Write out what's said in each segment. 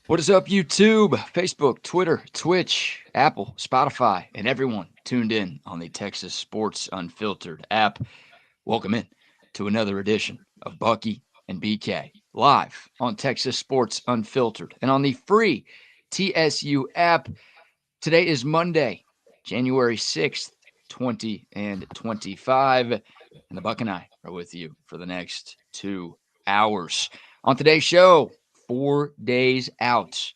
What is up, YouTube, Facebook, Twitter, Twitch, Apple, Spotify, and everyone tuned in on the Texas Sports Unfiltered app? Welcome in to another edition of Bucky and BK live on Texas Sports Unfiltered and on the free TSU app. Today is Monday, January 6th, 2025, and the Buck and I are with you for the next 2 hours. On today's show, 4 days out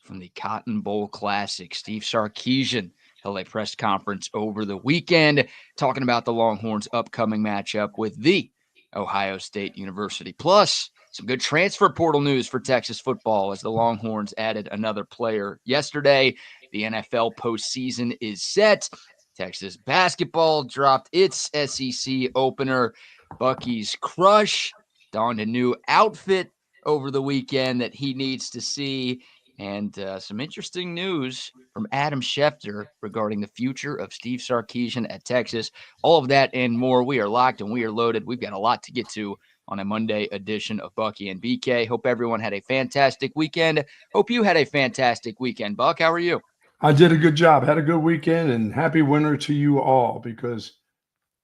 from the Cotton Bowl Classic, Steve Sarkeesian held a press conference over the weekend talking about the Longhorns' upcoming matchup with the Ohio State University. Plus, some good transfer portal news for Texas football as the Longhorns added another player yesterday. The NFL postseason is set. Texas basketball dropped its SEC opener. Bucky's crush donned a new outfit over the weekend that he needs to see. And some interesting news from Adam Schefter regarding the future of Steve Sarkeesian at Texas. All of that and more. We are locked and we are loaded. We've got a lot to get to on a Monday edition of Bucky and BK. Hope everyone had a fantastic weekend. Hope you had a fantastic weekend. Buck, how are you? I did a good job. Had a good weekend, and happy winter to you all because,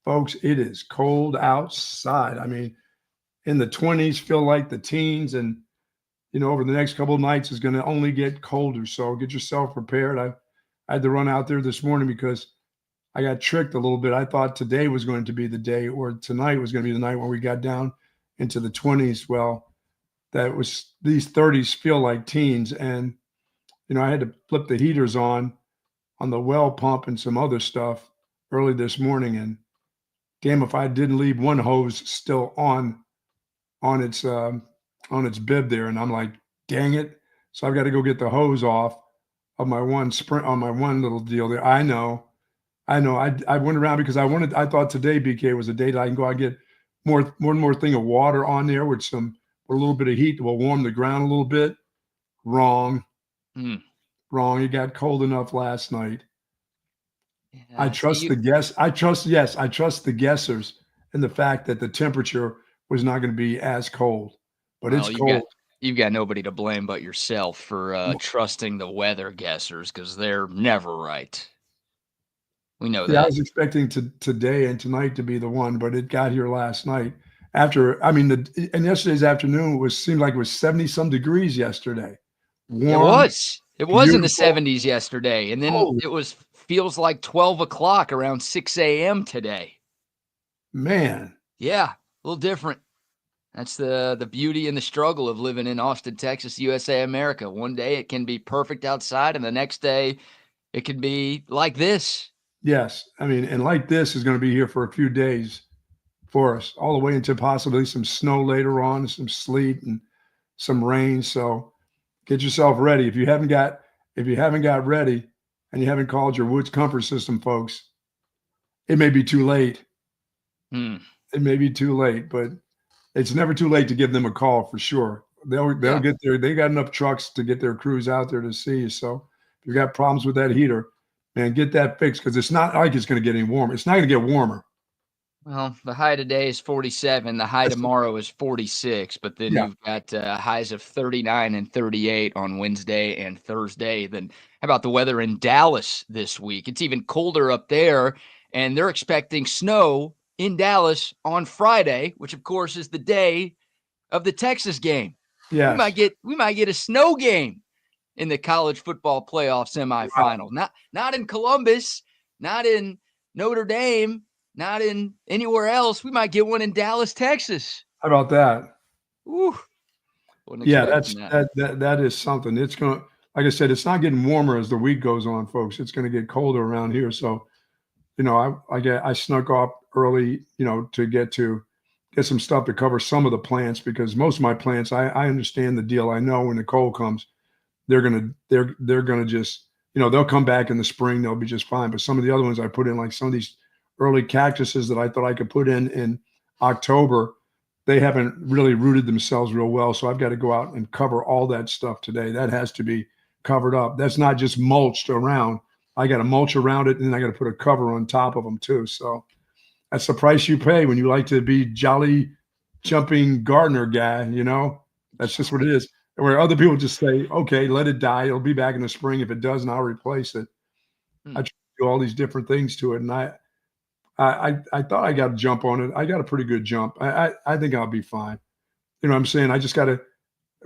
folks, it is cold outside. I mean, in the 20s, feel like the teens, and over the next couple of nights is going to only get colder. So get yourself prepared. I had to run out there this morning because I got tricked a little bit. I thought today was going to be the day, or tonight was going to be the night when we got down into the 20s. Well, these 30s feel like teens, and I had to flip the heaters on the well pump and some other stuff early this morning, and damn if I didn't leave one hose still on its bib there, and I'm like, dang it! So I've got to go get the hose off of my one little deal there. I know. I went around because I thought today, BK, was a day that I can go out and get one more thing of water on there with a little bit of heat that will warm the ground a little bit. Wrong. Wrong. It got cold enough last night. Yeah, I trust the guessers in the fact that the temperature was not going to be as cold, but it's cold. You've got nobody to blame but yourself for trusting the weather guessers because they're never right. We know that. I was expecting today and tonight to be the one, but it got here last night. And yesterday's afternoon seemed like it was 70-some degrees yesterday. Warm, it was in the 70s yesterday, and then it feels like 12 o'clock around 6 a.m. today. Man. Yeah, a little different. That's the beauty and the struggle of living in Austin, Texas, USA, America. One day it can be perfect outside, and the next day it can be like this. Yes, and like this is going to be here for a few days for us, all the way into possibly some snow later on, some sleet and some rain. So get yourself ready. If you haven't got ready and you haven't called your Woods comfort system, folks, it may be too late. It may be too late, but it's never too late to give them a call for sure. They'll get there. They got enough trucks to get their crews out there to see you. So if you've got problems with that heater, man, get that fixed because it's not like it's going to get any warmer. It's not going to get warmer. Well, the high today is 47. The high tomorrow is 46. But then you've got highs of 39 and 38 on Wednesday and Thursday. Then how about the weather in Dallas this week? It's even colder up there, and they're expecting snow in Dallas on Friday, which, of course, is the day of the Texas game. Yes. We might get a snow game in the college football playoff semifinal. Wow. Not in Columbus, not in Notre Dame, not in anywhere else. We might get one in Dallas, Texas. How about that? Ooh. Yeah, that is something. It's going to, like I said, it's not getting warmer as the week goes on, folks. It's going to get colder around here. So, I snuck off early, to get some stuff to cover some of the plants because most of my plants, I understand the deal. I know when the cold comes, they're gonna just, they'll come back in the spring, they'll be just fine. But some of the other ones I put in, like some of these early cactuses that I thought I could put in October, they haven't really rooted themselves real well. So I've got to go out and cover all that stuff today. That has to be covered up. That's not just mulched around. I got to mulch around it, and then I got to put a cover on top of them too. So that's the price you pay when you like to be jolly jumping gardener guy. That's just what it is. Where other people just say, okay, let it die. It'll be back in the spring. If it doesn't, I'll replace it. I try to do all these different things to it. And I thought I got a jump on it. I got a pretty good jump. I think I'll be fine. You know what I'm saying? I just got to,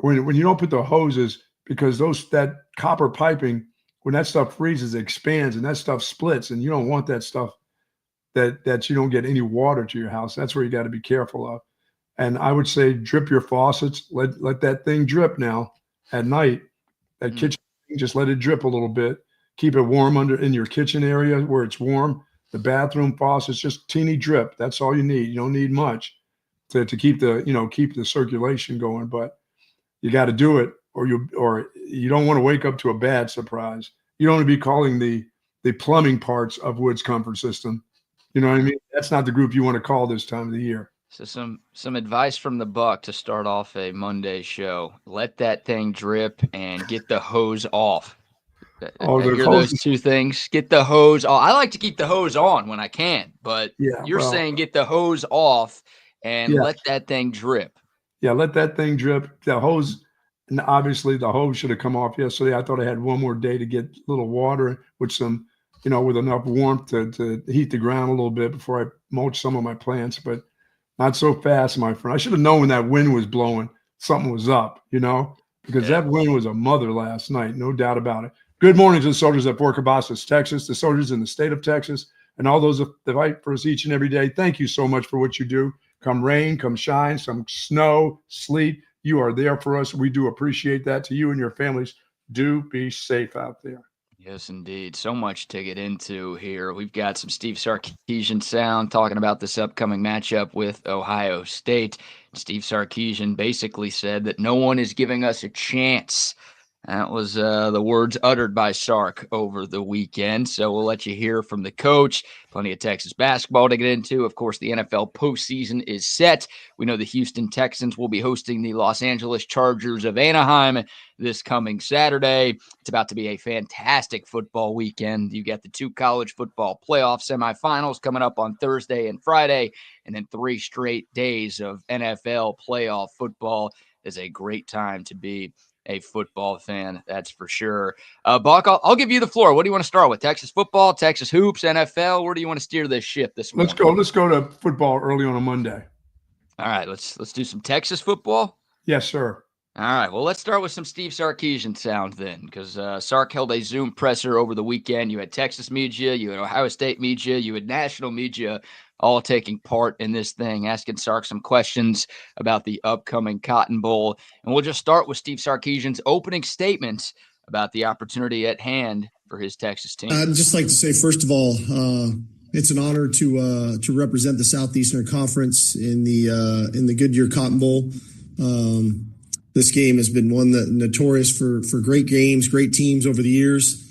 when you don't put the hoses, because that copper piping, when that stuff freezes, it expands and that stuff splits, and you don't want that stuff that you don't get any water to your house. That's where you got to be careful of. And I would say drip your faucets. Let that thing drip now at night. That kitchen, just let it drip a little bit. Keep it warm in your kitchen area where it's warm. The bathroom faucets, just teeny drip. That's all you need. You don't need much to keep the circulation going. But you got to do it, or you don't want to wake up to a bad surprise. You don't want to be calling the plumbing parts of Wood's Comfort System. You know what I mean? That's not the group you want to call this time of the year. So some advice from the Buck to start off a Monday show. Let that thing drip and get the hose off. I hear those two things. Get the hose off. I like to keep the hose on when I can, but you're saying get the hose off and let that thing drip. Yeah, let that thing drip. The hose, and obviously the hose should have come off yesterday. I thought I had one more day to get a little water with some, with enough warmth to heat the ground a little bit before I mulch some of my plants, but not so fast, my friend. I should have known when that wind was blowing, something was up, because that wind was a mother last night, no doubt about it. Good morning to the soldiers at Fort Cabasas, Texas, the soldiers in the state of Texas, and all those that fight for us each and every day. Thank you so much for what you do. Come rain, come shine, some snow, sleet, you are there for us. We do appreciate that. To you and your families, do be safe out there. Yes, indeed. So much to get into here. We've got some Steve Sarkeesian sound talking about this upcoming matchup with Ohio State. Steve Sarkeesian basically said that no one is giving us a chance. That was the words uttered by Sark over the weekend. So we'll let you hear from the coach. Plenty of Texas basketball to get into. Of course, the NFL postseason is set. We know the Houston Texans will be hosting the Los Angeles Chargers of Anaheim this coming Saturday. It's about to be a fantastic football weekend. You got the 2 college football playoff semifinals coming up on Thursday and Friday, and then 3 straight days of NFL playoff football. Is a great time to be a football fan, that's for sure. Buck, I'll give you the floor. What do you want to start with? Texas football, Texas hoops, NFL? Where do you want to steer this ship this morning? Let's go to football early on a Monday. All right, let's do some Texas football. Yes, sir. All right, well, let's start with some Steve Sarkeesian sound then, because Sark held a Zoom presser over the weekend. You had Texas media, you had Ohio State media, you had national media, all taking part in this thing, asking Sark some questions about the upcoming Cotton Bowl. And we'll just start with Steve Sarkeesian's opening statements about the opportunity at hand for his Texas team. I'd just like to say, first of all, it's an honor to represent the Southeastern Conference in the Goodyear Cotton Bowl. This game has been one that notorious for great games, great teams over the years.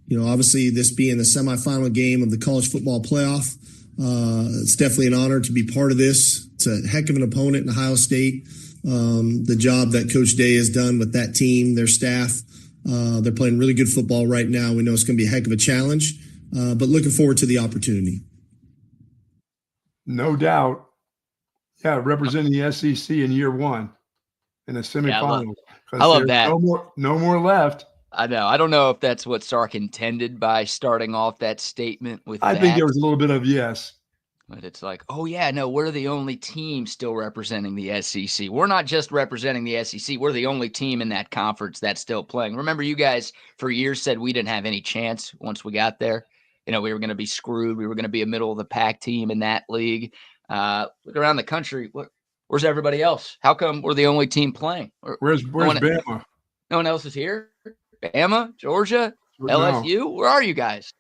Obviously this being the semifinal game of the college football playoff, it's definitely an honor to be part of this. It's a heck of an opponent in Ohio State. The job that Coach Day has done with that team, their staff, they're playing really good football right now. We know it's going to be a heck of a challenge, but looking forward to the opportunity. No doubt. Yeah, representing the SEC in year 1 in the semifinals. I love that. No more left. I know. I don't know if that's what Sark intended by starting off that statement with I think there was a little bit of yes. But it's like, oh, yeah, no, we're the only team still representing the SEC. We're not just representing the SEC. We're the only team in that conference that's still playing. Remember, you guys for years said we didn't have any chance once we got there. We were going to be screwed. We were going to be a middle-of-the-pack team in that league. Look around the country. Where's everybody else? How come we're the only team playing? Where's Bama? No one else is here? Bama, Georgia, LSU? Where are you guys?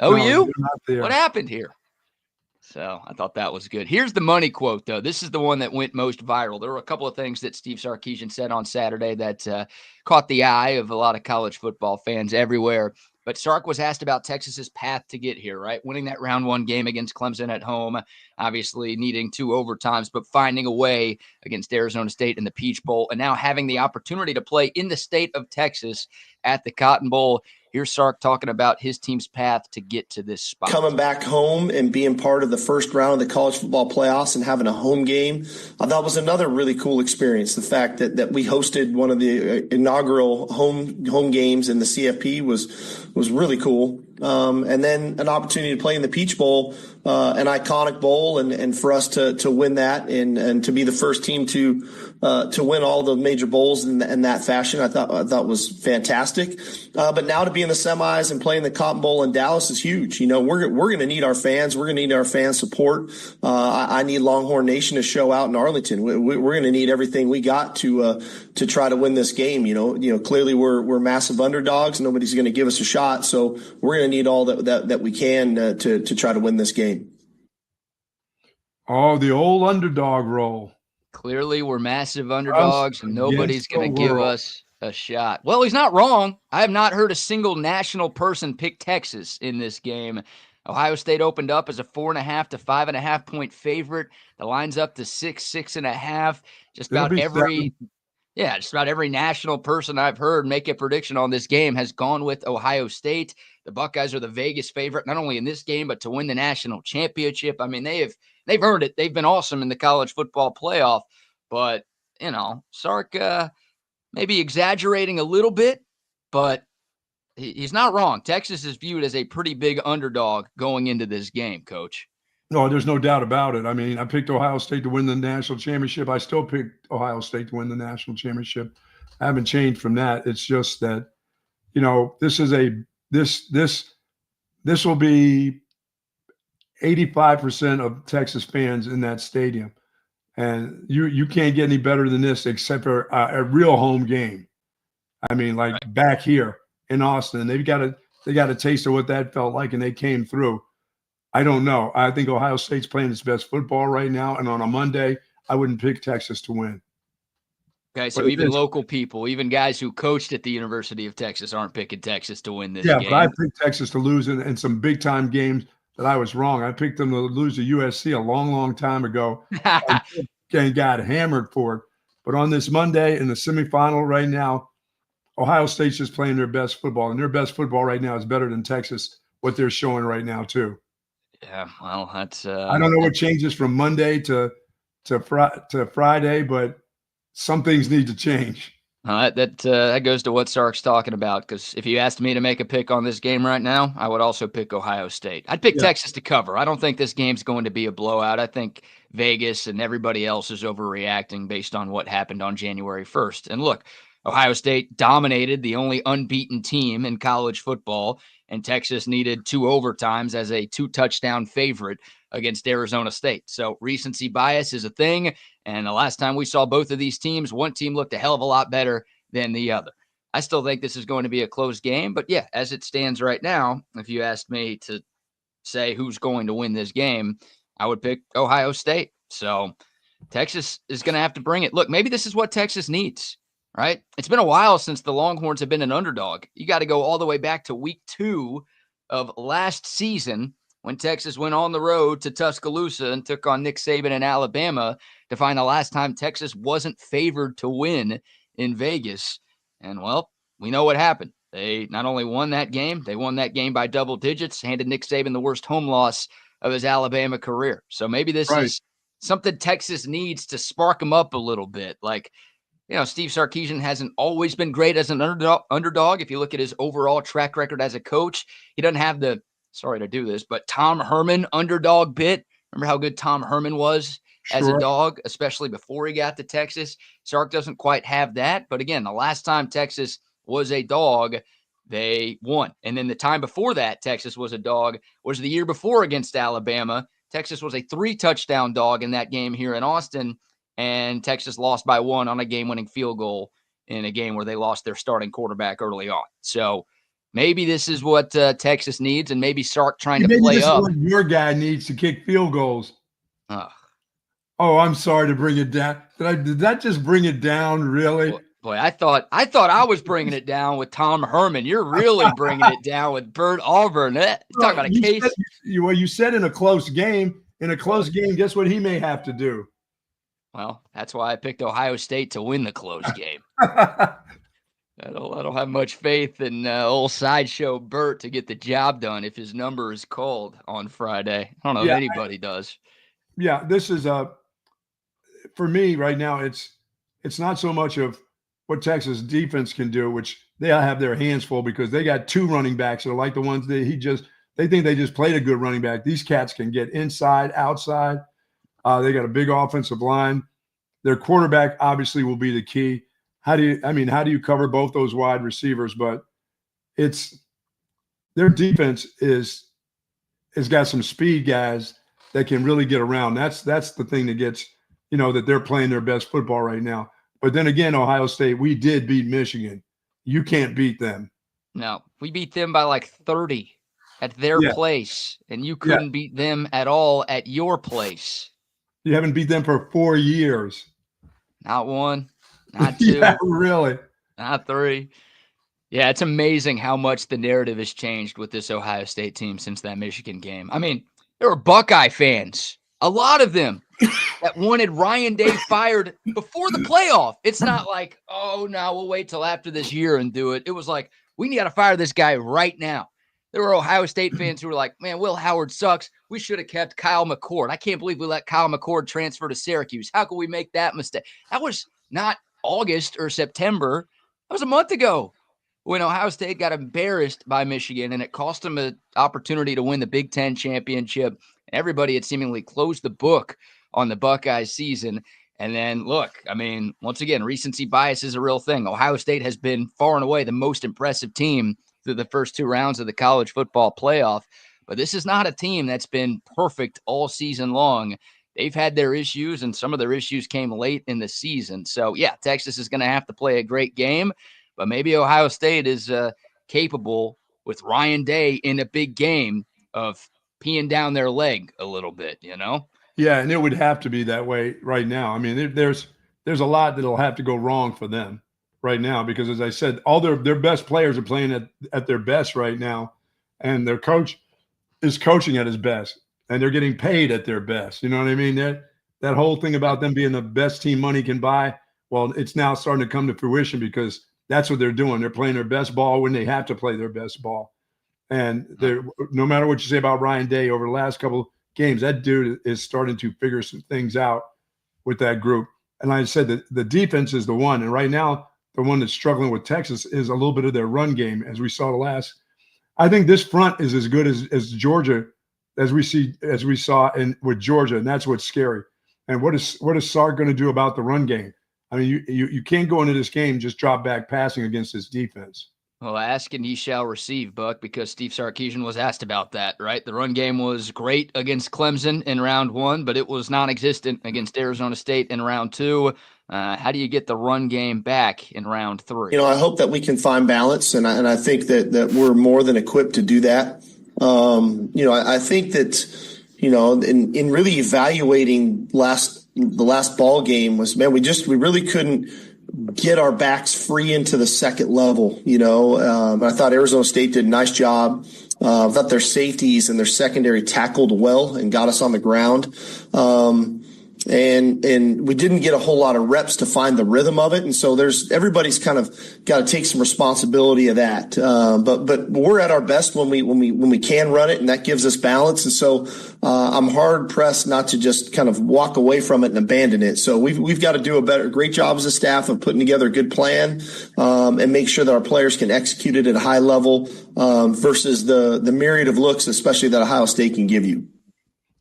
OU? What happened here? So I thought that was good. Here's the money quote, though. This is the one that went most viral. There were a couple of things that Steve Sarkeesian said on Saturday that caught the eye of a lot of college football fans everywhere. But Sark was asked about Texas's path to get here, right? Winning that round 1 game against Clemson at home, obviously needing 2 overtimes, but finding a way against Arizona State in the Peach Bowl, and now having the opportunity to play in the state of Texas at the Cotton Bowl. Here's Sark talking about his team's path to get to this spot. Coming back home and being part of the first round of the college football playoffs and having a home game, I thought was another really cool experience. The fact that we hosted one of the inaugural home games in the CFP was really cool. And then an opportunity to play in the Peach Bowl, an iconic bowl, and for us to win that and to be the first team to win all the major bowls in that fashion, I thought was fantastic. But now to be in the semis and playing the Cotton Bowl in Dallas is huge. We're going to need our fans. We're going to need our fans' support. I need Longhorn Nation to show out in Arlington. We're going to need everything we got to try to win this game. Clearly we're massive underdogs. Nobody's going to give us a shot, so we're going to need all that we can to try to win this game. Oh, the old underdog role. Clearly, we're massive underdogs, and nobody's going to give us a shot. Well, he's not wrong. I have not heard a single national person pick Texas in this game. Ohio State opened up as a 4.5 to 5.5 point favorite. The line's up to 6.5. Just about every national person I've heard make a prediction on this game has gone with Ohio State. The Buckeyes are the Vegas favorite, not only in this game, but to win the national championship. I mean, they've earned it. They've been awesome in the college football playoff. But, Sark maybe exaggerating a little bit, but he's not wrong. Texas is viewed as a pretty big underdog going into this game, Coach. No, there's no doubt about it. I mean, I picked Ohio State to win the national championship. I still picked Ohio State to win the national championship. I haven't changed from that. It's just that, this will be 85% of Texas fans in that stadium. And you can't get any better than this except for a real home game. I mean, back here in Austin, they got a taste of what that felt like, and they came through. I don't know. I think Ohio State's playing its best football right now, and on a Monday, I wouldn't pick Texas to win. Okay, so even local people, even guys who coached at the University of Texas aren't picking Texas to win this game. Yeah, but I picked Texas to lose in some big-time games that I was wrong. I picked them to lose to USC a long, long time ago and got hammered for it. But on this Monday in the semifinal right now, Ohio State's just playing their best football, and their best football right now is better than Texas, what they're showing right now too. Yeah, well, that's I don't know what changes from Monday to Friday, but some things need to change. That goes to what Sark's talking about, because if you asked me to make a pick on this game right now, I would also pick Ohio State. I'd pick Texas to cover. I don't think this game's going to be a blowout. I think Vegas and everybody else is overreacting based on what happened on January 1st. And look, Ohio State dominated the only unbeaten team in college football, and Texas needed 2 overtimes as a 2-touchdown favorite against Arizona State. So recency bias is a thing, and the last time we saw both of these teams, one team looked a hell of a lot better than the other. I still think this is going to be a close game, but yeah, as it stands right now, if you asked me to say who's going to win this game, I would pick Ohio State. So Texas is going to have to bring it. Look, maybe this is what Texas needs. Right? It's been a while since the Longhorns have been an underdog. You got to go all the way back to week 2 of last season when Texas went on the road to Tuscaloosa and took on Nick Saban in Alabama to find the last time Texas wasn't favored to win in Vegas. And, well, we know what happened. They not only won that game, they won that game by double digits, handed Nick Saban the worst home loss of his Alabama career. So maybe this is something Texas needs to spark them up a little bit. Like, Steve Sarkeesian hasn't always been great as an underdog. If you look at his overall track record as a coach, he doesn't have the, sorry to do this, but Tom Herman underdog bit. Remember how good Tom Herman was as a dog, especially before he got to Texas? Sark doesn't quite have that. But again, the last time Texas was a dog, they won. And then the time before that, Texas was a dog, was the year before against Alabama. Texas was a 3-touchdown dog in that game here in Austin. And Texas lost by 1 on a game-winning field goal in a game where they lost their starting quarterback early on. So maybe this is what Texas needs, and maybe Sark trying to play up. What your guy needs to kick field goals. Oh, I'm sorry to bring it down. Did that just bring it down, really? Boy, I thought I was bringing it down with Tom Herman. You're really bringing it down with Bert Auburn. Talk about a case. You said in a close game. In a close game, guess what he may have to do? Well, that's why I picked Ohio State to win the close game. I don't have much faith in old sideshow Bert to get the job done if his number is called on Friday. I don't know if Yeah, anybody does. yeah. This is for me right now. It's not so much of what Texas defense can do, which they have their hands full because they got two running backs that are like the ones that they think they just played a good running back. These cats can get inside, outside. They got a big offensive line. Their quarterback obviously will be the key. How do you cover both those wide receivers? But their defense has got some speed guys that can really get around. That's the thing that gets, that they're playing their best football right now. But then again, Ohio State, we did beat Michigan. You can't beat them. No, we beat them by like 30 at their place, and you couldn't beat them at all at your place. You haven't beat them for 4 years. Not one, not two. Yeah, really. Not three. Yeah, it's amazing how much the narrative has changed with this Ohio State team since that Michigan game. I mean, there were Buckeye fans, a lot of them, that wanted Ryan Day fired before the playoff. It's not like, oh, no, we'll wait till after this year and do it. It was like, we got to fire this guy right now. There were Ohio State fans who were like, man, Will Howard sucks. We should have kept Kyle McCord. I can't believe we let Kyle McCord transfer to Syracuse. How could we make that mistake? That was not August or September. That was a month ago when Ohio State got embarrassed by Michigan, and it cost them an opportunity to win the Big Ten championship. Everybody had seemingly closed the book on the Buckeyes season. And then, look, I mean, once again, recency bias is a real thing. Ohio State has been far and away the most impressive team through the first two rounds of the college football playoff. But this is not a team that's been perfect all season long. They've had their issues, and some of their issues came late in the season. So, yeah, Texas is going to have to play a great game. But maybe Ohio State is capable with Ryan Day in a big game of peeing down their leg a little bit, Yeah, and it would have to be that way right now. I mean, there's a lot that'll have to go wrong for them right now because, as I said, all their best players are playing at their best right now, and their coach is coaching at his best, and they're getting paid at their best. You know what I mean? That whole thing about them being the best team money can buy, well, it's now starting to come to fruition because that's what they're doing. They're playing their best ball when they have to play their best ball. And no matter what you say about Ryan Day over the last couple of games, that dude is starting to figure some things out with that group. And like I said, the defense is the one. And right now, the one that's struggling with Texas is a little bit of their run game, as we saw the last. I think this front is as good as Georgia as we saw with Georgia, and that's what's scary. And what is Sark going to do about the run game? I mean, you can't go into this game just drop back passing against this defense. Well, ask and ye shall receive, Buck, because Steve Sarkeesian was asked about that, right? The run game was great against Clemson in round one, but it was non-existent against Arizona State in round two. How do you get the run game back in round three? I hope that we can find balance, and I think that we're more than equipped to do that. I think that, in really evaluating the last ball game was, man, we really couldn't get our backs free into the second level. I thought Arizona State did a nice job. I thought their safeties and their secondary tackled well and got us on the ground. And we didn't get a whole lot of reps to find the rhythm of it. And so everybody's kind of got to take some responsibility of that. But we're at our best when we can run it, and that gives us balance. And so I'm hard pressed not to just kind of walk away from it and abandon it. So we've got to do a great job as a staff of putting together a good plan, and make sure that our players can execute it at a high level, versus the myriad of looks, especially that Ohio State can give you.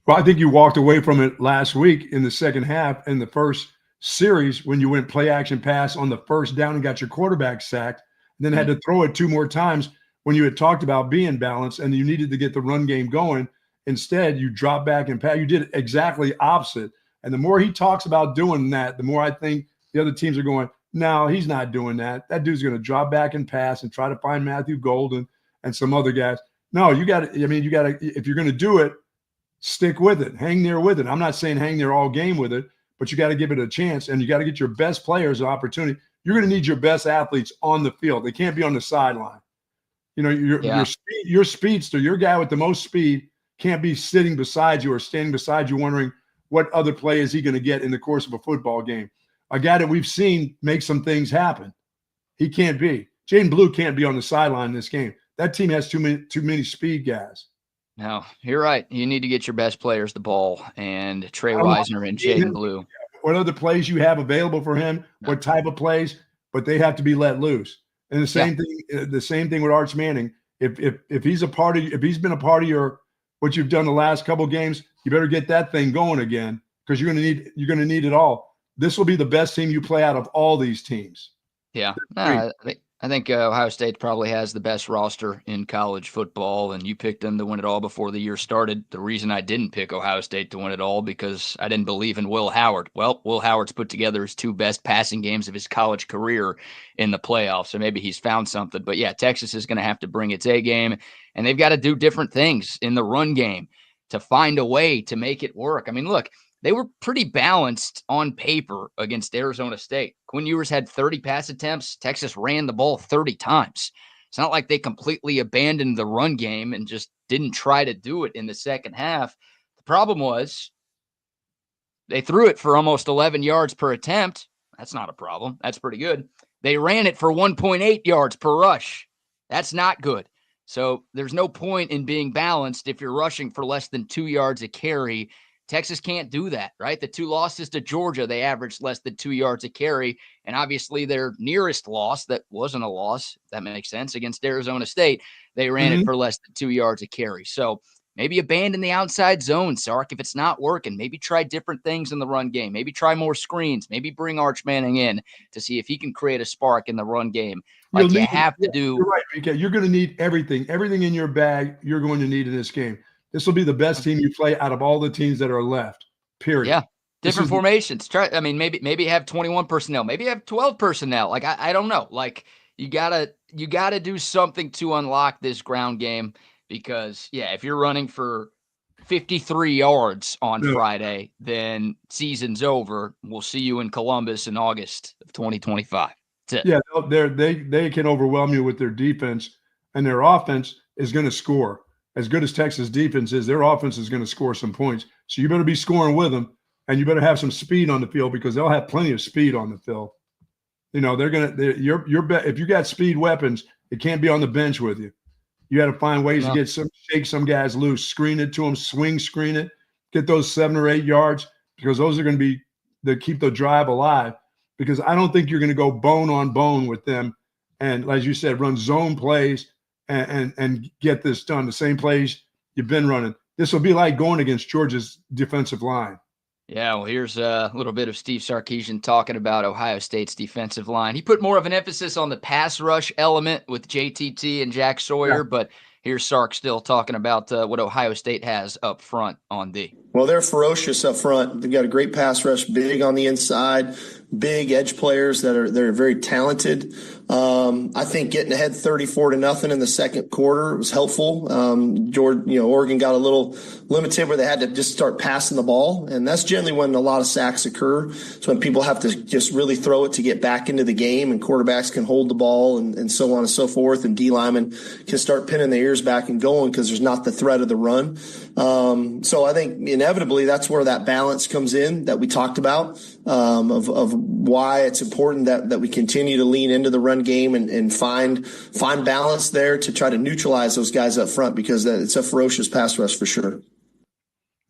Well, I think you walked away from it last week in the second half in the first series when you went play action pass on the first down and got your quarterback sacked, and then had to throw it 2 more times when you had talked about being balanced and you needed to get the run game going. Instead, you dropped back and pass. You did exactly opposite. And the more he talks about doing that, the more I think the other teams are going, no, he's not doing that. That dude's going to drop back and pass and try to find Matthew Golden and some other guys. No, you got to, if you're going to do it, stick with it. Hang there with it. I'm not saying hang there all game with it, but you got to give it a chance, and you got to get your best players an opportunity. You're going to need your best athletes on the field. They can't be on the sideline. Your speedster, your guy with the most speed can't be sitting beside you or standing beside you wondering what other play is he going to get in the course of a football game. A guy that we've seen make some things happen. He can't be. Jaden Blue can't be on the sideline in this game. That team has too many speed guys. No, you're right. You need to get your best players the ball, and Trey Wisner and Jaden Blue. What other plays you have available for him? What type of plays? But they have to be let loose. And the same thing with Arch Manning. If he's a part of, if he's been a part of your what you've done the last couple of games, you better get that thing going again, because you're gonna need it all. This will be the best team you play out of all these teams. Yeah, I think Ohio State probably has the best roster in college football, and you picked them to win it all before the year started. The reason I didn't pick Ohio State to win it all because I didn't believe in Will Howard. Well, Will Howard's put together his 2 best passing games of his college career in the playoffs, so maybe he's found something. But yeah, Texas is going to have to bring its A game, and they've got to do different things in the run game to find a way to make it work. I mean, look, they were pretty balanced on paper against Arizona State. Quinn Ewers had 30 pass attempts. Texas ran the ball 30 times. It's not like they completely abandoned the run game and just didn't try to do it in the second half. The problem was they threw it for almost 11 yards per attempt. That's not a problem. That's pretty good. They ran it for 1.8 yards per rush. That's not good. So there's no point in being balanced if you're rushing for less than 2 yards a carry. Texas can't do that, right? The 2 losses to Georgia, they averaged less than 2 yards a carry. And obviously their nearest loss, that wasn't a loss, if that makes sense, against Arizona State, they ran it for less than 2 yards a carry. So maybe abandon the outside zone, Sark, if it's not working. Maybe try different things in the run game. Maybe try more screens. Maybe bring Arch Manning in to see if he can create a spark in the run game. Like you have to do. You're right, because you're going to need everything. Everything in your bag you're going to need in this game. This will be the best team you play out of all the teams that are left, period. Yeah, different formations. Maybe have 21 personnel. Maybe have 12 personnel. Like, I don't know. Like, you gotta do something to unlock this ground game because, yeah, if you're running for 53 yards on Friday, then season's over. We'll see you in Columbus in August of 2025. That's it. Yeah, they can overwhelm you with their defense, and their offense is going to score. As good as Texas defense is, their offense is going to score some points. So you better be scoring with them, and you better have some speed on the field because they'll have plenty of speed on the field. You know, if you got speed weapons, it can't be on the bench with you. You got to find ways to shake some guys loose, screen it to them, screen it, get those 7 or 8 yards because those are going to be that keep the drive alive. Because I don't think you're going to go bone on bone with them, and as you said, run zone plays. And get this done. The same plays you've been running. This will be like going against Georgia's defensive line. Yeah, well, here's a little bit of Steve Sarkeesian talking about Ohio State's defensive line. He put more of an emphasis on the pass rush element with JTT and Jack Sawyer, but here's Sark still talking about what Ohio State has up front on D. Well, they're ferocious up front. They've got a great pass rush, big on the inside, big edge players they're very talented. I think getting ahead 34-0 in the second quarter was helpful. Oregon got a little limited where they had to just start passing the ball, and that's generally when a lot of sacks occur. It's when people have to just really throw it to get back into the game, and quarterbacks can hold the ball and so on and so forth, and D linemen can start pinning their ears back and going because there's not the threat of the run. So I think inevitably that's where that balance comes in that we talked about of why it's important that we continue to lean into the run game and find balance there to try to neutralize those guys up front because it's a ferocious pass rush for sure.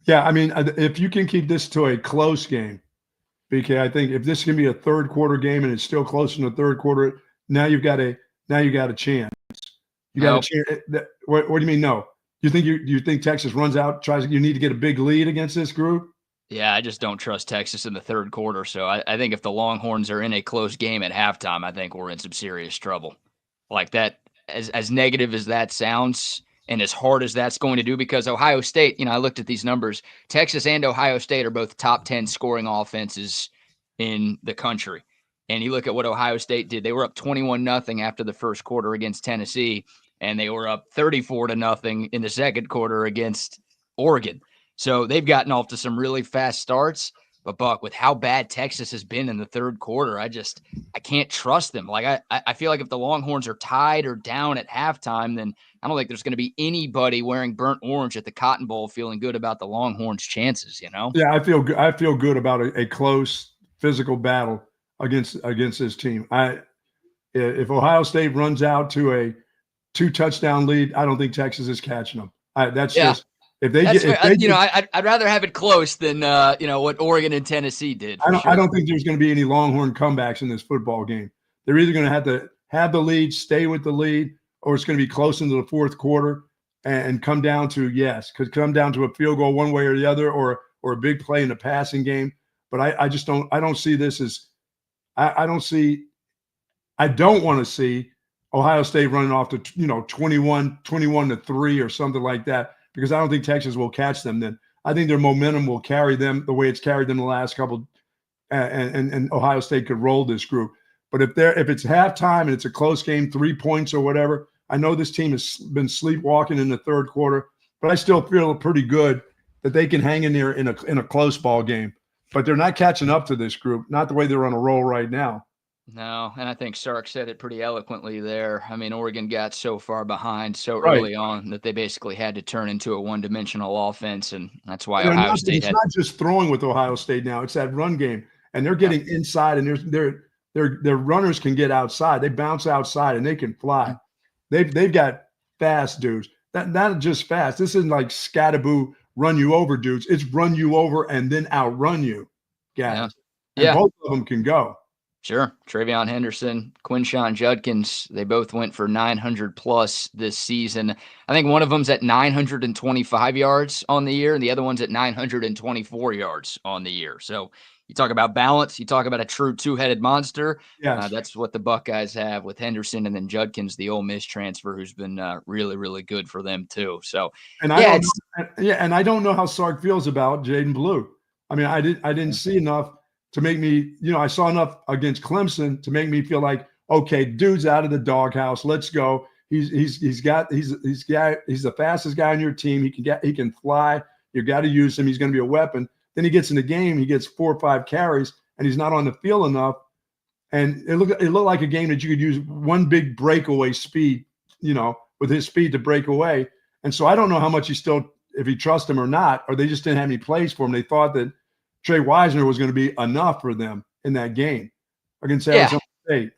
Yeah, I mean, if you can keep this to a close game, BK, I think if this can be a third quarter game and it's still close in the third quarter, now you got a chance. You got a chance. What do you mean? No. You think Texas runs out, you need to get a big lead against this group? Yeah, I just don't trust Texas in the third quarter. So I think if the Longhorns are in a close game at halftime, I think we're in some serious trouble. Like that, as negative as that sounds and as hard as that's going to do, because Ohio State, I looked at these numbers. Texas and Ohio State are both top 10 scoring offenses in the country. And you look at what Ohio State did. They were up 21-0 after the first quarter against Tennessee, and they were up 34-0 in the second quarter against Oregon. So they've gotten off to some really fast starts. But, Buck, with how bad Texas has been in the third quarter, I can't trust them. Like, I feel like if the Longhorns are tied or down at halftime, then I don't think there's going to be anybody wearing burnt orange at the Cotton Bowl feeling good about the Longhorns' chances, Yeah, I feel good about a close physical battle against this team. if Ohio State runs out to a 2-touchdown lead, I don't think Texas is catching them. Just if they That's get. fair. If they I'd rather have it close than what Oregon and Tennessee did. I don't think there's going to be any Longhorn comebacks in this football game. They're either going to have the lead, stay with the lead, or it's going to be close into the fourth quarter and come down to a field goal one way or the other, or a big play in the passing game. But I don't see this as I don't want to see Ohio State running off to 21-3 or something like that, because I don't think Texas will catch them then. I think their momentum will carry them the way it's carried them the last couple, and Ohio State could roll this group. But if it's halftime and it's a close game, 3 points or whatever, I know this team has been sleepwalking in the third quarter, but I still feel pretty good that they can hang in there in a close ball game. But they're not catching up to this group, not the way they're on a roll right now. No, and I think Sark said it pretty eloquently there. I mean, Oregon got so far behind so Right. early on that they basically had to turn into a one-dimensional offense, and that's why And Ohio State it's not just throwing with Ohio State now; it's that run game, and they're getting inside, and their runners can get outside. They bounce outside, and they can fly. They've got fast dudes. Not just fast. This isn't like scattaboo run you over dudes. It's run you over and then outrun you guys. Yeah. And both of them can go. Sure. Travion Henderson, Quinshon Judkins, they both went for 900 plus this season. I think one of them's at 925 yards on the year, and the other one's at 924 yards on the year. So you talk about balance, you talk about a true two-headed monster. Yes. That's what the Buckeyes have with Henderson, and then Judkins, the Ole Miss transfer, who's been really, really good for them too. So and I don't know how Sark feels about Jaden Blue. I mean, I didn't see enough to make me, I saw enough against Clemson to make me feel like, okay, dude's out of the doghouse. Let's go. He's the fastest guy on your team. He can fly. You got to use him. He's going to be a weapon. Then he gets in the game. He gets 4 or 5 carries, and he's not on the field enough. And it looked like a game that you could use one big breakaway speed, with his speed to break away. And so I don't know how much if he trusts him or not, or they just didn't have any plays for him. They thought that Trey Wisner was going to be enough for them in that game against Arizona State.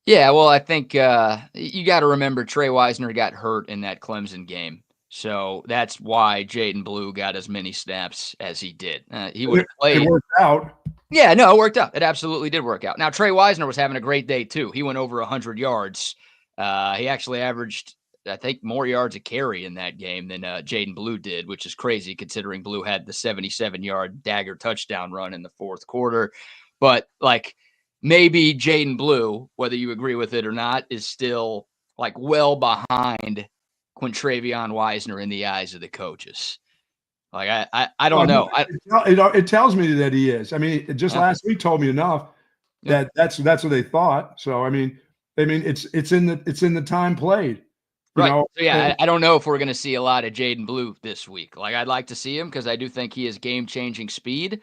Yeah, well, I think you got to remember Trey Wisner got hurt in that Clemson game. So that's why Jaden Blue got as many snaps as he did. He would have played. It worked out. Yeah, no, it worked out. It absolutely did work out. Now, Trey Wisner was having a great day, too. He went over 100 yards. He actually averaged, I think, more yards a carry in that game than Jaden Blue did, which is crazy considering Blue had the 77-yard dagger touchdown run in the fourth quarter. But, maybe Jaden Blue, whether you agree with it or not, is still, well behind Quintravion Wisner in the eyes of the coaches. I don't know. It tells me that he is. I mean, just last week told me enough that that's what they thought. So, I mean, it's in the time played. Right. So, yeah, I don't know if we're going to see a lot of Jaden Blue this week. I'd like to see him because I do think he has game-changing speed.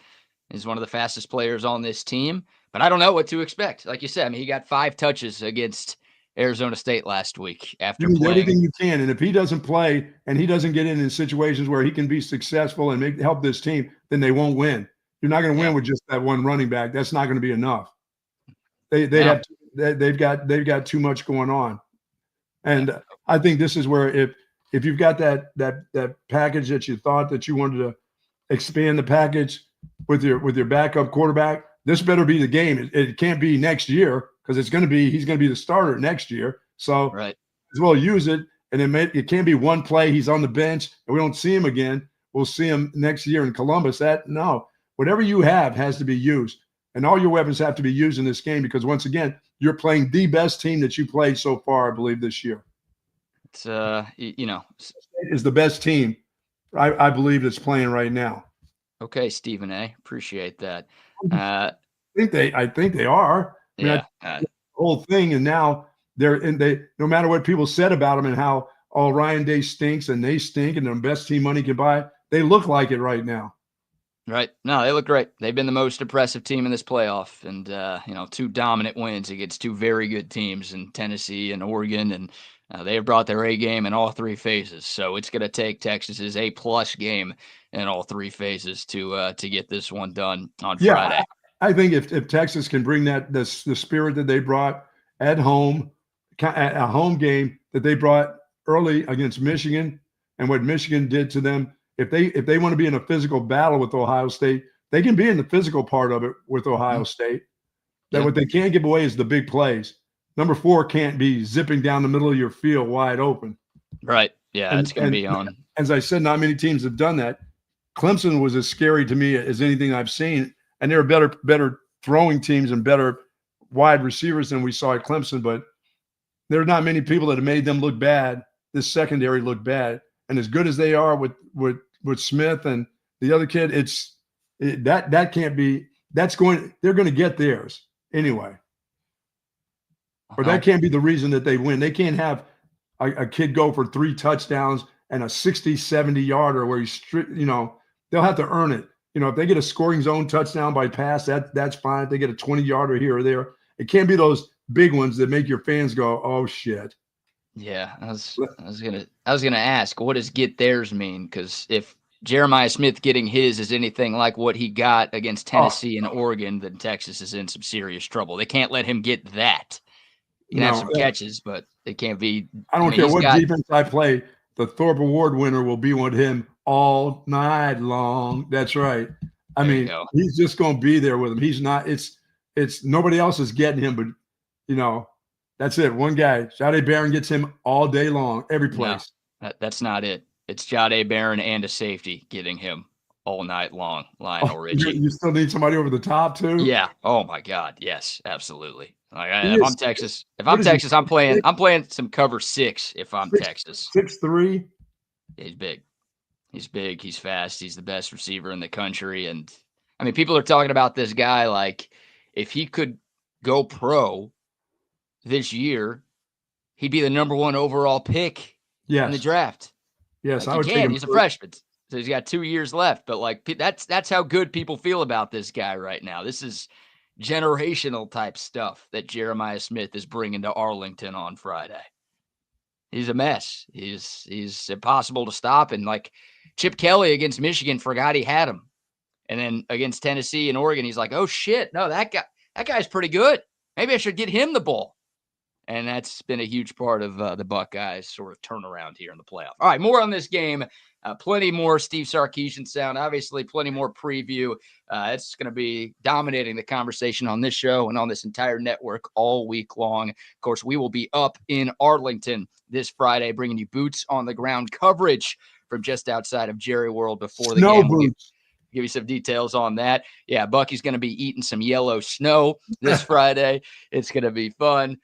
He's one of the fastest players on this team. But I don't know what to expect. Like you said, I mean, he got 5 touches against Arizona State last week after playing. Everything you can. And if he doesn't play and he doesn't get in situations where he can be successful and help this team, then they won't win. You're not going to win with just that one running back. That's not going to be enough. They've got too much going on. And I think this is where if you've got that package that you thought that you wanted to expand the package with your backup quarterback, this better be the game. It can't be next year because he's going to be the starter next year. So right. As well use it. And it can't be one play. He's on the bench and we don't see him again. We'll see him next year in Columbus. Whatever you have has to be used. And all your weapons have to be used in this game because once again, you're playing the best team that you played so far, I believe, this year. It's is the best team I believe that's playing right now. Okay, Stephen A. Appreciate that. I think they are. Yeah. The whole thing, and now they no matter what people said about them and how Ryan Day stinks and they stink and they're the best team money can buy, they look like it right now. Right. No, they look great. They've been the most impressive team in this playoff, and 2 dominant wins against 2 very good teams in Tennessee and Oregon, and they have brought their A game in all 3 phases. So it's going to take Texas's A+ game in all 3 phases to get this one done on Friday. I think if Texas can bring the spirit that they brought at home, a home game that they brought early against Michigan, and what Michigan did to them. If they want to be in a physical battle with Ohio State, they can be in the physical part of it with Ohio State. That what they can't give away is the big plays. Number 4 can't be zipping down the middle of your field wide open. Right. Yeah, it's going to be on. As I said, not many teams have done that. Clemson was as scary to me as anything I've seen, and there are better throwing teams and better wide receivers than we saw at Clemson, but there are not many people that have made them look bad. This secondary looked bad, and as good as they are with Smith and the other kid, that can't be. They're going to get theirs anyway, or that can't be the reason that they win. They can't have a kid go for 3 touchdowns and a 60, 70 yarder where he's, they'll have to earn it. If they get a scoring zone touchdown by pass, that's fine. If they get a 20 yarder here or there, it can't be those big ones that make your fans go, "Oh shit." Yeah, I was gonna ask, what does get theirs mean? Because if Jeremiah Smith getting his is anything like what he got against Tennessee and Oregon, then Texas is in some serious trouble. They can't let him get that. He can have some catches, but they can't be. I don't care what defense I play. The Thorpe Award winner will be with him all night long. That's right. I mean, he's just going to be there with him. He's not. It's nobody else is getting him, but that's it. One guy, Jahdae Barron, gets him all day long, every place. No, that's not it. It's Jahdae Barron and a safety getting him all night long. Lionel Richie. You still need somebody over the top too. Yeah. Oh my God. Yes, absolutely. If I'm Texas, I'm playing some cover 6. If I'm Texas, 6'3". He's big. He's big. He's fast. He's the best receiver in the country. And I mean, people are talking about this guy like if he could go pro this year, he'd be the number 1 overall pick in the draft. Yes, I would take him. He's a freshman, so he's got 2 years left. But that's how good people feel about this guy right now. This is generational type stuff that Jeremiah Smith is bringing to Arlington on Friday. He's a mess. He's impossible to stop. And like Chip Kelly against Michigan forgot he had him. And then against Tennessee and Oregon, he's like, "Oh shit, no, that guy's pretty good. Maybe I should get him the ball." And that's been a huge part of the Buckeyes sort of turnaround here in the playoff. All right, more on this game. Plenty more Steve Sarkeesian sound. Obviously, plenty more preview. It's going to be dominating the conversation on this show and on this entire network all week long. Of course, we will be up in Arlington this Friday, bringing you boots on the ground coverage from just outside of Jerry World before the game. We'll give you some details on that. Yeah, Bucky's going to be eating some yellow snow this Friday. It's going to be fun.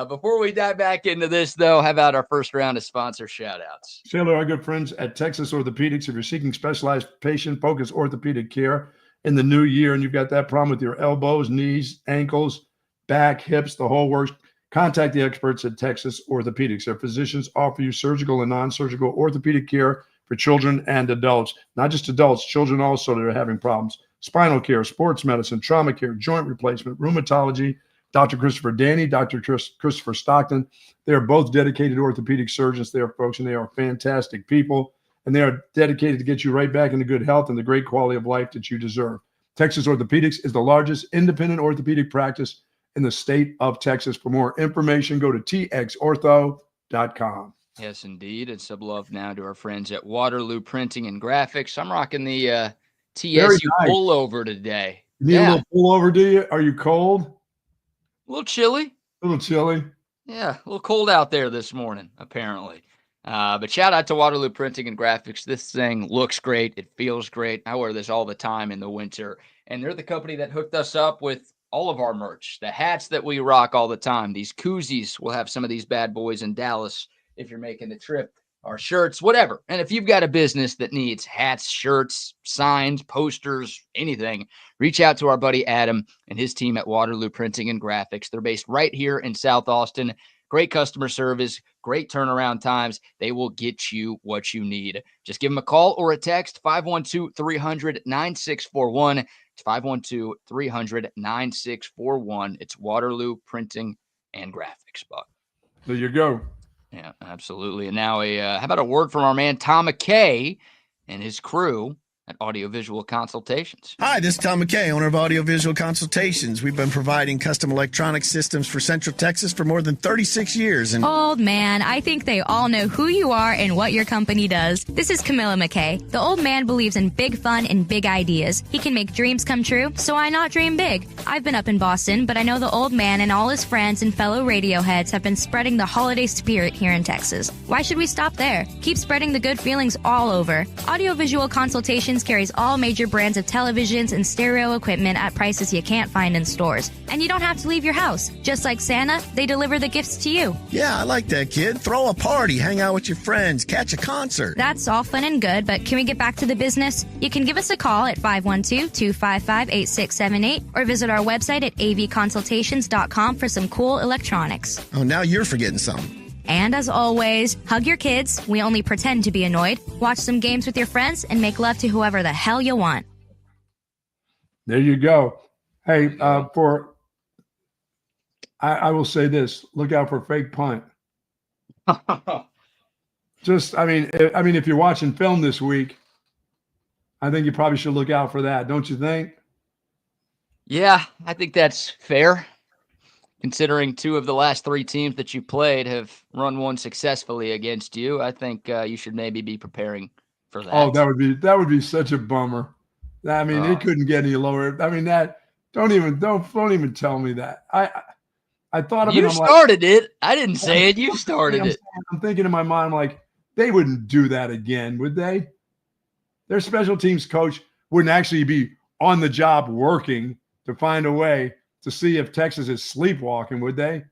Before we dive back into this, though, how about our first round of sponsor shout-outs? Say hello to our good friends at Texas Orthopedics. If you're seeking specialized patient-focused orthopedic care in the new year and you've got that problem with your elbows, knees, ankles, back, hips, the whole works, contact the experts at Texas Orthopedics. Their physicians offer you surgical and non-surgical orthopedic care for children and adults. Not just adults, children also that are having problems. Spinal care, sports medicine, trauma care, joint replacement, rheumatology. Dr. Christopher Danny, Dr. Christopher Stockton. They are both dedicated orthopedic surgeons there, folks, and they are fantastic people. And they are dedicated to get you right back into good health and the great quality of life that you deserve. Texas Orthopedics is the largest independent orthopedic practice in the state of Texas. For more information, go to txortho.com. Yes, indeed. And some love now to our friends at Waterloo Printing and Graphics. I'm rocking the TSU pullover today. You need a little pullover, do you? Are you cold? A little chilly. A little chilly. Yeah, a little cold out there this morning, apparently. But shout out to Waterloo Printing and Graphics. This thing looks great. It feels great. I wear this all the time in the winter. And they're the company that hooked us up with all of our merch. The hats that we rock all the time. These koozies. We'll have some of these bad boys in Dallas if you're making the trip. Our shirts, whatever. And if you've got a business that needs hats, shirts, signs, posters, anything, reach out to our buddy Adam and his team at Waterloo Printing and Graphics. They're based right here in South Austin. Great customer service, great turnaround times. They will get you what you need. Just give them a call or a text, 512-300-9641. It's 512-300-9641. It's Waterloo Printing and Graphics, Buck. There you go. Yeah, absolutely. And now how about a word from our man Tom McKay and his crew at Audiovisual Consultations. Hi, this is Tom McKay, owner of Audiovisual Consultations. We've been providing custom electronic systems for Central Texas for more than 36 years. And Old man, I think they all know who you are and what your company does. This is Camilla McKay. The old man believes in big fun and big ideas. He can make dreams come true, so why not dream big? I've been up in Boston, but I know the old man and all his friends and fellow radio heads have been spreading the holiday spirit here in Texas. Why should we stop there? Keep spreading the good feelings all over. Audiovisual Consultations carries all major brands of televisions and stereo equipment at prices you can't find in stores. And you don't have to leave your house. Just like Santa, they deliver the gifts to you. yeah, I like that, kid. Throw a party, hang out with your friends, catch a concert. That's all fun and good, but can we get back to the business? You can give us a call at 512-255-8678 or visit our website at avconsultations.com for some cool electronics. Oh, now you're forgetting something. And as always, hug your kids. We only pretend to be annoyed. Watch some games with your friends and make love to whoever the hell you want. There you go. Hey, I will say this: look out for fake punt. I mean, if you're watching film this week, I think you probably should look out for that, don't you think? Yeah, I think that's fair. Considering 2 of the last 3 teams that you played have run one successfully against you, I think you should maybe be preparing for that. Oh, that would be such a bummer. I mean, it couldn't get any lower. I mean, don't even tell me that. I thought of it. You started it. I didn't say it. You started it. I'm thinking in my mind, like, they wouldn't do that again, would they? Their special teams coach wouldn't actually be on the job working to find a way to see if Texas is sleepwalking, would they?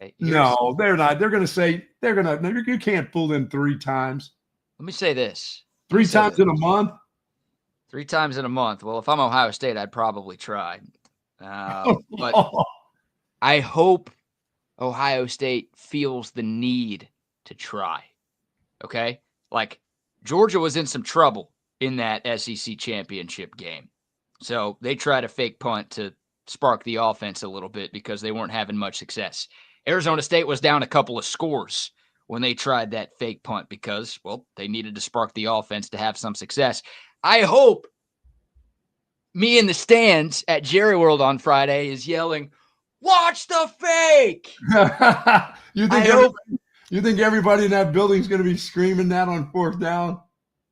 Hey, no, they're not. They're going to say, you can't fool them 3 times. Let me say this. 3 times in a month? 3 times in a month. Well, if I'm Ohio State, I'd probably try. But I hope Ohio State feels the need to try. Okay? Like, Georgia was in some trouble in that SEC championship game. So they tried a fake punt to spark the offense a little bit because they weren't having much success. Arizona State was down a couple of scores when they tried that fake punt because, well, they needed to spark the offense to have some success. I hope me in the stands at Jerry World on Friday is yelling, "Watch the fake!" You think everybody in that building is going to be screaming that on 4th down?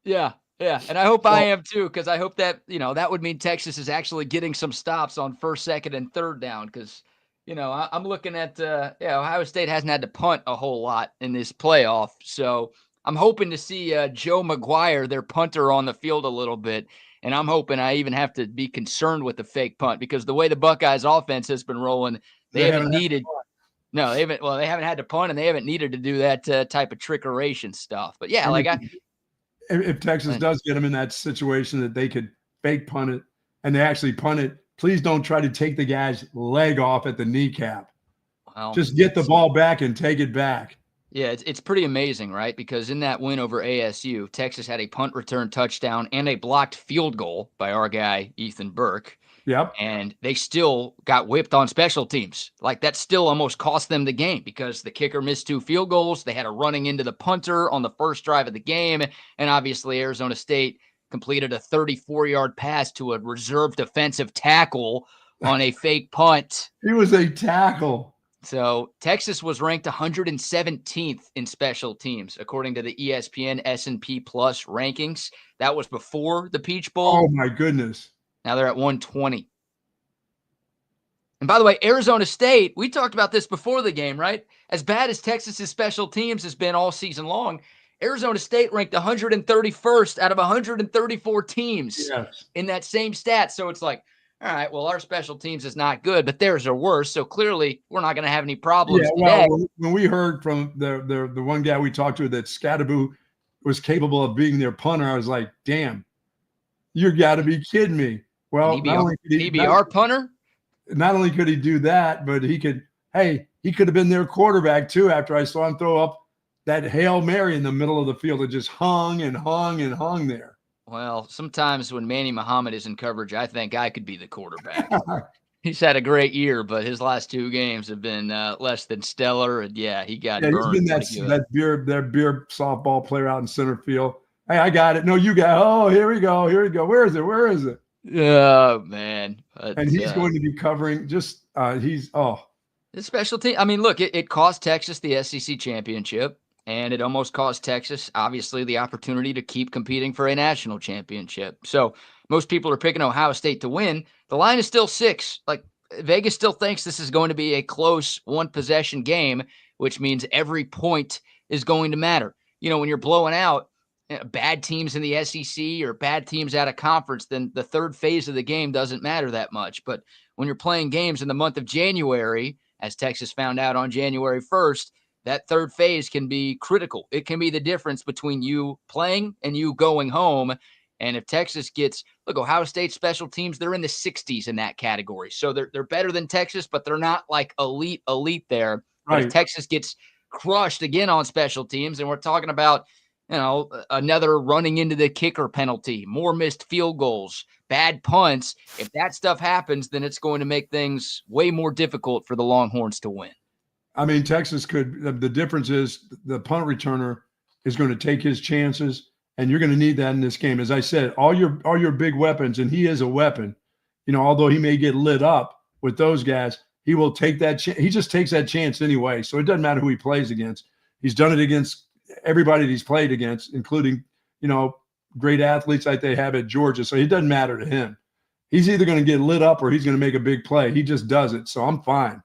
Yeah. Yeah, and I hope I am too, because I hope that, that would mean Texas is actually getting some stops on 1st, 2nd, and 3rd down because, I'm looking at, Ohio State hasn't had to punt a whole lot in this playoff. So I'm hoping to see Joe McGuire, their punter, on the field a little bit. And I'm hoping I even have to be concerned with the fake punt because the way the Buckeyes offense has been rolling, they haven't needed – no, they haven't had to punt and they haven't needed to do that type of trickeration stuff. But, yeah, if Texas does get them in that situation that they could fake punt it and they actually punt it, please don't try to take the guy's leg off at the kneecap. Well, just get the ball back and take it back. Yeah, it's pretty amazing, right? Because in that win over ASU, Texas had a punt return touchdown and a blocked field goal by our guy, Ethan Burke. Yep. And they still got whipped on special teams. Like, that still almost cost them the game because the kicker missed 2 field goals. They had a running into the punter on the first drive of the game. And obviously Arizona State completed a 34-yard pass to a reserve defensive tackle on a fake punt. He was a tackle. So Texas was ranked 117th in special teams, according to the ESPN S&P Plus rankings. That was before the Peach Bowl. Oh, my goodness. Now they're at 120. And by the way, Arizona State, we talked about this before the game, right? As bad as Texas's special teams has been all season long, Arizona State ranked 131st out of 134 teams in that same stat. So it's like, all right, well, our special teams is not good, but theirs are worse. So clearly we're not going to have any problems today. Well, when we heard from the one guy we talked to that Scadaboo was capable of being their punter, I was like, damn, you got to be kidding me. Well, our punter? Not only could he do that, but he could have been their quarterback too after I saw him throw up that Hail Mary in the middle of the field. It just hung and hung and hung there. Well, sometimes when Manny Muhammad is in coverage, I think I could be the quarterback. He's had a great year, but his last 2 games have been less than stellar. And he got burned. He's been that beer softball player out in center field. Hey, I got it. No, you got. Oh, here we go. Here we go. Where is it? Where is it? Oh man! But, And he's going to be covering. Just he's the special team. I mean, look, it cost Texas the SEC championship, and it almost cost Texas, obviously, the opportunity to keep competing for a national championship. So most people are picking Ohio State to win. The line is still 6. Like Vegas still thinks this is going to be a close one-possession game, which means every point is going to matter. You know, when you're blowing out bad teams in the SEC or bad teams out of conference, then the third phase of the game doesn't matter that much. But when you're playing games in the month of January, as Texas found out on January 1st, that third phase can be critical. It can be the difference between you playing and you going home. And if Texas gets, look, Ohio State special teams, they're in the 60s in that category. So they're better than Texas, but they're not like elite there. Right. But if Texas gets crushed again on special teams, and we're talking about, you know, another running into the kicker penalty, more missed field goals, bad punts. If that stuff happens, then it's going to make things way more difficult for the Longhorns to win. I mean, Texas could. The difference is the punt returner is going to take his chances, and you're going to need that in this game. As I said, all your big weapons, and he is a weapon. You know, although he may get lit up with those guys, he will take that. He just takes that chance anyway. So it doesn't matter who he plays against. He's done it against everybody that he's played against, including, you know, great athletes like they have at Georgia. So it doesn't matter to him. He's either going to get lit up or he's going to make a big play. He just does it. So I'm fine.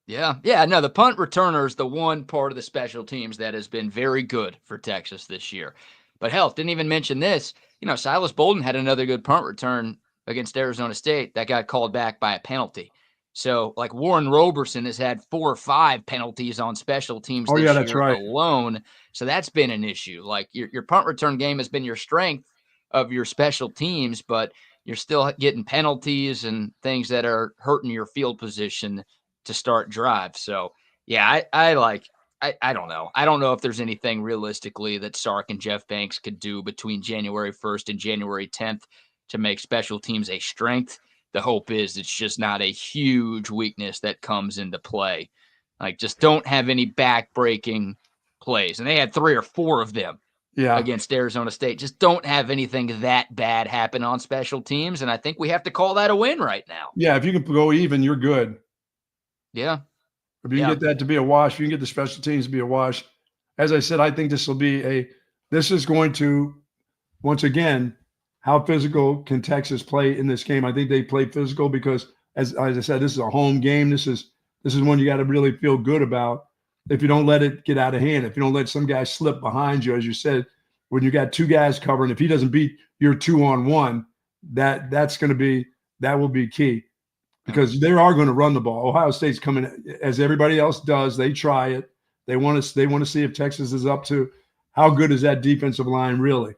Yeah. No, the punt returner is the one part of the special teams that has been very good for Texas this year. But hell, didn't even mention this. You know, Silas Bolden had another good punt return against Arizona State that got called back by a penalty. So, like, Warren Roberson has had 4 or 5 penalties on special teams this year alone. So that's been an issue. Like, your punt return game has been your strength of your special teams, but you're still getting penalties and things that are hurting your field position to start drives. So, yeah, I don't know. I don't know if there's anything realistically that Sark and Jeff Banks could do between January 1st and January 10th to make special teams a strength. The hope is it's just not a huge weakness that comes into play. Like, just don't have any back-breaking plays. And they had 3 or 4 of them against Arizona State. Just don't have anything that bad happen on special teams. And I think we have to call that a win right now. Yeah, if you can go even, you're good. Yeah. If you can get that to be a wash, if you can get the special teams to be a wash. As I said, I think this is going to, once again, how physical can Texas play in this game? I think they play physical because, as I said, this is a home game. This is one you got to really feel good about. If you don't let it get out of hand, if you don't let some guy slip behind you, as you said, when you got 2 guys covering, if he doesn't beat your 2-on-1, that will be key because they are going to run the ball. Ohio State's coming as everybody else does. They try it. They want to see if Texas is up to how good is that defensive line really.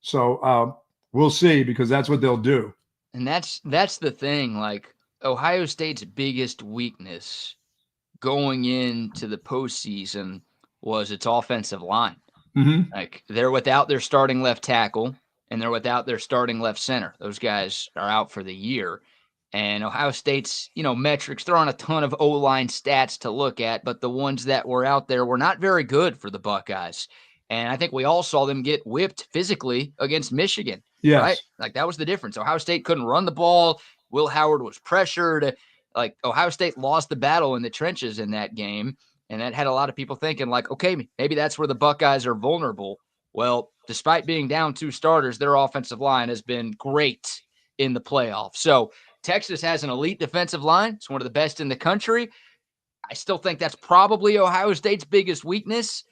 So we'll see because that's what they'll do. And that's the thing. Like, Ohio State's biggest weakness going into the postseason was its offensive line. Mm-hmm. Like, they're without their starting left tackle and they're without their starting left center. Those guys are out for the year. And Ohio State's, metrics, they're on a ton of O-line stats to look at, but the ones that were out there were not very good for the Buckeyes. And I think we all saw them get whipped physically against Michigan. Yes. Right? Like, that was the difference. Ohio State couldn't run the ball. Will Howard was pressured. Like, Ohio State lost the battle in the trenches in that game. And that had a lot of people thinking, like, okay, maybe that's where the Buckeyes are vulnerable. Well, despite being down 2 starters, their offensive line has been great in the playoffs. So Texas has an elite defensive line. It's one of the best in the country. I still think that's probably Ohio State's biggest weakness.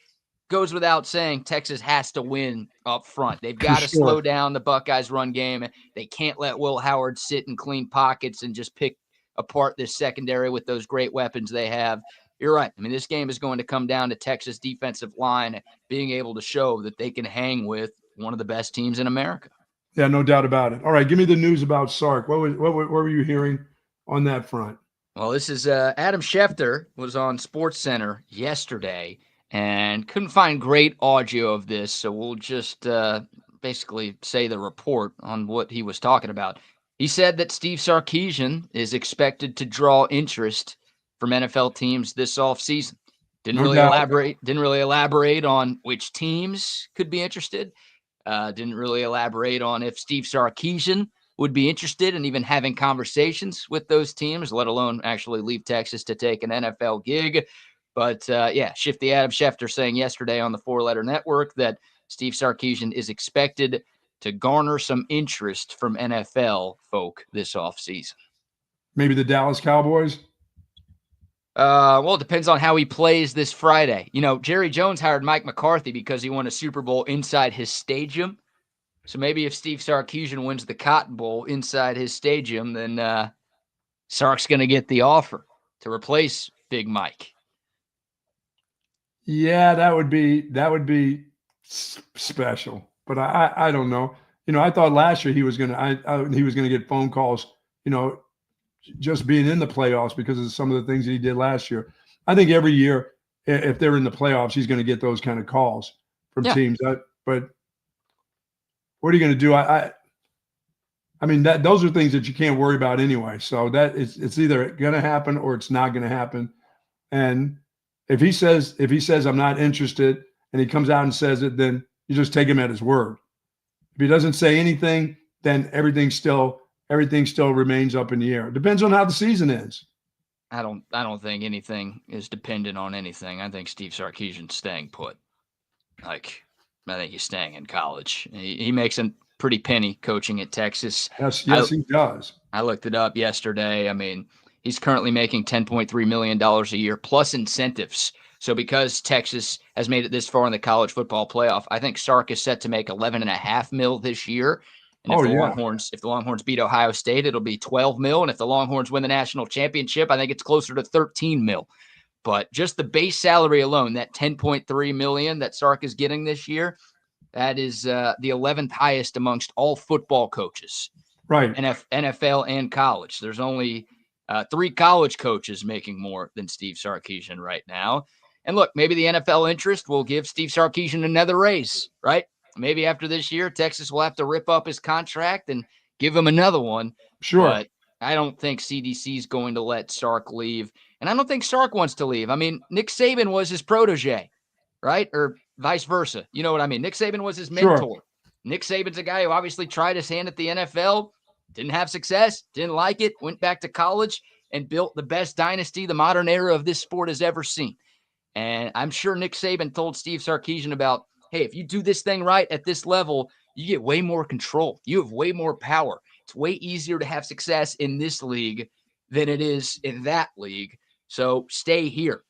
Goes without saying, Texas has to win up front. They've got to slow down the Buckeyes' run game. They can't let Will Howard sit in clean pockets and just pick apart this secondary with those great weapons they have. You're right. I mean, this game is going to come down to Texas defensive line being able to show that they can hang with one of the best teams in America. Yeah, no doubt about it. All right, give me the news about Sark. What were you hearing on that front? Well, this is Adam Schefter was on SportsCenter yesterday and couldn't find great audio of this, so we'll just basically say the report on what he was talking about. He said that Steve Sarkeesian is expected to draw interest from NFL teams this offseason. Didn't really elaborate on which teams could be interested. Didn't really elaborate on if Steve Sarkeesian would be interested in even having conversations with those teams, let alone actually leave Texas to take an NFL gig. But Shifty Adam Schefter saying yesterday on the Four Letter Network that Steve Sarkeesian is expected to garner some interest from NFL folk this offseason. Maybe the Dallas Cowboys? Well, it depends on how he plays this Friday. You know, Jerry Jones hired Mike McCarthy because he won a Super Bowl inside his stadium. So maybe if Steve Sarkeesian wins the Cotton Bowl inside his stadium, then Sark's going to get the offer to replace Big Mike. Yeah, that would be special. But I don't know. You know, I thought last year he was going to get phone calls, you know, just being in the playoffs because of some of the things that he did last year. I think every year, if they're in the playoffs, he's going to get those kind of calls from teams. But what are you going to do? I mean, those are things that you can't worry about anyway. So that it's either going to happen or it's not going to happen. And if he says I'm not interested and he comes out and says it, then you just take him at his word. If he doesn't say anything, then everything still remains up in the air. It depends on how the season ends. I don't think anything is dependent on anything. I think Steve Sarkeesian's staying put. Like, I think he's staying in college. He makes a pretty penny coaching at Texas. Yes, he does. I looked it up yesterday. I mean, he's currently making $10.3 million a year plus incentives. So because Texas has made it this far in the college football playoff, I think Sark is set to make $11.5 million this year. And if the Longhorns beat Ohio State, it'll be $12 million. And if the Longhorns win the national championship, I think it's closer to $13 million. But just the base salary alone, that $10.3 million that Sark is getting this year, that is the 11th highest amongst all football coaches. Right. NFL and college. There's only 3 college coaches making more than Steve Sarkeesian right now. And look, maybe the NFL interest will give Steve Sarkeesian another raise, right? Maybe after this year, Texas will have to rip up his contract and give him another one. Sure. But I don't think CDC is going to let Sark leave. And I don't think Sark wants to leave. I mean, Nick Saban was his protege, right? Or vice versa. You know what I mean? Nick Saban was his mentor. Sure. Nick Saban's a guy who obviously tried his hand at the NFL, didn't have success, didn't like it, went back to college and built the best dynasty the modern era of this sport has ever seen. And I'm sure Nick Saban told Steve Sarkeesian about, hey, if you do this thing right at this level, you get way more control. You have way more power. It's way easier to have success in this league than it is in that league. So stay here.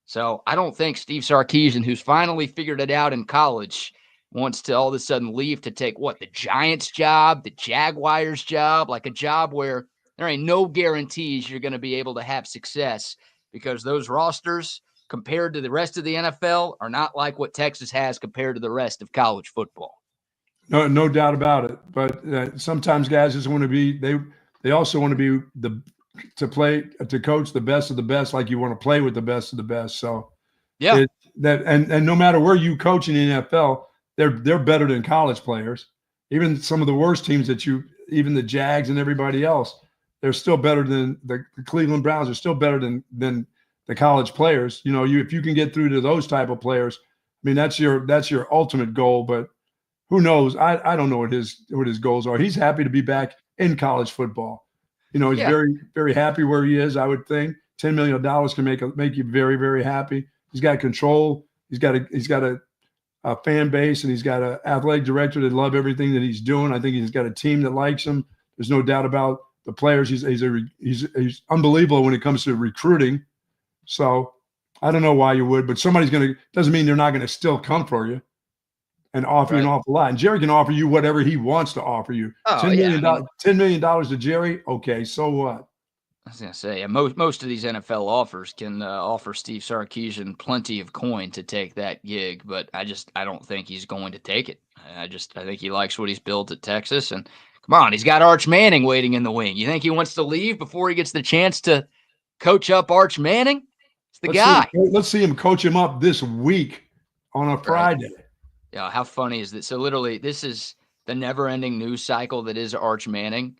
So I don't think Steve Sarkeesian, who's finally figured it out in college, wants to all of a sudden leave to take the Giants job, the Jaguars job, like a job where there ain't no guarantees you're going to be able to have success because those rosters compared to the rest of the NFL are not like what Texas has compared to the rest of college football. No doubt about it. But sometimes guys just want to be, they also want to be to coach the best of the best, like you want to play with the best of the best. So yeah, and no matter where you coach in the NFL, they're better than college players. Even some of the worst teams even the Jags and everybody else, they're still better than the Cleveland Browns are still better than the college players. You know, if you can get through to those type of players, I mean, that's your ultimate goal. But who knows? I don't know what his goals are. He's happy to be back in college football. You know, he's very, very happy where he is. I would think $10 million can make you very, very happy. He's got control. He's got a fan base, and he's got an athletic director that love everything that he's doing. I think he's got a team that likes him. There's no doubt about the players. He's unbelievable when it comes to recruiting. So I don't know why you would, but doesn't mean they're not going to still come for you and offer you an awful lot. And Jerry can offer you whatever he wants to offer you. $10 million to Jerry. Okay. So what? I was going to say, most of these NFL offers can offer Steve Sarkeesian plenty of coin to take that gig, but I don't think he's going to take it. I think he likes what he's built at Texas, and come on, he's got Arch Manning waiting in the wing. You think he wants to leave before he gets the chance to coach up Arch Manning? It's the guy. Let's see him coach him up this week on a Friday. Yeah, how funny is this? So literally, this is the never-ending news cycle that is Arch Manning.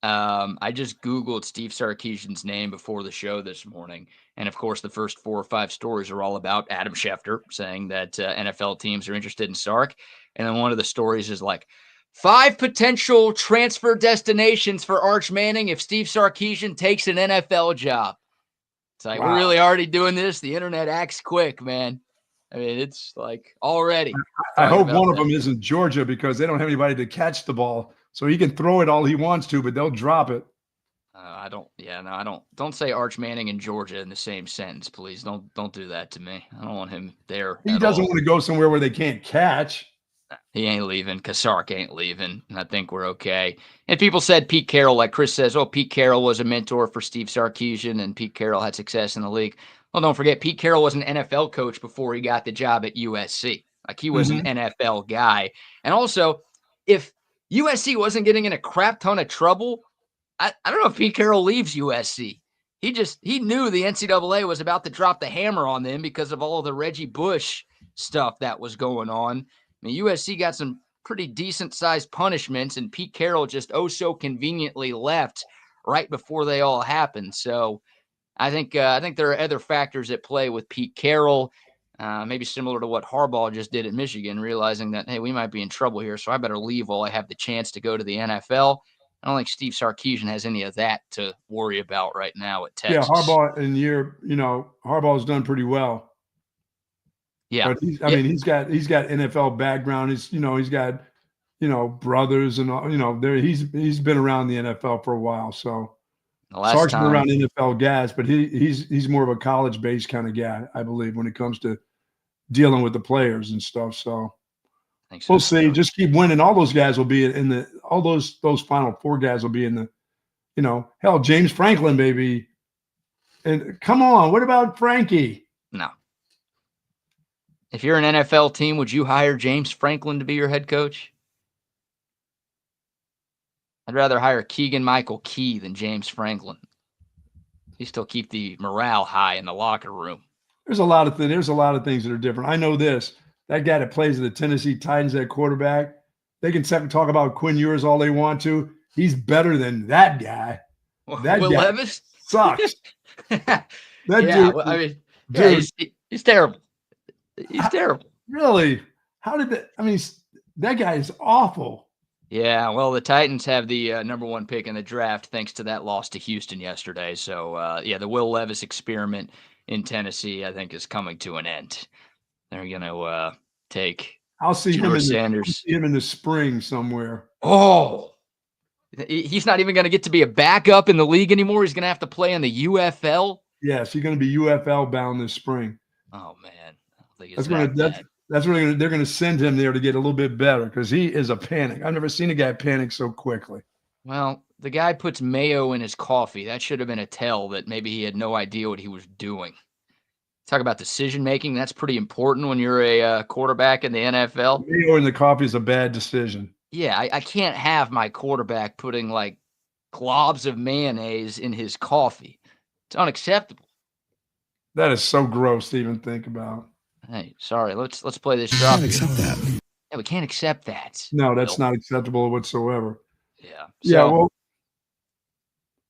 I just Googled Steve Sarkeesian's name before the show this morning. And of course, the first 4 or 5 stories are all about Adam Schefter saying that NFL teams are interested in Sark. And then one of the stories is like 5 potential transfer destinations for Arch Manning if Steve Sarkeesian takes an NFL job. It's like, We're really already doing this. The internet acts quick, man. I mean, it's like already. I hope one of them isn't Georgia because they don't have anybody to catch the ball. So he can throw it all he wants to, but they'll drop it. I don't say Arch Manning and Georgia in the same sentence, please. Don't do that to me. I don't want him there. He doesn't want to go somewhere where they can't catch. He ain't leaving. Sark ain't leaving. And I think we're okay. And people said Pete Carroll, like Chris says, Pete Carroll was a mentor for Steve Sarkeesian and Pete Carroll had success in the league. Well, don't forget, Pete Carroll was an NFL coach before he got the job at USC. Like he was an NFL guy. And also, if USC wasn't getting in a crap ton of trouble, I don't know if Pete Carroll leaves USC. He knew the NCAA was about to drop the hammer on them because of all of the Reggie Bush stuff that was going on. I mean, USC got some pretty decent-sized punishments, and Pete Carroll just so conveniently left right before they all happened. So I think there are other factors at play with Pete Carroll, maybe similar to what Harbaugh just did at Michigan, realizing that, hey, we might be in trouble here, so I better leave while I have the chance to go to the NFL. I don't think Steve Sarkeesian has any of that to worry about right now at Texas. Yeah, Harbaugh's done pretty well. Yeah, but he's got NFL background. He's got brothers and all. He's been around the NFL for a while. So Sark's been around NFL guys, but he's more of a college based kind of guy, I believe, when it comes to dealing with the players and stuff. So we'll see. Just keep winning. All those guys will be in the. All those Final Four guys will be in the. Hell, James Franklin, baby. And come on, what about Frankie? No. If you're an NFL team, would you hire James Franklin to be your head coach? I'd rather hire Keegan-Michael Key than James Franklin. He still keep the morale high in the locker room. There's a lot of things that are different. I know this. That guy that plays at the Tennessee Titans at quarterback, they can talk about Quinn Ewers all they want to. He's better than that guy. That Will guy Levis sucks. He's terrible. He's terrible. Really? How did that? I mean, that guy is awful. Yeah, well, the Titans have the number 1 pick in the draft thanks to that loss to Houston yesterday. So, the Will Levis experiment in Tennessee, I think, is coming to an end. They're going to take I'll see Sanders. him in the spring somewhere. Oh, he's not even going to get to be a backup in the league anymore. He's going to have to play in the UFL. Yes, he's going to be UFL bound this spring. Oh, man. That's where they're going to send him there to get a little bit better because he is a panic. I've never seen a guy panic so quickly. Well, the guy puts mayo in his coffee. That should have been a tell that maybe he had no idea what he was doing. Talk about decision-making. That's pretty important when you're a quarterback in the NFL. Mayo in the coffee is a bad decision. Yeah, I can't have my quarterback putting like globs of mayonnaise in his coffee. It's unacceptable. That is so gross to even think about. Hey, sorry. Let's play this drop. We can't accept that. Yeah, we can't accept that. No, that's not acceptable whatsoever. Yeah. Well,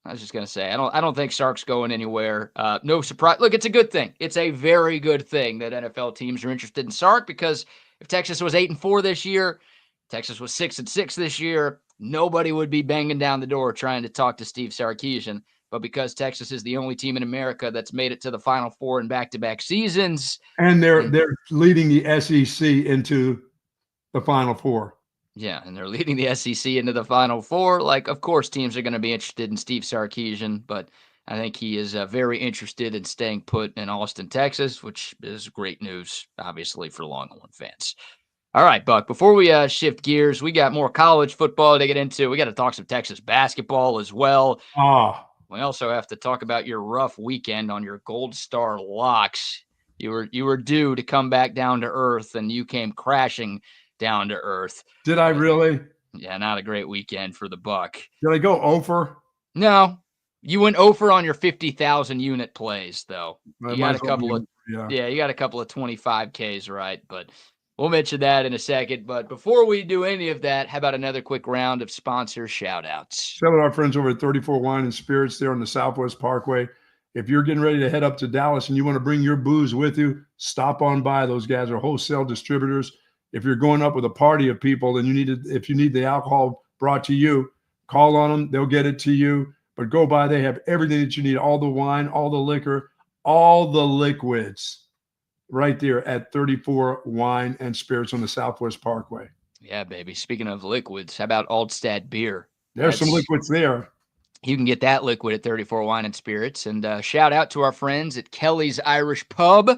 I was just gonna say, I don't think Sark's going anywhere. No surprise. Look, it's a good thing. It's a very good thing that NFL teams are interested in Sark because if Texas was 8-4 this year, Texas was 6-6 this year, nobody would be banging down the door trying to talk to Steve Sarkeesian. But because Texas is the only team in America that's made it to the Final Four in back-to-back seasons, and they're leading the SEC into the Final Four. Yeah, and they're leading the SEC into the Final Four. Like, of course, teams are going to be interested in Steve Sarkeesian, but I think he is very interested in staying put in Austin, Texas, which is great news, obviously, for Longhorn fans. All right, Buck, before we shift gears, we got more college football to get into. We got to talk some Texas basketball as well. We also have to talk about your rough weekend on your Gold Star Locks. You were due to come back down to earth, and you came crashing down to earth. Did I really? Yeah, not a great weekend for the Buck. Did I go over? No, you went over on your 50,000 unit plays, though. You got a couple of 25Ks right, but we'll mention that in a second. But before we do any of that, how about another quick round of sponsor shout-outs? Shout out our friends over at 34 Wine and Spirits there on the Southwest Parkway. If you're getting ready to head up to Dallas and you want to bring your booze with you, stop on by. Those guys are wholesale distributors. If you're going up with a party of people and if you need the alcohol brought to you, call on them. They'll get it to you. But go by. They have everything that you need, all the wine, all the liquor, all the liquids right there at 34 Wine and Spirits on the Southwest Parkway. Yeah, baby. Speaking of liquids, how about Altstadt beer? There's some liquids there. You can get that liquid at 34 Wine and Spirits. And shout out to our friends at Kelly's Irish Pub,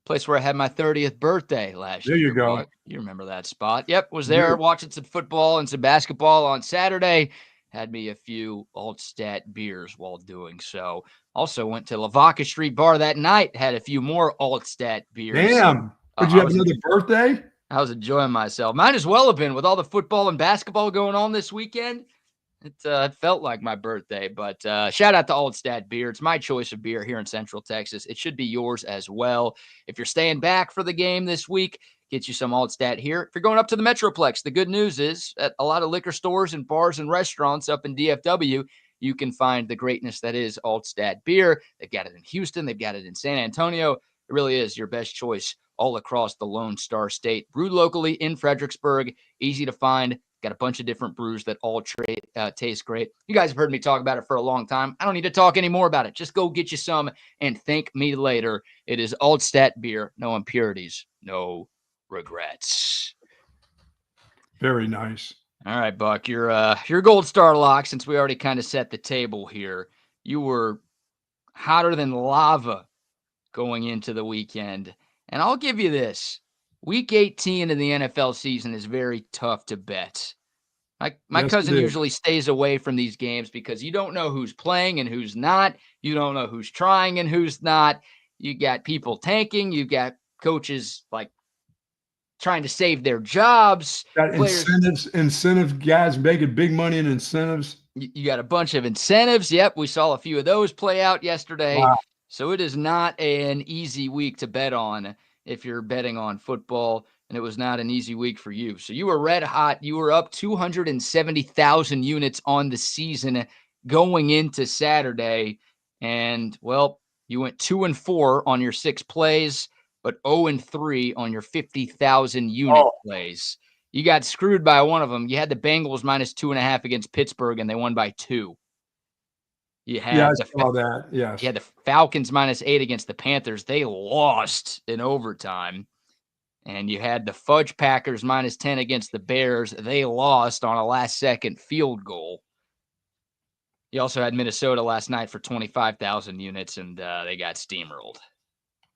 place where I had my 30th birthday last year. There you go. Mark. You remember that spot. Yep, was there watching some football and some basketball on Saturday. Had me a few Altstadt beers while doing so. Also went to Lavaca Street Bar that night. Had a few more Altstadt beers. Damn. Did you have another birthday? I was enjoying myself. Might as well have been with all the football and basketball going on this weekend. It felt like my birthday, but shout out to Altstadt Beer. It's my choice of beer here in Central Texas. It should be yours as well. If you're staying back for the game this week, get you some Altstadt here. If you're going up to the Metroplex, the good news is at a lot of liquor stores and bars and restaurants up in DFW, you can find the greatness that is Altstadt Beer. They've got it in Houston. They've got it in San Antonio. It really is your best choice all across the Lone Star State. Brewed locally in Fredericksburg. Easy to find. Got a bunch of different brews that all taste great. You guys have heard me talk about it for a long time. I don't need to talk any more about it. Just go get you some and thank me later. It is Altstadt Beer. No impurities, no regrets. Very nice. All right, Buck, your Gold Star lock, since we already kind of set the table here, you were hotter than lava going into the weekend. And I'll give you this. Week 18 of the NFL season is very tough to bet. My cousin usually stays away from these games because you don't know who's playing and who's not. You don't know who's trying and who's not. You got people tanking. You got coaches like trying to save their jobs. Got incentive guys making big money in incentives. You got a bunch of incentives. Yep, we saw a few of those play out yesterday. Wow. So it is not an easy week to bet on if you're betting on football, and it was not an easy week for you. So you were red hot. You were up 270,000 units on the season going into Saturday. And, well, you went 2-4 on your 6 plays, but 0-3 on your 50,000 unit plays. You got screwed by one of them. You had the Bengals minus 2.5 against Pittsburgh, and they won by 2. You had I saw that. Yes. You had the Falcons minus 8 against the Panthers. They lost in overtime. And you had the Fudge Packers minus 10 against the Bears. They lost on a last-second field goal. You also had Minnesota last night for 25,000 units, and they got steamrolled.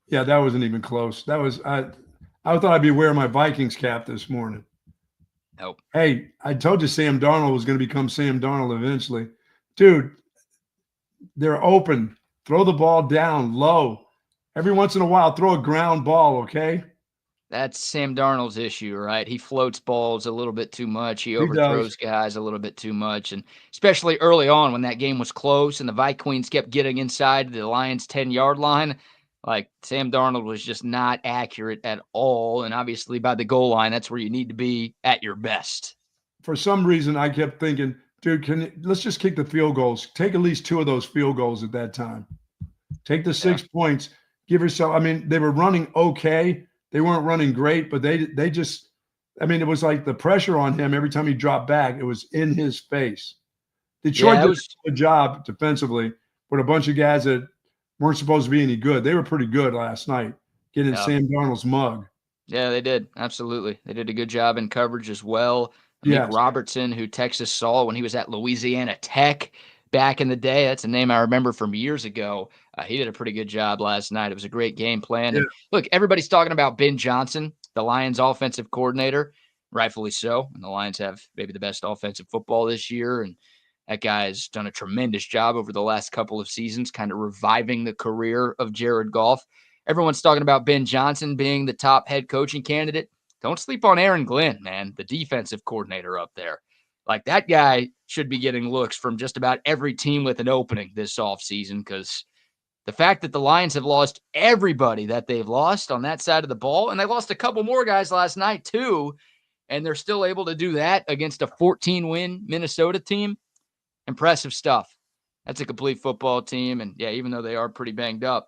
Yeah, that wasn't even close. That was I thought I'd be wearing my Vikings cap this morning. Nope. Hey, I told you Sam Darnold was going to become Sam Darnold eventually. Dude, they're open. Throw the ball down low. Every once in a while, throw a ground ball, okay? That's Sam Darnold's issue, right? He floats balls a little bit too much. He overthrows guys a little bit too much. And especially early on when that game was close and the Vikings kept getting inside the Lions' 10-yard line, like Sam Darnold was just not accurate at all. And obviously by the goal line, that's where you need to be at your best. For some reason, I kept thinking, dude, let's just kick the field goals. Take at least 2 of those field goals at that time. Take the 6 points. Give yourself – I mean, they were running okay. They weren't running great, but they just – I mean, it was like the pressure on him every time he dropped back. It was in his face. Detroit did a good job defensively with a bunch of guys that weren't supposed to be any good. They were pretty good last night getting Sam Darnold's mug. Yeah, they did. Absolutely. They did a good job in coverage as well. Nick Robertson, who Texas saw when he was at Louisiana Tech back in the day. That's a name I remember from years ago. He did a pretty good job last night. It was a great game plan. And look, everybody's talking about Ben Johnson, the Lions offensive coordinator, rightfully so. And the Lions have maybe the best offensive football this year. And that guy's done a tremendous job over the last couple of seasons, kind of reviving the career of Jared Goff. Everyone's talking about Ben Johnson being the top head coaching candidate. Don't sleep on Aaron Glenn, man, the defensive coordinator up there. Like, that guy should be getting looks from just about every team with an opening this offseason, because the fact that the Lions have lost everybody that they've lost on that side of the ball, and they lost a couple more guys last night too, and they're still able to do that against a 14-win Minnesota team, impressive stuff. That's a complete football team, and yeah, even though they are pretty banged up,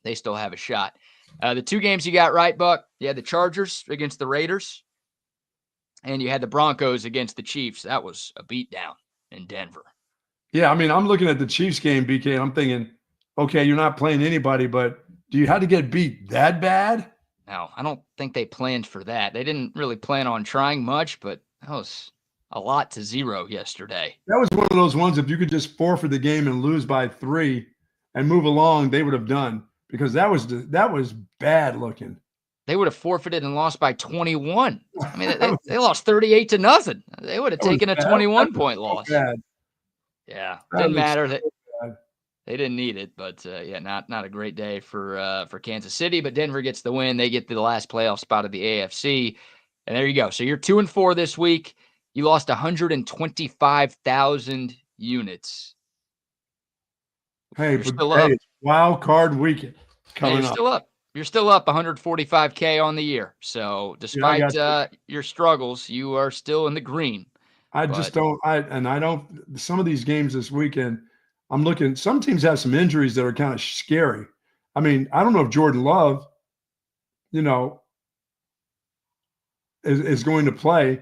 they still have a shot. The two games you got right, Buck, you had the Chargers against the Raiders, and you had the Broncos against the Chiefs. That was a beatdown in Denver. Yeah, I mean, I'm looking at the Chiefs game, BK, and I'm thinking, okay, you're not playing anybody, but do you have to get beat that bad? No, I don't think they planned for that. They didn't really plan on trying much, but that was a lot to 0 yesterday. That was one of those ones, if you could just forfeit the game and lose by 3 and move along, they would have done, because that was bad looking. They would have forfeited and lost by 21. I mean, they lost 38-0. They would have taken a 21-point loss. Bad. Yeah, didn't matter. They didn't need it, but not a great day for Kansas City. But Denver gets the win. They get the last playoff spot of the AFC, and there you go. So you're 2-4 this week. You lost 125,000 units. Hey, you're still up. It's wild card weekend coming up. Still up. You're still up 145K on the year. So despite your struggles, you are still in the green. Some of these games this weekend, I'm looking, some teams have some injuries that are kind of scary. I mean, I don't know if Jordan Love, is going to play.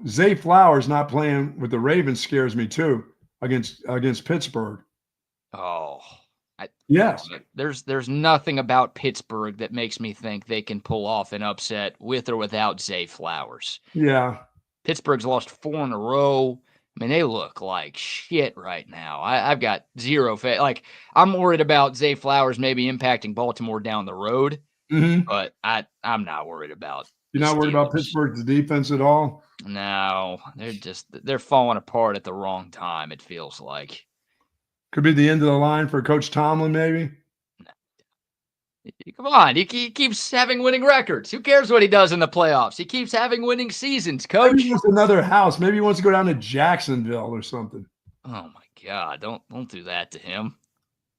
Zay Flowers not playing with the Ravens scares me too against Pittsburgh. Oh, yes. There's nothing about Pittsburgh that makes me think they can pull off an upset with or without Zay Flowers. Yeah. Pittsburgh's lost 4 in a row. I mean, they look like shit right now. I've got zero faith. Like, I'm worried about Zay Flowers maybe impacting Baltimore down the road, but I'm not worried about. You're not worried about Pittsburgh's defense at all? No, they're falling apart at the wrong time, it feels like. Could be the end of the line for Coach Tomlin, maybe? Come on, he keeps having winning records. Who cares what he does in the playoffs? He keeps having winning seasons, Coach. Maybe he wants another house. Maybe he wants to go down to Jacksonville or something. Oh my God! Don't do that to him.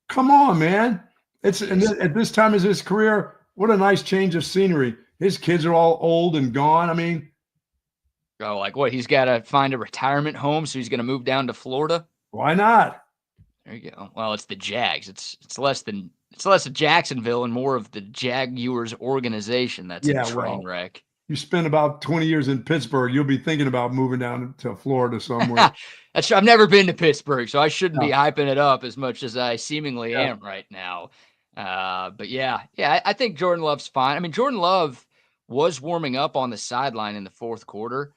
Come on, man. At this time of his career, what a nice change of scenery. His kids are all old and gone. I mean, like what? He's got to find a retirement home, so he's going to move down to Florida. Why not? There you go. Well, it's the Jags. It's less of Jacksonville and more of the Jaguars organization. That's a train wreck. You spend about 20 years in Pittsburgh, you'll be thinking about moving down to Florida somewhere. I've never been to Pittsburgh, so I shouldn't be hyping it up as much as I seemingly am right now. But I think Jordan Love's fine. I mean, Jordan Love was warming up on the sideline in the fourth quarter,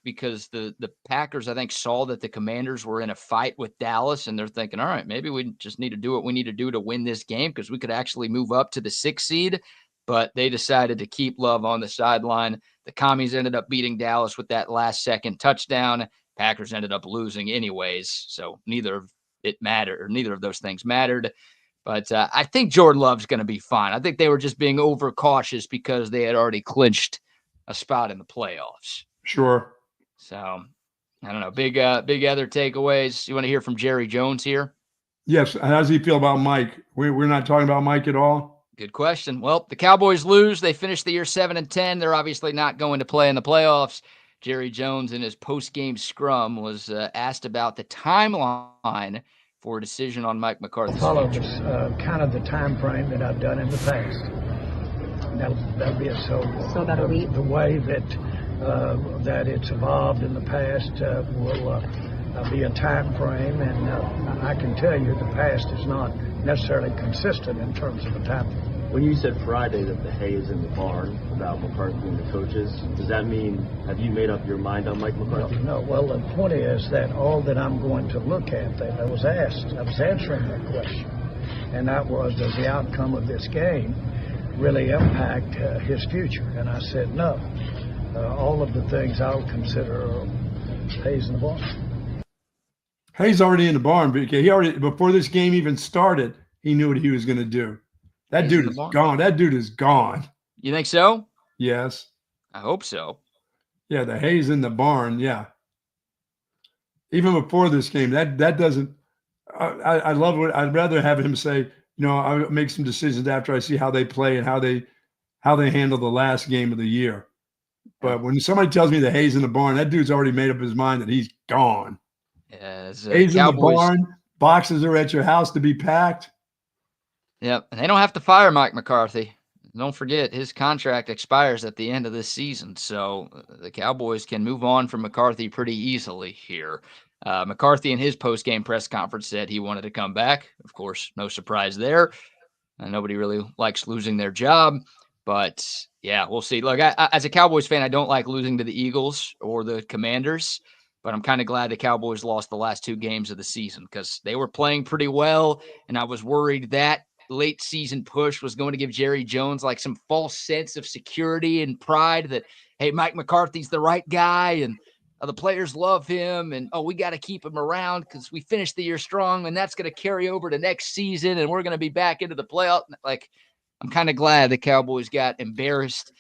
because the Packers, I think, saw that the Commanders were in a fight with Dallas, and they're thinking, all right, maybe we just need to do what we need to do to win this game because we could actually move up to the 6th seed. But they decided to keep Love on the sideline. The Commies ended up beating Dallas with that last-second touchdown. Packers ended up losing anyways, so neither of those things mattered. But I think Jordan Love's going to be fine. I think they were just being overcautious because they had already clinched a spot in the playoffs. Sure. So, I don't know. Big other takeaways. You want to hear from Jerry Jones here? Yes. How does he feel about Mike? We're not talking about Mike at all? Good question. Well, the Cowboys lose. They finished the year 7-10. They're obviously not going to play in the playoffs. Jerry Jones, in his post-game scrum, was asked about the timeline for a decision on Mike McCarthy's future. Kind of the time frame that I've done in the past. That'll be it. So that'll be the way that it's evolved in the past will be a time frame, and I can tell you the past is not necessarily consistent in terms of a time frame. When you said Friday that the hay is in the barn about McCarthy and the coaches, does that mean, have you made up your mind on Mike McCarthy? No. Well, the point is that all that I'm going to look at, that I was answering that question, and that was, does the outcome of this game really impact his future? And I said no. All of the things I'll consider are hay's in the barn. Hay's already in the barn, but he already, before this game even started, he knew what he was going to do. That dude is gone. That dude is gone. You think so? Yes. I hope so. Yeah, the hay's in the barn. Yeah. Even before this game, that doesn't. I love what I'd rather have him say. I'll make some decisions after I see how they play and how they handle the last game of the year. But when somebody tells me the hay's in the barn, that dude's already made up his mind that he's gone. Hay's in the barn. Boxes are at your house to be packed. Yep, and they don't have to fire Mike McCarthy. Don't forget, his contract expires at the end of this season, so the Cowboys can move on from McCarthy pretty easily here. McCarthy in his post-game press conference said he wanted to come back. Of course, no surprise there. Nobody really likes losing their job, but yeah, we'll see. Look, I, as a Cowboys fan, I don't like losing to the Eagles or the Commanders, but I'm kind of glad the Cowboys lost the last 2 games of the season because they were playing pretty well, and I was worried that late season push was going to give Jerry Jones like some false sense of security and pride that, hey, Mike McCarthy's the right guy and the players love him and, we got to keep him around because we finished the year strong and that's going to carry over to next season and we're going to be back into the playoff. Like, I'm kind of glad the Cowboys got embarrassed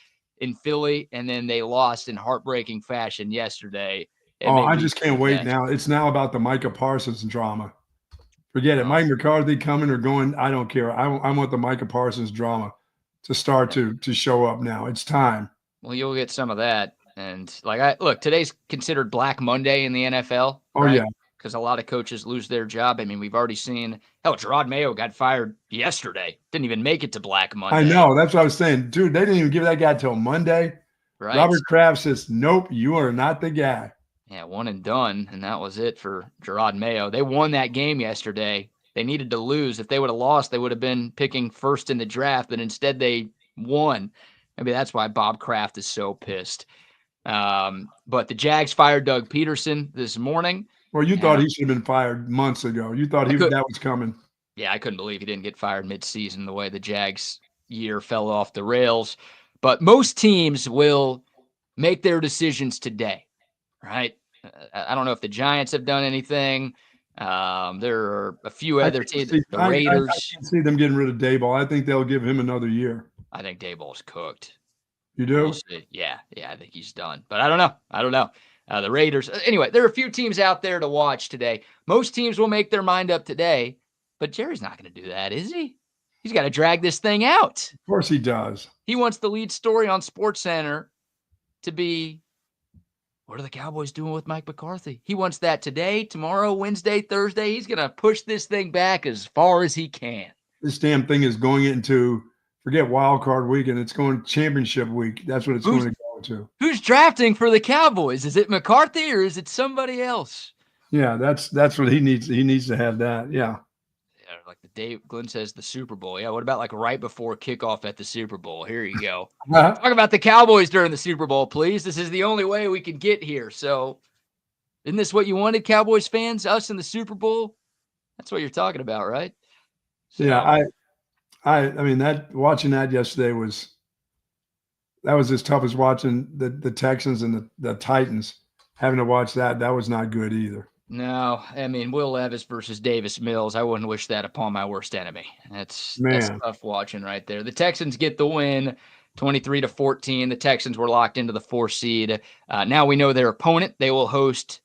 in Philly and then they lost in heartbreaking fashion yesterday. I just can't wait now. It's now about the Micah Parsons drama. Forget it. Mike McCarthy coming or going, I don't care. I want the Micah Parsons drama to start to show up now. It's time. Well, you'll get some of that. And look, today's considered Black Monday in the NFL. Oh, right? Yeah. Because a lot of coaches lose their job. I mean, we've already seen, Gerard Mayo got fired yesterday. Didn't even make it to Black Monday. I know. That's what I was saying. Dude, they didn't even give that guy till Monday. Right. Robert Kraft says, nope, you are not the guy. Yeah, one and done, and that was it for Gerard Mayo. They won that game yesterday. They needed to lose. If they would have lost, they would have been picking first in the draft, but instead they won. Maybe that's why Bob Kraft is so pissed. But the Jags fired Doug Peterson this morning. Well, you thought he should have been fired months ago. You thought that was coming. Yeah, I couldn't believe he didn't get fired midseason the way the Jags year fell off the rails. But most teams will make their decisions today. Right. I don't know if the Giants have done anything. There are a few other teams. The Raiders. I can see them getting rid of Daboll. I think they'll give him another year. I think Daboll's cooked. You do? We'll see. Yeah, I think he's done. But I don't know. The Raiders. Anyway, there are a few teams out there to watch today. Most teams will make their mind up today, but Jerry's not going to do that, is he? He's got to drag this thing out. Of course he does. He wants the lead story on SportsCenter to be, what are the Cowboys doing with Mike McCarthy? He wants that today, tomorrow, Wednesday, Thursday. He's going to push this thing back as far as he can. This damn thing is going into, forget wild card week, and it's going championship week. That's what it's going to go to. Who's drafting for the Cowboys? Is it McCarthy or is it somebody else? Yeah, that's what he needs. He needs to have that. Yeah. Like Glenn says, the Super Bowl. Yeah, what about like right before kickoff at the Super Bowl? Here you go. Talk about the Cowboys during the Super Bowl, please. This is the only way we can get here. So isn't this what you wanted, Cowboys fans? Us in the Super Bowl? That's what you're talking about, right? So, yeah, I mean, that watching that yesterday was as tough as watching the Texans and the Titans. Having to watch that was not good either. No, I mean, Will Levis versus Davis Mills. I wouldn't wish that upon my worst enemy. That's tough watching right there. The Texans get the win, 23-14. The Texans were locked into the 4th seed. Now we know their opponent. They will host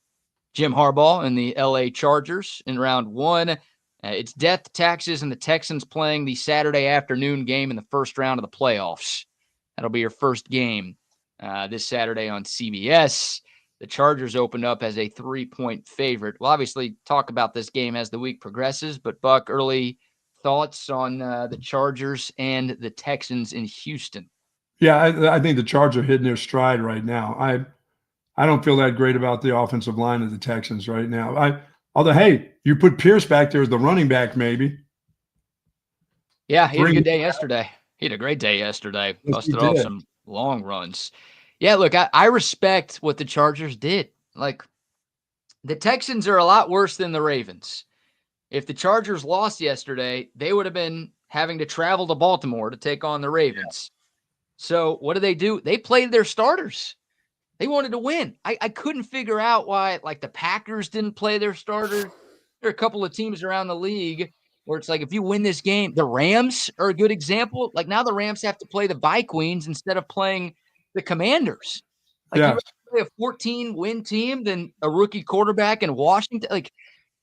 Jim Harbaugh and the LA Chargers in round 1. It's death taxes and the Texans playing the Saturday afternoon game in the first round of the playoffs. That'll be your first game this Saturday on CBS. The Chargers opened up as a 3-point favorite. We'll obviously talk about this game as the week progresses, but Buck, early thoughts on the Chargers and the Texans in Houston? Yeah, I think the Chargers are hitting their stride right now. I don't feel that great about the offensive line of the Texans right now. Although, hey, you put Pierce back there as the running back, maybe. Yeah, he had a good day yesterday. He had a great day yesterday. Busted off some long runs. Yeah, look, I respect what the Chargers did. Like, the Texans are a lot worse than the Ravens. If the Chargers lost yesterday, they would have been having to travel to Baltimore to take on the Ravens. So what do? They played their starters. They wanted to win. I couldn't figure out why, like, the Packers didn't play their starters. There are a couple of teams around the league where it's like, if you win this game, the Rams are a good example. Like, now the Rams have to play the Vikings instead of playing the Commanders. Like, you play a 14-win team than a rookie quarterback in Washington. Like,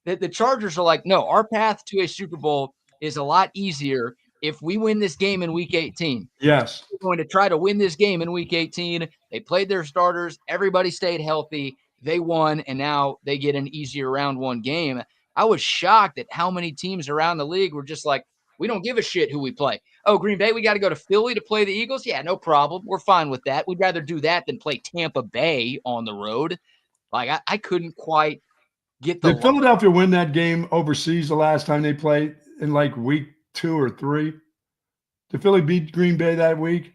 the Chargers are like, no, our path to a Super Bowl is a lot easier if we win this game in Week 18. Yes. We're going to try to win this game in Week 18. They played their starters. Everybody stayed healthy. They won, and now they get an easier round 1 game. I was shocked at how many teams around the league were just like, We don't give a shit who we play. Oh, Green Bay, we got to go to Philly to play the Eagles? Yeah, no problem. We're fine with that. We'd rather do that than play Tampa Bay on the road. Like, I couldn't quite get the – Did Philadelphia win that game overseas the last time they played in like week 2 or 3? Did Philly beat Green Bay that week?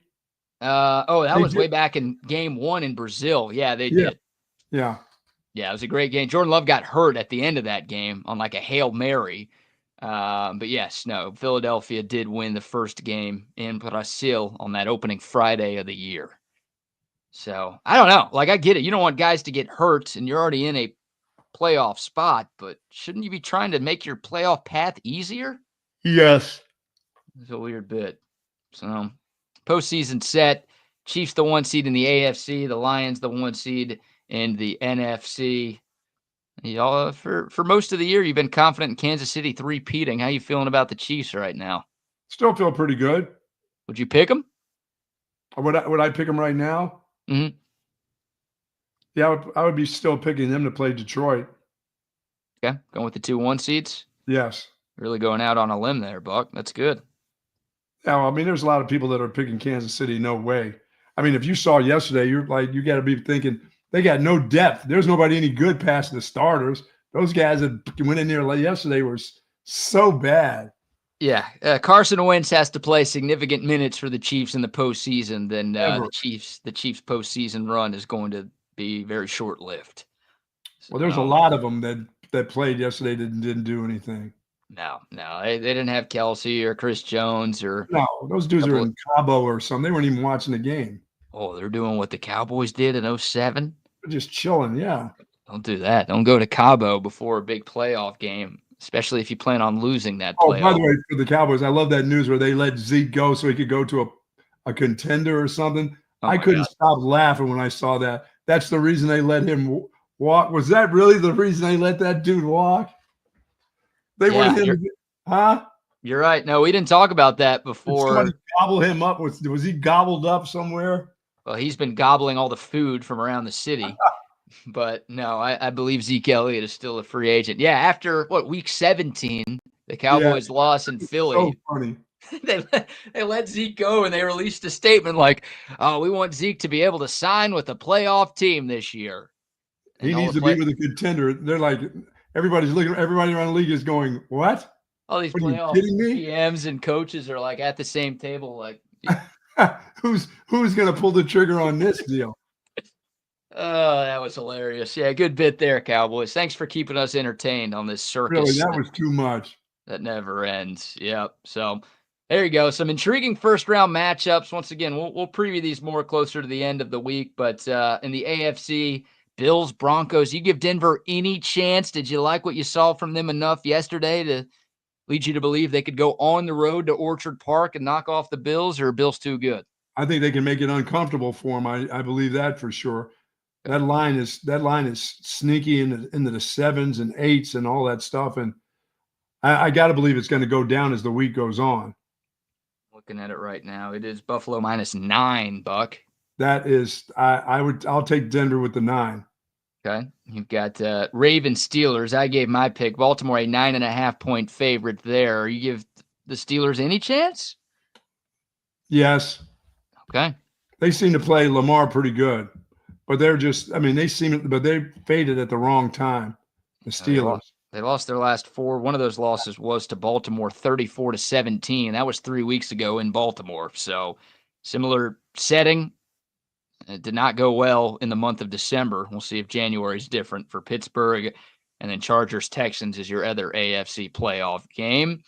That was way back in game 1 in Brazil. Yeah, they did. Yeah. Yeah, it was a great game. Jordan Love got hurt at the end of that game on like a Hail Mary. But yes, no, Philadelphia did win the first game in Brazil on that opening Friday of the year. So I don't know. Like, I get it. You don't want guys to get hurt and you're already in a playoff spot, but shouldn't you be trying to make your playoff path easier? Yes. It's a weird bit. So postseason set. Chiefs the 1 seed in the AFC, the Lions the 1 seed in the NFC. Y'all, for most of the year, you've been confident in Kansas City three-peating. How you feeling about the Chiefs right now? Still feel pretty good. Would you pick them? Would I pick them right now? Mm-hmm. Yeah, I would be still picking them to play Detroit. Okay, going with the 2-1 seeds? Yes. Really going out on a limb there, Buck. That's good. Yeah, well, I mean, there's a lot of people that are picking Kansas City. No way. I mean, if you saw yesterday, you're like, you got to be thinking they got no depth. There's nobody any good past the starters. Those guys that went in there yesterday were so bad. Yeah, Carson Wentz has to play significant minutes for the Chiefs in the postseason. Then the Chiefs postseason run is going to be very short-lived. So, well, there's a lot of them that played yesterday that didn't do anything. No, they didn't have Kelsey or Chris Jones or no. Those dudes are in Cabo or something. They weren't even watching the game. Oh, they're doing what the Cowboys did in 2007? They're just chilling, yeah. Don't do that. Don't go to Cabo before a big playoff game, especially if you plan on losing that playoff. Oh, by the way, for the Cowboys, I love that news where they let Zeke go so he could go to a contender or something. I couldn't stop laughing when I saw that. That's the reason they let him walk. Was that really the reason they let that dude walk? They wanted him to huh? You're right. No, we didn't talk about that before. Did somebody gobble him up? Was he gobbled up somewhere? Well, he's been gobbling all the food from around the city. But no, I believe Zeke Elliott is still a free agent. Yeah, after week 17, the Cowboys lost in Philly. So funny. They let Zeke go and they released a statement like, "Oh, we want Zeke to be able to sign with a playoff team this year. He needs to be with a contender." They're like, everybody around the league is going, "What?" All these playoff GMs and coaches are like at the same table, like, who's going to pull the trigger on this deal? Oh, that was hilarious. Yeah, good bit there, Cowboys. Thanks for keeping us entertained on this circus. Really, that was too much. That never ends. Yep. So there you go. Some intriguing first-round matchups. Once again, we'll preview these more closer to the end of the week. But in the AFC, Bills, Broncos, you give Denver any chance? Did you like what you saw from them enough yesterday to lead you to believe they could go on the road to Orchard Park and knock off the Bills, or are Bills too good? I think they can make it uncomfortable for them. I believe that for sure. That line is sneaky into the 7s and 8s and all that stuff, and I got to believe it's going to go down as the week goes on. Looking at it right now, it is Buffalo -9, Buck. That is, I'll take Denver with the 9. Okay, you've got Ravens Steelers. I gave my pick. Baltimore a 9.5-point favorite there. You give the Steelers any chance? Yes. Okay. They seem to play Lamar pretty good. But they're just, I mean, they faded at the wrong time, the Steelers. They lost their last 4. One of those losses was to Baltimore 34-17. That was 3 weeks ago in Baltimore. So similar setting. It did not go well in the month of December. We'll see if January is different for Pittsburgh. And then Chargers-Texans is your other AFC playoff game.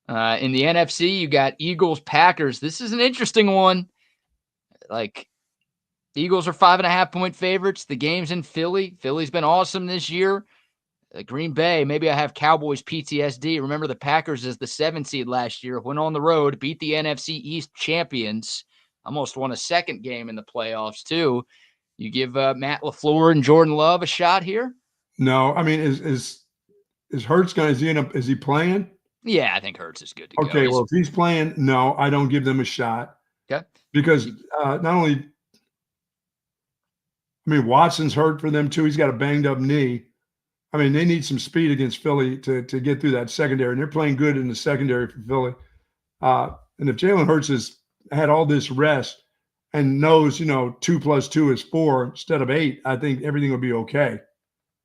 In the NFC, you got Eagles-Packers. This is an interesting one. Like, the Eagles are 5.5-point favorites. The game's in Philly. Philly's been awesome this year. Green Bay, maybe I have Cowboys PTSD. Remember the Packers as the 7 seed last year, went on the road, beat the NFC East champions, almost won a second game in the playoffs too. You give Matt LaFleur and Jordan Love a shot here? No, I mean, is Hurts going to, is he playing? Yeah, I think Hurts is good to go. Okay, well, if he's playing, no, I don't give them a shot. Okay. Because not only, I mean, Watson's hurt for them too. He's got a banged up knee. I mean, they need some speed against Philly to get through that secondary, and they're playing good in the secondary for Philly. And if Jalen Hurts has had all this rest and knows, 2 + 2 is 4 instead of 8, I think everything will be okay.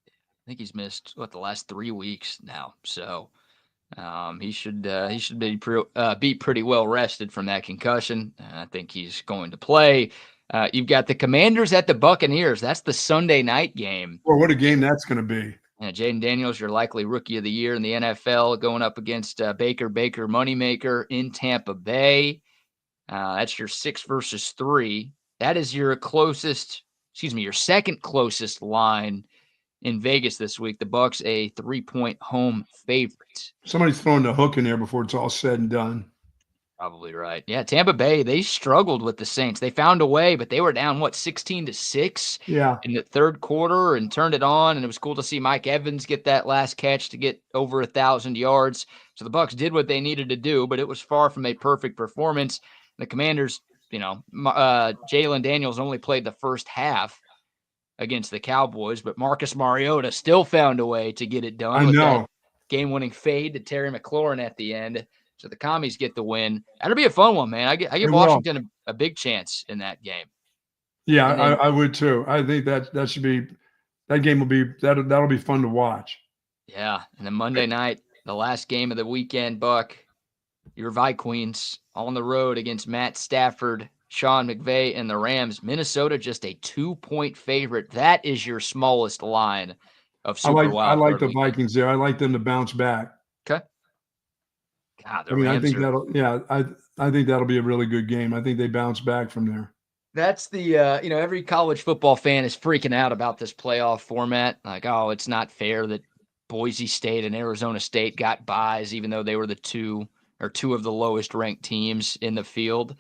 I think he's missed the last 3 weeks now. So he should be pretty well rested from that concussion. I think he's going to play. You've got the Commanders at the Buccaneers. That's the Sunday night game. Well, what a game that's going to be. Jaden Daniels, your likely rookie of the year in the NFL, going up against Baker Moneymaker in Tampa Bay. That's your 6 versus 3. That is your second closest line in Vegas this week. The Bucs a 3-point home favorite. Somebody's throwing the hook in there before it's all said and done. Probably right. Yeah, Tampa Bay, they struggled with the Saints. They found a way, but they were down 16-6 in the third quarter and turned it on, and it was cool to see Mike Evans get that last catch to get over 1,000 yards. So the Bucs did what they needed to do, but it was far from a perfect performance. The Commanders, Jalen Daniels only played the first half against the Cowboys, but Marcus Mariota still found a way to get it done with that game-winning fade to Terry McLaurin at the end. So the Commies get the win. That'll be a fun one, man. I give Washington a big chance in that game. Yeah, I would too. I think that game will be that'll be fun to watch. Yeah, and then Monday night, the last game of the weekend, Buck, your Vikings on the road against Matt Stafford, Sean McVay, and the Rams. Minnesota just a 2-point favorite. That is your smallest line of Super Wild Card. I like the Vikings there. I like them to bounce back. Okay. God, I think that'll be a really good game. I think they bounce back from there. That's the every college football fan is freaking out about this playoff format. Like, oh, it's not fair that Boise State and Arizona State got byes, even though they were two of the lowest ranked teams in the field.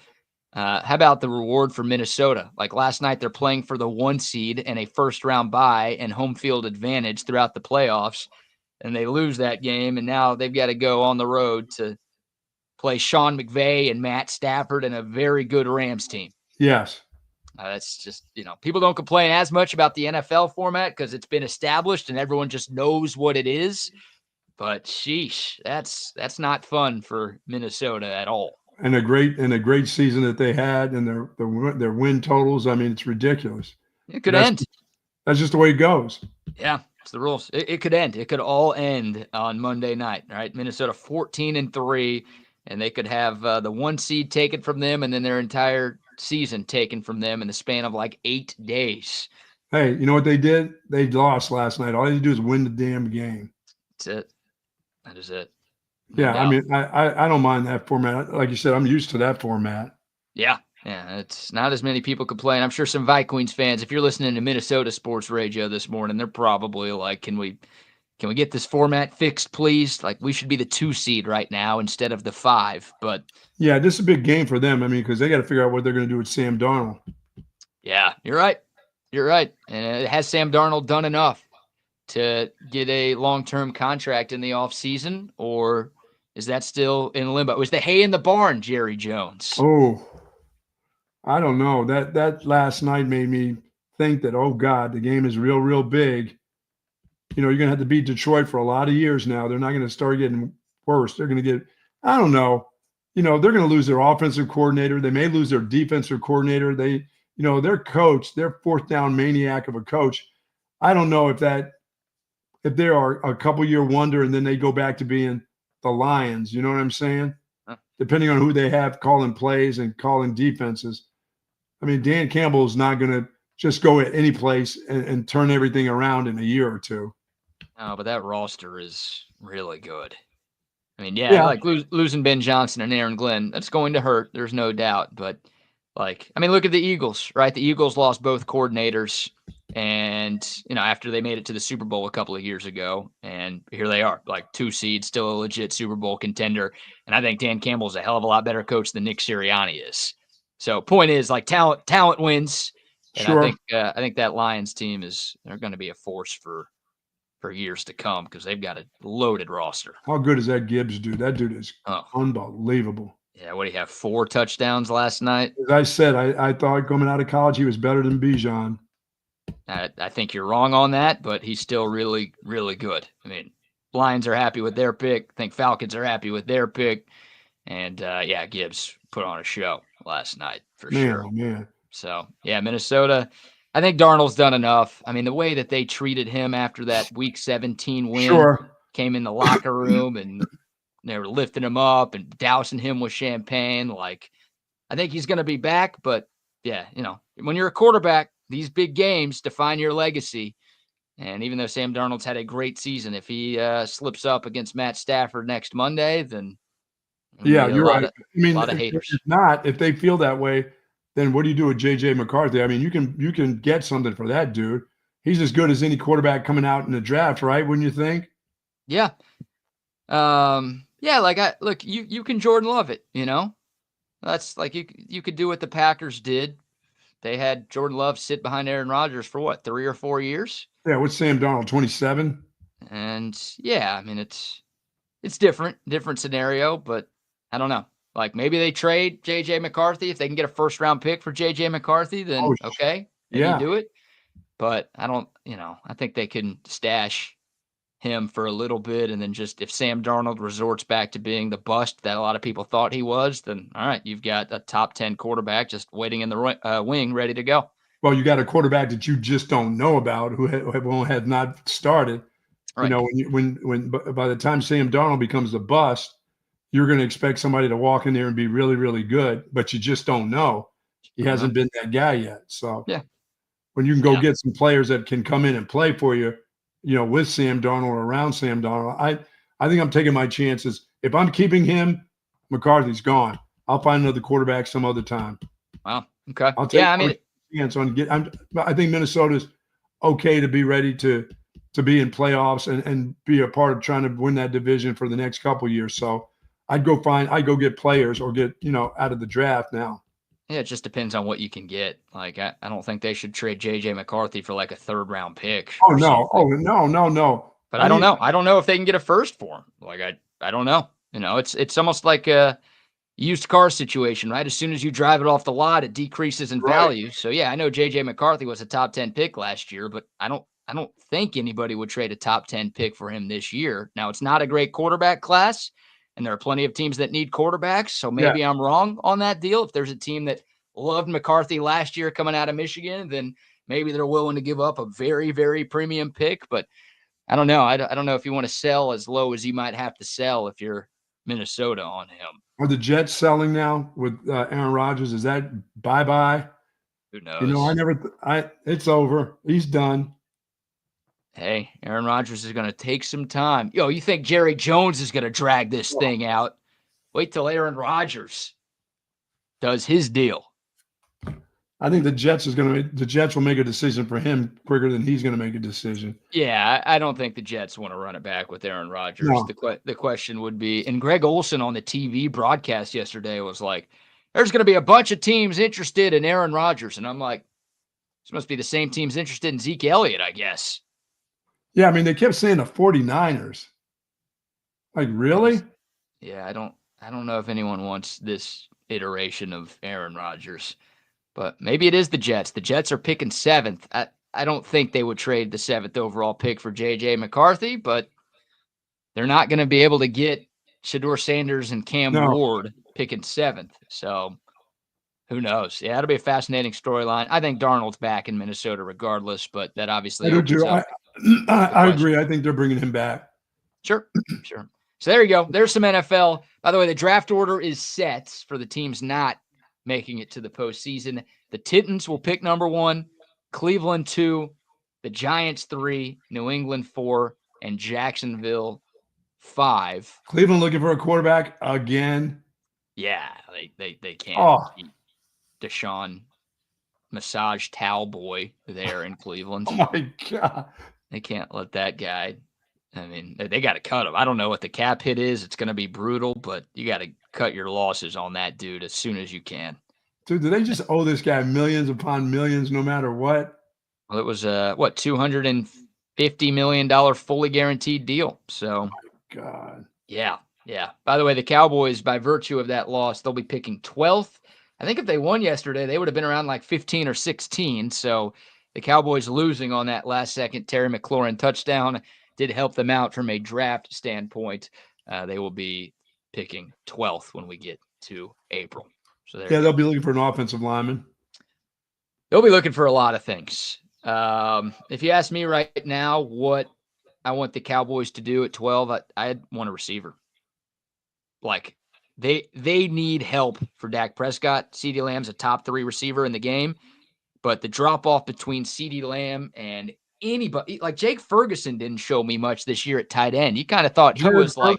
How about the reward for Minnesota? Like last night, they're playing for the 1 seed and a first-round bye and home field advantage throughout the playoffs, and they lose that game, and now they've got to go on the road to play Sean McVay and Matt Stafford and a very good Rams team. Yes. That's just, people don't complain as much about the NFL format because it's been established and everyone just knows what it is. But sheesh, that's not fun for Minnesota at all. And a great season that they had, and their win totals. I mean, it's ridiculous. It could end. That's just the way it goes. Yeah, it's the rules. It could end. It could all end on Monday night. Right, Minnesota 14-3, and they could have the 1 seed taken from them, and then their entire season taken from them in the span of 8 days. Hey, you know what they did? They lost last night. All they do is win the damn game. That's it. That is it. Yeah, I mean, I don't mind that format. Like you said, I'm used to that format. Yeah, it's not as many people complain. I'm sure some Vikings fans, if you're listening to Minnesota sports radio this morning, they're probably like, can we get this format fixed, please? Like, we should be the 2 seed right now instead of the 5. But yeah, this is a big game for them. I mean, because they got to figure out what they're going to do with Sam Darnold. Yeah, you're right. And has Sam Darnold done enough to get a long-term contract in the offseason, or is that still in limbo? Was the hay in the barn, Jerry Jones? Oh, I don't know. That last night made me think that, oh, God, the game is real, real big. You're going to have to beat Detroit for a lot of years now. They're not going to start getting worse. They're going to get – I don't know. They're going to lose their offensive coordinator. They may lose their defensive coordinator. Their coach, their fourth down maniac of a coach, I don't know if they are a couple-year wonder and then they go back to being the Lions. You know what I'm saying? Depending on who they have calling plays and calling defenses. I mean, Dan Campbell is not going to just go at any place and turn everything around in a year or two. No, but that roster is really good. I mean, like losing Ben Johnson and Aaron Glenn, that's going to hurt. There's no doubt. But, look at the Eagles, right? The Eagles lost both coordinators and, after they made it to the Super Bowl a couple of years ago. And here they are, 2 seed, still a legit Super Bowl contender. And I think Dan Campbell's a hell of a lot better coach than Nick Sirianni is. So, point is, talent wins. And sure. I think that Lions team they're going to be a force for years to come because they've got a loaded roster. How good does that Gibbs do? That dude is unbelievable. Yeah, what do you have, 4 touchdowns last night? As I said, I thought coming out of college he was better than Bijan. I think you're wrong on that, but he's still really, really good. I mean, Lions are happy with their pick. I think Falcons are happy with their pick. And, Gibbs put on a show last night for Man, sure. oh, man. So, Minnesota, I think Darnold's done enough. I mean, the way that they treated him after that Week 17 win, Sure. came in the locker room and they were lifting him up and dousing him with champagne. Like, I think he's going to be back. But, when you're a quarterback, these big games define your legacy. And even though Sam Darnold's had a great season, if he slips up against Matt Stafford next Monday, then you're right. A lot of haters. If they feel that way, then what do you do with J.J. McCarthy? I mean, you can get something for that dude. He's as good as any quarterback coming out in the draft, right? Wouldn't you think? Yeah. You can Jordan Love it, That's like you could do what the Packers did. They had Jordan Love sit behind Aaron Rodgers for what, 3 or 4 years? Yeah, what's Sam Darnold, 27? And I mean it's different scenario, but I don't know. Like maybe they trade J.J. McCarthy. If they can get a first-round pick for J.J. McCarthy, then okay, you do it. But I don't, I think they can stash him for a little bit, and then just if Sam Darnold resorts back to being the bust that a lot of people thought he was, then all right, you've got a top 10 quarterback just waiting in the wing, ready to go. Well, you got a quarterback that you just don't know about who had not started. Right. When by the time Sam Darnold becomes a bust, you're going to expect somebody to walk in there and be really, really good, but you just don't know. He hasn't been that guy yet. So when you can go get some players that can come in and play for you, with Sam Darnold or around Sam Darnold, I think I'm taking my chances. If I'm keeping him, McCarthy's gone. I'll find another quarterback some other time. Wow. Okay. I'll take chance on I think Minnesota's okay to be ready to be in playoffs and be a part of trying to win that division for the next couple of years. So I'd go get players or get, out of the draft now. Yeah, it just depends on what you can get. Like, I don't think they should trade J.J. McCarthy for like a 3rd-round pick. Oh, no. Something. Oh, no. But I don't know. I don't know if they can get a first for him. Like, I don't know. It's almost like a used car situation, right? As soon as you drive it off the lot, it decreases in value. So, I know J.J. McCarthy was a top 10 pick last year, but I don't think anybody would trade a top 10 pick for him this year. Now, it's not a great quarterback class, and there are plenty of teams that need quarterbacks, so maybe I'm wrong on that deal. If there's a team that loved McCarthy last year coming out of Michigan, then maybe they're willing to give up a very, very premium pick. But I don't know. I don't know if you want to sell as low as you might have to sell if you're Minnesota on him. Are the Jets selling now with Aaron Rodgers? Is that bye-bye? Who knows? It's over. He's done. Hey, Aaron Rodgers is going to take some time. You think Jerry Jones is going to drag this thing out? Wait till Aaron Rodgers does his deal. I think the Jets will make a decision for him quicker than he's going to make a decision. Yeah, I don't think the Jets want to run it back with Aaron Rodgers. No. The question would be, and Greg Olsen on the TV broadcast yesterday was like, there's going to be a bunch of teams interested in Aaron Rodgers. And I'm like, this must be the same teams interested in Zeke Elliott, I guess. Yeah, I mean, they kept saying the 49ers. Like, really? Yeah, I don't know if anyone wants this iteration of Aaron Rodgers. But maybe it is the Jets. The Jets are picking 7th. I don't think they would trade the 7th overall pick for J.J. McCarthy, but they're not going to be able to get Shedeur Sanders and Cam Ward picking 7th. So who knows? Yeah, it'll be a fascinating storyline. I think Darnold's back in Minnesota regardless, but that obviously opens up. I agree. I think they're bringing him back. Sure. So there you go. There's some NFL. By the way, the draft order is set for the teams not making it to the postseason. The Titans will pick number 1, Cleveland 2, the Giants 3, New England 4, and Jacksonville 5. Cleveland looking for a quarterback again. Yeah, they can't beat Deshaun Massage Towel Boy there in Cleveland. Oh my God. They can't let that guy. I mean, they got to cut him. I don't know what the cap hit is. It's going to be brutal, but you got to cut your losses on that dude as soon as you can. Dude, do they just owe this guy millions upon millions no matter what? Well, it was $250 million fully guaranteed deal. So, oh my God. Yeah. By the way, the Cowboys, by virtue of that loss, they'll be picking 12th. I think if they won yesterday, they would have been around like 15 or 16. So the Cowboys losing on that last second Terry McLaurin touchdown did help them out from a draft standpoint. They will be picking 12th when we get to April. So they'll be looking for an offensive lineman. They'll be looking for a lot of things. If you ask me right now what I want the Cowboys to do at 12, I'd want a receiver. Like, they need help for Dak Prescott. CeeDee Lamb's a top 3 receiver in the game, but the drop-off between CeeDee Lamb and anybody, like Jake Ferguson didn't show me much this year at tight end. You kind of thought he was like,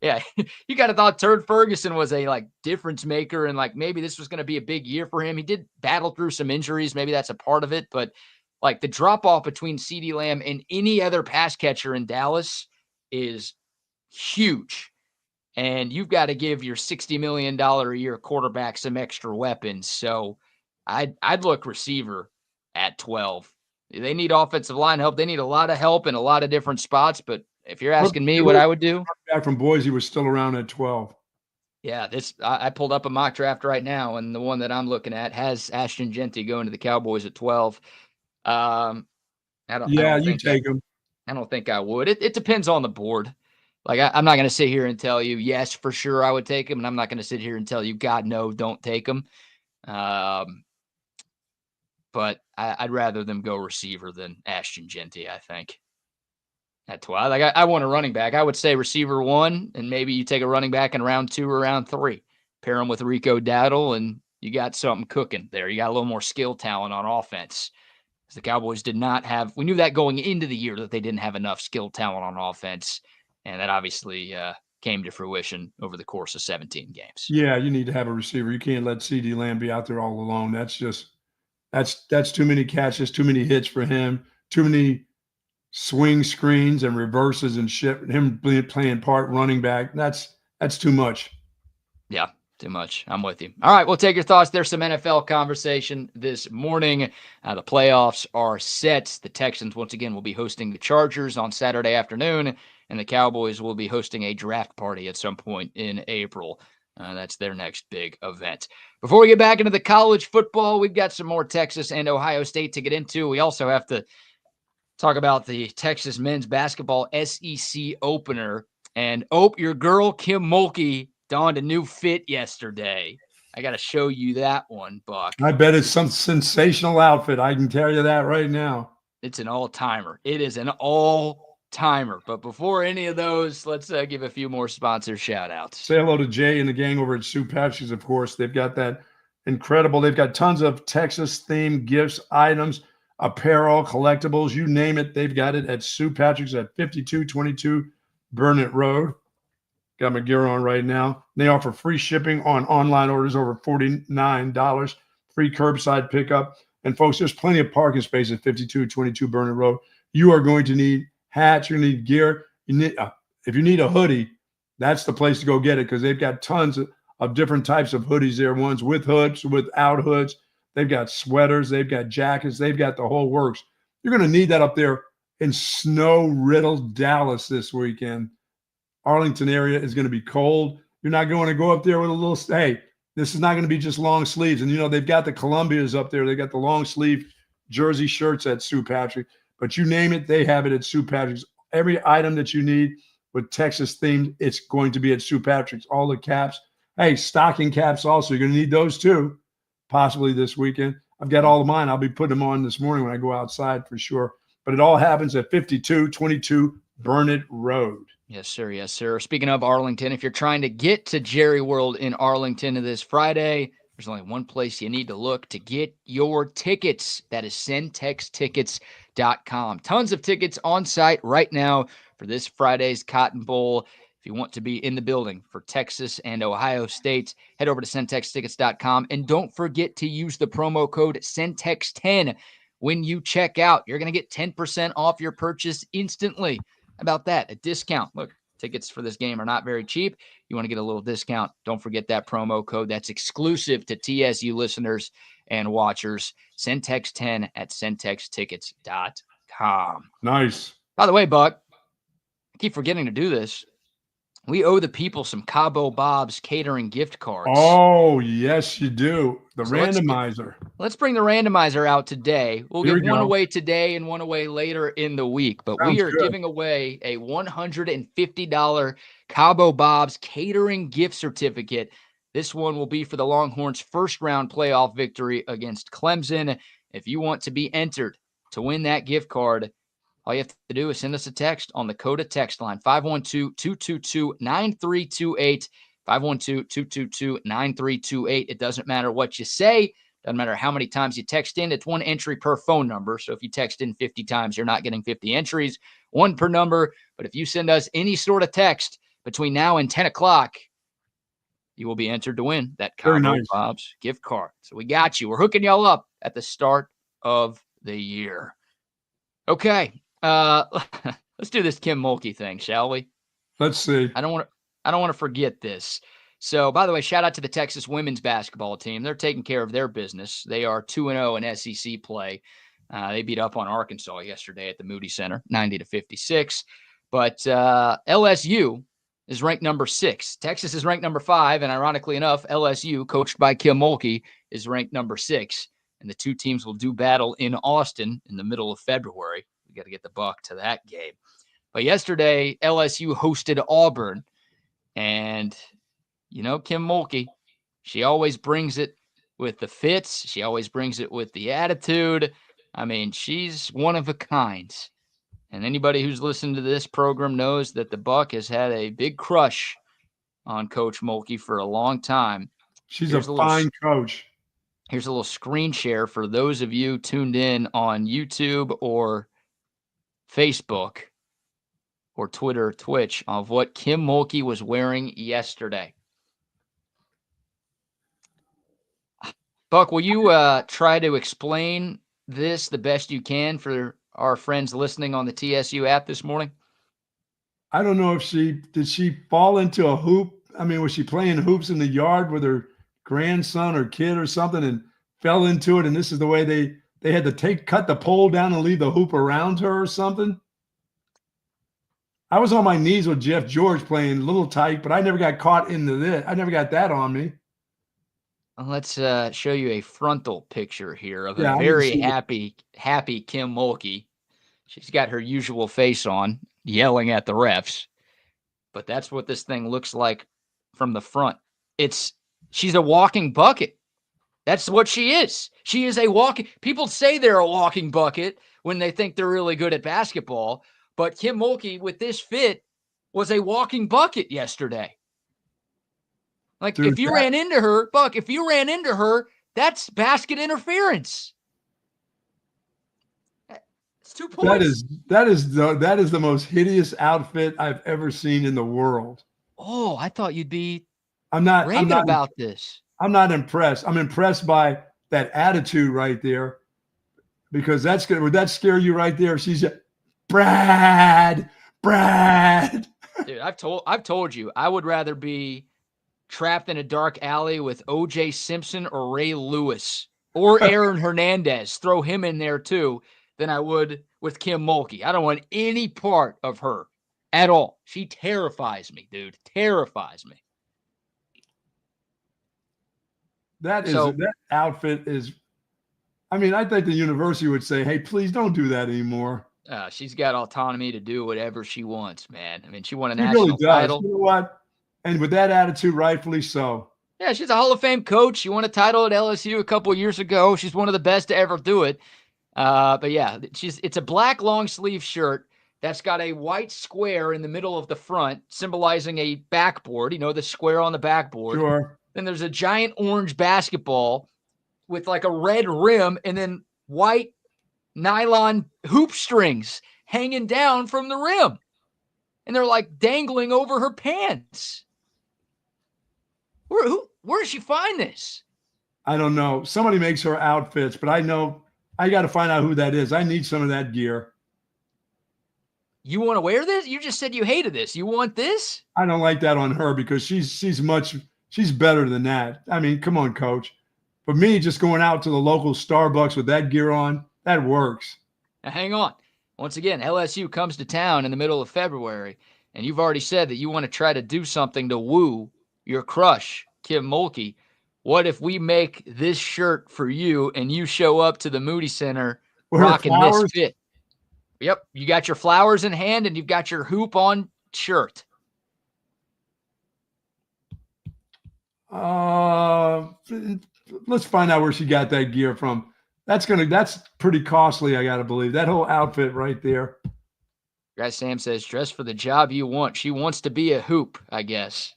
yeah, you kind of thought Turd Ferguson was a like difference maker and like maybe this was going to be a big year for him. He did battle through some injuries. Maybe that's a part of it, but like the drop off between CeeDee Lamb and any other pass catcher in Dallas is huge. And you've got to give your $60 million a year quarterback some extra weapons. So I'd look receiver at 12. They need offensive line help. They need a lot of help in a lot of different spots. But if you're asking me what I would do, back from Boise was still around at 12. Yeah, I pulled up a mock draft right now, and the one that I'm looking at has Ashton Jeanty going to the Cowboys at 12. You take him. I don't think I would. It depends on the board. Like I'm not going to sit here and tell you yes for sure I would take him, and I'm not going to sit here and tell you God no, don't take him. But I'd rather them go receiver than Ashton Jeanty, I think. At 12. Like I want a running back. I would say receiver 1, and maybe you take a running back in round 2 or round 3. Pair him with Rico Dowdle, and you got something cooking there. You got a little more skill talent on offense. The Cowboys did not have – we knew that going into the year that they didn't have enough skill talent on offense, and that obviously came to fruition over the course of 17 games. Yeah, you need to have a receiver. You can't let CeeDee Lamb be out there all alone. That's just – that's too many catches, too many hits for him, too many swing screens and reverses and shit. Him playing part running back, that's too much. Yeah, too much. I'm with you. All right, we'll take your thoughts. There's some NFL conversation this morning. The playoffs are set. The Texans, once again, will be hosting the Chargers on Saturday afternoon, and the Cowboys will be hosting a draft party at some point in April. That's their next big event. Before we get back into the college football, we've got some more Texas and Ohio State to get into. We also have to talk about the Texas men's basketball SEC opener. And your girl Kim Mulkey donned a new fit yesterday. I got to show you that one, Buck. I bet it's some sensational outfit. I can tell you that right now. It's an all-timer. It is an all-timer. But before any of those, let's give a few more sponsor shout-outs. Say hello to Jay and the gang over at Sue Patrick's, of course. They've got that incredible. They've got tons of Texas-themed gifts, items, apparel, collectibles, you name it. They've got it at Sue Patrick's at 5222 Burnett Road. Got my gear on right now. They offer free shipping on online orders over $49, free curbside pickup. And folks, there's plenty of parking space at 5222 Burnett Road. You are going to need hats. You're going to need gear. If you need a hoodie, that's the place to go get it because they've got tons of different types of hoodies there, ones with hoods, without hoods. They've got sweaters. They've got jackets. They've got the whole works. You're going to need that up there in snow-riddled Dallas this weekend. Arlington area is going to be cold. You're not going to go up there with a little – hey, this is not going to be just long sleeves. And, they've got the Columbias up there. They got the long sleeve jersey shirts at Sue Patrick. But you name it, they have it at Sue Patrick's. Every item that you need with Texas themed, it's going to be at Sue Patrick's. All the caps. Hey, stocking caps also. You're going to need those too. Possibly this weekend. I've got all of mine. I'll be putting them on this morning when I go outside for sure. But it all happens at 5222 Burnett Road. Yes, sir. Yes, sir. Speaking of Arlington, if you're trying to get to Jerry World in Arlington this Friday, there's only one place you need to look to get your tickets. That is centextickets.com. Tons of tickets on site right now for this Friday's Cotton Bowl. If you want to be in the building for Texas and Ohio State, head over to centextickets.com. And don't forget to use the promo code CENTEX10 when you check out. You're going to get 10% off your purchase instantly. How about that? A discount. Look, tickets for this game are not very cheap. You want to get a little discount. Don't forget that promo code. That's exclusive to TSU listeners and watchers. CENTEX10 at centextickets.com. Nice. By the way, Buck, I keep forgetting to do this. We owe the people some Cabo Bob's catering gift cards. Oh, yes, you do. The So randomizer. Let's bring the randomizer out today. We'll Here give we one go. away today and one away later in the week. But Sounds we are good. giving away a $150 Cabo Bob's catering gift certificate. This one will be for the Longhorns' first-round playoff victory against Clemson. If you want to be entered to win that gift card, all you have to do is send us a text on the Coda text line, 512-222-9328, 512-222-9328. It doesn't matter what you say. Doesn't matter how many times you text in. It's one entry per phone number. So if you text in 50 times, you're not getting 50 entries, one per number. But if you send us any sort of text between now and 10 o'clock, you will be entered to win that Cabo Bob's gift card. So we got you. We're hooking y'all up at the start of the year. Okay. Let's do this Kim Mulkey thing, shall we? Let's see. I don't want to forget this. So, by the way, shout out to the Texas women's basketball team. They're taking care of their business. They are 2-0 in SEC play. They beat up on Arkansas yesterday at the Moody Center, 90-56. But LSU is ranked number 6. Texas is ranked number 5, and ironically enough, LSU, coached by Kim Mulkey, is ranked number 6. And the two teams will do battle in Austin in the middle of February. We got to get the Buck to that game. But yesterday, LSU hosted Auburn, and you know, Kim Mulkey, she always brings it with the fits. She always brings it with the attitude. I mean, she's one of a kind. And anybody who's listened to this program knows that the Buck has had a big crush on Coach Mulkey for a long time. She's a fine coach. Here's a little screen share for those of you tuned in on YouTube or Facebook or Twitter, Twitch, of what Kim Mulkey was wearing yesterday. Buck, will you try to explain this the best you can for our friends listening on the TSU app this morning? I don't know if did she fall into a hoop? I mean, was she playing hoops in the yard with her grandson or kid or something and fell into it? And this is the way they had to cut the pole down and leave the hoop around her or something? I was on my knees with Jeff George playing a little tight, but I never got caught into this. I never got that on me. Let's show you a frontal picture here of a very happy Kim Mulkey. She's got her usual face on, yelling at the refs. But that's what this thing looks like from the front. She's a walking bucket. That's what she is. She is a walking. People say they're a walking bucket when they think they're really good at basketball. But Kim Mulkey, with this fit, was a walking bucket yesterday. Like, dude, if you ran into her, Buck, that's basket interference. It's 2 points. That is the most hideous outfit I've ever seen in the world. Oh, I thought you'd be raving about this. I'm not impressed. I'm impressed by that attitude right there, because would that scare you right there? If she's Brad. Dude, I've told you, I would rather be trapped in a dark alley with O.J. Simpson or Ray Lewis or Aaron Hernandez, throw him in there too, than I would with Kim Mulkey. I don't want any part of her at all. She terrifies me, dude. Terrifies me. That outfit is, I mean, I think the university would say, hey, please don't do that anymore. She's got autonomy to do whatever she wants, man. I mean, she won a national title. You know what? And with that attitude, rightfully so. Yeah, she's a Hall of Fame coach. She won a title at LSU a couple of years ago. She's one of the best to ever do it. But yeah, it's a black long sleeve shirt that's got a white square in the middle of the front, symbolizing a backboard. You know, the square on the backboard. Sure. Then there's a giant orange basketball with like a red rim, and then white nylon hoop strings hanging down from the rim. And they're like dangling over her pants. Where does she find this? I don't know. Somebody makes her outfits, but I know I got to find out who that is. I need some of that gear. You want to wear this? You just said you hated this. You want this? I don't like that on her because she's better than that. I mean, come on, coach. For me, just going out to the local Starbucks with that gear on, that works. Now, hang on. Once again, LSU comes to town in the middle of February, and you've already said that you want to try to do something to woo your crush, Kim Mulkey. What if we make this shirt for you and you show up to the Moody Center rocking this fit? Yep, you got your flowers in hand and you've got your hoop on shirt. Let's find out where she got that gear from. That's pretty costly, I gotta believe. That whole outfit right there. Guy Sam says, dress for the job you want. She wants to be a hoop, I guess.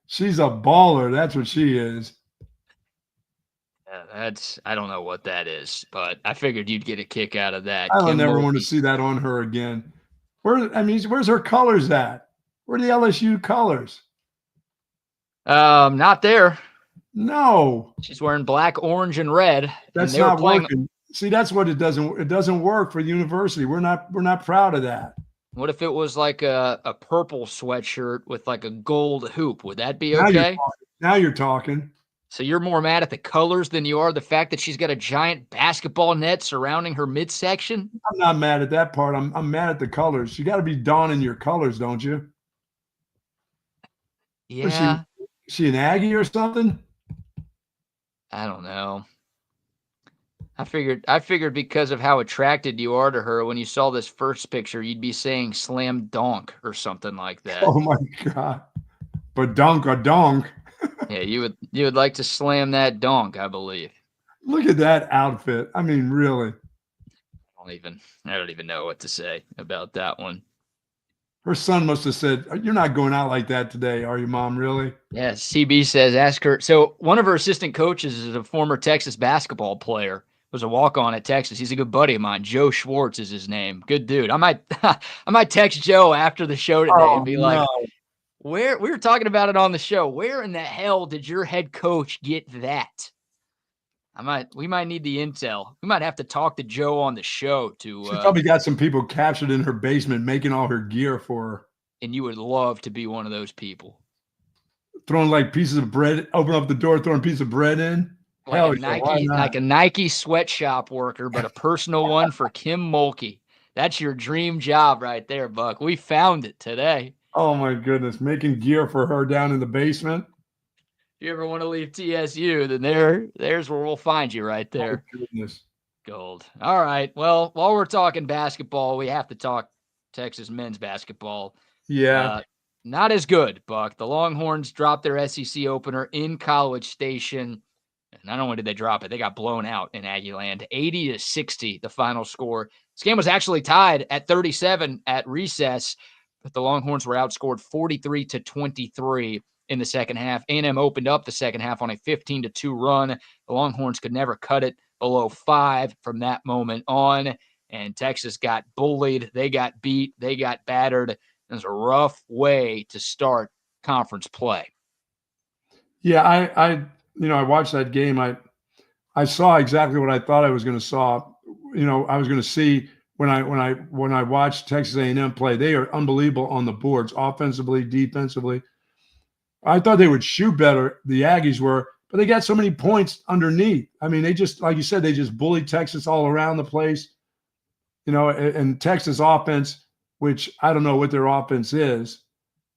She's a baller. That's what she is. Yeah, I don't know what that is, but I figured you'd get a kick out of that. I don't never want to see that on her again. Where's her colors at? Where are the LSU colors? Not there. No. She's wearing black, orange, and red. That's not working. See, that's what it doesn't work for the university. We're not proud of that. What if it was like a purple sweatshirt with like a gold hoop? Would that be okay? Now you're talking. So you're more mad at the colors than you are the fact that she's got a giant basketball net surrounding her midsection? I'm not mad at that part. I'm mad at the colors. You got to be donning your colors, don't you? Yeah. Is she an Aggie or something? I don't know. I figured because of how attracted you are to her, when you saw this first picture, you'd be saying slam dunk or something like that. Oh my God. But dunk a donk. Yeah, you would like to slam that donk, I believe. Look at that outfit. I mean, really. I don't even know what to say about that one. Her son must have said, "You're not going out like that today, are you, Mom? Really?" Yeah, CB says, ask her. So one of her assistant coaches is a former Texas basketball player. Was a walk-on at Texas. He's a good buddy of mine. Joe Schwartz is his name. Good dude. I might text Joe after the show today and be like, where we were talking about it on the show. Where in the hell did your head coach get that? We might need the intel. We might have to talk to Joe on the show to. She probably got some people captured in her basement making all her gear for her. And you would love to be one of those people. Throwing like pieces of bread, open up the door, throwing pieces of bread in. Like a Nike sweatshop worker, but a personal one for Kim Mulkey. That's your dream job right there, Buck. We found it today. Oh my goodness, making gear for her down in the basement. If you ever want to leave TSU, then there's where we'll find you right there. Oh, goodness. Gold. All right. Well, while we're talking basketball, we have to talk Texas men's basketball. Yeah. Not as good, Buck. The Longhorns dropped their SEC opener in College Station. Not only did they drop it, they got blown out in Aggieland. 80-60, the final score. This game was actually tied at 37 at recess, but the Longhorns were outscored 43-23 in the second half. A&M opened up the second half on a 15-2 run. The Longhorns could never cut it below 5 from that moment on, and Texas got bullied. They got beat. They got battered. It was a rough way to start conference play. Yeah, I watched that game. I saw exactly what I thought I was going to saw. I was going to see when I watched Texas A&M play. They are unbelievable on the boards, offensively, defensively. I thought they would shoot better. The Aggies were, but they got so many points underneath. I mean, they just, like you said, they just bullied Texas all around the place. And Texas offense, which I don't know what their offense is.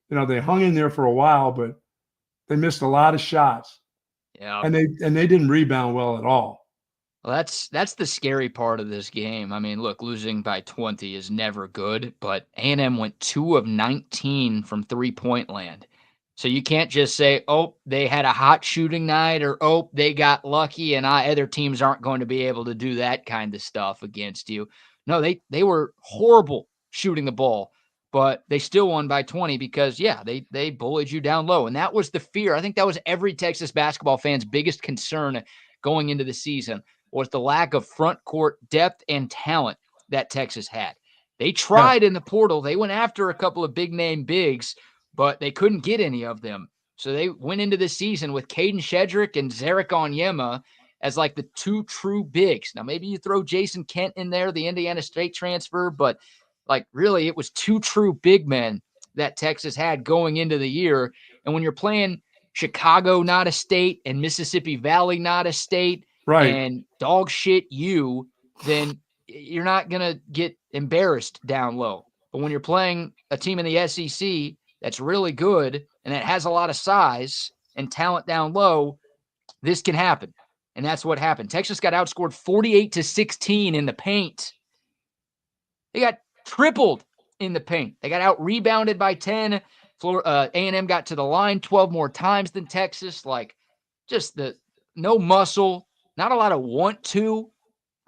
They hung in there for a while, but they missed a lot of shots. Yeah. And they didn't rebound well at all. Well, that's the scary part of this game. I mean, look, losing by 20 is never good, but A&M went 2 of 19 from three-point land. So you can't just say, oh, they had a hot shooting night, or, oh, they got lucky and other teams aren't going to be able to do that kind of stuff against you. No, they were horrible shooting the ball, but they still won by 20 because, yeah, they bullied you down low. And that was the fear. I think that was every Texas basketball fan's biggest concern going into the season, was the lack of front court depth and talent that Texas had. They tried in the portal. They went after a couple of big-name bigs, but they couldn't get any of them. So they went into the season with Caden Shedrick and Zarek Onyema as like the two true bigs. Now, maybe you throw Jason Kent in there, the Indiana State transfer, but like really it was two true big men that Texas had going into the year. And when you're playing Chicago, not a state, and Mississippi Valley, not a state, right, and dog shit then you're not going to get embarrassed down low. But when you're playing a team in the SEC that's really good and that has a lot of size and talent down low, this can happen. And that's what happened. Texas got outscored 48-16 in the paint. They got tripled in the paint. They got out-rebounded by 10. A&M got to the line 12 more times than Texas. Like, just the no muscle, not a lot of want to.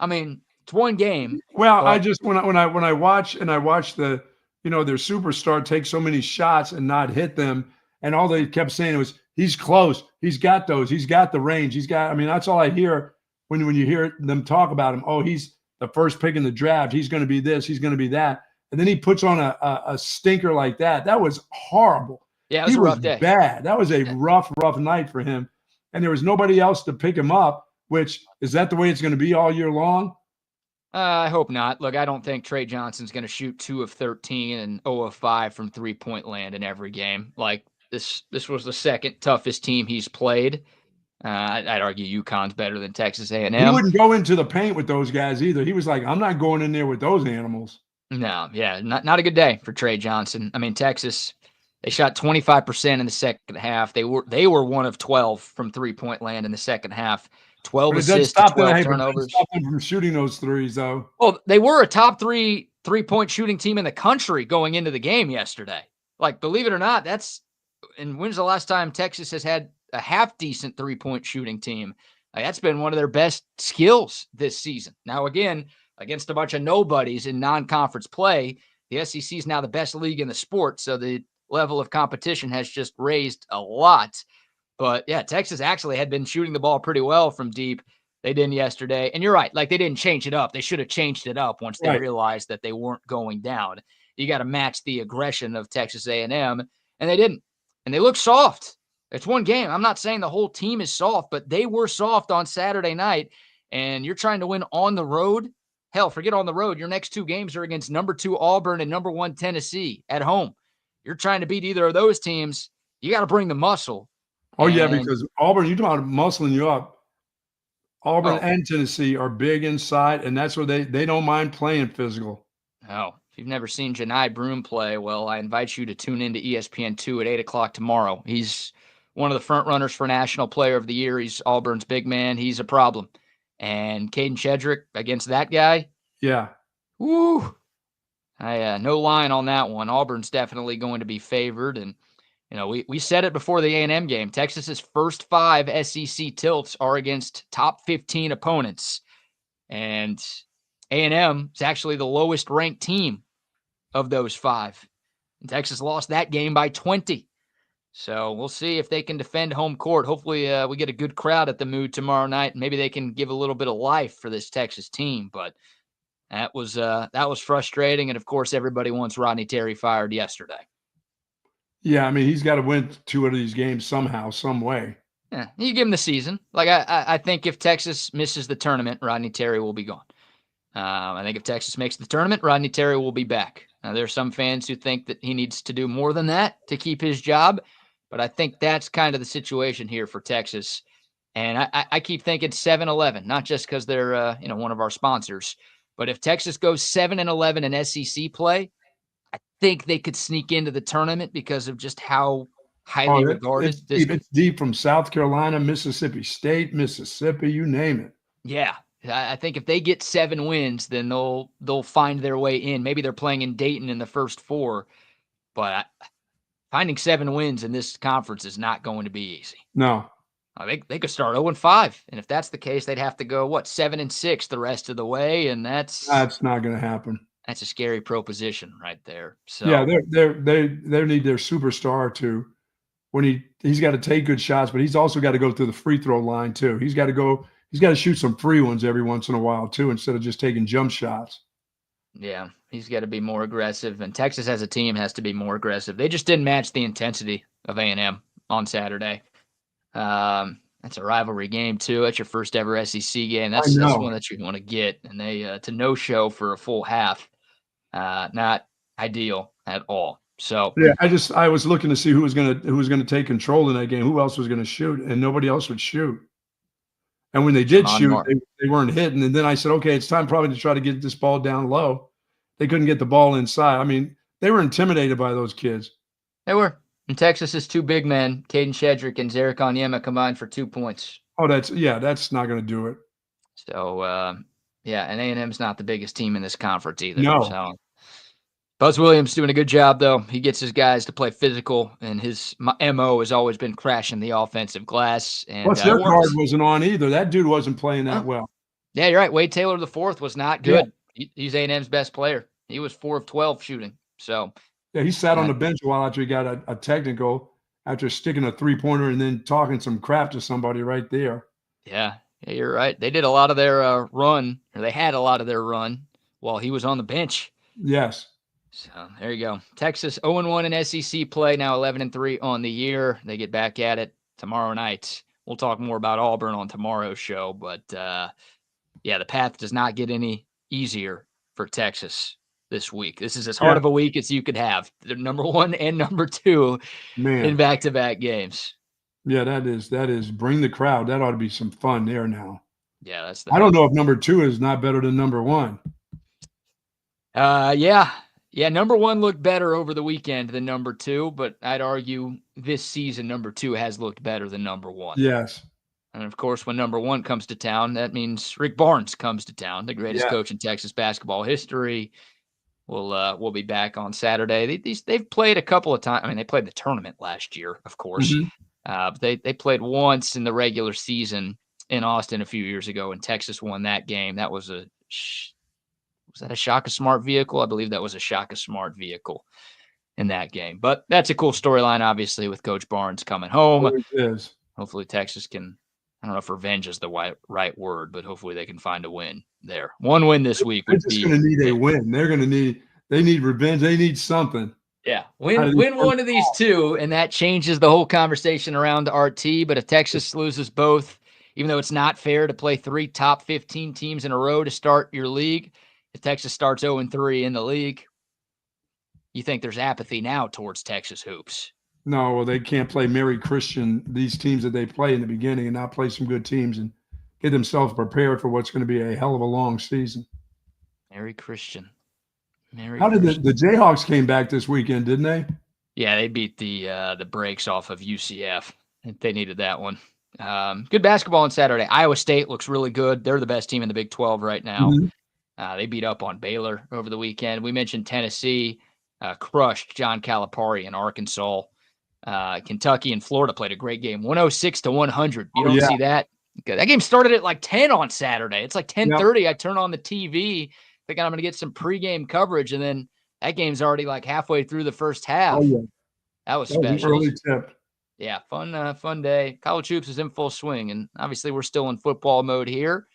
I mean, it's one game. Well, I just when I watch the, their superstar take so many shots and not hit them, and all they kept saying was, he's close, he's got those, he's got the range, that's all I hear when you hear them talk about him. Oh, he's the first pick in the draft, he's going to be this, he's going to be that. And then he puts on a stinker like that. That was horrible. Yeah, it was a rough day. Bad. That was a rough night for him. And there was nobody else to pick him up, which, is that the way it's going to be all year long? I hope not. Look, I don't think Trey Johnson's going to shoot 2 of 13 and 0 of 5 from three-point land in every game. Like, this was the second toughest team he's played. I'd argue UConn's better than Texas A&M. He wouldn't go into the paint with those guys either. He was like, I'm not going in there with those animals. No, yeah, not a good day for Trey Johnson. I mean, Texas, they shot 25% in the second half. They were 1 of 12 from three-point land in the second half. 12 assists to 12 turnovers. Stop them from shooting those threes, though. Well, they were a top 3 three-point shooting team in the country going into the game yesterday. Like, believe it or not, and when's the last time Texas has had a half-decent three-point shooting team? Like, that's been one of their best skills this season. Now, again, against a bunch of nobodies in non-conference play, the SEC is now the best league in the sport, so the level of competition has just raised a lot. But, yeah, Texas actually had been shooting the ball pretty well from deep. They didn't yesterday. And you're right, like, they didn't change it up. They should have changed it up once they realized that they weren't going down. You got to match the aggression of Texas A&M, and they didn't. And they look soft. It's one game. I'm not saying the whole team is soft, but they were soft on Saturday night, and you're trying to win on the road. Hell, forget on the road. Your next 2 games are against number 2 Auburn and number 1 Tennessee at home. You're trying to beat either of those teams. You got to bring the muscle. Oh, yeah, because Auburn, you're talking about muscling you up. Auburn and Tennessee are big inside, and that's where they don't mind playing physical. Oh, if you've never seen Janai Broom play, well, I invite you to tune into ESPN2 at 8 o'clock tomorrow. He's one of the front runners for National Player of the Year. He's Auburn's big man. He's a problem. And Caden Shedrick against that guy. Yeah. Woo. No line on that one. Auburn's definitely going to be favored. And, we said it before the A&M game. Texas's first 5 SEC tilts are against top 15 opponents. And A&M is actually the lowest ranked team of those 5. And Texas lost that game by 20. So we'll see if they can defend home court. Hopefully we get a good crowd at the Mood tomorrow night. Maybe they can give a little bit of life for this Texas team. But that was frustrating. And, of course, everybody wants Rodney Terry fired yesterday. Yeah, I mean, he's got to win 2 of these games somehow, some way. Yeah, you give him the season. Like, I think if Texas misses the tournament, Rodney Terry will be gone. I think if Texas makes the tournament, Rodney Terry will be back. Now, there are some fans who think that he needs to do more than that to keep his job. But I think that's kind of the situation here for Texas. And I keep thinking 7-11, not just because they're one of our sponsors. But if Texas goes 7-11 in SEC play, I think they could sneak into the tournament because of just how highly regarded. It's deep from South Carolina, Mississippi State, Mississippi, you name it. Yeah. I think if they get 7 wins, then they'll find their way in. Maybe they're playing in Dayton in the first 4. But finding 7 wins in this conference is not going to be easy. No. They could start 0-5. And if that's the case, they'd have to go, 7-6 the rest of the way. And that's not going to happen. That's a scary proposition right there. So yeah, they need their superstar to, when he's got to take good shots, but he's also got to go through the free throw line too. He's got to shoot some free ones every once in a while too, instead of just taking jump shots. Yeah, he's got to be more aggressive, and Texas as a team has to be more aggressive. They just didn't match the intensity of A&M on Saturday. That's a rivalry game too. That's your first ever SEC game. That's one that you want to get, and they to no show for a full half. Not ideal at all. So yeah, I was looking to see who was gonna take control in that game. Who else was gonna shoot, and nobody else would shoot. And when they did shoot, they weren't hitting. And then I said, okay, it's time probably to try to get this ball down low. they couldn't get the ball inside. I mean, they were intimidated by those kids. They were. And Texas's two big men, Caden Shedrick and Zarek Onyema, combined for 2 points. Oh, that's not going to do it. So, and A&M's not the biggest team in this conference either. No. So. Buzz Williams doing a good job, though. He gets his guys to play physical, and his MO has always been crashing the offensive glass. And plus, their guard wasn't on either. That dude wasn't playing that well. Yeah, you're right. Wade Taylor IV was not good. Yeah. He's A&M's best player. He was 4 of 12 shooting. So yeah, he sat on the bench a while after he got a technical, after sticking a three-pointer and then talking some crap to somebody right there. Yeah, you're right. They did a lot of their run, or they had a lot of their run while he was on the bench. Yes. So there you go. Texas 0-1 in SEC play, now 11-3 on the year. They get back at it tomorrow night. We'll talk more about Auburn on tomorrow's show, but the path does not get any easier for Texas this week. This is as hard of a week as you could have. They're number 1 and number 2 in back-to-back games. Yeah, that is bring the crowd. That ought to be some fun there now. Yeah, I don't know if number 2 is not better than number 1. Yeah, number 1 looked better over the weekend than number 2, but I'd argue this season number 2 has looked better than number 1. Yes. And, of course, when number 1 comes to town, that means Rick Barnes comes to town, the greatest coach in Texas basketball history. We'll be back on Saturday. They've played a couple of times. I mean, they played the tournament last year, of course. Mm-hmm. But they played once in the regular season in Austin a few years ago, and Texas won that game. That was was that a Shaka Smart vehicle? I believe that was a Shaka Smart vehicle in that game. But that's a cool storyline, obviously, with Coach Barnes coming home. It is. Hopefully Texas can, I don't know if revenge is the right word, but hopefully they can find a win there. One win this week would be. They're just going to need a win. They need revenge. They need something. Yeah, win one of these two, and that changes the whole conversation around RT. But if Texas loses both, even though it's not fair to play 3 top 15 teams in a row to start your league, if Texas starts 0-3 in the league, you think there's apathy now towards Texas hoops? No, well, they can't play Mary Christian, these teams that they play in the beginning, and not play some good teams and get themselves prepared for what's going to be a hell of a long season. Mary Christian. How did the Jayhawks came back this weekend, didn't they? Yeah, they beat the brakes off of UCF. They needed that one. Good basketball on Saturday. Iowa State looks really good. They're the best team in the Big 12 right now. Mm-hmm. They beat up on Baylor over the weekend. We mentioned Tennessee crushed John Calipari in Arkansas. Kentucky and Florida played a great game, 106-100. You don't see that. That game started at like 10 on Saturday. It's like 10:30. Yep. I turn on the TV, thinking I'm going to get some pregame coverage, and then that game's already like halfway through the first half. Oh, yeah. That was special. Early tip. Yeah, fun day. College hoops is in full swing, and obviously we're still in football mode here.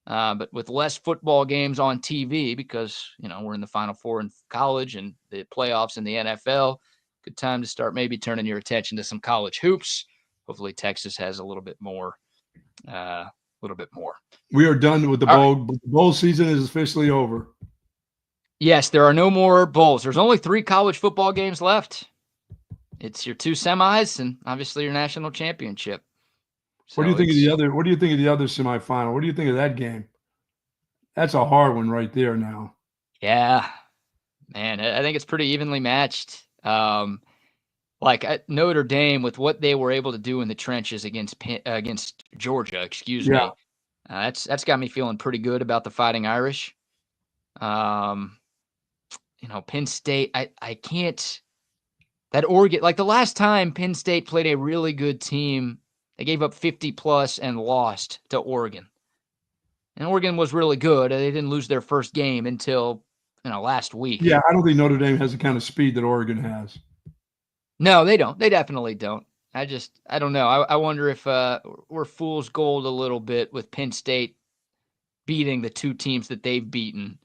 But with less football games on TV because, we're in the Final Four in college and the playoffs in the NFL, good time to start maybe turning your attention to some college hoops. Hopefully Texas has a little bit more. We are done with the bowl. Right. The bowl season is officially over. Yes, there are no more bowls. There's only 3 college football games left. It's your 2 semis and obviously your national championship. What do you think of the other? What do you think of the other semifinal? What do you think of that game? That's a hard one right there now. Yeah, man, I think it's pretty evenly matched. Like Notre Dame with what they were able to do in the trenches against Georgia. Excuse me. That's got me feeling pretty good about the Fighting Irish. Penn State. I can't. That Oregon, like the last time Penn State played a really good team. They gave up 50+ and lost to Oregon. And Oregon was really good. They didn't lose their first game until, last week. Yeah, I don't think Notre Dame has the kind of speed that Oregon has. No, they don't. They definitely don't. I don't know. I wonder if we're fool's gold a little bit with Penn State beating the 2 teams that they've beaten.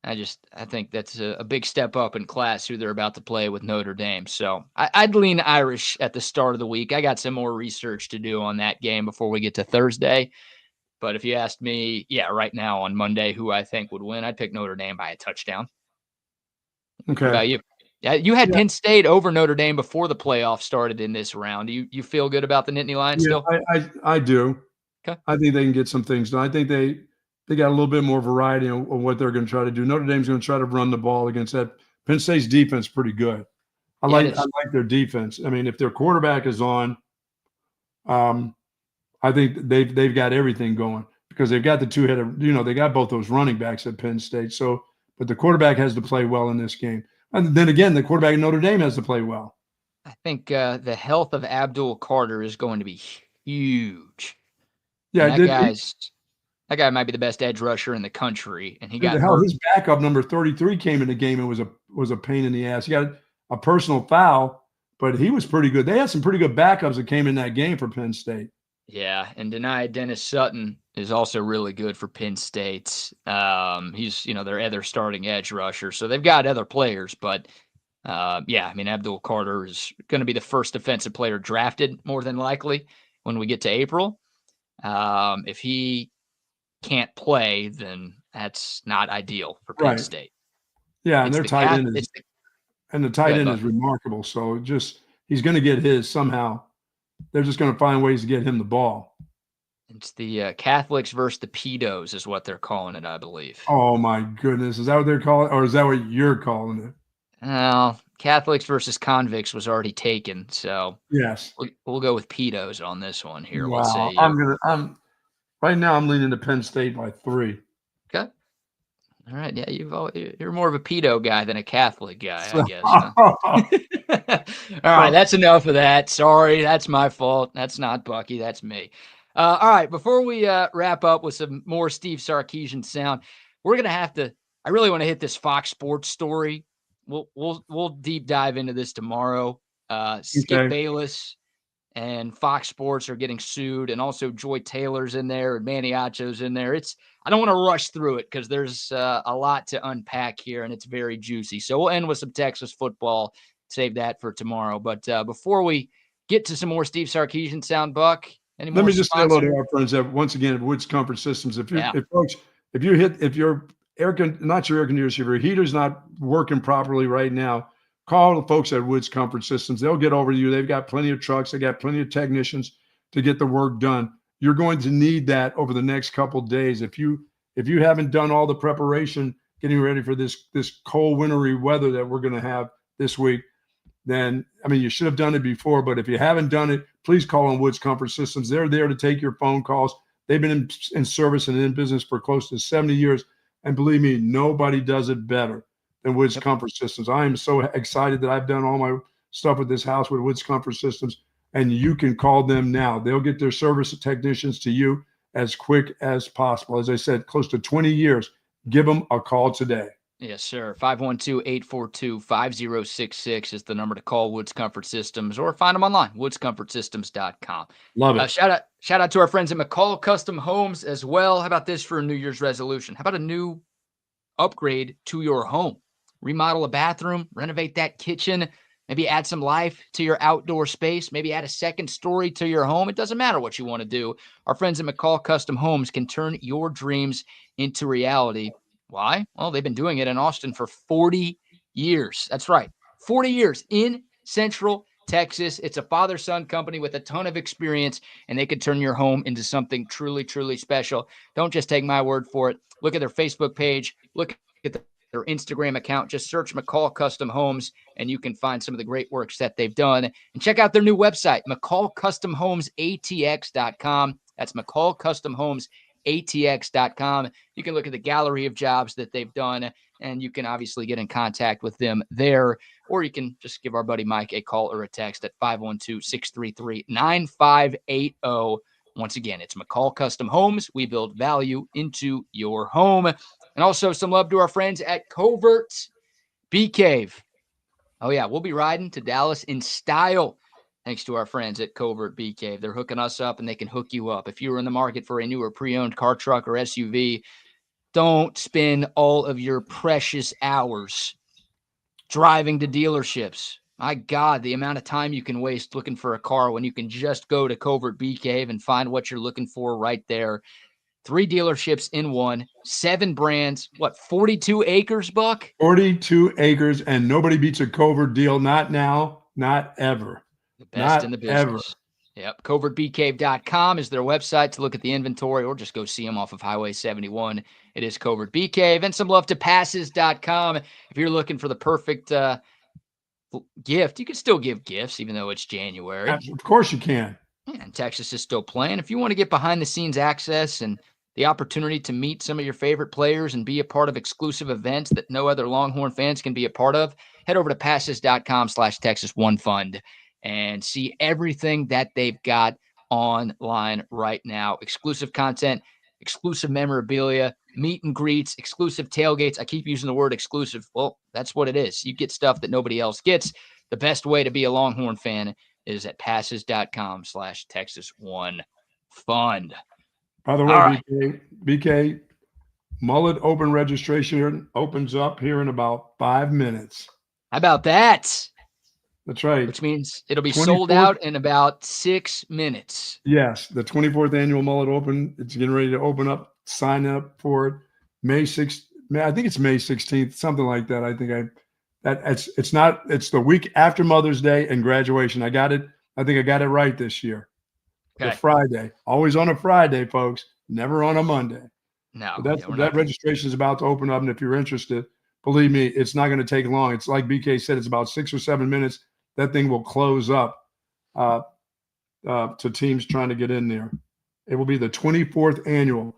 I think that's a big step up in class who they're about to play with Notre Dame. So I'd lean Irish at the start of the week. I got some more research to do on that game before we get to Thursday. But if you asked me, right now on Monday, who I think would win, I'd pick Notre Dame by a touchdown. Okay. What about you? Yeah, you had Penn State over Notre Dame before the playoff started in this round. You feel good about the Nittany Lions still? I do. Okay. I think they can get some things done. I think they got a little bit more variety on what they're going to try to do. Notre Dame's going to try to run the ball against that. Penn State's defense pretty good. I like their defense. I mean, if their quarterback is on, I think they've got everything going because they've got the two-headed, they got both those running backs at Penn State. So, but the quarterback has to play well in this game. And then again, the quarterback at Notre Dame has to play well. I think the health of Abdul Carter is going to be huge. Yeah, that guy might be the best edge rusher in the country, and he got hurt. His backup number 33 came in the game and was a pain in the ass. He got a personal foul, but he was pretty good. They had some pretty good backups that came in that game for Penn State. Yeah, and Dennis Sutton is also really good for Penn State. He's their other starting edge rusher, so they've got other players, but Abdul Carter is going to be the first defensive player drafted more than likely when we get to April. If he can't play, then that's not ideal for Penn State. Yeah, and their tight end is remarkable. So he's going to get his somehow. They're just going to find ways to get him the ball. It's the Catholics versus the pedos is what they're calling it, I believe. Oh, my goodness. Is that what they're calling it? Or is that what you're calling it? Well, Catholics versus convicts was already taken. So yes, we'll go with pedos on this one here. Wow. Let's say right now I'm leaning to Penn State by 3. Okay. All right. Yeah, you're more of a pedo guy than a Catholic guy, I guess. Huh? All right, that's enough of that. Sorry, that's my fault. That's not Bucky. That's me. All right, before we wrap up with some more Steve Sarkeesian sound, we're gonna have to. I really want to hit this Fox Sports story. We'll deep dive into this tomorrow. Skip Bayless and Fox Sports are getting sued, and also Joy Taylor's in there and Manny Acho's in there. I don't want to rush through it because there's a lot to unpack here, and it's very juicy. So we'll end with some Texas football. Save that for tomorrow. But before we get to some more Steve Sarkeesian sound, Buck, let me just say hello to our friends that once again at Woods Comfort Systems. If your not your air conditioner, if your heater's not working properly right now, call the folks at Woods Comfort Systems. They'll get over to you. They've got plenty of trucks. They got plenty of technicians to get the work done. You're going to need that over the next couple of days. If you haven't done all the preparation, getting ready for this cold, wintry weather that we're going to have this week, then, you should have done it before. But if you haven't done it, please call on Woods Comfort Systems. They're there to take your phone calls. They've been in service and in business for close to 70 years. And believe me, nobody does it better than Woods Comfort Systems. I am so excited that I've done all my stuff with this house with Woods Comfort Systems. And you can call them now. They'll get their service technicians to you as quick as possible. As I said, close to 20 years. Give them a call today. Yes, sir. 512-842-5066 is the number to call Woods Comfort Systems, or find them online, woodscomfortsystems.com. Love it. Shout out to our friends at McCall Custom Homes as well. How about this for a New Year's resolution? How about a new upgrade to your home? Remodel a bathroom, renovate that kitchen, maybe add some life to your outdoor space, maybe add a second story to your home. It doesn't matter what you want to do. Our friends at McCall Custom Homes can turn your dreams into reality. Why? Well, they've been doing it in Austin for 40 years. That's right. 40 years in Central Texas. It's a father-son company with a ton of experience, and they could turn your home into something truly, truly special. Don't just take my word for it. Look at their Facebook page. Look at their Instagram account. Just search McCall Custom Homes, and you can find some of the great works that they've done. And check out their new website, McCallCustomHomesATX.com. That's McCallCustomHomesATX.com. You can look at the gallery of jobs that they've done, and you can obviously get in contact with them there, or you can just give our buddy Mike a call or a text at 512-633-9580. Once again, it's McCall Custom Homes. We build value into your home. And also some love to our friends at Covert Bee Cave. Oh, yeah, we'll be riding to Dallas in style thanks to our friends at Covert Bee Cave. They're hooking us up, and they can hook you up. If you're in the market for a newer pre-owned car, truck, or SUV, don't spend all of your precious hours driving to dealerships. My God, the amount of time you can waste looking for a car when you can just go to Covert Bee Cave and find what you're looking for right there. 3 dealerships in one, 7 brands, 42 acres, Buck? 42 acres, and nobody beats a Covert deal. Not now, not ever. The best in the business. Ever. Yep. covertbeecave.com is their website to look at the inventory, or just go see them off of Highway 71. It is Covert Bee Cave. And some love to passes.com. If you're looking for the perfect gift, you can still give gifts even though it's January. Of course you can. Yeah, and Texas is still playing. If you want to get behind the scenes access and the opportunity to meet some of your favorite players and be a part of exclusive events that no other Longhorn fans can be a part of, head over to passes.com/Texas1Fund and see everything that they've got online right now. Exclusive content, exclusive memorabilia, meet and greets, exclusive tailgates. I keep using the word exclusive. Well, that's what it is. You get stuff that nobody else gets. The best way to be a Longhorn fan is at passes.com/Texas1Fund. By the way, right. BK, Mullet Open registration opens up here in about 5 minutes. How about that? That's right. Which means it'll be sold out in about 6 minutes. Yes, the 24th annual Mullet Open. It's getting ready to open up. Sign up for it. May 6th. I think it's May 16th, something like that. It's the week after Mother's Day and graduation. I got it. I think I got it right this year. Okay. The Friday. Always on a Friday, folks. Never on a Monday. No. That registration is about to open up, and if you're interested, believe me, it's not going to take long. It's like BK said, it's about 6 or 7 minutes. That thing will close up to teams trying to get in there. It will be the 24th annual,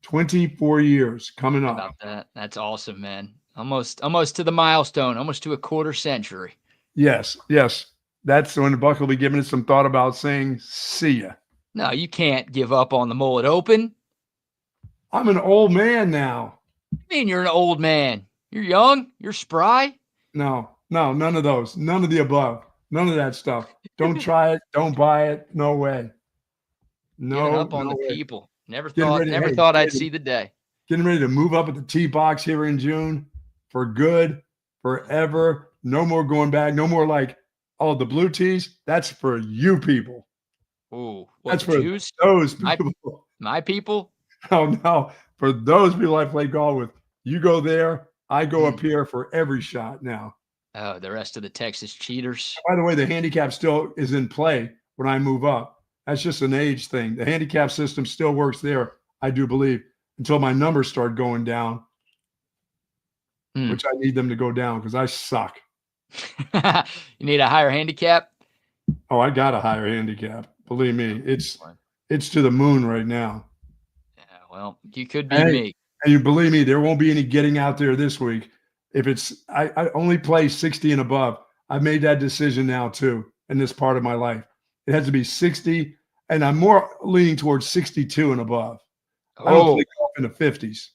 24 years coming up. How about that? That's awesome, man. Almost to the milestone, almost to a quarter century. Yes. That's when Buck will be giving it some thought about saying, see ya. No, you can't give up on the Mullet Open. I'm an old man now. What do you mean you're an old man? You're young? You're spry? No, none of those. None of the above. None of that stuff. Don't try it. Don't buy it. No way. No. Giving up on no the way. people. Never thought I'd see the day. Getting ready to move up at the tee box here in June for good, forever. No more going back. No more like, oh, the blue tees. That's for you people. Ooh, that's for Jews? Those people. My people? Oh, no. For those people I play golf with, you go there. I go up here for every shot now. Oh, the rest of the Texas cheaters. By the way, the handicap still is in play when I move up. That's just an age thing. The handicap system still works there, I do believe, until my numbers start going down, which I need them to go down because I suck. You need a higher handicap? Oh, I got a higher handicap. Believe me, it's to the moon right now. Yeah, well, you could be me. And you believe me, there won't be any getting out there this week. If it's, I only play 60 and above. I've made that decision now too in this part of my life. It has to be 60, and I'm more leaning towards 62 and above. I don't play golf in the 50s.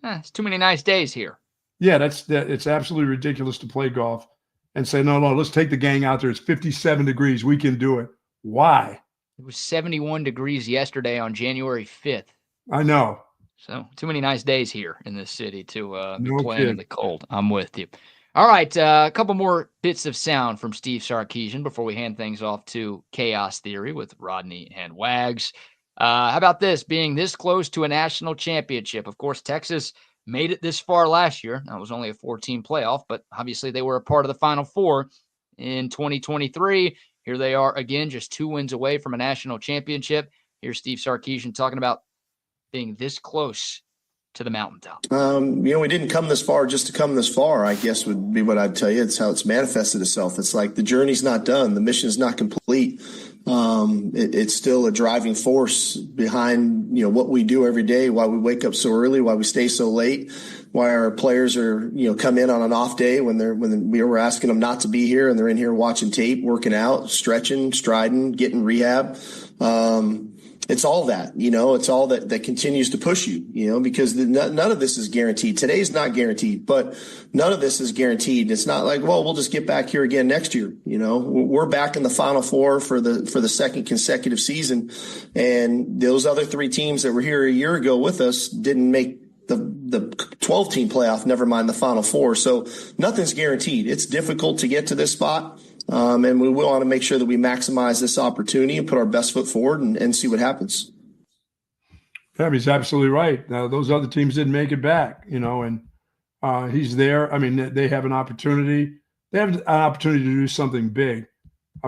It's too many nice days here. Yeah, it's absolutely ridiculous to play golf and say, no, let's take the gang out there. It's 57 degrees. We can do it. Why? It was 71 degrees yesterday on January 5th. I know. So too many nice days here in this city to be No playing in kidding. the cold. I'm with you. All right, a couple more bits of sound from Steve Sarkeesian before we hand things off to Chaos Theory with Rodney and Wags. How about this, being this close to a national championship? Of course, Texas made it this far last year. That was only a 4-team playoff, but obviously they were a part of the Final Four in 2023. Here they are again, just 2 wins away from a national championship. Here's Steve Sarkeesian talking about being this close to the mountaintop. We didn't come this far just to come this far, I guess would be what I'd tell you. It's how it's manifested itself. It's like the journey's not done. The mission is not complete. It's still a driving force behind, what we do every day, why we wake up so early, why we stay so late, why our players are, come in on an off day when we were asking them not to be here and they're in here watching tape, working out, stretching, striding, getting rehab. It's all that, it's all that continues to push you, because none of this is guaranteed. Today's not guaranteed, but none of this is guaranteed. It's not like, well, we'll just get back here again next year. We're back in the Final Four for the second consecutive season. And those other 3 teams that were here a year ago with us didn't make the 12-team playoff, never mind the Final Four. So nothing's guaranteed. It's difficult to get to this spot. And we will want to make sure that we maximize this opportunity and put our best foot forward and see what happens. Yeah, he's absolutely right. Now, those other teams didn't make it back, and he's there. I mean, they have an opportunity. They have an opportunity to do something big.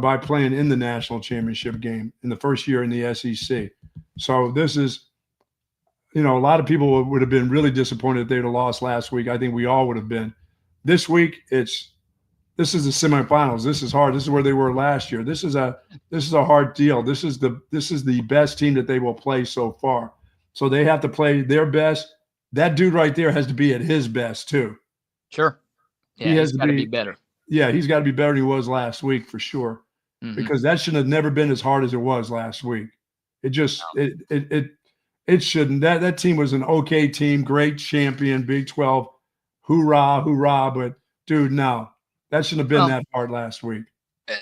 by playing in the national championship game in the first year in the SEC. So this is, a lot of people would have been really disappointed if they'd have lost last week. I think we all would have been. This week, this is the semifinals. This is hard. This is where they were last year. This is a hard deal. This is the best team that they will play so far. So they have to play their best. That dude right there has to be at his best too. Sure. Yeah, he's got to be better. Yeah, he's got to be better than he was last week for sure. Mm-hmm. Because that shouldn't have never been as hard as it was last week. It just it shouldn't. That team was an okay team, great champion, Big 12. Hoorah, hoorah. But dude, no. That shouldn't have been that hard last week.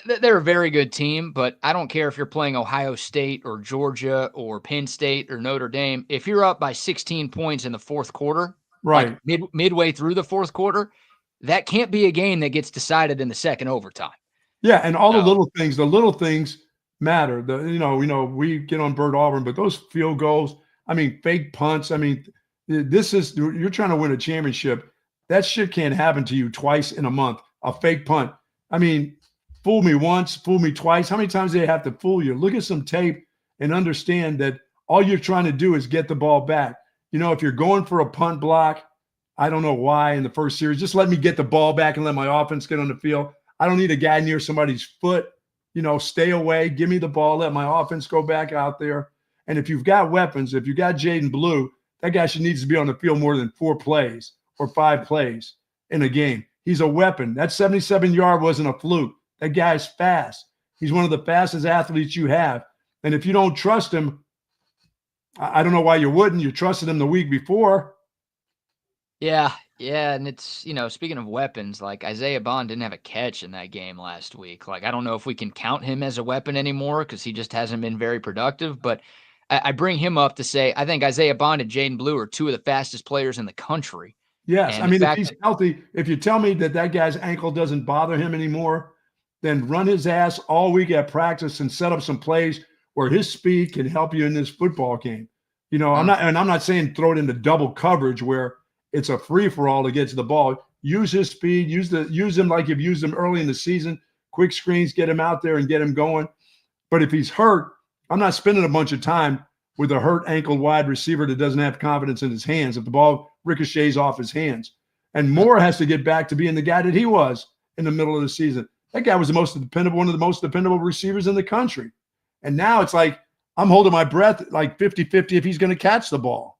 They're a very good team, but I don't care if you're playing Ohio State or Georgia or Penn State or Notre Dame. If you're up by 16 points in the fourth quarter, right, like midway through the fourth quarter, that can't be a game that gets decided in the second overtime. Yeah, and all the little things matter. We get on Bert Auburn, but those field goals, fake punts. You're trying to win a championship. That shit can't happen to you twice in a month. A fake punt. Fool me once, fool me twice. How many times do they have to fool you? Look at some tape and understand that all you're trying to do is get the ball back. If you're going for a punt block, I don't know why in the first series, just let me get the ball back and let my offense get on the field. I don't need a guy near somebody's foot. Stay away, give me the ball, let my offense go back out there. And if you've got weapons, if you got Jaden Blue, that guy needs to be on the field more than 4 plays or 5 plays in a game. He's a weapon. That 77-yard wasn't a fluke. That guy's fast. He's one of the fastest athletes you have. And if you don't trust him, I don't know why you wouldn't. You trusted him the week before. Yeah. And it's, speaking of weapons, like Isaiah Bond didn't have a catch in that game last week. Like, I don't know if we can count him as a weapon anymore because he just hasn't been very productive. But I bring him up to say I think Isaiah Bond and Jaden Blue are 2 of the fastest players in the country. Yes. If he's healthy, if you tell me that guy's ankle doesn't bother him anymore, then run his ass all week at practice and set up some plays where his speed can help you in this football game. I'm not saying throw it into double coverage where it's a free-for-all to get to the ball. Use his speed, use him like you've used him early in the season. Quick screens, get him out there and get him going. But if he's hurt, I'm not spending a bunch of time with a hurt ankle wide receiver that doesn't have confidence in his hands if the ball ricochets off his hands. And Moore has to get back to being the guy that he was in the middle of the season. That guy was one of the most dependable receivers in the country. And now it's like I'm holding my breath like 50-50 if he's going to catch the ball.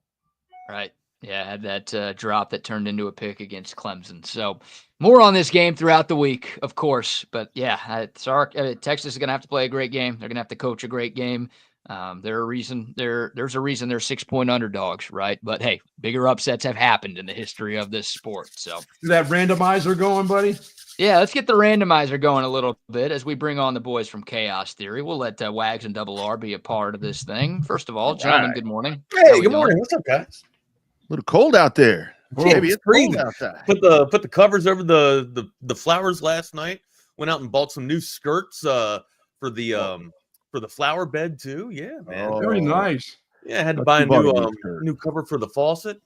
Right. Yeah, had that drop that turned into a pick against Clemson. So more on this game throughout the week, of course. But yeah, Texas is going to have to play a great game. They're going to have to coach a great game. There's a reason they're 6-point underdogs, right? But hey, bigger upsets have happened in the history of this sport. So is that randomizer going, buddy? Yeah, let's get the randomizer going a little bit as we bring on the boys from Chaos Theory. We'll let Wags and Double R be a part of this thing. First of all, gentlemen, Good morning. Hey, good morning. What's up, guys? A little cold out there. Maybe it's cold outside. Put the covers over the flowers last night. Went out and bought some new skirts for the flower bed too. Yeah, man. Very nice. Yeah, I had to buy a new cover for the faucet.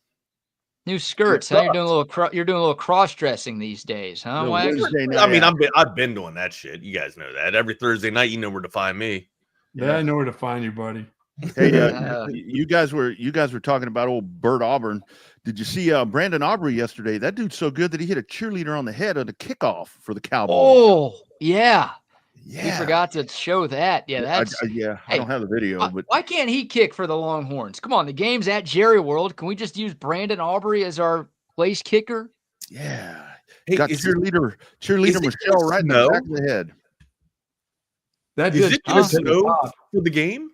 New skirts, huh? You're doing a little cross dressing these days, huh? I've been doing that shit. You guys know that. Every Thursday night, you know where to find me. Yeah, I know where to find you, buddy. Hey, you guys were talking about old Bert Auburn. Did you see Brandon Aubrey yesterday? That dude's so good that he hit a cheerleader on the head on the kickoff for the Cowboys. Oh, yeah. He forgot to show that. Yeah, I don't have the video. But why can't he kick for the Longhorns? Come on, the game's at Jerry World. Can we just use Brandon Aubrey as our place kicker? Yeah. Hey, got cheerleader Michelle right in the back of the head. Is it going to snow for the game?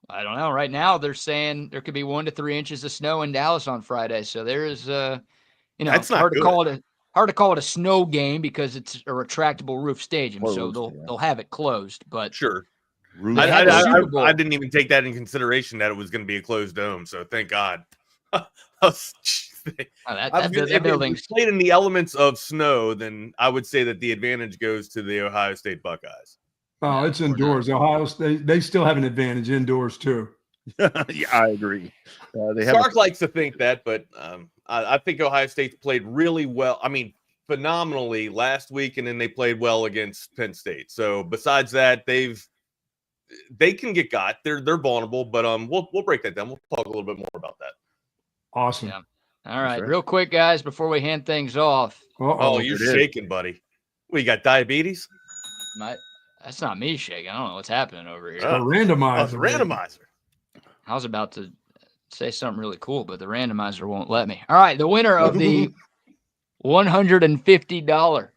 I don't know. Right now, they're saying there could be 1 to 3 inches of snow in Dallas on Friday. So there is, it's hard to call it a snow game because it's a retractable roof stadium. So they'll have it closed. But sure, I didn't even take that in consideration that it was going to be a closed dome. So thank God. If building's played in the elements of snow, then I would say that the advantage goes to the Ohio State Buckeyes. Oh, it's indoors. Ohio State, they still have an advantage indoors too. Yeah, I agree. Sark likes to think that, but I think Ohio State's played really well. phenomenally last week, and then they played well against Penn State. So besides that, they can get got. They're vulnerable, but we'll break that down. We'll talk a little bit more about that. Awesome. Yeah. All right, real quick, guys, before we hand things off. Oh, you're shaking, buddy. You got diabetes? That's not me shaking. I don't know what's happening over here. A randomizer. It's a randomizer. I was about to say something really cool, but the randomizer won't let me. All right, the winner of the $150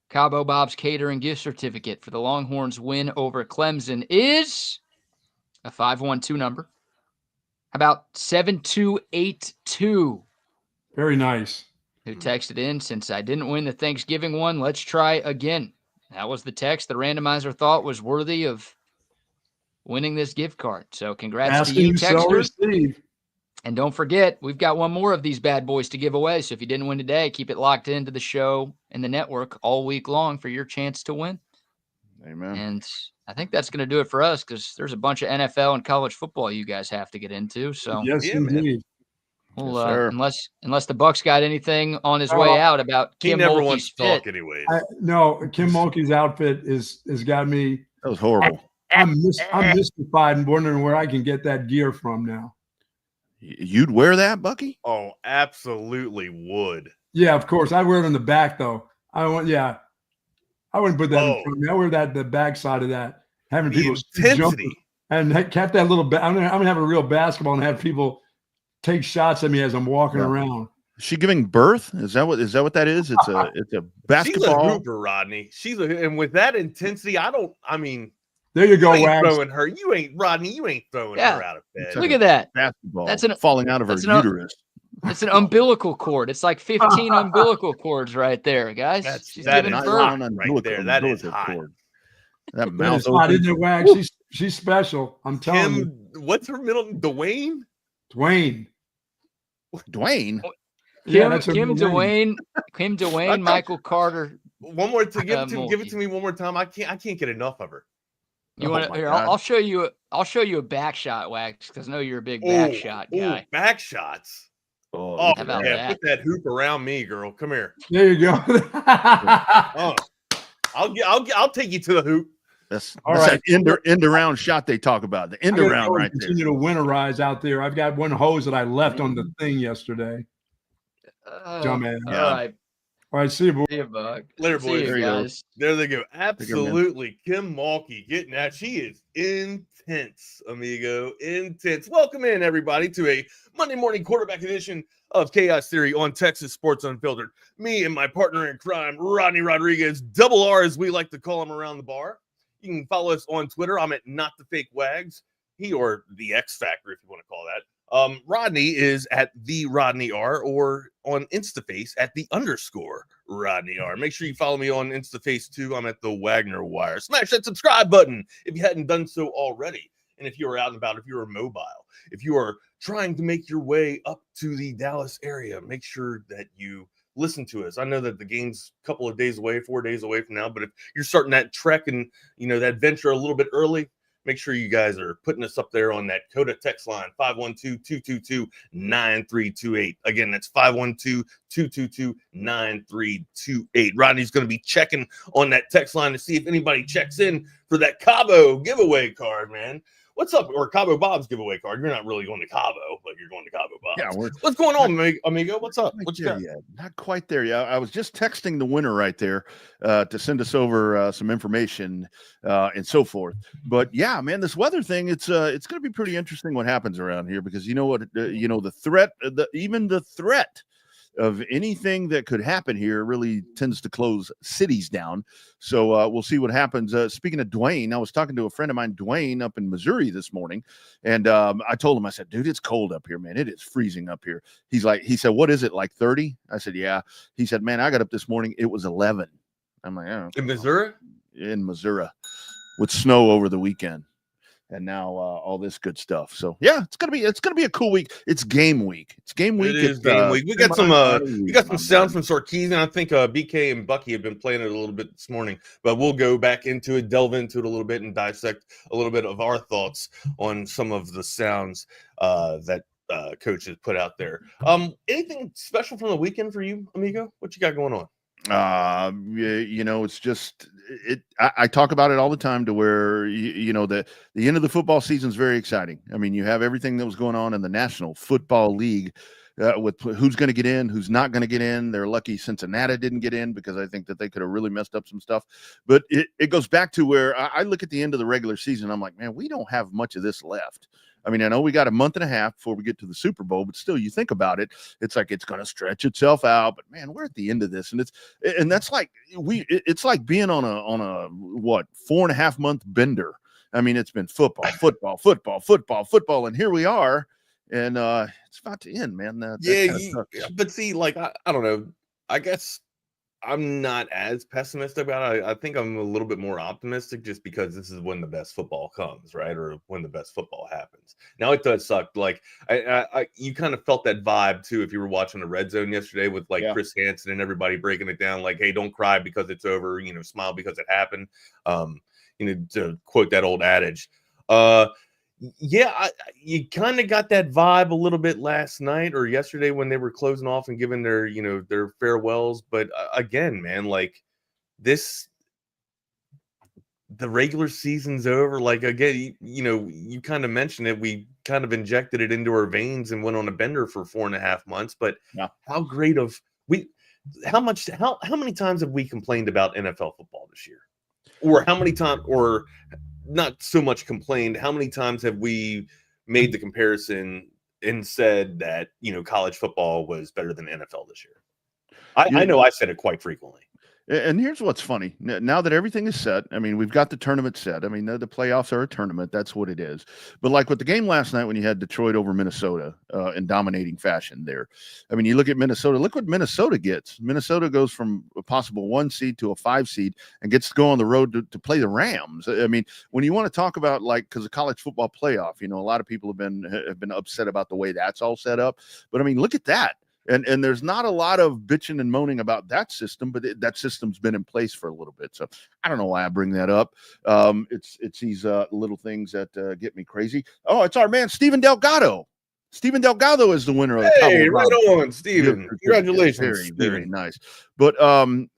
Cabo Bob's Catering gift certificate for the Longhorns win over Clemson is a 512 number. How about 7282? Very nice. Who texted in, since I didn't win the Thanksgiving one, let's try again. That was the text the randomizer thought was worthy of winning this gift card. So congrats to you, texter. And don't forget, we've got one more of these bad boys to give away. So if you didn't win today, keep it locked into the show and the network all week long for your chance to win. Amen. And I think that's going to do it for us, because there's a bunch of NFL and college football you guys have to get into. So yes, indeed. Well, unless the Bucks got anything on his way out about Kim never Mulkey's wants to fit. talk anyways. No, Kim Mulkey's outfit has got me. That was horrible. I'm mystified and wondering where I can get that gear from now. You'd wear that, Bucky? Oh, absolutely would. Yeah, of course. I wear it on the back though. I wouldn't put that in front of me. I wear that the back side of that. Having people jump and kept that little. I'm gonna have a real basketball and have people take shots at me as I'm walking around. Is she giving birth? Is that what that is? It's a basketball. She's a hooper, Rodney. And with that intensity, there you go, Wags. Throwing her. Rodney, you ain't throwing her out of bed. Look at that. Basketball. That's falling out of her uterus. It's an umbilical cord. It's like 15 umbilical cords right there, guys. She's giving birth right there. That is hot. That mouth is hot, isn't it, Wags? She's special. I'm telling you. What's her middle name? Dwayne? Dwayne? Kim Dwayne, Michael Carter. One more to give it to me one more time. I can't get enough of her. You want here? I'll show you a back shot, Wax, because I know you're a big back shot guy. Back shots. How about that? Put that hoop around me, girl. Come here. There you go. I'll take you to the hoop. That's right. That end around shot they talk about. The end around right there. Continue to winterize out there. I've got one hose that I left on the thing yesterday. Dumbass. All right, see you, boy. See you, Buck. Later, boys. There you guys. There they go. Absolutely. Kim Mulkey getting that. She is intense, amigo. Intense. Welcome in, everybody, to a Monday morning quarterback edition of Chaos Theory on Texas Sports Unfiltered. Me and my partner in crime, Rodney Rodriguez, double R as we like to call him around the bar. You can follow us on Twitter. I'm at Not the Fake Wags. He or the X Factor, if you want to call that. Rodney is at the Rodney R, or on Instaface at the _ Rodney R. Make sure you follow me on Instaface too. I'm at the Wagner Wire. Smash that subscribe button if you hadn't done so already. And if you are out and about, if you are mobile, if you are trying to make your way up to the Dallas area, make sure that you listen to us. I know that the game's a couple of days away, 4 days away from now, but if you're starting that trek and that venture a little bit early, make sure you guys are putting us up there on that Coda text line, 512-222-9328. Again, that's 512-222-9328. Rodney's going to be checking on that text line to see if anybody checks in for that Cabo giveaway card, man. What's up? Or Cabo Bob's giveaway card. You're not really going to Cabo, but you're going to Cabo Bob's. Yeah, what's going on, amigo? What's up? What you got? Not quite there yet. I was just texting the winner right there to send us over some information and so forth. But yeah, man, this weather thing, it's going to be pretty interesting what happens around here, because you know what, the threat, even the threat of anything that could happen here really tends to close cities down. So we'll see what happens. Speaking of Dwayne, I was talking to a friend of mine, Dwayne, up in Missouri this morning. And I told him, I said, dude, it's cold up here, man. It is freezing up here. He said, what is it, like 30? I said, yeah. He said, man, I got up this morning. It was 11. I'm like, oh. In Missouri? In Missouri, with snow over the weekend. And now all this good stuff. So yeah, it's gonna be a cool week. It's game week. It's game week. It is game week. We got some sounds from Sarkeesian. I think BK and Bucky have been playing it a little bit this morning, but we'll go back into it, delve into it a little bit, and dissect a little bit of our thoughts on some of the sounds that coach has put out there. Anything special from the weekend for you, amigo? What you got going on? It's just I talk about it all the time to where the end of the football season is very exciting. I mean, you have everything that was going on in the National Football League with who's going to get in, who's not going to get in. They're lucky Cincinnati didn't get in because I think that they could have really messed up some stuff. But it goes back to where I look at the end of the regular season. I'm like, man, we don't have much of this left. I mean, I know we got a month and a half before we get to the Super Bowl, but still, you think about it, it's like it's going to stretch itself out. But man, we're at the end of this, and that's like it's like being on a 4.5 month bender. I mean, it's been football, and here we are, and it's about to end, man. But see, like I don't know. I guess I'm not as pessimistic about it. I think I'm a little bit more optimistic just because this is when the best football comes, right? Or when the best football happens. Now it does suck. Like you kind of felt that vibe too if you were watching the Red Zone yesterday with Chris Hansen and everybody breaking it down like, hey, don't cry because it's over, smile because it happened. To quote that old adage. You kind of got that vibe a little bit last night or yesterday when they were closing off and giving their, their farewells. But again, man, like the regular season's over. Like, again, you kind of mentioned it. We kind of injected it into our veins and went on a bender for 4.5 months. But how many times have we complained about NFL football this year? Or how many times, or not so much complained, how many times have we made the comparison and said that, college football was better than NFL this year? I know I said it quite frequently. And here's what's funny. Now that everything is set, I mean, we've got the tournament set. I mean, the playoffs are a tournament. That's what it is. But like with the game last night when you had Detroit over Minnesota in dominating fashion there, I mean, you look at Minnesota, look what Minnesota gets. Minnesota goes from a possible 1 seed to a 5 seed and gets to go on the road to play the Rams. I mean, when you want to talk about because of college football playoff, a lot of people have been upset about the way that's all set up. But I mean, look at that. And there's not a lot of bitching and moaning about that system, but that system's been in place for a little bit. So I don't know why I bring that up. It's these little things that get me crazy. Oh, it's our man, Steven Delgado. Steven Delgado is the winner of the Hey, right on, Steven. Congratulations. Very, very nice. But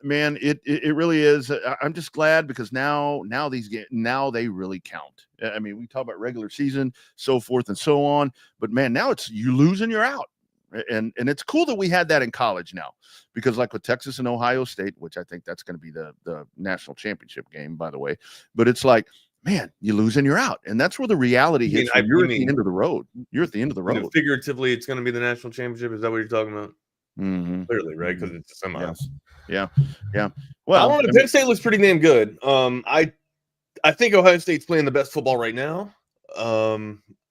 man, it really is. I'm just glad because now they really count. I mean, we talk about regular season, so forth and so on. But man, now it's you lose and you're out. And it's cool that we had that in college now, because like with Texas and Ohio State, which I think that's going to be the national championship game, by the way. But it's like, man, you lose and you're out. And that's where the reality hits. You're at the end of the road. You're at the end of the road. Figuratively, it's going to be the national championship. Is that what you're talking about? Mm-hmm. Clearly, right? Because it's a semis. Yeah. Well, I don't know. Penn State looks pretty damn good. I think Ohio State's playing the best football right now.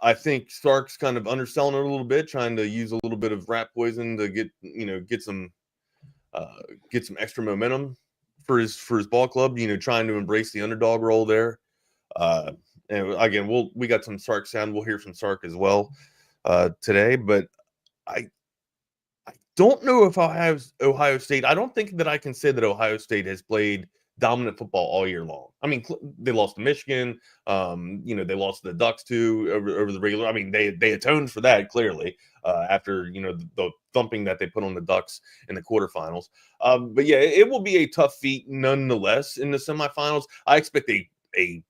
I think Stark's kind of underselling it a little bit, trying to use a little bit of rat poison to get some extra momentum for his ball club. Trying to embrace the underdog role there. And again, we got some Sark sound. We'll hear from Sark as well today. But I don't know if Ohio State. I don't think that I can say that Ohio State has played dominant football all year long. I mean, they lost to Michigan. They lost to the Ducks too over the regular. I mean, they atoned for that clearly after the thumping that they put on the Ducks in the quarterfinals. But yeah, it will be a tough feat nonetheless in the semifinals. I expect a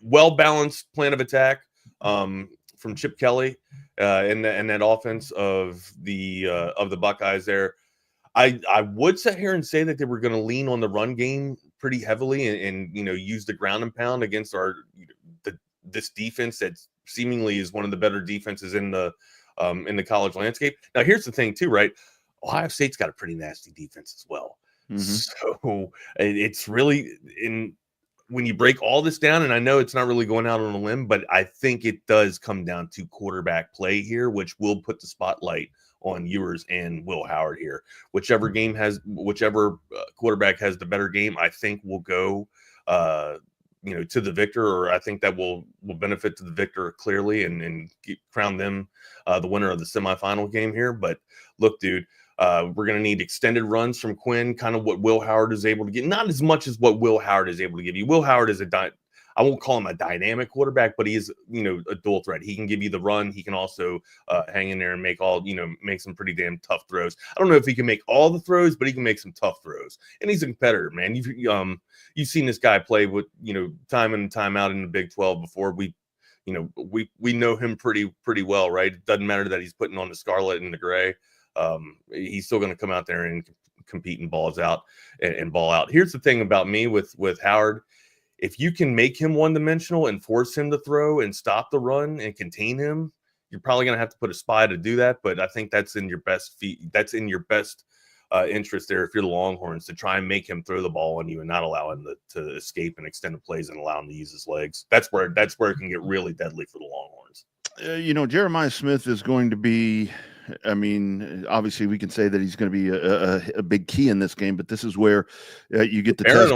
well-balanced plan of attack from Chip Kelly and that offense of the Buckeyes there. I would sit here and say that they were going to lean on the run game pretty heavily and use the ground and pound against this defense that seemingly is one of the better defenses in the college landscape. Now, here's the thing too, right? Ohio State's got a pretty nasty defense as well. Mm-hmm. So it's really when you break all this down, and I know it's not really going out on a limb, but I think it does come down to quarterback play here, which will put the spotlight on Ewers and Will Howard here. Whichever quarterback has the better game, I think will go to the victor, or I think that will benefit to the victor clearly and crown them the winner of the semifinal game here. But look, dude, we're going to need extended runs from Quinn, kind of what Will Howard is able to get. Not as much as what Will Howard is able to give you. Will Howard is I won't call him a dynamic quarterback, but he is, a dual threat. He can give you the run. He can also hang in there and make some pretty damn tough throws. I don't know if he can make all the throws, but he can make some tough throws. And he's a competitor, man. You've seen this guy play with, time in and time out in the Big 12 before. We know him pretty well, right? It doesn't matter that he's putting on the scarlet and the gray. He's still going to come out there and compete and balls out and ball out. Here's the thing about me with Howard. If you can make him one-dimensional and force him to throw and stop the run and contain him, you're probably going to have to put a spy to do that. But I think that's in your best interest there if you're the Longhorns, to try and make him throw the ball on you and not allow him to escape and extend the plays and allow him to use his legs. That's where it can get really deadly for the Longhorns. Jeremiah Smith is going to be, obviously we can say that he's going to be a big key in this game, but this is where you get the test.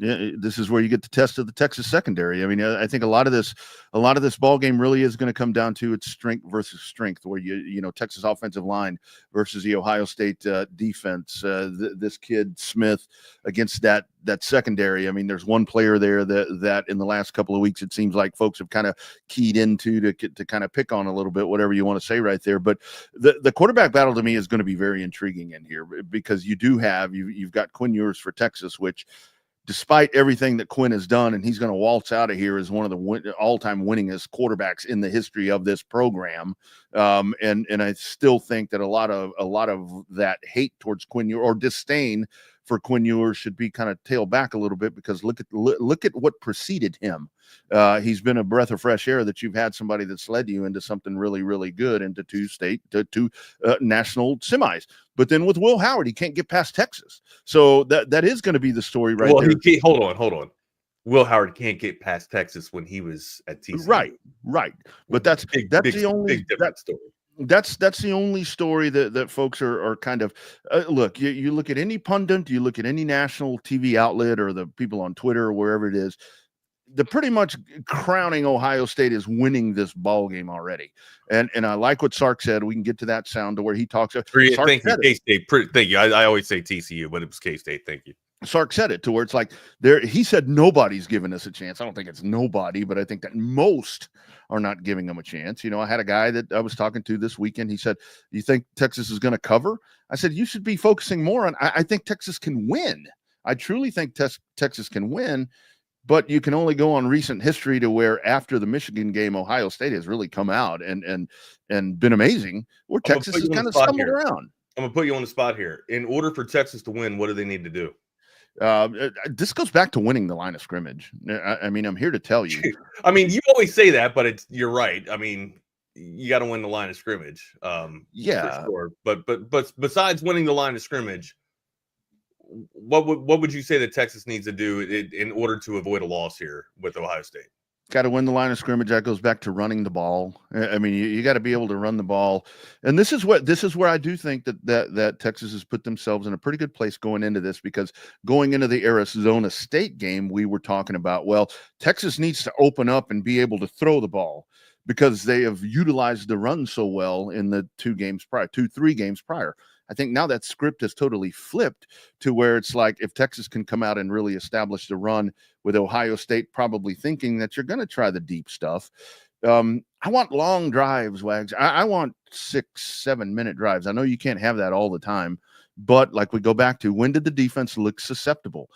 Yeah, this is where you get the test of the Texas secondary. I think a lot of this ball game really is going to come down to its strength versus strength, where Texas offensive line versus the Ohio State defense. This kid Smith against that secondary. There's one player there that in the last couple of weeks it seems like folks have kind of keyed into to kind of pick on a little bit, whatever you want to say right there. But the quarterback battle to me is going to be very intriguing in here, because you've got Quinn Ewers for Texas, which, despite everything that Quinn has done, and he's going to waltz out of here as one of the all-time winningest quarterbacks in the history of this program. And I still think that a lot of that hate towards Quinn Ewers, or disdain for Quinn Ewers, should be kind of tailed back a little bit, because look at what preceded him. He's been a breath of fresh air that you've had somebody that's led you into something really, really good, into two national semis. But then with Will Howard, he can't get past Texas. So that is going to be the story there. Hold on. Will Howard can't get past Texas when he was at TCU. Right. But that's the only story. That's the only story that folks are kind of look. You look at any pundit, you look at any national TV outlet, or the people on Twitter or wherever it is, they're pretty much crowning Ohio State as winning this ball game already. And I like what Sark said. We can get to that sound to where he talks. Thank you, K-State. Thank you. I always say TCU, but it was K-State. Thank you. Sark said it to where it's like he said nobody's giving us a chance. I don't think it's nobody, but I think that most are not giving them a chance. I had a guy that I was talking to this weekend. He said, "You think Texas is going to cover?" I said, "You should be focusing more on, I think Texas can win. I truly think Texas can win." But you can only go on recent history to where after the Michigan game, Ohio State has really come out and been amazing, where Texas has kind of stumbled around. I'm going to put you on the spot here. In order for Texas to win, what do they need to do? This goes back to winning the line of scrimmage. I'm here to tell you. You always say that, but you're right. You got to win the line of scrimmage. Yeah. For sure. But besides winning the line of scrimmage, what would you say that Texas needs to do in order to avoid a loss here with Ohio State? Got to win the line of scrimmage. That goes back to running the ball. You got to be able to run the ball. And this is where I do think that Texas has put themselves in a pretty good place going into this, because going into the Arizona State game, we were talking about, well, Texas needs to open up and be able to throw the ball, because they have utilized the run so well in the 3 games prior. I think now that script has totally flipped to where it's like, if Texas can come out and really establish the run, with Ohio State probably thinking that you're going to try the deep stuff. I want long drives, Wags. I want 6-7 minute drives. I know you can't have that all the time, but like we go back to, when did the defense look susceptible?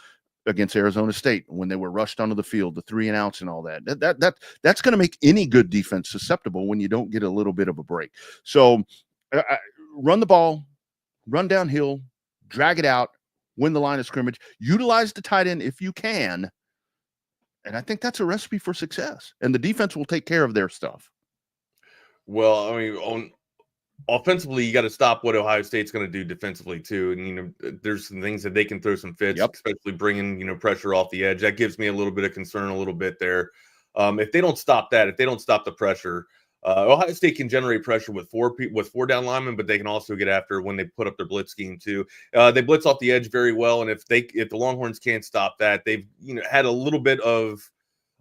Against Arizona State, when they were rushed onto the field, the 3 and outs and all that. That's going to make any good defense susceptible when you don't get a little bit of a break. So run the ball, run downhill, drag it out, win the line of scrimmage, utilize the tight end if you can. And I think that's a recipe for success. And the defense will take care of their stuff. Well, offensively, you got to stop what Ohio State's going to do defensively too. And, there's some things that they can throw some fits, especially bringing, pressure off the edge. That gives me a little bit of concern a little bit there. If they don't stop that, if they don't stop the pressure, Ohio State can generate pressure with 4 down linemen, but they can also get after when they put up their blitz scheme too. They blitz off the edge very well, and if the Longhorns can't stop that, they've had a little bit of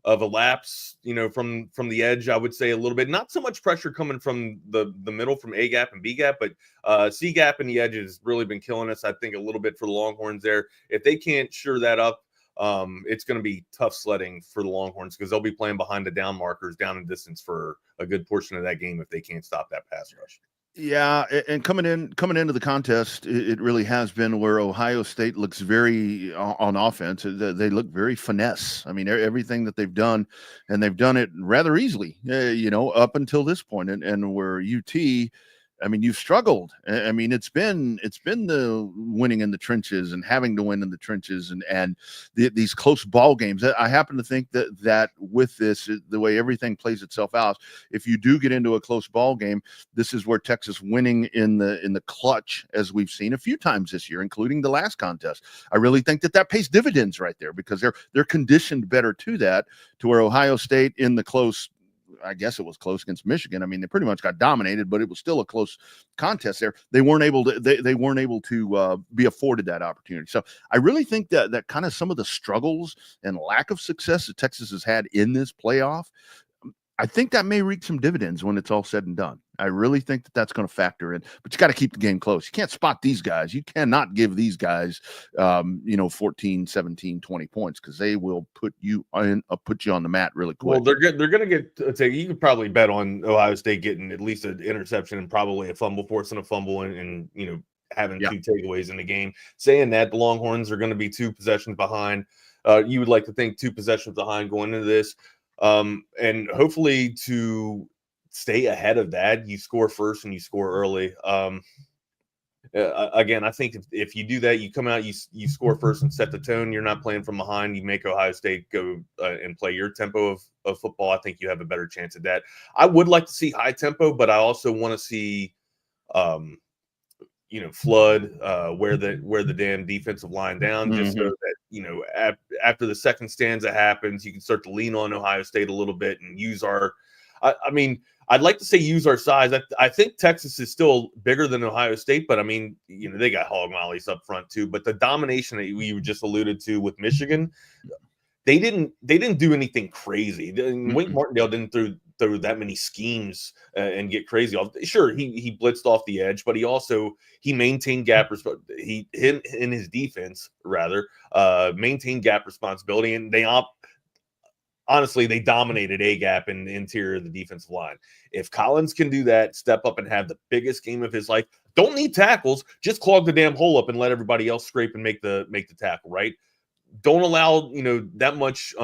a lapse, from the edge. I would say a little bit, not so much pressure coming from the middle from A gap and B gap, but C gap and the edge has really been killing us. I think a little bit for the Longhorns there. If they can't shore that up, it's going to be tough sledding for the Longhorns because they'll be playing behind the down markers down in distance for a good portion of that game if they can't stop that pass rush. Yeah, and coming into the contest, it really has been where Ohio State looks very on offense. They look very finesse. I mean, everything that they've done, and they've done it rather easily, up until this point. And where UT, I mean, you've struggled. I mean, it's been the winning in the trenches and having to win in the trenches and these close ball games. I happen to think that with this, the way everything plays itself out, if you do get into a close ball game, this is where Texas winning in the clutch, as we've seen a few times this year, including the last contest. I really think that pays dividends right there because they're conditioned better to that, to where Ohio State in the close, I guess it was close against Michigan. I mean, they pretty much got dominated, but it was still a close contest there. They weren't able to be afforded that opportunity. So I really think that kind of some of the struggles and lack of success that Texas has had in this playoff, I think that may reap some dividends when it's all said and done. I really think that that's going to factor in, but you got to keep the game close. You can't spot these guys. You cannot give these guys, 14, 17, 20 points because they will put you on the mat really quick. Well, they're going to get, you could probably bet on Ohio State getting at least an interception and probably a fumble, forcing a fumble and having two takeaways in the game. Saying that, the Longhorns are going to be 2 possessions behind. You would like to think 2 possessions behind going into this. And hopefully to stay ahead of that, you score first and you score early. Again, I think if you do that, you come out, you score first and set the tone. You're not playing from behind. You make Ohio State go and play your tempo of football. I think you have a better chance at that. I would like to see high tempo, but I also want to see, flood wear the damn defensive line down, just so that after the second stanza happens, you can start to lean on Ohio State a little bit and use our. I mean, I'd like to say use our size. I think Texas is still bigger than Ohio State, but I mean, they got hog mollies up front too. But the domination that you just alluded to with Michigan, they didn't do anything crazy. Wink Martindale didn't throw that many schemes and get crazy off. Sure, he blitzed off the edge, but he maintained gap. Him in his defense rather maintained gap responsibility, and honestly, they dominated A-gap in the interior of the defensive line. If Collins can do that, step up and have the biggest game of his life, don't need tackles, just clog the damn hole up and let everybody else scrape and make the tackle, right? Don't allow, that much,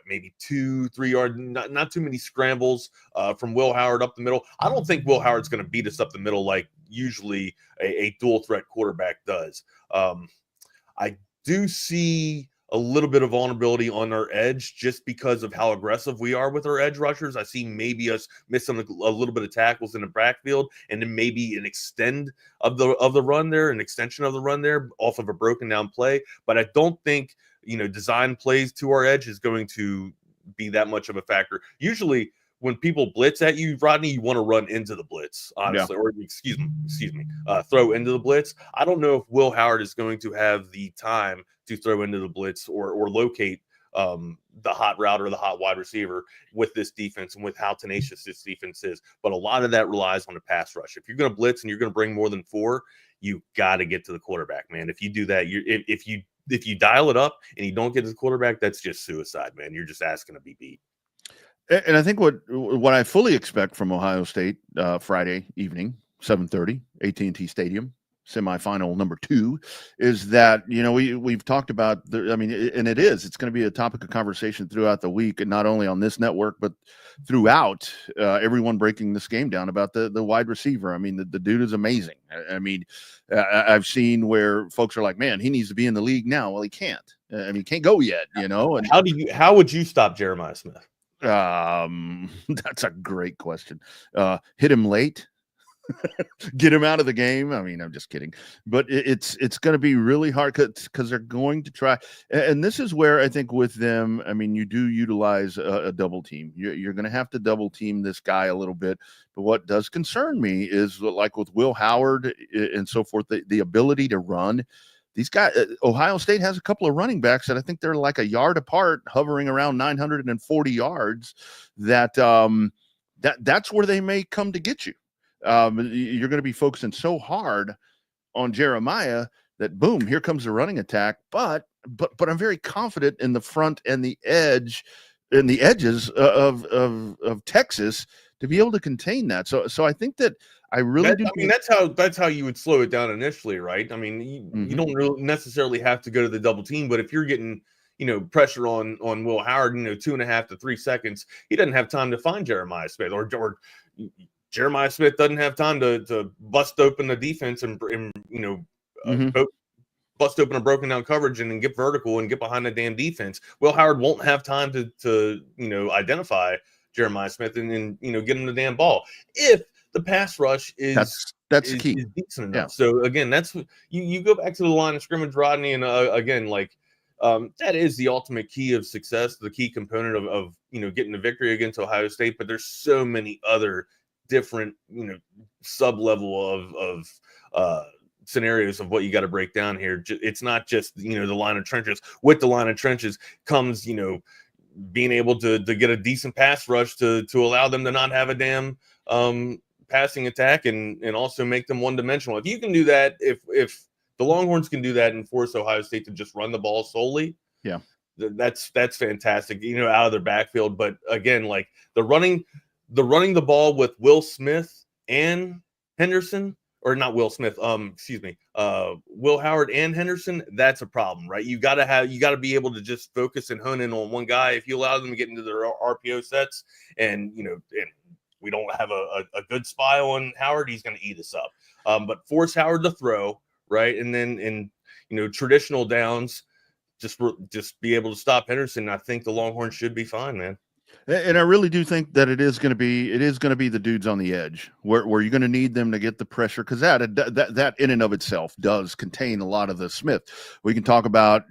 maybe 2-3 yard, not too many scrambles from Will Howard up the middle. I don't think Will Howard's going to beat us up the middle like usually a dual threat quarterback does. I do see a little bit of vulnerability on our edge just because of how aggressive we are with our edge rushers. I see maybe us missing a little bit of tackles in the backfield, and then maybe an extension of the run there off of a broken down play. But I don't think design plays to our edge is going to be that much of a factor. Usually when people blitz at you, Rodney, you want to run into the blitz, honestly, or excuse me, throw into the blitz. I don't know if Will Howard is going to have the time to throw into the blitz or locate the hot route or the hot wide receiver with this defense and with how tenacious this defense is. But a lot of that relies on the pass rush. If you're going to blitz and you're going to bring more than 4, you got to get to the quarterback, man. If you do that, if you dial it up and you don't get to the quarterback, that's just suicide, man. You're just asking to be beat. And I think what I fully expect from Ohio State Friday evening, 7:30, AT&T Stadium, semifinal number 2, is that we've talked about it's going to be a topic of conversation throughout the week, and not only on this network but throughout everyone breaking this game down about the wide receiver. I mean, the dude is amazing. I mean, I've seen where folks are like, man, he needs to be in the league now. Well, he can't. He can't go yet. And how would you stop Jeremiah Smith? That's a great question. Hit him late. Get him out of the game. I mean, I'm just kidding, but it's going to be really hard because they're going to try. And this is where I think with them, I mean, you do utilize a double team. You're going to have to double team this guy a little bit. But what does concern me is, like with Will Howard and so forth, the ability to run. These guys, Ohio State has a couple of running backs that I think they're like a yard apart, hovering around 940 yards. That's where they may come to get you. You're going to be focusing so hard on Jeremiah that boom, here comes the running attack. But but I'm very confident in the front and the edges of Texas to be able to contain that. So I think that I really do. I mean, that's how you would slow it down initially, right? I mean, you don't really necessarily have to go to the double team, but if you're getting pressure on Will Howard, 2.5 to 3 seconds, he doesn't have time to find Jeremiah Smith, or Jeremiah Smith doesn't have time to bust open the defense and bust open a broken down coverage and then get vertical and get behind the damn defense. Will Howard won't have time to identify Jeremiah Smith and get him the damn ball if the pass rush is key, is decent enough. So again, that's you go back to the line of scrimmage, Rodney, and again, that is the ultimate key of success, the key component of getting the victory against Ohio State. But there's so many other different sub level of scenarios of what you got to break down here. It's not just the line of trenches. With the line of trenches comes being able to get a decent pass rush to allow them to not have a damn passing attack and also make them one-dimensional. If you can do that, if the Longhorns can do that and force Ohio State to just run the ball solely, that's fantastic, out of their backfield. But again, the running the ball with Will Smith and Henderson, or not Will Smith, Will Howard and Henderson, that's a problem, right? You got to be able to just focus and hone in on one guy. If you allow them to get into their RPO sets and we don't have a good spy on Howard, he's going to eat us up. But force Howard to throw, right? And then in traditional downs, just be able to stop Henderson. I think the Longhorns should be fine, man. And I really do think that it is going to be the dudes on the edge where you're going to need them to get the pressure, because that in and of itself does contain a lot of the Smith. We can talk about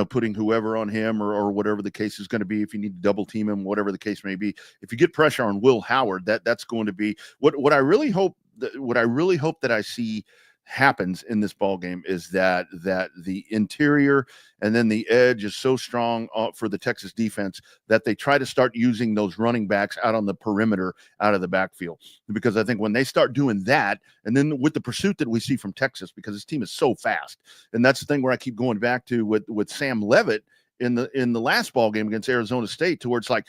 putting whoever on him or whatever the case is going to be. If you need to double team him, whatever the case may be, if you get pressure on Will Howard, that's going to be what I really hope that I see happens in this ball game is that the interior and then the edge is so strong for the Texas defense that they try to start using those running backs out on the perimeter, out of the backfield. Because I think when they start doing that, and then with the pursuit that we see from Texas, because this team is so fast, and that's the thing where I keep going back to with Sam Leavitt in the last ball game against Arizona State, to where it's like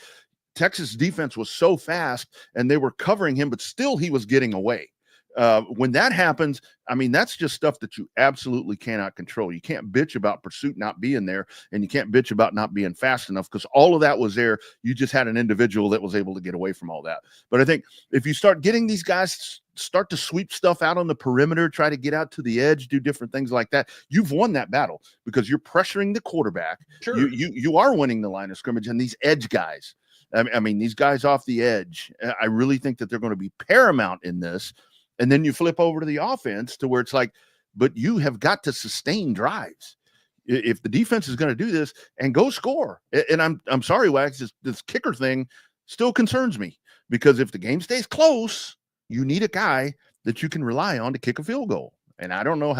Texas defense was so fast and they were covering him, but still he was getting away. When that happens, I mean, that's just stuff that you absolutely cannot control. You can't bitch about pursuit not being there, and you can't bitch about not being fast enough, because all of that was there. You just had an individual that was able to get away from all that. But I think if you start getting these guys start to sweep stuff out on the perimeter, try to get out to the edge, do different things like that, you've won that battle, because you're pressuring the quarterback. Sure. You are winning the line of scrimmage, and these edge guys, I mean, these guys off the edge, I really think that they're going to be paramount in this. And then you flip over to the offense to where it's like, but you have got to sustain drives. If the defense is going to do this, and go score. And I'm sorry, Wags, this kicker thing still concerns me, because if the game stays close, you need a guy that you can rely on to kick a field goal. And I don't know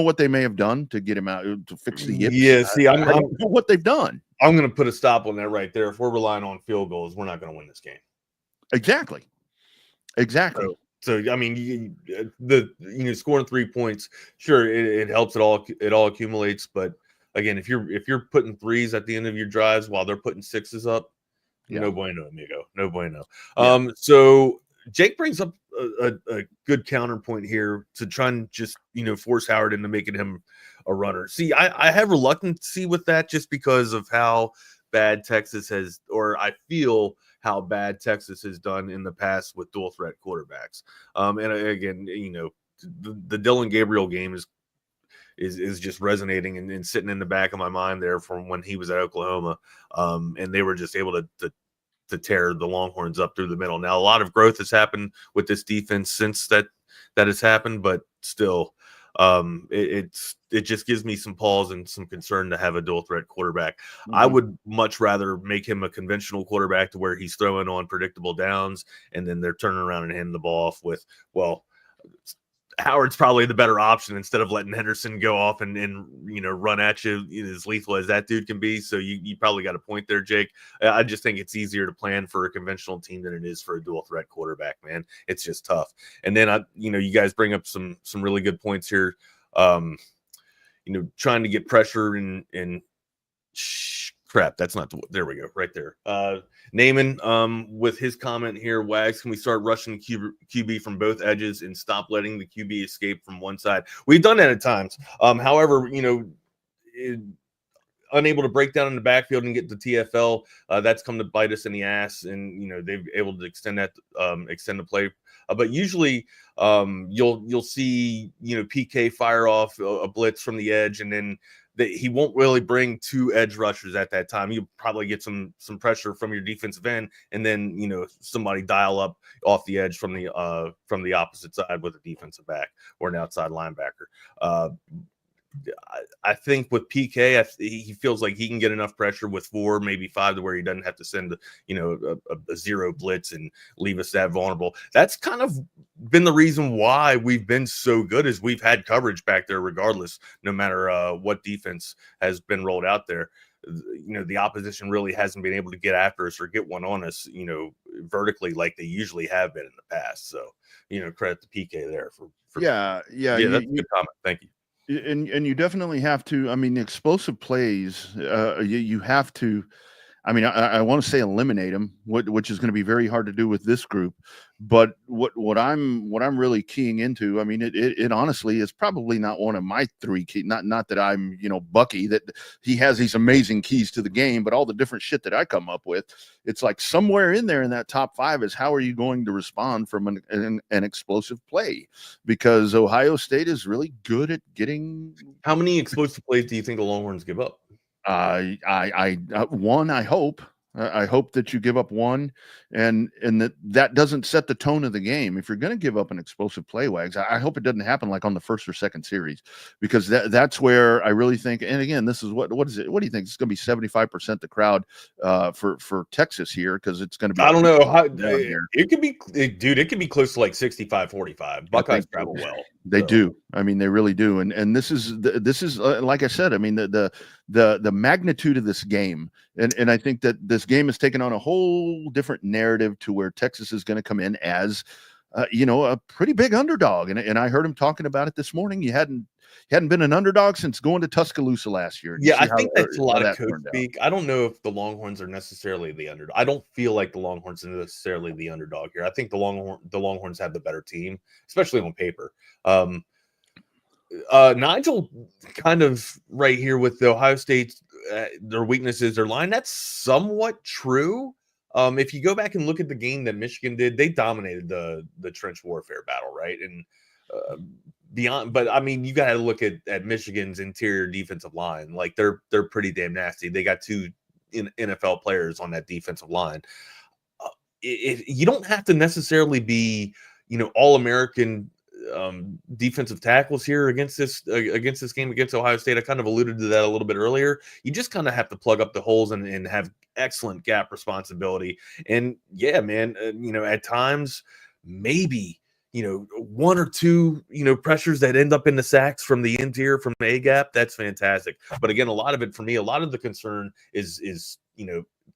what they may have done to get him out, to fix the yips. Yeah, see, I don't know what they've done. I'm going to put a stop on that right there. If we're relying on field goals, we're not going to win this game. Exactly. So I mean, scoring 3 points, sure, it helps. It all accumulates. But again, if you're putting threes at the end of your drives while they're putting sixes up, no bueno, amigo, no bueno. Yeah. So Jake brings up a good counterpoint here to try and just force Howard into making him a runner. See, I have reluctancy with that, just because of how bad Texas has, or I feel how bad Texas has done in the past with dual threat quarterbacks. And again, the Dylan Gabriel game is just resonating and sitting in the back of my mind there from when he was at Oklahoma. And they were just able to tear the Longhorns up through the middle. Now, a lot of growth has happened with this defense since that has happened, but still, it just gives me some pause and some concern to have a dual threat quarterback. Mm-hmm. I would much rather make him a conventional quarterback, to where he's throwing on predictable downs, and then they're turning around and handing the ball off with, Howard's probably the better option, instead of letting Henderson go off and run at you as lethal as that dude can be. So you probably got a point there, Jake. I just think it's easier to plan for a conventional team than it is for a dual threat quarterback, man. It's just tough. And then you guys bring up some really good points here. trying to get pressure and crap. That's not there we go. Right there. Naaman, with his comment here, Wags, can we start rushing QB from both edges and stop letting the QB escape from one side? We've done that at times. However, unable to break down in the backfield and get the TFL, that's come to bite us in the ass, and they've able to extend the play. But usually, you'll see PK fire off a blitz from the edge, and then he won't really bring two edge rushers at that time. You'll probably get some pressure from your defensive end, and then somebody dial up off the edge from the opposite side with a defensive back or an outside linebacker. I think with PK, he feels like he can get enough pressure with 4, maybe 5, to where he doesn't have to send a zero blitz and leave us that vulnerable. That's kind of been the reason why we've been so good, is we've had coverage back there regardless, no matter what defense has been rolled out there. The opposition really hasn't been able to get after us or get one on us, vertically like they usually have been in the past. So, credit to PK there for yeah. That's a good comment. Thank you. And you definitely have to. I mean, the explosive plays. You have to. I mean, I want to say eliminate them, which is going to be very hard to do with this group. But what I'm really keying into, I mean, it honestly is probably not one of my 3 keys. Not that I'm Bucky, that he has these amazing keys to the game, but all the different shit that I come up with, it's like somewhere in there in that top 5 is how are you going to respond from an explosive play? Because Ohio State is really good at getting. How many explosive plays do you think the Longhorns give up? One, I hope. I hope that you give up one, and that doesn't set the tone of the game. If you're going to give up an explosive play, Wags, I hope it doesn't happen like on the first or second series, because that's where I really think. And again, this is what is it? What do you think? It's going to be 75% the crowd for Texas here, because it's going to be. I don't know how it could be, dude. It could be close to like 65-45. Buckeyes travel well. They do. I mean, they really do. And this is like I said. I mean, the magnitude of this game, and I think that this game has taken on a whole different narrative to where Texas is going to come in as a pretty big underdog. And I heard him talking about it this morning. You hadn't been an underdog since going to Tuscaloosa last year. Yeah, I think that's a lot of coach speak. I don't know if the Longhorns are necessarily the underdog. I don't feel like the Longhorns are necessarily the underdog here. I think the Longhorns have the better team, especially on paper. Nigel kind of right here with the Ohio State, their weaknesses, their line. That's somewhat true. If you go back and look at the game that Michigan did, they dominated the trench warfare battle, right? And beyond, but I mean, you got to look at Michigan's interior defensive line. Like they're pretty damn nasty. They got 2 NFL players on that defensive line. You don't have to necessarily be, all-American defensive tackles here against this game against Ohio State. I kind of alluded to that a little bit earlier. You just kind of have to plug up the holes and have excellent gap responsibility. And yeah, man, at times maybe 1 or 2 pressures that end up in the sacks from the interior from the A gap. That's fantastic. But again, a lot of it for me, a lot of the concern is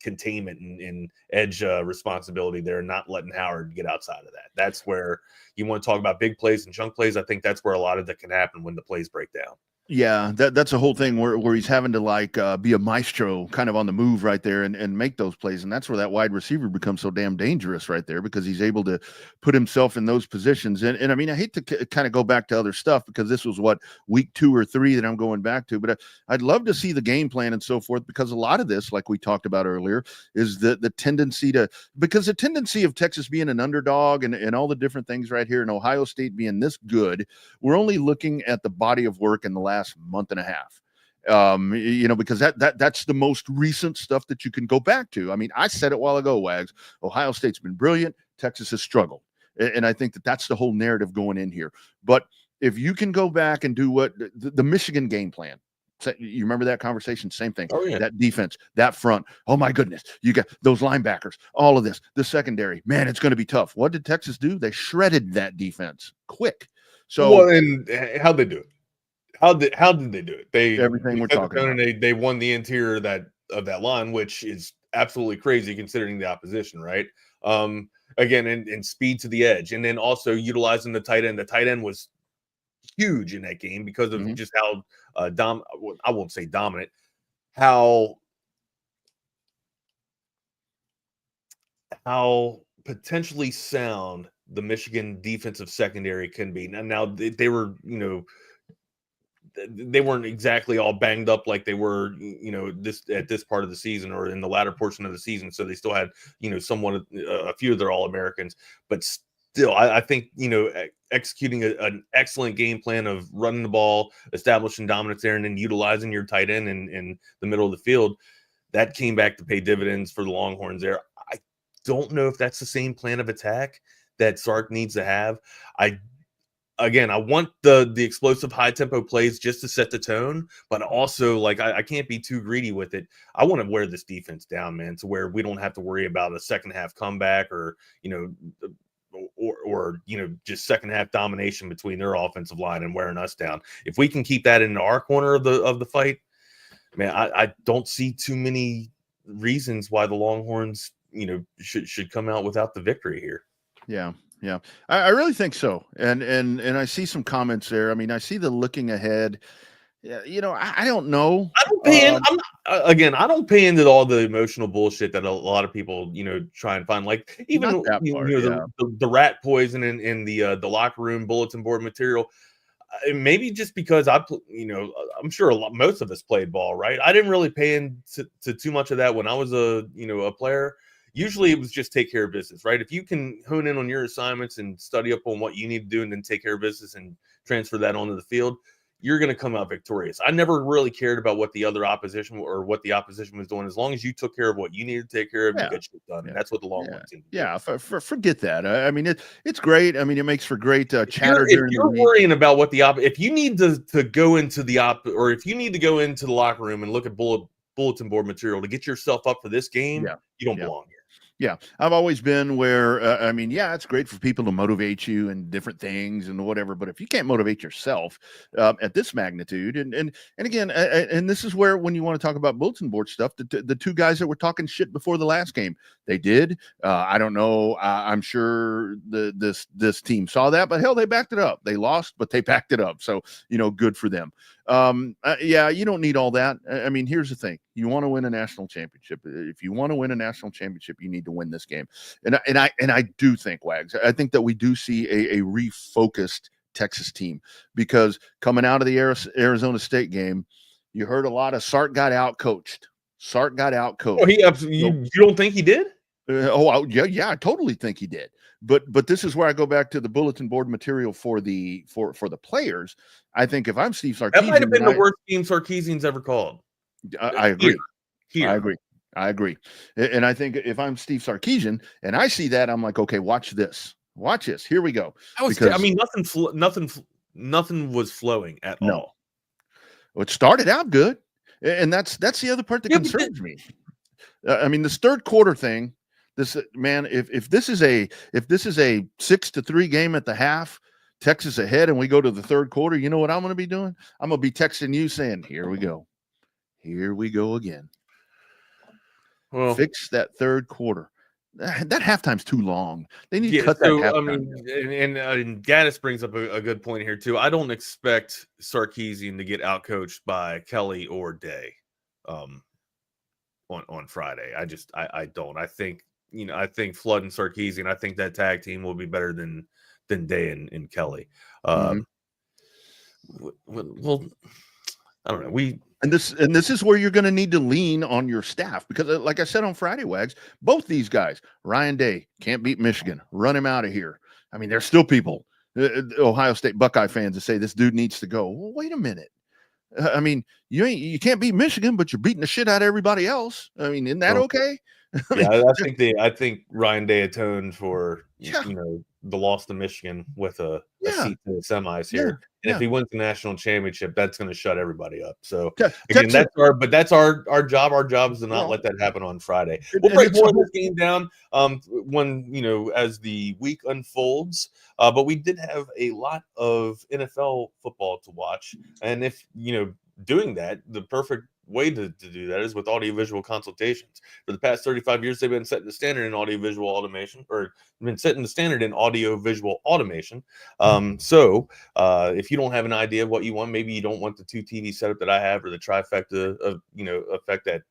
containment and edge responsibility there, not letting Howard get outside of that. That's where you want to talk about big plays and chunk plays. I think that's where a lot of that can happen when the plays break down. Yeah, that's a whole thing where he's having to be a maestro kind of on the move right there and make those plays. And that's where that wide receiver becomes so damn dangerous right there, because he's able to put himself in those positions. And I mean, I hate to kind of go back to other stuff, because this was week 2 or 3 that I'm going back to, but I'd love to see the game plan and so forth, because a lot of this, like we talked about earlier, is the tendency of Texas being an underdog and all the different things right here, and Ohio State being this good. We're only looking at the body of work in the last month and a half, because that's the most recent stuff that you can go back to. I mean, I said it a while ago, Wags. Ohio State's been brilliant. Texas has struggled. And I think that's the whole narrative going in here. But if you can go back and do what the Michigan game plan, you remember that conversation? Same thing. Oh, yeah. That defense, that front. Oh my goodness. You got those linebackers, all of this, the secondary, man, it's going to be tough. What did Texas do? They shredded that defense quick. So, and how'd they do it? How did they do it? Everything we're talking about. And they won the interior of that line, which is absolutely crazy considering the opposition, right? Again, and speed to the edge, and then also utilizing the tight end. The tight end was huge in that game because of Mhm. just how I won't say dominant, how potentially sound the Michigan defensive secondary can be. Now they were, they weren't exactly all banged up like they were, this at this part of the season or in the latter portion of the season. So they still had, somewhat a few of their All-Americans, but still, I think, executing an excellent game plan of running the ball, establishing dominance there, and then utilizing your tight end in the middle of the field, that came back to pay dividends for the Longhorns there. I don't know if that's the same plan of attack that Sark needs to have. I want the explosive high tempo plays just to set the tone, but also I can't be too greedy with it. I want to wear this defense down, man, to where we don't have to worry about a second half comeback or just second half domination between their offensive line and wearing us down. If we can keep that in our corner of the fight, man, I don't see too many reasons why the Longhorns should come out without the victory here. Yeah. Yeah, I really think so. And I see some comments there. I mean, I see the looking ahead. Yeah, I don't know. I don't pay in. I don't pay into all the emotional bullshit that a lot of people, try and find. Like even the rat poison in the locker room bulletin board material. Maybe just because I'm sure most of us played ball, right? I didn't really pay into too much of that when I was a player. Usually it was just take care of business, right? If you can hone in on your assignments and study up on what you need to do and then take care of business and transfer that onto the field, you're going to come out victorious. I never really cared about what the opposition was doing. As long as you took care of what you needed to take care of, you get shit done. And that's what the Longhorns team did. Yeah, forget that. I mean, it's great. I mean, it makes for great chatter. If you're worrying about what if you need to go into or if you need to go into the locker room and look at bulletin board material to get yourself up for this game, you don't belong here. Yeah, I've always been where, it's great for people to motivate you and different things and whatever, but if you can't motivate yourself at this magnitude, and again, and this is where when you want to talk about bulletin board stuff, the two guys that were talking shit before the last game, they did. I don't know. I'm sure this team saw that, but hell, they backed it up. They lost, but they backed it up. So, good for them. You don't need all that. I mean, here's the thing. You want to win a national championship. If you want to win a national championship, you need to win this game. And I do think, Wags, I think that we do see a refocused Texas team, because coming out of the Arizona State game, you heard a lot of Sark got out coached. Oh, you don't think he did? I totally think he did. But this is where I go back to the bulletin board material for the players. I think if I'm Steve Sarkeesian, that might have been the worst game Sarkeesian's ever called. I agree. Here. I agree. And I think if I'm Steve Sarkeesian and I see that, I'm like, okay, watch this. Here we go. Nothing was flowing at all. Well, it started out good, and that's the other part that concerns me. I mean, this third quarter thing. This man, if this is a 6-3 game at the half, Texas ahead, and we go to the third quarter, you know what I'm going to be doing? I'm going to be texting you saying, "Here we go again." Well, fix that third quarter. That halftime's too long. They need to cut that halftime. And Gaddis brings up a good point here too. I don't expect Sarkeesian to get outcoached by Kelly or Day on Friday. I don't. I think Flood and Sarkeesian, I think that tag team will be better than Day and Kelly. Well, I don't know. And this is where you're going to need to lean on your staff, because like I said on Friday, Wags, both these guys, Ryan Day can't beat Michigan, run him out of here. I mean, there's still people, Ohio State Buckeye fans, that say this dude needs to go. Well, wait a minute. I mean, you can't beat Michigan, but you're beating the shit out of everybody else. I mean, isn't that okay? I think Ryan Day atoned for the loss to Michigan with a seat to the semis here. And if he wins the national championship, that's going to shut everybody up. So again, that's our job. Our job is to not let that happen on Friday. We'll break more of this game down when as the week unfolds. But we did have a lot of NFL football to watch, and if doing that, the perfect way to do that is with audiovisual consultations. For the past 35 years, they've been setting the standard in audiovisual automation, or been setting the standard in audiovisual automation. So if you don't have an idea of what you want, maybe you don't want the 2 TV setup that I have, or the trifecta of, effect that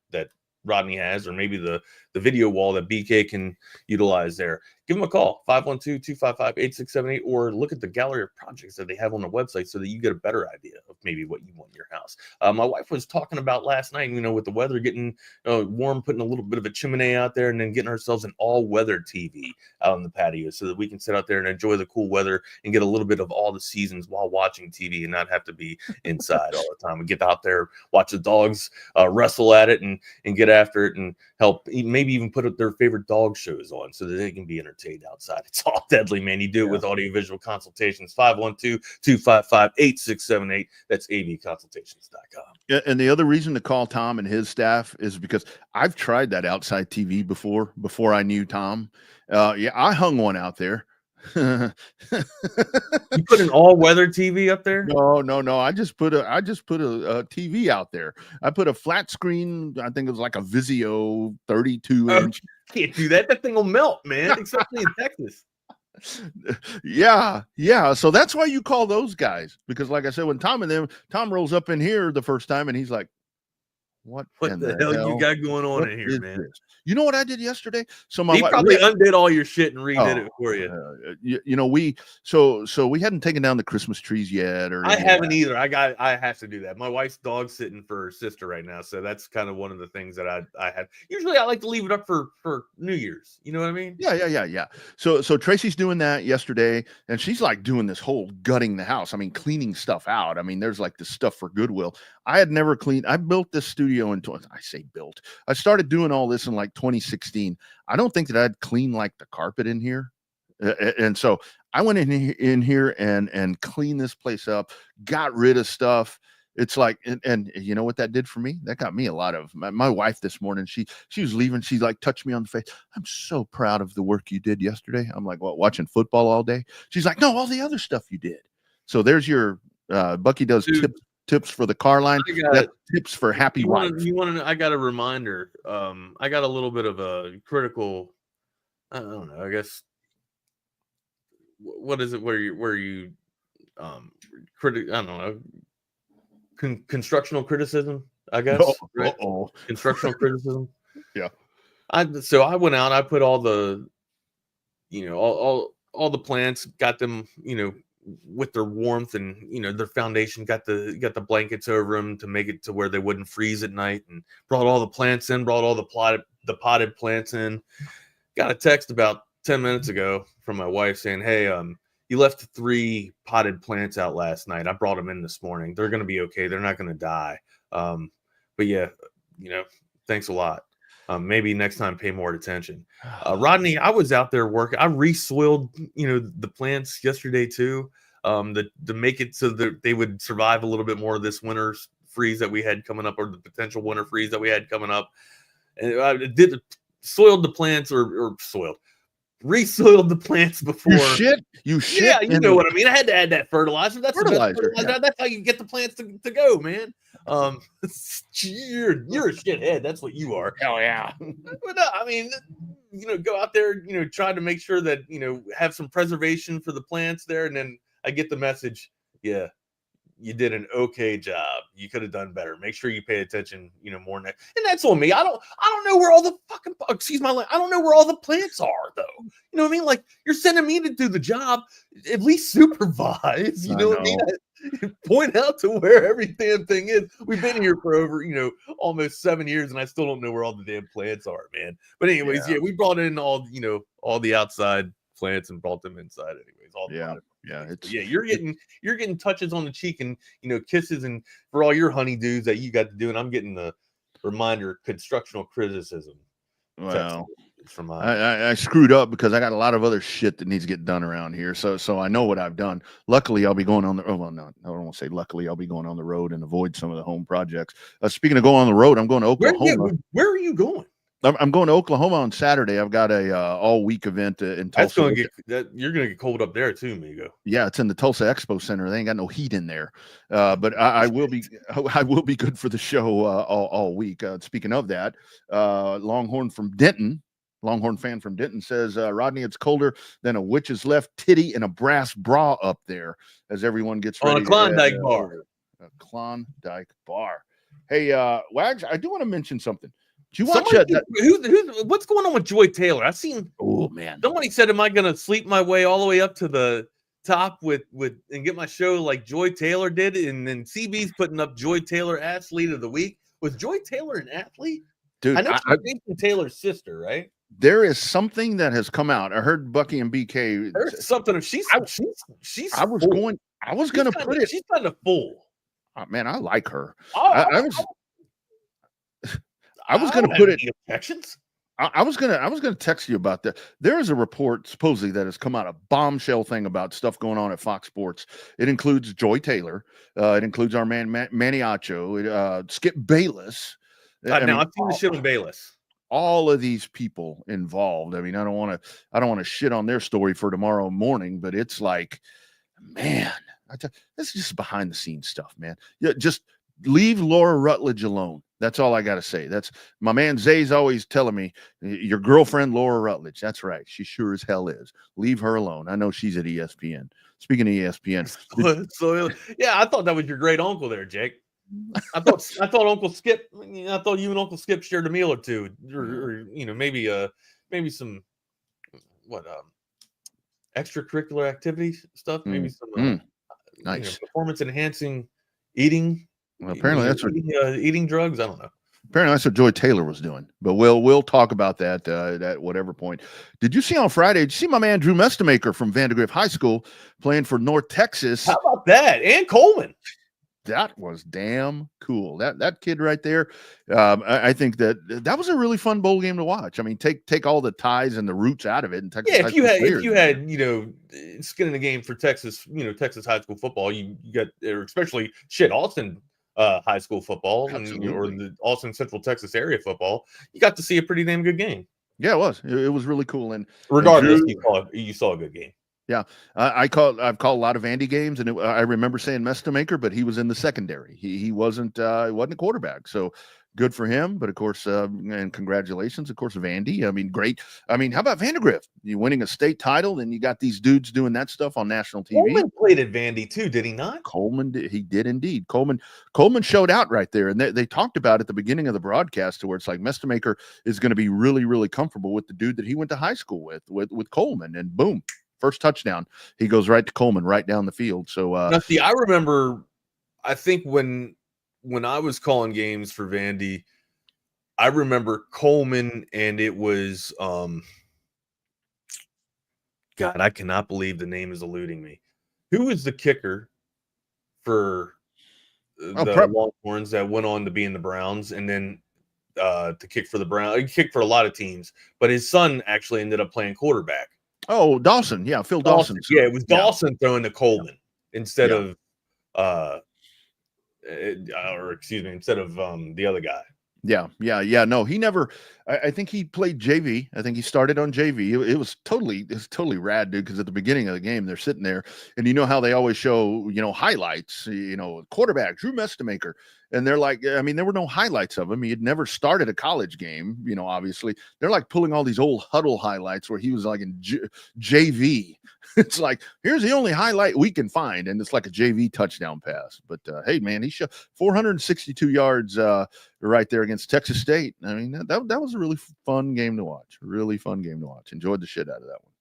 Rodney has, or maybe the video wall that BK can utilize there, give them a call, 512-255-8678, or look at the gallery of projects that they have on the website so that you get a better idea of maybe what you want in your house. My wife was talking about last night, with the weather getting warm, putting a little bit of a chimney out there, and then getting ourselves an all-weather TV out on the patio so that we can sit out there and enjoy the cool weather and get a little bit of all the seasons while watching TV and not have to be inside all the time. We get out there, watch the dogs wrestle at it and get after it, and help maybe even put up their favorite dog shows on so that they can be entertained outside. It's all deadly, man. You do it with audiovisual consultations. 512-255-8678. That's avconsultations.com. Yeah, and the other reason to call Tom and his staff is because I've tried that outside TV before I knew Tom. I hung one out there. You put an all-weather TV up there? No. I just put a TV out there. I put a flat screen. I think it was like a Vizio 32-inch. Can't do that. That thing will melt, man. Especially in Texas. Yeah. So that's why you call those guys, because, like I said, when Tom rolls up in here the first time, and he's like, What the hell you got going on in here, man? This? You know what I did yesterday? So he probably undid all your shit and redid it for you. We hadn't taken down the Christmas trees yet, or I haven't either. I have to do that. My wife's dog sitting for her sister right now, so that's kind of one of the things that I have. Usually, I like to leave it up for New Year's. You know what I mean? Yeah. So Tracy's doing that yesterday, and she's like doing this whole gutting the house. I mean, cleaning stuff out. I mean, there's like this stuff for Goodwill. I had never cleaned. I built this studio I started doing all this in like 2016. I don't think that I'd clean like the carpet in here. And so I went in here and cleaned this place up, got rid of stuff. It's like, and you know what that did for me? That got me a lot of my wife this morning. She was leaving. She like touched me on the face. I'm so proud of the work you did yesterday. I'm like, what, watching football all day? She's like, no, all the other stuff you did. So there's your Bucky does tips for the car line. Tips for happy wife. I got a reminder. I got a little bit of a critical. I don't know. I guess. What is it? Where you I don't know. Constructional criticism, I guess. Right? Constructional criticism. Yeah. I went out. I put all the, all the plants, got them, with their warmth and their foundation, got the blankets over them to make it to where they wouldn't freeze at night, and brought all the plants in, brought all the potted plants in. Got a text about 10 minutes ago from my wife saying, hey, you left 3 potted plants out last night. I brought them in this morning. They're going to be okay. They're not going to die. But yeah, thanks a lot. Maybe next time pay more attention. Rodney, I was out there working. I re-soiled, the plants yesterday too, to make it so that they would survive a little bit more of this winter's freeze that we had coming up, or the potential winter freeze that we had coming up. And I soiled the plants re-soiled the plants before. You shit. Yeah, you know what I mean. I had to add that fertilizer. That's fertilizer. Yeah. That's how you get the plants to go, man. You're a shithead. That's what you are. Hell yeah. But I mean, go out there, try to make sure that have some preservation for the plants there, and then I get the message. Yeah, you did an okay job. You could have done better. Make sure you pay attention, more next. And that's on me. I don't know where all the fucking, I don't know where all the plants are though. You know what I mean? Like, you're sending me to do the job. At least supervise. You know what I mean? Point out to where every damn thing is. We've been here for over, almost 7 years, and I still don't know where all the damn plants are, man. But anyways, we brought in all the outside plants and brought them inside anyways. You're getting touches on the cheek and kisses, and for all your honeydews that you got to do, and I'm getting the reminder constructional criticism. Well, I screwed up because I got a lot of other shit that needs to get done around here. So I know what I've done. Luckily, I'll be going on the. Oh well, no, I don't want to say luckily. I'll be going on the road and avoid some of the home projects. Speaking of going on the road, I'm going to Oklahoma. Where are you going? I'm going to Oklahoma on Saturday. I've got a all-week event in Tulsa. That's going to get you're going to get cold up there too, amigo. Yeah, it's in the Tulsa Expo Center. They ain't got no heat in there, but I will be good for the show all week. Speaking of that, Longhorn fan from Denton says, Rodney, it's colder than a witch's left titty and a brass bra up there as everyone gets ready on a Klondike bar. A Klondike bar. Hey, Wags, I do want to mention something. Did you watch what's going on with Joy Taylor? I've seen. Oh man! Somebody said, "Am I going to sleep my way all the way up to the top with and get my show like Joy Taylor did?" And then CB's putting up Joy Taylor Athlete of the Week. Was Joy Taylor an athlete? Dude, I know she's Taylor's sister, right? There is something that has come out. I heard Bucky and BK. There's something. She's. I was going to put it. She's kind of full. Oh, man, I like her. I was going to put it. Objections? I was gonna text you about that. There is a report supposedly that has come out, a bombshell thing about stuff going on at Fox Sports. It includes Joy Taylor. It includes our man Manny Acho. Skip Bayless. I've seen the shit with Bayless. All of these people involved. I mean, I don't want to shit on their story for tomorrow morning, but it's like, man, this is just behind the scenes stuff, man. Yeah, just leave Laura Rutledge alone. That's all I got to say. That's my man Zay's always telling me, your girlfriend, Laura Rutledge. That's right. She sure as hell is. Leave her alone. I know she's at ESPN. Speaking of ESPN. I thought that was your great uncle there, Jake. I thought Uncle Skip, I thought you and Uncle Skip shared a meal or two, or maybe some extracurricular activities stuff, maybe some nice performance enhancing eating. Well, apparently that's what eating drugs. I don't know. Apparently that's what Joy Taylor was doing, but we'll talk about that at whatever point. Did you see on Friday? Did you see my man Drew Mestemaker from Vandergrift High School playing for North Texas? How about that? And Coleman. That was damn cool. That kid right there. I think that was a really fun bowl game to watch. I mean, take all the ties and the roots out of it. And Texas if you had skin in the game for Texas, Texas high school football, you got, especially Austin high school football or the Austin Central Texas area football, you got to see a pretty damn good game. Yeah, it was. It was really cool. And regardless, you saw a good game. Yeah, I've called a lot of Andy games, and I remember saying Mestemaker, but he was in the secondary. He wasn't a quarterback. So good for him. But of course, and congratulations, of course, Vandy. I mean, great. I mean, how about Vandergrift? You winning a state title, and you got these dudes doing that stuff on national TV. Coleman played at Vandy too, did he not? Coleman did. He did indeed. Coleman showed out right there, and they talked about at the beginning of the broadcast to where it's like Mestemaker is going to be really, really comfortable with the dude that he went to high school with Coleman, and boom. First touchdown, he goes right to Coleman, right down the field. So now, see, I remember, I think when I was calling games for Vandy, I remember Coleman, and it was God, I cannot believe the name is eluding me. Who was the kicker for the Longhorns that went on to be in the Browns, and then to kick for the Browns? He kicked for a lot of teams, but his son actually ended up playing quarterback. Oh, Dawson. Yeah, Phil Dawson. Yeah, it was Dawson throwing to Coleman instead of instead of the other guy. Yeah. No, he never. I think he played JV. I think he started on JV. It was totally rad, dude. Because at the beginning of the game, they're sitting there, and you know how they always show, highlights. Quarterback Drew Mestemaker, and they're like, I mean, there were no highlights of him. He had never started a college game. Obviously, they're like pulling all these old huddle highlights where he was like in JV. It's like, here's the only highlight we can find, and it's like a JV touchdown pass. But hey, man, he shot 462 yards right there against Texas State. I mean, that was a really fun game to watch. Really fun game to watch. Enjoyed the shit out of that one.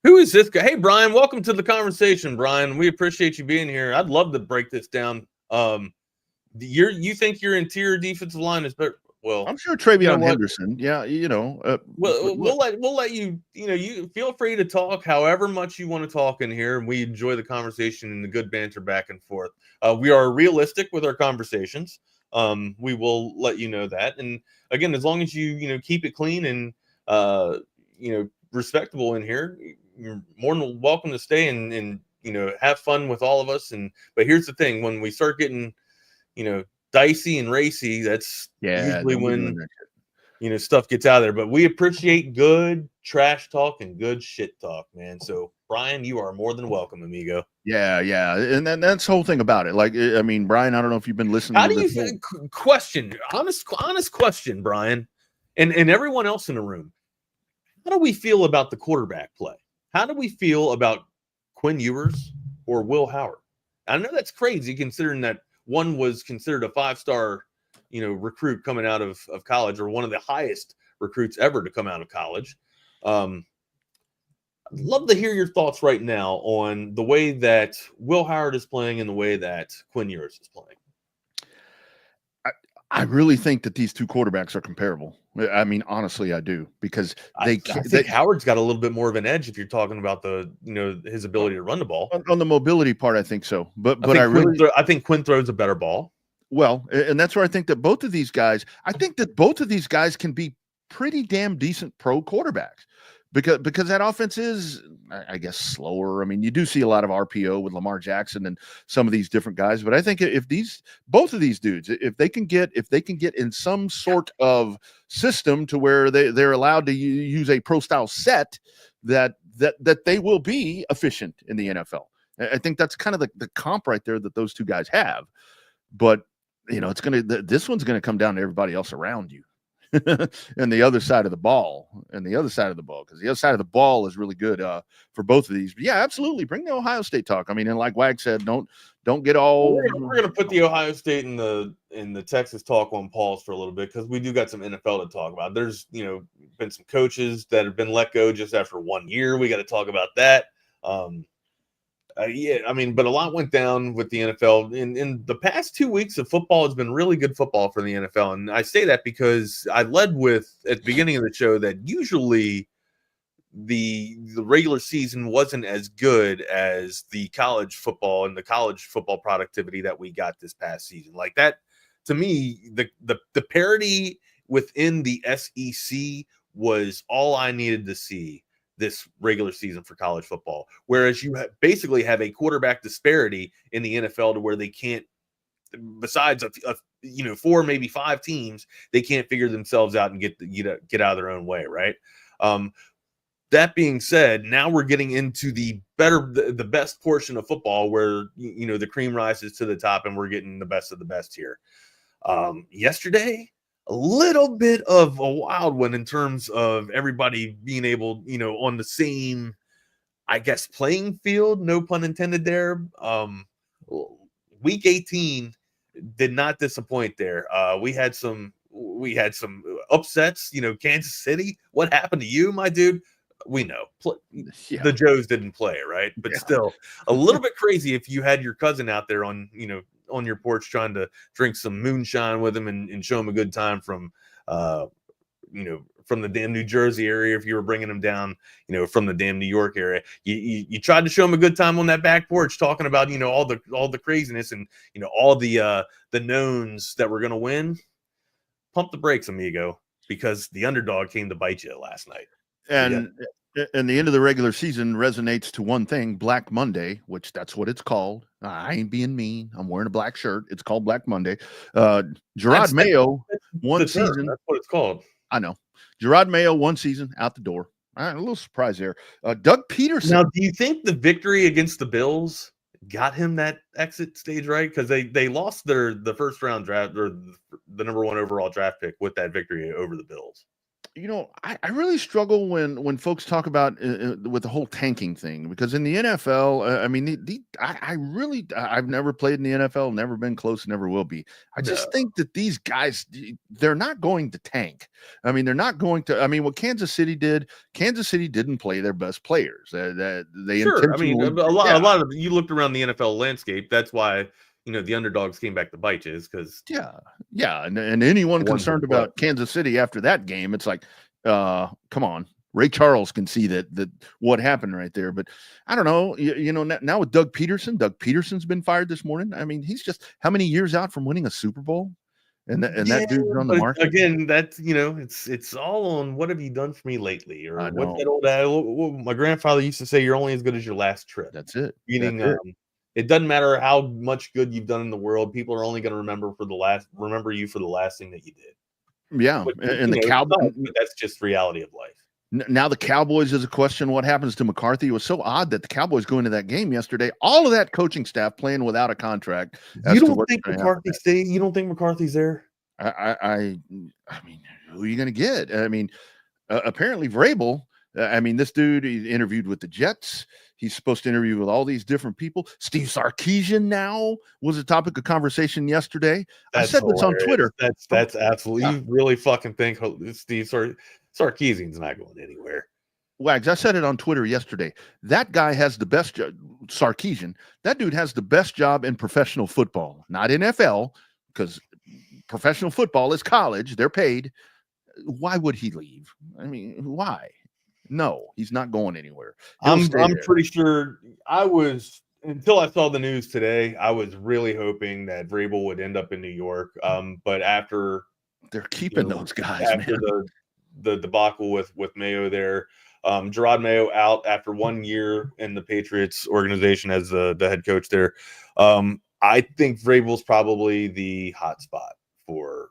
Who is this guy? Hey, Brian, welcome to the conversation, Brian. We appreciate you being here. I'd love to break this down. You think your interior defensive line is better? Well, I'm sure Travion Henderson. Yeah, we'll let you. You feel free to talk however much you want to talk in here, and we enjoy the conversation and the good banter back and forth. We are realistic with our conversations. We will let you know that, and again, as long as you keep it clean and respectable in here, you're more than welcome to stay and have fun with all of us. But here's the thing: when we start getting dicey and racy, that's usually when stuff gets out there. But we appreciate good trash talk and good shit talk, man. So Brian, you are more than welcome, amigo. Yeah, and that's the whole thing about it. Like, I mean, Brian, I don't know if you've been listening. How do you honest question, Brian, and everyone else in the room? How do we feel about the quarterback play? How do we feel about Quinn Ewers or Will Howard? I know that's crazy considering that one was considered a 5-star, recruit coming out of college, or one of the highest recruits ever to come out of college. I'd love to hear your thoughts right now on the way that Will Howard is playing and the way that Quinn Ewers is playing. I really think that these two quarterbacks are comparable. I mean, honestly, I do, because I think Howard's got a little bit more of an edge if you're talking about his ability to run the ball. On the mobility part, I think so. But I think Quinn throws a better ball. Well, and that's where I think that both of these guys can be pretty damn decent pro quarterbacks. Because that offense is, I guess, slower. I mean, you do see a lot of RPO with Lamar Jackson and some of these different guys. But I think if both of these dudes, if they can get in some sort of system to where they're allowed to use a pro style set, that they will be efficient in the NFL. I think that's kind of the comp right there that those two guys have. But this one's gonna come down to everybody else around you. And the other side of the ball, because the other side of the ball is really good for both of these. But yeah, absolutely. Bring the Ohio State talk. I mean, and like Wag said, don't get all. We're gonna put the Ohio State and the Texas talk on pause for a little bit, because we do got some NFL to talk about. There's been some coaches that have been let go just after 1 year. We got to talk about that. But a lot went down with the NFL. In the past 2 weeks of football has been really good football for the NFL. And I say that because I led with, at the beginning of the show, that usually the regular season wasn't as good as the college football and the college football productivity that we got this past season. Like that, to me, the parity within the SEC was all I needed to see this regular season for college football, whereas you basically have a quarterback disparity in the NFL to where they can't, besides a 4, maybe 5 teams, they can't figure themselves out and get out of their own way, right? That being said, now we're getting into the best portion of football where the cream rises to the top, and we're getting the best of the best here. Yesterday, a little bit of a wild one in terms of everybody being able, on the same, I guess, playing field, no pun intended there. Week 18 did not disappoint there. We had some upsets, Kansas City. What happened to you, my dude? We know the Joes didn't play, right? But still a little bit crazy if you had your cousin out there on your porch trying to drink some moonshine with him and show him a good time from the damn New Jersey area. If you were bringing him down, from the damn New York area, you tried to show him a good time on that back porch, talking about, all the craziness and, all the knowns that we're going to win. Pump the brakes, amigo, because the underdog came to bite you last night. And the end of the regular season resonates to one thing, Black Monday, which that's what it's called. I ain't being mean. I'm wearing a black shirt. It's called Black Monday. Gerard Mayo, one season. That's what it's called. I know. Gerard Mayo, one season, out the door. All right, a little surprise there. Doug Peterson. Now, do you think the victory against the Bills got him that exit stage right? Because they lost the first round draft, or the number 1 overall draft pick, with that victory over the Bills. I really struggle when folks talk about with the whole tanking thing, because in the NFL, I mean, I've never played in the NFL, never been close, never will be. I just think that these guys, they're not going to tank. I mean, they're not going to. I mean, what Kansas City didn't play their best players. They sure. I mean, a lot of you looked around the NFL landscape. That's why. The underdogs came back to bite you, because and anyone concerned about Kansas City after that game, it's like, come on, Ray Charles can see that what happened right there. But I don't know, now with Doug Peterson's been fired this morning. I mean, he's just how many years out from winning a Super Bowl, and that dude's on the market again. That's it's all on what have you done for me lately, or what that old my grandfather used to say, you're only as good as your last trip. That's it. Meaning, it doesn't matter how much good you've done in the world. People are only going to remember you for the last thing that you did. Yeah, But, and the Cowboys. That's just reality of life. Now the Cowboys is a question. What happens to McCarthy? It was so odd that the Cowboys go into that game yesterday. All of that coaching staff playing without a contract. You don't think McCarthy stays? You don't think McCarthy's there? I mean, who are you going to get? I mean, apparently Vrabel. I mean, this dude, he interviewed with the Jets. He's supposed to interview with all these different people. Steve Sarkeesian now was a topic of conversation yesterday. I said this on Twitter. That's absolutely. You really fucking think Steve Sarkeesian's not going anywhere? Wags, I said it on Twitter yesterday. That guy has the best job. Sarkeesian. That dude has the best job in professional football, not NFL, because professional football is college. They're paid. Why would he leave? I mean, why? No, he's not going anywhere. I'm pretty sure until I saw the news today, I was really hoping that Vrabel would end up in New York. But after they're keeping those guys, after the debacle with Mayo there, Gerard Mayo out after 1 year in the Patriots organization as the head coach there. I think Vrabel's probably the hot spot for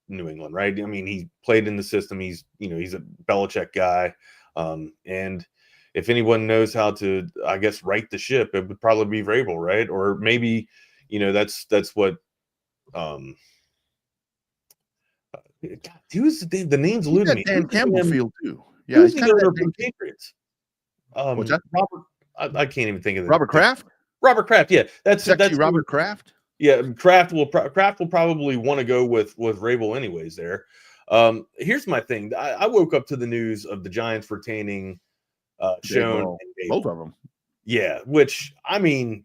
New England, right? I mean, he played in the system. He's a Belichick guy. And if anyone knows how to, I guess, right the ship, it would probably be Vrabel, right? Or maybe, that's what. God, who's the name's eluding me. Dan Campbell field too. Yeah, he's kind of the Patriots. What's that? Robert, I can't even think of it. Robert Kraft. Robert Kraft. Yeah, that's Robert Kraft. Yeah, Kraft will probably want to go with Vrabel anyways. There. Here's my thing. I woke up to the news of the Giants retaining Schoen and both of them. Yeah, which I mean,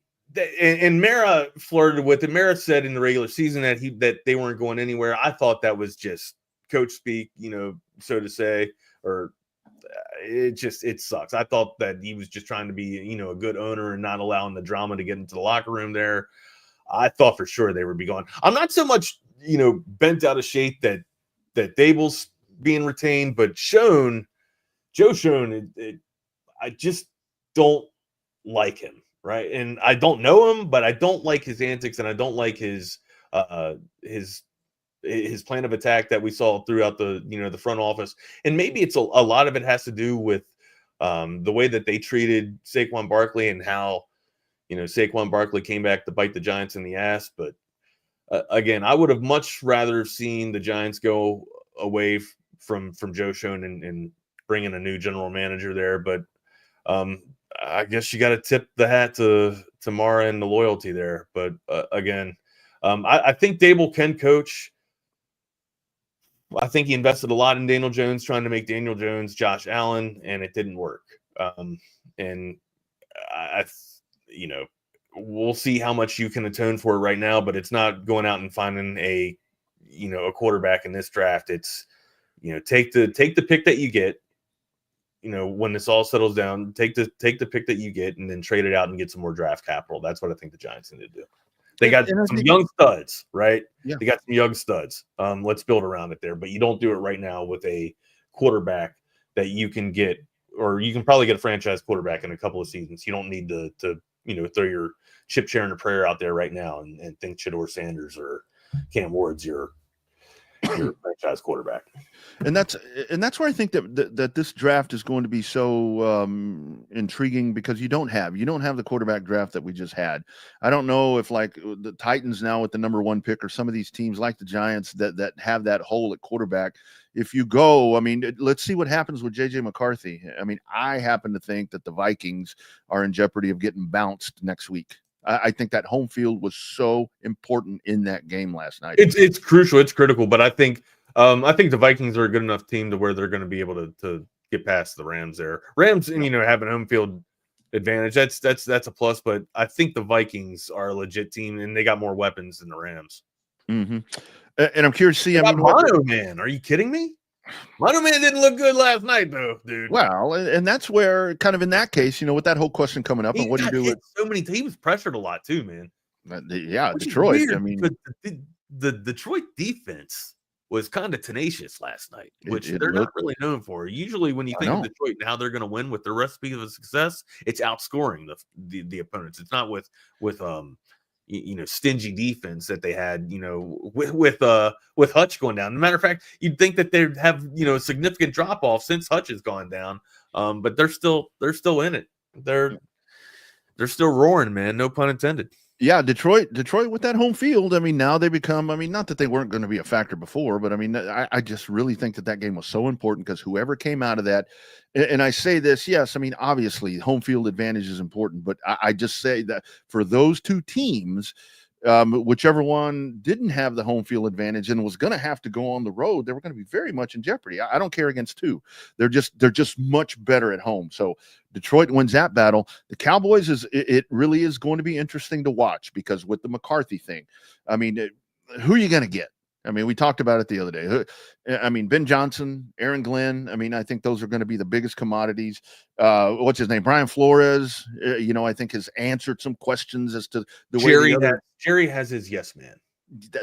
and Mara flirted with it. Mara said in the regular season that they weren't going anywhere. I thought that was just coach speak, so to say, or it sucks. I thought that he was just trying to be, a good owner and not allowing the drama to get into the locker room there. I thought for sure they would be gone. I'm not so much, bent out of shape that Dable's being retained, but Joe Schoen, I just don't like him, right? And I don't know him, but I don't like his antics, and I don't like his plan of attack that we saw throughout the front office. And maybe it's a lot of it has to do with the way that they treated Saquon Barkley and how Saquon Barkley came back to bite the Giants in the ass, but. Again, I would have much rather seen the Giants go away from Joe Schoen and bring in a new general manager there. But I guess you got to tip the hat to Mara and the loyalty there. But again, I think Dable can coach. I think he invested a lot in Daniel Jones, trying to make Daniel Jones Josh Allen, and it didn't work. And we'll see how much you can atone for it right now, but it's not going out and finding a quarterback in this draft. It's, take the pick that you get, when this all settles down, take the pick that you get and then trade it out and get some more draft capital. That's what I think the Giants need to do. They got some young studs, right? Yeah. They got some young studs. Let's build around it there, but you don't do it right now with a quarterback that you can get, or you can probably get a franchise quarterback in a couple of seasons. You don't need to throw your chip sharing a prayer out there right now and think Shedeur Sanders or Cam Ward's your franchise quarterback. And that's where I think that this draft is going to be so intriguing, because you don't have the quarterback draft that we just had. I don't know if like the Titans now with the number 1 pick, or some of these teams like the Giants that have that hole at quarterback. If you go, I mean, let's see what happens with JJ McCarthy. I mean, I happen to think that the Vikings are in jeopardy of getting bounced next week. I think that home field was so important in that game last night. It's crucial. It's critical. But I think the Vikings are a good enough team to where they're going to be able to get past the Rams there. Rams, having home field advantage, that's a plus. But I think the Vikings are a legit team, and they got more weapons than the Rams. Mm-hmm. And I'm curious to see. Mono Man, are you kidding me? Mono Man didn't look good last night, though, dude. Well, and that's where, kind of in that case, with that whole question coming up, and what do you do with so many? He was pressured a lot too, man. Yeah, Detroit. Weird, I mean, but the Detroit defense was kind of tenacious last night, which they're not really known for. Usually, when you think of Detroit and how they're going to win with their recipe of success, it's outscoring the opponents. It's not with stingy defense that they had, with Hutch going down. As a matter of fact, you'd think that they'd have, a significant drop off since Hutch has gone down. But they're still in it. They're still roaring, man. No pun intended. Yeah, Detroit with that home field. I mean, now they become, I mean, not that they weren't going to be a factor before, but I mean, I just really think that game was so important because whoever came out of that, and I say this, yes, I mean, obviously home field advantage is important, but I just say that for those two teams, whichever one didn't have the home field advantage and was going to have to go on the road, they were going to be very much in jeopardy. I don't care against two. They're just much better at home. So Detroit wins that battle. The Cowboys it really is going to be interesting to watch because with the McCarthy thing, I mean, who are you going to get? I mean, we talked about it the other day. I mean, Ben Johnson, Aaron Glenn. I mean, I think those are going to be the biggest commodities. What's his name? Brian Flores, I think has answered some questions as to the way Jerry has his yes man.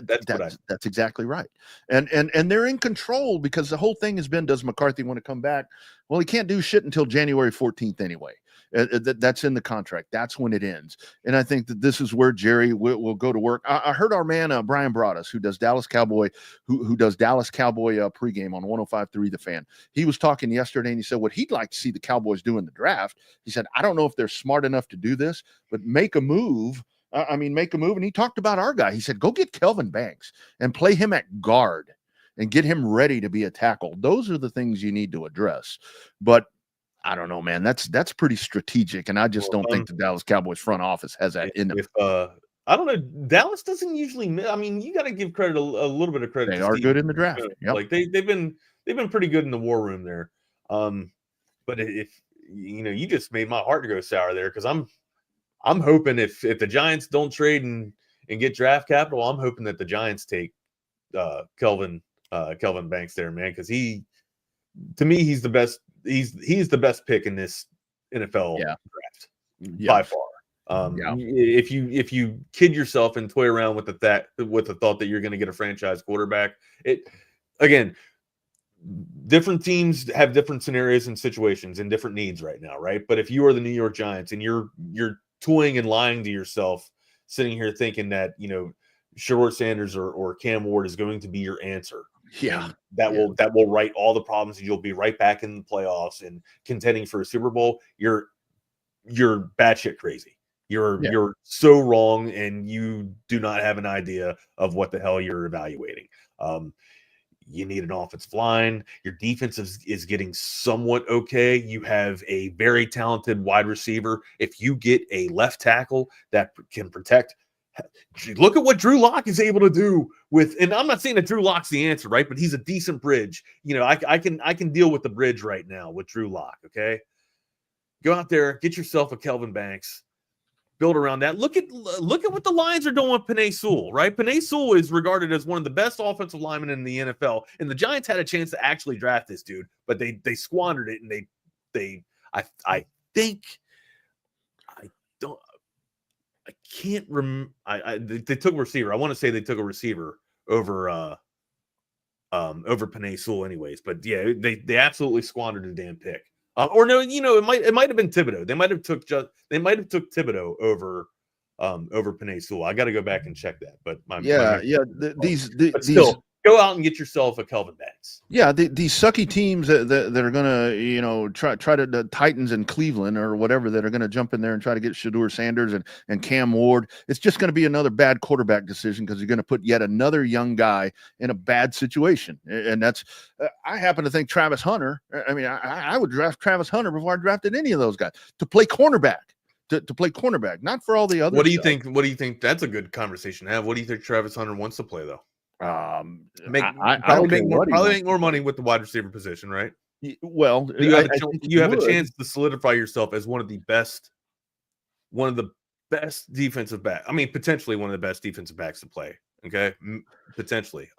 That's exactly right. And they're in control because the whole thing has been, does McCarthy want to come back? Well, he can't do shit until January 14th anyway. That's in the contract. That's when it ends. And I think that this is where Jerry will go to work. I heard our man, Brian Broaddus, who does Dallas Cowboy, who does Dallas Cowboy pregame on 105.3 The Fan. He was talking yesterday and he said what he'd like to see the Cowboys do in the draft. He said, I don't know if they're smart enough to do this, but make a move. Make a move. And he talked about our guy. He said, go get Kelvin Banks and play him at guard and get him ready to be a tackle. Those are the things you need to address. But I don't know, man. That's pretty strategic, and I just don't think the Dallas Cowboys front office has that in them. I don't know. Dallas doesn't usually. I mean, you got to give credit a little bit of credit. They are good in the draft. Yep. Like they've been pretty good in the war room there. But if you just made my heart to go sour there because I'm hoping if the Giants don't trade and get draft capital, I'm hoping that the Giants take Kelvin Banks there, man, because to me he's the best. He's the best pick in this NFL draft by far. If you kid yourself and toy around with the thought that you're going to get a franchise quarterback, different teams have different scenarios and situations and different needs right now, right? But if you are the New York Giants and you're toying and lying to yourself, sitting here thinking that Sherwood Sanders or Cam Ward is going to be your answer. Yeah, that will right all the problems. You'll be right back in the playoffs and contending for a Super Bowl. You're batshit crazy. You're so wrong, and you do not have an idea of what the hell you're evaluating. You need an offensive line. Your defense is getting somewhat okay. You have a very talented wide receiver. If you get a left tackle that can protect. Look at what Drew Lock is able to do and I'm not saying that Drew Lock's the answer, right? But he's a decent bridge. I can deal with the bridge right now with Drew Lock. Okay, go out there, get yourself a Kelvin Banks, build around that. Look at what the Lions are doing with Penei Sewell, right? Penei Sewell is regarded as one of the best offensive linemen in the NFL, and the Giants had a chance to actually draft this dude, but they squandered it, and I think. I can't remember. They took a receiver. I want to say they took a receiver over Penei Sewell, anyways. But yeah, they absolutely squandered the damn pick. Or no, it might have been Thibodeau. They might have took Thibodeau over Penei Sewell. I got to go back and check that. But these go out and get yourself a Kelvin Banks. Yeah, these sucky teams that are gonna try to the Titans and Cleveland or whatever that are gonna jump in there and try to get Shedeur Sanders and Cam Ward. It's just gonna be another bad quarterback decision because you're gonna put yet another young guy in a bad situation. And that's I happen to think Travis Hunter. I mean, I would draft Travis Hunter before I drafted any of those guys to play cornerback. To play cornerback, not for all the other. What do you think? What do you think? That's a good conversation to have. What do you think Travis Hunter wants to play though? Probably make more money with the wide receiver position, right? Well, you have a chance to solidify yourself as one of the best defensive back. I mean, potentially one of the best defensive backs to play. Okay, potentially.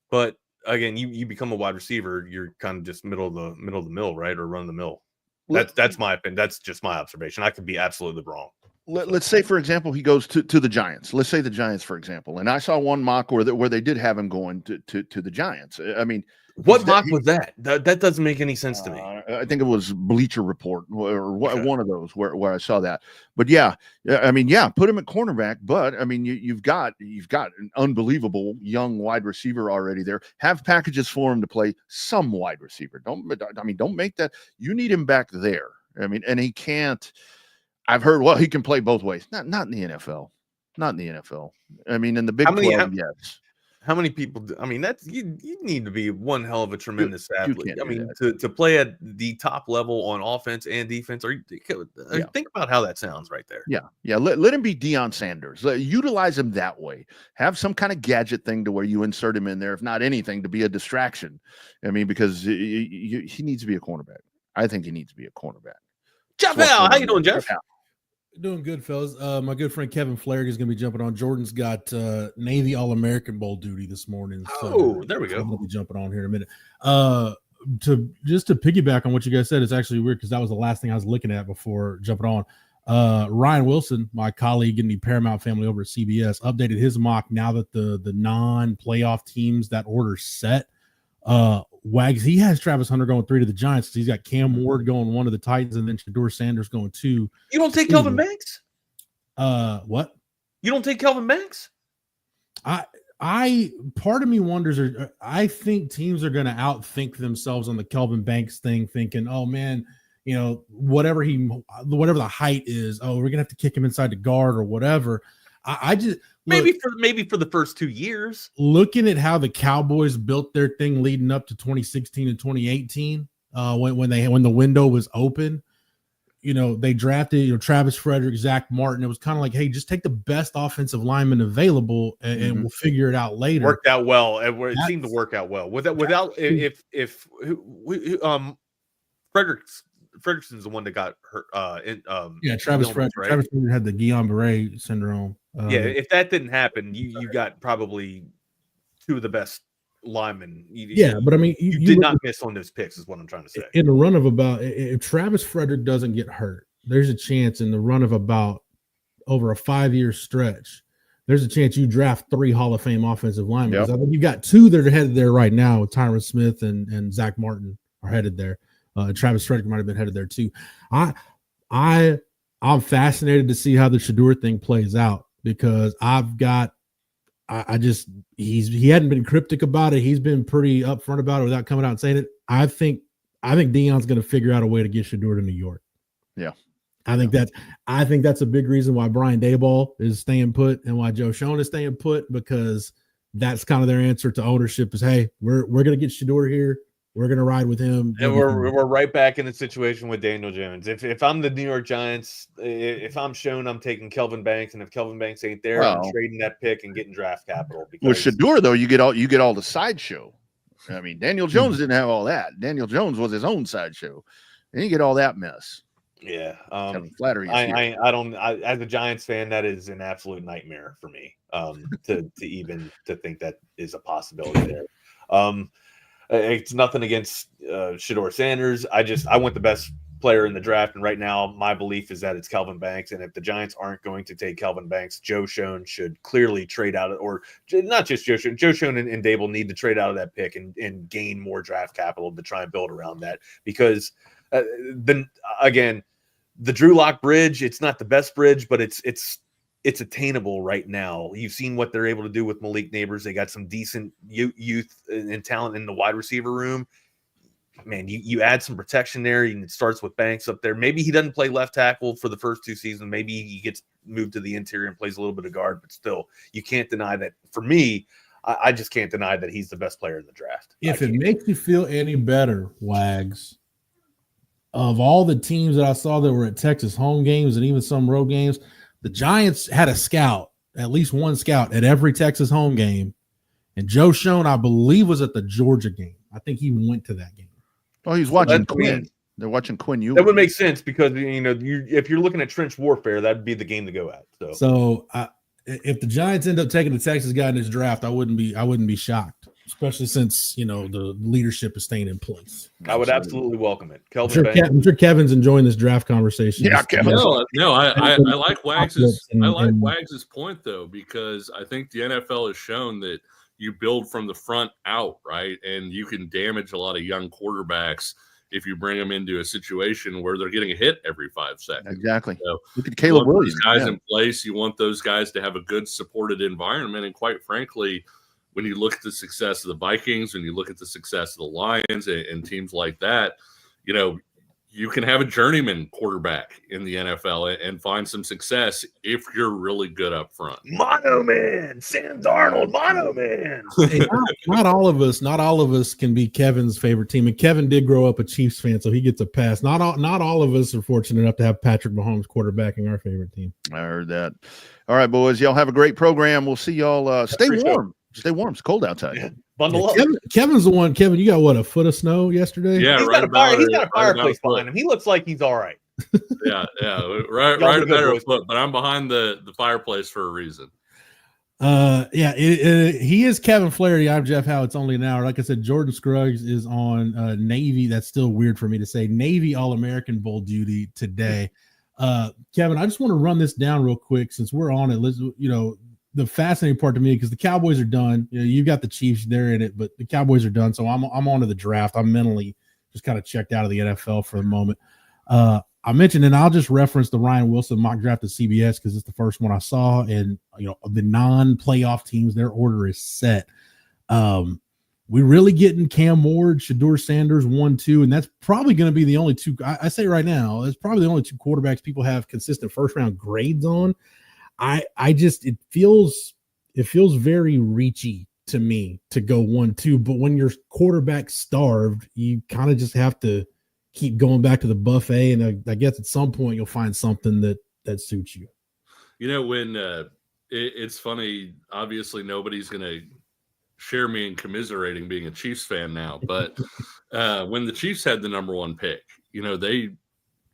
But again, you become a wide receiver, you're kind of just middle of the mill, right, or run the mill. That's my opinion. That's just my observation. I could be absolutely wrong. let's say, for example, he goes to the Giants. Let's say the Giants, for example. And I saw one mock where they did have him going to the Giants. I mean, what mock was that? That doesn't make any sense to me. I think it was Bleacher Report or one of those where I saw that. But yeah, I mean, yeah, put him at cornerback. But I mean, you've got an unbelievable young wide receiver already there. Have packages for him to play some wide receiver. Don't make that. You need him back there. I mean, and he can't. I've heard, well, he can play both ways. Not in the NFL. Not in the NFL. I mean, in the Big 12, yes. How many people? I mean, that's you need to be one hell of a tremendous athlete. I mean, to play at the top level on offense and defense. Think about how that sounds right there. Yeah. Let him be Deion Sanders. Utilize him that way. Have some kind of gadget thing to where you insert him in there, if not anything, to be a distraction. I mean, because he needs to be a cornerback. I think he needs to be a cornerback. Jeff Al, how you doing, Jeff? Doing good, fellas. My good friend Kevin Flaherty is going to be jumping on. Jordan's got Navy All-American Bowl duty this morning. So there we go. I'm going to be jumping on here in a minute. To piggyback on what you guys said, it's actually weird because that was the last thing I was looking at before jumping on. Ryan Wilson, my colleague in the Paramount family over at CBS, updated his mock now that the non-playoff teams, that order's set. Wags, he has Travis Hunter going 3 to the Giants. He's got Cam Ward going 1 to the Titans, and then Shedeur Sanders going 2. You don't take Kelvin Banks? What? You don't take Kelvin Banks? I part of me wonders, I think teams are going to outthink themselves on the Kelvin Banks thing, thinking, oh man, you know, whatever the height is, oh, we're gonna have to kick him inside the guard or whatever. I just maybe for the first 2 years. Looking at how the Cowboys built their thing leading up to 2016 and 2018, when the window was open, you know, they drafted Travis Frederick, Zach Martin. It was kind of like, hey, just take the best offensive lineman available, and we'll figure it out later. Worked out well. It seemed to work out well. Without if Fredrickson's the one that got hurt. Travis Frederick. Right? Travis Frederick had the Guillain-Barré syndrome. If that didn't happen, you got probably 2 of the best linemen. But I mean, you did not miss on those picks, is what I'm trying to say. In the run of about, if Travis Frederick doesn't get hurt, there's a chance in the run of about over a 5-year stretch, there's a chance you draft 3 Hall of Fame offensive linemen. Yep. I think you've got 2 that are headed there right now with Tyron Smith and Zach Martin are headed there. Travis Frederick might have been headed there too. I'm fascinated to see how the Shedeur thing plays out, because he hadn't been cryptic about it. He's been pretty upfront about it without coming out and saying it. I think Deion's going to figure out a way to get Shedeur to New York. Yeah. I think that's a big reason why Brian Daboll is staying put and why Joe Schoen is staying put, because that's kind of their answer to ownership is, hey, we're going to get Shedeur here. We're going to ride with him. And we're right back in the situation with Daniel Jones. If I'm the New York Giants, if I'm shown, I'm taking Kelvin Banks, and if Kelvin Banks ain't there, I'm trading that pick and getting draft capital. With Shedeur, though, you get all the sideshow. I mean, Daniel Jones didn't have all that. Daniel Jones was his own sideshow, and you get all that mess. Yeah, flattery. As a Giants fan, that is an absolute nightmare for me. To think that is a possibility there. It's nothing against Shedeur Sanders. I want the best player in the draft, and right now my belief is that it's Kelvin Banks. And if the Giants aren't going to take Kelvin Banks, Joe Schoen should clearly trade out, or not just Joe Schoen. Joe Schoen and Daboll need to trade out of that pick and gain more draft capital to try and build around that. Because the Drew Lock bridge, it's not the best bridge, but it's attainable right now. You've seen what they're able to do with Malik Neighbors. They got some decent youth and talent in the wide receiver room. Man, you add some protection there, and it starts with Banks up there. Maybe he doesn't play left tackle for the first 2 seasons. Maybe he gets moved to the interior and plays a little bit of guard, but still, you can't deny that. For me, I just can't deny that he's the best player in the draft. If it makes you feel any better, Wags, of all the teams that I saw that were at Texas home games and even some road games, the Giants had a scout, at least one scout, at every Texas home game. And Joe Schoen, I believe, was at the Georgia game. I think he went to that game. Oh, he's watching Quinn. They're watching Quinn. That would make sense, because if you're looking at trench warfare, that'd be the game to go at. So if the Giants end up taking the Texas guy in this draft, I wouldn't be shocked. especially since the leadership is staying in place. I would absolutely welcome it. I'm sure Kevin's enjoying this draft conversation. Yeah, Kevin. No, I like Wags's Wags's point though, because I think the NFL has shown that you build from the front out, right? And you can damage a lot of young quarterbacks if you bring them into a situation where they're getting a hit every 5 seconds. Exactly. So look at Caleb Williams. Guys in place, you want those guys to have a good supported environment. And quite frankly, when you look at the success of the Vikings, when you look at the success of the Lions and teams like that, you can have a journeyman quarterback in the NFL and find some success if you're really good up front. Mono Man, Sam Darnold, Mono Man. Hey, not all of us can be Kevin's favorite team. And Kevin did grow up a Chiefs fan, so he gets a pass. Not all of us are fortunate enough to have Patrick Mahomes quarterbacking our favorite team. I heard that. All right, boys, y'all have a great program. We'll see y'all. Stay warm. Stay warm. It's cold outside. Yeah. Bundle up. Kevin's the one. Kevin, you got what, a foot of snow yesterday? Yeah, he's got a fireplace behind him. He looks like he's all right. Yeah, right about a foot. But I'm behind the fireplace for a reason. He is Kevin Flaherty. I'm Jeff Howe. It's only an hour. Like I said, Jordan Scruggs is on Navy. That's still weird for me to say. Navy All-American Bowl duty today. Kevin, I just want to run this down real quick since we're on it. The fascinating part to me, because the Cowboys are done. You've got the Chiefs, they're in it, but the Cowboys are done. So I'm on to the draft. I'm mentally just kind of checked out of the NFL for the moment. I mentioned, and I'll just reference the Ryan Wilson mock draft at CBS because it's the first one I saw. And the non-playoff teams, their order is set. We really getting Cam Ward, Shedeur Sanders 1-2, and that's probably going to be the only two. I say right now, it's probably the only two quarterbacks people have consistent first round grades on. It feels very reachy to me to go 1-2, but when you're quarterback starved, you kind of just have to keep going back to the buffet. And I guess at some point you'll find something that suits you. When it's funny, obviously nobody's going to share me in commiserating being a Chiefs fan now, but when the Chiefs had the number one pick, they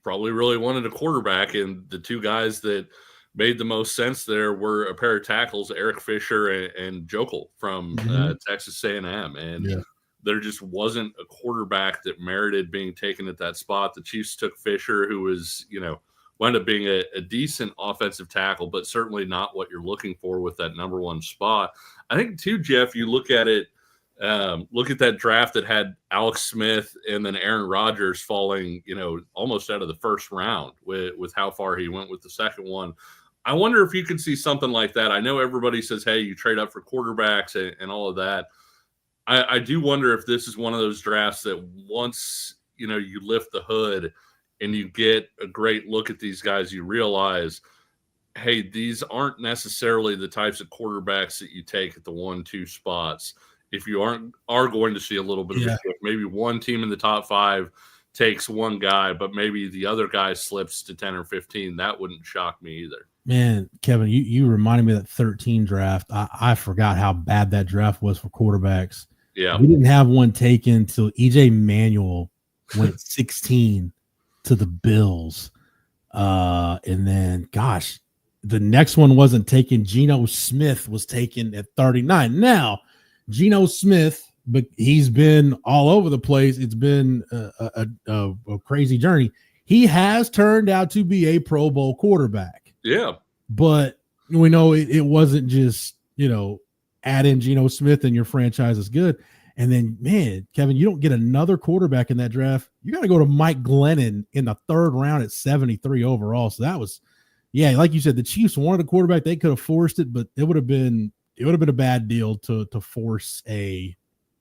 probably really wanted a quarterback, and the two guys that made the most sense there were a pair of tackles, Eric Fisher and Jokel from Texas A&M. And there just wasn't a quarterback that merited being taken at that spot. The Chiefs took Fisher, who was, wound up being a decent offensive tackle, but certainly not what you're looking for with that number one spot. I think too, Jeff, you look at it, look at that draft that had Alex Smith and then Aaron Rodgers falling, almost out of the first round with how far he went with the second one. I wonder if you could see something like that. I know everybody says, hey, you trade up for quarterbacks and all of that. I do wonder if this is one of those drafts that once, you lift the hood and you get a great look at these guys, you realize, hey, these aren't necessarily the types of quarterbacks that you take at the 1-2 spots. If you are going to see a little bit of a shift, maybe one team in the top 5 takes one guy, but maybe the other guy slips to 10 or 15. That wouldn't shock me either. Man, Kevin, you reminded me of that 13 draft. I forgot how bad that draft was for quarterbacks. Yeah. We didn't have one taken till EJ Manuel went 16 to the Bills. And then, gosh, the next one wasn't taken. Geno Smith was taken at 39. Now, Geno Smith, but he's been all over the place. It's been a crazy journey. He has turned out to be a Pro Bowl quarterback. Yeah. But we know it wasn't just, add in Geno Smith and your franchise is good. And then, man, Kevin, you don't get another quarterback in that draft. You got to go to Mike Glennon in the 3rd round at 73 overall. So that was, like you said, the Chiefs wanted a quarterback. They could have forced it, but it would have been a bad deal to force a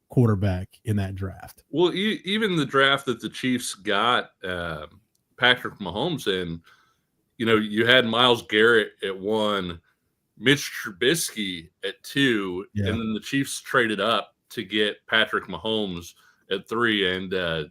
quarterback in that draft. Well, even the draft that the Chiefs got Patrick Mahomes in, you had Myles Garrett at 1, Mitch Trubisky at 2, and then the Chiefs traded up to get Patrick Mahomes at 3, and a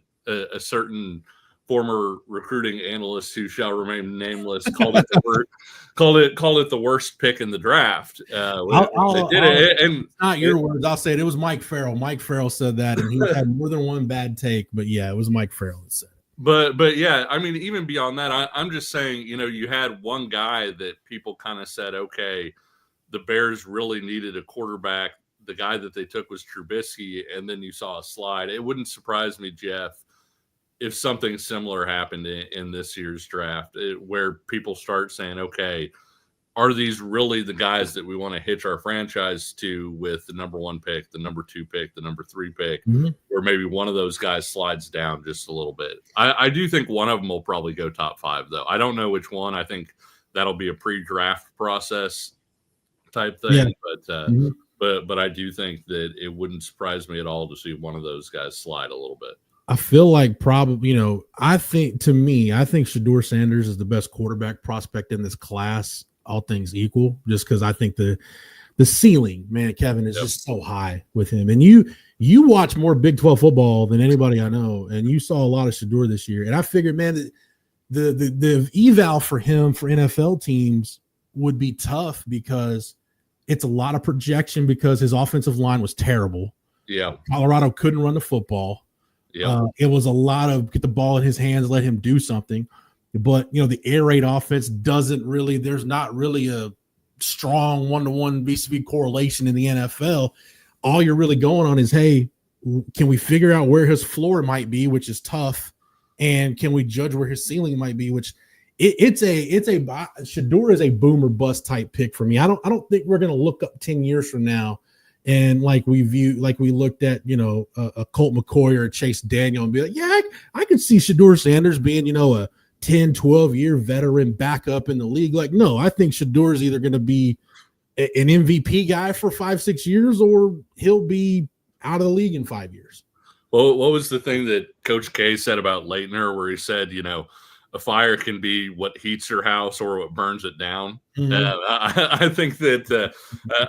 certain former recruiting analyst who shall remain nameless called it the worst pick in the draft. And not your words. I'll say it. It was Mike Farrell. Mike Farrell said that, and he had more than one bad take. But it was Mike Farrell that said it. But yeah, I mean, even beyond that, I'm just saying, you had one guy that people kind of said, okay, the Bears really needed a quarterback the guy that they took was Trubisky, and then you saw a slide. It wouldn't surprise me, Jeff, if something similar happened in this year's draft, where people start saying, okay, are these really the guys that we want to hitch our franchise to with the number 1 pick, the number 2 pick, the number 3 pick, or maybe one of those guys slides down just a little bit. I do think one of them will probably go top 5, though. I don't know which one. I think that'll be a pre-draft process type thing, but I do think that it wouldn't surprise me at all to see one of those guys slide a little bit. I feel like probably, I think Shedeur Sanders is the best quarterback prospect in this class, all things equal, just because I think the ceiling, man, Kevin, is just so high with him. And you watch more Big 12 football than anybody I know, and you saw a lot of Shedeur this year. And I figured, man, that the eval for him for NFL teams would be tough because it's a lot of projection because his offensive line was terrible. Yeah. Colorado couldn't run the football. Yeah. It was a lot of get the ball in his hands, let him do something. But, the air raid offense there's not really a strong one-to-one vis-a-vis correlation in the NFL. All you're really going on is, hey, can we figure out where his floor might be, which is tough, and can we judge where his ceiling might be, which Shedeur is a boomer bust type pick for me. I don't think we're going to look up 10 years from now and we looked at, a Colt McCoy or a Chase Daniel and be like, yeah, I could see Shedeur Sanders being, a 10, 12-year veteran backup in the league. No, I think Shedeur is either going to be an MVP guy for 5-6 years or he'll be out of the league in 5 years. Well, what was the thing that Coach K said about Leitner where he said, a fire can be what heats your house or what burns it down? I think that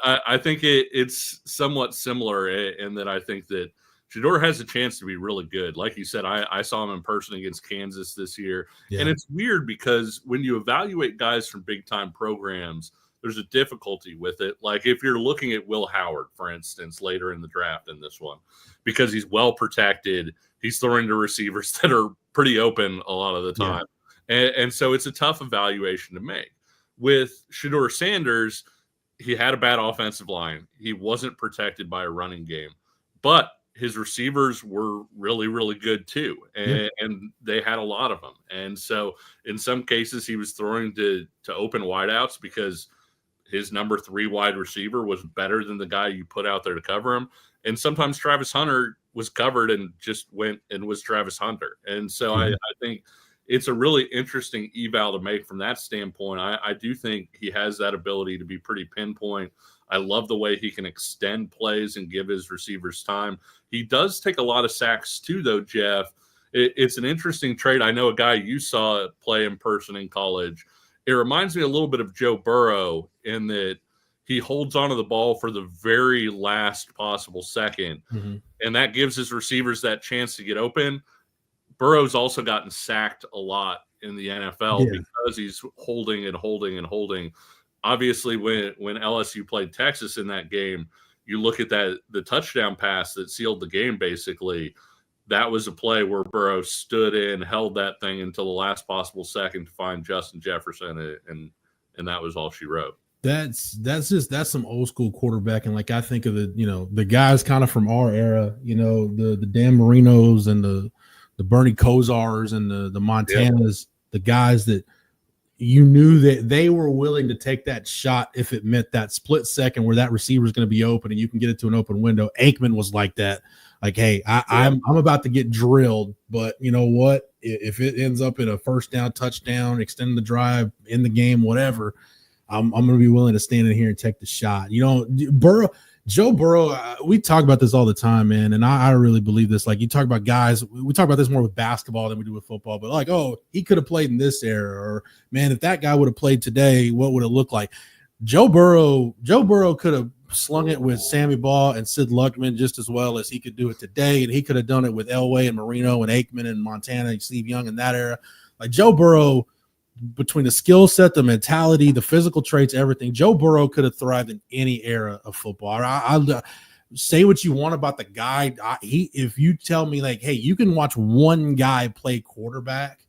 I think it's somewhat similar in that I think that Shedeur has a chance to be really good. Like you said, I saw him in person against Kansas this year. Yeah. And it's weird because when you evaluate guys from big-time programs, there's a difficulty with it. Like if you're looking at Will Howard, for instance, later in the draft in this one, because he's well protected, he's throwing to receivers that are pretty open a lot of the time. Yeah. And so it's a tough evaluation to make. With Shedeur Sanders, he had a bad offensive line. He wasn't protected by a running game. But his receivers were really, really good too. And they had a lot of them. And so in some cases he was throwing to open wideouts because his number 3 wide receiver was better than the guy you put out there to cover him. And sometimes Travis Hunter was covered and just went and was Travis Hunter. And so I think it's a really interesting eval to make from that standpoint. I do think he has that ability to be pretty pinpoint. I love the way he can extend plays and give his receivers time. He does take a lot of sacks too, though, Jeff. It's an interesting trait. I know a guy you saw play in person in college. It reminds me a little bit of Joe Burrow in that he holds onto the ball for the very last possible second, and that gives his receivers that chance to get open. Burrow's also gotten sacked a lot in the NFL because he's holding and holding and holding. Obviously, when LSU played Texas in that game, you look at the touchdown pass that sealed the game, basically, that was a play where Burrow stood in, held that thing until the last possible second to find Justin Jefferson, and that was all she wrote. That's some old school quarterbacking. Like I think of the guys kind of from our era, the Dan Marinos and the Bernie Kosars and the Montanas, the guys that you knew that they were willing to take that shot if it meant that split second where that receiver is going to be open and you can get it to an open window. Aikman was like that. Like, hey, I'm about to get drilled, but you know what? If it ends up in a first down, touchdown, extend the drive, in the game, whatever, I'm going to be willing to stand in here and take the shot. Joe Burrow, we talk about this all the time, man, and I really believe this. Like you talk about guys, we talk about this more with basketball than we do with football, but like, oh, he could have played in this era, or man, if that guy would have played today, what would it look like? Joe Burrow could have slung it with Sammy Baugh and Sid Luckman just as well as he could do it today, and he could have done it with Elway and Marino and Aikman and Montana and Steve Young in that era. Like Joe Burrow, between the skill set, the mentality, the physical traits, everything, Joe Burrow could have thrived in any era of football. I say what you want about the guy. If you tell me like, hey, you can watch one guy play quarterback,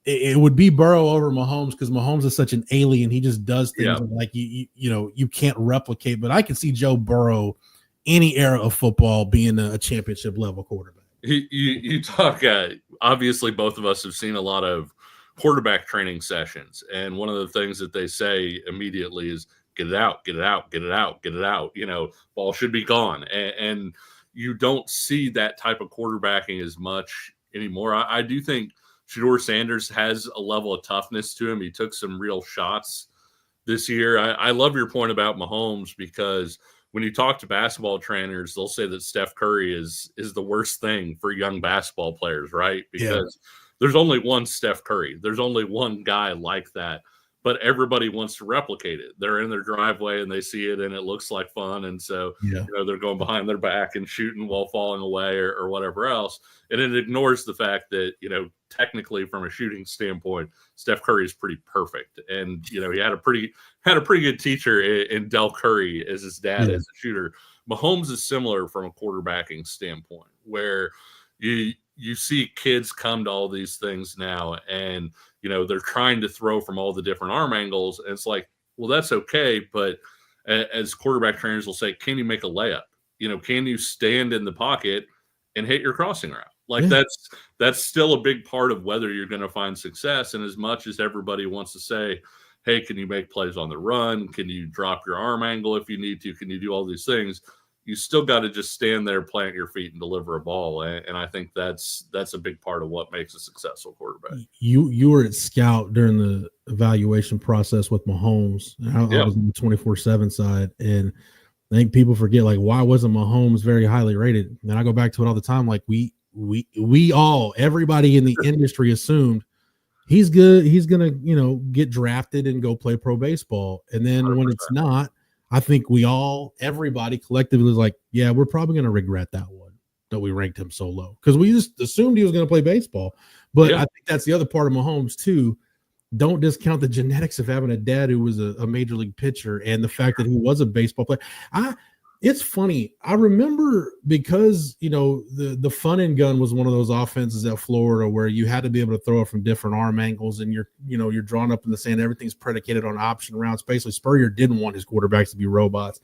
it would be Burrow over Mahomes, because Mahomes is such an alien. He just does things like you can't replicate. But I can see Joe Burrow any era of football being a championship level quarterback. You talk. Obviously, both of us have seen a lot of quarterback training sessions, and one of the things that they say immediately is get it out, get it out, get it out, get it out. Ball should be gone, and you don't see that type of quarterbacking as much anymore. I do think Shedeur Sanders has a level of toughness to him. He took some real shots this year. I love your point about Mahomes, because when you talk to basketball trainers, they'll say that Steph Curry is the worst thing for young basketball players, right? Because there's only one Steph Curry. There's only one guy like that, but everybody wants to replicate it. They're in their driveway and they see it and it looks like fun. And so, they're going behind their back and shooting while falling away or whatever else. And it ignores the fact that, technically from a shooting standpoint, Steph Curry is pretty perfect. And, he had a pretty good teacher in Del Curry as his dad as a shooter. Mahomes is similar from a quarterbacking standpoint, where you see kids come to all these things now and, they're trying to throw from all the different arm angles. And it's like, well, that's okay. But as quarterback trainers will say, can you make a layup? Can you stand in the pocket and hit your crossing route? Like that's still a big part of whether you're going to find success. And as much as everybody wants to say, hey, can you make plays on the run? Can you drop your arm angle if you need to? Can you do all these things? You still got to just stand there, plant your feet, and deliver a ball. And I think that's a big part of what makes a successful quarterback. You were at Scout during the evaluation process with Mahomes. I was on the 24/7 side, and I think people forget, like, why wasn't Mahomes very highly rated? And I go back to it all the time. Like everybody in the industry assumed he's good. He's gonna, get drafted and go play pro baseball. And then 100%. When it's not, I think everybody collectively was like, yeah, we're probably going to regret that one, that we ranked him so low, because we just assumed he was going to play baseball. But I think that's the other part of Mahomes too. Don't discount the genetics of having a dad who was a major league pitcher, and the fact that he was a baseball player. It's funny. I remember, because, the fun and gun was one of those offenses at Florida where you had to be able to throw it from different arm angles, and you're drawn up in the sand. Everything's predicated on option routes. Basically, Spurrier didn't want his quarterbacks to be robots.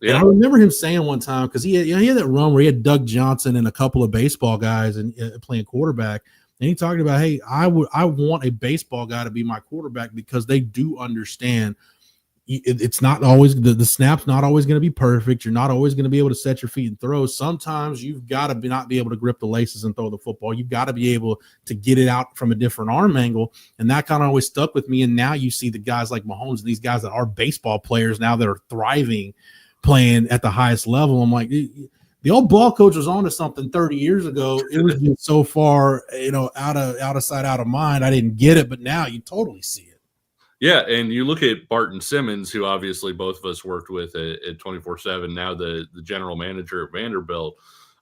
Yeah. And I remember him saying one time, because he had that run where he had Doug Johnson and a couple of baseball guys and playing quarterback. And he talked about, hey, I want a baseball guy to be my quarterback, because they do understand it's not always the snap's not always going to be perfect. You're not always going to be able to set your feet and throw. Sometimes you've got to not be able to grip the laces and throw the football. You've got to be able to get it out from a different arm angle. And that kind of always stuck with me. And now you see the guys like Mahomes and these guys that are baseball players now that are thriving, playing at the highest level. I'm like, the old ball coach was on to something 30 years ago. It was just so far, out of sight, out of mind. I didn't get it, but now you totally see it. Yeah, and you look at Barton Simmons, who obviously both of us worked with at 24/7, now the general manager at Vanderbilt.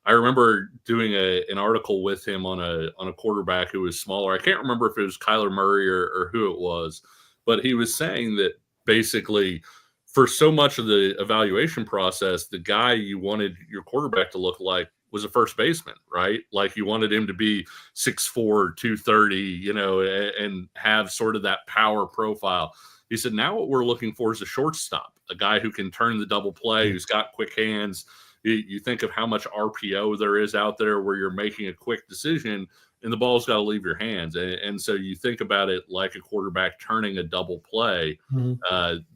I remember doing an article with him on a quarterback who was smaller. I can't remember if it was Kyler Murray or who it was, but he was saying that basically for so much of the evaluation process, the guy you wanted your quarterback to look like was a first baseman, right? Like you wanted him to be 6'4", 230, and have sort of that power profile. He said, now what we're looking for is a shortstop, a guy who can turn the double play, who's got quick hands. You think of how much RPO there is out there where you're making a quick decision and the ball's got to leave your hands. And so you think about it like a quarterback turning a double play.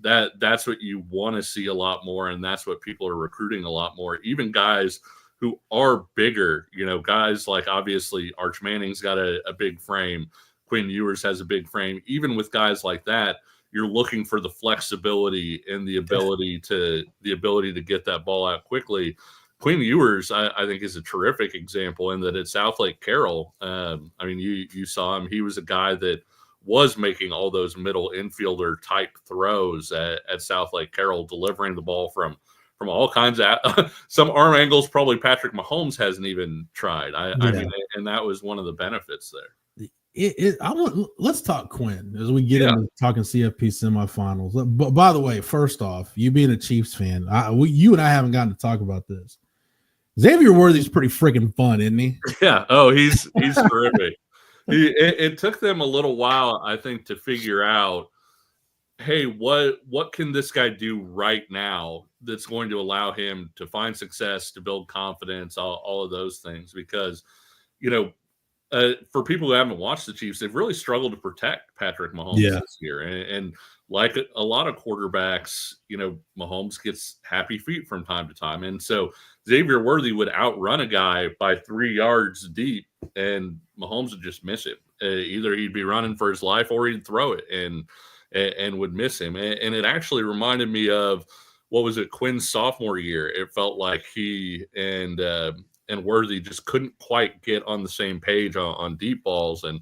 That's what you want to see a lot more. And that's what people are recruiting a lot more. Even guys who are bigger, guys like obviously Arch Manning's got a big frame. Quinn Ewers has a big frame. Even with guys like that, you're looking for the flexibility and the ability to get that ball out quickly. Quinn Ewers, I think, is a terrific example in that at Southlake Carroll. You saw him. He was a guy that was making all those middle infielder type throws at Southlake Carroll, delivering the ball from all kinds of some arm angles probably Patrick Mahomes hasn't even tried. I mean, and that was one of the benefits there. Let's talk Quinn as we get into talking CFP semifinals. But by the way, first off, you being a Chiefs fan, you and I haven't gotten to talk about this. Xavier Worthy's pretty freaking fun, isn't he? Yeah. Oh, he's terrific. It took them a little while, I think, to figure out, hey, what can this guy do right now that's going to allow him to find success, to build confidence, all of those things. Because, for people who haven't watched the Chiefs, they've really struggled to protect Patrick Mahomes this year. And like a lot of quarterbacks, Mahomes gets happy feet from time to time. And so Xavier Worthy would outrun a guy by 3 yards deep, and Mahomes would just miss him. Either he'd be running for his life or he'd throw it and would miss him. And it actually reminded me of, what was it, Quinn's sophomore year. It felt like he and Worthy just couldn't quite get on the same page on deep balls. And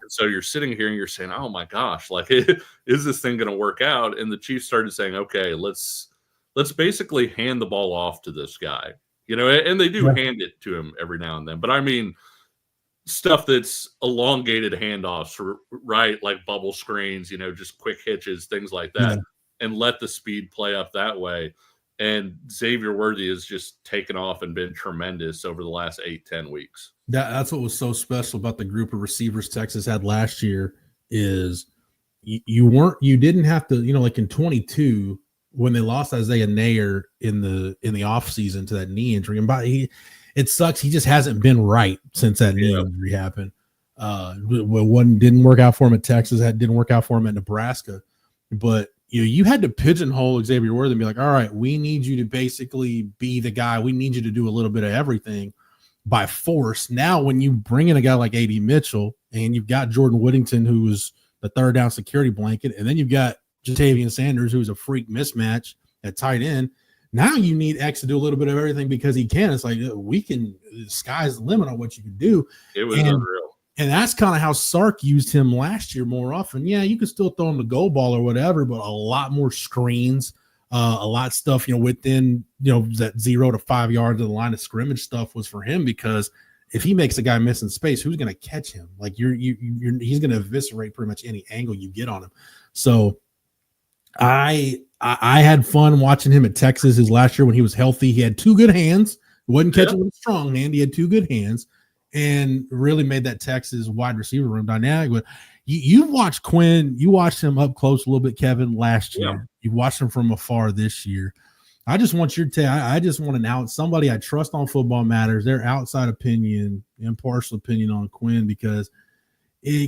so you're sitting here and you're saying, oh my gosh, like, is this thing going to work out? And the Chiefs started saying, okay, let's basically hand the ball off to this guy, and they do hand it to him every now and then. But I mean, stuff that's elongated handoffs, right? Like bubble screens, just quick hitches, things like that, and let the speed play up that way. And Xavier Worthy has just taken off and been tremendous over the last 8-10 weeks. That's what was so special about the group of receivers Texas had last year is you didn't have to, like in 22 when they lost Isaiah Nayer in the offseason to that knee injury. And it sucks. He just hasn't been right since that knee injury happened. One didn't work out for him at Texas. That didn't work out for him at Nebraska. But you had to pigeonhole Xavier Worthy and be like, all right, we need you to basically be the guy. We need you to do a little bit of everything by force. Now, when you bring in a guy like A.D. Mitchell and you've got Jordan Whittington, who was the third down security blanket, and then you've got Jatavian Sanders, who's a freak mismatch at tight end. Now you need X to do a little bit of everything because he can. It's like, the sky's the limit on what you can do. It was unreal. And that's kind of how Sark used him last year more often. Yeah, you can still throw him the goal ball or whatever, but a lot more screens, a lot of stuff, within, that 0 to 5 yards of the line of scrimmage stuff was for him, because if he makes a guy miss in space, who's going to catch him? Like he's going to eviscerate pretty much any angle you get on him. So I had fun watching him at Texas his last year when he was healthy. He had 2 good hands. He wasn't catching with a strong hand. He had 2 good hands and really made that Texas wide receiver room dynamic. But you watched Quinn. You watched him up close a little bit, Kevin, last year. Yeah. You watched him from afar this year. I just want your take. I just want somebody I trust on Football Matters, their outside opinion, impartial opinion on Quinn, because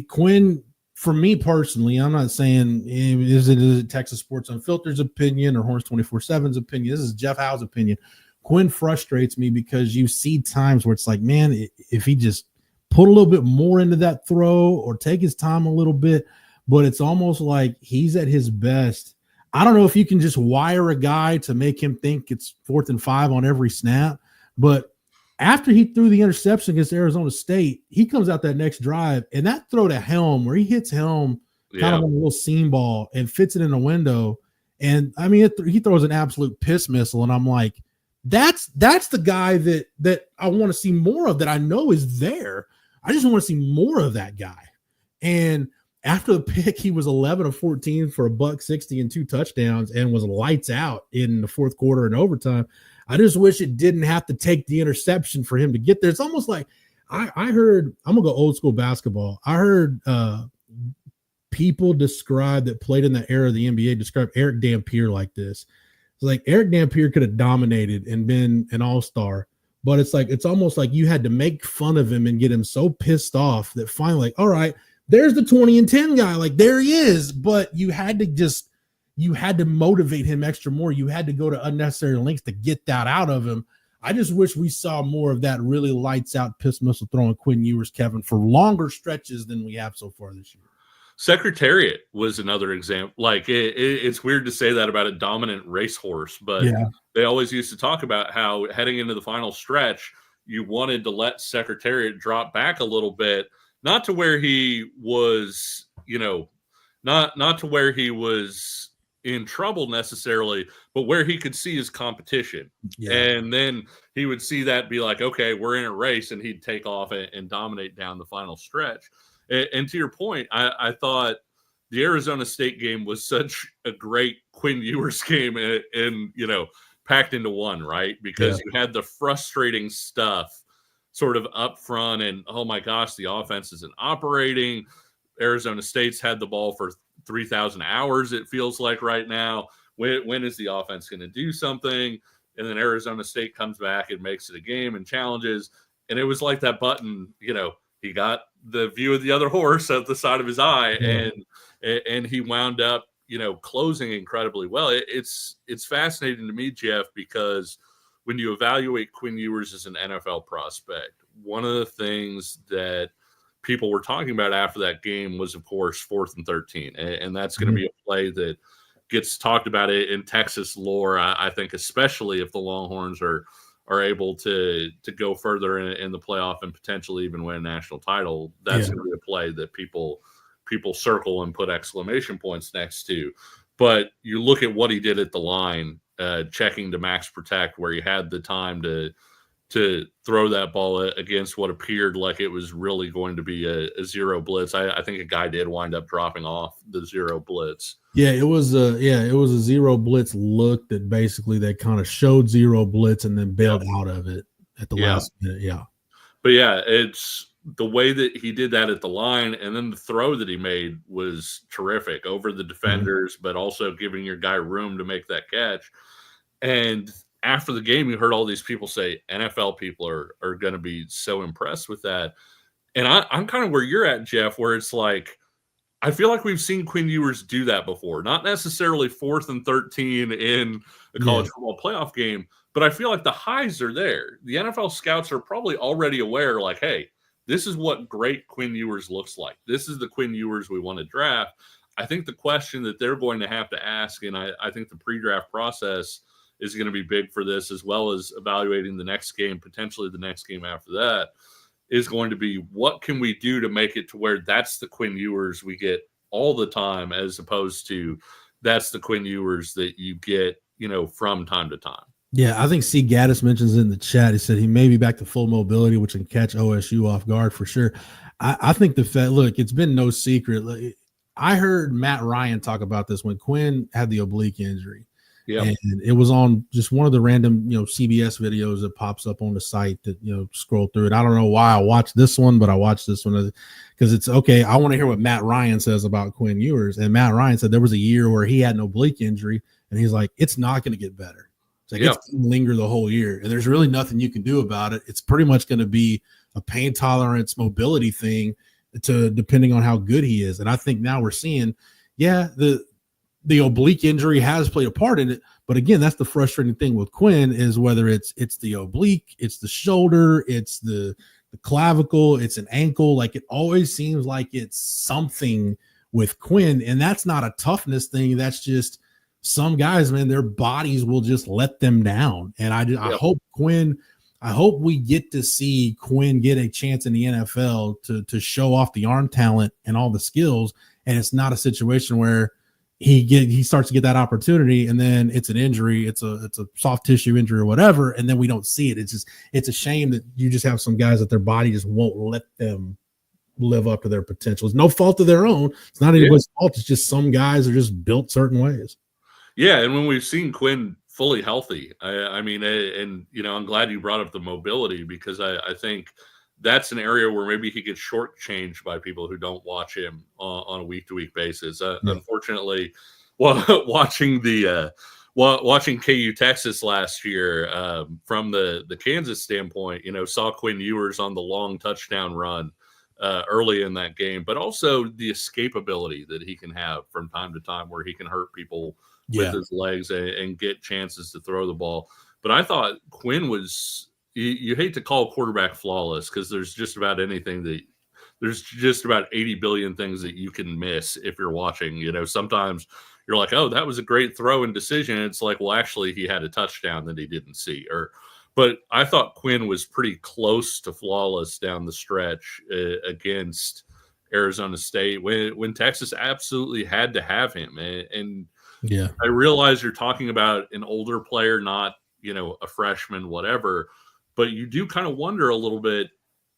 Quinn, for me personally, I'm not saying is it Texas Sports Unfiltered's opinion or Horns 24/7's opinion. This is Jeff Howe's opinion. Quinn frustrates me because you see times where it's like, man, if he just put a little bit more into that throw or take his time a little bit, but it's almost like he's at his best. I don't know if you can just wire a guy to make him think it's 4th and 5 on every snap, but after he threw the interception against Arizona State, he comes out that next drive, and that throw to Helm where he hits Helm kind of on a little seam ball and fits it in a window. And I mean, he throws an absolute piss missile, and I'm like, that's the guy that I want to see more of, that I know is there. I just want to see more of that guy. And after the pick, he was 11 of 14 for $160 and 2 touchdowns and was lights out in the fourth quarter and overtime. I just wish it didn't have to take the interception for him to get there. It's almost like I heard, I'm going to go old school basketball. I heard people that played in that era of the NBA describe Eric Dampier like this. It's like Eric Dampier could have dominated and been an all-star, but it's almost like you had to make fun of him and get him so pissed off that finally, like, all right, there's the 20 and 10 guy. Like, there he is. But you had to motivate him extra more. You had to go to unnecessary lengths to get that out of him. I just wish we saw more of that really lights out piss missile throwing Quinn Ewers, Kevin, for longer stretches than we have so far this year. Secretariat was another example. Like it's weird to say that about a dominant racehorse, but they always used to talk about how heading into the final stretch, you wanted to let Secretariat drop back a little bit, not to where he was, not to where he was in trouble necessarily, but where he could see his competition. Yeah. And then he would see that, be like, okay, we're in a race, and he'd take off and dominate down the final stretch. And to your point, I thought the Arizona State game was such a great Quinn Ewers game and packed into one, right? Because you had the frustrating stuff sort of up front and, oh my gosh, the offense isn't operating. Arizona State's had the ball for 3,000 hours, it feels like right now. when is the offense going to do something? And then Arizona State comes back and makes it a game and challenges. And it was like that button, he got the view of the other horse at the side of his eye, and he wound up, closing incredibly well. It's fascinating to me, Jeff, because when you evaluate Quinn Ewers as an NFL prospect, one of the things that people were talking about after that game was, of course, 4th and 13. And that's going to be a play that gets talked about in Texas lore, I think, especially if the Longhorns are able to go further in the playoff and potentially even win a national title. That's going to be a play that people circle and put exclamation points next to. But you look at what he did at the line, checking to max protect, where he had the time to throw that ball against what appeared like it was really going to be a zero blitz. I think a guy did wind up dropping off the zero blitz. Yeah, it was a zero blitz look that basically they kind of showed zero blitz and then bailed out of it at the last minute. Yeah. But yeah, it's the way that he did that at the line, and then the throw that he made was terrific over the defenders, but also giving your guy room to make that catch. And after the game, you heard all these people say NFL people are going to be so impressed with that. And I'm kind of where you're at, Jeff, where it's like, I feel like we've seen Quinn Ewers do that before, not necessarily 4th and 13 in a college football playoff game, but I feel like the highs are there. The NFL scouts are probably already aware, like, hey, this is what great Quinn Ewers looks like. This is the Quinn Ewers we want to draft. I think the question that they're going to have to ask, and I think the pre-draft process is going to be big for this, as well as evaluating the next game, potentially the next game after that, is going to be what can we do to make it to where that's the Quinn Ewers we get all the time, as opposed to that's the Quinn Ewers that you get, from time to time. Yeah, I think C. Gaddis mentions in the chat, he said he may be back to full mobility, which can catch OSU off guard for sure. I think look, it's been no secret. I heard Matt Ryan talk about this when Quinn had the oblique injury. Yeah, and it was on just one of the random, CBS videos that pops up on the site that, scroll through it. I don't know why I watched this one, but I watched this one because it's okay. I want to hear what Matt Ryan says about Quinn Ewers. And Matt Ryan said there was a year where he had an oblique injury, and he's like, it's not going to get better. It's like, it's going to linger the whole year, and there's really nothing you can do about it. It's pretty much going to be a pain tolerance mobility thing depending on how good he is. And I think now we're seeing, the oblique injury has played a part in it. But again, that's the frustrating thing with Quinn, is whether it's the oblique, it's the shoulder, it's the clavicle, it's an ankle. Like, it always seems like it's something with Quinn. And that's not a toughness thing. That's just some guys, man, their bodies will just let them down. And I hope we get to see Quinn get a chance in the NFL to show off the arm talent and all the skills. And it's not a situation where he starts to get that opportunity and then it's an injury, it's a soft tissue injury or whatever, and then we don't see it. It's a shame that you just have some guys that their body just won't let them live up to their potential. It's no fault of their own. It's not anybody's fault. It's just some guys are just built certain ways. Yeah, and when we've seen Quinn fully healthy, I mean, and I'm glad you brought up the mobility, because I think that's an area where maybe he gets shortchanged by people who don't watch him on a week-to-week basis. Unfortunately, watching KU Texas last year from the Kansas standpoint, saw Quinn Ewers on the long touchdown run early in that game, but also the escapability that he can have from time to time, where he can hurt people with his legs and get chances to throw the ball. But I thought Quinn was. You hate to call quarterback flawless, because there's just about 80 billion things that you can miss if you're watching. Sometimes you're like, oh, that was a great throw and decision. It's like, well, actually he had a touchdown that he didn't see. But I thought Quinn was pretty close to flawless down the stretch against Arizona State when Texas absolutely had to have him. And I realize you're talking about an older player, not, a freshman, whatever. But you do kind of wonder a little bit,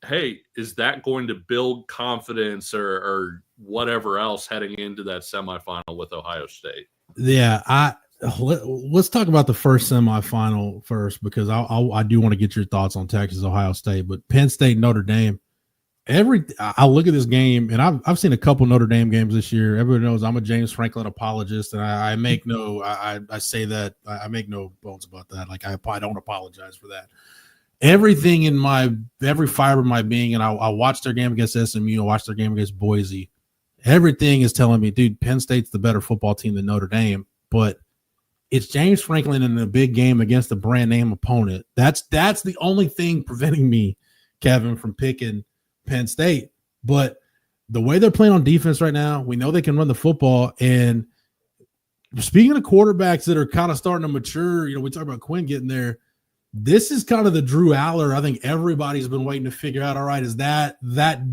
hey, is that going to build confidence or whatever else heading into that semifinal with Ohio State? Yeah, let's talk about the first semifinal first, because I do want to get your thoughts on Texas, Ohio State. But Penn State, Notre Dame, I look at this game, and I've seen a couple Notre Dame games this year. Everyone knows I'm a James Franklin apologist, and I make no I say that I make no bones about that. Like I don't apologize for that. Everything in every fiber of my being, and I watched their game against SMU, I watched their game against Boise. Everything is telling me, dude, Penn State's the better football team than Notre Dame, but it's James Franklin in a big game against a brand name opponent. That's the only thing preventing me, Kevin, from picking Penn State. But the way they're playing on defense right now, we know they can run the football. And speaking of quarterbacks that are kind of starting to mature, we talk about Quinn getting there. This is kind of the Drew Aller. I think everybody's been waiting to figure out, all right, is that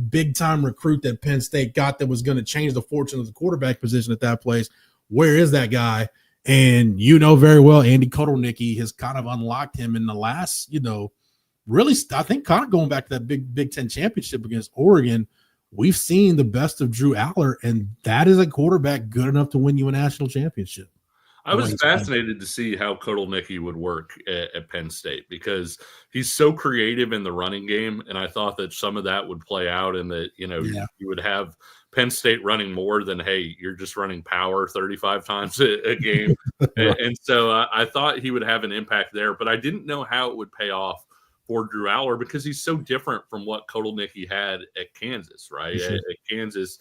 big time recruit that Penn State got that was going to change the fortune of the quarterback position at that place? Where is that guy? And very well, Andy Kotelnicki has kind of unlocked him in the last, really, I think kind of going back to that Big Ten championship against Oregon. We've seen the best of Drew Aller, and that is a quarterback good enough to win you a national championship. I was fascinated to see how Kotelnicki would work at Penn State because he's so creative in the running game, and I thought that some of that would play out in that, you would have Penn State running more than, hey, you're just running power 35 times a game. and so I thought he would have an impact there, but I didn't know how it would pay off for Drew Aller because he's so different from what Kotelnicki had at Kansas, right? At Kansas,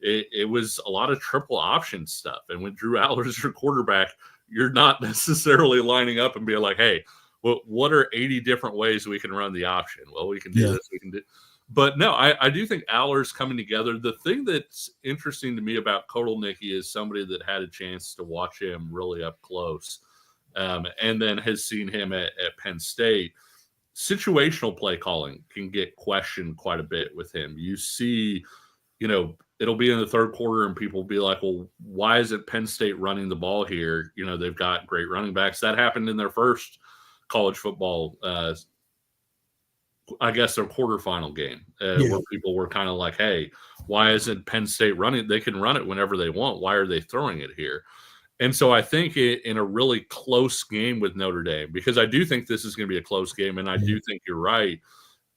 it was a lot of triple option stuff. And when Drew Aller is your quarterback, you're not necessarily lining up and being like, hey, well, what are 80 different ways we can run the option? Well, we can do this, we can do. But no, I do think Aller's coming together. The thing that's interesting to me about Kotelnicki is somebody that had a chance to watch him really up close and then has seen him at Penn State. Situational play calling can get questioned quite a bit with him. You see, it'll be in the third quarter and people will be like, well, why isn't Penn State running the ball here? They've got great running backs. That happened in their first college football, I guess their quarterfinal game where people were kind of like, hey, why isn't Penn State running? They can run it whenever they want. Why are they throwing it here? And so I think in a really close game with Notre Dame, because I do think this is going to be a close game, and I do think you're right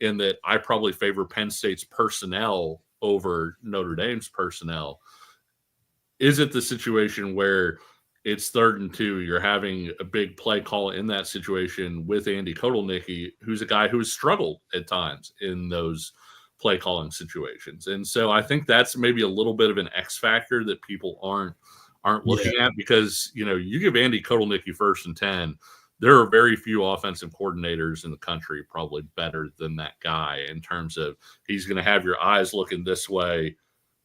in that I probably favor Penn State's personnel over Notre Dame's personnel. Is it the situation where it's 3rd and 2, you're having a big play call in that situation with Andy Kotelnicki, who's a guy who has struggled at times in those play calling situations. And so I think that's maybe a little bit of an X factor that people aren't looking at because, you give Andy Kotelnicki 1st and 10, there are very few offensive coordinators in the country probably better than that guy in terms of he's going to have your eyes looking this way,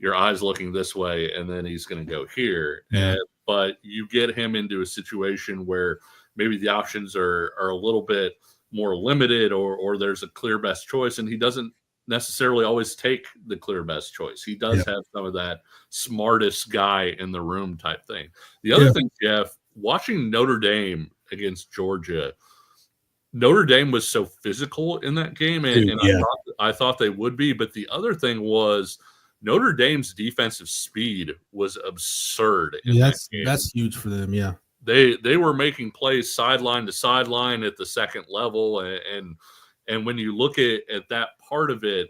and then he's going to go here. But you get him into a situation where maybe the options are a little bit more limited or there's a clear best choice, and he doesn't necessarily always take the clear best choice. He does have some of that smartest guy in the room type thing. The other thing, Jeff, watching Notre Dame against Georgia, Notre Dame was so physical in that game, and I thought they would be. But the other thing was Notre Dame's defensive speed was absurd. That's huge for them. Yeah, they were making plays sideline to sideline at the second level, and when you look at that part of it,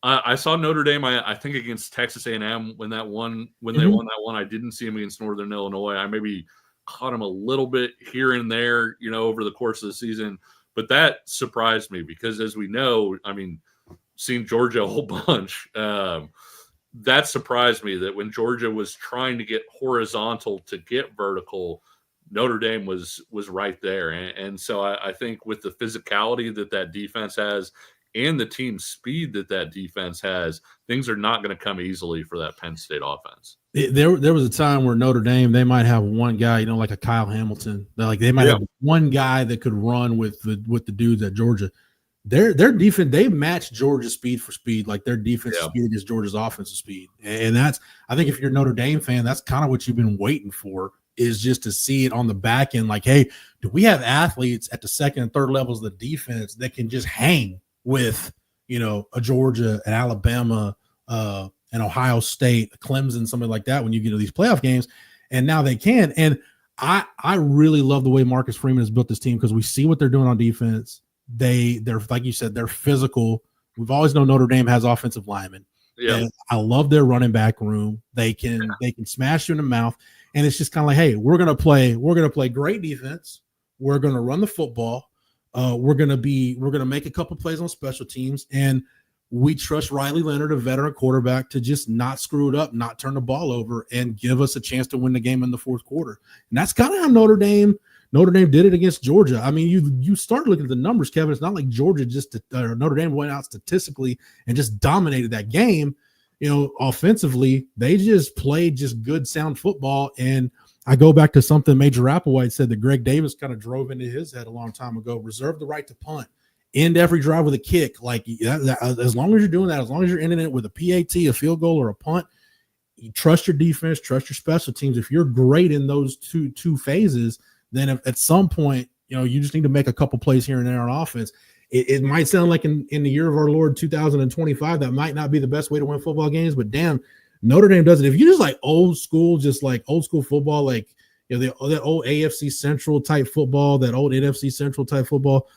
I saw Notre Dame. I think against Texas A&M when they won that one. I didn't see him against Northern Illinois. I maybe caught him a little bit here and there, over the course of the season. But that surprised me because, as we know, seen Georgia a whole bunch. That surprised me that when Georgia was trying to get horizontal to get vertical, Notre Dame was right there. And so I think with the physicality that defense has and the team speed that defense has, things are not going to come easily for that Penn State offense. There was a time where Notre Dame, they might have one guy, like a Kyle Hamilton. They might have one guy that could run with the dudes at Georgia. Their defense, they match Georgia's speed for speed, like their defensive speed against Georgia's offensive speed. And that's, I think if you're a Notre Dame fan, that's kind of what you've been waiting for, is just to see it on the back end. Like, hey, do we have athletes at the second and third levels of the defense that can just hang with, a Georgia, an Alabama, an Ohio State, a Clemson, something like that when you get to these playoff games? And now they can. And I really love the way Marcus Freeman has built this team because we see what they're doing on defense. They're like you said, they're physical. we've always known Notre Dame has offensive linemen. Yeah. I love their running back room. They can smash you in the mouth. And it's just kind of like, hey, we're gonna play great defense. We're gonna run the football. We're gonna make a couple plays on special teams, and we trust Riley Leonard, a veteran quarterback, to just not screw it up, not turn the ball over, and give us a chance to win the game in the fourth quarter. And that's kind of how Notre Dame did it against Georgia. I mean, you start looking at the numbers, Kevin. It's not like Georgia Notre Dame went out statistically and just dominated that game. Offensively, they just played just good, sound football. And I go back to something Major Applewhite said that Greg Davis kind of drove into his head a long time ago: reserve the right to punt, end every drive with a kick. Like as long as you're doing that, as long as you're ending it with a PAT, a field goal, or a punt, you trust your defense, trust your special teams. If you're great in those two phases, then at some point, you just need to make a couple plays here and there on offense. It might sound like in the year of our Lord 2025, that might not be the best way to win football games, but damn, Notre Dame does it. If you just like old school football, like that old AFC Central type football, that old NFC Central type football,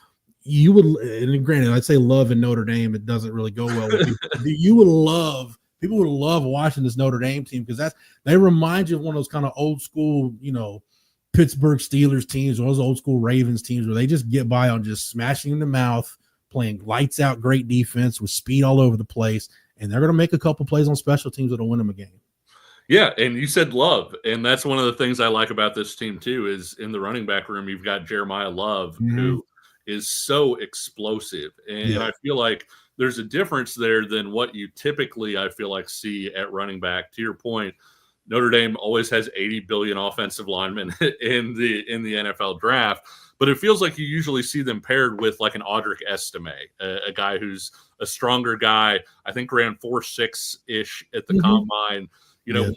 you would. And granted, I'd say love in Notre Dame, it doesn't really go well with people. People would love watching this Notre Dame team because they remind you of one of those kind of old school, Pittsburgh Steelers teams or those old school Ravens teams where they just get by on just smashing in the mouth, playing lights out, great defense with speed all over the place. And they're going to make a couple plays on special teams that'll win them a game. Yeah. And you said Love. And that's one of the things I like about this team too, is in the running back room, you've got Jeremiah Love, who is so explosive. And I feel like there's a difference there than what you typically, I feel like, see at running back. To your point, Notre Dame always has 80 billion offensive linemen in the NFL draft, but it feels like you usually see them paired with like an Audric Estime, a guy who's a stronger guy. I think ran 4.6-ish at the combine,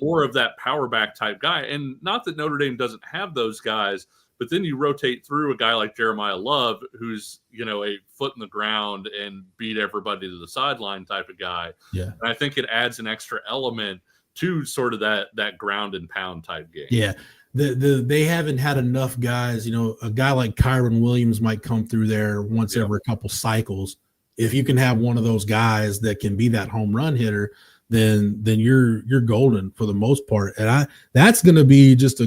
more of that power back type guy. And not that Notre Dame doesn't have those guys, but then you rotate through a guy like Jeremiah Love, who's, a foot in the ground and beat everybody to the sideline type of guy. Yeah. And I think it adds an extra element to sort of that ground and pound type game. Yeah. They haven't had enough guys, a guy like Kyron Williams might come through there once every couple cycles. If you can have one of those guys that can be that home run hitter, then you're golden for the most part. And that's going to be just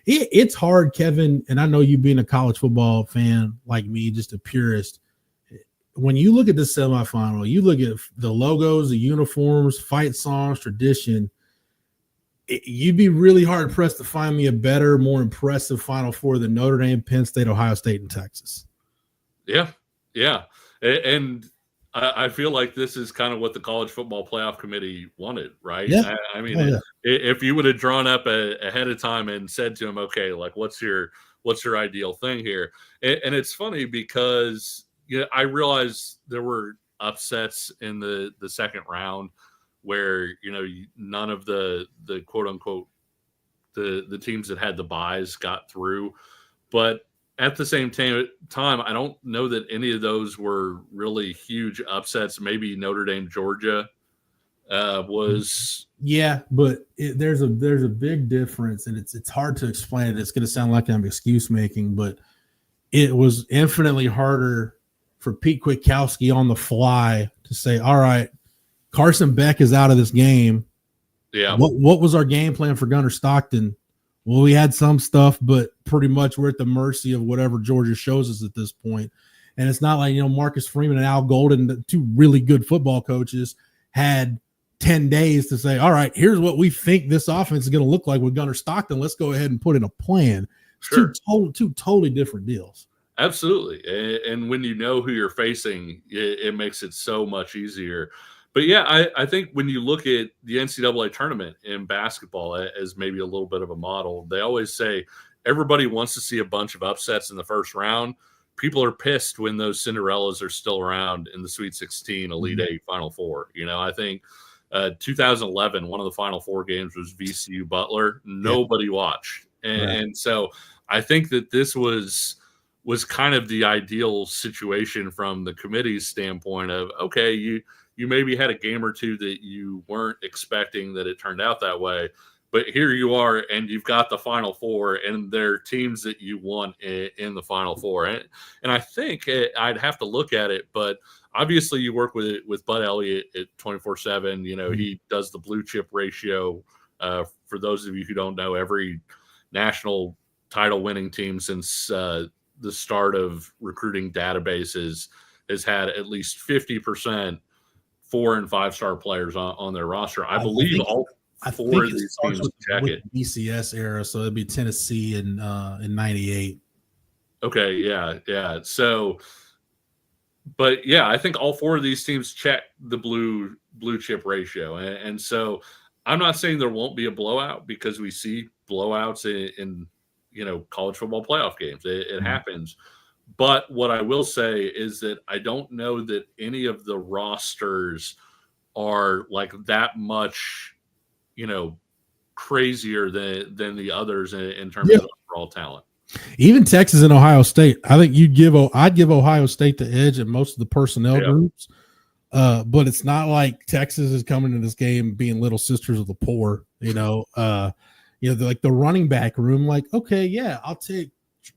it's hard, Kevin. And I know you being a college football fan like me, just a purist. When you look at the semifinal, you look at the logos, the uniforms, fight songs, tradition, you'd be really hard pressed to find me a better, more impressive Final Four than Notre Dame, Penn State, Ohio State, and Texas. Yeah. Yeah. And I feel like this is kind of what the College Football Playoff Committee wanted, right? Yeah. I mean, if you would have drawn up ahead of time and said to him, okay, like what's your ideal thing here? And it's funny because I realized there were upsets in the second round where, none of the quote unquote, the teams that had the buys got through. But at the same time, I don't know that any of those were really huge upsets. Maybe Notre Dame, Georgia was. Yeah, but there's a big difference, and it's hard to explain it. It's going to sound like I'm excuse making, but it was infinitely harder for Pete Kwiatkowski on the fly to say, all right, Carson Beck is out of this game. Yeah. What was our game plan for Gunnar Stockton? Well, we had some stuff, but pretty much we're at the mercy of whatever Georgia shows us at this point. And it's not like, Marcus Freeman and Al Golden, the two really good football coaches, had 10 days to say, all right, here's what we think this offense is going to look like with Gunnar Stockton. Let's go ahead and put in a plan. Sure. Two totally different deals. Absolutely. And when you know who you're facing, it makes it so much easier. But yeah, I think when you look at the NCAA tournament in basketball as maybe a little bit of a model, they always say everybody wants to see a bunch of upsets in the first round. People are pissed when those Cinderellas are still around in the Sweet 16, Elite Eight, Final Four. I think 2011, one of the Final Four games was VCU Butler. Nobody watched. And so I think that this was kind of the ideal situation from the committee's standpoint of, okay, you maybe had a game or two that you weren't expecting that it turned out that way, but here you are and you've got the Final Four and they're teams that you want in the Final Four. And I think I'd have to look at it, but obviously you work with Bud Elliott at 24/7. You know, he does the blue chip ratio. For those of you who don't know, every national title winning team since the start of recruiting databases has had at least 50% 4- and 5-star players on their roster. I believe all four of these teams check it. BCS era, so it'd be Tennessee in '98. Okay, yeah. So, but yeah, I think all four of these teams check the blue chip ratio, and so I'm not saying there won't be a blowout, because we see blowouts in college football playoff games. It happens. But what I will say is that I don't know that any of the rosters are like that much, crazier than the others in terms of overall talent. Even Texas and Ohio State, I think I'd give Ohio State the edge in most of the personnel groups. But it's not like Texas is coming to this game being little sisters of the poor, like the running back room. Like, okay, yeah, I'll take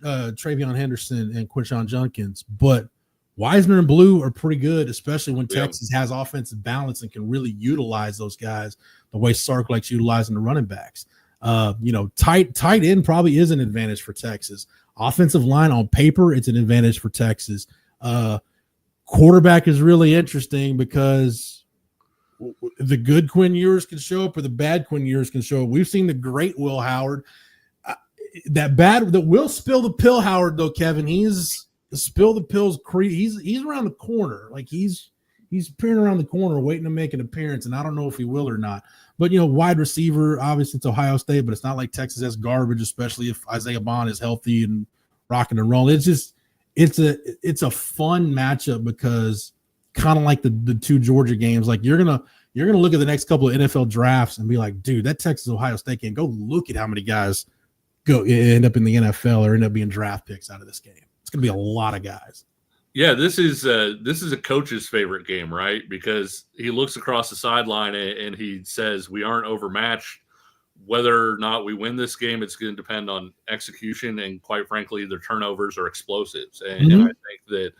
Travion Henderson and Quinshon Judkins, but Wiseman and Blue are pretty good, especially when Texas has offensive balance and can really utilize those guys the way Sark likes utilizing the running backs. Tight end probably is an advantage for Texas. Offensive line on paper, it's an advantage for Texas. Quarterback is really interesting because the good Quinn Ewers can show up or the bad Quinn Ewers can show up. We've seen the great Will Howard. That will spill the pill, Howard, though, Kevin. He's spill the pills. He's around the corner. Like he's peering around the corner waiting to make an appearance, and I don't know if he will or not. But, wide receiver, obviously it's Ohio State, but it's not like Texas has garbage, especially if Isaiah Bond is healthy and rocking and rolling. It's a fun matchup because kind of like the two Georgia games, like you're gonna look at the next couple of NFL drafts and be like, dude, that Texas Ohio State game, go look at how many guys end up in the NFL or end up being draft picks out of this game. It's gonna be a lot of guys. Yeah, this is a coach's favorite game, right? Because he looks across the sideline and he says, we aren't overmatched. Whether or not we win this game, it's going to depend on execution, and quite frankly, their turnovers are explosives. And I think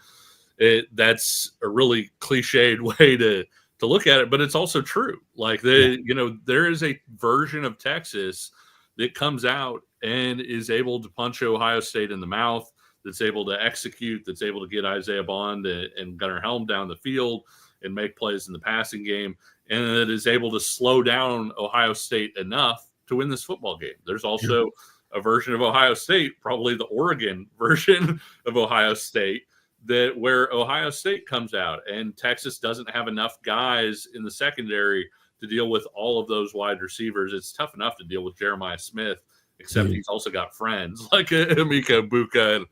that that's a really cliched way to look at it, but it's also true. Like there is a version of Texas that comes out and is able to punch Ohio State in the mouth, that's able to execute, that's able to get Isaiah Bond and Gunnar Helm down the field and make plays in the passing game, and that is able to slow down Ohio State enough to win this football game. There's also a version of Ohio State, probably the Oregon version of Ohio State, where Ohio State comes out and Texas doesn't have enough guys in the secondary to deal with all of those wide receivers. It's tough enough to deal with Jeremiah Smith, except he's also got friends like Emeka Buka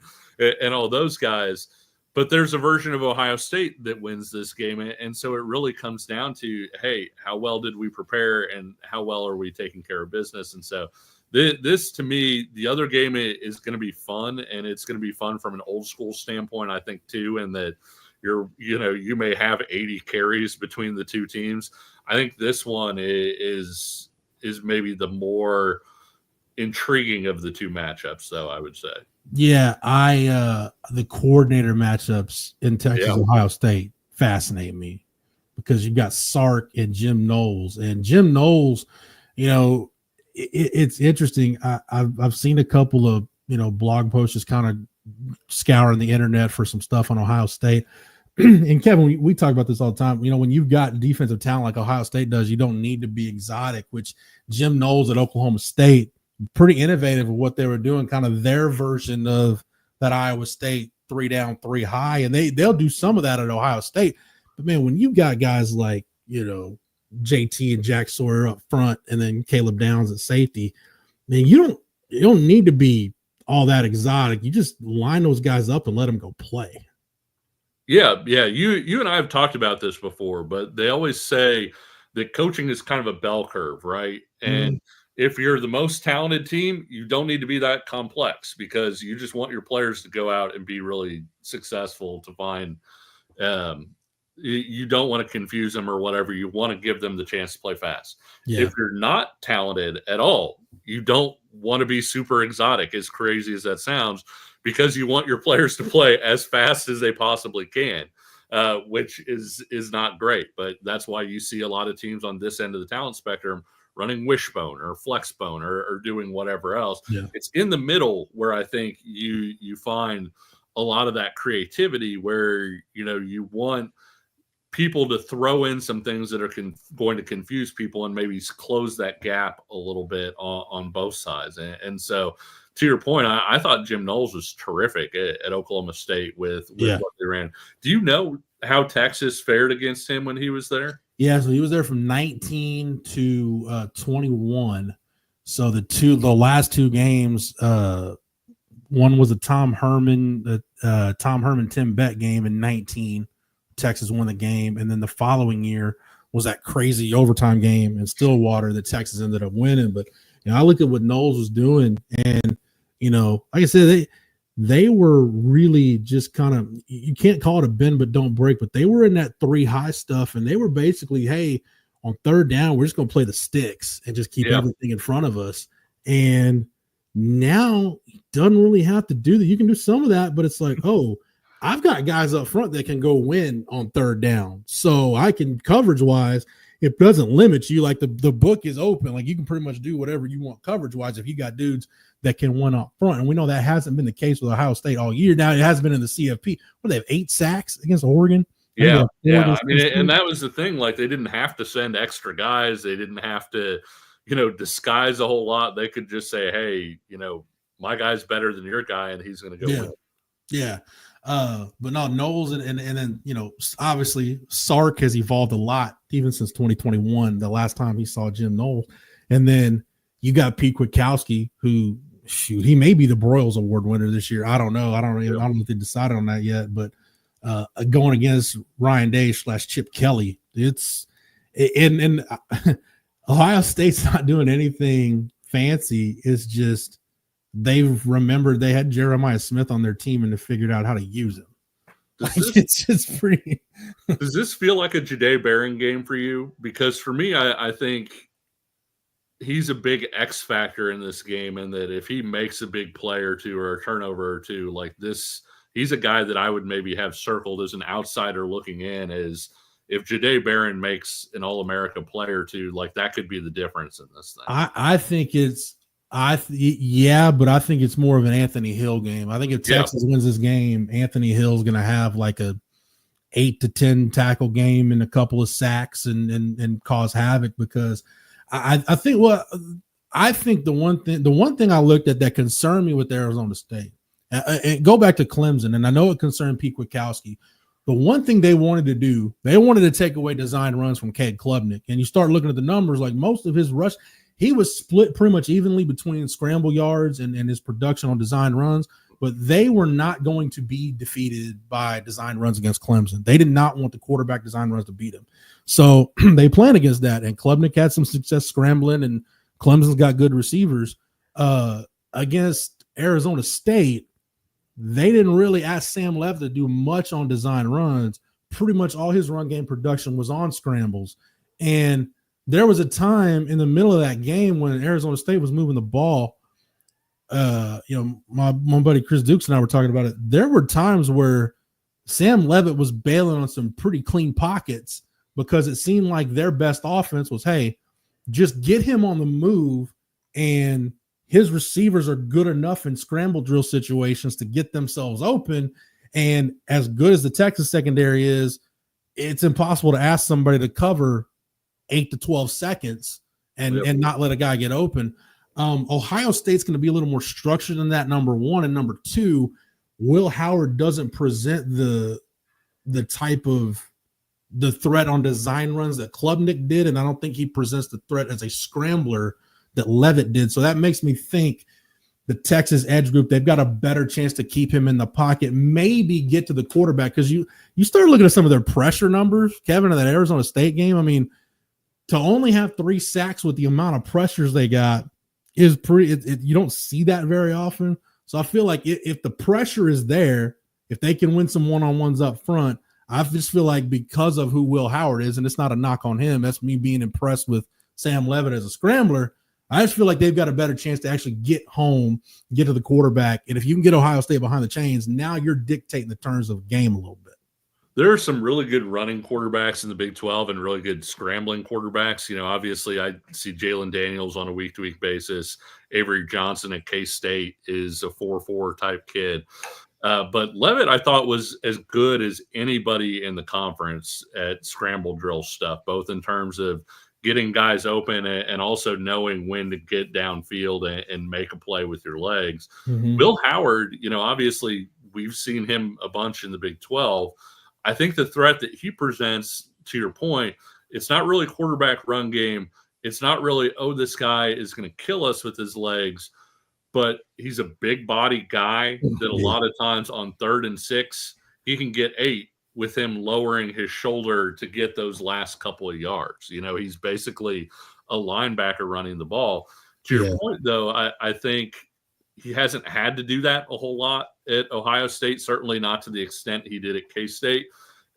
and all those guys. But there's a version of Ohio State that wins this game. And so it really comes down to, hey, how well did we prepare and how well are we taking care of business? And so this, to me, the other game is going to be fun, and it's going to be fun from an old school standpoint, I think, too, and that you may have 80 carries between the two teams. I think this one is maybe the more intriguing of the two matchups, though, I would say. Yeah, the coordinator matchups in Texas, Ohio State fascinate me because you've got Sark and Jim Knowles. And Jim Knowles, it's interesting. I've seen a couple of, blog posts just kind of scouring the internet for some stuff on Ohio State. And Kevin, we talk about this all the time. When you've got defensive talent like Ohio State does, you don't need to be exotic, which Jim Knowles at Oklahoma State, pretty innovative with what they were doing, kind of their version of that Iowa State 3 down, 3 high. And they'll do some of that at Ohio State. But man, when you've got guys like, JT and Jack Sawyer up front and then Caleb Downs at safety, man, you don't need to be all that exotic. You just line those guys up and let them go play. Yeah. You and I have talked about this before, but they always say that coaching is kind of a bell curve, right? And if you're the most talented team, you don't need to be that complex because you just want your players to go out and be really successful to find. You don't want to confuse them or whatever. You want to give them the chance to play fast. Yeah. If you're not talented at all, you don't want to be super exotic, as crazy as that sounds, because you want your players to play as fast as they possibly can. which is not great. But that's why you see a lot of teams on this end of the talent spectrum running wishbone or flexbone or doing whatever else. Yeah. It's in the middle where I think you find a lot of that creativity where, you want people to throw in some things that are going to confuse people and maybe close that gap a little bit on both sides. And so to your point, I thought Jim Knowles was terrific at Oklahoma State with what they ran. Do you know how Texas fared against him when he was there? Yeah, so he was there from 19 to 21. So the last two games, one was a Tom Herman, Tim Beck game in 19. Texas won the game, and then the following year was that crazy overtime game in Stillwater that Texas ended up winning. But I look at what Knowles was doing, and like I said, they were really just kind of, you can't call it a bend but don't break, but they were in that 3 high stuff, and they were basically, hey, on third down, we're just going to play the sticks and just keep everything in front of us. And now he doesn't really have to do that. You can do some of that, but it's like, oh, I've got guys up front that can go win on third down. So I can, coverage-wise, it doesn't limit you. Like the book is open. Like you can pretty much do whatever you want coverage-wise if you got dudes that can win up front. And we know that hasn't been the case with Ohio State all year. Now it has been in the CFP. What, they have 8 sacks against Oregon? Yeah. I mean, and that was the thing. Like they didn't have to send extra guys. They didn't have to, disguise a whole lot. They could just say, hey, my guy's better than your guy, and he's going to go win. Yeah. But no, Knowles and then obviously Sark has evolved a lot even since 2021, the last time he saw Jim Knowles. And then you got Pete Kwiatkowski, who he may be the Broyles Award winner this year. I don't know. I don't know if they decided on that yet, but going against Ryan Day / Chip Kelly, it's and Ohio State's not doing anything fancy. It's just they've remembered they had Jeremiah Smith on their team and they figured out how to use him. It's just pretty. Does this feel like a Jahdae Barron game for you? Because for me, I think he's a big X factor in this game, and that if he makes a big play or two or a turnover or two like this, he's a guy that I would maybe have circled as an outsider looking in. As if Jahdae Barron makes an All-America play or two, like that could be the difference in this thing. I think it's. But I think it's more of an Anthony Hill game. I think if Texas wins this game, Anthony Hill's going to have like a 8 to 10 tackle game and a couple of sacks and cause havoc, because I think the one thing I looked at that concerned me with Arizona State, and go back to Clemson, and I know it concerned Pete Kwiatkowski. The one thing they wanted to do, they wanted to take away design runs from Cade Klubnik, and you start looking at the numbers, like most of his rush. He was split pretty much evenly between scramble yards and his production on design runs, but they were not going to be defeated by design runs against Clemson. They did not want the quarterback design runs to beat him. So they planned against that, and Klubnik had some success scrambling, and Clemson's got good receivers. Against Arizona State, they didn't really ask Sam Levitt to do much on design runs. Pretty much all his run game production was on scrambles. And there was a time in the middle of that game when Arizona State was moving the ball. My buddy Chris Dukes and I were talking about it. There were times where Sam Levitt was bailing on some pretty clean pockets because it seemed like their best offense was, hey, just get him on the move, and his receivers are good enough in scramble drill situations to get themselves open. And as good as the Texas secondary is, it's impossible to ask somebody to cover 8 to 12 seconds and not let a guy get open. Ohio State's going to be a little more structured than that, number one. And number two, Will Howard doesn't present the type of the threat on design runs that Klubnik did. And I don't think he presents the threat as a scrambler that Levitt did. So that makes me think the Texas edge group, they've got a better chance to keep him in the pocket, maybe get to the quarterback. Because you start looking at some of their pressure numbers, Kevin, in that Arizona State game. I mean, to only have 3 sacks with the amount of pressures they got is pretty. You don't see that very often. So I feel like if the pressure is there, if they can win some one-on-ones up front, I just feel like because of who Will Howard is, and it's not a knock on him, that's me being impressed with Sam Levitt as a scrambler. I just feel like they've got a better chance to actually get home, get to the quarterback. And if you can get Ohio State behind the chains, now you're dictating the terms of the game a little bit. there are some really good running quarterbacks in the Big 12 and really good scrambling quarterbacks. Obviously I see Jalen Daniels on a week-to-week basis. Avery Johnson at K-State is a 4-4 type kid. But Leavitt, I thought, was as good as anybody in the conference at scramble drill stuff, both in terms of getting guys open and also knowing when to get downfield and make a play with your legs. Mm-hmm. Will Howard, obviously we've seen him a bunch in the Big 12. I think the threat that he presents, to your point, it's not really quarterback run game. It's not really, this guy is going to kill us with his legs, but he's a big body guy that a lot of times on 3rd and 6, he can get 8 with him lowering his shoulder to get those last couple of yards. He's basically a linebacker running the ball. To your point, though, I think he hasn't had to do that a whole lot at Ohio State, certainly not to the extent he did at K-State.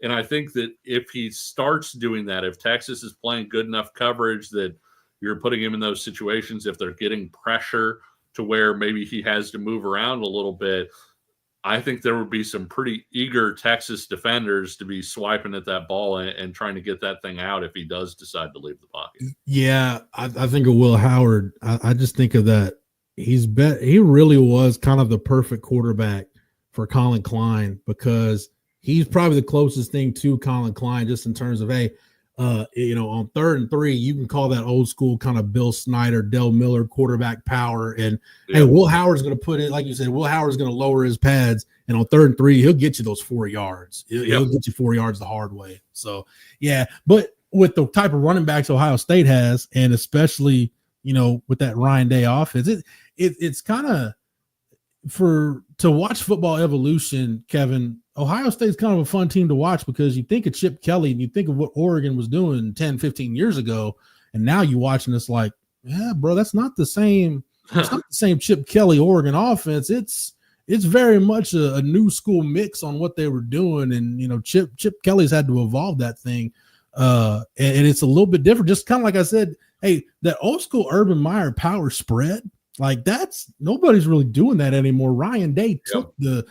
And I think that if he starts doing that, if Texas is playing good enough coverage that you're putting him in those situations, if they're getting pressure to where maybe he has to move around a little bit, I think there would be some pretty eager Texas defenders to be swiping at that ball and trying to get that thing out if he does decide to leave the pocket. Yeah, I think of Will Howard. I just think of that. He really was kind of the perfect quarterback for Colin Klein, because he's probably the closest thing to Colin Klein just in terms of, on 3rd and 3, you can call that old school kind of Bill Snyder, Del Miller quarterback power. And hey, Will Howard's going to put it, like you said, Will Howard's going to lower his pads, and on 3rd and 3, he'll get you those 4 yards. He'll get you 4 yards the hard way. So, yeah, but with the type of running backs Ohio State has, and especially, with that Ryan Day offense, it's kind of to watch football evolution, Kevin. Ohio State's kind of a fun team to watch, because you think of Chip Kelly and you think of what Oregon was doing 10, 15 years ago. And now you're watching this like, yeah, bro, that's not the same. It's not the same Chip Kelly Oregon offense. It's very much a new school mix on what they were doing. And, Chip Kelly's had to evolve that thing. And it's a little bit different. Just kind of like I said, hey, that old school Urban Meyer power spread, like nobody's really doing that anymore. Ryan Day took the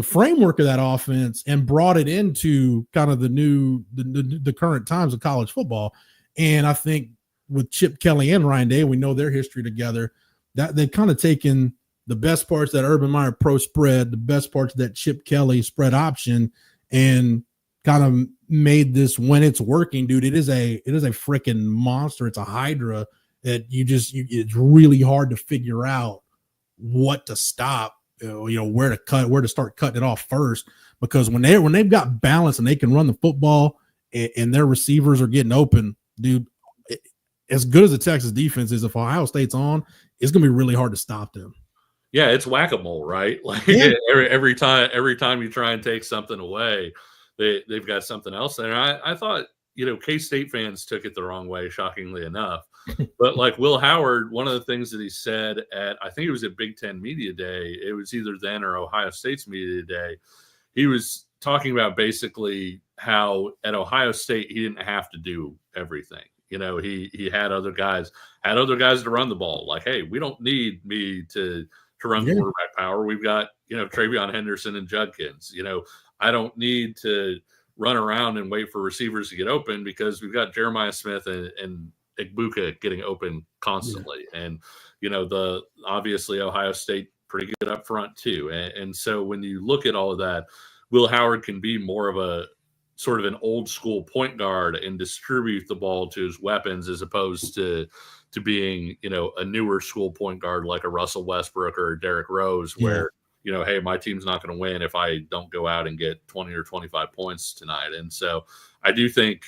framework of that offense and brought it into kind of the current times of college football. And I think with Chip Kelly and Ryan Day, we know their history together, that they've kind of taken the best parts of that Urban Meyer pro spread, the best parts of that Chip Kelly spread option, and kind of made this, when it's working, dude, it is a freaking monster. It's a hydra that it's really hard to figure out what to stop, where to cut, where to start cutting it off first, because when they've got balance and they can run the football and their receivers are getting open, dude, as good as the Texas defense is, if Ohio State's on, it's going to be really hard to stop them. Yeah, it's whack-a-mole, right? Like every time you try and take something away, they've got something else there. I thought, K-State fans took it the wrong way, shockingly enough. But like Will Howard, one of the things that he said I think it was at Big Ten Media Day, it was either then or Ohio State's Media Day, he was talking about basically how at Ohio State he didn't have to do everything. He had other guys to run the ball. Like, hey, we don't need me to run the quarterback power. We've got, Travion Henderson and Judkins. I don't need to run around and wait for receivers to get open, because we've got Jeremiah Smith and Igbuka getting open constantly. And, obviously Ohio State pretty good up front too. And so when you look at all of that, Will Howard can be more of a sort of an old school point guard and distribute the ball to his weapons, as opposed to being, a newer school point guard like a Russell Westbrook or Derrick Rose, where, hey, my team's not going to win if I don't go out and get 20 or 25 points tonight. And so I do think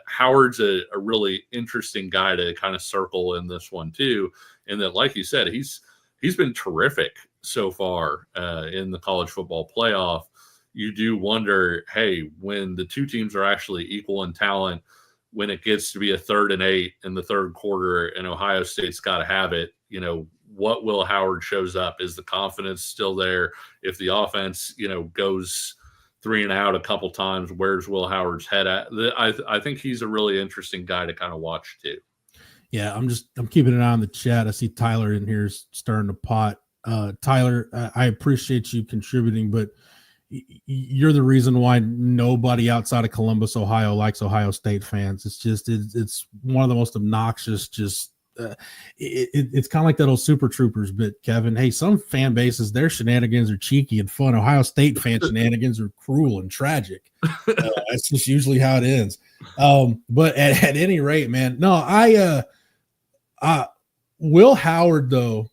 Howard's a really interesting guy to kind of circle in this one too. And that, like you said, he's been terrific so far in the college football playoff. You do wonder, hey, when the two teams are actually equal in talent, when it gets to be a 3rd and 8 in the third quarter and Ohio State's got to have it, what Will Howard shows up? Is the confidence still there? If the offense, goes 3 and out a couple times, where's Will Howard's head at? I think he's a really interesting guy to kind of watch too. Yeah, I'm keeping an eye on the chat. I see Tyler in here stirring the pot. Tyler, I appreciate you contributing, but you're the reason why nobody outside of Columbus, Ohio, likes Ohio State fans. It's one of the most obnoxious. It's kind of like that old Super Troopers bit, Kevin. Hey, some fan bases, their shenanigans are cheeky and fun. Ohio State fan shenanigans are cruel and tragic. That's just usually how it ends. But at any rate, man, no, Will Howard, though,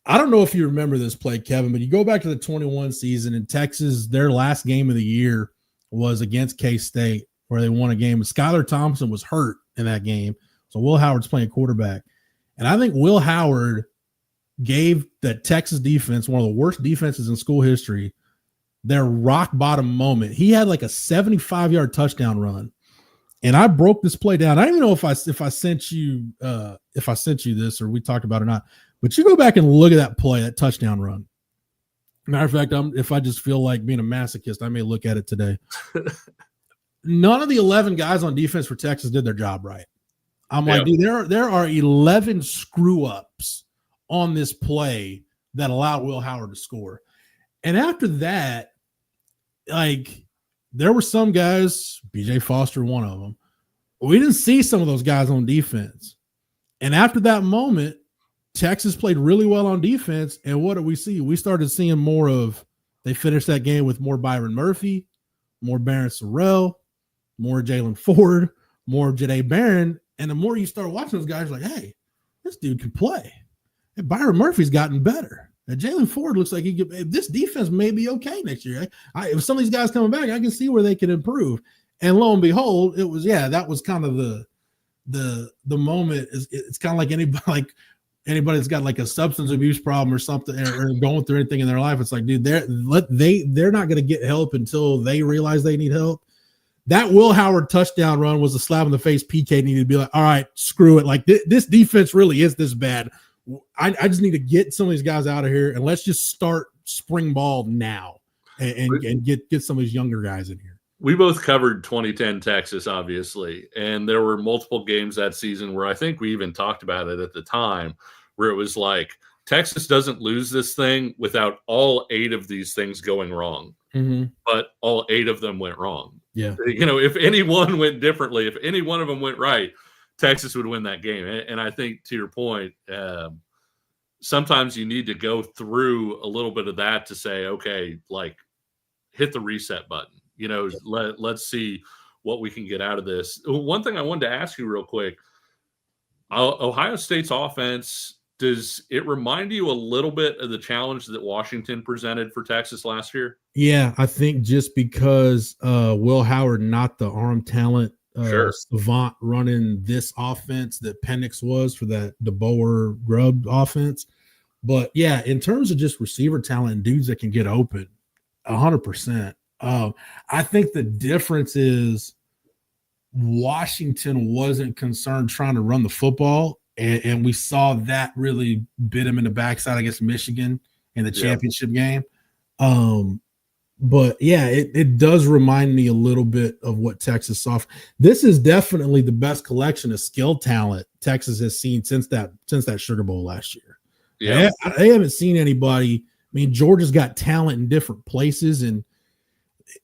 I don't know if you remember this play, Kevin, but you go back to the 21 season in Texas, their last game of the year was against K-State, where they won a game. Skylar Thompson was hurt in that game, so Will Howard's playing quarterback. And I think Will Howard gave that Texas defense, one of the worst defenses in school history, their rock bottom moment. He had like a 75-yard touchdown run. And I broke this play down. I don't even know if I sent you this or we talked about it or not. But you go back and look at that play, that touchdown run. Matter of fact, if I just feel like being a masochist, I may look at it today. None of the 11 guys on defense for Texas did their job right. I'm like, dude, there are 11 screw ups on this play that allowed Will Howard to score. And after that, like, there were some guys, BJ Foster, one of them. We didn't see some of those guys on defense. And after that moment, Texas played really well on defense. And what did we see? We started seeing more of, they finished that game with more Byron Murphy, more Barron Sorrell, more Jalen Ford, more Jadae Barron. And the more you start watching those guys, like, hey, this dude can play. And Byron Murphy's gotten better. And Jalen Ford looks like this defense may be okay next year. If some of these guys coming back, I can see where they can improve. And lo and behold, it was, that was kind of the moment. It's kind of like anybody that's got like a substance abuse problem or something, or going through anything in their life. It's like, dude, they're not going to get help until they realize they need help. That Will Howard touchdown run was a slap in the face. PK needed to be like, all right, screw it. Like this defense really is this bad. I just need to get some of these guys out of here, and let's just start spring ball now and get some of these younger guys in here. We both covered 2010 Texas, obviously, and there were multiple games that season where I think we even talked about it at the time, where it was like, Texas doesn't lose this thing without all 8 of these things going wrong. Mm-hmm. But all 8 of them went wrong. Yeah. If any one went differently, if any one of them went right, Texas would win that game. And I think, to your point, sometimes you need to go through a little bit of that to say, okay, like, hit the reset button. Let's see what we can get out of this. One thing I wanted to ask you real quick, Ohio State's offense, does it remind you a little bit of the challenge that Washington presented for Texas last year? Yeah, I think just because Will Howard, not the arm talent savant running this offense that Penix was for that DeBoer Grubb offense. But yeah, in terms of just receiver talent and dudes that can get open, 100%. I think the difference is Washington wasn't concerned trying to run the football, and we saw that really bit him in the backside against Michigan in the championship game. But yeah, it does remind me a little bit of what Texas saw. This is definitely the best collection of skill talent Texas has seen since that Sugar Bowl last year. Yeah, they haven't seen anybody. I mean, Georgia's got talent in different places, and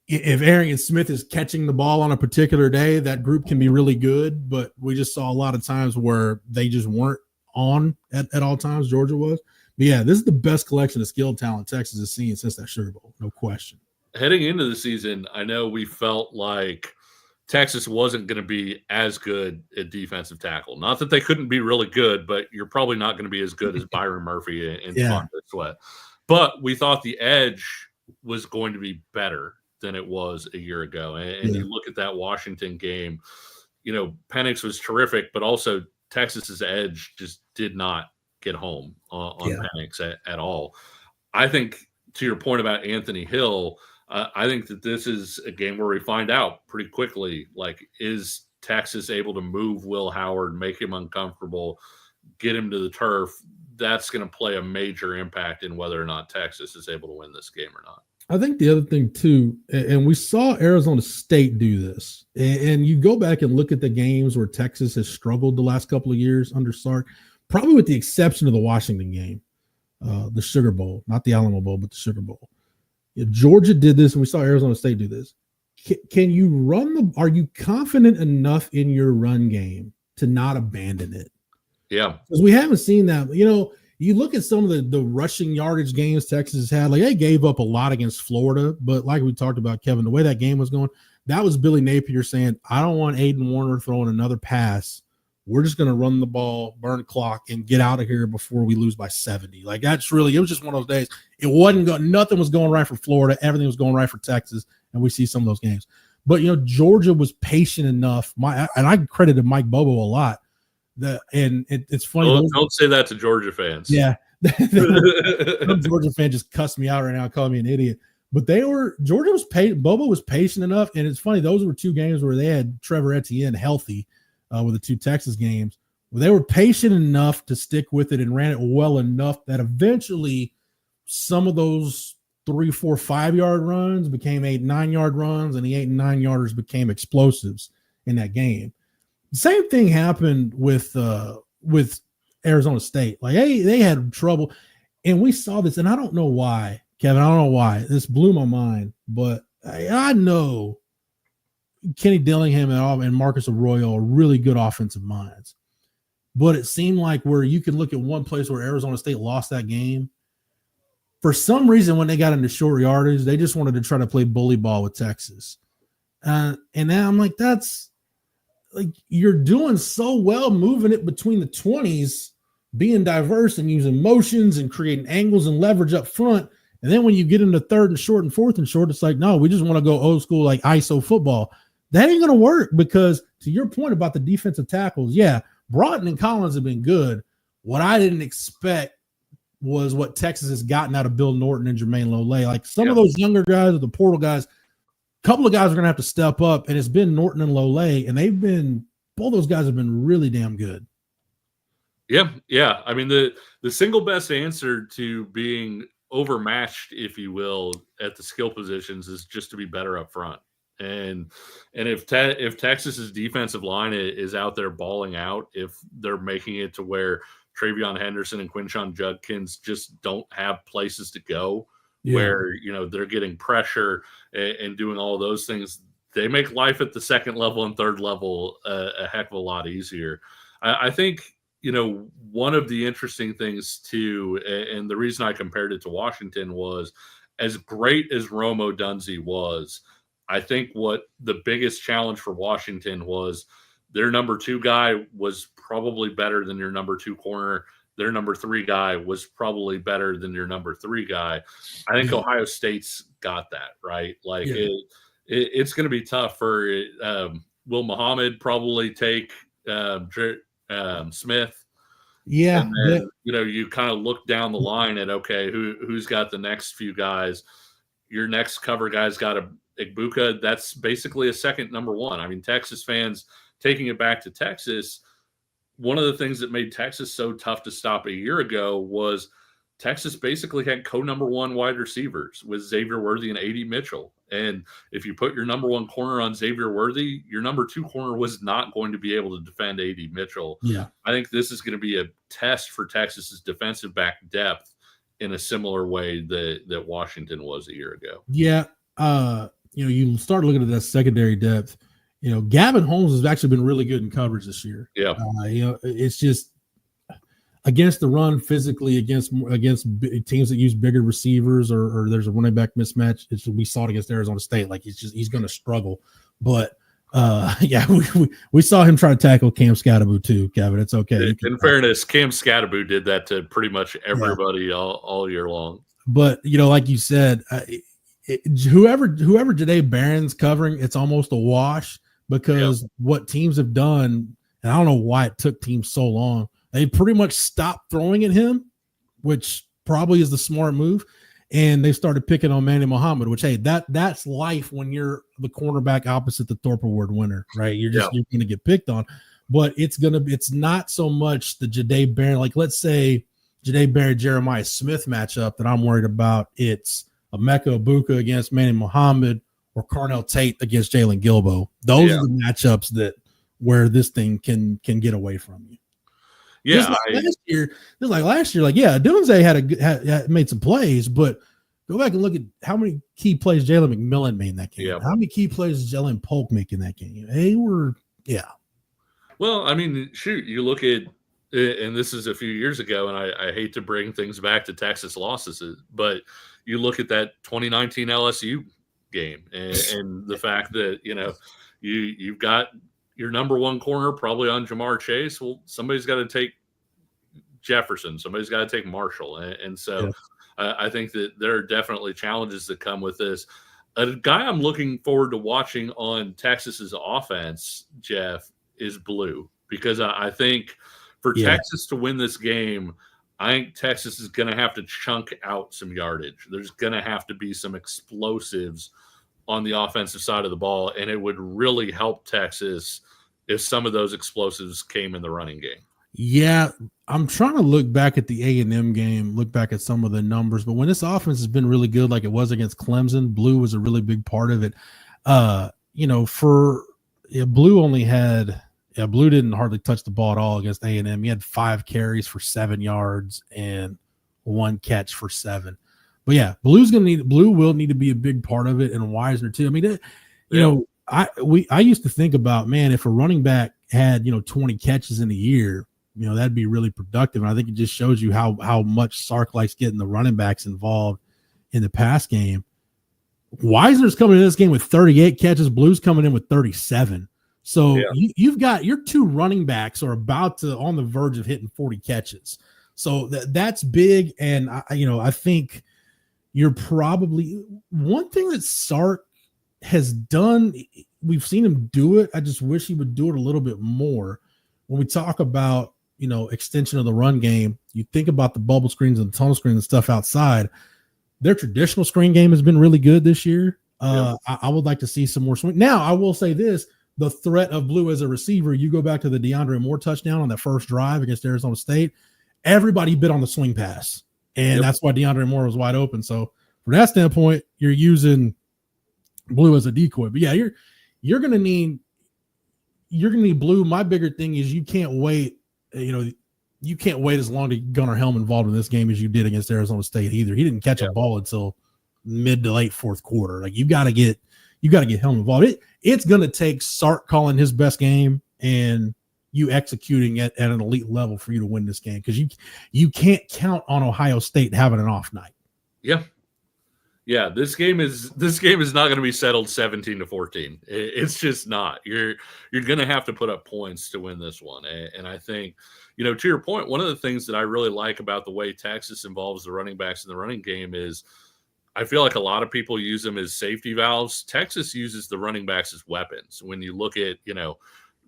if Arian Smith is catching the ball on a particular day, that group can be really good. But we just saw a lot of times where they just weren't on at all times. Georgia was. But yeah, this is the best collection of skill talent Texas has seen since that Sugar Bowl, no question. Heading into the season, I know we felt like Texas wasn't going to be as good at defensive tackle. Not that they couldn't be really good, but you're probably not going to be as good as Byron Murphy and Fonte Sweat. But we thought the edge was going to be better than it was a year ago. And you look at that Washington game, Penix was terrific, but also Texas's edge just did not get home on Penix at all. I think, to your point about Anthony Hill, I think that this is a game where we find out pretty quickly, like, is Texas able to move Will Howard, make him uncomfortable, get him to the turf? That's going to play a major impact in whether or not Texas is able to win this game or not. I think the other thing too, and we saw Arizona State do this, and you go back and look at the games where Texas has struggled the last couple of years under Sark, probably with the exception of the Washington game, the Sugar Bowl, not the Alamo Bowl, but the Sugar Bowl. Georgia did this, and we saw Arizona State do this. Can you are you confident enough in your run game to not abandon it? Yeah. Because we haven't seen that. You look at some of the rushing yardage games Texas had, like they gave up a lot against Florida, but like we talked about, Kevin, the way that game was going, that was Billy Napier saying, I don't want Aiden Warner throwing another pass. We're just going to run the ball, burn clock, and get out of here before we lose by 70. Like it was just one of those days. It wasn't going, nothing was going right for Florida. Everything was going right for Texas. And we see some of those games. But, Georgia was patient enough. And I credited Mike Bobo a lot. It's funny. Don't say that to Georgia fans. Yeah. Some Georgia fan just cussed me out right now, calling me an idiot. But Georgia was patient. Bobo was patient enough. And it's funny, those were two games where they had Trevor Etienne healthy with the two Texas games, where they were patient enough to stick with it and ran it well enough that eventually some of those 3, 4, 5-yard runs became 8, 9-yard runs, and the 8 and 9 yarders became explosives in that game. The same thing happened with Arizona State. Like they had trouble, and we saw this, and I don't know why, Kevin. I don't know why this blew my mind, but I know Kenny Dillingham and Marcus Arroyo are really good offensive minds, but it seemed like where you could look at one place where Arizona State lost that game. For some reason, when they got into short yardage, they just wanted to try to play bully ball with Texas. And now I'm like, that's like, you're doing so well moving it between the 20s, being diverse and using motions and creating angles and leverage up front. And then when you get into third and short and fourth and short, it's like, no, we just want to go old school, like ISO football. That ain't going to work, because to your point about the defensive tackles, yeah, Broughton and Collins have been good. What I didn't expect was what Texas has gotten out of Bill Norton and Jermaine Lole. Like some of those younger guys or the portal guys, a couple of guys are going to have to step up, and it's been Norton and Lole, and both those guys have been really damn good. Yeah. I mean, the single best answer to being overmatched, if you will, at the skill positions is just to be better up front. And if Texas's defensive line is out there balling out, if they're making it to where Travion Henderson and Quinshon Judkins just don't have places to go, where they're getting pressure and doing all those things, they make life at the second level and third level a heck of a lot easier. I think one of the interesting things too, and the reason I compared it to Washington was, as great as Rome Odunze was, I think what the biggest challenge for Washington was their number 2 guy was probably better than your number 2 corner. Their number 3 guy was probably better than your number 3 guy. I think Ohio State's got that, right? Like it's going to be tough for Will Muhammad probably take Smith. Yeah. And then, you kind of look down the line at, okay, who's got the next few guys? Your next cover guy's got a Igbuka. That's basically a second number 1. I mean, Texas fans taking it back to Texas, one of the things that made Texas so tough to stop a year ago was Texas basically had co-number 1 wide receivers with Xavier Worthy and A.D. Mitchell. And if you put your number 1 corner on Xavier Worthy, your number 2 corner was not going to be able to defend A.D. Mitchell. Yeah. I think this is going to be a test for Texas's defensive back depth in a similar way that Washington was a year ago. Yeah. You start looking at that secondary depth. Gavin Holmes has actually been really good in coverage this year. Yeah. It's just against the run physically, against teams that use bigger receivers or there's a running back mismatch. We saw it against Arizona State. Like he's going to struggle. But we saw him try to tackle Cam Scatterbo too, Kevin. It's okay. In fairness, Cam Scatterbo did that to pretty much everybody all year long. But like you said, whoever Jahdae Barron's covering, it's almost a wash, because what teams have done, and I don't know why it took teams so long, they pretty much stopped throwing at him, which probably is the smart move, and they started picking on Manny Muhammad, which, hey, that's life when you're the cornerback opposite the Thorpe Award winner, right? You're going to get picked on, but it's not so much the Jahdae Barron, like let's say Jahdae Barron Jeremiah Smith matchup that I'm worried about. It's Emeka Egbuka against Manny Muhammad or Carnell Tate against Jalen Gilbo. Those are the matchups where this thing can get away from you. Yeah, last year, Dunze had made some plays, but Go back and look at how many key plays Jalen McMillan made in that game. Yeah. How many key plays did Jalen Polk make in that game? They were, yeah. Well, I mean, shoot, you look at, and this is a few years ago, and I hate to bring things back to Texas losses, but you look at that 2019 LSU game and the fact that, you've got your number one corner probably on Jamar Chase. Well, somebody's got to take Jefferson. Somebody's got to take Marshall. And so I think that there are definitely challenges that come with this. A guy I'm looking forward to watching on Texas's offense, Jeff, is Blue, because I think for Texas to win this game, I think Texas is going to have to chunk out some yardage. There's going to have to be some explosives on the offensive side of the ball, and it would really help Texas if some of those explosives came in the running game. Yeah, I'm trying to look back at the A&M game, look back at some of the numbers, but when this offense has been really good like it was against Clemson, Blue was a really big part of it. Blue only had – Blue didn't hardly touch the ball at all against A&M. He had 5 carries for 7 yards and 1 catch for 7. But yeah, Blue will need to be a big part of it, and Wisner too. I mean, I used to think about, man, if a running back had 20 catches in a year, that'd be really productive. And I think it just shows you how much Sark likes getting the running backs involved in the pass game. Wisner's coming in this game with 38 catches. Blue's coming in with 37. So you've got your 2 running backs are about to on the verge of hitting 40 catches. So that's big. And I think you're probably one thing that Sark has done. We've seen him do it. I just wish he would do it a little bit more. When we talk about, extension of the run game, you think about the bubble screens and the tunnel screens and stuff outside. Their traditional screen game has been really good this year. I would like to see some more swing. Now, I will say this, the threat of Blue as a receiver, you go back to the DeAndre Moore touchdown on that first drive against Arizona State, everybody bid on the swing pass. And that's why DeAndre Moore was wide open. So from that standpoint, you're using Blue as a decoy. But yeah, you're gonna need Blue. My bigger thing is you can't wait. You can't wait as long to get Gunnar Helm involved in this game as you did against Arizona State either. He didn't catch a ball until mid to late fourth quarter. Like you got to get Helm involved. It's gonna take Sark calling his best game and you executing it at an elite level for you to win this game, because you can't count on Ohio State having an off night. Yeah, this game is not going to be settled 17-14. It's just not. You're going to have to put up points to win this one. And I think, to your point, one of the things that I really like about the way Texas involves the running backs in the running game is I feel like a lot of people use them as safety valves. Texas uses the running backs as weapons. When you look at,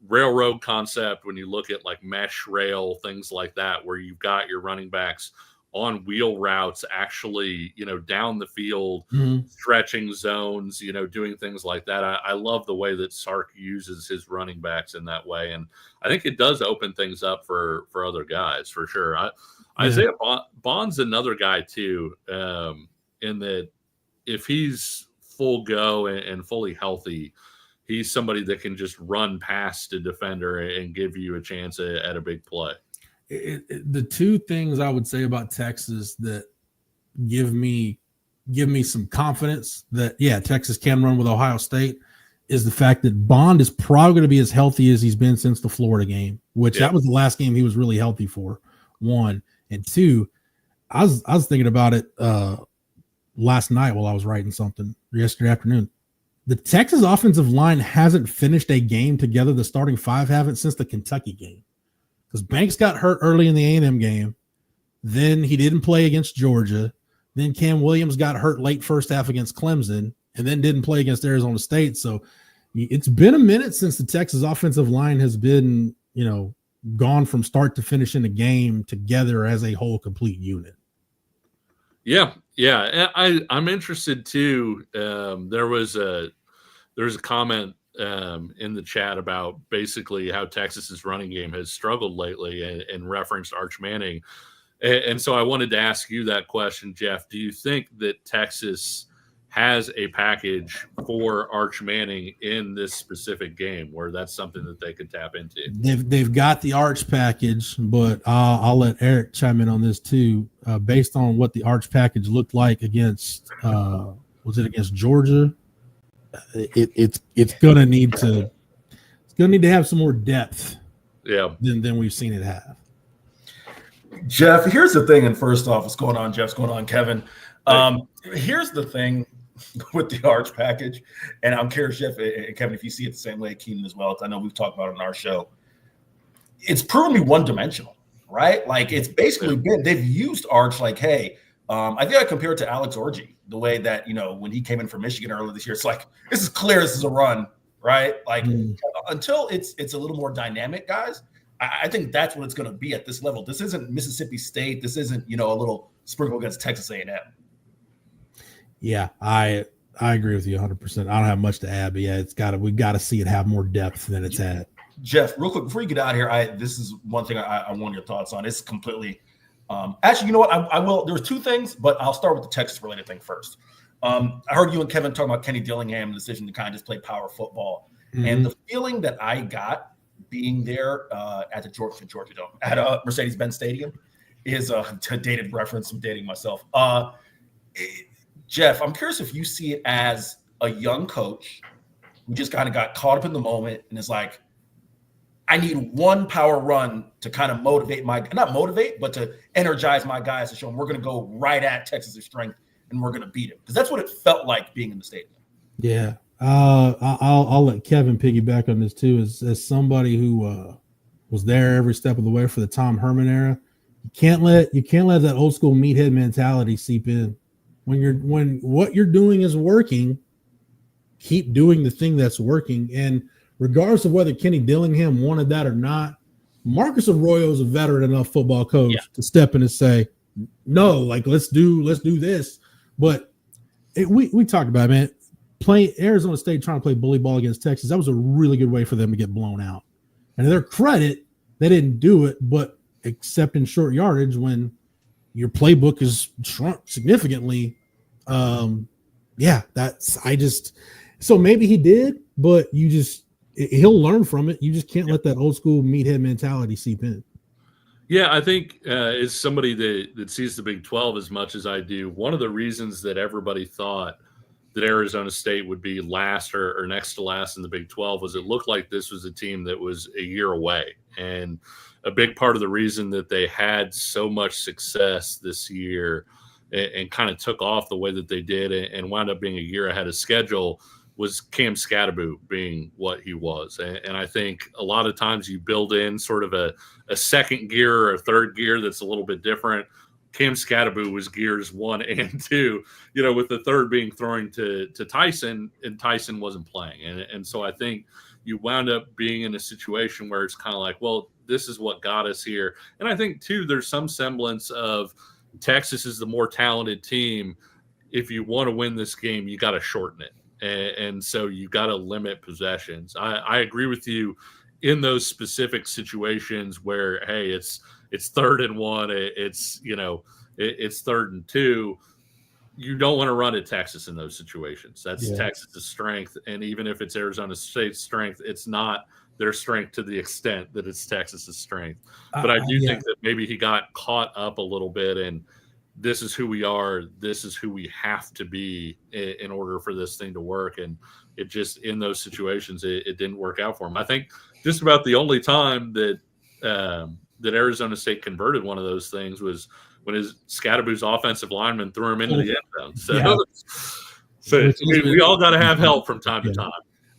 railroad concept, when you look at like mesh rail, things like that, where you've got your running backs on wheel routes, actually, down the field, stretching zones, doing things like that. I love the way that Sark uses his running backs in that way. And I think it does open things up for other guys for sure. Isaiah Bond's another guy too, in that if he's full go and fully healthy, he's somebody that can just run past a defender and give you a chance at a big play. The 2 things I would say about Texas that give me some confidence that, Texas can run with Ohio State is the fact that Bond is probably going to be as healthy as he's been since the Florida game, which that was the last game he was really healthy for, 1. And 2, I was thinking about it last night while I was writing something yesterday afternoon. The Texas offensive line hasn't finished a game together. The starting 5 haven't since the Kentucky game. Because Banks got hurt early in the A&M game. Then he didn't play against Georgia. Then Cam Williams got hurt late first half against Clemson and then didn't play against Arizona State. So it's been a minute since the Texas offensive line has been, gone from start to finish in a game together as a whole complete unit. Yeah. I'm interested too. There was a comment in the chat about basically how Texas's running game has struggled lately and referenced Arch Manning. And so I wanted to ask you that question, Jeff. Do you think that Texas has a package for Arch Manning in this specific game where that's something that they could tap into. They've got the Arch package, but I'll let Eric chime in on this too. Based on what the Arch package looked like against, was it against Georgia? It's gonna need to have some more depth. Yeah. Than we've seen it have. Jeff, here's the thing. And first off, what's going on, Jeff? What's going on, Kevin? Here's the thing with the Arch package, and I'm curious, Jeff and Kevin, if you see it the same way, Keenan as well. I know we've talked about it on our show. It's proven to be one-dimensional, right? Like it's basically been they've used Arch like, hey, I think I compare it to Alex Orji, the way that when he came in from Michigan earlier this year, it's like this is clear, this is a run, right? Like until it's a little more dynamic, guys. I think that's what it's going to be at this level. This isn't Mississippi State. This isn't a little sprinkle against Texas A&M. Yeah, I agree with you 100%. I don't have much to add, but yeah, we've got to see it have more depth than it's had. Jeff, real quick before you get out of here, this is one thing I want your thoughts on. It's completely actually, you know what? I will. There's two things, but I'll start with the Texas related thing first. I heard you and Kevin talking about Kenny Dillingham, the decision to kind of just play power football, and the feeling that I got being there at the Georgia Dome at Mercedes-Benz Stadium is a dated reference. I'm dating myself. Jeff, I'm curious if you see it as a young coach who just kind of got caught up in the moment and is like, I need one power run to kind of not motivate, but to energize my guys to show them we're going to go right at Texas' strength and we're going to beat him. Because that's what it felt like being in the stadium. Yeah. I'll let Kevin piggyback on this too. As somebody who was there every step of the way for the Tom Herman era, you can't let that old school meathead mentality seep in. When what you're doing is working, keep doing the thing that's working. And regardless of whether Kenny Dillingham wanted that or not, Marcus Arroyo is a veteran enough football coach to step in and say, no, like let's do this. But we talked about it, man. Playing Arizona State trying to play bully ball against Texas, that was a really good way for them to get blown out. And to their credit, they didn't do it, but except in short yardage when your playbook is shrunk significantly. So maybe he did, but he'll learn from it. You just can't let that old school meathead mentality seep in. Yeah, I think as somebody that sees the Big 12 as much as I do, one of the reasons that everybody thought that Arizona State would be last or next to last in the Big 12 was it looked like this was a team that was a year away. And a big part of the reason that they had so much success this year and kind of took off the way that they did and wound up being a year ahead of schedule was Cam Scatterboot being what he was. And I think a lot of times you build in sort of a second gear or a third gear that's a little bit different. Cam Scatterboot was gears 1 and 2, with the third being throwing to Tyson, and Tyson wasn't playing. And so I think you wound up being in a situation where it's kind of like, well, this is what got us here. And I think, too, there's some semblance of Texas is the more talented team. If you want to win this game, you got to shorten it. And so you got to limit possessions. I agree with you in those specific situations where, hey, it's 3rd and 1, it's 3rd and 2. You don't want to run at Texas in those situations. That's Texas's strength. And even if it's Arizona State's strength, it's not their strength to the extent that it's Texas's strength. But I do think that maybe he got caught up a little bit and this is who we are. This is who we have to be in order for this thing to work. And it just, in those situations, it didn't work out for him. I think just about the only time that Arizona State converted one of those things was when his Scatterboot's offensive lineman threw him into the end zone. So we all got to have help from time to time.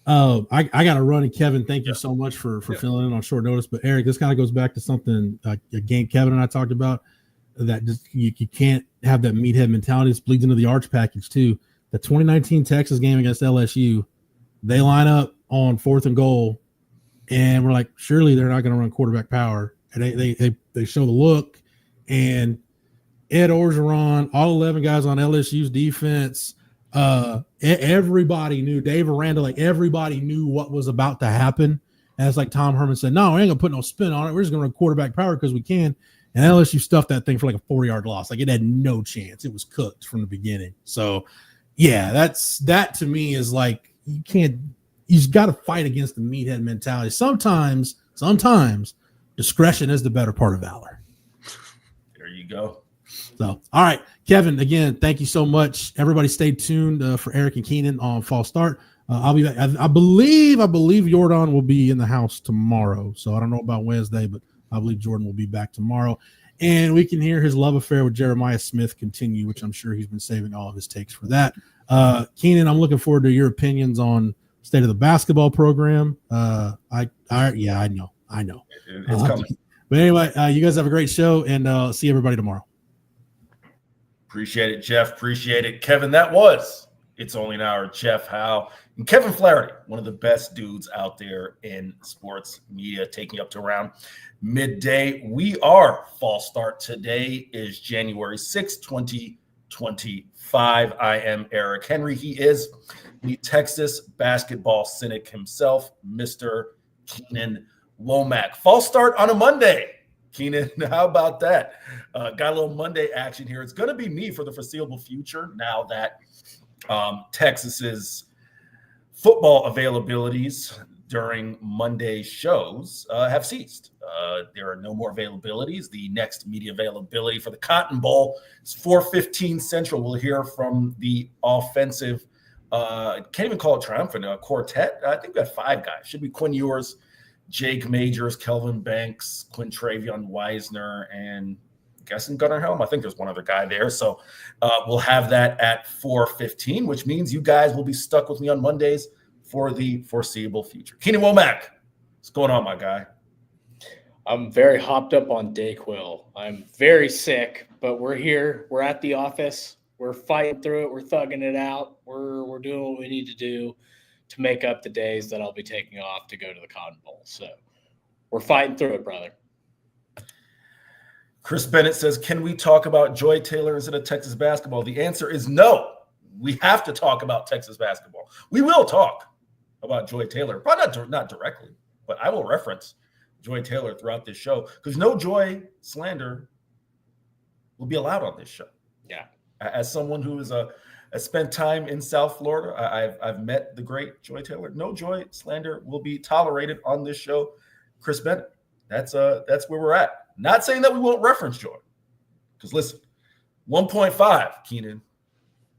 I got to run. And Kevin, thank you so much for filling in on short notice. But Eric, this kind of goes back to something a game Kevin and I talked about, that just you can't have that meathead mentality. This bleeds into the Arch package too. The 2019 Texas game against LSU, they line up on 4th and goal, and we're like, surely they're not going to run quarterback power. And they show the look, and Ed Orgeron, all 11 guys on LSU's defense, everybody knew, Dave Aranda, like everybody knew what was about to happen. And it's like Tom Herman said, no, we ain't gonna put no spin on it. We're just gonna run quarterback power because we can. And LSU stuffed that thing for like a 40-yard loss. Like it had no chance. It was cooked from the beginning. So, Yeah, that to me is like you've got to fight against the meathead mentality. Sometimes discretion is the better part of valor. There you go. So, all right, Kevin, again, thank you so much. Everybody stay tuned for Eric and Keenan on False Start. I'll be back. I believe Jordan will be in the house tomorrow. So I don't know about Wednesday, but I believe Jordan will be back tomorrow. And we can hear his love affair with Jeremiah Smith continue, which I'm sure he's been saving all of his takes for that. Keenan, I'm looking forward to your opinions on state of the basketball program. I know. It's coming. But anyway, you guys have a great show, and see everybody tomorrow. Appreciate it, Jeff. Appreciate it. Kevin, that was It's Only an Hour. Jeff Howe and Kevin Flaherty, one of the best dudes out there in sports media, taking you up to around midday. We are False Start. Today is January 6th, 2025. I am Eric Henry. He is the Texas basketball cynic himself, Mr. Keenan Womack. False Start on a Monday. Keenan, how about that? Got a little Monday action here. It's going to be me for the foreseeable future now that Texas's football availabilities during Monday shows have ceased. There are no more availabilities. The next media availability for the Cotton Bowl is 4:15 Central. We'll hear from the offensive, can't even call it triumphant, quartet. I think we got 5 guys. Should be Quinn Ewers, Jake Majors, Kelvin Banks, Quintravion Weisner, and I'm guessing Gunnar Helm. I think there's one other guy there. So we'll have that at 4:15, which means you guys will be stuck with me on Mondays for the foreseeable future. Keenan Womack, what's going on, my guy? I'm very hopped up on Dayquil. I'm very sick, but we're here. We're at the office. We're fighting through it. We're thugging it out. We're doing what we need to do to make up the days that I'll be taking off to go to the Cotton Bowl. So we're fighting through it, brother. Chris Bennett says, can we talk about Joy Taylor instead of Texas basketball? The answer is no. We have to talk about Texas basketball. We will talk about Joy Taylor, probably not directly, but I will reference Joy Taylor throughout this show because no Joy slander will be allowed on this show. Yeah. As someone who is has spent time in South Florida, I've met the great Joy Taylor. No Joy slander will be tolerated on this show. Chris Bennett, that's where we're at. Not saying that we won't reference Joy, because listen, 1.5, Keenan.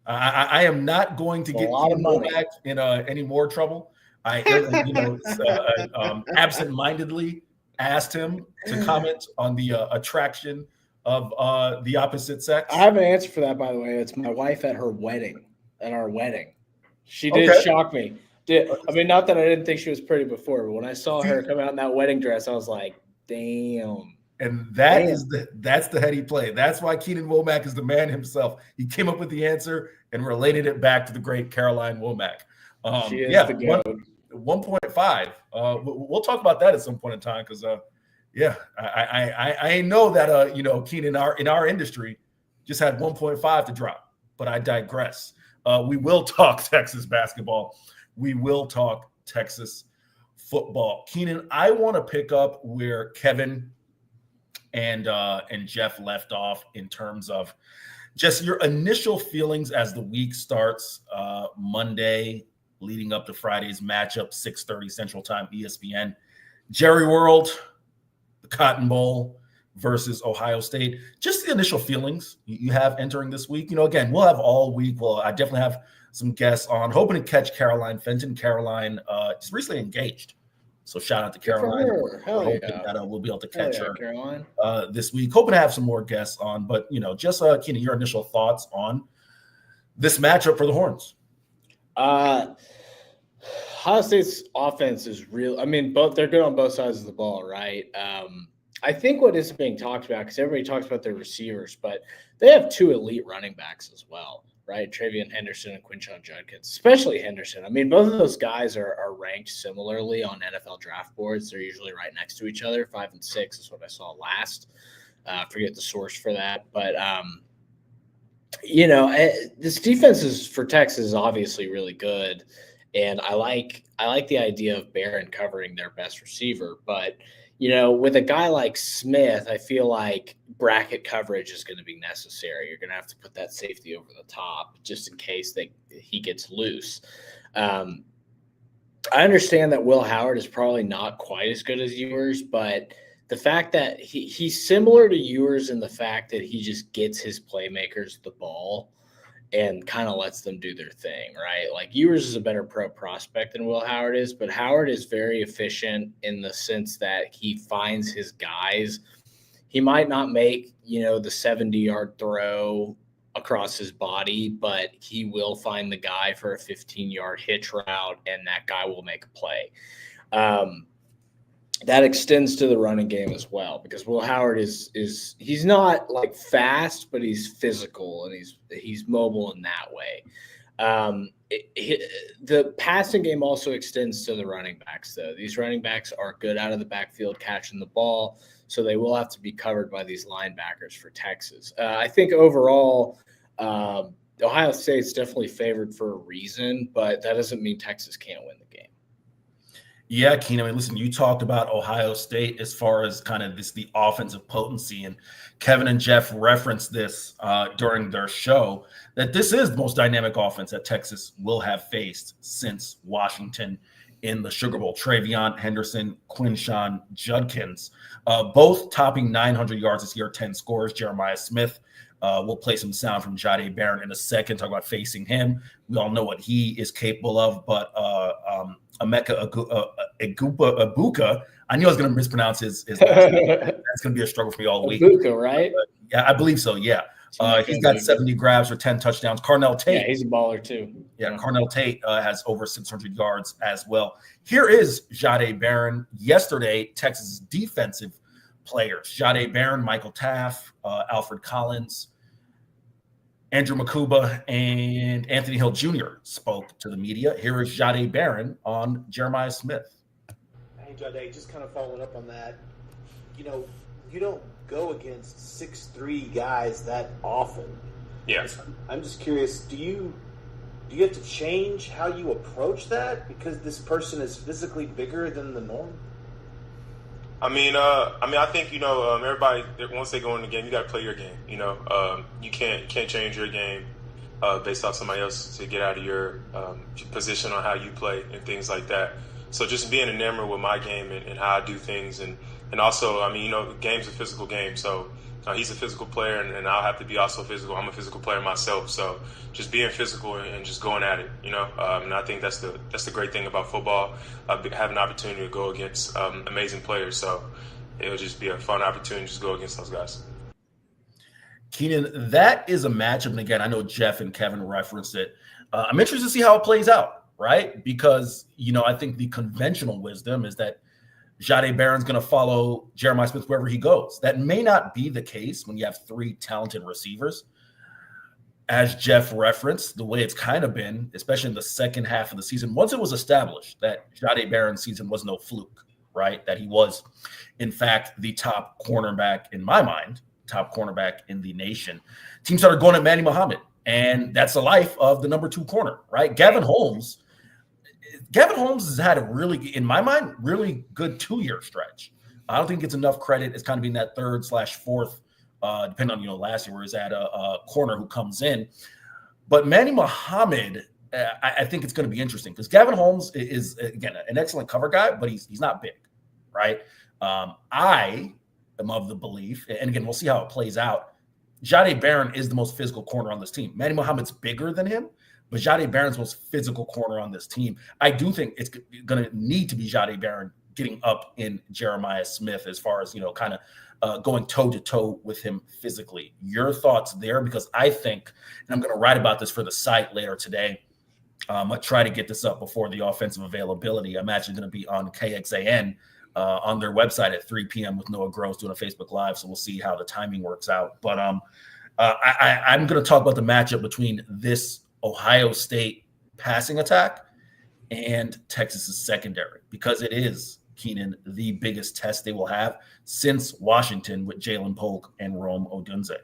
I am not going to get Womack in any more trouble. I absent-mindedly asked him to comment on the attraction of the opposite sex. I have an answer for that, by the way. It's my wife at our wedding. She did shock me. I mean, not that I didn't think she was pretty before, but when I saw her come out in that wedding dress, I was like, damn. And that's the heady play. That's why Keenan Womack is the man himself. He came up with the answer and related it back to the great Caroline Womack. She is the goat. 1.5. We'll talk about that at some point in time because, I know that Keenan in our industry just had 1.5 to drop, but I digress. We will talk Texas basketball. We will talk Texas football. Keenan, I want to pick up where Kevin and Jeff left off in terms of just your initial feelings as the week starts Monday leading up to Friday's matchup, 6:30 Central Time, ESPN. Jerry World, the Cotton Bowl versus Ohio State. Just the initial feelings you have entering this week. Again, we'll have all week. Well, I definitely have some guests on, hoping to catch Caroline Fenton. Caroline just recently engaged. So shout out to Caroline. Hoping that we'll be able to catch her this week. Hoping to have some more guests on. But, just Keenan, your initial thoughts on this matchup for the Horns. Ohio State's offense is real. I mean, they're good on both sides of the ball, right? I think what is being talked about, because everybody talks about their receivers, but they have 2 elite running backs as well, right? Travion Henderson and Quinshon Judkins, especially Henderson. I mean, both of those guys are ranked similarly on NFL draft boards. They're usually right next to each other. 5 and 6 is what I saw last. Forget the source for that. But, this defense for Texas is obviously really good. And I like the idea of Barron covering their best receiver. But, with a guy like Smith, I feel like bracket coverage is going to be necessary. You're going to have to put that safety over the top just in case he gets loose. I understand that Will Howard is probably not quite as good as Ewers, but the fact that he's similar to Ewers in the fact that he just gets his playmakers the ball and kind of lets them do their thing, right? Like Ewers is a better pro prospect than Will Howard is, but Howard is very efficient in the sense that he finds his guys. He might not make, the 70-yard throw across his body, but he will find the guy for a 15-yard hitch route, and that guy will make a play. That extends to the running game as well, because Will Howard he's not like fast, but he's physical and he's mobile in that way. The passing game also extends to the running backs, though. These running backs are good out of the backfield catching the ball, so they will have to be covered by these linebackers for Texas. I think overall, Ohio State's definitely favored for a reason, but that doesn't mean Texas can't win the game. Yeah, Keenan, I mean, listen, you talked about Ohio State as far as kind of the offensive potency, and Kevin and Jeff referenced this during their show, that this is the most dynamic offense that Texas will have faced since Washington in the Sugar Bowl. Travion Henderson, Quinshawn Judkins, both topping 900 yards this year, 10 scores. Jeremiah Smith, we'll play some sound from Jahdae Barron in a second, talk about facing him. We all know what he is capable of, but Emeka Egbuka, I knew I was going to mispronounce his last name. That's going to be a struggle for me all week. Egbuka, right? Yeah, I believe so, yeah. He's got 70 grabs for 10 touchdowns. Carnell Tate. Yeah, he's a baller too. Yeah, Carnell Tate has over 600 yards as well. Here is Jahdae Barron. Yesterday, Texas defensive players. Jahdae Barron, Michael Taff, Alfred Collins, Andrew Makuba, and Anthony Hill Jr. spoke to the media. Here is Jahdae Barron on Jeremiah Smith. Hey, Jahdae, just kind of following up on that. You don't go against 6'3" guys that often. Yeah. I'm just curious, do you have to change how you approach that because this person is physically bigger than the norm? I think everybody, once they go in the game, you got to play your game. You can't change your game based off somebody else to get out of your position on how you play and things like that. So just being enamored with my game and how I do things, and also, game's a physical game. So he's a physical player, and I'll have to be also physical. I'm a physical player myself, so just being physical and just going at it, and I think that's the great thing about football. Have an opportunity to go against amazing players, so it'll just be a fun opportunity to just go against those guys. Keenan, that is a matchup, and again, I know Jeff and Kevin referenced it. I'm interested to see how it plays out, right? Because I think the conventional wisdom is that Jahdae Barron's going to follow Jeremiah Smith wherever he goes. That may not be the case when you have three talented receivers. As Jeff referenced, the way it's kind of been, especially in the second half of the season, once it was established that Jahdae Barron's season was no fluke, right? That he was, in fact, the top cornerback, in my mind, top cornerback in the nation. Teams started going at Manny Muhammad, and that's the life of the number 2 corner, right? Gavin Holmes has had a really, in my mind, really good 2-year stretch. I don't think it's enough credit. It's kind of being that 3rd/4th, depending on, last year where he's at a corner who comes in. But Manny Muhammad, I think it's going to be interesting because Gavin Holmes is, again, an excellent cover guy, but he's not big, right? I am of the belief, and again, we'll see how it plays out. Jahdae Barron is the most physical corner on this team. Manny Muhammad's bigger than him, but Jahdae Barron's most physical corner on this team. I do think it's going to need to be Jahdae Barron getting up in Jeremiah Smith as far as, kind of going toe-to-toe with him physically. Your thoughts there? Because I think, and I'm going to write about this for the site later today, I'm going to try to get this up before the offensive availability. I imagine it's going to be on KXAN on their website at 3 p.m. with Noah Gross doing a Facebook Live, so we'll see how the timing works out. But I'm going to talk about the matchup between this Ohio State passing attack and Texas's secondary, because it is, Keenan, the biggest test they will have since Washington with Jalen Polk and Rome Odunze.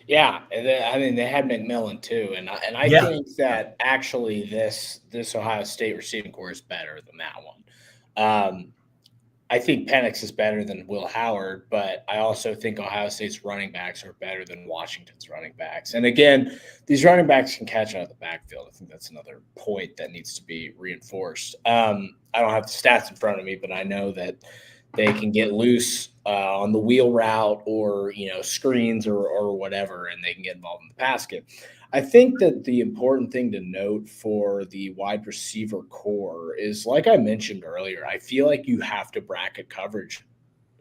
Yeah, they had McMillan too, and I think that actually this Ohio State receiving core is better than that one. I think Penix is better than Will Howard, but I also think Ohio State's running backs are better than Washington's running backs. And again, these running backs can catch out of the backfield. I think that's another point that needs to be reinforced. I don't have the stats in front of me, but I know that they can get loose on the wheel route or, screens or whatever, and they can get involved in the pass game. I think that the important thing to note for the wide receiver core is, like I mentioned earlier, I feel like you have to bracket coverage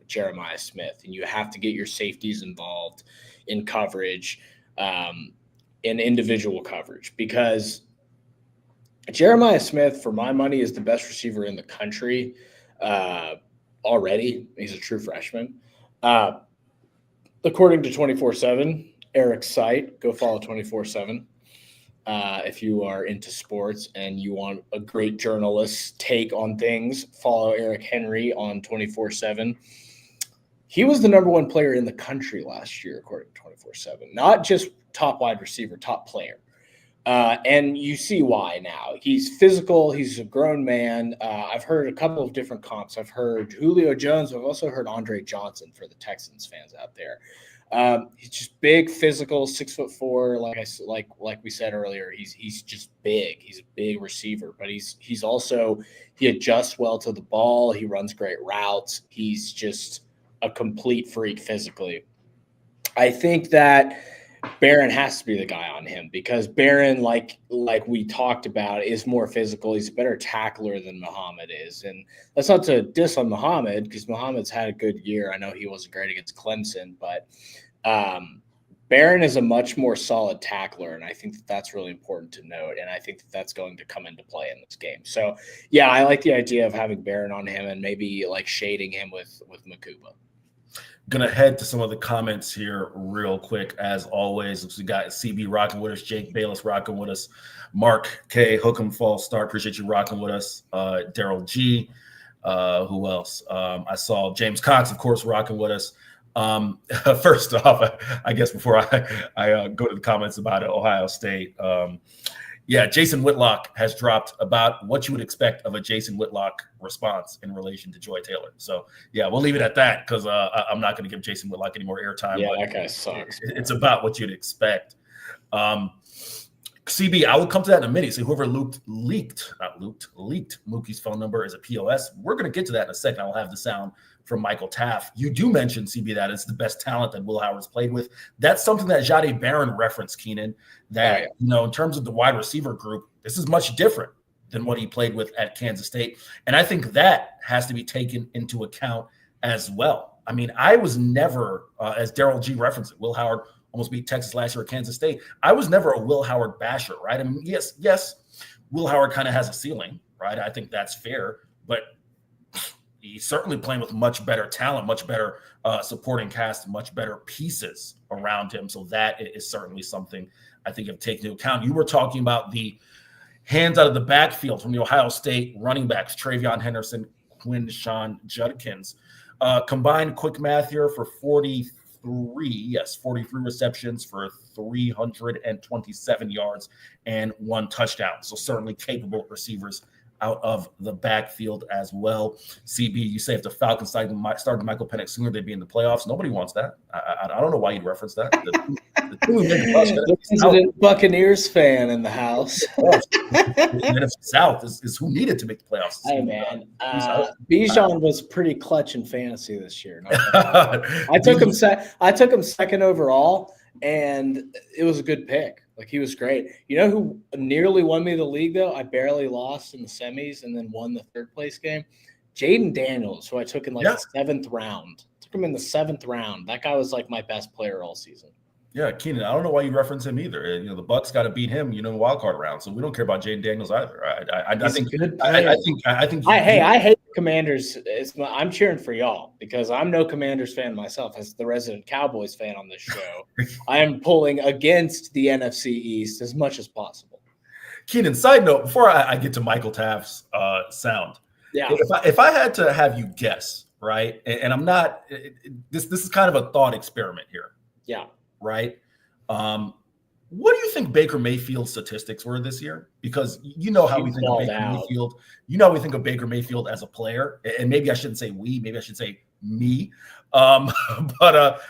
Jeremiah Smith, and you have to get your safeties involved in coverage, in individual coverage, because Jeremiah Smith, for my money, is the best receiver in the country already. He's a true freshman. According to 24/7, Eric's site, go follow 24/7 if you are into sports and you want a great journalist's take on things. Follow Eric Henry on 24/7. He was the number one player in the country last year, according to 24/7. Not just top wide receiver, top player. And you see why now. He's physical. He's a grown man. I've heard a couple of different comps. I've heard Julio Jones. I've also heard Andre Johnson for the Texans fans out there. He's just big, physical, 6'4". Like we said earlier, he's just big. He's a big receiver, but he's also, he adjusts well to the ball. He runs great routes. He's just a complete freak physically. I think that Barron has to be the guy on him because Barron, like we talked about, is more physical. He's a better tackler than Muhammad is. And that's not to diss on Muhammad because Muhammad's had a good year. I know he wasn't great against Clemson, but Barron is a much more solid tackler, and I think that that's really important to note, and I think that that's going to come into play in this game. So, yeah, I like the idea of having Barron on him and maybe like shading him with Makuba. Going to head to some of the comments here real quick. As always, we got CB rocking with us, Jake Bayless rocking with us, Mark K, Hook'em False Start, appreciate you rocking with us, Daryl G, who else? I saw James Cox, of course, rocking with us. First off, I guess before I go to the comments about Ohio State, Jason Whitlock has dropped about what you would expect of a Jason Whitlock response in relation to Joy Taylor. So, we'll leave it at that because I'm not going to give Jason Whitlock any more airtime. Yeah, that guy sucks. It's about what you'd expect. CB, I will come to that in a minute. So whoever leaked Mulkey's phone number as a POS, we're going to get to that in a second. I'll have the sound from Michael Taft. You do mention, CB, that it's the best talent that Will Howard's played with. That's something that Jahdae Barron referenced, Keenan, that, in terms of the wide receiver group, this is much different than what he played with at Kansas State. And I think that has to be taken into account as well. I mean, I was never, as Daryl G referenced it, Will Howard almost beat Texas last year at Kansas State. I was never a Will Howard basher, right? I mean, yes, Will Howard kind of has a ceiling, right? I think that's fair, but he's certainly playing with much better talent, much better supporting cast, much better pieces around him. So that is certainly something I think I've taken into account. You were talking about the hands out of the backfield from the Ohio State running backs, Travion Henderson, Quinshon Judkins. Combined quick math here for 43 receptions for 327 yards and 1 touchdown. So certainly capable receivers out of the backfield as well. CB, you say if the Falcons started Michael Penix sooner, they'd be in the playoffs. Nobody wants that. I don't know why you'd reference that. The Buccaneers fan in the house. The NFC South is who needed to make the playoffs. Hey, man. Bijan was pretty clutch in fantasy this year. I took him second overall, and it was a good pick. Like, he was great. You know who nearly won me the league, though? I barely lost in the semis and then won the third place game. Jaden Daniels, who I took in the 7th round. Took him in the 7th round. That guy was like my best player all season. Yeah, Keenan, I don't know why you reference him either. The Bucks got to beat him, wild card round. So we don't care about Jaden Daniels either. I think I hate the Commanders. I'm cheering for y'all because I'm no Commanders fan myself. As the resident Cowboys fan on this show, I am pulling against the NFC East as much as possible. Keenan, side note, before I get to Michael Taft's sound, if I had to have you guess, right, and I'm not, this is kind of a thought experiment here. Yeah. Right. What do you think Baker Mayfield's statistics were this year? Because you know how we think of Baker Mayfield. You know how we think of Baker Mayfield as a player. And maybe I shouldn't say we. Maybe I should say me. But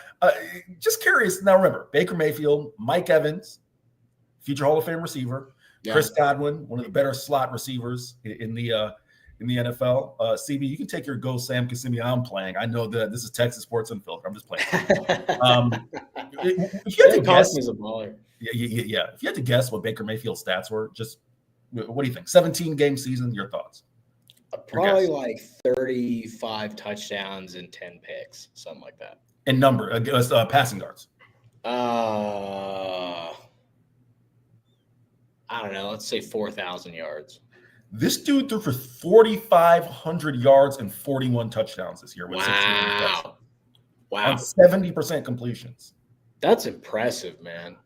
just curious. Now remember, Baker Mayfield, Mike Evans, future Hall of Fame receiver, Chris Godwin, one of the better slot receivers in the NFL. CB, you can take your go, Sam Kissimmee. I'm playing. I know that this is Texas Sports Unfiltered. I'm just playing. If you had to guess, is a baller. Yeah. If you had to guess what Baker Mayfield's stats were, just what do you think? 17-game season. Your thoughts? Probably like 35 touchdowns and 10 picks, something like that. And passing yards. I don't know. Let's say 4,000 yards. This dude threw for 4,500 yards and 41 touchdowns this year. With Wow. On 70% completions. That's impressive, man.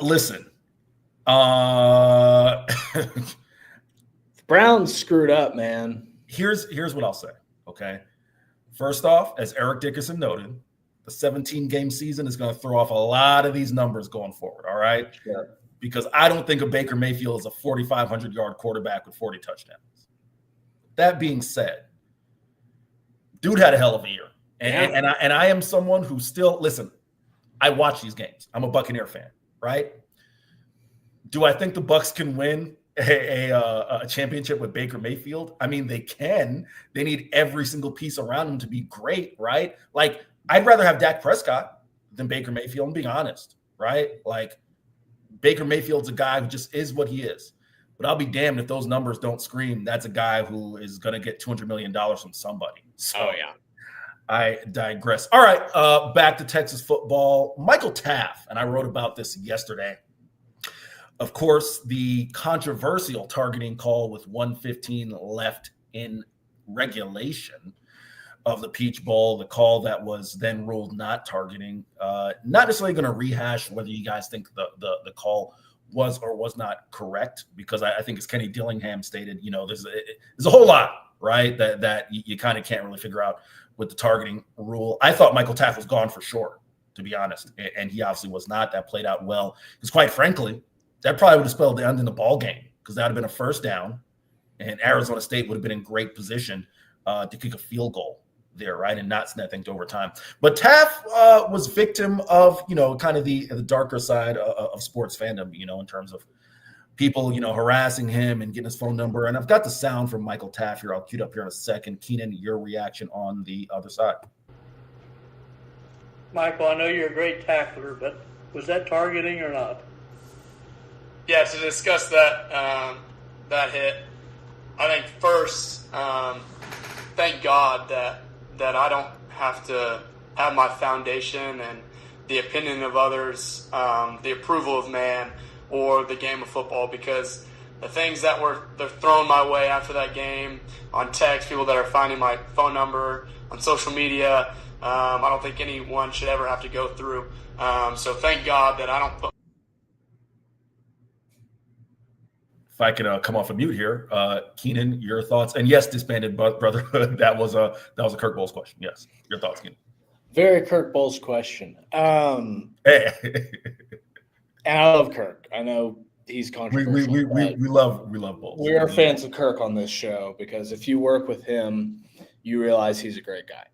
Listen. Browns screwed up, man. Here's what I'll say, okay? First off, as Eric Dickerson noted, the 17-game season is going to throw off a lot of these numbers going forward, all right? Sure. Because I don't think of Baker Mayfield as a 4,500-yard quarterback with 40 touchdowns. That being said, dude had a hell of a year. And I am someone who still – listen, I watch these games. I'm a Buccaneer fan, right? Do I think the Bucs can win a championship with Baker Mayfield? I mean, they can. They need every single piece around him to be great, right? Like, I'd rather have Dak Prescott than Baker Mayfield, I'm being honest, right? Like, Baker Mayfield's a guy who just is what he is. But I'll be damned if those numbers don't scream that's a guy who is going to get $200 million from somebody. So, yeah. I digress. All right, back to Texas football. Michael Taft, and I wrote about this yesterday. Of course, the controversial targeting call with 1:15 left in regulation of the Peach Bowl, the call that was then ruled not targeting. Not necessarily going to rehash whether you guys think the call was or was not correct, because I think as Kenny Dillingham stated, there's a whole lot, right, that you kind of can't really figure out with the targeting rule. I thought Michael Taft was gone for sure, to be honest, and he obviously was not. That played out well, because quite frankly, that probably would have spelled the end in the ball game, because that would have been a first down, and Arizona State would have been in great position to kick a field goal there, right, and not send that thing to overtime. But Taft was victim of, kind of the darker side of sports fandom, in terms of people, harassing him and getting his phone number. And I've got the sound from Michael Taft here. I'll cue it up here in a second. Keenan, your reaction on the other side. Michael, I know you're a great tackler, but was that targeting or not? Yeah, to discuss that hit, I think first, thank God that I don't have to have my foundation and the opinion of others, the approval of man, or the game of football, because the things that they're thrown my way after that game on text, people that are finding my phone number on social media, I don't think anyone should ever have to go through. So thank God that I don't. If I could come off of mute here, Keenan, your thoughts? And yes, disbanded brotherhood. That was a Kirk Bowles question. Yes, your thoughts, Keenan? Very Kirk Bowles question. And I love Kirk. I know he's controversial. We love Bowles. We are fans of Kirk on this show, because if you work with him, you realize he's a great guy.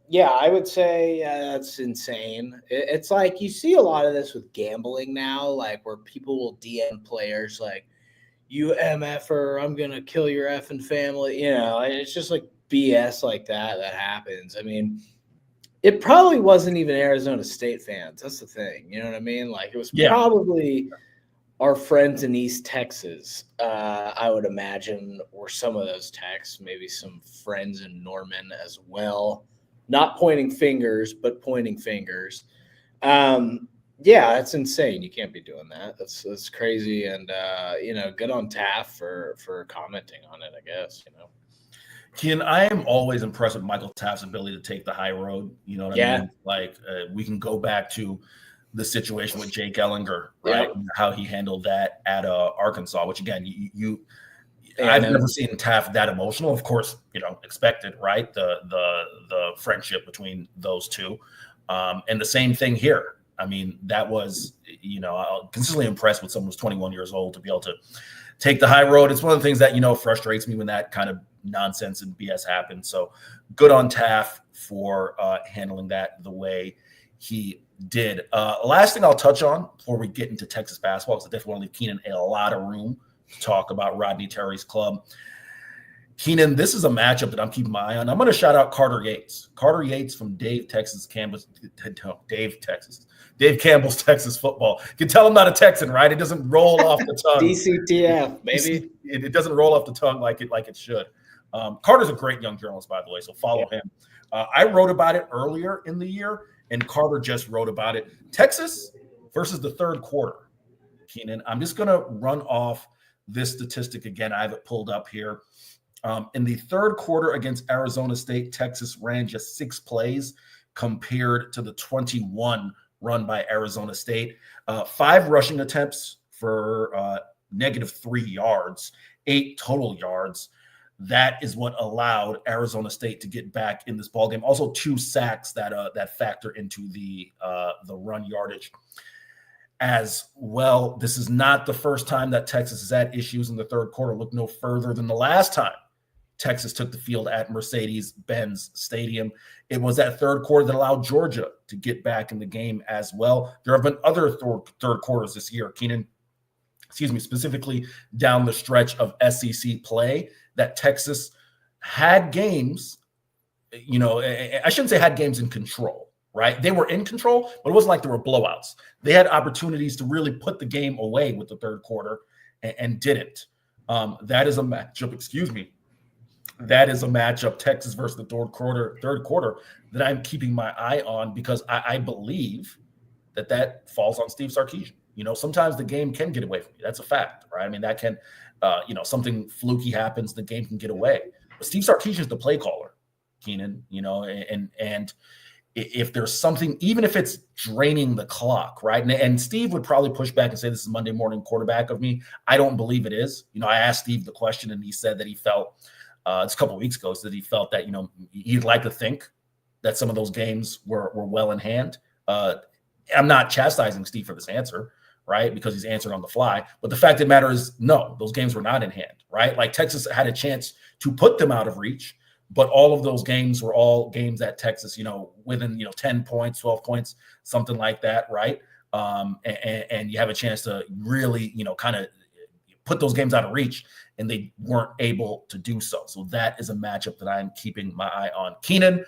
Yeah, I would say that's insane. It's like you see a lot of this with gambling now, like where people will DM players like, "You MFer, I'm gonna kill your effing family." It's just like BS like that happens. I mean, it probably wasn't even Arizona State fans. That's the thing. You know what I mean? Like, it was probably our friends in East Texas, I would imagine, were some of those texts, maybe some friends in Norman as well. Not pointing fingers, but pointing fingers. Yeah, it's insane. You can't be doing that. That's crazy. And, good on Taft for commenting on it, I guess, Ken, I am always impressed with Michael Taft's ability to take the high road. You know what I mean? Like, we can go back to the situation with Jake Ellinger, right? Yep. How he handled that at Arkansas, which again, I've never seen Taft that emotional. Of course, expected, right? The friendship between those two. And the same thing here. I mean, that was, I'm consistently impressed with someone who's 21 years old to be able to take the high road. It's one of the things that, frustrates me when that kind of nonsense and BS happens. So good on Taft for handling that the way he did. Last thing I'll touch on before we get into Texas basketball, because I definitely want to leave Keenan a lot of room to talk about Rodney Terry's club. Keenan, this is a matchup that I'm keeping my eye on. I'm going to shout out Carter Yates. Carter Yates from Dave Campbell's Texas football. You can tell I'm not a Texan, right? It doesn't roll off the tongue. DCTF, baby. It doesn't roll off the tongue like it should. Carter's a great young journalist, by the way, so follow him. I wrote about it earlier in the year, and Carter just wrote about it. Texas versus the third quarter. Keenan, I'm just going to run off this statistic again. I have it pulled up here. In the third quarter against Arizona State, Texas ran just 6 plays compared to the 21 run by Arizona State. 5 rushing attempts for -3 yards, 8 total yards. That is what allowed Arizona State to get back in this ballgame. Also 2 sacks that factor into the run yardage as well. This is not the first time that Texas has had issues in the third quarter. Look no further than the last time Texas took the field at Mercedes-Benz Stadium. It was that third quarter that allowed Georgia to get back in the game as well. There have been other third quarters this year, Keenan, specifically down the stretch of SEC play that Texas had games, I shouldn't say had games in control, right? They were in control, but it wasn't like there were blowouts. They had opportunities to really put the game away with the third quarter and didn't. That is a matchup, That is a matchup, Texas versus the third quarter, that I'm keeping my eye on because I believe that falls on Steve Sarkeesian. Sometimes the game can get away from you. That's a fact, right? I mean, that can, something fluky happens, the game can get away. But Steve Sarkeesian is the play caller, Keenan, and if there's something, even if it's draining the clock, right? And Steve would probably push back and say this is Monday morning quarterback of me. I don't believe it is. I asked Steve the question and he said that he felt, it's a couple of weeks ago, so that he felt that, he'd like to think that some of those games were well in hand. I'm not chastising Steve for this answer, right? Because he's answering on the fly. But the fact of the matter is, no, those games were not in hand, right? Like Texas had a chance to put them out of reach, but all of those games were all games that Texas, within, 10 points, 12 points, something like that, right? And you have a chance to really, kind of put those games out of reach, and they weren't able to do so. So that is a matchup that I'm keeping my eye on. Keenan,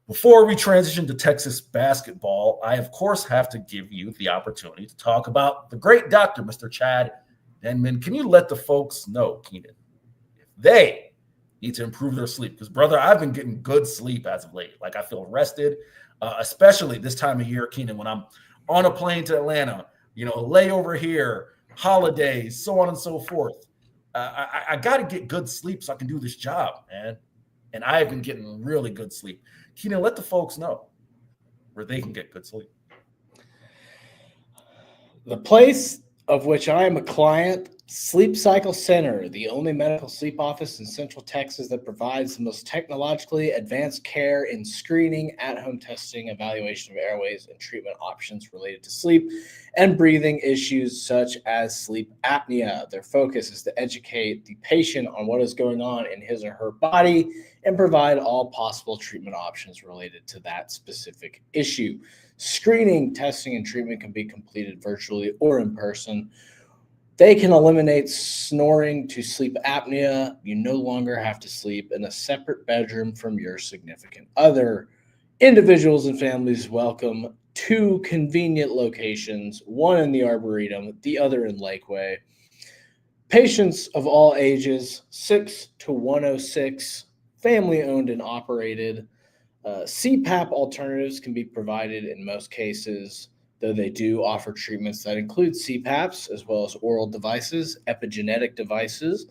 before we transition to Texas basketball, I, of course, have to give you the opportunity to talk about the great doctor, Mr. Chad Denman. Can you let the folks know, Keenan, if they need to improve their sleep? Because, brother, I've been getting good sleep as of late. Like, I feel rested, especially this time of year, Keenan, when I'm on a plane to Atlanta, layover here, holidays, so on and so forth. I got to get good sleep so I can do this job, man. And I have been getting really good sleep. Keenan, let the folks know where they can get good sleep. The place of which I am a client, Sleep Cycle Center, the only medical sleep office in Central Texas that provides the most technologically advanced care in screening, at-home testing, evaluation of airways, and treatment options related to sleep and breathing issues such as sleep apnea. Their focus is to educate the patient on what is going on in his or her body and provide all possible treatment options related to that specific issue. Screening, testing, and treatment can be completed virtually or in person. They can eliminate snoring to sleep apnea. You no longer have to sleep in a separate bedroom from your significant other. Individuals and families welcome 2 convenient locations, one in the Arboretum, the other in Lakeway. Patients of all ages, 6 to 106, family-owned and operated. CPAP alternatives can be provided in most cases, though they do offer treatments that include CPAPs as well as oral devices, epigenetic devices.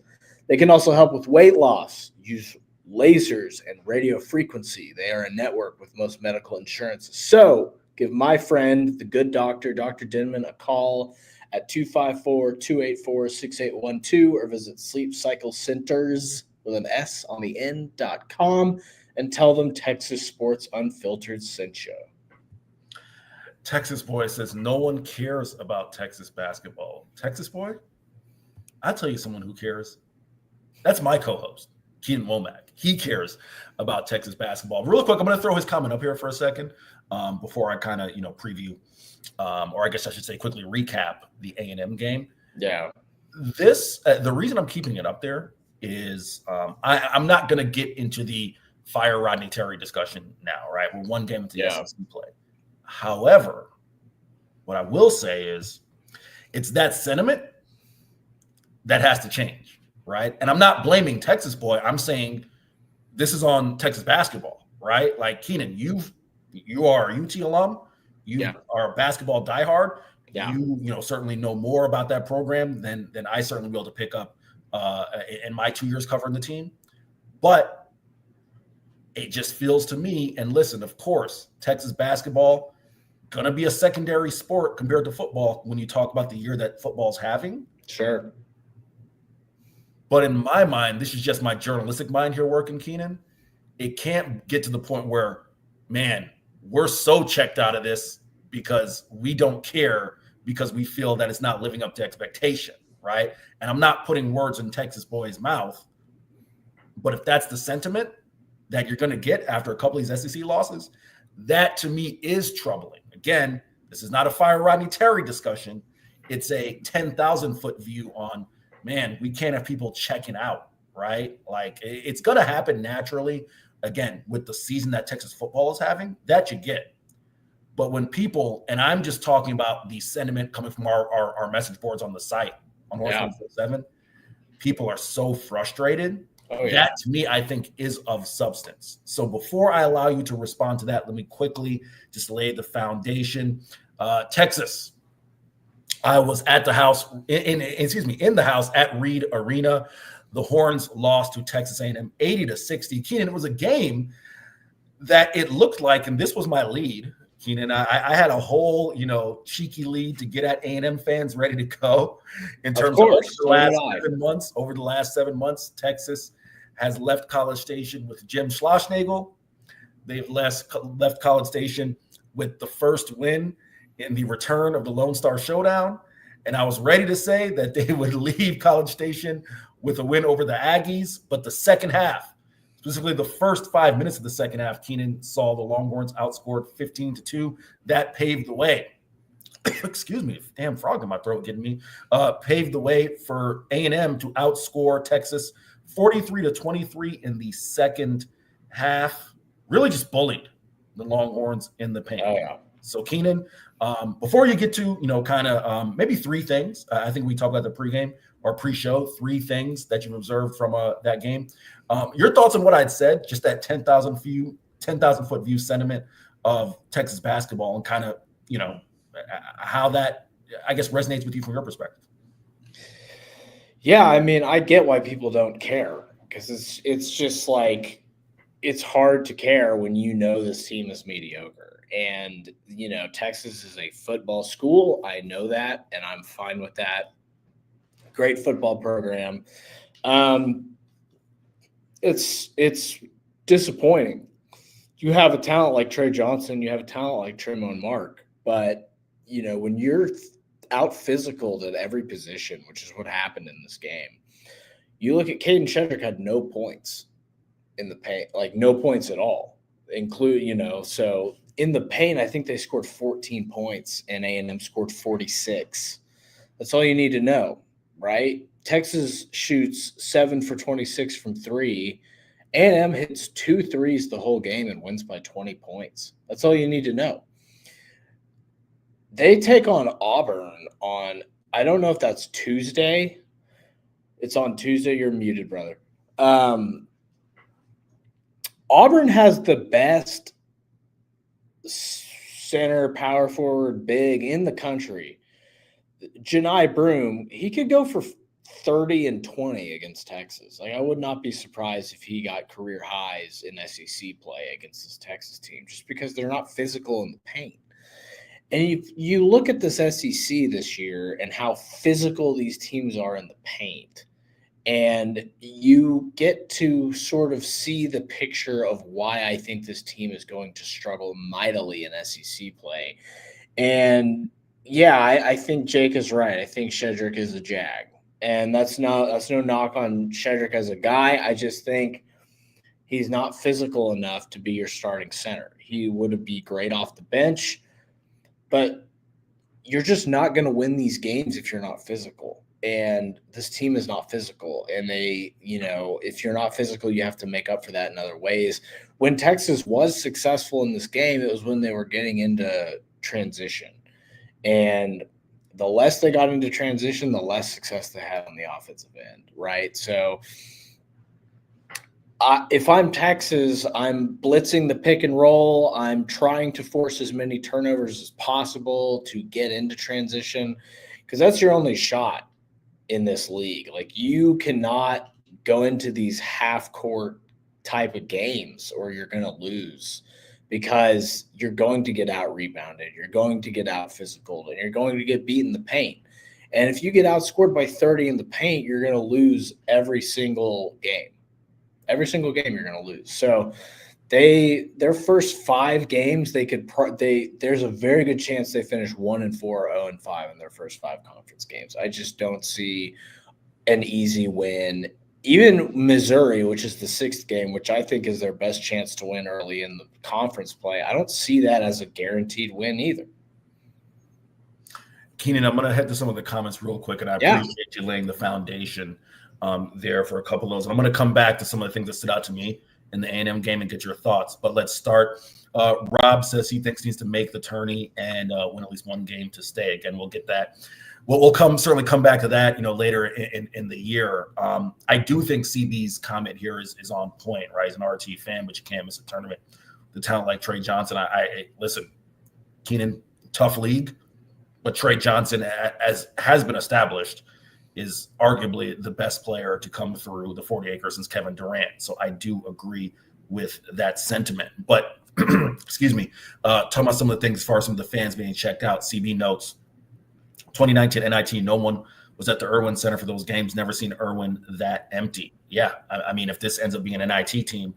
They can also help with weight loss, use lasers and radio frequency. They are a network with most medical insurances. So give my friend, the good doctor, Dr. Denman, a call at 254-284-6812 or visit Sleep Cycle Centers with an S on the end.com and tell them Texas Sports Unfiltered sent you. Texas Boy says no one cares about Texas basketball. Texas Boy, I'll tell you someone who cares. That's my co-host, Keenan Womack. He cares about Texas basketball. Real quick, I'm going to throw his comment up here for a second before I kind of, preview, or I guess I should say quickly recap the A&M game. Yeah. The reason I'm keeping it up there is I'm not going to get into the fire Rodney Terry discussion now, right? We're one game into the SEC play. However, what I will say is it's that sentiment that has to change, right? And I'm not blaming Texas Boy. I'm saying this is on Texas basketball, right? Like, Keenan, you are a UT alum. You are a basketball diehard. Yeah. You certainly know more about that program than I certainly will to pick up in my 2 years covering the team. But it just feels to me, and listen, of course, Texas basketball going to be a secondary sport compared to football when you talk about the year that football's having. Sure. But in my mind, this is just my journalistic mind here working, Keenan. It can't get to the point where, man, we're so checked out of this because we don't care because we feel that it's not living up to expectation, right? And I'm not putting words in Texas Boy's mouth, but if that's the sentiment that you're going to get after a couple of these SEC losses, that to me is troubling. Again, this is not a fire Rodney Terry discussion. It's a 10,000-foot view on, man, we can't have people checking out, right? Like, it's going to happen naturally, again, with the season that Texas football is having, that you get. But when people, and I'm just talking about the sentiment coming from our message boards on the site, on Horse 147, people are so frustrated. That, to me, I think is of substance. So before I allow you to respond to that, let me quickly just lay the foundation. Texas, I was at the house, in the house at Reed Arena. The Horns lost to Texas A&M 80-60. Keenan, it was a game that it looked like, and this was my lead, Keenan, I had a whole, cheeky lead to get at A&M fans ready to go in terms of over the last 7 months, Texas has left College Station with Jim Schlossnagle. They've left College Station with the first win in the return of the Lone Star Showdown. And I was ready to say that they would leave College Station with a win over the Aggies. But the second half, specifically the first 5 minutes of the second half, Keenan saw the Longhorns outscored 15-2. That paved the way. Excuse me, damn frog in my throat getting me. Paved the way for A&M to outscore Texas 43-23 in the second half. Really just bullied the Longhorns in the paint. So, Keenan, before you get to, maybe three things, I think we talked about the pregame or pre-show, three things that you've observed from that game. Your thoughts on what I'd said, just that 10,000-foot view sentiment of Texas basketball and kind of, how that, I guess, resonates with you from your perspective. Yeah, I mean, I get why people don't care because it's just like it's hard to care when this team is mediocre. And, Texas is a football school. I know that, and I'm fine with that. Great football program. It's disappointing. You have a talent like Trey Johnson, you have a talent like Tremont Mark, but, when you're out physicaled at every position, which is what happened in this game. You look at Caden Shedrick had no points in the paint, like no points at all, so in the paint, I think they scored 14 points and A&M scored 46. That's all you need to know, right? Texas shoots 7 for 26 from 3. A&M hits 2 threes the whole game and wins by 20 points. That's all you need to know. They take on Auburn on, I don't know if that's Tuesday. It's on Tuesday. You're muted, brother. Auburn has the best center, power forward, big in the country. Janai Broom, he could go for 30 and 20 against Texas. Like, I would not be surprised if he got career highs in SEC play against this Texas team just because they're not physical in the paint. And you look at this SEC this year and how physical these teams are in the paint, and you get to sort of see the picture of why I think this team is going to struggle mightily in SEC play. And yeah, I think Jake is right. I think Shedrick is a Jag. And that's no knock on Shedrick as a guy. I just think he's not physical enough to be your starting center. He would be great off the bench, but you're just not going to win these games if you're not physical. And this team is not physical. And if you're not physical, you have to make up for that in other ways. When Texas was successful in this game, it was when they were getting into transition. And the less they got into transition, the less success they had on the offensive end, right? So if I'm Texas, I'm blitzing the pick and roll. I'm trying to force as many turnovers as possible to get into transition, because that's your only shot in this league. Like, you cannot go into these half-court type of games or you're going to lose, because you're going to get out-rebounded, you're going to get out-physical, and you're going to get beat in the paint. And if you get outscored by 30 in the paint, you're going to lose every single game. Every single game you're going to lose. So their first 5 games, there's a very good chance they finish 1-4, 0-5 in their first 5 conference games. I just don't see an easy win. Even Missouri, which is the 6th game, which I think is their best chance to win early in the conference play, I don't see that as a guaranteed win either. Keenan, I'm going to head to some of the comments real quick, and I appreciate you laying the foundation there for a couple of those. And I'm going to come back to some of the things that stood out to me in the A&M game and get your thoughts. But let's start. Rob says he thinks he needs to make the tourney and win at least one game to stay. Again, we'll get that. We'll certainly come back to that, later in the year. I do think CB's comment here is on point, right? He's an RT fan, but you can't miss a tournament. The talent like Trey Johnson, I listen, Keenan, tough league, but Trey Johnson, as has been established, is arguably the best player to come through the 40 acres since Kevin Durant. So I do agree with that sentiment. But excuse me, talking about some of the things as far as some of the fans being checked out, CB notes, 2019 NIT, no one was at the Irwin Center for those games. Never seen Irwin that empty. Yeah, I mean, if this ends up being an NIT team,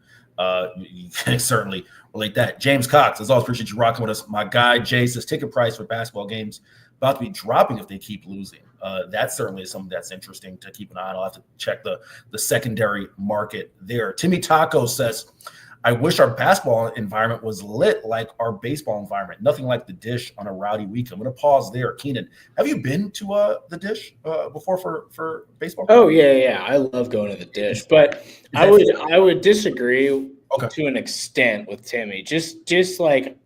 you can certainly relate that. James Cox, as always, appreciate you rocking with us. My guy, Jay, says ticket price for basketball games about to be dropping if they keep losing. That certainly is something that's interesting to keep an eye on. I'll have to check the secondary market there. Timmy Taco says, I wish our basketball environment was lit like our baseball environment. Nothing like the Dish on a rowdy weekend. I'm going to pause there. Keenan, have you been to the Dish before for baseball? Oh, yeah. I love going to the Dish. But I would disagree to an extent with Timmy. Just like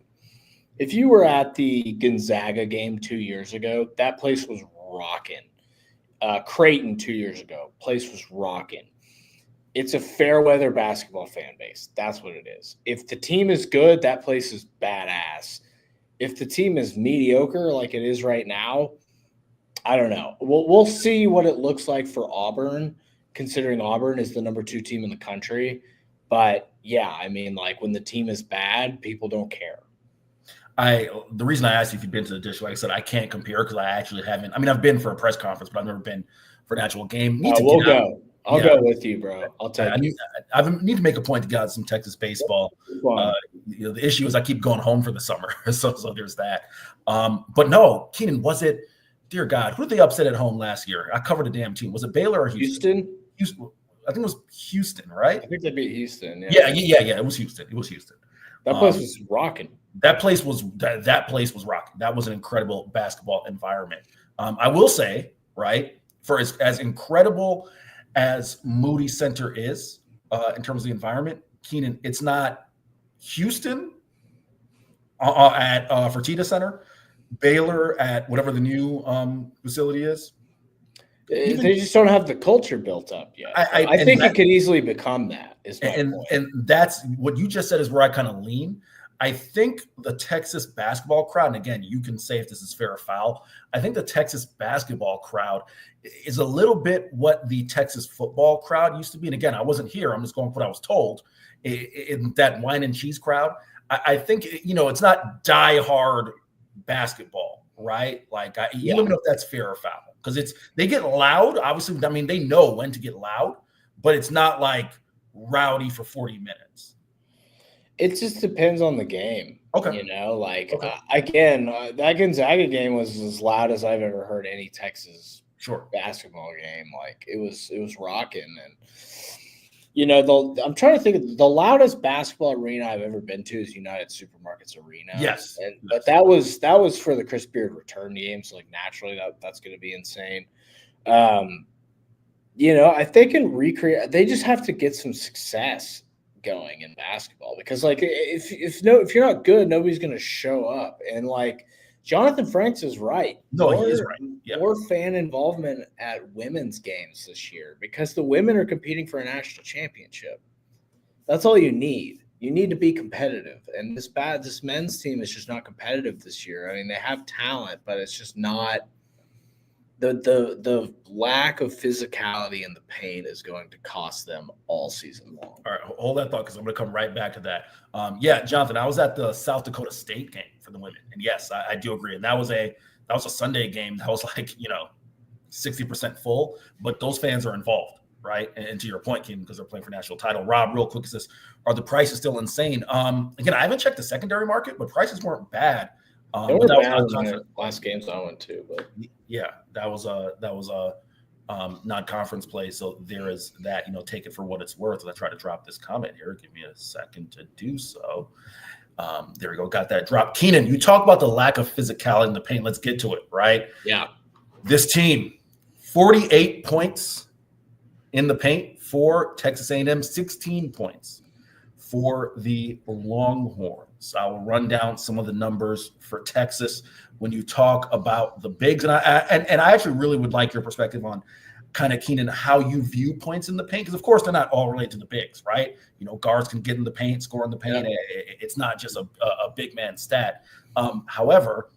if you were at the Gonzaga game 2 years ago, that place was rocking. Creighton 2 years ago, place was rocking. It's a fair weather basketball fan base. That's what it is. If the team is good, that place is badass. If the team is mediocre like it is right now, I don't know. We'll see what it looks like for Auburn, considering Auburn is the number 2 team in the country. But, yeah, I mean, like when the team is bad, people don't care. The reason I asked you if you've been to the Dish, like I said, I can't compare because I actually haven't. I mean, I've been for a press conference, but I've never been for an actual game. We'll go. I'll go with you, bro. I'll tell you. I need to make a point to get out some Texas baseball. The issue is I keep going home for the summer, so there's that. But no, Keenan, was it? Dear God, who did they upset at home last year? I covered a damn team. Was it Baylor or Houston? Houston. I think it was Houston, right? I think they beat Houston. Yeah. It was Houston. That place was rocking. That place was rocking. That was an incredible basketball environment. I will say, right, for as incredible as Moody Center is in terms of the environment, Keenan, it's not Houston at Fertitta Center, Baylor at whatever the new facility is. They just don't have the culture built up yet. I think it could easily become that. Is my point. And that's what you just said is where I kind of lean. I think the Texas basketball crowd, and again, you can say if this is fair or foul, I think the Texas basketball crowd is a little bit what the Texas football crowd used to be. And again, I wasn't here. I'm just going with what I was told. In that wine and cheese crowd, I think, it's not diehard basketball, right? Like, you don't know if that's fair or foul because they get loud. Obviously, I mean, they know when to get loud, but it's not like rowdy for 40 minutes. It just depends on the game. Okay. You know, like again, that Gonzaga game was as loud as I've ever heard any Texas basketball game. Like it was rocking. And you know, I'm trying to think of the loudest basketball arena I've ever been to is United Supermarkets Arena. Yes. But that was for the Chris Beard return game. So like naturally that's going to be insane. You know, if they can recreate, they just have to get some success going in basketball, because like if you're not good, nobody's going to show up. And like Jonathan Franks is right. No, he is right. More fan involvement at women's games this year, because the women are competing for a national championship. That's all you need. You need to be competitive. And this men's team is just not competitive this year. I mean, they have talent, but it's just not. The lack of physicality in the paint is going to cost them all season long. All right, hold that thought, because I'm going to come right back to that. Yeah, Jonathan, I was at the South Dakota State game for the women, and yes, I do agree. And that was a Sunday game that was like 60% full, but those fans are involved, right? And to your point, Keenan, because they're playing for national title. Rob, real quick, are the prices still insane? Again, I haven't checked the secondary market, but prices weren't bad. They were bad in the last games I went to, but yeah, that was a non-conference play. So there is that. Take it for what it's worth. As I try to drop this comment here, give me a second to do so. There we go. Got that drop. Keenan, you talk about the lack of physicality in the paint. Let's get to it. Right? Yeah. This team, 48 points in the paint for Texas A&M, 16 points for the Longhorns. I will run down some of the numbers for Texas when you talk about the bigs. And I actually really would like your perspective on kind of, Keenan, how you view points in the paint. Because, of course, they're not all related to the bigs, right? Guards can get in the paint, score in the paint. Yeah. It's not just a big man stat. However,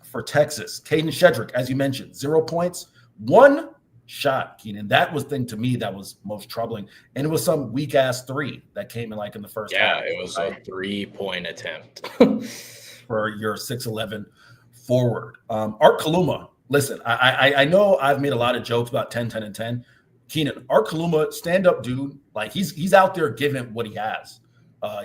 for Texas, Caden Shedrick, as you mentioned, 0 points, 1 shot, Keenan. That was thing to me that was most troubling. And it was some weak ass 3 that came in in the first half. Yeah, it was a 3-point attempt for your 6'11" forward. Art Kaluma, listen, I know I've made a lot of jokes about 10, 10, and 10. Keenan, Art Kaluma, stand-up dude. Like he's out there giving what he has.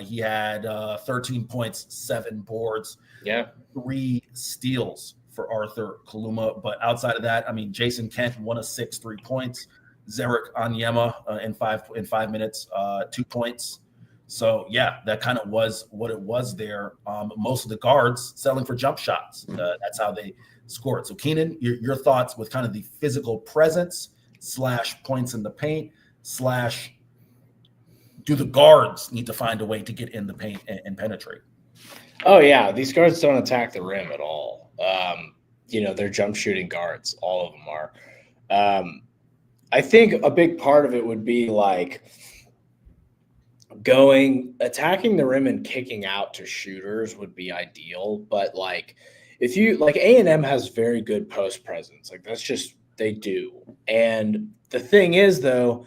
He had 13 points, 7 boards, 3 steals for Arthur Kaluma. But outside of that, I mean, Jason Kent, 1 of 6, 3 points. Zarek Onyema in 5 minutes, 2 points. So, yeah, that kind of was what it was there. Most of the guards selling for jump shots. That's how they scored. So, Keenan, your thoughts with kind of the physical presence / points in the paint / do the guards need to find a way to get in the paint and penetrate? Oh, yeah. These guards don't attack the rim at all. They're jump shooting guards. All of them are. I think a big part of it would be attacking the rim and kicking out to shooters would be ideal. But if you A&M has very good post presence. That's just, they do. And the thing is, though,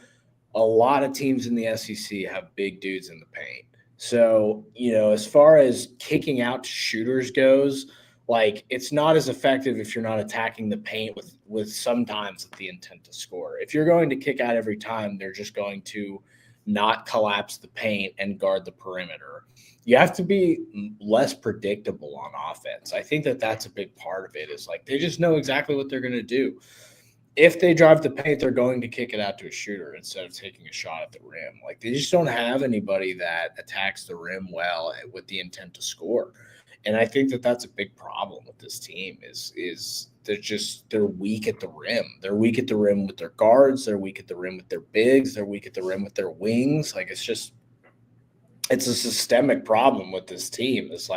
a lot of teams in the SEC have big dudes in the paint. So, as far as kicking out to shooters goes, it's not as effective if you're not attacking the paint with sometimes the intent to score. If you're going to kick out every time, they're just going to not collapse the paint and guard the perimeter. You have to be less predictable on offense. I think that's a big part of it, is they just know exactly what they're going to do. If they drive the paint, they're going to kick it out to a shooter instead of taking a shot at the rim. They just don't have anybody that attacks the rim well with the intent to score. And I think that's a big problem with this team is they're weak at the rim. They're weak at the rim with their guards. They're weak at the rim with their bigs. They're weak at the rim with their wings. It's a systemic problem with this team. It's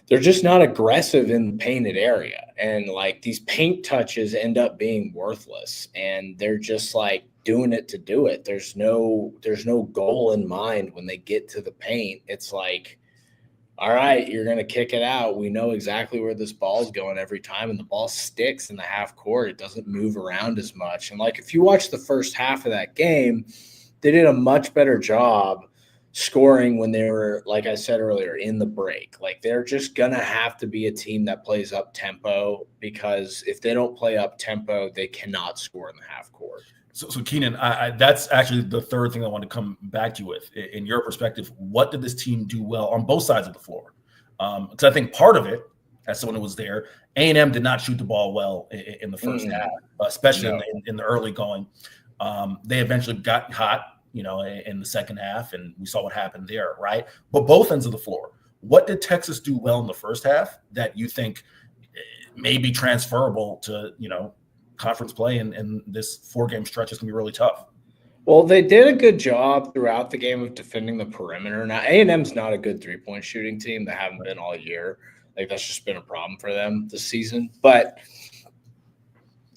they're just not aggressive in the painted area. And these paint touches end up being worthless. And they're just doing it to do it. There's no goal in mind when they get to the paint. It's all right, you're going to kick it out. We know exactly where this ball's going every time, and the ball sticks in the half court. It doesn't move around as much. And if you watch the first half of that game, they did a much better job scoring when they were, like I said earlier, in the break. They're just going to have to be a team that plays up tempo, because if they don't play up tempo, they cannot score in the half court. So Keenan, that's actually the third thing I want to come back to you with. In your perspective, what did this team do well on both sides of the floor? Because I think part of it, as someone who was there, A&M did not shoot the ball well in the first half, especially in the early going. They eventually got hot, in the second half, and we saw what happened there, right? But both ends of the floor, what did Texas do well in the first half that you think may be transferable to, conference play and this 4-game stretch is going to be really tough? Well, they did a good job throughout the game of defending the perimeter. Now, A&M's not a good three-point shooting team. They haven't been all year. Like, that's just been a problem for them this season. But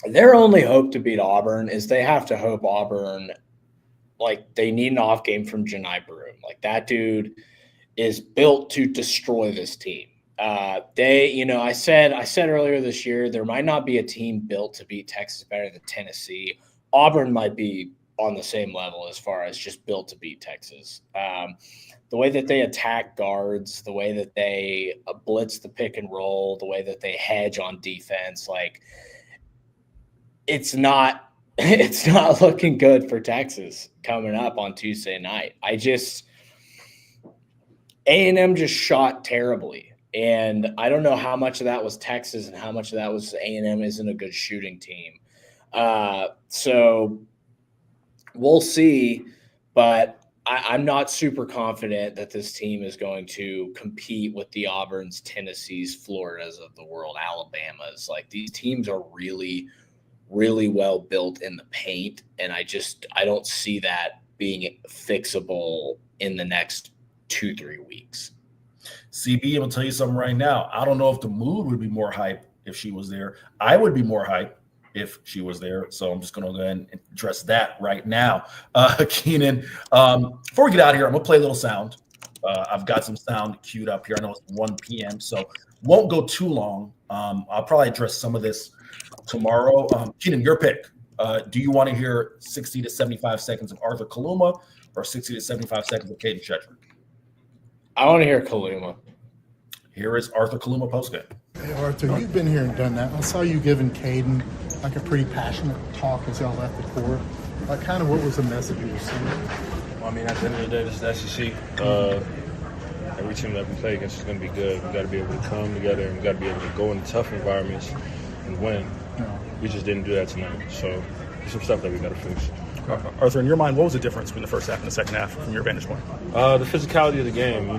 their only hope to beat Auburn is they have to hope Auburn, they need an off game from Janai Broom. That dude is built to destroy this team. I said earlier this year, there might not be a team built to beat Texas better than Tennessee. Auburn might be on the same level as far as just built to beat Texas. The way that they attack guards, the way that they blitz the pick and roll, the way that they hedge on defense, it's not looking good for Texas coming up on Tuesday night. A&M just shot terribly. And I don't know how much of that was Texas and how much of that was A&M isn't a good shooting team. So we'll see, but I'm not super confident that this team is going to compete with the Auburns, Tennessees, Floridas of the world, Alabamas. These teams are really, really well built in the paint, and I don't see that being fixable in the next 2-3 weeks. CB, I'm going to tell you something right now. I don't know if the mood would be more hype if she was there. I would be more hype if she was there. So I'm just going to go ahead and address that right now. Keenan, before we get out of here, I'm going to play a little sound. I've got some sound queued up here. I know it's 1 p.m., so won't go too long. I'll probably address some of this tomorrow. Keenan, your pick. Do you want to hear 60 to 75 seconds of Arthur Kaluma or 60 to 75 seconds of Caden Shedrick? I want to hear Kaluma. Here is Arthur Kaluma postgame. Hey, Arthur, you've been here and done that. I saw you giving Caden a pretty passionate talk as y'all left the court. Kind of what was the message you were saying? Well, at the end of the day, this is the SEC. Every team that we play against is going to be good. We got to be able to come together and we got to be able to go into tough environments and win. Yeah. We just didn't do that tonight. So there's some stuff that we got to fix. Arthur, in your mind, what was the difference between the first half and the second half from your vantage point? The physicality of the game,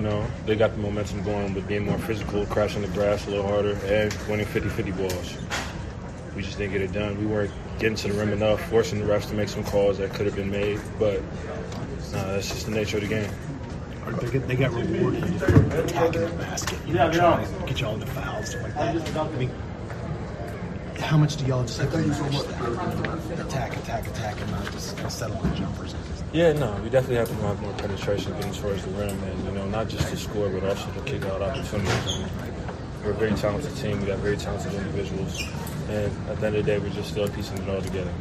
they got the momentum going with being more physical, crashing the grass a little harder, and winning 50-50 balls. We just didn't get it done. We weren't getting to the rim enough, forcing the refs to make some calls that could have been made, but that's just the nature of the game. They got rewarded for attacking the basket, trying to get y'all into fouls, stuff like that. How much do y'all just have to manage that? Attack, and not just settle on jumpers? Yeah, no, we definitely have to have more penetration getting towards the rim, and not just to score, but also to kick out opportunities. We're a very talented team. We got very talented individuals, and at the end of the day, we're just still piecing it all together.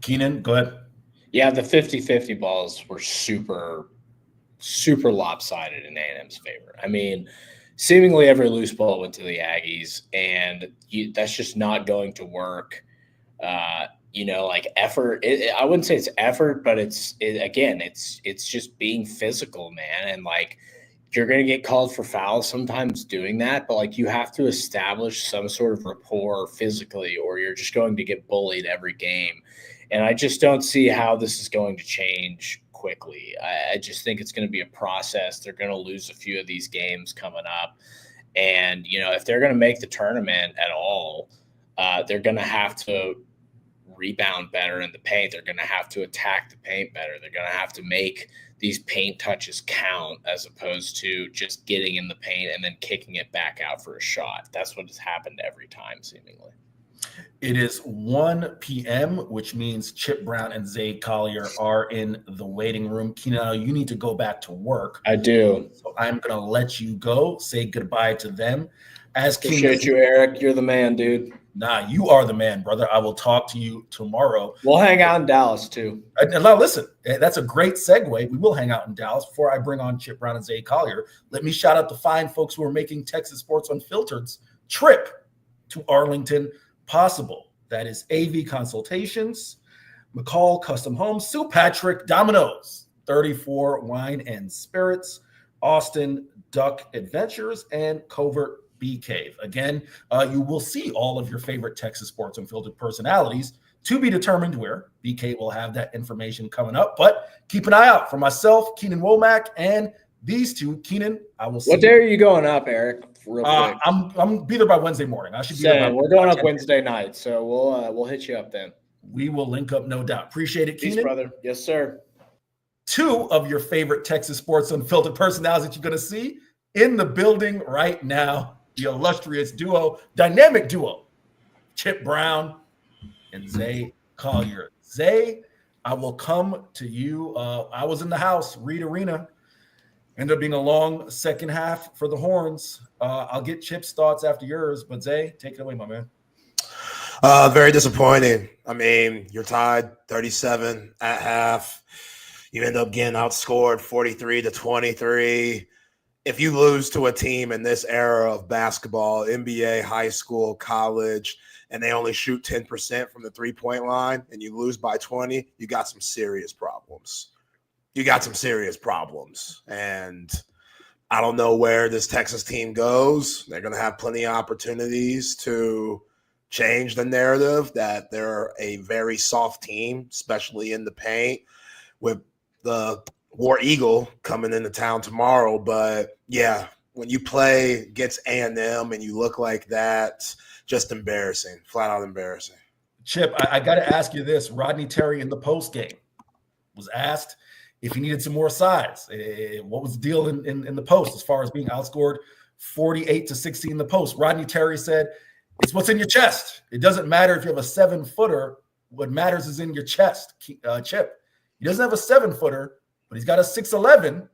Keenan, go ahead. Yeah, the 50-50 balls were super, super lopsided in A&M's favor. Seemingly every loose ball went to the Aggies, and that's just not going to work. Effort. I wouldn't say it's effort, but it's just being physical, man. And you're going to get called for fouls sometimes doing that, but you have to establish some sort of rapport physically, or you're just going to get bullied every game. And I just don't see how this is going to change quickly. I just think it's going to be a process. They're going to lose a few of these games coming up. And, if they're going to make the tournament at all, they're going to have to rebound better in the paint. They're going to have to attack the paint better. They're going to have to make these paint touches count as opposed to just getting in the paint and then kicking it back out for a shot. That's what has happened every time, seemingly. It is 1 p.m., which means Chip Brown and Zay Collier are in the waiting room. Keenan, you need to go back to work. I do. So I'm going to let you go. Say goodbye to them. Appreciate you, Eric. You're the man, dude. Nah, you are the man, brother. I will talk to you tomorrow. We'll hang out in Dallas, too. Now, listen, that's a great segue. We will hang out in Dallas. Before I bring on Chip Brown and Zay Collier, let me shout out the fine folks who are making Texas Sports Unfiltered's trip to Arlington possible. That is AV Consultations, McCall Custom Homes, Sue Patrick Domino's, 34 Wine and Spirits, Austin Duck Adventures, and Covert Bee Cave. Again, you will see all of your favorite Texas Sports Unfiltered personalities, to be determined where. BK will have that information coming up, but keep an eye out for myself, Keenan Womack, and these two. Keenan, I will see. What day are you going up, Eric? Real quick. I'm be there by Wednesday morning. I should be there. We're going up Wednesday night, so we'll hit you up then. We will link up, no doubt. Appreciate it, Keenan. Peace, brother. Yes, sir. Two of your favorite Texas Sports Unfiltered personalities that you're going to see in the building right now. The illustrious duo, dynamic duo, Chip Brown and Zay Collier. Zay, I will come to you. I was in the house, Reed Arena. Ended up being a long second half for the Horns. I'll get Chip's thoughts after yours, but Zay, take it away, my man. Very disappointing. I mean, you're tied 37 at half. You end up getting outscored 43-23. If you lose to a team in this era of basketball, NBA, high school, college, and they only shoot 10% from the three-point line and you lose by 20, you got some serious problems. And I don't know where this Texas team goes. They're going to have plenty of opportunities to change the narrative that they're a very soft team, especially in the paint, with the War Eagle coming into town tomorrow. But yeah, when you play against A&M and you look like that, just embarrassing, flat out embarrassing. Chip, I got to ask you this. Rodney Terry in the post game was asked if he needed some more size. What was the deal in the post as far as being outscored 48-16 in the post? Rodney Terry said, it's what's in your chest. It doesn't matter if you have a 7-footer. What matters is in your chest, Chip. He doesn't have a 7-footer, but he's got a 6'11"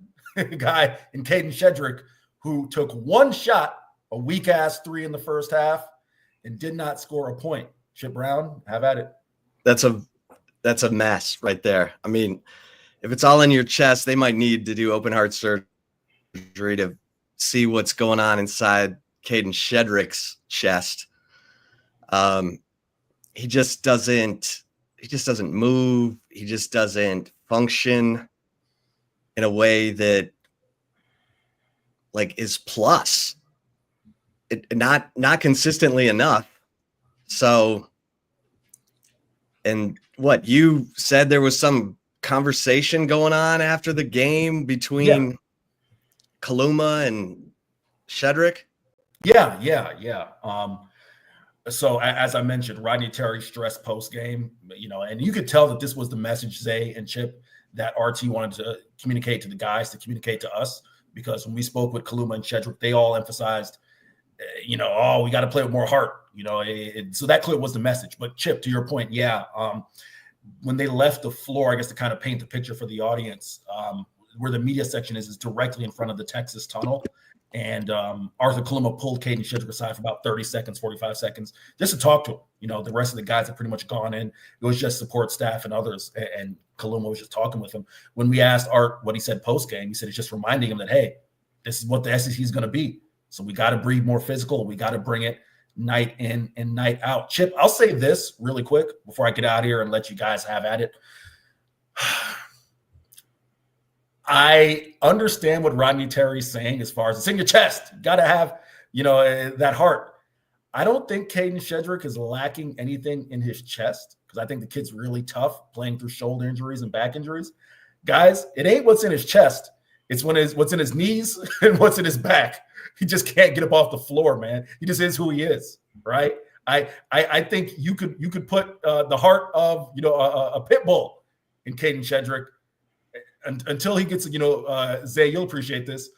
guy in Caden Shedrick who took one shot, a weak-ass 3 in the first half, and did not score a point. Chip Brown, have at it. That's a mess right there. I mean, if it's all in your chest, they might need to do open heart surgery to see what's going on inside Caden Shedrick's chest. He just doesn't move. He just doesn't function in a way that is plus. Not consistently enough. So, and what you said, there was some conversation going on after the game between Kaluma and Shedrick. Yeah. So as I mentioned, Rodney Terry stressed post game, and you could tell that this was the message, Zay and Chip, that RT wanted to communicate to the guys, to communicate to us, because when we spoke with Kaluma and Shedrick, they all emphasized, we got to play with more heart, so that clearly was the message. But Chip, to your point, when they left the floor, I guess to kind of paint the picture for the audience, where the media section is directly in front of the Texas tunnel. And Arthur Kaluma pulled Caden Shedrick aside for about 30 seconds, 45 seconds, just to talk to him. The rest of the guys had pretty much gone in. It was just support staff and others. And Kaluma was just talking with him. When we asked Art what he said post-game, he said it's just reminding him that, hey, this is what the SEC is going to be. So we got to breed more physical. We got to bring it night in and night out. Chip, I'll say this really quick before I get out of here and let you guys have at it. I understand what Rodney Terry's saying as far as it's in your chest. You got to have, that heart. I don't think Caden Shedrick is lacking anything in his chest, because I think the kid's really tough playing through shoulder injuries and back injuries. Guys, it ain't what's in his chest. It's what's in his knees and what's in his back. He just can't get up off the floor, man. He just is who he is, right? I think you could put the heart of a pit bull in Caden Shedrick until he gets Zay, you'll appreciate this,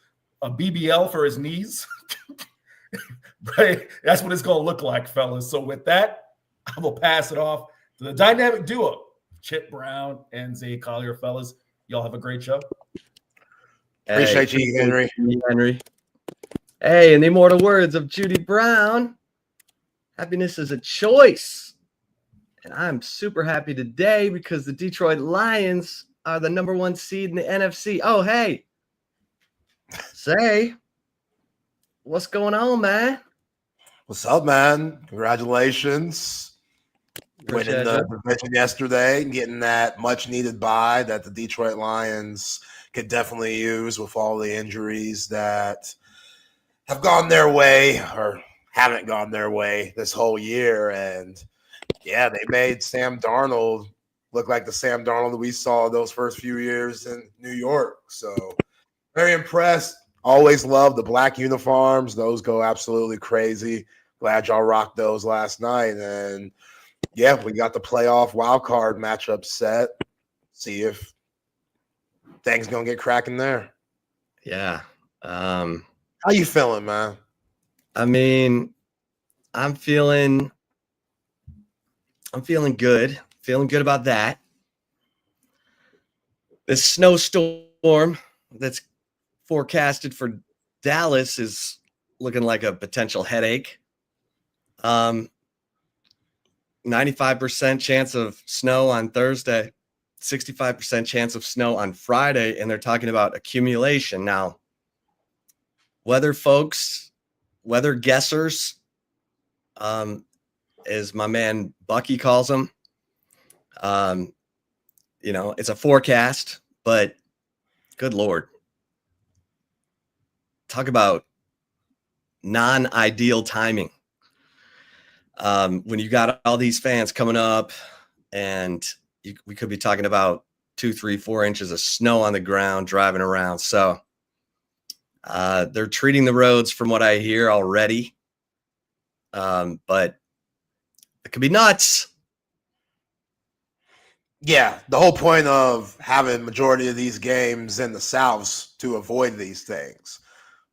a BBL for his knees. Right? That's what it's going to look like, fellas. So with that, I will pass it off to the dynamic duo, Chip Brown and Zay Collier, fellas. Y'all have a great show. Appreciate you, Henry. Hey, in the immortal words of Judy Brown, happiness is a choice. And I'm super happy today because the Detroit Lions are the number 1 seed in the NFC. Oh, hey. Say, what's going on, man? What's up, man? Congratulations. winning the division yesterday, getting that much needed bye that the Detroit Lions could definitely use with all the injuries that have gone their way or haven't gone their way this whole year. And yeah, they made Sam Darnold look like the Sam Darnold that we saw those first few years in New York. So very impressed. Always love the black uniforms. Those go absolutely crazy. Glad y'all rocked those last night. And yeah, we got the playoff wild card matchup set. See if things gonna get cracking there. Yeah. How you feeling, man? I mean, I'm feeling good. Feeling good about that. This snowstorm that's forecasted for Dallas is looking like a potential headache. 95% chance of snow on Thursday, 65% chance of snow on Friday, and they're talking about accumulation. Now, weather folks, weather guessers, as my man Bucky calls them, it's a forecast, but good Lord. Talk about non-ideal timing. When you got all these fans coming up and we could be talking about 2, 3, 4 inches of snow on the ground driving around. So they're treating the roads from what I hear already. But it could be nuts. Yeah, the whole point of having majority of these games in the South to avoid these things.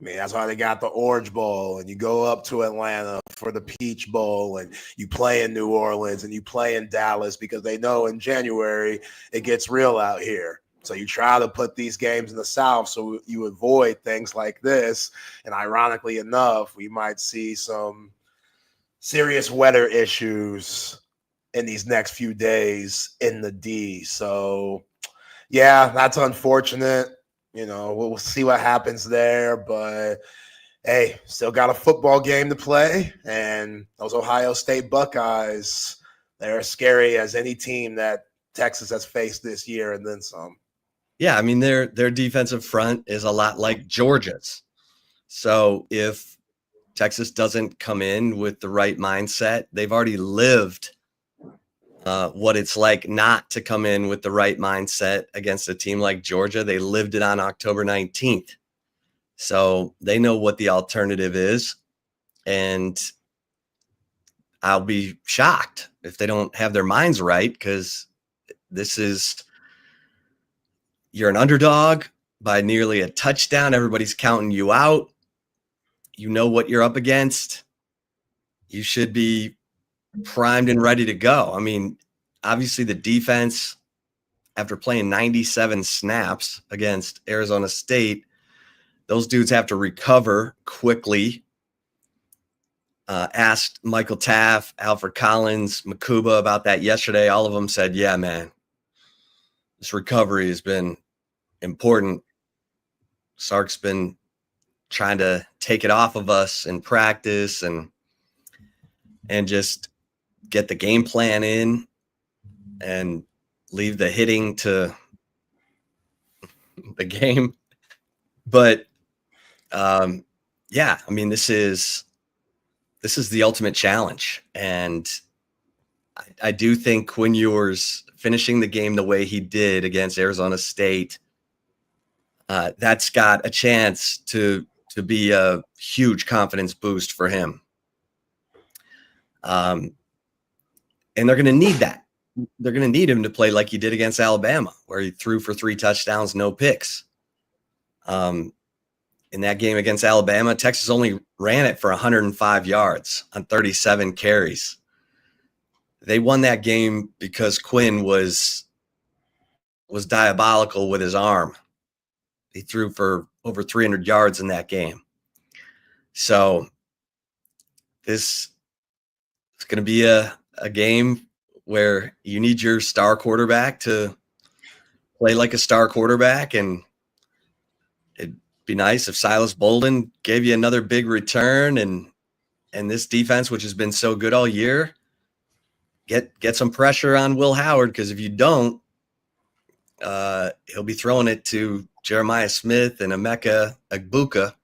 I mean, that's why they got the Orange Bowl, and you go up to Atlanta for the Peach Bowl, and you play in New Orleans, and you play in Dallas because they know in January it gets real out here. So you try to put these games in the South so you avoid things like this. And ironically enough, we might see some serious weather issues in these next few days in the D. So, yeah, that's unfortunate. We'll see what happens there. But, hey, still got a football game to play. And those Ohio State Buckeyes, they're as scary as any team that Texas has faced this year and then some. Yeah, I mean, their defensive front is a lot like Georgia's. So if Texas doesn't come in with the right mindset, they've already lived what it's like not to come in with the right mindset against a team like Georgia. They lived it on October 19th. So they know what the alternative is. And I'll be shocked if they don't have their minds right, because you're an underdog by nearly a touchdown. Everybody's counting you out. You know what you're up against. You should be primed and ready to go. I mean, obviously the defense, after playing 97 snaps against Arizona State, those dudes have to recover quickly. Asked Michael Taff, Alfred Collins, Makuba about that yesterday. All of them said, yeah, man, this recovery has been important. Sark's been trying to take it off of us in practice and just get the game plan in and leave the hitting to the game. But yeah, I mean, this is the ultimate challenge. And I do think Quinn Ewers finishing the game the way he did against Arizona State, that's got a chance to be a huge confidence boost for him. And they're going to need that. They're going to need him to play like he did against Alabama, where he threw for 3 touchdowns, no picks. In that game against Alabama, Texas only ran it for 105 yards on 37 carries. They won that game because Quinn was diabolical with his arm. He threw for over 300 yards in that game. So this is going to be a game where you need your star quarterback to play like a star quarterback, and it'd be nice if Silas Bolden gave you another big return, and this defense, which has been so good all year, get some pressure on Will Howard, because if you don't, he'll be throwing it to Jeremiah Smith and Emeka Egbuka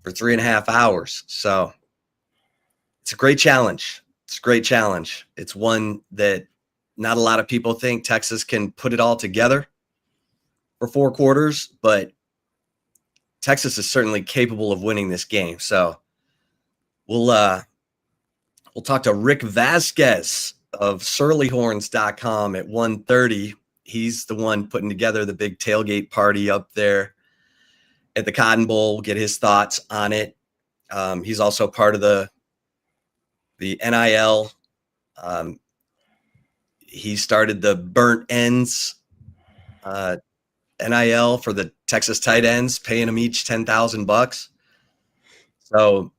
for 3.5 hours. So it's a great challenge. It's one that not a lot of people think Texas can put it all together for 4 quarters, but Texas is certainly capable of winning this game. So we'll talk to Rick Vasquez of surlyhorns.com at 1:30. He's the one putting together the big tailgate party up there at the Cotton Bowl. We'll get his thoughts on it. He's also part of the NIL. He started the Burnt Ends NIL for the Texas tight ends, paying them each $10,000. So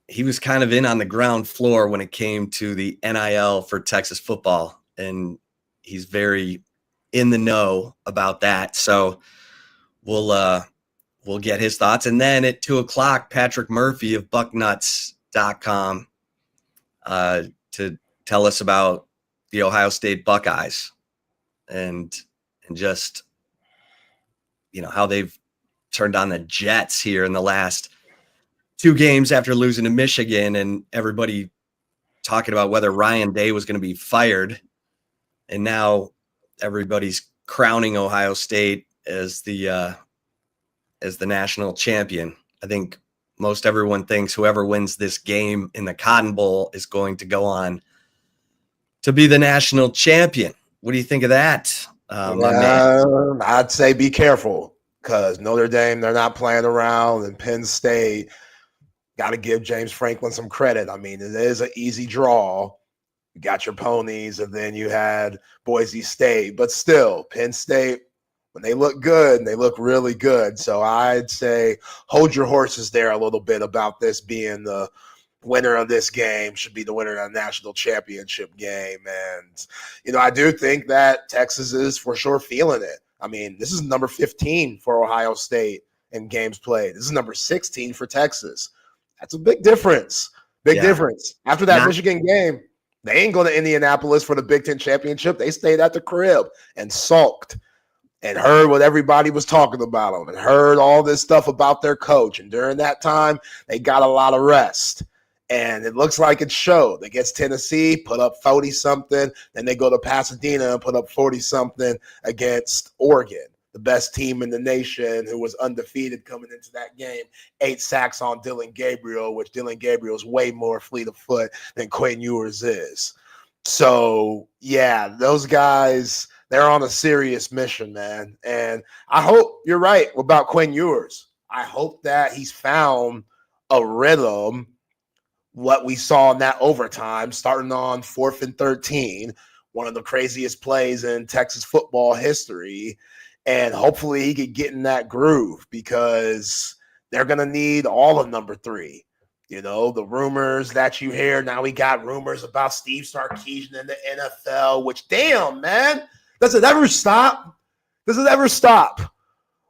he was kind of in on the ground floor when it came to the NIL for Texas football, and he's very in the know about that. So we'll get his thoughts. And then at 2:00, Patrick Murphy of bucknuts.com to tell us about the Ohio State Buckeyes and just, how they've turned on the Jets here in the last 2 games after losing to Michigan, and everybody talking about whether Ryan Day was going to be fired. And now everybody's crowning Ohio State as the national champion. I think most everyone thinks whoever wins this game in the Cotton Bowl is going to go on to be the national champion. What do you think of that? My man? I'd say be careful, because Notre Dame, they're not playing around, and Penn State, got to give James Franklin some credit. I mean, it is an easy draw. You got your ponies, and then you had Boise State. But still, Penn State, when they look good, they look really good. So I'd say hold your horses there a little bit about this being the winner of this game should be the winner of the national championship game. And, I do think that Texas is for sure feeling it. I mean, this is number 15 for Ohio State in games played. This is number 16 for Texas. That's a big difference. Big difference. After that Michigan game, they ain't going to Indianapolis for the Big Ten championship. They stayed at the crib and sulked and heard what everybody was talking about them and heard all this stuff about their coach. And during that time, they got a lot of rest. And it looks like it showed. They gets Tennessee, put up 40-something. Then they go to Pasadena and put up 40-something against Oregon, the best team in the nation, who was undefeated coming into that game. 8 sacks on Dylan Gabriel, which Dylan Gabriel is way more fleet of foot than Quinn Ewers is. So, yeah, those guys, they're on a serious mission, man. And I hope you're right about Quinn Ewers. I hope that he's found a rhythm, what we saw in that overtime, starting on 4th and 13, one of the craziest plays in Texas football history. And hopefully he could get in that groove, because they're going to need all of number 3. The rumors that you hear, now we got rumors about Steve Sarkeesian in the NFL, which, damn, man, does it ever stop?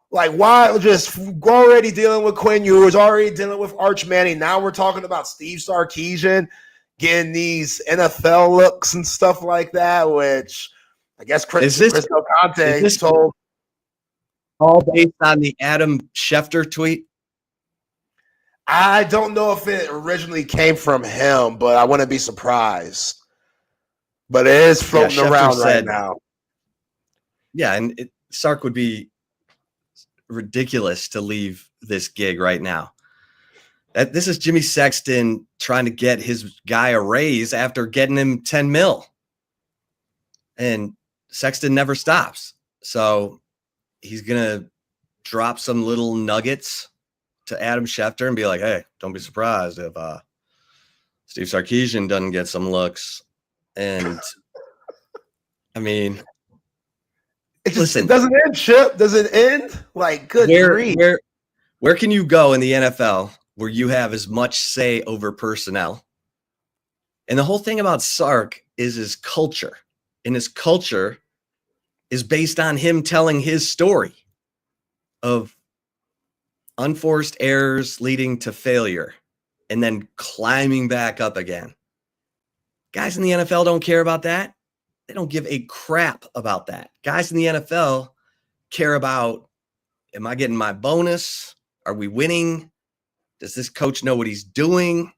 Like, why just already dealing with Quinn Ewers, already dealing with Arch Manning. Now we're talking about Steve Sarkeesian getting these NFL looks and stuff like that, which I guess Chris Conte told. All based on the Adam Schefter tweet? I don't know if it originally came from him, but I wouldn't be surprised. But it is floating around right now. Yeah, and Sark would be ridiculous to leave this gig right now. This is Jimmy Sexton trying to get his guy a raise after getting him $10 million. And Sexton never stops. So he's going to drop some little nuggets to Adam Schefter and be like, hey, don't be surprised if Steve Sarkeesian doesn't get some looks. And I mean, it doesn't end, Chip. Does it end? Like, good grief. Where can you go in the NFL where you have as much say over personnel? And the whole thing about Sark is his culture. And his culture is based on him telling his story of unforced errors leading to failure and then climbing back up again. Guys in the NFL don't care about that. They don't give a crap about that. Guys in the NFL care about, am I getting my bonus? Are we winning? Does this coach know what he's doing?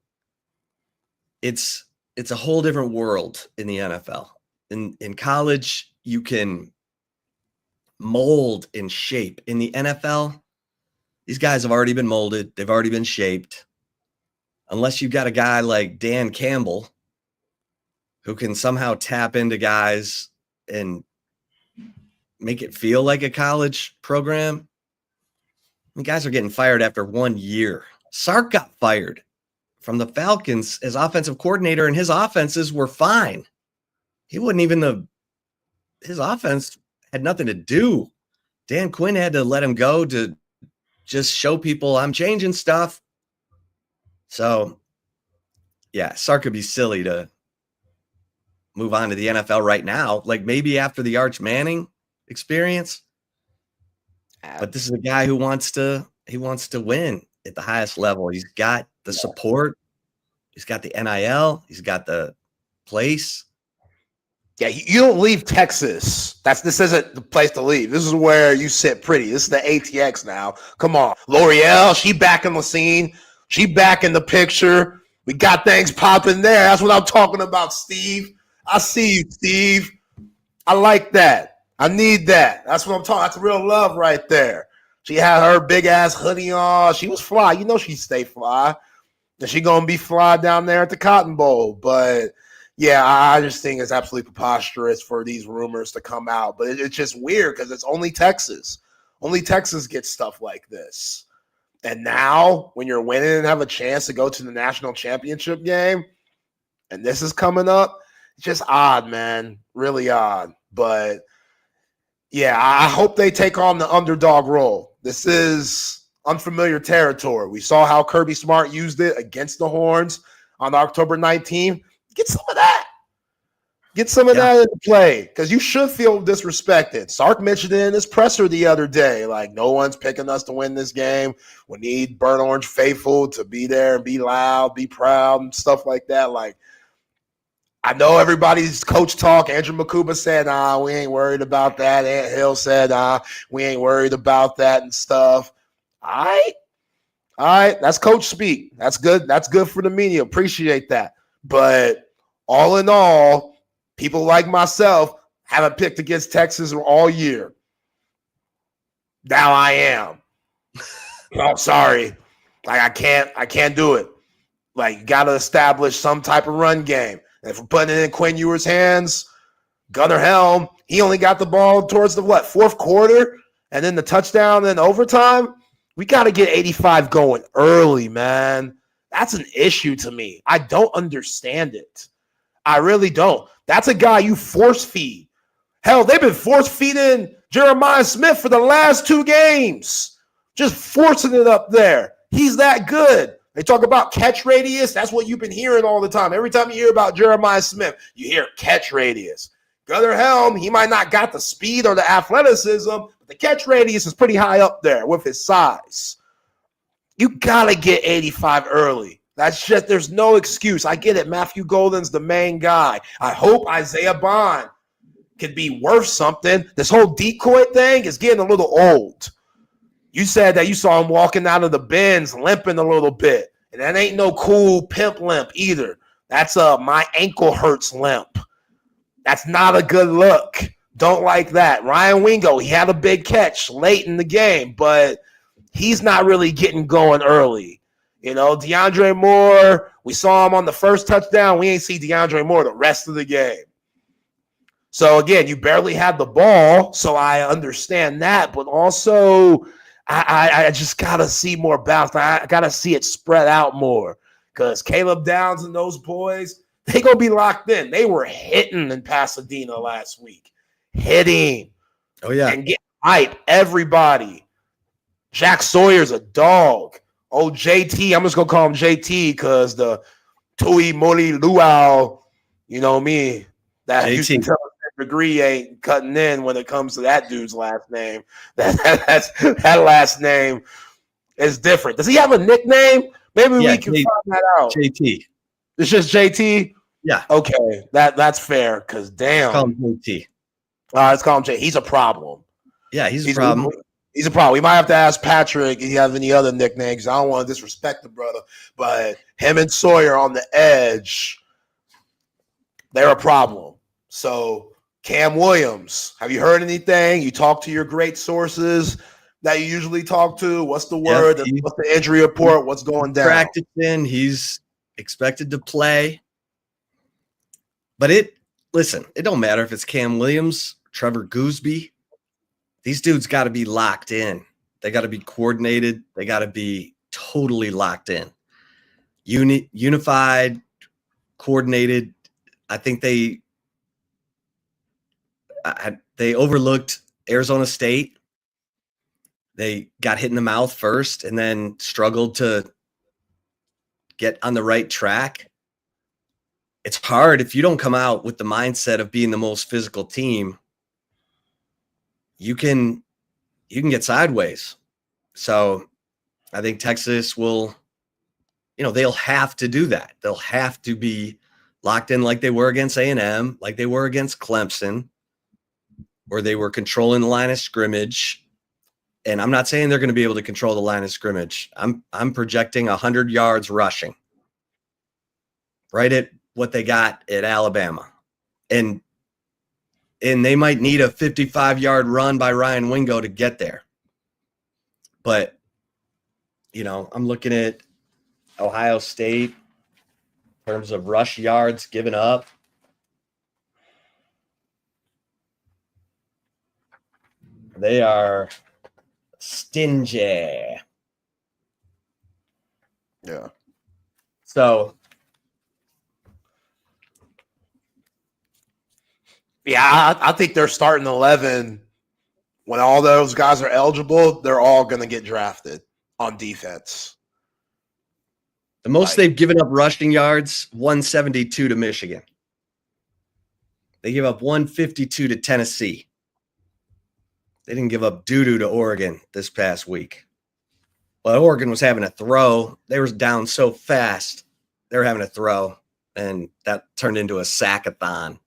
It's a whole different world in the NFL. In college, you can mold and shape. In the NFL, these guys have already been molded. They've already been shaped. Unless you've got a guy like Dan Campbell who can somehow tap into guys and make it feel like a college program. I mean, guys are getting fired after 1 year. Sark got fired from the Falcons as offensive coordinator, and his offenses were fine. He wasn't even his offense had nothing to do. Dan Quinn had to let him go to just show people I'm changing stuff. So, yeah, Sark could be silly to move on to the NFL right now, like maybe after the Arch Manning experience. But this is a guy who wants to win at the highest level. He's got the support. He's got the NIL. He's got the place. Yeah, you don't leave Texas. This isn't the place to leave. This is where you sit pretty. This is the ATX now. Come on. L'Oreal, she back in the scene. She back in the picture. We got things popping there. That's what I'm talking about, Steve. I see you, Steve. I like that. I need that. That's what I'm talking. That's real love right there. She had her big ass hoodie on. She was fly. You know she stay fly. And she gonna be fly down there at the Cotton Bowl. But yeah, I just think it's absolutely preposterous for these rumors to come out. But it's just weird because it's only Texas. Only Texas gets stuff like this. And now when you're winning and have a chance to go to the national championship game, and this is coming up, it's just odd, man. Really odd. But yeah, I hope they take on the underdog role. This is unfamiliar territory. We saw how Kirby Smart used it against the Horns on October 19th. Get some of that. Get some of that into play because you should feel disrespected. Sark mentioned it in his presser the other day. Like, no one's picking us to win this game. We need Burnt Orange faithful to be there and be loud, be proud, and stuff like that. Like, I know everybody's coach talk. Andrew Makuba said, we ain't worried about that. Ant Hill said, we ain't worried about that and stuff. All right. That's coach speak. That's good. That's good for the media. Appreciate that. But all in all, people like myself haven't picked against Texas all year. Now I am. I'm sorry. Like, I can't do it. Like, you got to establish some type of run game. And if we're putting it in Quinn Ewer's hands, Gunnar Helm, he only got the ball towards the fourth quarter, and then the touchdown and overtime. We got to get 85 going early, man. That's an issue to me. I don't understand it. I really don't. That's a guy you force feed. Hell, they've been force feeding Jeremiah Smith for the last 2 games. Just forcing it up there. He's that good. They talk about catch radius. That's what you've been hearing all the time. Every time you hear about Jeremiah Smith, you hear catch radius. Gunnar Helm, he might not got the speed or the athleticism, but the catch radius is pretty high up there with his size. You got to get 85 early. That's just, there's no excuse. I get it. Matthew Golden's the main guy. I hope Isaiah Bond could be worth something. This whole decoy thing is getting a little old. You said that you saw him walking out of the bins limping a little bit. And that ain't no cool pimp limp either. That's a my ankle hurts limp. That's not a good look. Don't like that. Ryan Wingo, he had a big catch late in the game, but he's not really getting going early. You know, DeAndre Moore, we saw him on the first touchdown. We ain't see DeAndre Moore the rest of the game. So, again, you barely had the ball, so I understand that. But also, I just got to see more bounce. I got to see it spread out more because Caleb Downs and those boys, they going to be locked in. They were hitting in Pasadena last week. Hitting. Oh, yeah. And getting hype. Everybody. Jack Sawyer's a dog. Oh, JT, I'm just going to call him JT because the Tui Moli Luau, you know me, that Houston degree ain't cutting in when it comes to that dude's last name. That last name is different. Does he have a nickname? Maybe we can find that out. JT. It's just JT? Yeah. Okay, that's fair. Because damn, Call him JT. Let's call him Jay. He's a problem. Yeah, he's a problem. He's a problem. We might have to ask Patrick if he has any other nicknames. I don't want to disrespect the brother, but him and Sawyer on the edge, they're a problem. So Cam Williams, have you heard anything? You talk to your great sources that you usually talk to. What's the word? What's the injury report? What's going down? Practicing. He's expected to play. But it don't matter if it's Cam Williams, Trevor Gooseby. These dudes got to be locked in. They got to be coordinated. They got to be totally locked in. Unified, coordinated. I think they overlooked Arizona State. They got hit in the mouth first and then struggled to get on the right track. It's hard if you don't come out with the mindset of being the most physical team. You can get sideways. So I think Texas will, they'll have to do that. They'll have to be locked in like they were against A&M, like they were against Clemson, where they were controlling the line of scrimmage. And I'm not saying they're going to be able to control the line of scrimmage. I'm projecting 100 yards rushing, right at what they got at Alabama. And they might need a 55-yard run by Ryan Wingo to get there. But, I'm looking at Ohio State in terms of rush yards given up. They are stingy. Yeah. So, yeah, I think they're starting 11. When all those guys are eligible, they're all going to get drafted on defense. The most they've given up rushing yards, 172 to Michigan. They give up 152 to Tennessee. They didn't give up doo-doo to Oregon this past week. But Oregon was having a throw. They were down so fast. They were having a throw, and that turned into a sack-a-thon.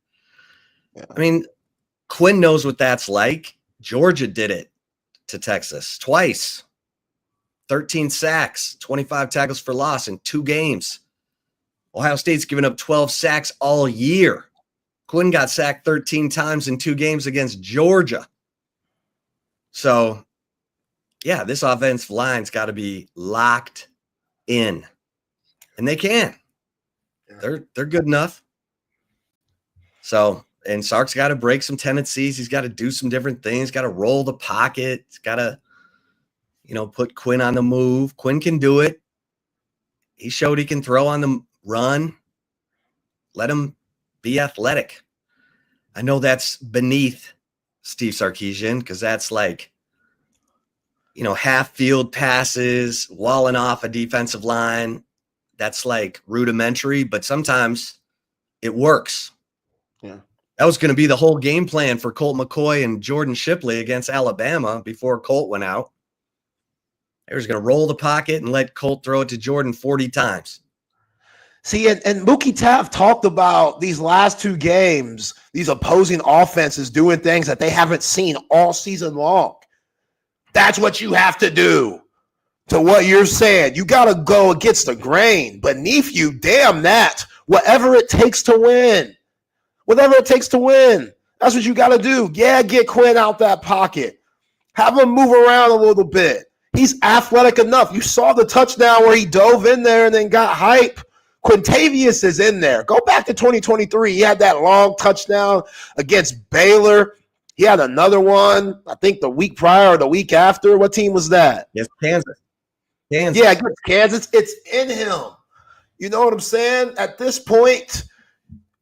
Yeah. I mean, Quinn knows what that's like. Georgia did it to Texas twice. 13 sacks, 25 tackles for loss in 2 games. Ohio State's given up 12 sacks all year. Quinn got sacked 13 times in 2 games against Georgia. So, yeah, this offensive line's got to be locked in. And they can. They're good enough. So, and Sark's got to break some tendencies. He's got to do some different things. Got to roll the pocket. He's got to, put Quinn on the move. Quinn can do it. He showed he can throw on the run. Let him be athletic. I know that's beneath Steve Sarkeesian because that's like, half field passes, walling off a defensive line. That's like rudimentary, but sometimes it works. Yeah. That was going to be the whole game plan for Colt McCoy and Jordan Shipley against Alabama before Colt went out. They was going to roll the pocket and let Colt throw it to Jordan 40 times. See, and Mookie Taft talked about these last 2 games, these opposing offenses doing things that they haven't seen all season long. That's what you have to do. To what you're saying, you got to go against the grain. Beneath you, damn that. Whatever it takes to win. Whatever it takes to win. That's what you got to do. Yeah, get Quinn out that pocket. Have him move around a little bit. He's athletic enough. You saw the touchdown where he dove in there and then got hype. Quintavious is in there. Go back to 2023. He had that long touchdown against Baylor. He had another one, I think the week prior or the week after. What team was that? Yes, Kansas. Yeah, against Kansas. It's in him. You know what I'm saying? At this point,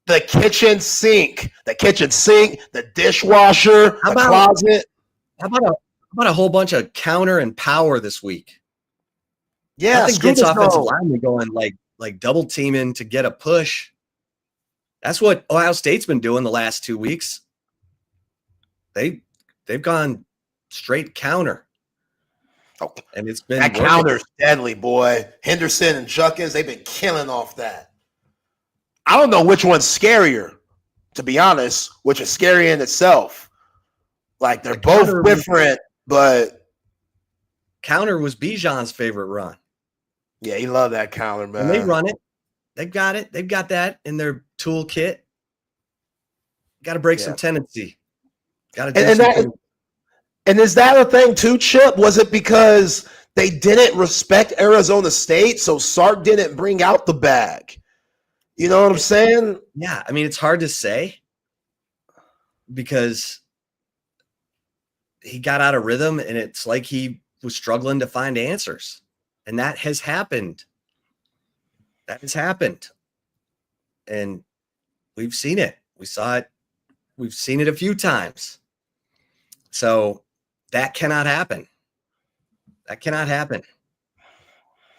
the kitchen sink, the dishwasher, the closet. How about a whole bunch of counter and power this week? Yeah, nothing gets offensive linemen going like double teaming to get a push. That's what Ohio State's been doing the last 2 weeks. They've gone straight counter. Oh, and it's been that counter's deadly, boy. Henderson and Junkins, they've been killing off that. I don't know which one's scarier, to be honest, which is scary in itself. Like, they're both different, but counter was Bijan's favorite run. Yeah, he loved that counter, man. And they run it. They've got it. They've got that in their toolkit. Got to break some tendency. Got to and is that a thing too, Chip? Was it because they didn't respect Arizona State, so Sark didn't bring out the bag? You know what I'm saying? Yeah, I mean, it's hard to say because he got out of rhythm, and it's like he was struggling to find answers. And that has happened. That has happened. And we've seen it. We saw it. We've seen it a few times. So that cannot happen. That cannot happen.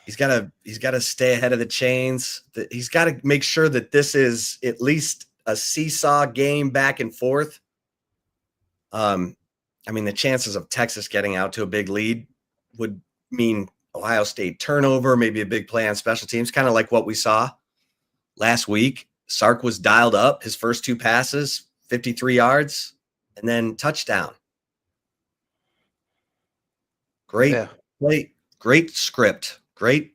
He's got to stay ahead of the chains. He's got to make sure that this is at least a seesaw game back and forth. I mean, the chances of Texas getting out to a big lead would mean Ohio State turnover, maybe a big play on special teams, kind of like what we saw last week. Sark was dialed up. His first two passes, 53 yards, and then touchdown. Great play, great script, great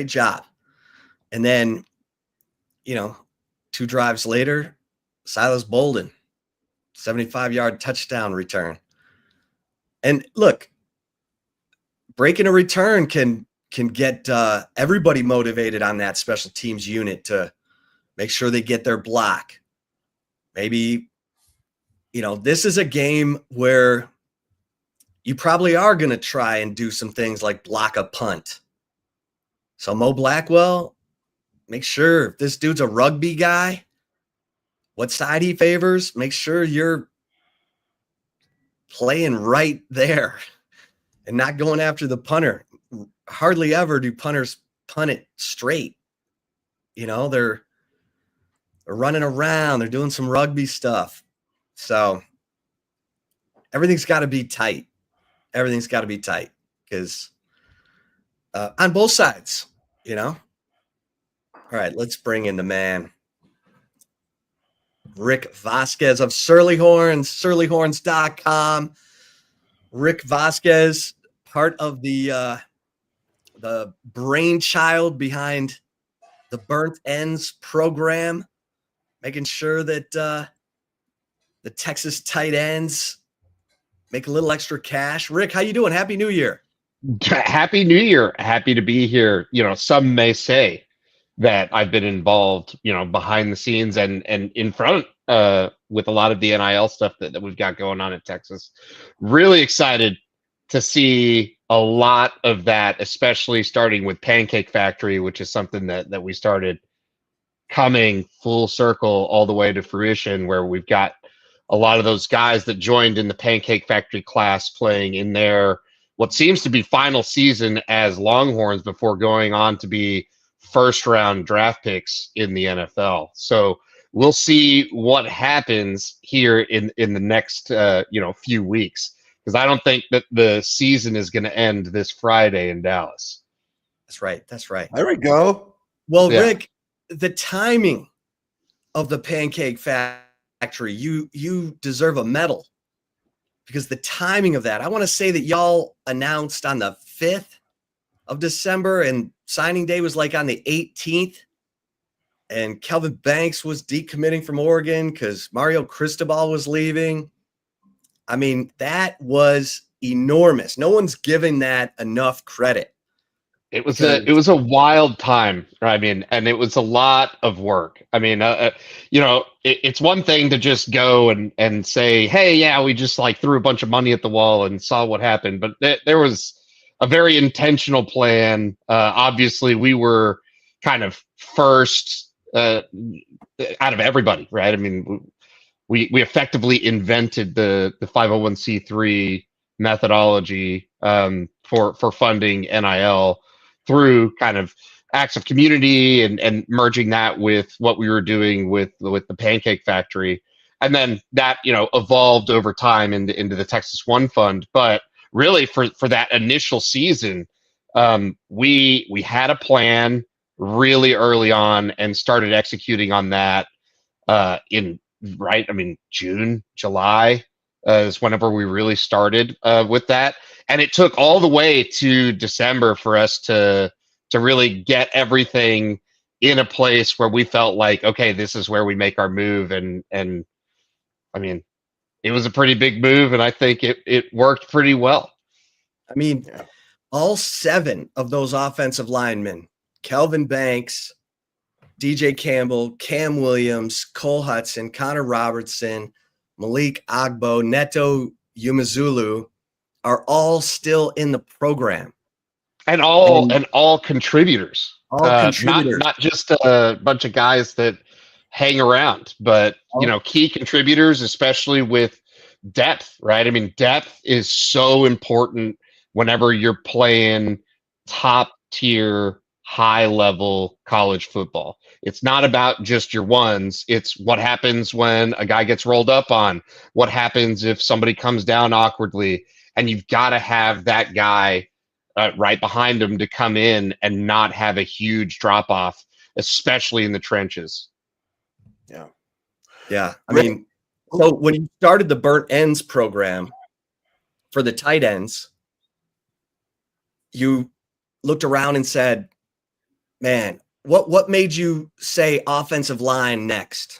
job. And then, 2 drives later, Silas Bolden, 75-yard touchdown return. And look, breaking a return can get everybody motivated on that special teams unit to make sure they get their block. Maybe, this is a game where you probably are going to try and do some things like block a punt. So Mo Blackwell, make sure if this dude's a rugby guy, what side he favors, make sure you're playing right there and not going after the punter. Hardly ever do punters punt it straight. They're running around. They're doing some rugby stuff. So everything's got to be tight. Everything's got to be tight because on both sides, All right, let's bring in the man. Rick Vasquez of Surly Horns, surlyhorns.com. Rick Vasquez, part of the brainchild behind the Burnt Ends program, making sure that the Texas tight ends make a little extra cash. Rick, how you doing? Happy New Year. Happy New Year. Happy to be here. Some may say that I've been involved, behind the scenes and in front with a lot of the NIL stuff that we've got going on at Texas. Really excited to see a lot of that, especially starting with Pancake Factory, which is something that we started coming full circle all the way to fruition, where we've got a lot of those guys that joined in the Pancake Factory class playing in their what seems to be final season as Longhorns before going on to be first-round draft picks in the NFL. So we'll see what happens here in the next few weeks, because I don't think that the season is going to end this Friday in Dallas. That's right. There we go. Well, yeah. Rick, the timing of the Pancake Factory, you deserve a medal, because the timing of that, I want to say that y'all announced on the 5th of December and signing day was like on the 18th. And Kelvin Banks was decommitting from Oregon because Mario Cristobal was leaving. I mean, that was enormous. No one's giving that enough credit. It was a wild time. I mean, and it was a lot of work. I mean, it's one thing to just go and say, hey, yeah, we just threw a bunch of money at the wall and saw what happened. But there was a very intentional plan. Obviously, we were kind of first out of everybody, right? I mean, we effectively invented the 501c3 methodology for funding NIL through kind of acts of community and merging that with what we were doing with the Pancake Factory. And then that, evolved over time into the Texas One Fund. But really for that initial season, we had a plan. really early on and started executing on that June, July is whenever we really started with that. And it took all the way to December for us to really get everything in a place where we felt like, okay, this is where we make our move. And I mean, it was a pretty big move, and I think it worked pretty well. I mean, all 7 of those offensive linemen, Kelvin Banks, DJ Campbell, Cam Williams, Cole Hudson, Connor Robertson, Malik Agbo, Neto Umazulu, are all still in the program. And all contributors. Not just a bunch of guys that hang around, but key contributors, especially with depth, right? I mean, depth is so important whenever you're playing top tier, high level college football. It's not about just your ones. It's what happens when a guy gets rolled up on, what happens if somebody comes down awkwardly, and you've got to have that guy right behind him to come in and not have a huge drop off, especially in the trenches. Yeah. I mean, so when you started the burnt ends program for the tight ends, you looked around and said, man, what made you say offensive line next?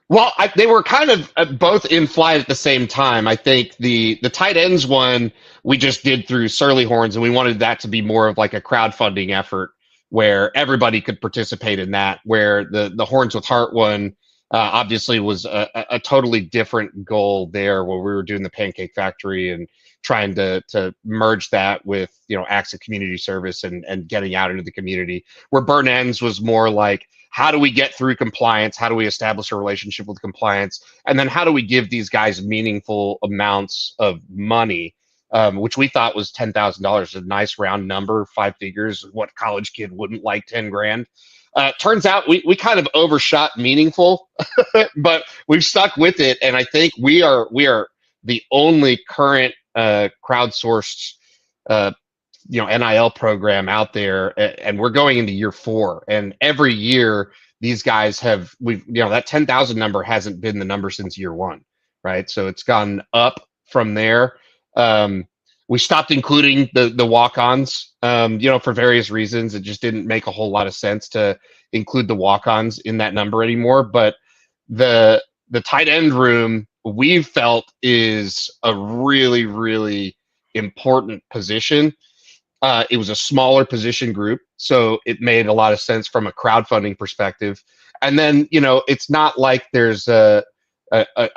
Well, they were kind of both in flight at the same time. I think the tight ends one we just did through Surly Horns, and we wanted that to be more of like a crowdfunding effort where everybody could participate in that, where the Horns with Heart one obviously was a totally different goal there, where we were doing the Pancake Factory and trying to merge that with, acts of community service and getting out into the community, where Burn Ends was more like, how do we get through compliance? How do we establish a relationship with compliance? And then how do we give these guys meaningful amounts of money, which we thought was $10,000, a nice round number, 5 figures. What college kid wouldn't like 10 grand? Turns out we kind of overshot meaningful, but we've stuck with it. And I think we are the only current crowdsourced NIL program out there, and we're going into year 4. And every year these guys that 10,000 number hasn't been the number since year 1, right? So it's gone up from there. We stopped including the walk-ons, for various reasons. It just didn't make a whole lot of sense to include the walk-ons in that number anymore. But the tight end room, we've felt, is a really, really important position. It was a smaller position group, so it made a lot of sense from a crowdfunding perspective. And then, it's not like there's a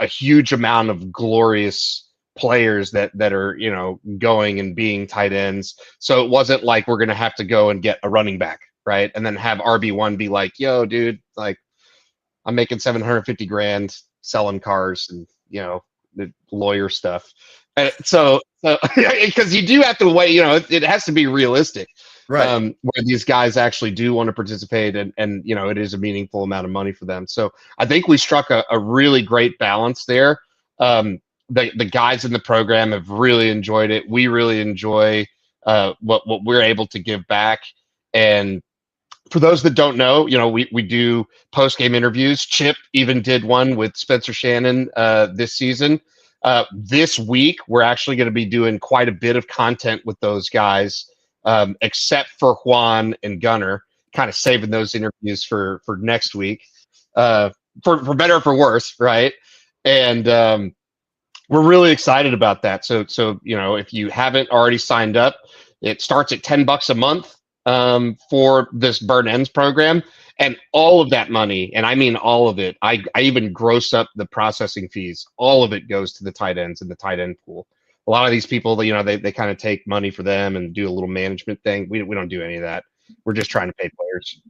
huge amount of glorious players that are, going and being tight ends. So it wasn't like we're going to have to go and get a running back, right? And then have RB1 be like, yo, dude, like, I'm making 750 grand selling cars and, the lawyer stuff. So because you do have to wait, it has to be realistic, right? Where these guys actually do want to participate, and it is a meaningful amount of money for them. So I think we struck a really great balance there. The guys in the program have really enjoyed it. We really enjoy what we're able to give back. And for those that don't know, we do post-game interviews. Chip even did one with Spencer Shannon this season. This week, we're actually going to be doing quite a bit of content with those guys, except for Juan and Gunner, kind of saving those interviews for next week, for better or for worse, right? And we're really excited about that. So if you haven't already signed up, it starts at $10 a month for this Burn Ends program. And all of that money, and I mean all of it, I even gross up the processing fees. All of it goes to the tight ends and the tight end pool. A lot of these people, they kind of take money for them and do a little management thing. We don't do any of that. We're just trying to pay players.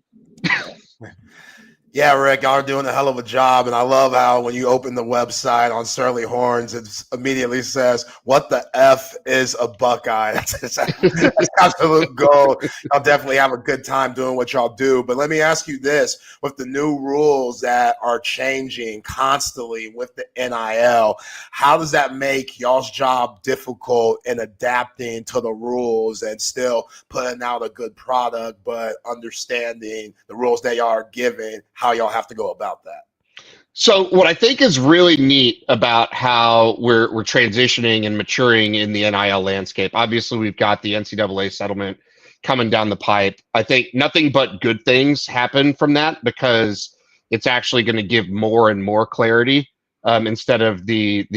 Yeah, Rick, y'all are doing a hell of a job. And I love how when you open the website on Surly Horns, it immediately says, what the F is a Buckeye? That's absolute gold. Y'all definitely have a good time doing what y'all do. But let me ask you this. With the new rules that are changing constantly with the NIL, how does that make y'all's job difficult in adapting to the rules and still putting out a good product, but understanding the rules that y'all are given, how y'all have to go about that? So what I think is really neat about how we're transitioning and maturing in the NIL landscape, obviously we've got the NCAA settlement coming down the pipe. I think nothing but good things happen from that because it's actually going to give more and more clarity instead of the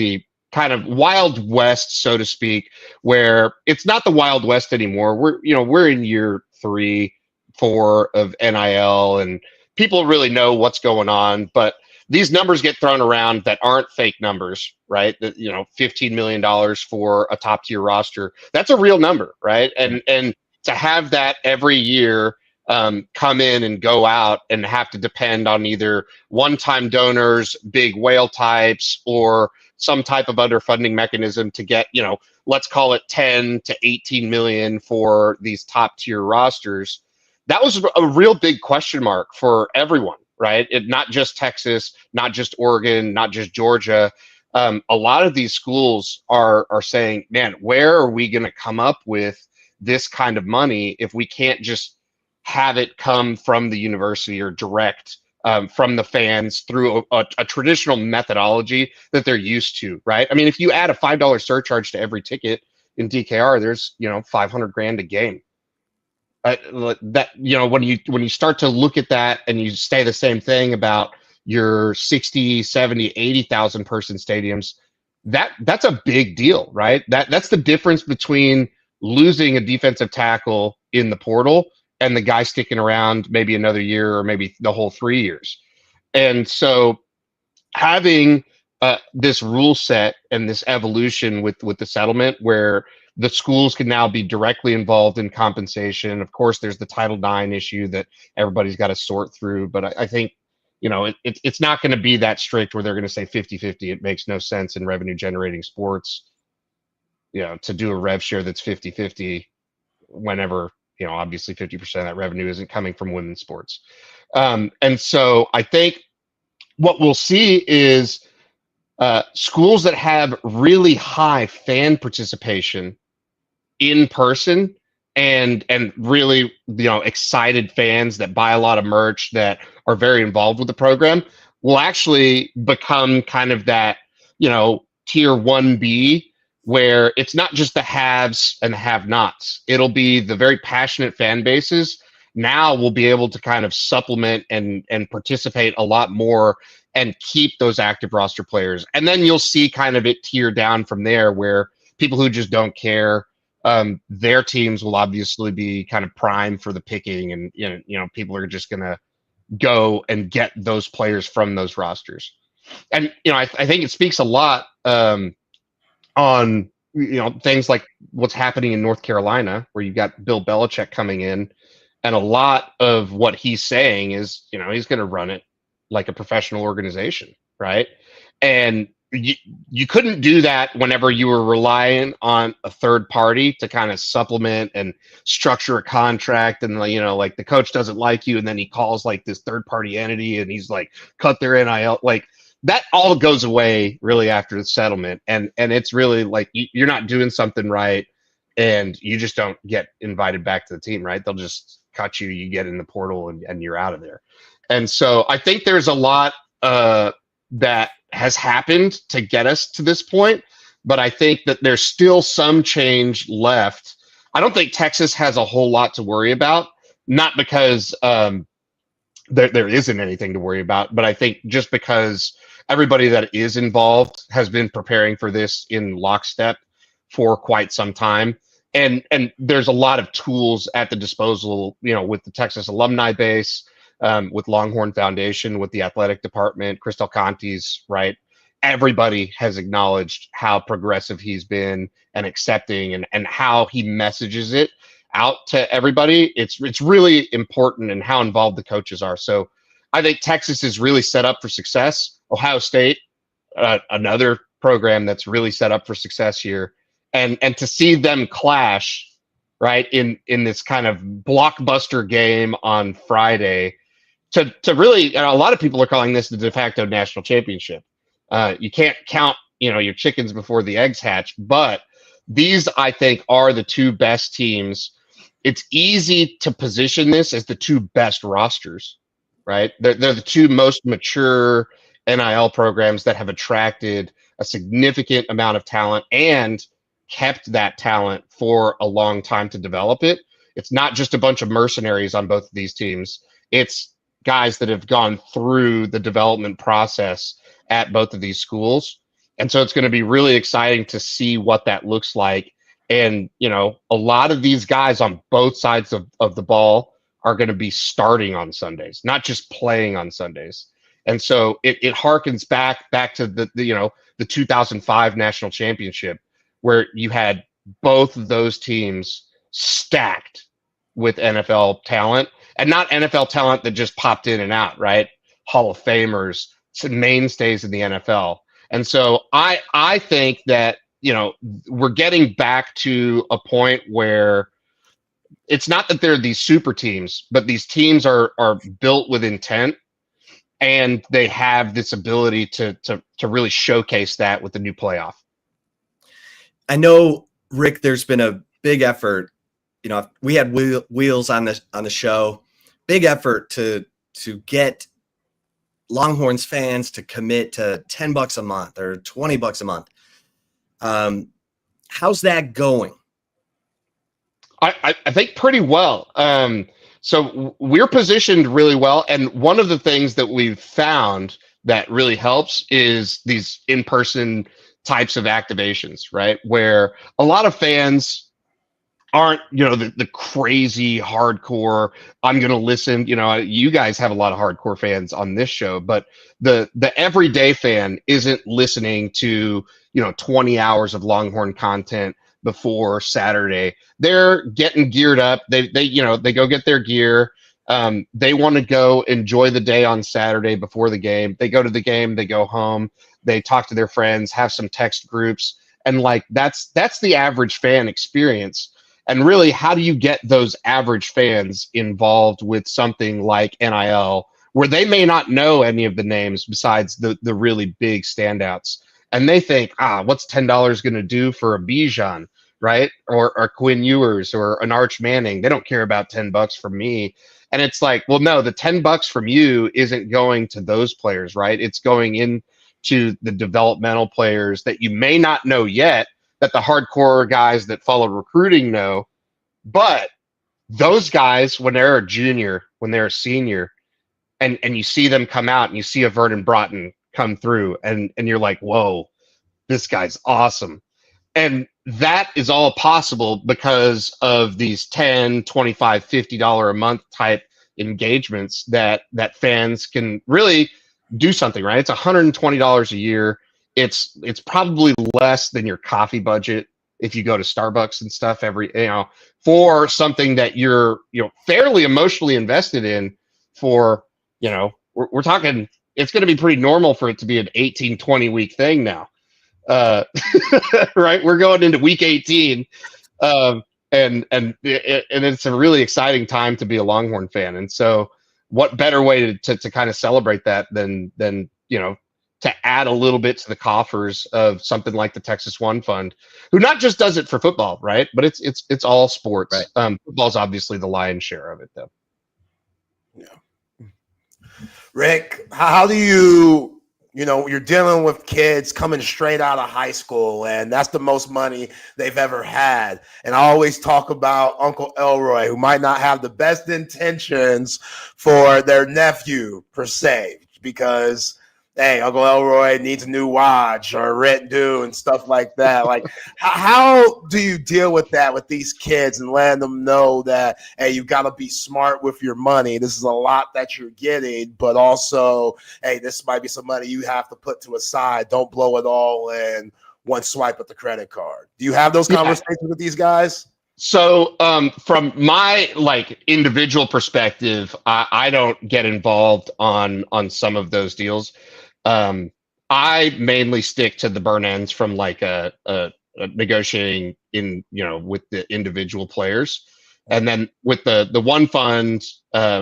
kind of Wild West, so to speak, where it's not the Wild West anymore. We're in year 3, 4 of NIL and people really know what's going on, but these numbers get thrown around that aren't fake numbers, right? That, $15 million for a top tier roster, that's a real number, right? And to have that every year come in and go out and have to depend on either one-time donors, big whale types, or some type of underfunding mechanism to get, let's call it 10 to 18 million for these top tier rosters. That was a real big question mark for everyone, right? Not just Texas, not just Oregon, not just Georgia. A lot of these schools are saying, man, where are we going to come up with this kind of money if we can't just have it come from the university or direct from the fans through a traditional methodology that they're used to, right? I mean, if you add a $5 surcharge to every ticket in DKR, there's, $500,000 a game. When you start to look at that and you say the same thing about your 60, 70, 80,000 person stadiums, that's a big deal, right? That's the difference between losing a defensive tackle in the portal and the guy sticking around maybe another year or maybe the whole 3 years. And so having this rule set and this evolution with the settlement where the schools can now be directly involved in compensation. Of course, there's the Title IX issue that everybody's got to sort through. But I think, it's not going to be that strict where they're going to say 50-50. It makes no sense in revenue generating sports, to do a rev share that's 50-50 whenever, obviously 50% of that revenue isn't coming from women's sports. And so I think what we'll see is schools that have really high fan participation in person and really excited fans that buy a lot of merch that are very involved with the program will actually become kind of that tier 1B where it's not just the haves and the have-nots. It'll be the very passionate fan bases now will be able to kind of supplement and participate a lot more and keep those active roster players. And then you'll see kind of it tier down from there where people who just don't care, their teams will obviously be kind of prime for the picking, and people are just going to go and get those players from those rosters. And I think it speaks a lot on things like what's happening in North Carolina, where you've got Bill Belichick coming in, and a lot of what he's saying is he's going to run it like a professional organization, right? And you couldn't do that whenever you were relying on a third party to kind of supplement and structure a contract, and like the coach doesn't like you, and then he calls like this third party entity and he's like, cut their NIL. Like that all goes away really after the settlement, and it's really like you're not doing something right, and you just don't get invited back to the team, right? They'll just cut you, you get in the portal, and you're out of there. And so I think there's a lot that has happened to get us to this point, but I think that there's still some change left. I don't think Texas has a whole lot to worry about, not because there isn't anything to worry about, but I think just because everybody that is involved has been preparing for this in lockstep for quite some time. And there's a lot of tools at the disposal, with the Texas alumni base, with Longhorn Foundation, with the athletic department, Chris Del Conte's, right? Everybody has acknowledged how progressive he's been and accepting, and how he messages it out to everybody. It's really important, and how involved the coaches are. So I think Texas is really set up for success. Ohio State, another program that's really set up for success here. And to see them clash, right, in this kind of blockbuster game on Friday, to really, a lot of people are calling this the de facto national championship. You can't count, your chickens before the eggs hatch, but these, I think, are the two best teams. It's easy to position this as the two best rosters, right? They're the two most mature NIL programs that have attracted a significant amount of talent and kept that talent for a long time to develop it. It's not just a bunch of mercenaries on both of these teams. It's guys that have gone through the development process at both of these schools. And so it's going to be really exciting to see what that looks like. And, a lot of these guys on both sides of the ball are going to be starting on Sundays, not just playing on Sundays. And so it harkens back to the 2005 national championship, where you had both of those teams stacked with NFL talent, and not NFL talent that just popped in and out, right? Hall of Famers, some mainstays in the NFL. And so I think that, we're getting back to a point where it's not that they're these super teams, but these teams are built with intent, and they have this ability to really showcase that with the new playoff. I know, Rick, there's been a big effort. We had Wheels on the show, big effort to get Longhorns fans to commit to $10 a month or $20 a month. How's that going? I think pretty well. So we're positioned really well. And one of the things that we've found that really helps is these in-person types of activations, right? Where a lot of fans aren't, the crazy hardcore, I'm going to listen, you guys have a lot of hardcore fans on this show, but the everyday fan isn't listening to, 20 hours of Longhorn content before Saturday. They're getting geared up. They go get their gear. They want to go enjoy the day on Saturday before the game. They go to the game, they go home, they talk to their friends, have some text groups. And that's the average fan experience. And really, how do you get those average fans involved with something like NIL, where they may not know any of the names besides the really big standouts? And they think, what's $10 going to do for a Bijan, right? Or Quinn Ewers or an Arch Manning? They don't care about $10 from me. And it's like, well, no, the $10 from you isn't going to those players, right? It's going into the developmental players that you may not know yet, that the hardcore guys that follow recruiting know. But those guys, when they're a junior, when they're a senior, and you see them come out and you see a Vernon Broughton come through and you're like, whoa, this guy's awesome. And that is all possible because of these $10, $25, $50 a month type engagements that fans can really do something, right? It's $120 a year. It's probably less than your coffee budget if you go to Starbucks and stuff for something that you're fairly emotionally invested in for, we're talking, it's going to be pretty normal for it to be an 18, 20 week thing now. Right. We're going into week 18. And it's a really exciting time to be a Longhorn fan. And so what better way to kind of celebrate that than to add a little bit to the coffers of something like the Texas One Fund, who not just does it for football, right? But it's all sports. Right. Football's obviously the lion's share of it, though. Yeah. Rick, how do you're dealing with kids coming straight out of high school, and that's the most money they've ever had. And I always talk about Uncle Elroy, who might not have the best intentions for their nephew per se, because hey, Uncle Elroy needs a new watch or rent due and stuff like that. Like, how do you deal with that with these kids and letting them know that, hey, you got to be smart with your money. This is a lot that you're getting, but also, hey, this might be some money you have to put to a side. Don't blow it all in one swipe at the credit card. Do you have those conversations with these guys? So from my individual perspective, I don't get involved on some of those deals. I mainly stick to the burn ends from a negotiating with the individual players. And then with the one fund,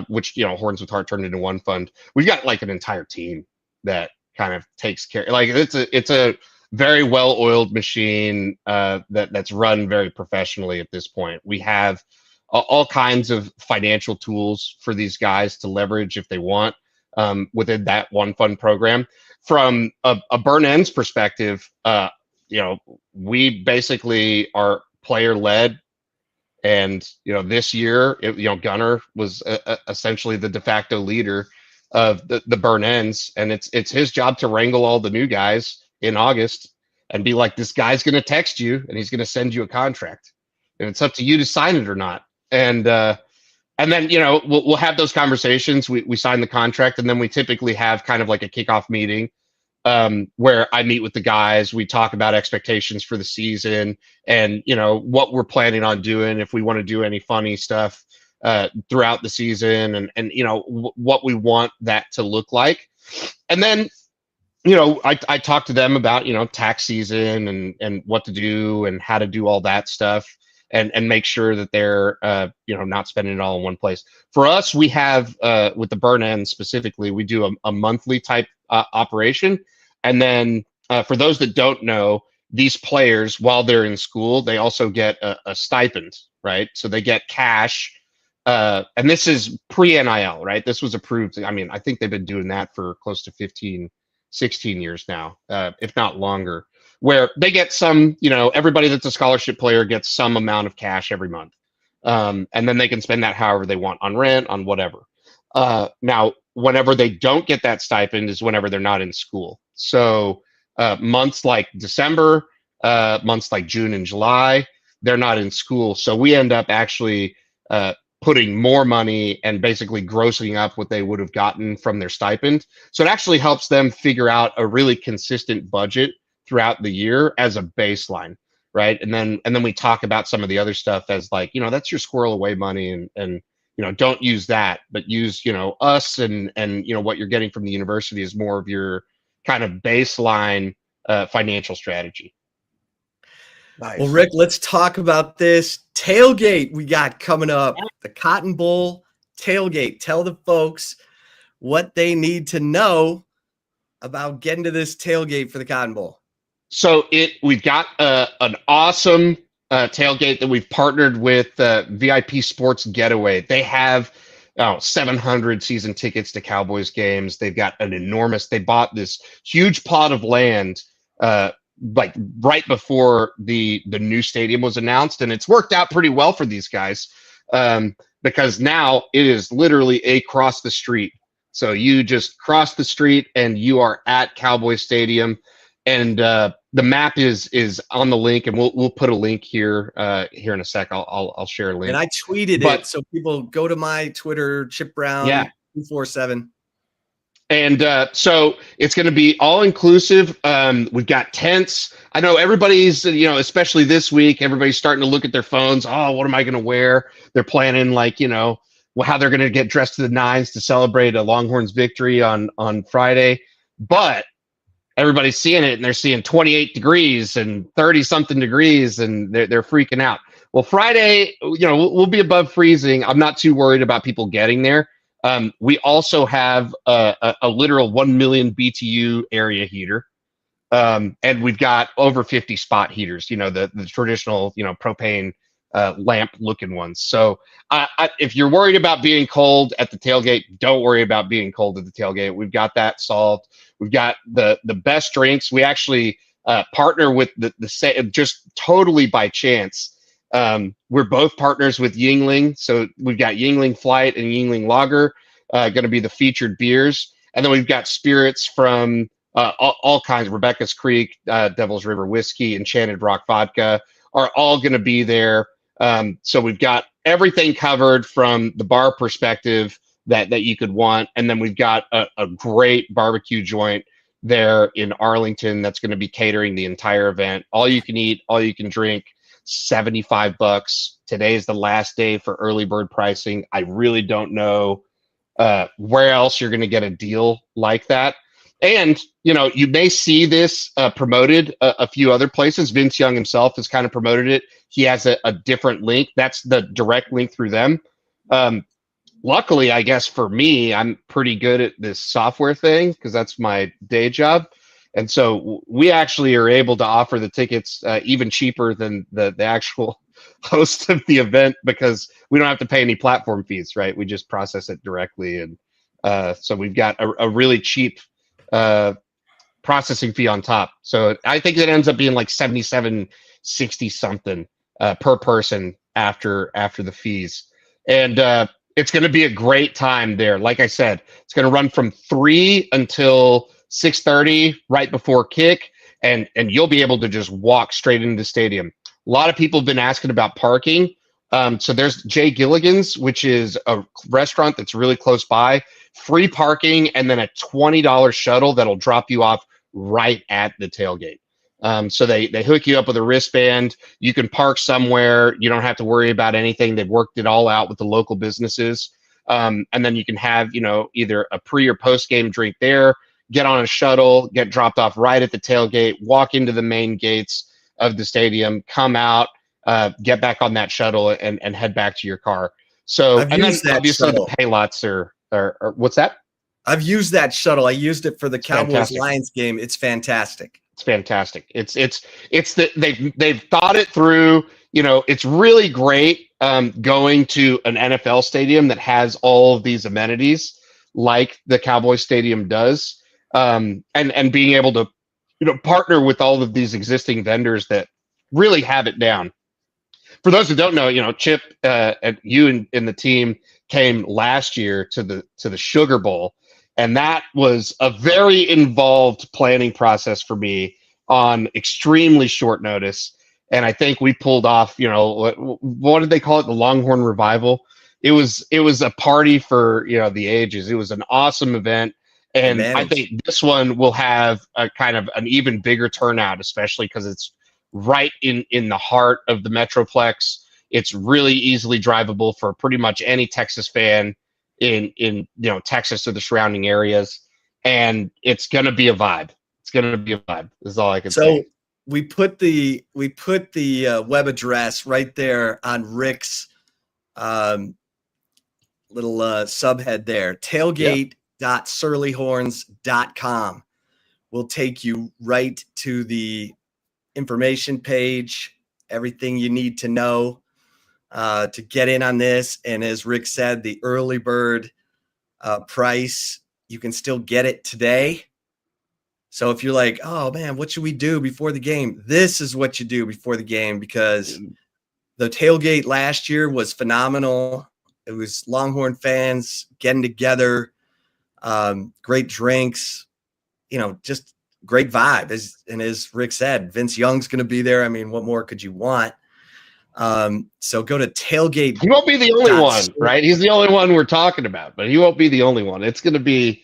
which Horns with Heart turned into one fund, we've got an entire team that kind of takes care. It's a very well-oiled machine that's run very professionally at this point. We have all kinds of financial tools for these guys to leverage if they want within that one fund program. From a burn ends perspective, we basically are player-led. And, this year, Gunner was essentially the de facto leader of the burn ends. And it's his job to wrangle all the new guys in August and be like, this guy's going to text you and he's going to send you a contract. And it's up to you to sign it or not. And then, we'll have those conversations. We sign the contract, and then we typically have kind of a kickoff meeting where I meet with the guys. We talk about expectations for the season and, what we're planning on doing, if we want to do any funny stuff throughout the season and what we want that to look like. And then, I talk to them about, tax season and what to do and how to do all that stuff and make sure that they're, not spending it all in one place. For us, we have, with the burn end specifically, we do a monthly type operation. And then for those that don't know, these players, while they're in school, they also get a stipend, right? So they get cash. And this is pre-NIL, right? This was approved. I mean, I think they've been doing that for close to 15, 16 years now, if not longer, where they get some, everybody that's a scholarship player gets some amount of cash every month. And then they can spend that however they want on rent, on whatever. Now, whenever they don't get that stipend is whenever they're not in school. So months like December, months like June and July, they're not in school. So we end up actually putting more money and basically grossing up what they would have gotten from their stipend. So it actually helps them figure out a really consistent budget throughout the year as a baseline, right? And then we talk about some of the other stuff as that's your squirrel away money and don't use that, but use, us and what you're getting from the university is more of your kind of baseline financial strategy. Nice. Well, Rick, let's talk about this tailgate we got coming up, the Cotton Bowl tailgate. Tell the folks what they need to know about getting to this tailgate for the Cotton Bowl. So we've got an awesome tailgate that we've partnered with VIP Sports Getaway. They have 700 season tickets to Cowboys games. They've got they bought this huge plot of land right before the new stadium was announced, and it's worked out pretty well for these guys because now it is literally across the street. So you just cross the street and you are at Cowboy Stadium, and the map is on the link, and we'll put a link here in a sec. I'll share a link. And I tweeted it, so people go to my Twitter, Chip Brown 247. And so it's going to be all inclusive. We've got tents. I know everybody's, especially this week, everybody's starting to look at their phones. Oh, what am I going to wear? They're planning how they're going to get dressed to the nines to celebrate a Longhorns victory on Friday. But everybody's seeing it, and they're seeing 28 degrees and 30 something degrees, and they're freaking out. Well, Friday, we'll be above freezing. I'm not too worried about people getting there. We also have a literal 1 million BTU area heater. And we've got over 50 spot heaters, the traditional, propane lamp looking ones. So if you're worried about being cold at the tailgate, don't worry about being cold at the tailgate. We've got that solved. We've got the best drinks. We actually partner with the just totally by chance. We're both partners with Yingling. So we've got Yingling Flight and Yingling Lager going to be the featured beers. And then we've got spirits from all kinds. Rebecca's Creek, Devil's River Whiskey, Enchanted Rock Vodka are all going to be there. So we've got everything covered from the bar perspective that you could want. And then we've got a great barbecue joint there in Arlington that's going to be catering the entire event. All you can eat, all you can drink. $75. Today is the last day for early bird pricing. I really don't know where else you're going to get a deal like that. And, you may see this promoted a few other places. Vince Young himself has kind of promoted it. He has a different link. That's the direct link through them. Luckily, I guess for me, I'm pretty good at this software thing because that's my day job. And so we actually are able to offer the tickets even cheaper than the actual host of the event because we don't have to pay any platform fees, right? We just process it directly. And so we've got a really cheap processing fee on top. So I think it ends up being like 77, 60 something per person after the fees. And it's going to be a great time there. Like I said, it's going to run from 3 until 6:30 right before kick, and you'll be able to just walk straight into the stadium. A lot of people have been asking about parking. So there's Jay Gilligan's, which is a restaurant that's really close by, free parking, and then a $20 shuttle that'll drop you off right at the tailgate. So they hook you up with a wristband. You can park somewhere. You don't have to worry about anything. They've worked it all out with the local businesses. And then you can have, either a pre or post game drink there, get on a shuttle, get dropped off right at the tailgate, walk into the main gates of the stadium, come out, get back on that shuttle and head back to your car. So, and then obviously the pay lots are what's that? I've used that shuttle. I used it for the Cowboys Lions game. It's fantastic. It's fantastic. They've thought it through. It's really great going to an NFL stadium that has all of these amenities like the Cowboys Stadium does, and being able to partner with all of these existing vendors that really have it down. For those who don't know, Chip, and you and the team came last year to the Sugar Bowl. And that was a very involved planning process for me on extremely short notice. And I think we pulled off, what did they call it? The Longhorn Revival. It was a party for, the ages. It was an awesome event. And I think this one will have a kind of an even bigger turnout, especially because it's right in the heart of the Metroplex. It's really easily drivable for pretty much any Texas fan in Texas or the surrounding areas, and it's gonna be a vibe. It's gonna be a vibe. Is all I can say. So we put the web address right there on Rick's little subhead there. Tailgate.surlyhorns.com will take you right to the information page. Everything you need to know to get in on this. And as Rick said, the early bird price, you can still get it today. So if you're like, oh man, what should we do before the game? This is what you do before the game, because the tailgate last year was phenomenal. It was Longhorn fans getting together, great drinks, just great vibe. As Rick said, Vince Young's going to be there. I mean, what more could you want? So go to tailgate. He won't be the only one, right? He's the only one we're talking about, but he won't be the only one. It's going to be,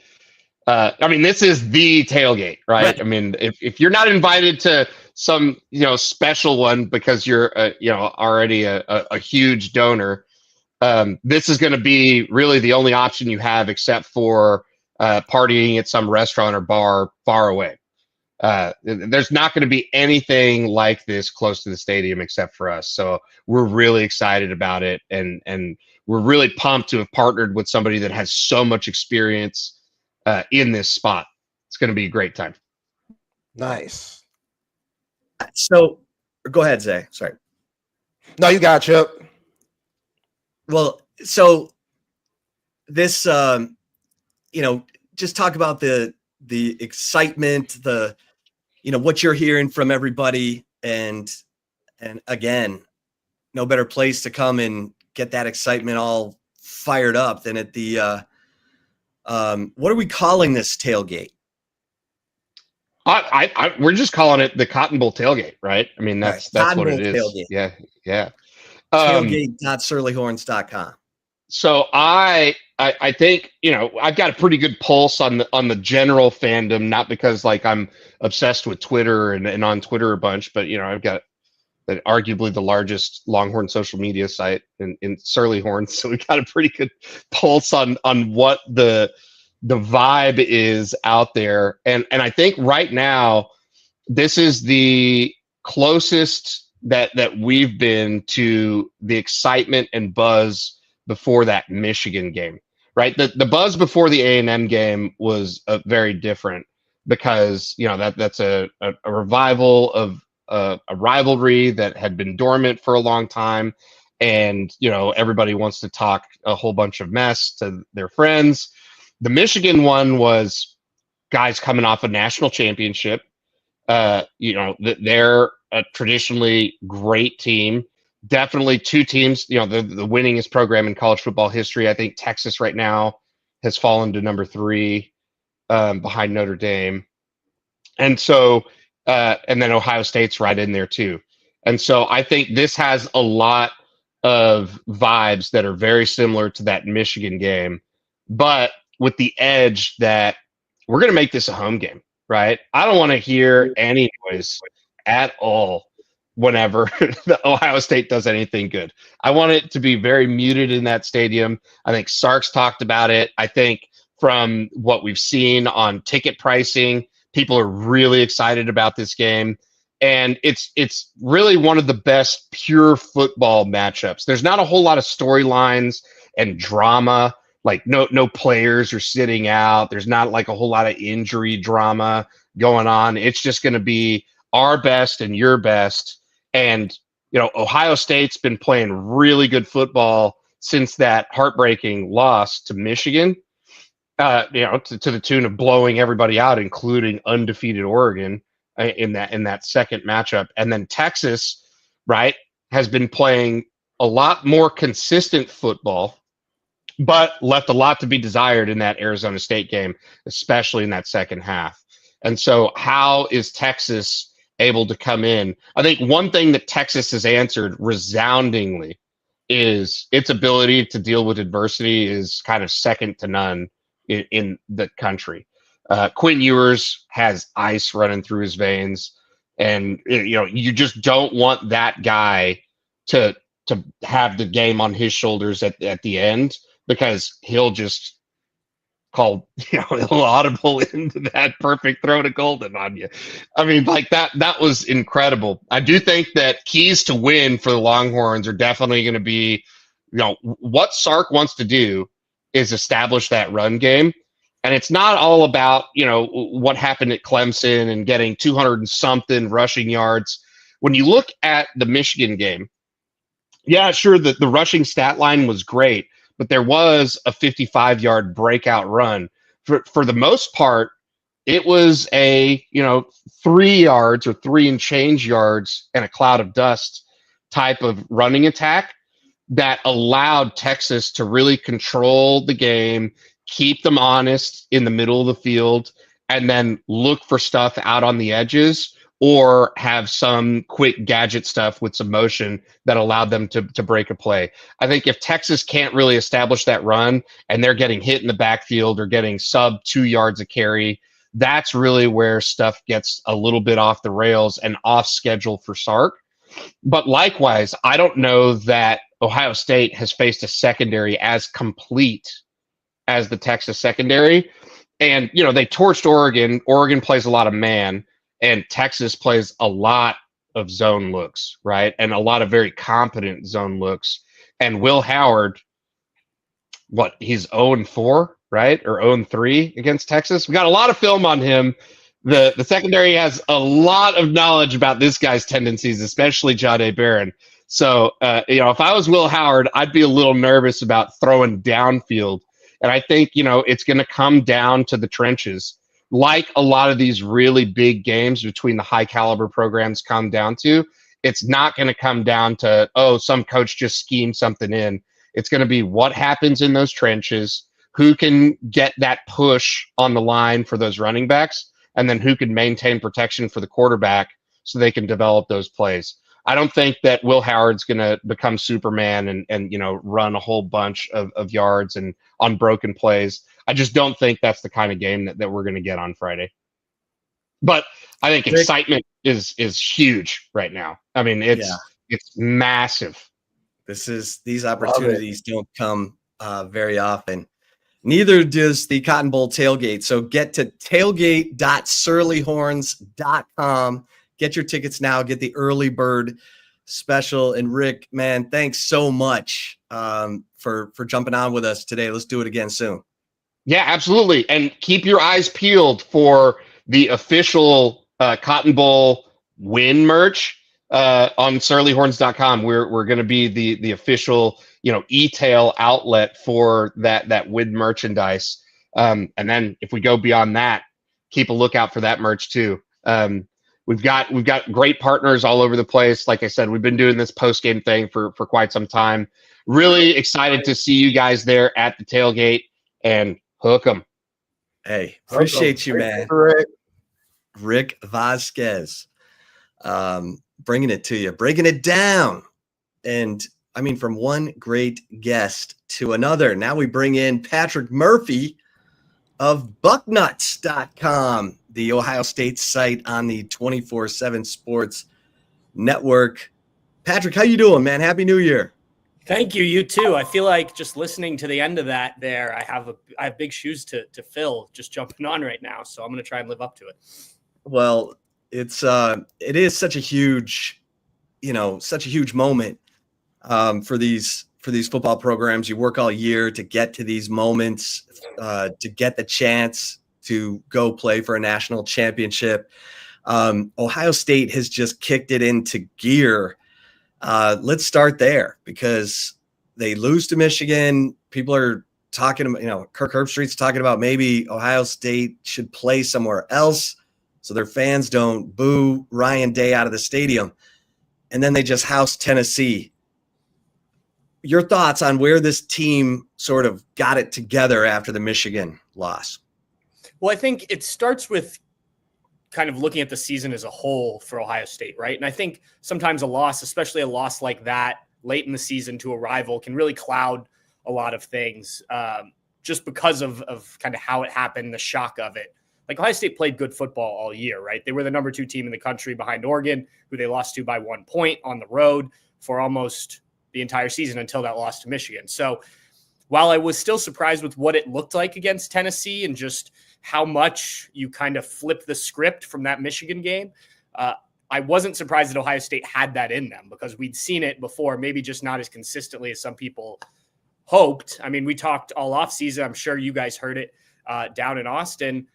this is the tailgate, right? I mean, if you're not invited to some, special one because you're, already a huge donor, this is going to be really the only option you have except for partying at some restaurant or bar far away. There's not going to be anything like this close to the stadium except for us. So we're really excited about it. And we're really pumped to have partnered with somebody that has so much experience in this spot. It's going to be a great time. Nice. So go ahead, Zay. Sorry. No, you got Chip. Well, so this, just talk about the excitement, what you're hearing from everybody, and again, no better place to come and get that excitement all fired up than at the what are we calling this tailgate? We're just calling it the Cotton Bowl tailgate, right? I mean, that's what it is. Tailgate. Yeah. Tailgate.surlyhorns.com. So I think, I've got a pretty good pulse on the general fandom, not because like I'm obsessed with Twitter and on Twitter a bunch, but I've got arguably the largest Longhorn social media site in Surly Horns. So we got a pretty good pulse on what the vibe is out there. And I think right now, this is the closest that we've been to the excitement and buzz before that Michigan game, right? The buzz before the A&M game was very different because, that's a revival of a rivalry that had been dormant for a long time. And, everybody wants to talk a whole bunch of mess to their friends. The Michigan one was guys coming off a national championship. They're a traditionally great team. Definitely two teams, the winningest program in college football history. I think Texas right now has fallen to number 3 behind Notre Dame. And so, and then Ohio State's right in there too. And so I think this has a lot of vibes that are very similar to that Michigan game, but with the edge that we're going to make this a home game, right? I don't want to hear any noise at all whenever the Ohio State does anything good. I want it to be very muted in that stadium. I think Sark's talked about it. I think from what we've seen on ticket pricing, people are really excited about this game. And it's really one of the best pure football matchups. There's not a whole lot of storylines and drama. Like no players are sitting out. There's not like a whole lot of injury drama going on. It's just going to be our best and your best. And, Ohio State's been playing really good football since that heartbreaking loss to Michigan, to the tune of blowing everybody out, including undefeated Oregon in that second matchup. And then Texas, right, has been playing a lot more consistent football, but left a lot to be desired in that Arizona State game, especially in that second half. And so how is Texas able to come in? I think one thing that Texas has answered resoundingly is its ability to deal with adversity is kind of second to none in the country. Quinn Ewers has ice running through his veins, and you just don't want that guy to have the game on his shoulders at the end, because he'll just call he'll audible into that perfect throw to Golden on you. I mean, like that was incredible. I do think that keys to win for the Longhorns are definitely going to be, what Sark wants to do is establish that run game. And it's not all about, what happened at Clemson and getting 200 and something rushing yards. When you look at the Michigan game, yeah, sure, the rushing stat line was great, but there was a 55-yard breakout run. For the most part, it was a 3 yards or 3 and change yards and a cloud of dust type of running attack that allowed Texas to really control the game, keep them honest in the middle of the field, and then look for stuff out on the edges or have some quick gadget stuff with some motion that allowed them to break a play. I think if Texas can't really establish that run and they're getting hit in the backfield or getting sub 2 yards a carry, that's really where stuff gets a little bit off the rails and off schedule for Sark. But likewise, I don't know that Ohio State has faced a secondary as complete as the Texas secondary. And, they torched Oregon. Oregon plays a lot of man, and Texas plays a lot of zone looks, right? And a lot of very competent zone looks. And Will Howard, he's 0-4, right? Or 0-3 against Texas. We got a lot of film on him. The secondary has a lot of knowledge about this guy's tendencies, especially Jahdae Barron. So, if I was Will Howard, I'd be a little nervous about throwing downfield. And I think, it's going to come down to the trenches. Like a lot of these really big games between the high caliber programs come down to, it's not going to come down to, some coach just schemed something in. It's going to be what happens in those trenches, who can get that push on the line for those running backs, and then who can maintain protection for the quarterback so they can develop those plays. I don't think that Will Howard's going to become Superman and run a whole bunch of yards and on broken plays. I just don't think that's the kind of game that we're going to get on Friday. But I think excitement is huge right now. I mean, it's massive. These opportunities don't come very often. Neither does the Cotton Bowl tailgate. So get to tailgate.surlyhorns.com. Get your tickets now. Get the early bird special. And Rick, man, thanks so much for jumping on with us today. Let's do it again soon. Yeah, absolutely. And keep your eyes peeled for the official Cotton Bowl win merch on surlyhorns.com. We're going to be the official, e-tail outlet for that win merchandise. And then if we go beyond that, keep a lookout for that merch too. We've got great partners all over the place. Like I said, we've been doing this post-game thing for quite some time. Really excited to see you guys there at the tailgate and hook 'em. Hey, appreciate you, man. Rick Vasquez, bringing it to you, breaking it down. And I mean, from one great guest to another. Now we bring in Patrick Murphy of bucknuts.com, the Ohio State site on the 24/7 Sports Network. Patrick, how you doing, man? Happy New Year. Thank you. You too. I feel like just listening to the end of that there, I have big shoes to fill just jumping on right now. So I'm going to try and live up to it. Well, it is such a huge moment for these football programs. You work all year to get to these moments, to get the chance to go play for a national championship. Ohio State has just kicked it into gear. Let's start there because they lose to Michigan. People are talking about, Kirk Herbstreit's talking about maybe Ohio State should play somewhere else so their fans don't boo Ryan Day out of the stadium. And then they just housed Tennessee. Your thoughts on where this team sort of got it together after the Michigan loss? Well, I think it starts with kind of looking at the season as a whole for Ohio State, right? And I think sometimes a loss, especially a loss like that late in the season to a rival, can really cloud a lot of things just because of kind of how it happened, the shock of it. Like Ohio State played good football all year, right? They were the number 2 team in the country behind Oregon, who they lost to by 1 point on the road for almost the entire season until that loss to Michigan. So while I was still surprised with what it looked like against Tennessee and just how much you kind of flipped the script from that Michigan game, I wasn't surprised that Ohio State had that in them because we'd seen it before, maybe just not as consistently as some people hoped. I mean, we talked all offseason. I'm sure you guys heard it down in Austin,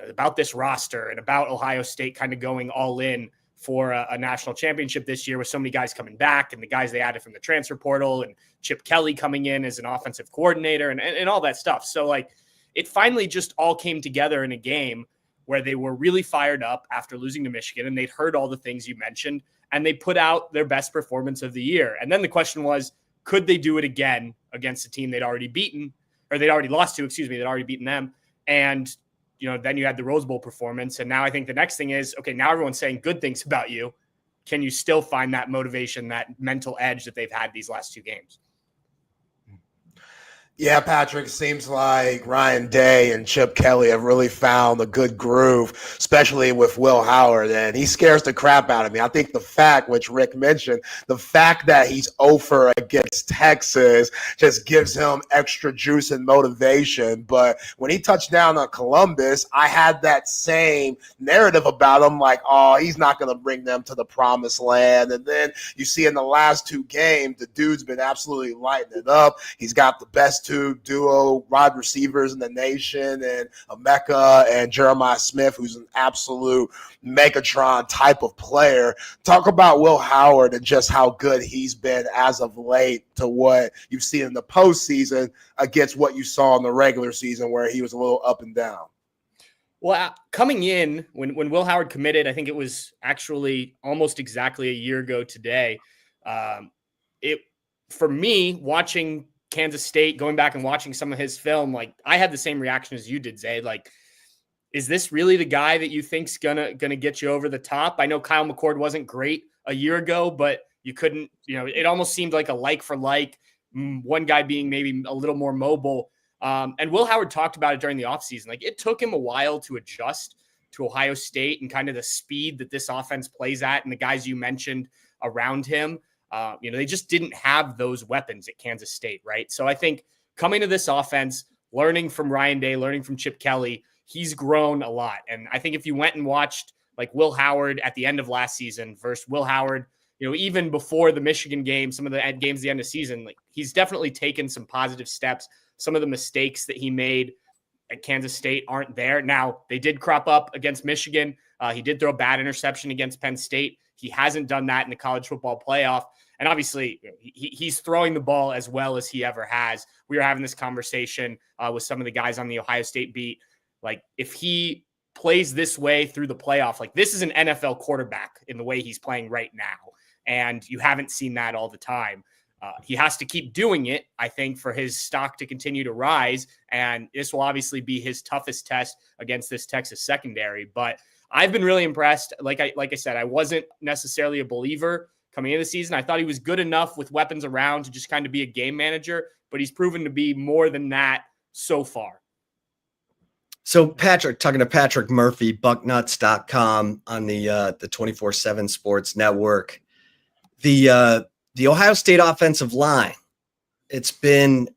about this roster and about Ohio State kind of going all in for a national championship this year with so many guys coming back and the guys they added from the transfer portal and Chip Kelly coming in as an offensive coordinator and all that stuff. So like it finally just all came together in a game where they were really fired up after losing to Michigan and they'd heard all the things you mentioned and they put out their best performance of the year. And then the question was, could they do it again against a team they'd already beaten or they'd already lost to, they'd already beaten them. And then you had the Rose Bowl performance. And now I think the next thing is, okay, now everyone's saying good things about you. Can you still find that motivation, that mental edge that they've had these last 2 games? Yeah, Patrick, seems like Ryan Day and Chip Kelly have really found a good groove, especially with Will Howard, and he scares the crap out of me. I think the fact, which Rick mentioned, the fact that he's 0-for against Texas just gives him extra juice and motivation. But when he touched down on Columbus, I had that same narrative about him, like, oh, he's not going to bring them to the promised land. And then you see in the last 2 games, the dude's been absolutely lighting it up. He's got the best 2 duo wide receivers in the nation, and Emeka and Jeremiah Smith, who's an absolute Megatron type of player. Talk about Will Howard and just how good he's been as of late to what you've seen in the postseason against what you saw in the regular season where he was a little up and down. Well, coming in, when Will Howard committed, I think it was actually almost exactly a year ago today. For me, watching Kansas State, going back and watching some of his film, like I had the same reaction as you did, Zay. Like, is this really the guy that you think's gonna get you over the top? I know Kyle McCord wasn't great a year ago, but you couldn't, it almost seemed like a like for like, one guy being maybe a little more mobile. And Will Howard talked about it during the offseason. Like it took him a while to adjust to Ohio State and kind of the speed that this offense plays at and the guys you mentioned around him, they just didn't have those weapons at Kansas State, right? So I think coming to this offense, learning from Ryan Day, learning from Chip Kelly, he's grown a lot. And I think if you went and watched like Will Howard at the end of last season versus Will Howard, even before the Michigan game, some of the games at the end of the season, like he's definitely taken some positive steps. Some of the mistakes that he made at Kansas State aren't there. Now, they did crop up against Michigan. He did throw a bad interception against Penn State. He hasn't done that in the college football playoff. And obviously, he's throwing the ball as well as he ever has. We were having this conversation with some of the guys on the Ohio State beat. Like, if he plays this way through the playoff, like this is an NFL quarterback in the way he's playing right now. And you haven't seen that all the time. He has to keep doing it, I think, for his stock to continue to rise. And this will obviously be his toughest test against this Texas secondary. But I've been really impressed. Like I said, I wasn't necessarily a believer coming into the season. I thought he was good enough with weapons around to just kind of be a game manager, but he's proven to be more than that so far. So Patrick, talking to Patrick Murphy, bucknuts.com on the 24/7 Sports Network. The Ohio State offensive line, it's been,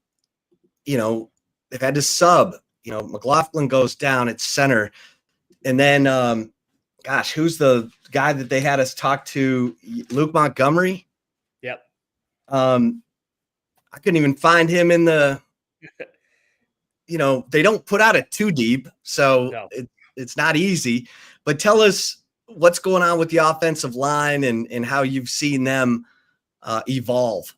they've had to sub, McLaughlin goes down at center. And then, who's the guy that they had us talk to? Luke Montgomery? Yep. I couldn't even find him in the, they don't put out it too deep. So No. It's not easy. But tell us what's going on with the offensive line and how you've seen them evolve.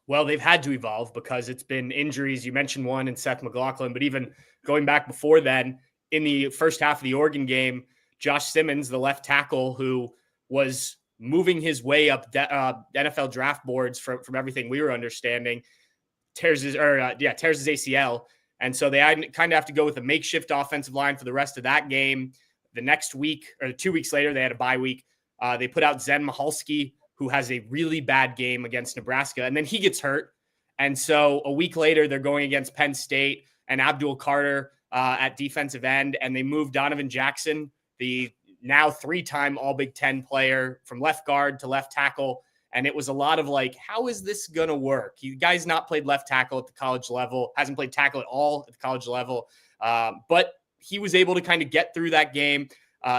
Well, they've had to evolve because it's been injuries. You mentioned one in Seth McLaughlin, but even going back before then, in the first half of the Oregon game, Josh Simmons, the left tackle who was moving his way up NFL draft boards from everything we were understanding, tears his ACL. And so they kind of have to go with a makeshift offensive line for the rest of that game. The next week or 2 weeks later, they had a bye week. They put out Zen Michalski, who has a really bad game against Nebraska, and then he gets hurt. And so a week later, they're going against Penn State and Abdul Carter at defensive end, and they moved Donovan Jackson, the now 3-time All Big Ten player, from left guard to left tackle. And it was a lot of like, how is this going to work? The guy's not played left tackle at the college level, hasn't played tackle at all at the college level. But he was able to kind of get through that game.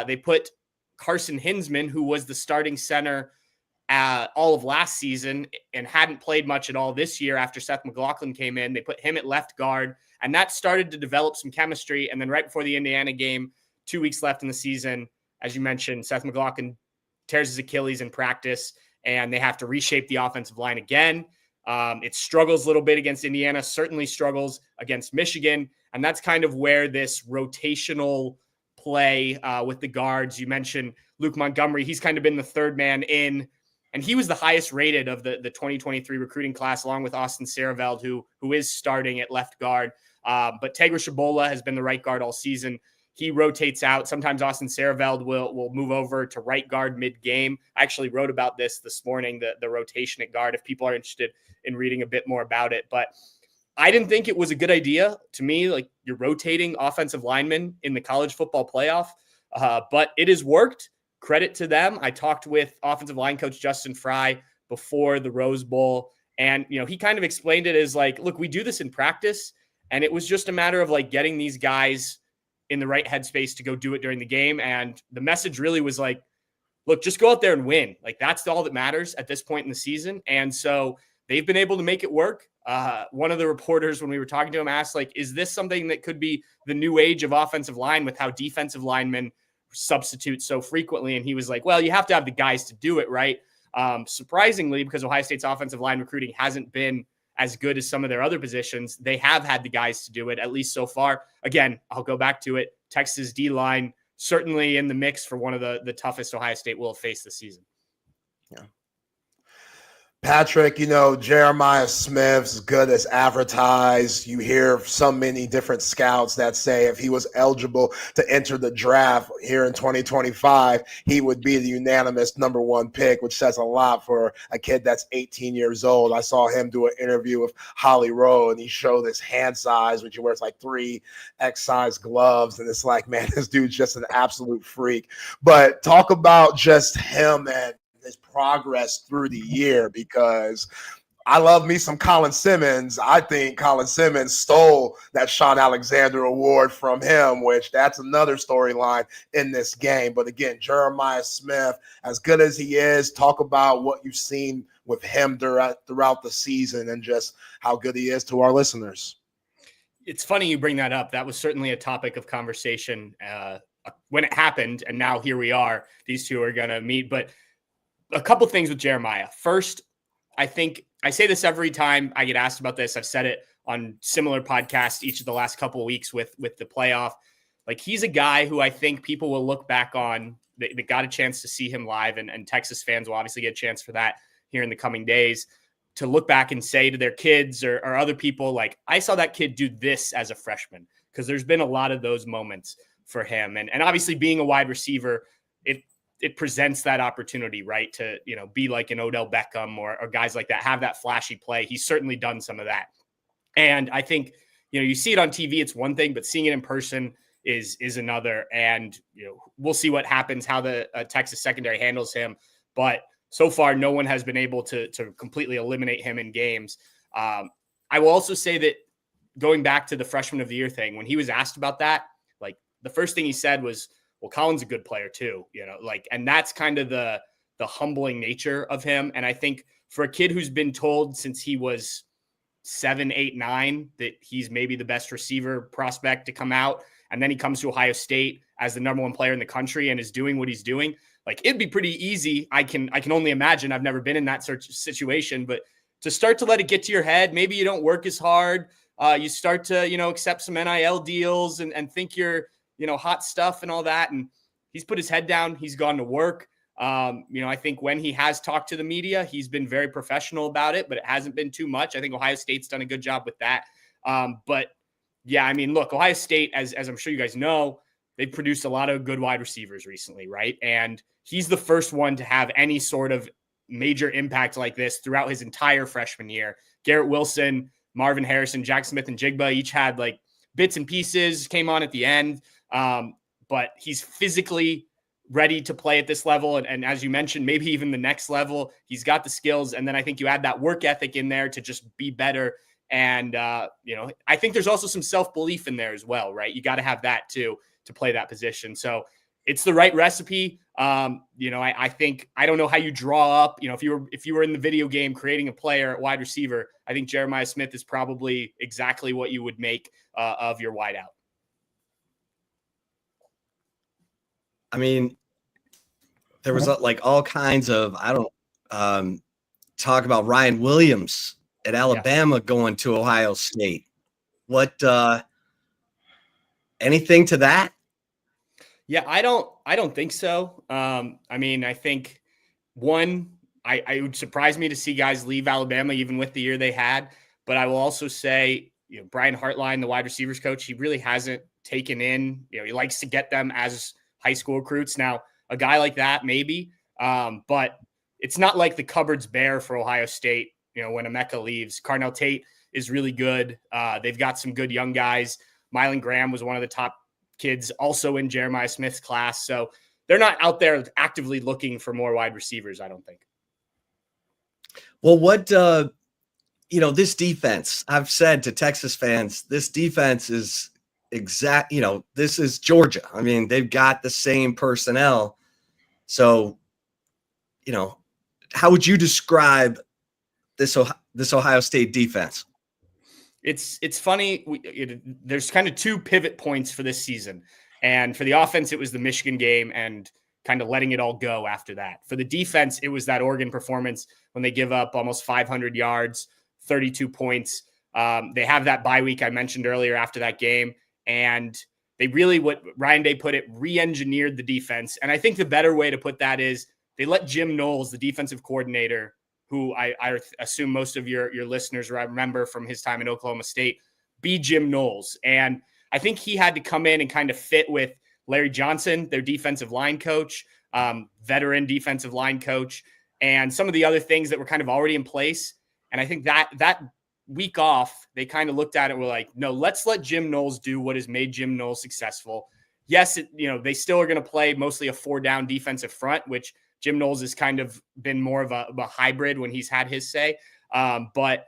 They put Carson Hinsman, who was the starting center all of last season and hadn't played much at all this year after Seth McLaughlin came in. They put him at left guard, and that started to develop some chemistry. And then right before the Indiana game, 2 weeks left in the season, as you mentioned, Seth McLaughlin tears his Achilles in practice, and they have to reshape the offensive line again. It struggles a little bit against Indiana, certainly struggles against Michigan. And that's kind of where this rotational play with the guards, you mentioned Luke Montgomery, he's kind of been the third man in, and he was the highest rated of the 2023 recruiting class, along with Austin Sareveld, who is starting at left guard. But Tegra Shabola has been the right guard all season. He rotates out. Sometimes Austin Sareveld will move over to right guard mid-game. I actually wrote about this morning, the rotation at guard, if people are interested in reading a bit more about it. But I didn't think it was a good idea. To me, like, you're rotating offensive linemen in the college football playoff, but it has worked. Credit to them. I talked with offensive line coach Justin Fry before the Rose Bowl, and he kind of explained it as like, look, we do this in practice, and it was just a matter of like getting these guys in the right headspace to go do it during the game. And the message really was like, look, just go out there and win. Like, that's all that matters at this point in the season. And so they've been able to make it work. One of the reporters, when we were talking to him, asked, like, is this something that could be the new age of offensive line with how defensive linemen substitute so frequently? And he was like, well, you have to have the guys to do it, right? Surprisingly, because Ohio State's offensive line recruiting hasn't been as good as some of their other positions, they have had the guys to do it, at least so far. Again, I'll go back to it. Texas D-line certainly in the mix for one of the toughest Ohio State will face this season. Yeah. Patrick, Jeremiah Smith's good as advertised. You hear so many different scouts that say if he was eligible to enter the draft here in 2025, he would be the unanimous number one pick, which says a lot for a kid that's 18 years old. I saw him do an interview with Holly Rowe, and he showed his hand size, which he wears like 3X size gloves. And it's like, man, this dude's just an absolute freak. But talk about just him and his progress through the year, because I love me some Colin Simmons. I think Colin Simmons stole that Sean Alexander award from him, which that's another storyline in this game. But again, Jeremiah Smith, as good as he is, talk about what you've seen with him throughout the season and just how good he is to our listeners. It's funny you bring that up. That was certainly a topic of conversation when it happened, and now here we are. These two are going to meet, but a couple things with Jeremiah. First, I think I say this every time I get asked about this. I've said it on similar podcasts each of the last couple of weeks with the playoff. Like, he's a guy who I think people will look back on. They got a chance to see him live, and Texas fans will obviously get a chance for that here in the coming days, to look back and say to their kids or other people, like, I saw that kid do this as a freshman, because there's been a lot of those moments for him. And obviously being a wide receiver, it presents that opportunity, right? To, be like an Odell Beckham or guys like that, have that flashy play. He's certainly done some of that. And I think, you see it on TV, it's one thing, but seeing it in person is another. And, we'll see what happens, how the Texas secondary handles him. But so far, no one has been able to completely eliminate him in games. I will also say that, going back to the freshman of the year thing, when he was asked about that, like, the first thing he said was, well, Colin's a good player too, and that's kind of the humbling nature of him. And I think for a kid who's been told since he was 7, 8, 9 that he's maybe the best receiver prospect to come out, and then he comes to Ohio State as the number one player in the country and is doing what he's doing, like, it'd be pretty easy. I can only imagine. I've never been in that situation, but to start to let it get to your head, maybe you don't work as hard. You start to, accept some NIL deals and think you're, hot stuff and all that. And he's put his head down. He's gone to work. I think when he has talked to the media, he's been very professional about it, but it hasn't been too much. I think Ohio State's done a good job with that. But yeah, I mean, look, Ohio State, as I'm sure you guys know, they've produced a lot of good wide receivers recently, right? And he's the first one to have any sort of major impact like this throughout his entire freshman year. Garrett Wilson, Marvin Harrison, Jack Smith, and Jigba each had like bits and pieces, came on at the end. But he's physically ready to play at this level. And as you mentioned, maybe even the next level. He's got the skills. And then I think you add that work ethic in there to just be better. And, I think there's also some self-belief in there as well, right? You got to have that too, to play that position. So it's the right recipe. I think, I don't know how you draw up, if you were in the video game creating a player at wide receiver, I think Jeremiah Smith is probably exactly what you would make of your wideout. I mean, there was like all kinds of, talk about Ryan Williams at Alabama going to Ohio State. What, anything to that? Yeah, I don't think so. I think it would surprise me to see guys leave Alabama, even with the year they had. But I will also say, Brian Hartline, the wide receivers coach, he really hasn't taken in, he likes to get them as high school recruits. Now, a guy like that, maybe, but it's not like the cupboard's bare for Ohio State. When Emeka leaves, Carnell Tate is really good. They've got some good young guys. Mylan Graham was one of the top kids also in Jeremiah Smith's class. So they're not out there actively looking for more wide receivers, I don't think. Well, what, this defense, I've said to Texas fans, this defense is this is Georgia. I mean, they've got the same personnel. So, how would you describe this Ohio State defense? It's funny. There's kind of two pivot points for this season. And for the offense, it was the Michigan game and kind of letting it all go after that. For the defense, it was that Oregon performance when they give up almost 500 yards, 32 points. They have that bye week I mentioned earlier after that game. And they really, what Ryan Day put it, re-engineered the defense. And I think the better way to put that is they let Jim Knowles, the defensive coordinator, who I assume most of your listeners remember from his time in Oklahoma State, be Jim Knowles. And I think he had to come in and kind of fit with Larry Johnson, their defensive line coach, veteran defensive line coach, and some of the other things that were kind of already in place. And I think that week off, they kind of looked at it and were like, no, let's let Jim Knowles do what has made Jim Knowles successful. Yes, they still are going to play mostly a 4-down defensive front, which Jim Knowles has kind of been more of a hybrid when he's had his say. But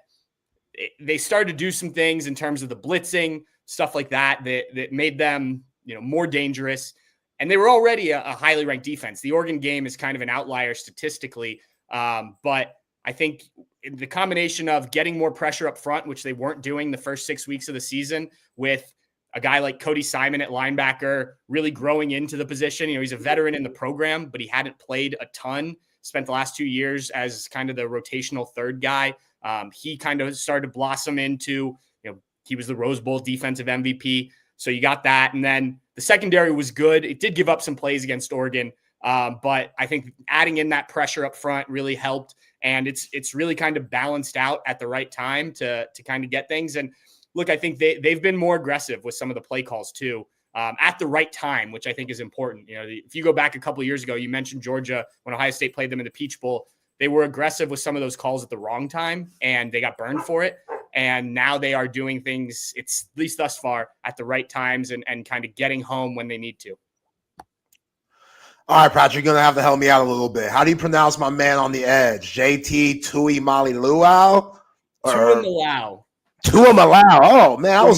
they started to do some things in terms of the blitzing, stuff like that made them, more dangerous. And they were already a highly ranked defense. The Oregon game is kind of an outlier statistically. But I think the combination of getting more pressure up front, which they weren't doing the first 6 weeks of the season, with a guy like Cody Simon at linebacker really growing into the position. He's a veteran in the program, but he hadn't played a ton, spent the last 2 years as kind of the rotational third guy. He kind of started to blossom into, he was the Rose Bowl defensive MVP. So you got that. And then the secondary was good. It did give up some plays against Oregon. But I think adding in that pressure up front really helped. And it's really kind of balanced out at the right time to kind of get things. And look, I think they've been more aggressive with some of the play calls too, at the right time, which I think is important. If you go back a couple of years ago, you mentioned Georgia when Ohio State played them in the Peach Bowl. They were aggressive with some of those calls at the wrong time, and they got burned for it. And now they are doing things, it's at least thus far, at the right times and kind of getting home when they need to. All right, Patrick, you're going to have to help me out a little bit. How do you pronounce my man on the edge? JT Tuimoloau? Tuimoloau. Tuimoloau. Oh, man.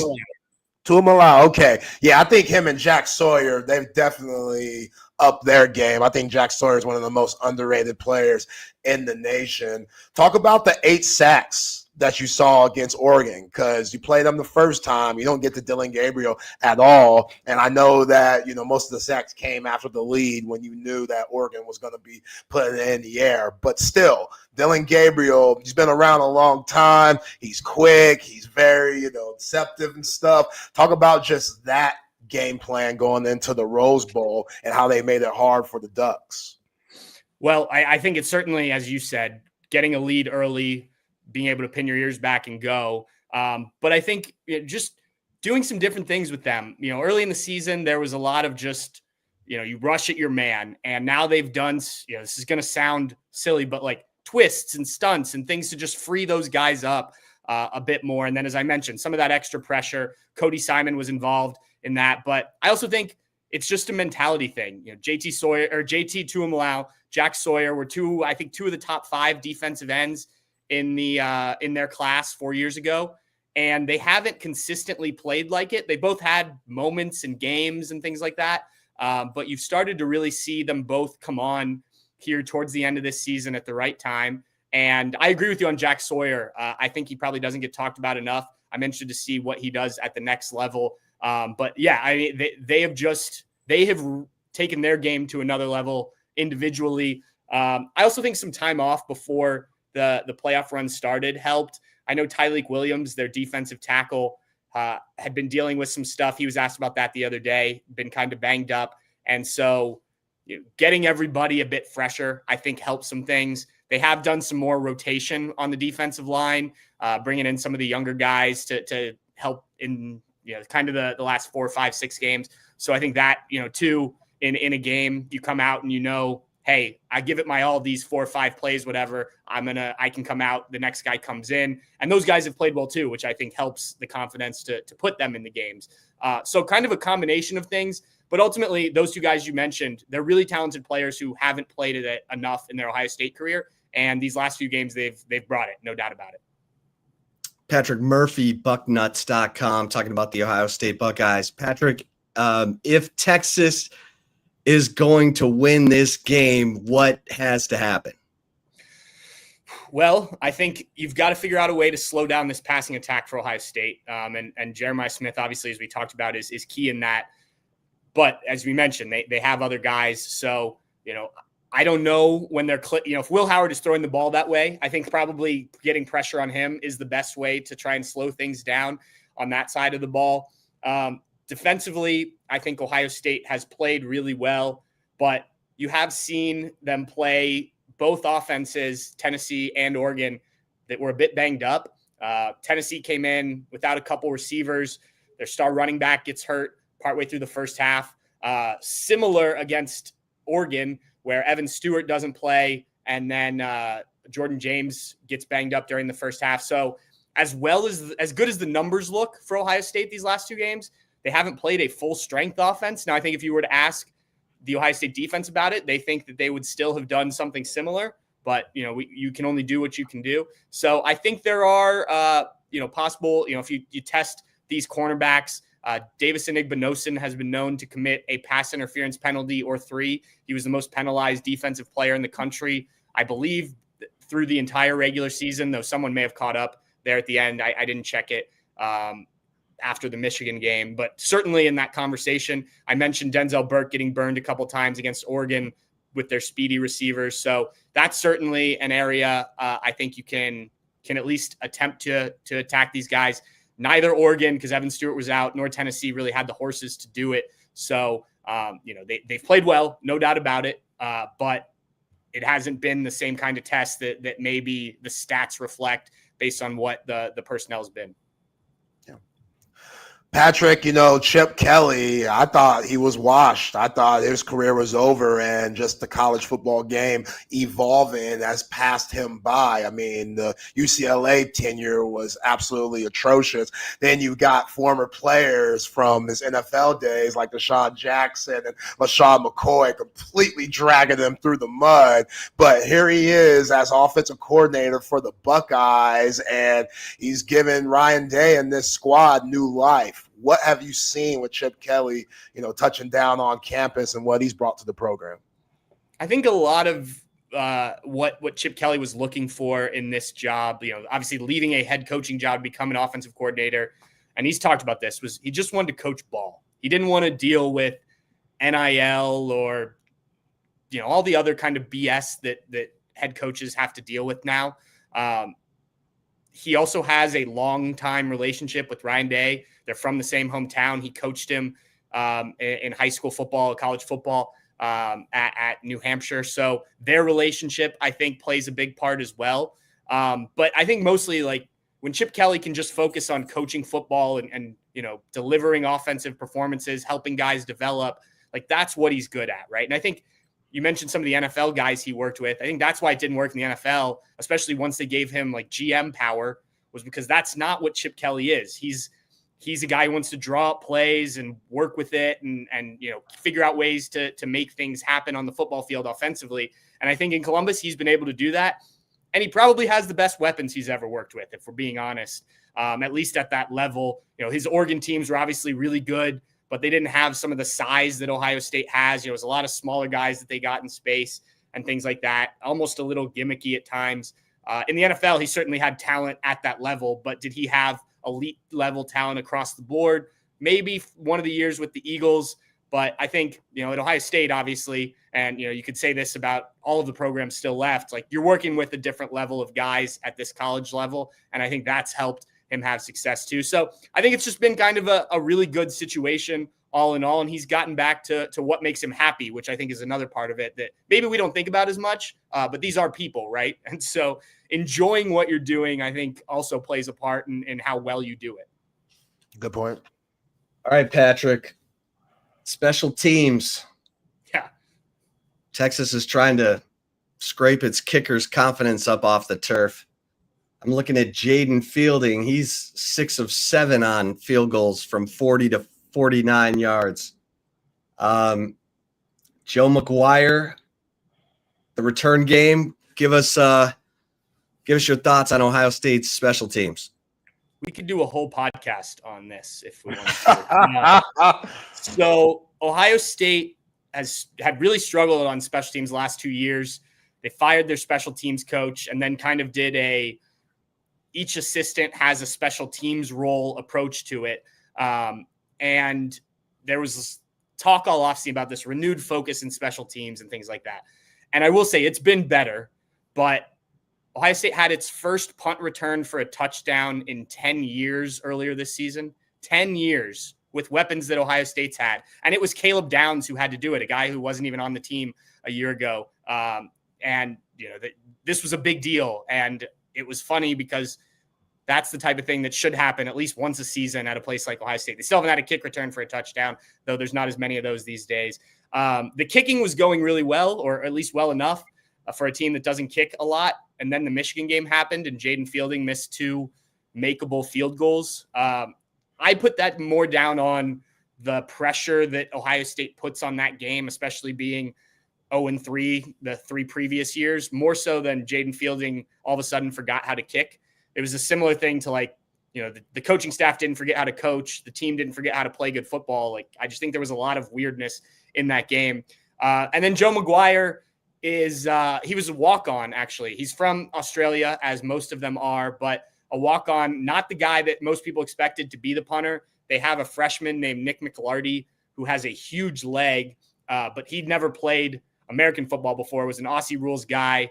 Tuimoloau. Okay. Yeah, I think him and Jack Sawyer, they've definitely upped their game. I think Jack Sawyer is one of the most underrated players in the nation. Talk about the 8 sacks that you saw against Oregon, because you played them the first time. You don't get to Dillon Gabriel at all. And I know that, most of the sacks came after the lead when you knew that Oregon was going to be putting it in the air. But still, Dillon Gabriel, he's been around a long time. He's quick. He's very, deceptive and stuff. Talk about just that game plan going into the Rose Bowl and how they made it hard for the Ducks. Well, I think it's certainly, as you said, getting a lead early, being able to pin your ears back and go. But I think just doing some different things with them. Early in the season, there was a lot of just, you rush at your man. And now they've done, this is going to sound silly, but like twists and stunts and things to just free those guys up a bit more. And then, as I mentioned, some of that extra pressure, Cody Simon was involved in that. But I also think it's just a mentality thing. JT Tuimoloau, Jack Sawyer were two of the top 5 defensive ends in their class 4 years ago, and they haven't consistently played like it. They both had moments and games and things like that, but you've started to really see them both come on here towards the end of this season at the right time. And I agree with you on Jack Sawyer. I think he probably doesn't get talked about enough. I'm interested to see what he does at the next level. But yeah, I mean, they have taken their game to another level individually. I also think some time off before the playoff run started helped. I know Tyleik Williams, their defensive tackle, had been dealing with some stuff. He was asked about that the other day, been kind of banged up. And so getting everybody a bit fresher, I think, helps some things. They have done some more rotation on the defensive line, bringing in some of the younger guys to help in kind of the last 4, 5, 6 games. So I think that, too, in a game, you come out and hey, I give it my all these 4 or 5 plays, whatever, I can come out, the next guy comes in. And those guys have played well too, which I think helps the confidence to put them in the games. So kind of a combination of things, but ultimately those 2 guys you mentioned, they're really talented players who haven't played it enough in their Ohio State career. And these last few games, they've brought it, no doubt about it. Patrick Murphy, bucknuts.com, talking about the Ohio State Buckeyes. Patrick, if Texas is going to win this game, what has to happen? Well, I think you've got to figure out a way to slow down this passing attack for Ohio State. And Jeremiah Smith, obviously, as we talked about, is key in that. But as we mentioned, they have other guys. So, I don't know when they're if Will Howard is throwing the ball that way, I think probably getting pressure on him is the best way to try and slow things down on that side of the ball. Defensively, I think Ohio State has played really well, but you have seen them play both offenses, Tennessee and Oregon, that were a bit banged up. Tennessee came in without a couple receivers. Their star running back gets hurt partway through the first half. Similar against Oregon, where Evan Stewart doesn't play, and then Jordan James gets banged up during the first half. So as good as the numbers look for Ohio State these last two games, they haven't played a full strength offense. Now, I think if you were to ask the Ohio State defense about it, they think that they would still have done something similar, but you can only do what you can do. So I think there are, possible, if you test these cornerbacks, Davison Igbinosun has been known to commit a pass interference penalty or 3. He was the most penalized defensive player in the country, I believe, through the entire regular season, though someone may have caught up there at the end. I didn't check it after the Michigan game, but certainly in that conversation, I mentioned Denzel Burke getting burned a couple times against Oregon with their speedy receivers. So that's certainly an area I think you can at least attempt to attack these guys. Neither Oregon, because Evan Stewart was out, nor Tennessee really had the horses to do it. So, they've played well, no doubt about it. But it hasn't been the same kind of test that maybe the stats reflect based on what the personnel has been. Patrick, Chip Kelly, I thought he was washed. I thought his career was over, and just the college football game evolving has passed him by. I mean, the UCLA tenure was absolutely atrocious. Then you got former players from his NFL days like Deshaun Jackson and LaShawn McCoy completely dragging them through the mud. But here he is as offensive coordinator for the Buckeyes, and he's given Ryan Day and this squad new life. What have you seen with Chip Kelly, touching down on campus and what he's brought to the program? I think a lot of what Chip Kelly was looking for in this job, obviously leaving a head coaching job to become an offensive coordinator, and he's talked about this, was he just wanted to coach ball. He didn't want to deal with NIL or, all the other kind of BS that head coaches have to deal with now. He also has a long-time relationship with Ryan Day. They're from the same hometown. He coached him in high school football, college football at New Hampshire. So their relationship, I think, plays a big part as well. But I think mostly when Chip Kelly can just focus on coaching football and delivering offensive performances, helping guys develop, that's what he's good at, right? And I think you mentioned some of the NFL guys he worked with. I think that's why it didn't work in the NFL, especially once they gave him GM power, was because that's not what Chip Kelly is. He's a guy who wants to draw up plays and work with it and figure out ways to make things happen on the football field offensively. And I think in Columbus, he's been able to do that. And he probably has the best weapons he's ever worked with, if we're being honest, at least at that level. His Oregon teams were obviously really good, but they didn't have some of the size that Ohio State has. It was a lot of smaller guys that they got in space and things like that, almost a little gimmicky at times. In the NFL, he certainly had talent at that level, but did he have elite level talent across the board? Maybe one of the years with the Eagles, but I think, at Ohio State, obviously, and, you could say this about all of the programs still left, you're working with a different level of guys at this college level. And I think that's helped him have success too. So I think it's just been kind of a really good situation all in all. And he's gotten back to what makes him happy, which I think is another part of it that maybe we don't think about as much, but these are people, right? And so enjoying what you're doing, I think also plays a part in how well you do it. Good point. All right, Patrick. Special teams. Yeah. Texas is trying to scrape its kicker's confidence up off the turf. I'm looking at Jaden Fielding. He's 6 of 7 on field goals from 40 to 49 yards. Joe McGuire, the return game. Give us your thoughts on Ohio State's special teams. We could do a whole podcast on this if we want to. So Ohio State had really struggled on special teams the last 2 years. They fired their special teams coach and then kind of did each assistant has a special teams role approach to it. And there was talk all offseason about this renewed focus in special teams and things like that. And I will say it's been better, but Ohio State had its first punt return for a touchdown in 10 years earlier this season. 10 years with weapons that Ohio State's had. And it was Caleb Downs who had to do it, a guy who wasn't even on the team a year ago. And, this was a big deal. And it was funny because that's the type of thing that should happen at least once a season at a place like Ohio State. They still haven't had a kick return for a touchdown, though there's not as many of those these days. The kicking was going really well, or at least well enough for a team that doesn't kick a lot. And then the Michigan game happened and Jaden Fielding missed 2 makeable field goals. I put that more down on the pressure that Ohio State puts on that game, especially being 0-3 the 3 previous years, more so than Jaden Fielding all of a sudden forgot how to kick. It was a similar thing to the coaching staff didn't forget how to coach. The team didn't forget how to play good football. I just think there was a lot of weirdness in that game. And then Joe McGuire he was a walk-on, actually. He's from Australia, as most of them are, but a walk-on, not the guy that most people expected to be the punter. They have a freshman named Nick McCall who has a huge leg, but he'd never played American football before, was an Aussie rules guy,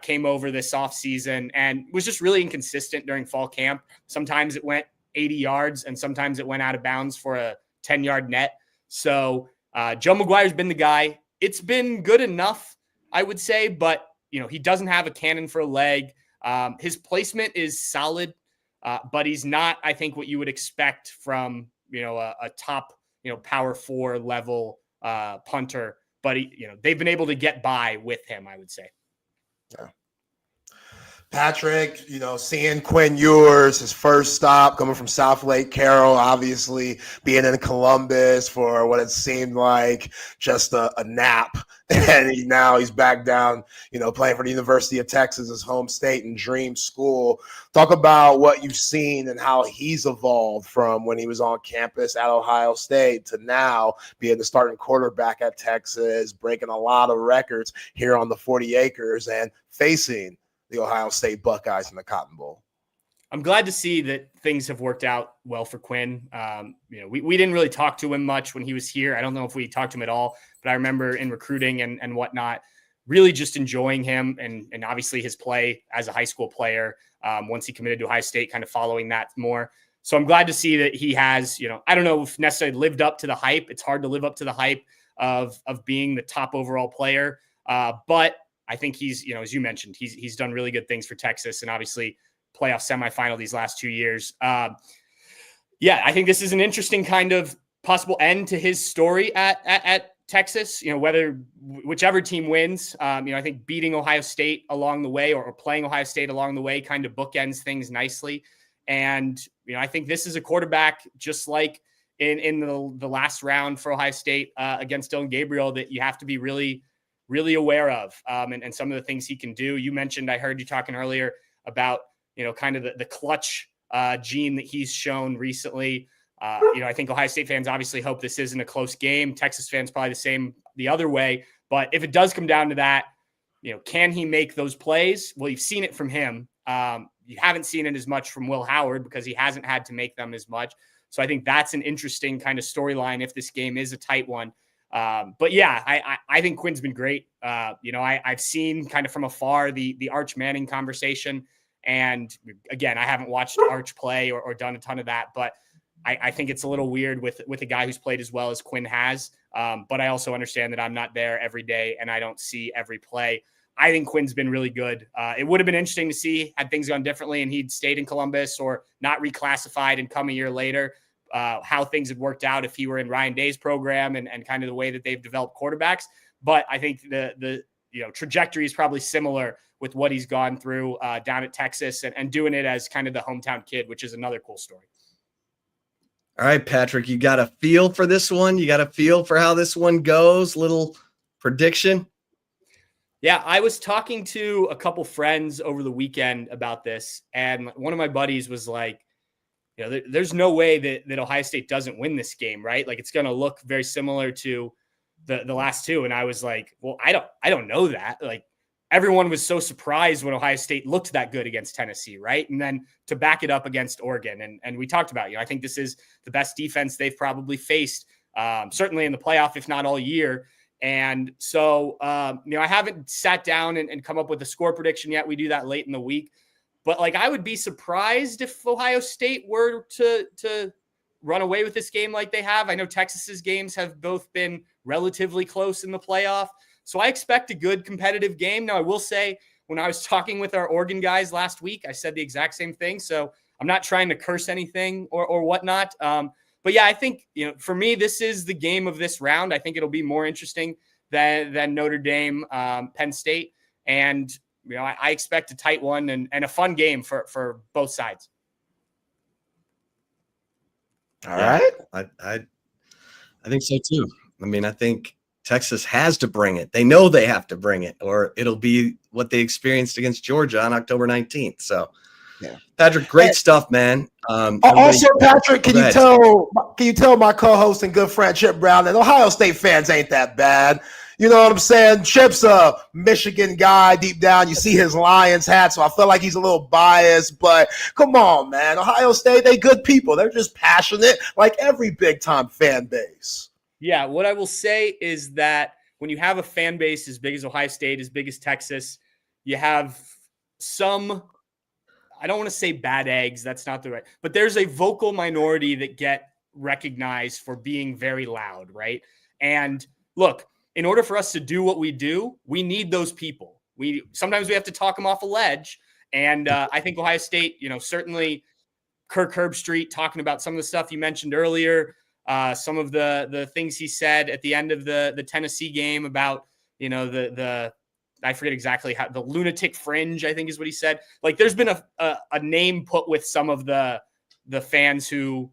came over this offseason and was just really inconsistent during fall camp. Sometimes it went 80 yards and sometimes it went out of bounds for a 10-yard net. So Joe McGuire's been the guy. It's been good enough, I would say, but he doesn't have a cannon for a leg. His placement is solid, but he's not, I think, what you would expect from, a top, power 4 level punter. But they've been able to get by with him, I would say. Yeah. Patrick, seeing Quinn Ewers, his first stop coming from South Lake Carroll, obviously being in Columbus for what it seemed like just a nap. And he's back down, playing for the University of Texas, his home state and dream school. Talk about what you've seen and how he's evolved from when he was on campus at Ohio State to now being the starting quarterback at Texas, breaking a lot of records here on the 40 acres and facing the Ohio State Buckeyes in the Cotton Bowl. I'm glad to see that things have worked out well for Quinn. We didn't really talk to him much when he was here. I don't know if we talked to him at all, but I remember in recruiting and whatnot, really just enjoying him and obviously his play as a high school player once he committed to Ohio State, kind of following that more. So I'm glad to see that he has, I don't know if necessarily lived up to the hype. It's hard to live up to the hype of being the top overall player. But I think he's, as you mentioned, he's done really good things for Texas and obviously playoff semifinal these last 2 years. I think this is an interesting kind of possible end to his story at Texas. Whichever team wins, I think beating Ohio State along the way or playing Ohio State along the way kind of bookends things nicely. And, I think this is a quarterback just like in the last round for Ohio State against Dylan Gabriel that you have to be really, really aware of and some of the things he can do. You mentioned, I heard you talking earlier about, kind of the clutch gene that he's shown recently. I think Ohio State fans obviously hope this isn't a close game. Texas fans probably the same the other way. But if it does come down to that, can he make those plays? Well, you've seen it from him. You haven't seen it as much from Will Howard because he hasn't had to make them as much. So I think that's an interesting kind of storyline if this game is a tight one. But yeah, I think Quinn's been great. I've seen kind of from afar the Arch Manning conversation. And again, I haven't watched Arch play or done a ton of that, but I think it's a little weird with a guy who's played as well as Quinn has. But I also understand that I'm not there every day and I don't see every play. I think Quinn's been really good. It would have been interesting to see had things gone differently and he'd stayed in Columbus or not reclassified and come a year later, how things had worked out if he were in Ryan Day's program and kind of the way that they've developed quarterbacks. But I think the trajectory is probably similar with what he's gone through down at Texas and doing it as kind of the hometown kid, which is another cool story. All right, Patrick, you got a feel for this one? You got a feel for how this one goes? Little prediction? Yeah, I was talking to a couple friends over the weekend about this, and one of my buddies was like, there's no way that Ohio State doesn't win this game, right? Like it's going to look very similar to the last two. And I was like, well, I don't know that. Like everyone was so surprised when Ohio State looked that good against Tennessee, right? And then to back it up against Oregon. And we talked about, I think this is the best defense they've probably faced, certainly in the playoff, if not all year. And so, I haven't sat down and come up with a score prediction yet. We do that late in the week. But I would be surprised if Ohio State were to run away with this game like they have. I know Texas's games have both been relatively close in the playoff. So I expect a good competitive game. Now, I will say, when I was talking with our Oregon guys last week, I said the exact same thing. So I'm not trying to curse anything or whatnot. But yeah, I think, for me, this is the game of this round. I think it'll be more interesting than Notre Dame, Penn State. And, I expect a tight one and a fun game for both sides. All right. I think so too. I mean, I think Texas has to bring it. They know they have to bring it, or it'll be what they experienced against Georgia on October 19th. So, yeah, Patrick, great stuff, man. Also, Patrick, can you tell my co-host and good friend Chip Brown that Ohio State fans ain't that bad? You know what I'm saying? Chip's a Michigan guy deep down. You see his Lions hat, so I feel like he's a little biased. But come on, man. Ohio State, they good people. They're just passionate like every big-time fan base. Yeah, what I will say is that when you have a fan base as big as Ohio State, as big as Texas, you have some, I don't want to say bad eggs. That's not the right, but there's a vocal minority that get recognized for being very loud, right? And look, in order for us to do what we do, we need those people. Sometimes we have to talk them off a ledge. And I think Ohio State, certainly Kirk Herbstreit talking about some of the stuff you mentioned earlier, some of the things he said at the end of the Tennessee game about, I forget exactly how, the lunatic fringe, I think is what he said. Like, there's been a name put with some of the fans who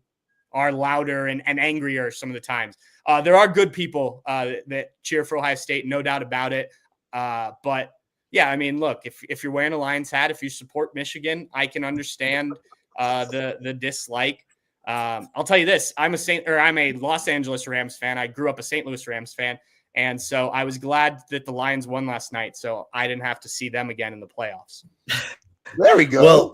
are louder and angrier some of the times. There are good people that cheer for Ohio State, no doubt about it. But yeah, I mean, look, if you're wearing a Lions hat, if you support Michigan, I can understand the dislike. I'll tell you this: I'm a Los Angeles Rams fan. I grew up a St. Louis Rams fan, and so I was glad that the Lions won last night, so I didn't have to see them again in the playoffs. There we go. Well,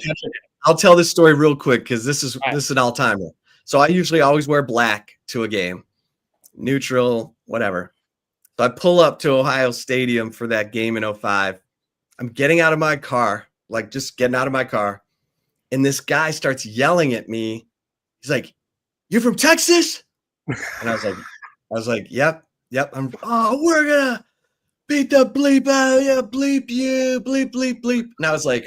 I'll tell this story real quick because this is an all-timer. So I usually always wear black to a game, neutral, whatever. So I pull up to Ohio Stadium for that game in 2005. I'm getting out of my car, like just getting out of my car, and this guy starts yelling at me. He's like, "You from Texas?" And I was like, "Yep. We're gonna beat the bleep out of you, bleep you, bleep, bleep, bleep." And I was like,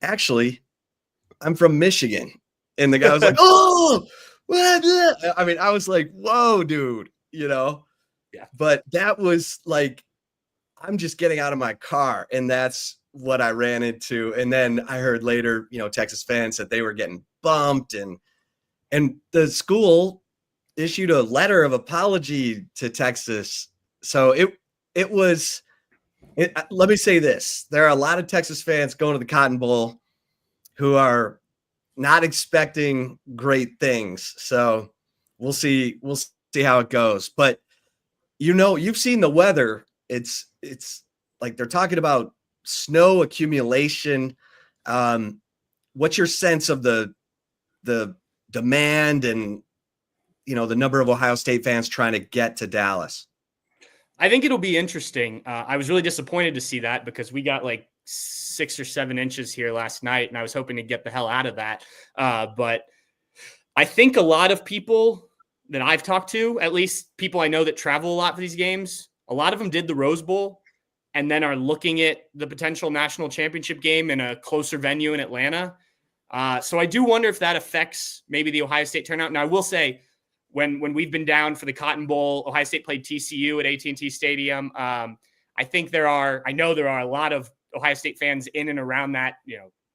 "Actually, I'm from Michigan." And the guy was like, "Oh, what?" I mean, I was like, "Whoa, dude," Yeah. But that was like, I'm just getting out of my car, and that's what I ran into. And then I heard later, Texas fans said they were getting bumped, and the school issued a letter of apology to Texas. So it was. Let me say this: there are a lot of Texas fans going to the Cotton Bowl who are not expecting great things. So we'll see how it goes. But you've seen the weather. It's like they're talking about snow accumulation. What's your sense of the demand and the number of Ohio State fans trying to get to Dallas? I think it'll be interesting. I was really disappointed to see that because we got like 6 or 7 inches here last night, and I was hoping to get the hell out of that. But I think a lot of people that I've talked to, at least people I know that travel a lot for these games, a lot of them did the Rose Bowl and then are looking at the potential national championship game in a closer venue in Atlanta. So I do wonder if that affects maybe the Ohio State turnout. Now, I will say, when we've been down for the Cotton Bowl, Ohio State played TCU at AT&T Stadium. I know there are a lot of Ohio State fans in and around that,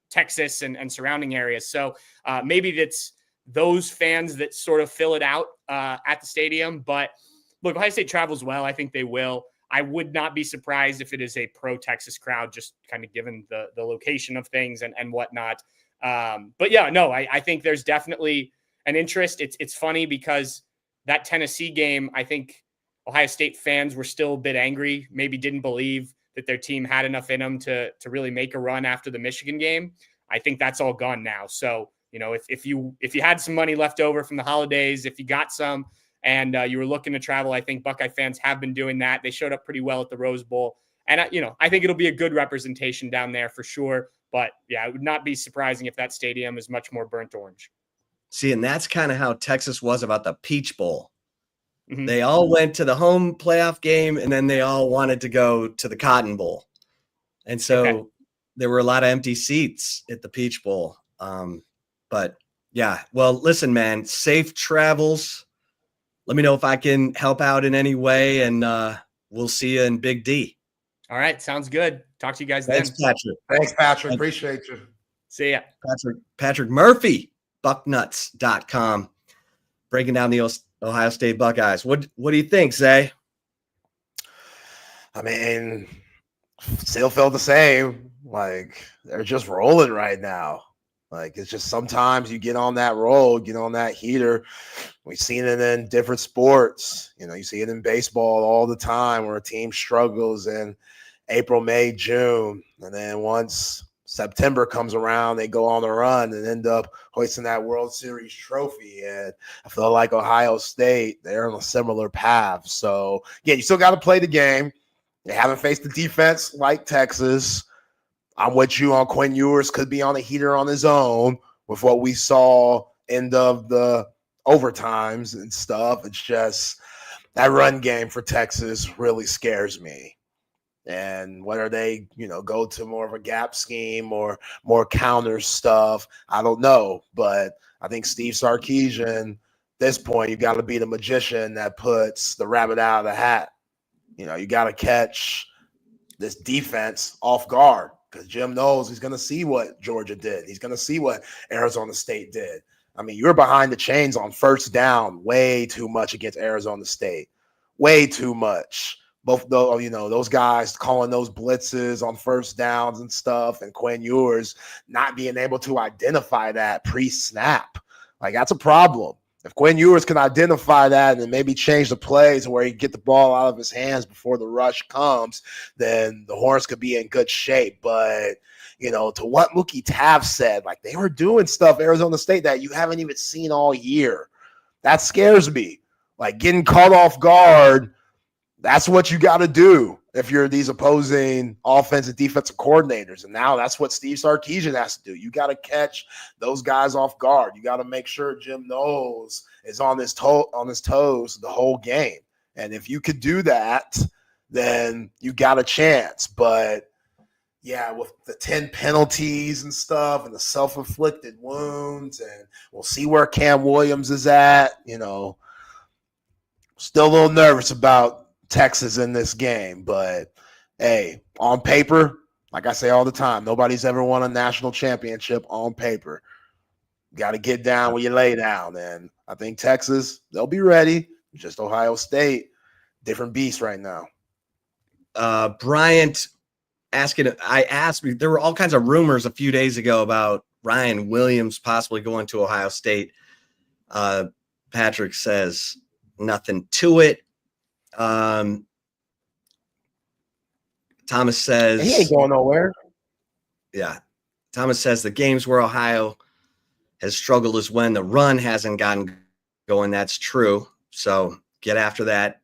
Texas and surrounding areas. So maybe that's those fans that sort of fill it out at the stadium. But look, Ohio State travels well. I think they will. I would not be surprised if it is a pro-Texas crowd, just kind of given the location of things and whatnot. But yeah, no, I think there's definitely an interest. It's funny because that Tennessee game, I think Ohio State fans were still a bit angry, maybe didn't believe that their team had enough in them to really make a run after the Michigan game. I think that's all gone now. So, if you had some money left over from the holidays, if you got some and you were looking to travel, I think Buckeye fans have been doing that. They showed up pretty well at the Rose Bowl. And, I think it'll be a good representation down there for sure. But yeah, it would not be surprising if that stadium is much more burnt orange. See, and that's kind of how Texas was about the Peach Bowl. Mhm. They all went to the home playoff game, and then they all wanted to go to the Cotton Bowl. And so there were a lot of empty seats at the Peach Bowl. But yeah, well, listen, man, safe travels. Let me know if I can help out in any way, and we'll see you in Big D. All right. Sounds good. Talk to you guys Thanks, then. Patrick. Thanks, Patrick. Appreciate you. See ya. Patrick Murphy, bucknuts.com, breaking down the Ohio State Buckeyes. What do you think, Zay? I mean, still feel the same. Like, they're just rolling right now. Like, it's just sometimes you get on that roll, get on that heater. We've seen it in different sports. You know, you see it in baseball all the time where a team struggles in April, May, June. And then once September comes around, they go on the run and end up hoisting that World Series trophy. And I feel like Ohio State, they're on a similar path. So, yeah, you still got to play the game. They haven't faced the defense like Texas. I'm with you on Quinn Ewers could be on a heater on his own with what we saw end of the overtimes and stuff. It's just that run game for Texas really scares me. And whether they, go to more of a gap scheme or more counter stuff, I don't know. But I think Steve Sarkeesian, at this point, you got to be the magician that puts the rabbit out of the hat. You got to catch this defense off guard. Because Jim knows he's going to see what Georgia did. He's going to see what Arizona State did. I mean, you're behind the chains on first down way too much against Arizona State. Way too much. Both those guys calling those blitzes on first downs and stuff, and Quinn Ewers not being able to identify that pre-snap. Like, that's a problem. If Quinn Ewers can identify that and then maybe change the plays where he can get the ball out of his hands before the rush comes, then the Horns could be in good shape. But, to what Mulkey Tav said, like, they were doing stuff, Arizona State, that you haven't even seen all year. That scares me. Like, getting caught off guard, that's what you got to do if you're these opposing offensive defensive coordinators. And now that's what Steve Sarkeesian has to do. You got to catch those guys off guard. You got to make sure Jim Knowles is on his toes the whole game. And if you could do that, then you got a chance. But yeah, with the 10 penalties and stuff and the self-inflicted wounds, and we'll see where Cam Williams is at, still a little nervous about Texas in this game, but hey, on paper, like I say all the time, nobody's ever won a national championship on paper. Got to get down where you lay down, and I think Texas, they'll be ready. Just Ohio State, different beast right now. Bryant there were all kinds of rumors a few days ago about Ryan Williams possibly going to Ohio State. Patrick says nothing to it. Thomas says he ain't going nowhere. Yeah. Thomas says the games where Ohio has struggled is when the run hasn't gotten going. That's true. So get after that.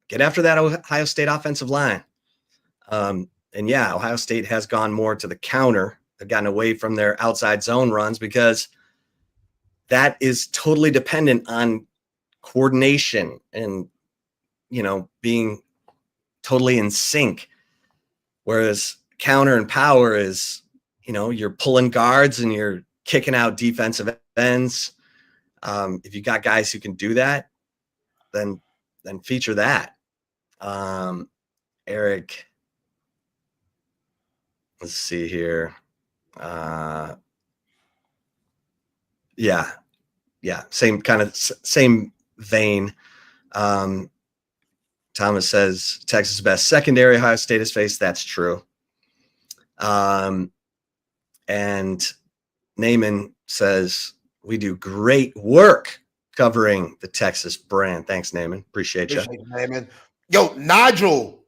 Get after that Ohio State offensive line. And yeah, Ohio State has gone more to the counter. They've gotten away from their outside zone runs because that is totally dependent on coordination and being totally in sync. Whereas counter and power is, you're pulling guards and you're kicking out defensive ends. If you got guys who can do that, then feature that. Eric, let's see here. Yeah. Same vein. Thomas says Texas' best secondary Ohio State has faced. That's true. And Naaman says we do great work covering the Texas brand. Thanks, Naaman. Appreciate you. Naaman. Yo, Nigel,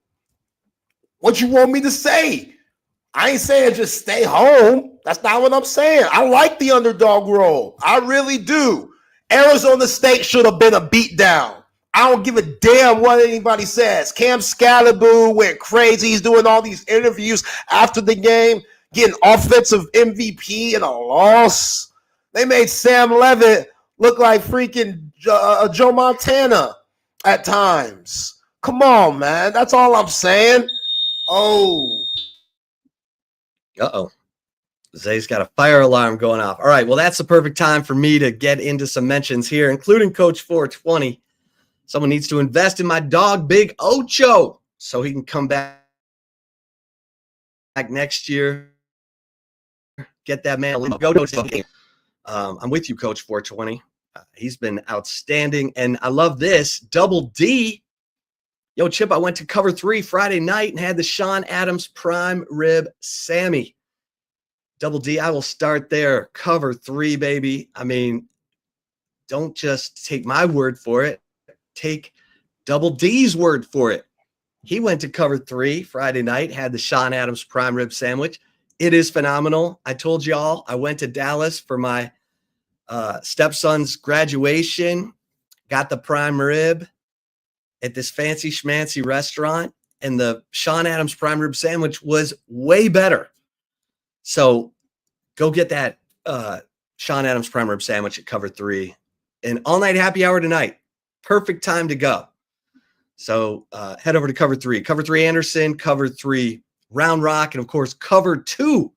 what you want me to say? I ain't saying just stay home. That's not what I'm saying. I like the underdog role. I really do. Arizona State should have been a beatdown. I don't give a damn what anybody says. Cam Scalaboo went crazy. He's doing all these interviews after the game, getting offensive MVP in a loss. They made Sam Levitt look like freaking Joe Montana. at times. Come on, man. That's all I'm saying. Oh. Uh-oh. Zay's got a fire alarm going off. All right, well, that's the perfect time for me to get into some mentions here, including Coach 420. Someone needs to invest in my dog, Big Ocho, so he can come back next year. Get that man. Go to the game. I'm with you, Coach 420. He's been outstanding, and I love this. Double D. Yo, Chip, I went to Cover 3 Friday night and had the Sean Adams Prime Rib Sammy. Double D, I will start there. Cover 3, baby. I mean, don't just take my word for it. Take Double D's word for it. He went to Cover 3 Friday night, had the Sean Adams Prime Rib Sandwich. It is phenomenal. I told y'all I went to Dallas for my stepson's graduation, got the prime rib at this fancy schmancy restaurant, and the Sean Adams Prime Rib Sandwich was way better. So go get that Sean Adams Prime Rib Sandwich at Cover 3. And all-night happy hour tonight. Perfect time to go. So head over to Cover 3. Cover 3 Anderson, Cover 3 Round Rock, and, of course, Cover 2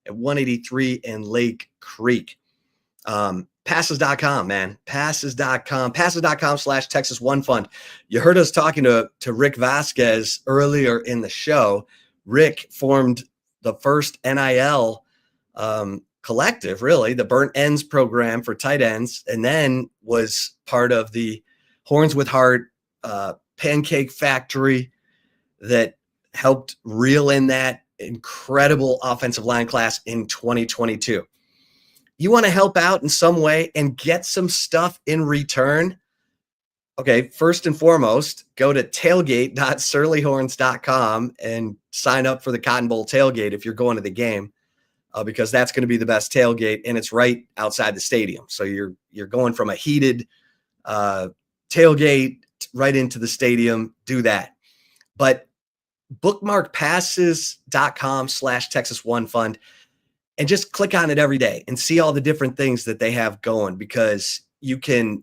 at 183 and Lake Creek. Passes.com, man. Passes.com. Passes.com/Texas One Fund. You heard us talking to Rick Vasquez earlier in the show. Rick formed the first NIL collective, really, the Burnt Ends program for tight ends, and then was part of the Horns with Heart Pancake Factory that helped reel in that incredible offensive line class in 2022. You want to help out in some way and get some stuff in return? Okay, first and foremost, go to tailgate.surlyhorns.com and sign up for the Cotton Bowl tailgate if you're going to the game, because that's going to be the best tailgate, and it's right outside the stadium. So you're going from a heated tailgate right into the stadium. Do that. But bookmark passes.com/Texas One Fund and just click on it every day and see all the different things that they have going, because you're getting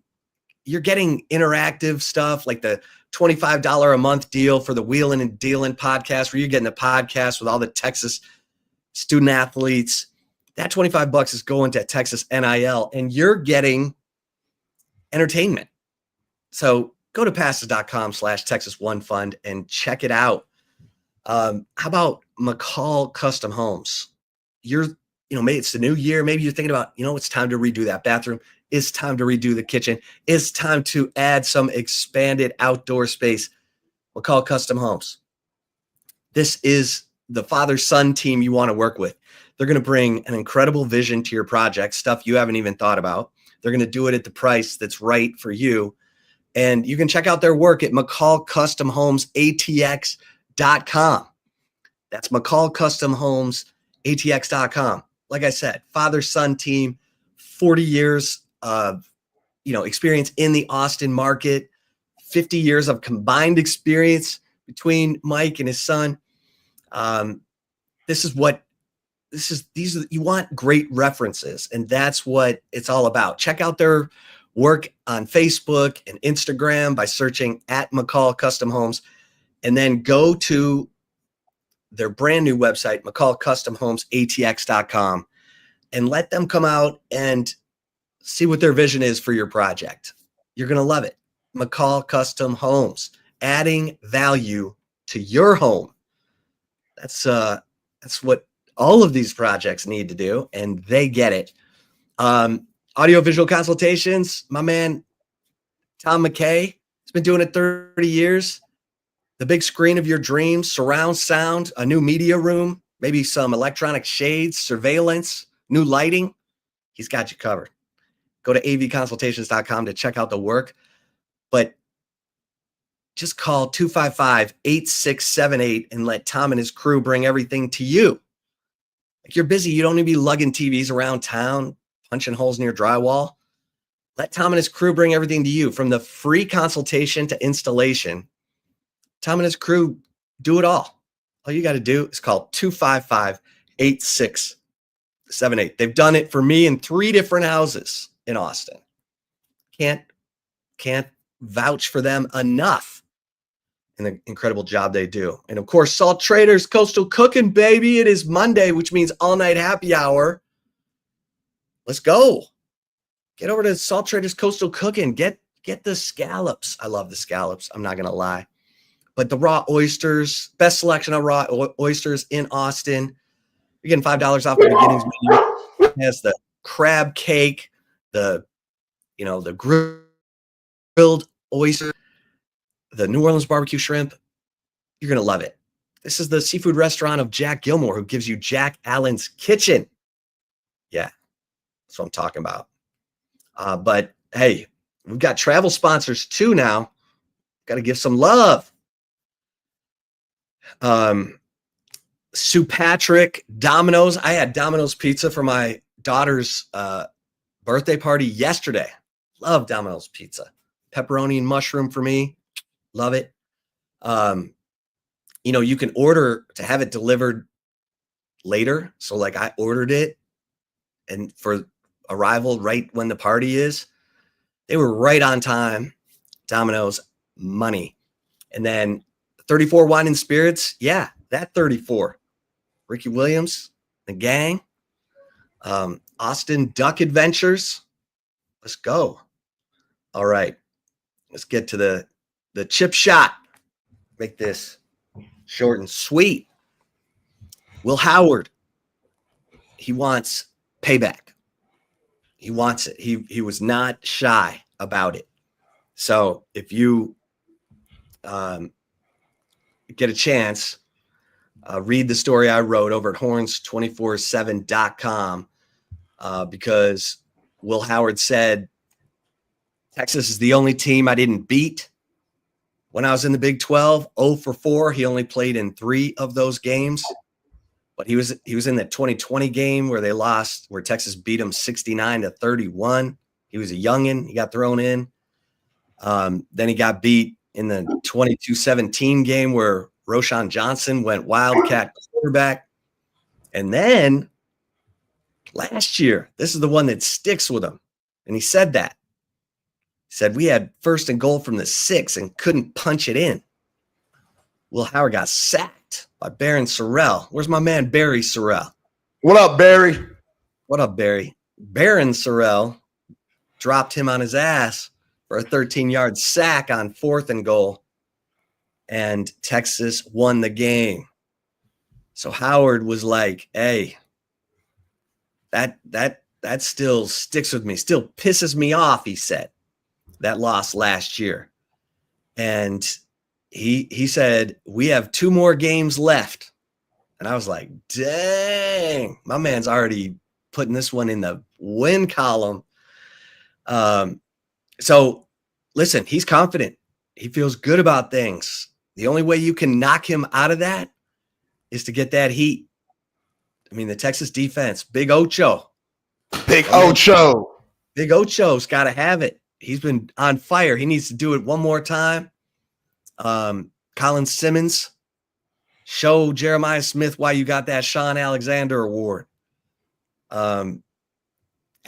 interactive stuff like the $25 a month deal for the Wheelin' and Dealin' podcast, where you're getting a podcast with all the Texas student athletes. That $25 is going to Texas NIL, and you're getting entertainment. So go to passes.com/Texas One Fund and check it out. How about McCall Custom Homes? Maybe it's the new year. Maybe you're thinking about, it's time to redo that bathroom. It's time to redo the kitchen. It's time to add some expanded outdoor space. McCall Custom Homes. This is the father-son team you want to work with. They're going to bring an incredible vision to your project, stuff you haven't even thought about. They're going to do it at the price that's right for you. And you can check out their work at McCallCustomHomesATX.com. That's McCallCustomHomesATX.com. Like I said, father-son team, 40 years of experience in the Austin market, 50 years of combined experience between Mike and his son. You want great references, and that's what it's all about. Check out their work on Facebook and Instagram by searching at McCall Custom Homes, and then go to their brand new website, McCallCustomHomesATX.com, and let them come out and see what their vision is for your project. You're going to love it. McCall Custom Homes, adding value to your home. That's what all of these projects need to do, and they get it. Audio visual consultations, my man Tom McKay has been doing it 30 years. The big screen of your dreams, surround sound, a new media room, maybe some electronic shades, surveillance, new lighting. He's got you covered. Go to avconsultations.com to check out the work. But just call 255-8678 and let Tom and his crew bring everything to you. If you're busy, you don't need to be lugging TVs around town, punching holes in your drywall. Let Tom and his crew bring everything to you, from the free consultation to installation. Tom and his crew do it all. All you got to do is call 255-8678. They've done it for me in 3 different houses in Austin. Can't vouch for them enough in the incredible job they do. And of course, Salt Traders Coastal Cooking, baby. It is Monday, which means all night happy hour. Let's go. Get over to Salt Traders Coastal Cooking. Get the scallops. I love the scallops. I'm not going to lie. But the raw oysters, best selection of raw oysters in Austin. You're getting $5 off the beginnings menu. It has the crab cake, the grilled oyster, the New Orleans barbecue shrimp. You're going to love it. This is the seafood restaurant of Jack Gilmore, who gives you Jack Allen's Kitchen. Yeah, that's what I'm talking about. But hey, we've got travel sponsors too now. Got to give some love. Sue Patrick, Domino's. I had Domino's pizza for my daughter's birthday party yesterday. Love Domino's pizza. Pepperoni and mushroom for me. Love it. You can order to have it delivered later. So like I ordered it and for arrival right when the party is. They were right on time. Domino's money. And then 34 Wine and Spirits. Yeah, that 34. Ricky Williams, the gang. Austin Duck Adventures. Let's go. All right. Let's get to the chip shot. Make this short and sweet. Will Howard. He wants payback. He wants it. He was not shy about it. So if you get a chance, read the story I wrote over at horns247.com because Will Howard said, Texas is the only team I didn't beat when I was in the Big 12. 0 for 4. He only played in 3 of those games. But he was in the 2020 game where they lost, where Texas beat him 69-31. He was a youngin'. He got thrown in. Then he got beat in the 22-17 game where Roshan Johnson went Wildcat quarterback. And then last year, this is the one that sticks with him. And he said that. He said, we had 1st and goal from the 6 and couldn't punch it in. Will Howard got sacked by Barron Sorrell. Where's my man, Barry Sorrell? What up, Barry? What up, Barry? Barron Sorrell dropped him on his ass for a 13-yard sack on 4th and goal. And Texas won the game. So Howard was like, hey, that still sticks with me, still pisses me off, he said, that loss last year. And he said, we have 2 more games left. And I was like, dang, my man's already putting this one in the win column. So listen, he's confident. He feels good about things. The only way you can knock him out of that is to get that heat. I mean, the Texas defense, Big Ocho. Big Ocho. Big Ocho's got to have it. He's been on fire. He needs to do it one more time. Colin Simmons, show Jeremiah Smith why you got that Sean Alexander award.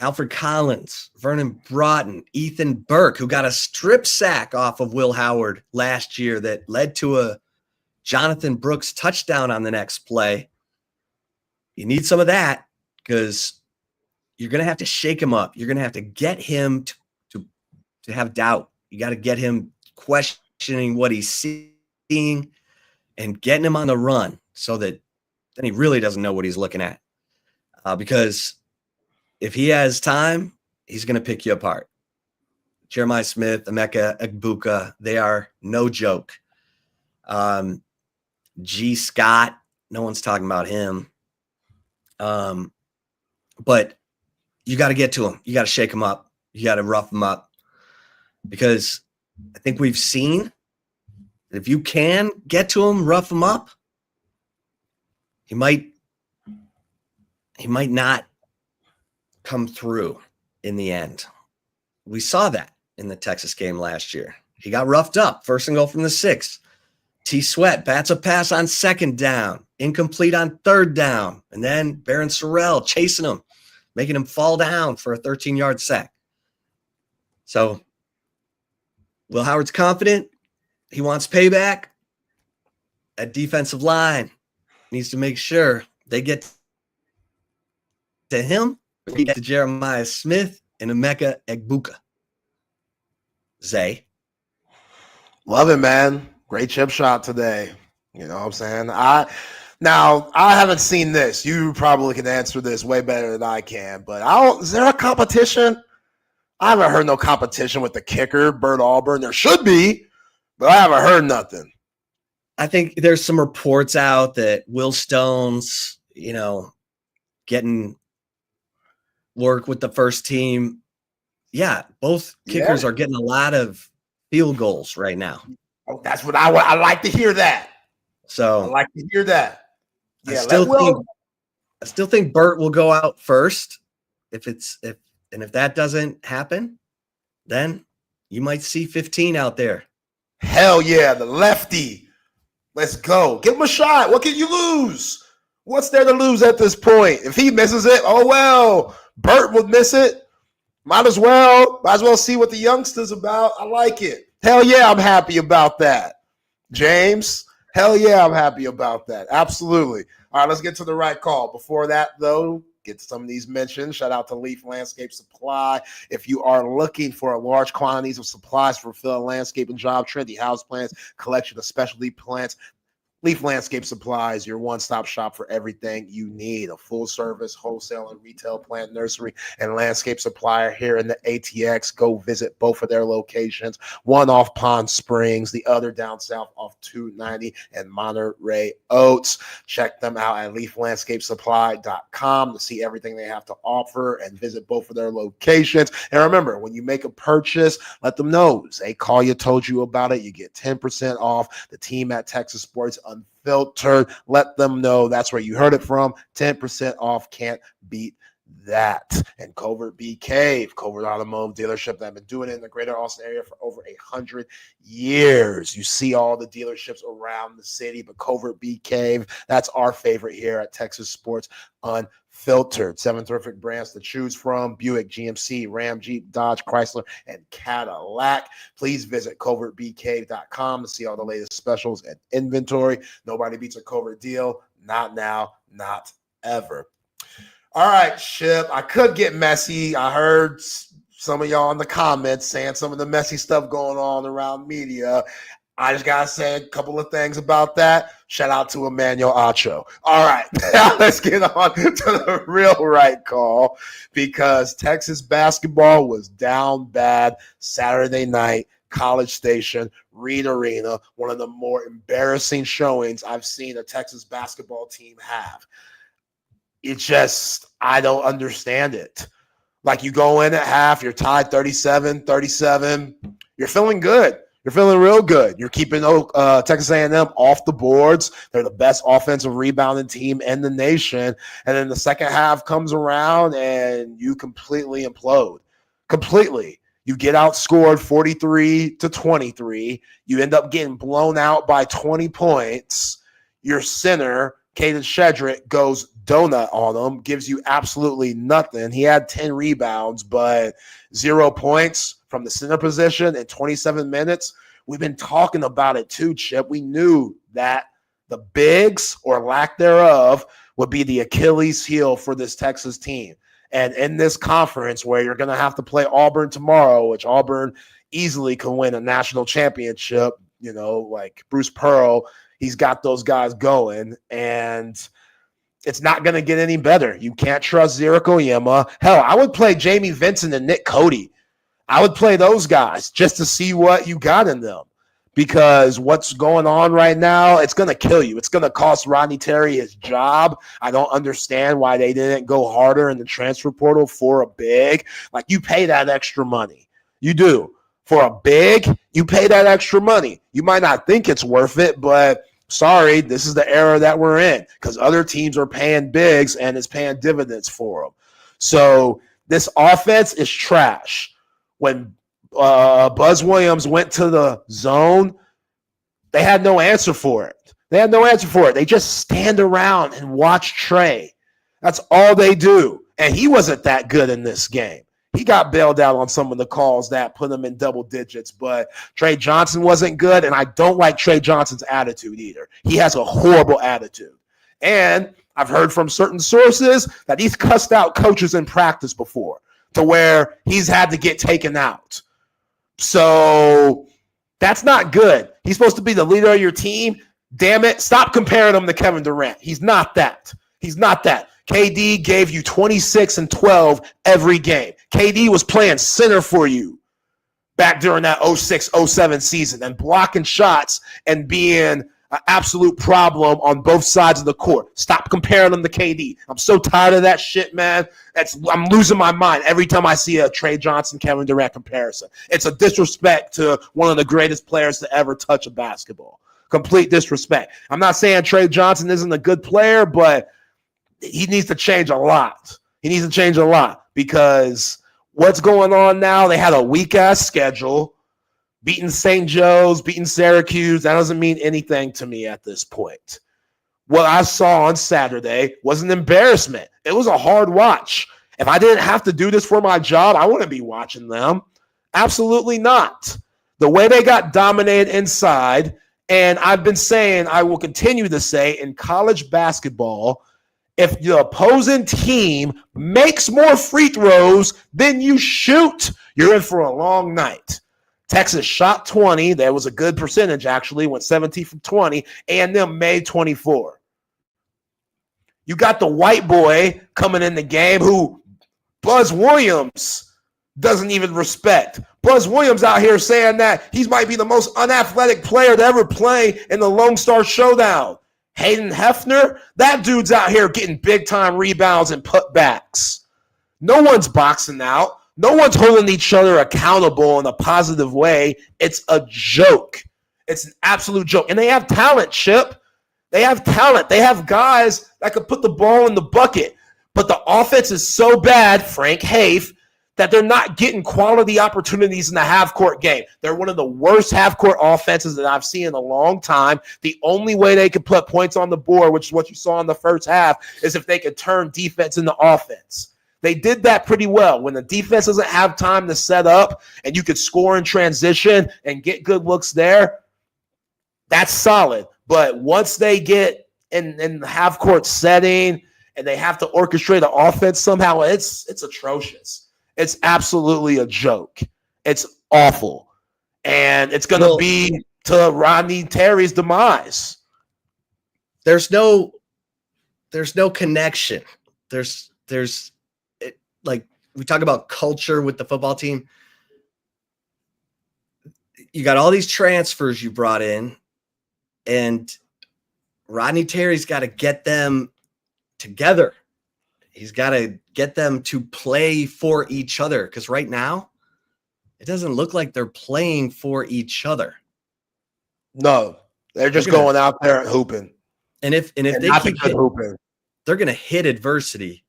Alfred Collins, Vernon Broughton, Ethan Burke, who got a strip sack off of Will Howard last year that led to a Jonathan Brooks touchdown on the next play. You need some of that because you're going to have to shake him up. You're going to have to get him to have doubt. You got to get him questioning what he's seeing and getting him on the run so that then he really doesn't know what he's looking at. Because if he has time, he's going to pick you apart. Jeremiah Smith, Emeka Egbuka, they are no joke. G. Scott, no one's talking about him. But you got to get to him. You got to shake him up. You got to rough him up. Because I think we've seen that if you can get to him, rough him up, he might not come through in the end. We saw that in the Texas game last year. He got roughed up, 1st and goal from the 6. T. Sweat bats a pass on 2nd down, incomplete on 3rd down, and then Barron Sorrell chasing him, making him fall down for a 13-yard sack. So Will Howard's confident. He wants payback. That defensive line needs to make sure they get to him, they get to Jeremiah Smith and Emeka Egbuka. Zay. Love it, man. Great chip shot today. You know what I'm saying? I haven't seen this. You probably can answer this way better than I can, but is there a competition? I haven't heard no competition with the kicker, Bert Auburn. There should be, but I haven't heard nothing. I think there's some reports out that Will Stone's, getting work with the first team. Yeah, both kickers are getting a lot of field goals right now. Oh, that's what I like to hear that. So I like to hear that. Yeah, I still think Bert will go out first. If that doesn't happen, then you might see 15 out there. Hell yeah, the lefty. Let's go. Give him a shot. What can you lose? What's there to lose at this point? If he misses it, oh well. Bert would miss it. Might as well see what the youngster's about. I like it. Hell yeah, I'm happy about that. James, hell yeah, I'm happy about that. Absolutely. All right, let's get to the right call. Before that, though, get to some of these mentions. Shout out to Leaf Landscape Supply. If you are looking for large quantities of supplies for fill landscape and job, trendy house plants, collection of specialty plants, Leaf Landscape Supply is your one-stop shop for everything you need. A full-service wholesale and retail plant nursery and landscape supplier here in the ATX. Go visit both of their locations. One off Pond Springs, the other down south off 290 and Monterey Oaks. Check them out at leaflandscapesupply.com to see everything they have to offer and visit both of their locations. And remember, when you make a purchase, let them know. Say Collier told you about it. You get 10% off. The team at Texas Sports Unfiltered. Let them know that's where you heard it from. 10% off. Can't beat that. And Covert Bee Cave, Covert Automotive dealership that have been doing it in the greater Austin area for over 100 years. You see all the dealerships around the city, but Covert Bee Cave, that's our favorite here at Texas Sports Unfiltered. 7 terrific brands to choose from: Buick, GMC, Ram, Jeep, Dodge, Chrysler, and Cadillac. Please visit covertbcave.com to see all the latest specials and inventory. Nobody beats a Covert deal. Not now, not ever. All right, Ship. I could get messy. I heard some of y'all in the comments saying some of the messy stuff going on around media. I just got to say a couple of things about that. Shout out to Emmanuel Acho. All right, now let's get on to the real right call, because Texas basketball was down bad Saturday night, College Station, Reed Arena, one of the more embarrassing showings I've seen a Texas basketball team have. It's just, I don't understand it. Like, you go in at half, you're tied 37-37. You're feeling good. You're feeling real good. You're keeping Texas A&M off the boards. They're the best offensive rebounding team in the nation. And then the second half comes around and you completely implode. Completely. You get outscored 43-23. You end up getting blown out by 20 points. Your center, Caden Shedrick, goes donut on him, gives you absolutely nothing. He had 10 rebounds, but 0 points from the center position in 27 minutes. We've been talking about it too, Chip. We knew that the bigs, or lack thereof, would be the Achilles heel for this Texas team. And in this conference where you're going to have to play Auburn tomorrow, which Auburn easily can win a national championship, like Bruce Pearl, he's got those guys going, and it's not going to get any better. You can't trust Zerrick Oyema. Hell, I would play Jamie Vincent and Nick Cody. I would play those guys just to see what you got in them, because what's going on right now, it's going to kill you. It's going to cost Rodney Terry his job. I don't understand why they didn't go harder in the transfer portal for a big. Like, you pay that extra money. You do. For a big, you pay that extra money. You might not think it's worth it, but sorry, this is the era that we're in, because other teams are paying bigs and it's paying dividends for them. So this offense is trash. When Buzz Williams went to the zone, they had no answer for it. They just stand around and watch Trey. That's all they do. And he wasn't that good in this game. He got bailed out on some of the calls that put him in double digits, but Trey Johnson wasn't good, and I don't like Trey Johnson's attitude either. He has a horrible attitude. And I've heard from certain sources that he's cussed out coaches in practice before to where he's had to get taken out. So that's not good. He's supposed to be the leader of your team. Damn it, stop comparing him to Kevin Durant. He's not that. He's not that. KD gave you 26 and 12 every game. KD was playing center for you back during that 06-07 season and blocking shots and being an absolute problem on both sides of the court. Stop comparing them to KD. I'm so tired of that shit, man. I'm losing my mind every time I see a Trey Johnson, Kevin Durant comparison. It's a disrespect to one of the greatest players to ever touch a basketball. Complete disrespect. I'm not saying Trey Johnson isn't a good player, but he needs to change a lot. He needs to change a lot because what's going on now, they had a weak-ass schedule. Beating St. Joe's, beating Syracuse, that doesn't mean anything to me at this point. What I saw on Saturday was an embarrassment. It was a hard watch. If I didn't have to do this for my job, I wouldn't be watching them. Absolutely not. The way they got dominated inside, and I've been saying, I will continue to say, in college basketball, if the opposing team makes more free throws than you shoot, you're in for a long night. Texas shot 20. That was a good percentage, actually. Went 17 from 20. And then made 24. You got the white boy coming in the game who Buzz Williams doesn't even respect. Buzz Williams out here saying that he might be the most unathletic player to ever play in the Lone Star Showdown. Hayden Hefner, that dude's out here getting big-time rebounds and putbacks. No one's boxing out. No one's holding each other accountable in a positive way. It's a joke. It's an absolute joke. And they have talent, Chip. They have talent. They have guys that could put the ball in the bucket. But the offense is so bad, Frank Haif, that they're not getting quality opportunities in the half-court game. They're one of the worst half-court offenses that I've seen in a long time. The only way they could put points on the board, which is what you saw in the first half, is if they could turn defense into offense. They did that pretty well. When the defense doesn't have time to set up and you could score in transition and get good looks there, that's solid. But once they get in the half-court setting and they have to orchestrate an offense somehow, it's atrocious. It's absolutely a joke. It's awful. And it's going to be to Rodney Terry's demise. There's no connection. There's like we talk about culture with the football team. You got all these transfers you brought in, and Rodney Terry's got to get them together. He's got to get them to play for each other, because right now it doesn't look like they're playing for each other. No, they're just going out there and hooping. And if they keep hooping, they're going to hit adversity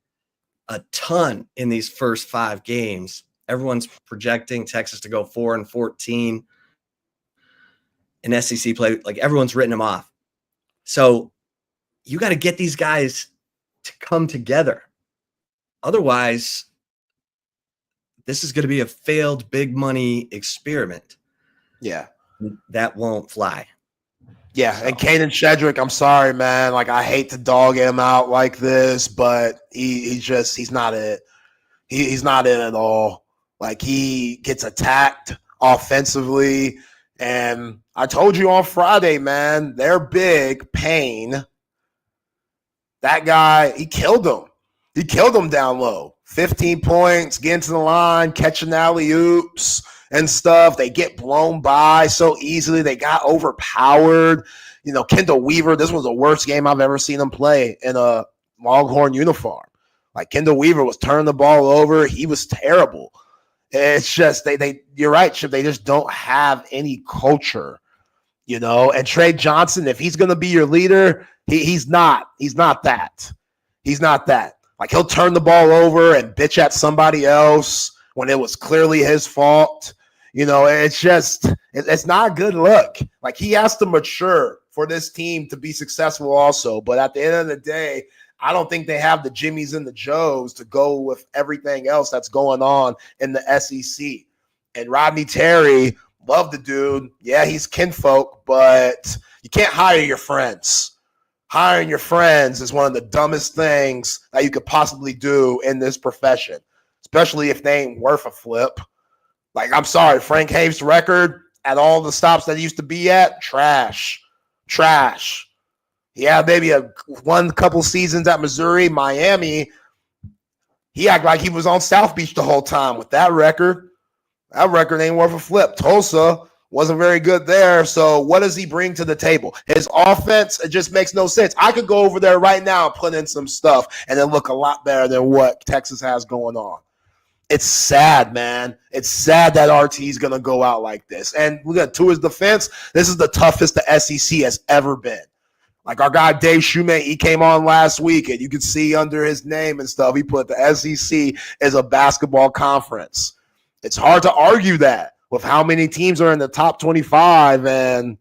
a ton in these first 5 games. Everyone's projecting Texas to go 4-14 in SEC play. Like, everyone's written them off. So you got to get these guys to come together. Otherwise, this is going to be a failed big money experiment. Yeah. That won't fly. Yeah, and Keenan Shedrick, I'm sorry, man. Like, I hate to dog him out like this, but he's not it. He's not it at all. Like, he gets attacked offensively, and I told you on Friday, man, they're big Payne. That guy, he killed him. He killed him down low. 15 points, getting to the line, catching alley-oops and stuff. They get blown by so easily. They got overpowered. You know, Kendall Weaver, this was the worst game I've ever seen him play in a Longhorn uniform. Like, Kendall Weaver was turning the ball over. He was terrible. It's just, you're right, Chip. They just don't have any culture, you know. And Trey Johnson, if he's going to be your leader, he's not. He's not that. He's not that. Like, he'll turn the ball over and bitch at somebody else when it was clearly his fault. You know, it's just, it's not a good look. Like, he has to mature for this team to be successful also. But at the end of the day, I don't think they have the Jimmies and the Joes to go with everything else that's going on in the SEC. And Rodney Terry, love the dude. Yeah, he's kinfolk, but you can't hire your friends. Hiring your friends is one of the dumbest things that you could possibly do in this profession, especially if they ain't worth a flip. Like, I'm sorry, Frank Have's record at all the stops that he used to be at, trash. He had maybe one couple seasons at Missouri, Miami. He acted like he was on South Beach the whole time with that record. That record ain't worth a flip. Tulsa wasn't very good there. So what does he bring to the table? His offense, it just makes no sense. I could go over there right now and put in some stuff and then look a lot better than what Texas has going on. It's sad, man. It's sad that RT is going to go out like this. And to his defense, this is the toughest the SEC has ever been. Like our guy Dave Shoemate, he came on last week, and you can see under his name and stuff, he put the SEC as a basketball conference. It's hard to argue that with how many teams are in the top 25 and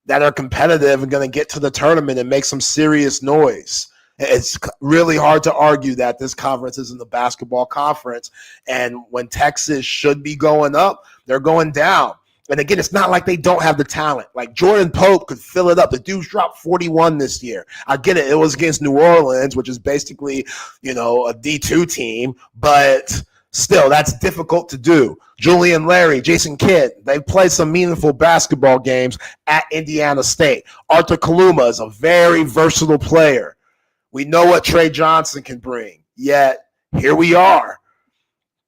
that are competitive and going to get to the tournament and make some serious noise. It's really hard to argue that this conference isn't the basketball conference. And when Texas should be going up, they're going down. And again, it's not like they don't have the talent. Like Jordan Pope could fill it up. The dude's dropped 41 this year. I get it. It was against New Orleans, which is basically, a D2 team. But still, that's difficult to do. Julian Larry, Jason Kidd, they've played some meaningful basketball games at Indiana State. Arthur Kaluma is a very versatile player. We know what Trey Johnson can bring. Yet, here we are.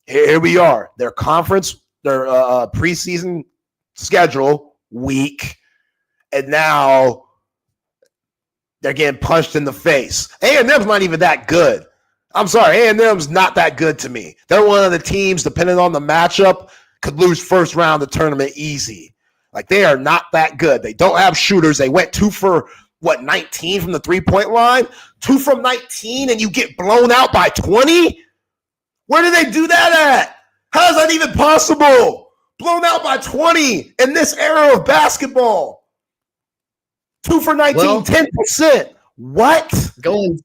Their conference, their preseason schedule, weak. And now they're getting punched in the face. A&M's not even that good. I'm sorry, A&M's not that good to me. They're one of the teams, depending on the matchup, could lose first round of the tournament easy. Like, they are not that good. They don't have shooters. They went 2 for 19 from the three-point line? 2 from 19 and you get blown out by 20? Where did they do that at? How is that even possible? Blown out by 20 in this era of basketball. 2 for 19, well, 10%. What? Going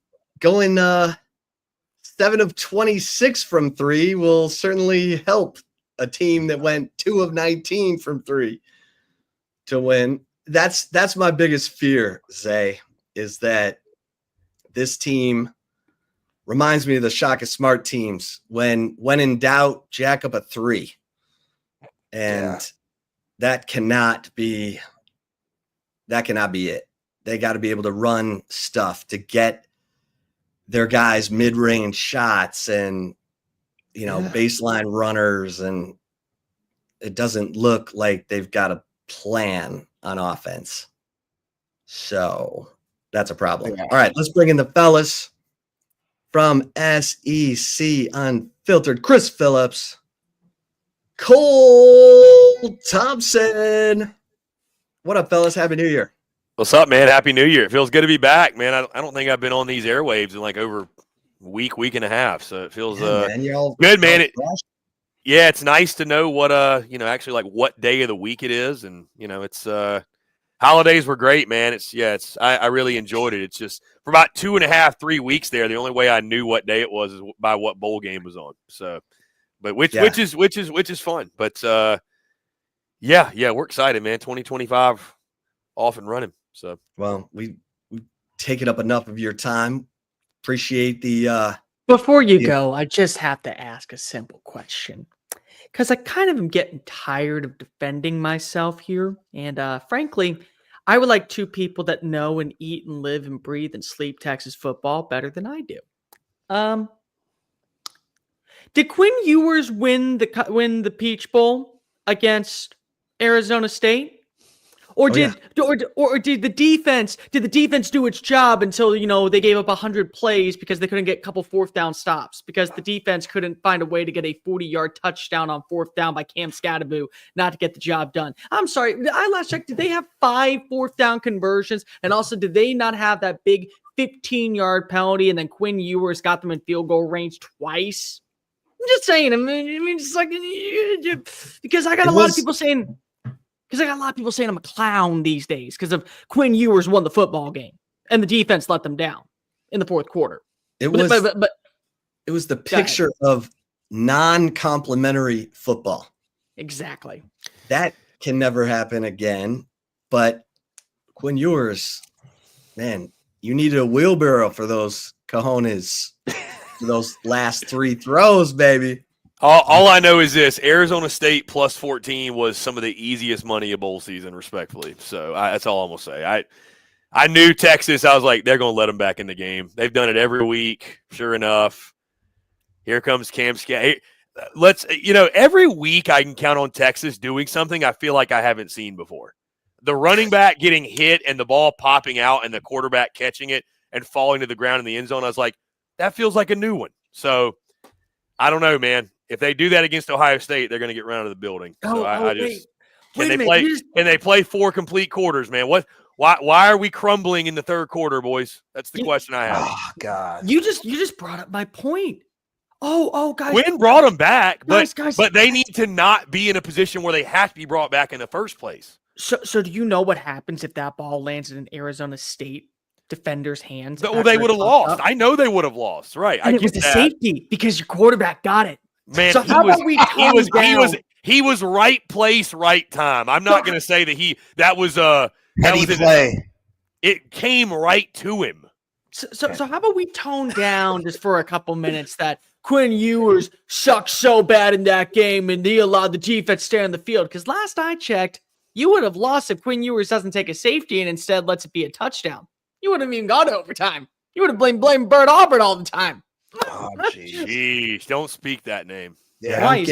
7 of 26 from 3 will certainly help a team that went 2 of 19 from 3 to win. That's my biggest fear, Zay, is that this team reminds me of the Shaka Smart teams. When in doubt, jack up a 3. And that cannot be it. They got to be able to run stuff to get their guys mid-range shots and, baseline runners. And it doesn't look like they've got a plan on offense. So that's a problem. All right, let's bring in the fellas from SEC Unfiltered. Chris Phillips, Cole Thompson. What up, fellas? Happy New Year. What's up, man? Happy New Year. It feels good to be back, man. I don't think I've been on these airwaves in like over a week and a half. So it feels man, good, man. It's nice to know what actually like what day of the week it is. And it's holidays were great, man. I really enjoyed it. It's just for about 2.5, 3 weeks there, the only way I knew what day it was is by what bowl game was on. So which is fun. But we're excited, man. 2025 off and running. So well, we've taken up enough of your time. Appreciate the Before you go, I just have to ask a simple question. Because I kind of am getting tired of defending myself here. And frankly, I would like 2 people that know and eat and live and breathe and sleep Texas football better than I do. Did Quinn Ewers win the Peach Bowl against Arizona State? Or did the defense do its job until they gave up 100 plays because they couldn't get a couple 4th down stops because the defense couldn't find a way to get a 40-yard touchdown on 4th down by Cam Scadaboo not to get the job done. I'm sorry, I last checked. Did they have 5 4th down conversions? And also, did they not have that big 15-yard penalty? And then Quinn Ewers got them in field goal range twice. I'm just saying. I mean, just like because I got a lot of people saying. Because I got a lot of people saying I'm a clown these days because of Quinn Ewers won the football game and the defense let them down. in the fourth quarter. It was, it was the picture of non-complimentary football. Exactly. That can never happen again. But Quinn Ewers, man, you needed a wheelbarrow for those cojones, for those last 3 throws, baby. All I know is this: Arizona State plus 14 was some of the easiest money of bowl season, respectfully. So that's all I'm gonna say. I knew Texas. I was like, they're gonna let them back in the game. They've done it every week. Sure enough, here comes Cam Scott. Every week I can count on Texas doing something I feel like I haven't seen before. The running back getting hit and the ball popping out and the quarterback catching it and falling to the ground in the end zone. I was like, that feels like a new one. So I don't know, man. If they do that against Ohio State, they're going to get run out of the building. Can they play 4 complete quarters, man? Why are we crumbling in the third quarter, boys? That's the question I have. Oh God. You just brought up my point. Oh, guys. Quinn brought them back, guys. but they need to not be in a position where they have to be brought back in the first place. So do you know what happens if that ball lands in an Arizona State defender's hands? Well, they would have lost. I know they would have lost. Right. And it was a safety because your quarterback got it. Man, so how about we he was right place, right time. I'm not going to say that was play. It came right to him. So how about we tone down just for a couple minutes that Quinn Ewers sucked so bad in that game and he allowed the defense to stay on the field? Because last I checked, you would have lost if Quinn Ewers doesn't take a safety and instead lets it be a touchdown. You wouldn't have even gone to overtime. You would have blamed Bert Auburn all the time. Oh, jeez. Don't speak that name. Yeah, I'm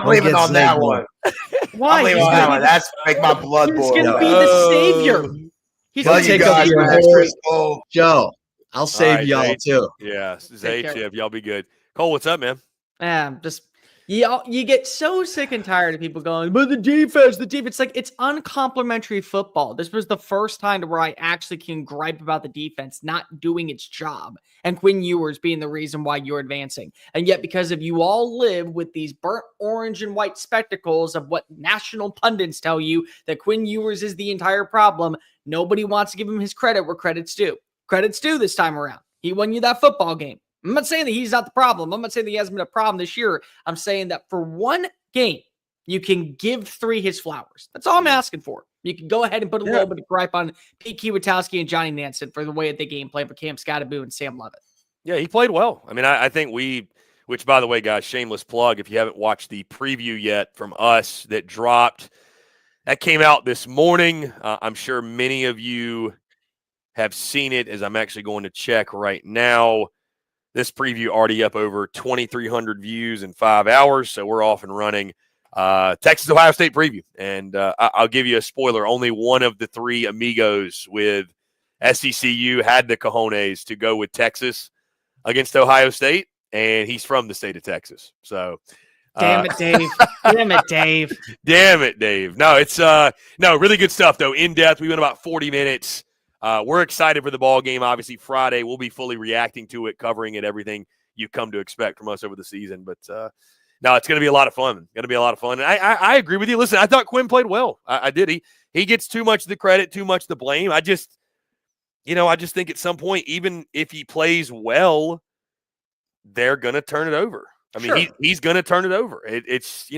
leaving on that one. Why? I'm leaving on that one. That's make my blood boil. He's going to be the savior. He's going to take up your whole Joe. I'll save y'all too. Yeah, Zay, Chip, y'all be good. Cole, what's up, man? You get so sick and tired of people going, but the defense. Like, it's uncomplimentary football. This was the first time where I actually can gripe about the defense not doing its job and Quinn Ewers being the reason why you're advancing. And yet, because of you all live with these burnt orange and white spectacles of what national pundits tell you that Quinn Ewers is the entire problem, nobody wants to give him his credit where credit's due. Credit's due this time around. He won you that football game. I'm not saying that he's not the problem. I'm not saying that he hasn't been a problem this year. I'm saying that for one game, you can give 3 his flowers. That's all I'm asking for. You can go ahead and put a little bit of gripe on Pete Kiewatowski and Johnny Nansen for the way that they game played for Cam Scottaboo and Sam Levitt. Yeah, he played well. I mean, I think which by the way, guys, shameless plug, if you haven't watched the preview yet from us that dropped, that came out this morning. I'm sure many of you have seen it as I'm actually going to check right now. This preview already up over 2,300 views in 5 hours, so we're off and running. Texas Ohio State preview, and I'll give you a spoiler. Only one of the 3 amigos with SECU had the cojones to go with Texas against Ohio State, and he's from the state of Texas. So, damn it, Dave! Damn it, Dave! Damn it, Dave! No, it's really good stuff though. In depth, we went about 40 minutes. We're excited for the ball game. Obviously, Friday we'll be fully reacting to it, covering it, everything you come to expect from us over the season. But no, it's going to be a lot of fun. Going to be a lot of fun. And I agree with you. Listen, I thought Quinn played well. I did. He gets too much of the credit, too much of the blame. I just think at some point, even if he plays well, they're going to turn it over. I mean, he's going to turn it over. It's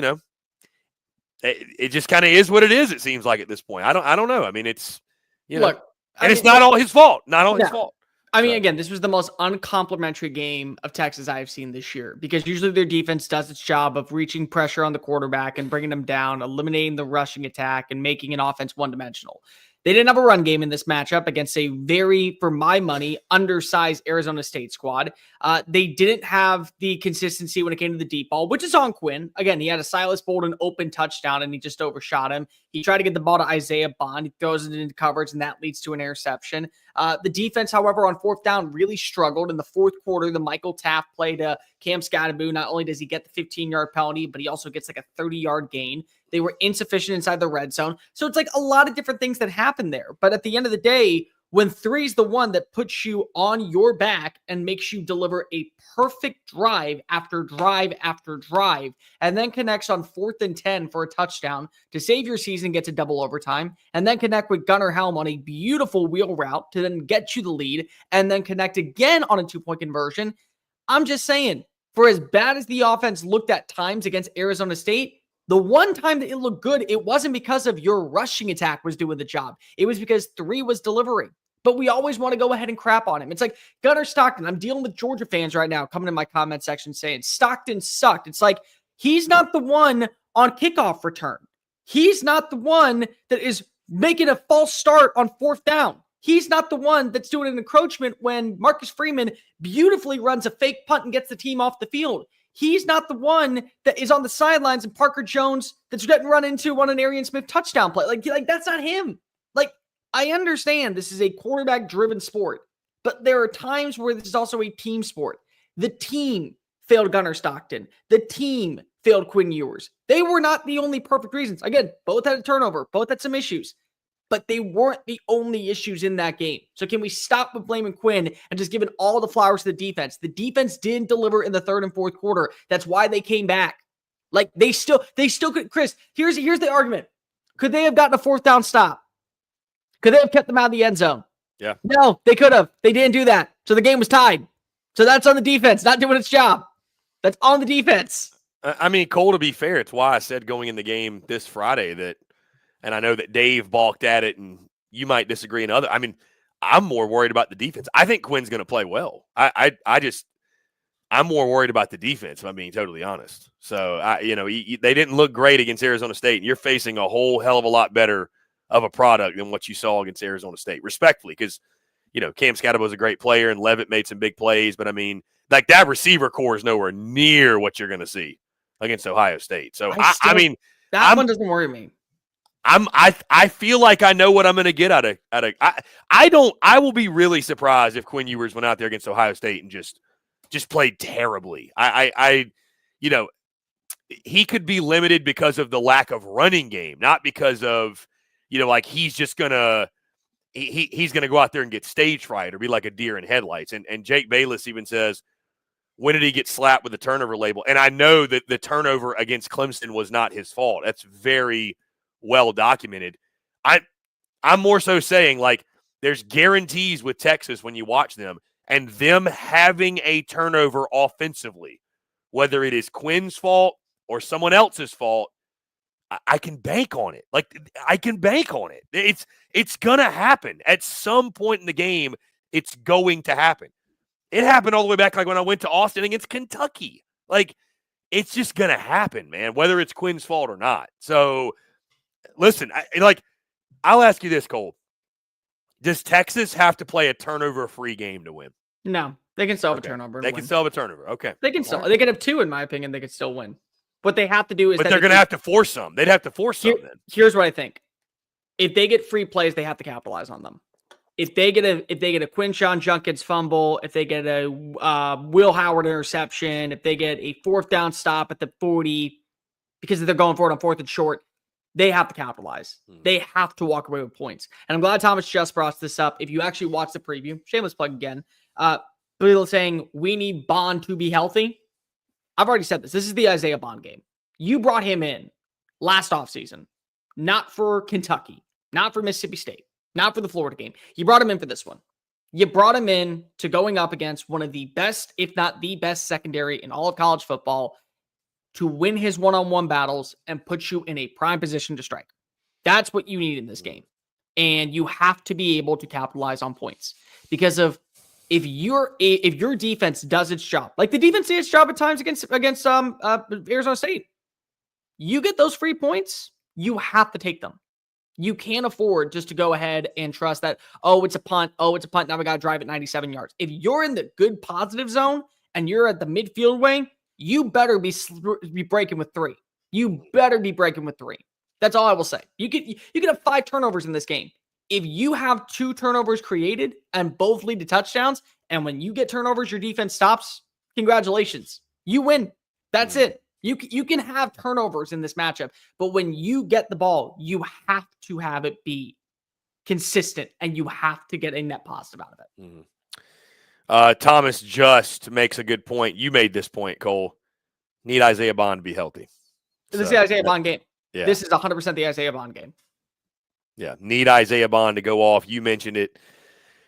it just kind of is what it is. It seems like at this point. I don't know. I mean, it's look. And it's not all his fault. Not all his fault. I mean, again, this was the most uncomplimentary game of Texas I've seen this year because usually their defense does its job of reaching pressure on the quarterback and bringing them down, eliminating the rushing attack, and making an offense one-dimensional. They didn't have a run game in this matchup against a very, for my money, undersized Arizona State squad. They didn't have the consistency when it came to the deep ball, which is on Quinn. Again, he had a Silas Bolden open touchdown, and he just overshot him. He tried to get the ball to Isaiah Bond. He throws it into coverage, and that leads to an interception. The defense, however, on 4th down really struggled. In the 4th quarter, the Michael Taft play to Cam Scottaboo. Not only does he get the 15-yard penalty, but he also gets like a 30-yard gain. They were insufficient inside the red zone. So it's like a lot of different things that happened there. But at the end of the day, when 3 is the one that puts you on your back and makes you deliver a perfect drive after drive after drive, and then connects on 4th and 10 for a touchdown to save your season, get to double overtime, and then connect with Gunnar Helm on a beautiful wheel route to then get you the lead, and then connect again on a 2-point conversion. I'm just saying, for as bad as the offense looked at times against Arizona State, the one time that it looked good, it wasn't because of your rushing attack was doing the job. It was because 3 was delivering. But we always want to go ahead and crap on him. It's like Gunnar Stockton. I'm dealing with Georgia fans right now coming in my comment section saying Stockton sucked. It's like he's not the one on kickoff return. He's not the one that is making a false start on 4th down. He's not the one that's doing an encroachment when Marcus Freeman beautifully runs a fake punt and gets the team off the field. He's not the one that is on the sidelines and Parker Jones that's getting run into on an Arian Smith touchdown play. Like that's not him. Like, I understand this is a quarterback-driven sport, but there are times where this is also a team sport. The team failed Gunnar Stockton. The team failed Quinn Ewers. They were not the only perfect reasons. Again, both had a turnover. Both had some issues. But they weren't the only issues in that game. So can we stop with blaming Quinn and just giving all the flowers to the defense? The defense didn't deliver in the 3rd and 4th quarter. That's why they came back. Like they still could. Chris, here's the argument. Could they have gotten a 4th down stop? Could they have kept them out of the end zone? Yeah. No, they could have. They didn't do that. So the game was tied. So that's on the defense, not doing its job. That's on the defense. I mean, Cole, to be fair, it's why I said going in the game this Friday that, and I know that Dave balked at it, and you might disagree in other. I mean, I'm more worried about the defense. I think Quinn's going to play well. I'm more worried about the defense, if I'm being totally honest. So, they didn't look great against Arizona State, and you're facing a whole hell of a lot better of a product than what you saw against Arizona State, respectfully, because, Cam Scatterbo was a great player, and Levitt made some big plays, but, I mean, like that receiver core is nowhere near what you're going to see against Ohio State. So, that one doesn't worry me. I feel like I know what I'm going to get out of I will be really surprised if Quinn Ewers went out there against Ohio State and just played terribly. He could be limited because of the lack of running game, not because of, he's just going to he's going to go out there and get stage fright or be like a deer in headlights. And Jake Bayless even says, when did he get slapped with the turnover label? And I know that the turnover against Clemson was not his fault. That's very well documented. I'm more so saying, like, there's guarantees with Texas when you watch them, and them having a turnover offensively, whether it is Quinn's fault or someone else's fault, I can bank on it. Like, I can bank on it. It's going to happen. At some point in the game, it's going to happen. It happened all the way back, like, when I went to Austin against Kentucky. Like, it's just going to happen, man, whether it's Quinn's fault or not. So, listen, I'll ask you this, Cole. Does Texas have to play a turnover-free game to win? No, they can still have a turnover. They can still have a turnover. Okay. They can still. They can have 2, in my opinion. They could still win. What they have to do is, but they're going to have to force some. They'd have to force some. Then here's what I think: if they get free plays, they have to capitalize on them. If they get a Quinshon Judkins fumble, if they get a Will Howard interception, if they get a 4th down stop at the 40, because they're going for it on 4th and short, they have to capitalize. They have to walk away with points. And I'm glad Thomas just brought this up. If you actually watch the preview, shameless plug again, people saying we need Bond to be healthy. I've already said this. This is the Isaiah Bond game. You brought him in last offseason, not for Kentucky, not for Mississippi State, not for the Florida game. You brought him in for this one. You brought him in to going up against one of the best, if not the best secondary in all of college football, to win his one-on-one battles and put you in a prime position to strike. That's what you need in this game. And you have to be able to capitalize on points. Because if your defense does its job, like the defense did its job at times against Arizona State, you get those free points, you have to take them. You can't afford just to go ahead and trust that, it's a punt. Now we got to drive it 97 yards. If you're in the good positive zone and you're at the midfield way, you better be breaking with 3. You better be breaking with 3. That's all I will say. You could have 5 turnovers in this game. If you have 2 turnovers created and both lead to touchdowns, and when you get turnovers, your defense stops, congratulations. You win. That's it. You can have turnovers in this matchup, but when you get the ball, you have to have it be consistent, and you have to get a net positive out of it. Thomas just makes a good point. You made this point, Cole. Need Isaiah Bond to be healthy. This is the Isaiah Bond game. Yeah. This is 100% the Isaiah Bond game. Yeah, need Isaiah Bond to go off. You mentioned it.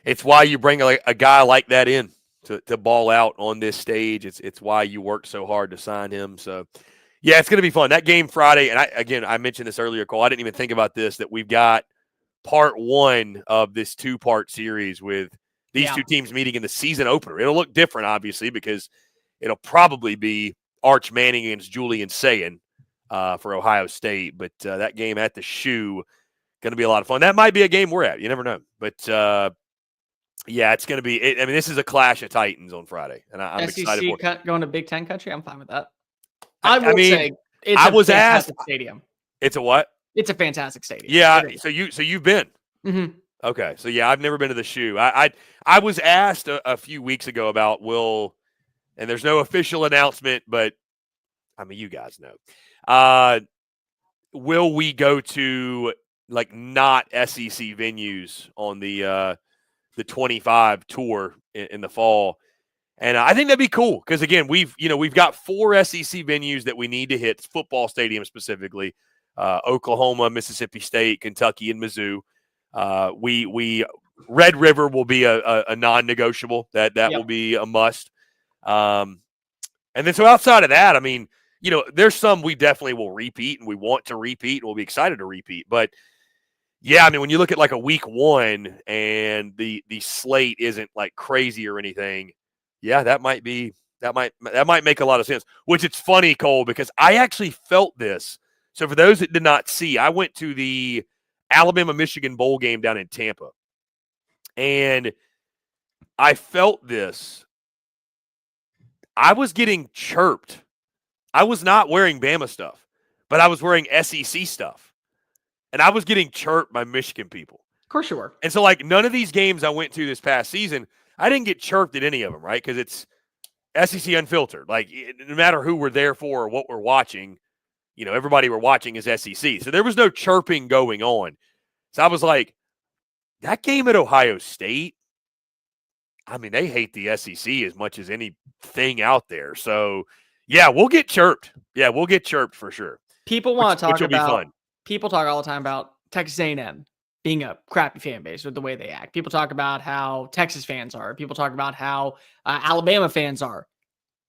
It's why you bring a guy like that in to ball out on this stage. It's why you worked so hard to sign him. So, yeah, it's going to be fun. That game Friday, and I mentioned this earlier, Cole. I didn't even think about this, that we've got part one of this two-part series with these two teams meeting in the season opener. It'll look different, obviously, because it'll probably be Arch Manning against Julian Sayin for Ohio State. But that game at the Shoe, going to be a lot of fun. That might be a game we're at. You never know. But, yeah, it's going to be – this is a clash of titans on Friday, and I'm excited for it. Going to Big Ten country, I'm fine with that. I will say it's I a was fantastic asked, stadium. It's a what? It's a fantastic stadium. Yeah, so you've been. Mm-hmm. Okay, so yeah, I've never been to the Shoe. I was asked a few weeks ago about and there's no official announcement, but I mean, you guys know. Will we go to like not SEC venues on the 25 tour in the fall? And I think that'd be cool because again, we've got 4 SEC venues that we need to hit, football stadiums specifically: Oklahoma, Mississippi State, Kentucky, and Mizzou. We Red River will be a non-negotiable. That will be a must. And then so outside of that, I mean, there's some we definitely will repeat and we want to repeat and we'll be excited to repeat. But yeah, I mean, when you look at like a week one and the slate isn't like crazy or anything, yeah, that might make a lot of sense. Which it's funny, Cole, because I actually felt this. So for those that did not see, I went to the Alabama-Michigan bowl game down in Tampa. And I felt this. I was getting chirped. I was not wearing Bama stuff, but I was wearing SEC stuff. And I was getting chirped by Michigan people. Of course you were. And so, like, none of these games I went to this past season, I didn't get chirped at any of them, right? Because it's SEC Unfiltered. Like, no matter who we're there for or what we're watching, everybody we're watching is SEC. So there was no chirping going on. So I was like, that game at Ohio State, I mean, they hate the SEC as much as anything out there. So, yeah, we'll get chirped. Yeah, we'll get chirped for sure. People want to talk which will be fun. People talk all the time about Texas A&M being a crappy fan base with the way they act. People talk about how Texas fans are. People talk about how Alabama fans are.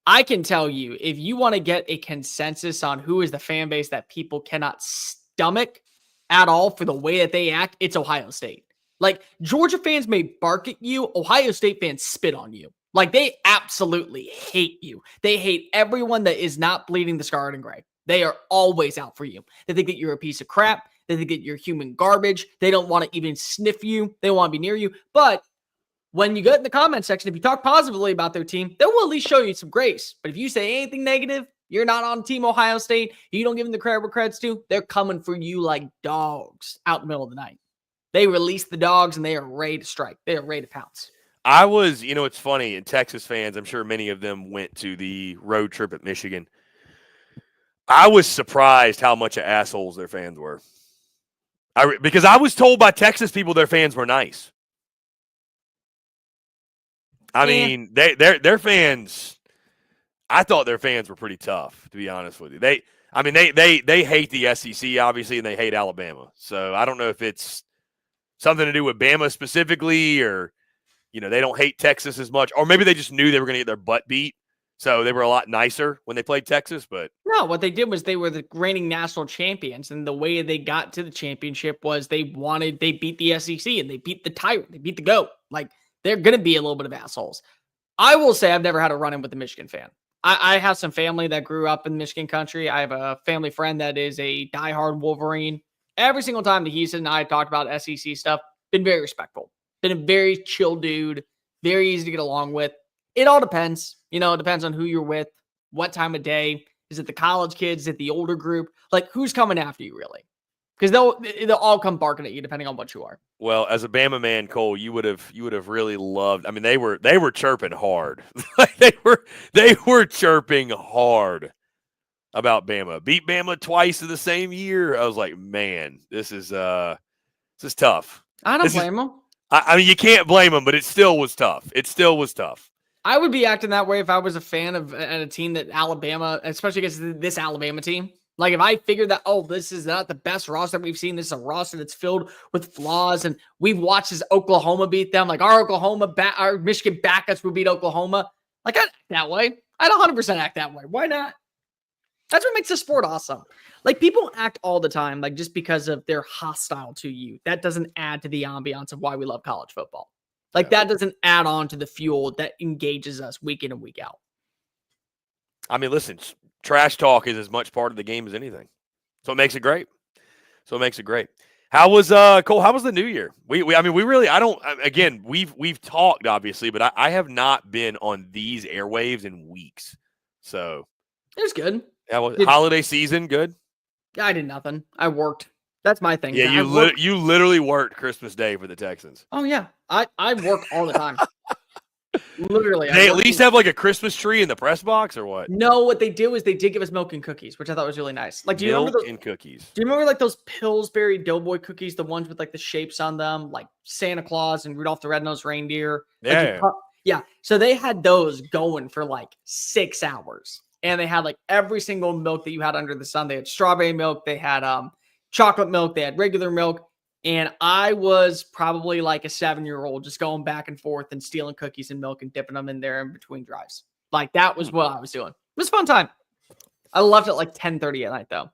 I can tell you, if you want to get a consensus on who is the fan base that people cannot stomach at all for the way that they act, it's Ohio State. Like, Georgia fans may bark at you. Ohio State fans spit on you. Like, they absolutely hate you. They hate everyone that is not bleeding the scarlet and gray. They are always out for you. They think that you're a piece of crap. They think that you're human garbage. They don't want to even sniff you. They want to be near you. But when you get in the comment section, if you talk positively about their team, they will at least show you some grace. But if you say anything negative, you're not on Team Ohio State, you don't give them the credit where credit's due, they're coming for you like dogs out in the middle of the night. They release the dogs and they are ready to strike. They are ready to pounce. I was, it's funny, and Texas fans, I'm sure many of them went to the road trip at Michigan. I was surprised how much of assholes their fans were. Because I was told by Texas people their fans were nice. I mean, their fans, I thought their fans were pretty tough, to be honest with you. They hate the SEC, obviously, and they hate Alabama. So I don't know if it's something to do with Bama specifically, or, they don't hate Texas as much, or maybe they just knew they were going to get their butt beat. So they were a lot nicer when they played Texas, but no, what they did was they were the reigning national champions, and the way they got to the championship was they beat the SEC and they beat the tyrant, they beat the GOAT. Like, they're going to be a little bit of assholes. I will say I've never had a run-in with a Michigan fan. I have some family that grew up in Michigan country. I have a family friend that is a diehard Wolverine. Every single time that he's and I talked about SEC stuff, been very respectful. Been a very chill dude, very easy to get along with. It all depends. It depends on who you're with, what time of day. Is it the college kids? Is it the older group? Like, who's coming after you, really? Because they'll all come barking at you depending on what you are. Well, as a Bama man, Cole, you would have really loved. I mean, they were chirping hard. they were chirping hard about Bama. Beat Bama twice in the same year. I was like, man, this is tough. I don't blame them. I mean, you can't blame them, but it still was tough. It still was tough. I would be acting that way if I was a fan of a team that Alabama, especially against this Alabama team. Like if I figured that, oh, this is not the best roster we've seen. This is a roster that's filled with flaws, and we've watched as Oklahoma beat them. Like our Michigan backups would beat Oklahoma. Like I'd act that way. I'd 100% act that way. Why not? That's what makes the sport awesome. Like people act all the time, like just because of they're hostile to you. That doesn't add to the ambiance of why we love college football. Like that doesn't add on to the fuel that engages us week in and week out. I mean, listen, trash talk is as much part of the game as anything. So it makes it great. How was Cole? How was the new year? We've talked obviously, but I have not been on these airwaves in weeks. So it was good. Holiday season good. I did nothing. I worked. That's my thing. Yeah, you literally worked Christmas Day for the Texans. Oh yeah, I work all the time. Literally. They at least have like a Christmas tree in the press box or what? No, what they do is they did give us milk and cookies, which I thought was really nice. Like, do you remember and cookies? Do you remember like those Pillsbury Doughboy cookies, the ones with like the shapes on them, like Santa Claus and Rudolph the Red-Nosed Reindeer? Yeah. So they had those going for like 6 hours, and they had like every single milk that you had under the sun. They had strawberry milk, they had chocolate milk, they had regular milk. And I was probably like a 7-year-old just going back and forth and stealing cookies and milk and dipping them in there in between drives. Like that was what I was doing. It was a fun time. I left at like 10:30 at night though.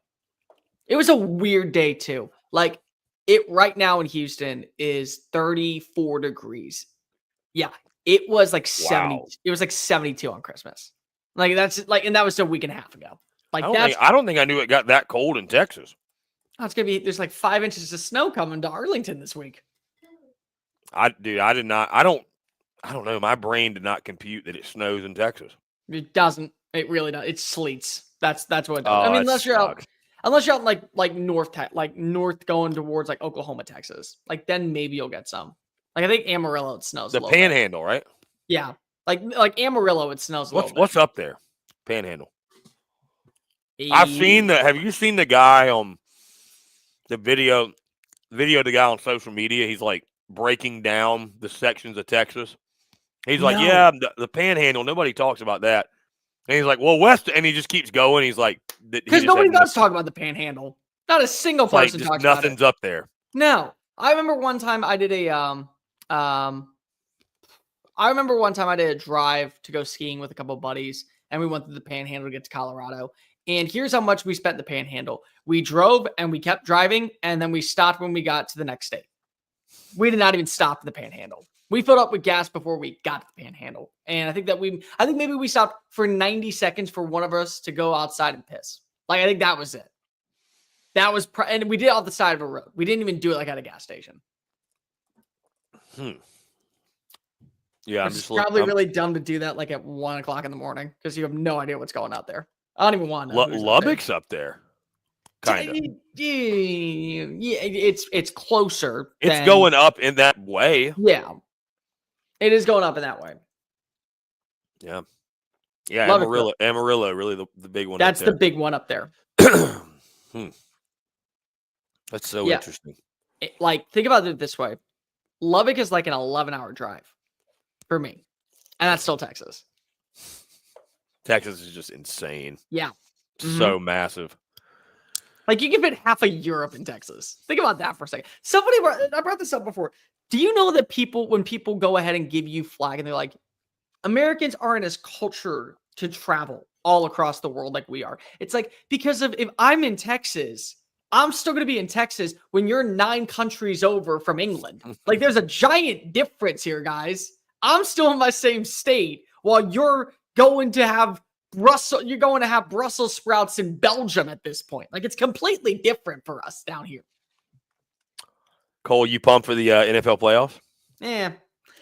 It was a weird day too. Like it right now in Houston is 34 degrees. Yeah. It was like 70. It was like 72 on Christmas. Like that's like, and that was a week and a half ago. Like I don't think I knew it got that cold in Texas. Oh, it's gonna be. There's like 5 inches of snow coming to Arlington this week. I did not. I don't know. My brain did not compute that it snows in Texas. It doesn't. It really does. It sleets. That's what it does. Oh, I mean, unless you're out like north going towards like Oklahoma, Texas. Like then maybe you'll get some. Like I think Amarillo it snows. The Panhandle, right? Yeah, like Amarillo it snows. What's up there? Panhandle. Have you seen the guy on? The video the guy on social media, he's like breaking down the sections of Texas. He's like, yeah, the Panhandle, nobody talks about that. And he's like, well, West, and he just keeps going. He's like, because nobody does talk about the Panhandle. Not a single person talks about it. Nothing's up there. No, I remember one time I did a drive to go skiing with a couple of buddies, and we went through the Panhandle to get to Colorado. And here's how much we spent in the Panhandle. We drove and we kept driving, and then we stopped when we got to the next state. We did not even stop in the Panhandle. We filled up with gas before we got to the Panhandle. And I think maybe we stopped for 90 seconds for one of us to go outside and piss. Like, I think that was it. That was, and we did it off the side of a road. We didn't even do it like at a gas station. Yeah, it's probably really dumb to do that like at 1 o'clock in the morning because you have no idea what's going out there. I don't even want to know. Lubbock's up there. Kind of. Yeah, it's closer. It's going up in that way. Yeah. It is going up in that way. Yeah. Yeah, Amarillo, really the big one. That's the big one up there. That's so interesting. Think about it this way. Lubbock is like an 11-hour drive for me. And that's still Texas. Texas is just insane. Yeah. So massive. Like you can fit half of Europe in Texas. Think about that for a second. I brought this up before. Do you know that when people go ahead and give you flag and they're like, Americans aren't as cultured to travel all across the world like we are. It's like, because if I'm in Texas, I'm still going to be in Texas when you're 9 countries over from England. Like there's a giant difference here, guys. I'm still in my same state while you're going to have Brussels sprouts in Belgium at this point. Like it's completely different for us down here. Cole, you pumped for the NFL playoffs? Yeah,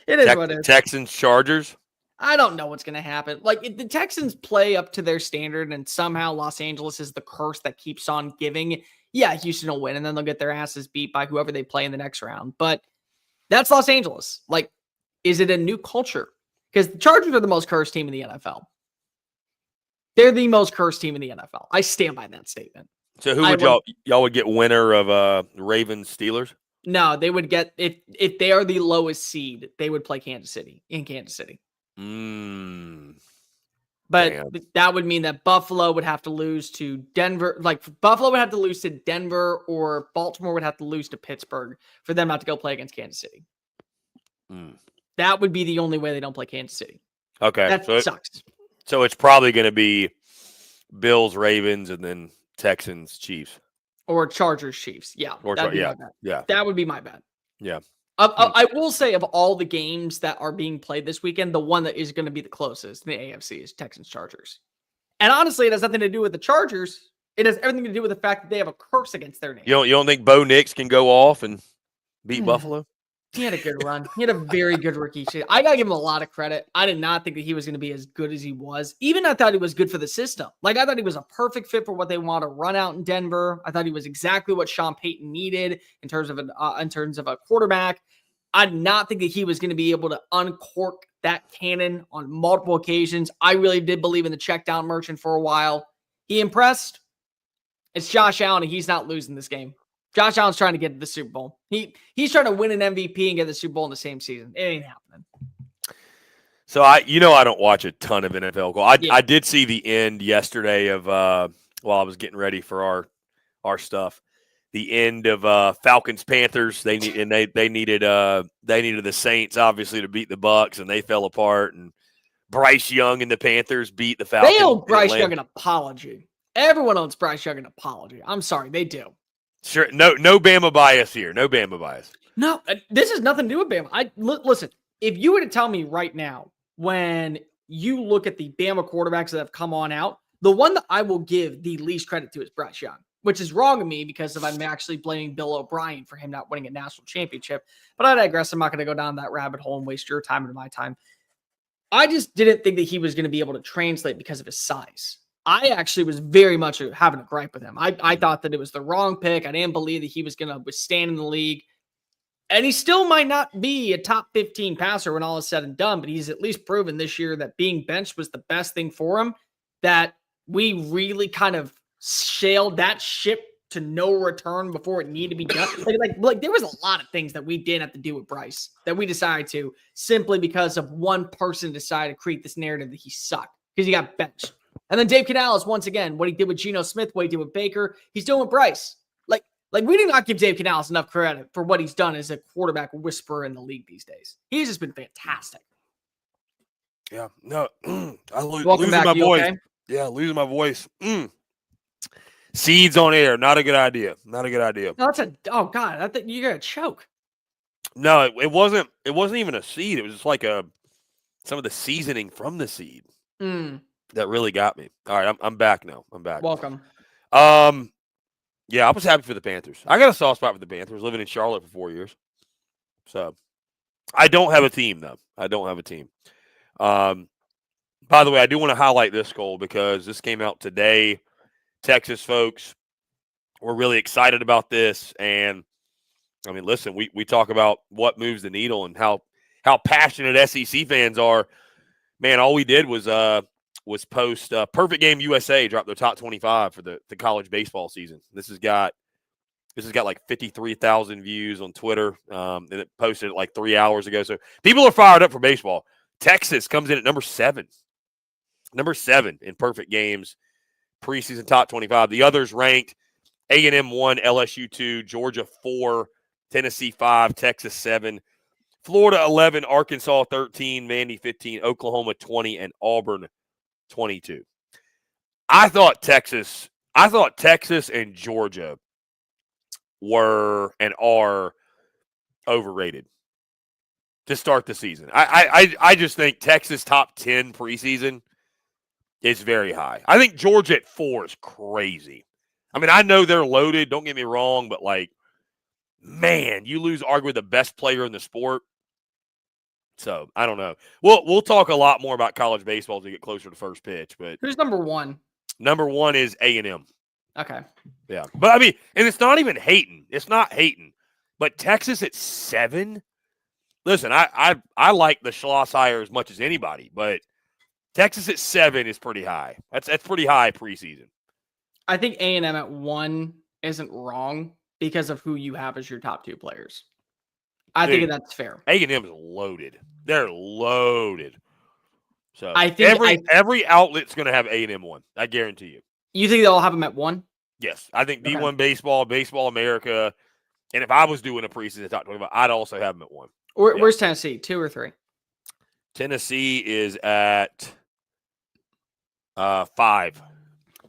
it is what it is. Texans, Chargers. I don't know what's going to happen. Like if the Texans play up to their standard and somehow Los Angeles is the curse that keeps on giving, yeah, Houston will win and then they'll get their asses beat by whoever they play in the next round. But that's Los Angeles. Like, is it a new culture? Because the Chargers are the most cursed team in the NFL. They're the most cursed team in the NFL. I stand by that statement. So who would y'all would get winner of Ravens Steelers? No, they would get if they are the lowest seed, they would play Kansas City in Kansas City. But Damn. that would mean that Buffalo would have to lose to Denver. Like Buffalo would have to lose to Denver, or Baltimore would have to lose to Pittsburgh for them not to go play against Kansas City. That would be the only way they don't play Kansas City. Okay. That sucks. So it's probably going to be Bills, Ravens, and then Texans, Chiefs. Or Chargers, Chiefs. Yeah. That'd be my bet. Yeah. That would be my bet. Yeah. I will say, of all the games that are being played this weekend, the one that is going to be the closest in the AFC is Texans Chargers. And honestly, it has nothing to do with the Chargers. It has everything to do with the fact that they have a curse against their name. You don't think Bo Nix can go off and beat Buffalo? He had a good run. He had a very good rookie season. I got to give him a lot of credit. I did not think that he was going to be as good as he was. Even I thought he was good for the system. Like, I thought he was a perfect fit for what they want to run out in Denver. I thought he was exactly what Sean Payton needed in terms of a quarterback. I did not think that he was going to be able to uncork that cannon on multiple occasions. I really did believe in the check down merchant for a while. He impressed. It's Josh Allen, and he's not losing this game. Josh Allen's trying to get to the Super Bowl. He's trying to win an MVP and get the Super Bowl in the same season. It ain't happening. So I don't watch a ton of NFL. I did see the end yesterday of while I was getting ready for our stuff. The end of Falcons Panthers. They needed the Saints obviously to beat the Bucks, and they fell apart. And Bryce Young and the Panthers beat the Falcons. They owe Bryce Young an apology. Everyone owes Bryce Young an apology. I'm sorry, they do. Sure, no Bama bias here. No Bama bias. No, this has nothing to do with Bama. Listen, if you were to tell me right now, when you look at the Bama quarterbacks that have come on out, the one that I will give the least credit to is Bryce Young, which is wrong of me because I'm actually blaming Bill O'Brien for him not winning a national championship. But I digress. I'm not going to go down that rabbit hole and waste your time and my time. I just didn't think that he was going to be able to translate because of his size. I actually was very much having a gripe with him. I thought that it was the wrong pick. I didn't believe that he was going to withstand in the league. And he still might not be a top 15 passer when all is said and done, but he's at least proven this year that being benched was the best thing for him, that we really kind of sailed that ship to no return before it needed to be done. Like there was a lot of things that we didn't have to do with Bryce that we decided to simply because of one person decided to create this narrative that he sucked because he got benched. And then Dave Canales, once again, what he did with Geno Smith, what he did with Baker, he's doing with Bryce. Like we do not give Dave Canales enough credit for what he's done as a quarterback whisperer in the league these days. He's just been fantastic. Yeah, no, Welcome back, my voice. Okay? Yeah, losing my voice. Seeds on air, not a good idea. Not a good idea. No, oh God, I think you're gonna choke. No, it wasn't. It wasn't even a seed. It was just like some of the seasoning from the seed that really got me. All right, I'm back now. I'm back. Welcome. Yeah, I was happy for the Panthers. I got a soft spot for the Panthers, living in Charlotte for 4 years. So I don't have a team, though. I don't have a team. By the way, I do want to highlight this goal because this came out today. Texas folks were really excited about this. And, I mean, listen, we talk about what moves the needle and how passionate SEC fans are. Man, all we did was post Perfect Game USA dropped their top 25 for the college baseball season. This has got like 53,000 views on Twitter, and it posted it like 3 hours ago. So people are fired up for baseball. Texas comes in at number 7 in Perfect Games preseason top 25. The others ranked: A&M 1, LSU 2, Georgia 4, Tennessee 5, Texas 7, Florida 11, Arkansas 13, Vandy 15, Oklahoma 20, and Auburn 22. I thought Texas and Georgia were and are overrated to start the season. I just think Texas top 10 preseason is very high. I think Georgia at 4 is crazy. I mean, I know they're loaded, don't get me wrong, but like, man, you lose arguably the best player in the sport. So I don't know. We'll talk a lot more about college baseball as we get closer to first pitch. But who's number 1? Number 1 is A&M. Okay. Yeah, but I mean, and it's not even hating. It's not hating. But Texas at 7. Listen, I like the Schloss hire as much as anybody, but Texas at 7 is pretty high. That's pretty high preseason. I think A&M at 1 isn't wrong because of who you have as your top two players. I think that's fair. A&M is loaded. They're loaded. So I think every outlet's going to have A&M 1. I guarantee you. You think they'll have them at 1? Yes. I think D1 baseball, Baseball America, and if I was doing a preseason top 25, I'd also have them at 1. Where's Tennessee? 2 or 3? Tennessee is at 5.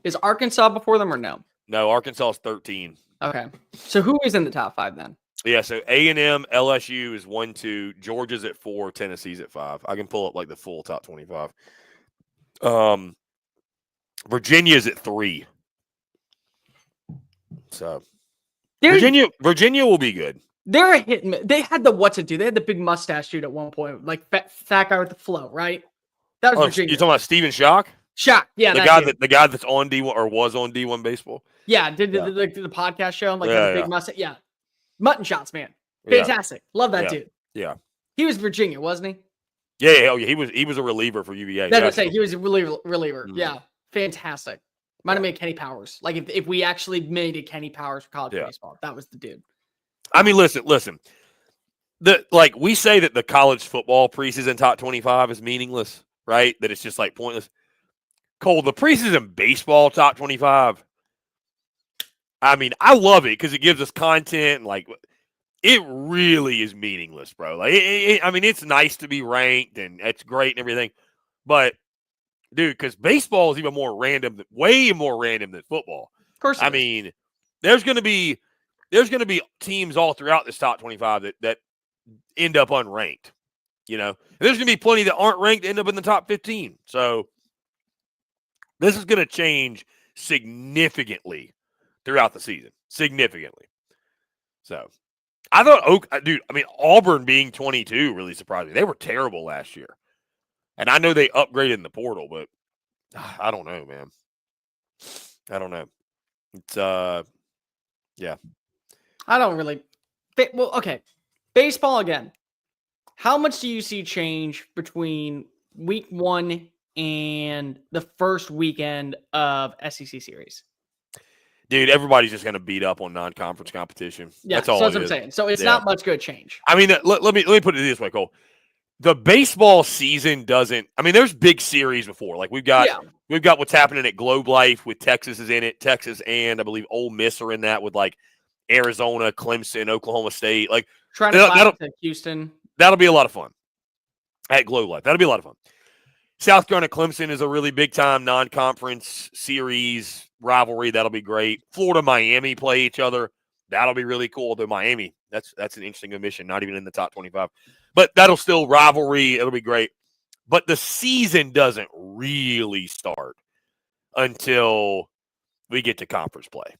Is Arkansas before them or no? No, Arkansas is 13. Okay. So who is in the top 5 then? Yeah, so A&M, LSU is 1, 2, Georgia's at 4, Tennessee's at 5. I can pull up like the full top 25. Virginia's at 3. So Virginia will be good. They're a hit and miss. They had the what's it do? They had the big mustache dude at one point, like fat guy with the flow, right? That was Virginia. You're talking about Steven Schock? Schock, yeah, the guy that's on D1 or was on D1 baseball. Yeah, did the podcast show, like a big mustache. Yeah, mutton shots, man, fantastic. Love that dude. Yeah, he was Virginia, wasn't he? Yeah, he was a reliever for UVA. That's what I say. He was a reliever. Mm-hmm. Yeah, fantastic. Might have made Kenny Powers. Like if we actually made a Kenny Powers for college baseball, that was the dude. I mean, listen. We say that the college football preseason top 25 is meaningless, right? That it's just like pointless. Cole, the preseason baseball top 25. I mean, I love it because it gives us content. Like, it really is meaningless, bro. Like, I mean, it's nice to be ranked and it's great and everything, but dude, because baseball is even more random, way more random than football. Of course. I mean, there's going to be teams all throughout this top 25 that end up unranked. You know, and there's going to be plenty that aren't ranked end up in the top 15. So this is going to change significantly throughout the season. Significantly. So I thought, Auburn being 22 really surprised me. They were terrible last year. And I know they upgraded in the portal, but I don't know, man. I don't know. It's, yeah. I don't really. Well, okay. Baseball again. How much do you see change between week 1 and the first weekend of SEC series? Dude, everybody's just going to beat up on non-conference competition. Yeah, that's all. That's what I'm saying. So it's not much good change. I mean, let me put it this way, Cole. The baseball season doesn't. I mean, there's big series before. Like we've got what's happening at Globe Life with Texas is in it. Texas and I believe Ole Miss are in that with like Arizona, Clemson, Oklahoma State. Like trying to fly to Houston. That'll be a lot of fun at Globe Life. That'll be a lot of fun. South Carolina, Clemson is a really big time non-conference series rivalry. That'll be great. Florida, Miami play each other. That'll be really cool. Though Miami, that's an interesting omission. Not even in the top 25. But that'll still rivalry. It'll be great. But the season doesn't really start until we get to conference play.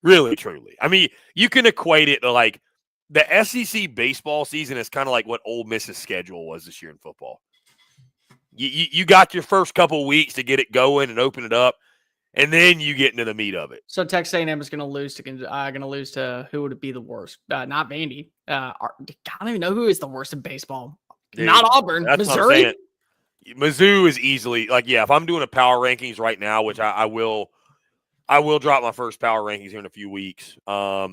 Really, truly. I mean, you can equate it to like the SEC baseball season is kind of like what Ole Miss's schedule was this year in football. You got your first couple of weeks to get it going and open it up, and then you get into the meat of it. So Texas A&M is going to lose to who would it be the worst? Not Vandy. I don't even know who is the worst in baseball. Dude, not Auburn. Missouri. Mizzou is easily if I'm doing a power rankings right now, which I will drop my first power rankings here in a few weeks. I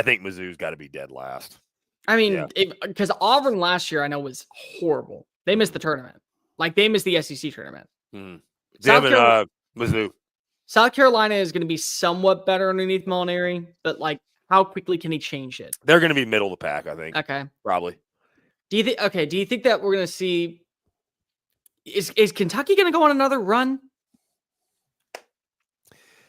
think Mizzou's got to be dead last. I mean, because Auburn last year I know was horrible. They missed the tournament. Like they missed the SEC tournament. Mizzou. South Carolina is going to be somewhat better underneath Molinari, but like, how quickly can he change it? They're going to be middle of the pack, I think. Okay, probably. Do you think? Okay, do you think that we're going to see? Is Kentucky going to go on another run?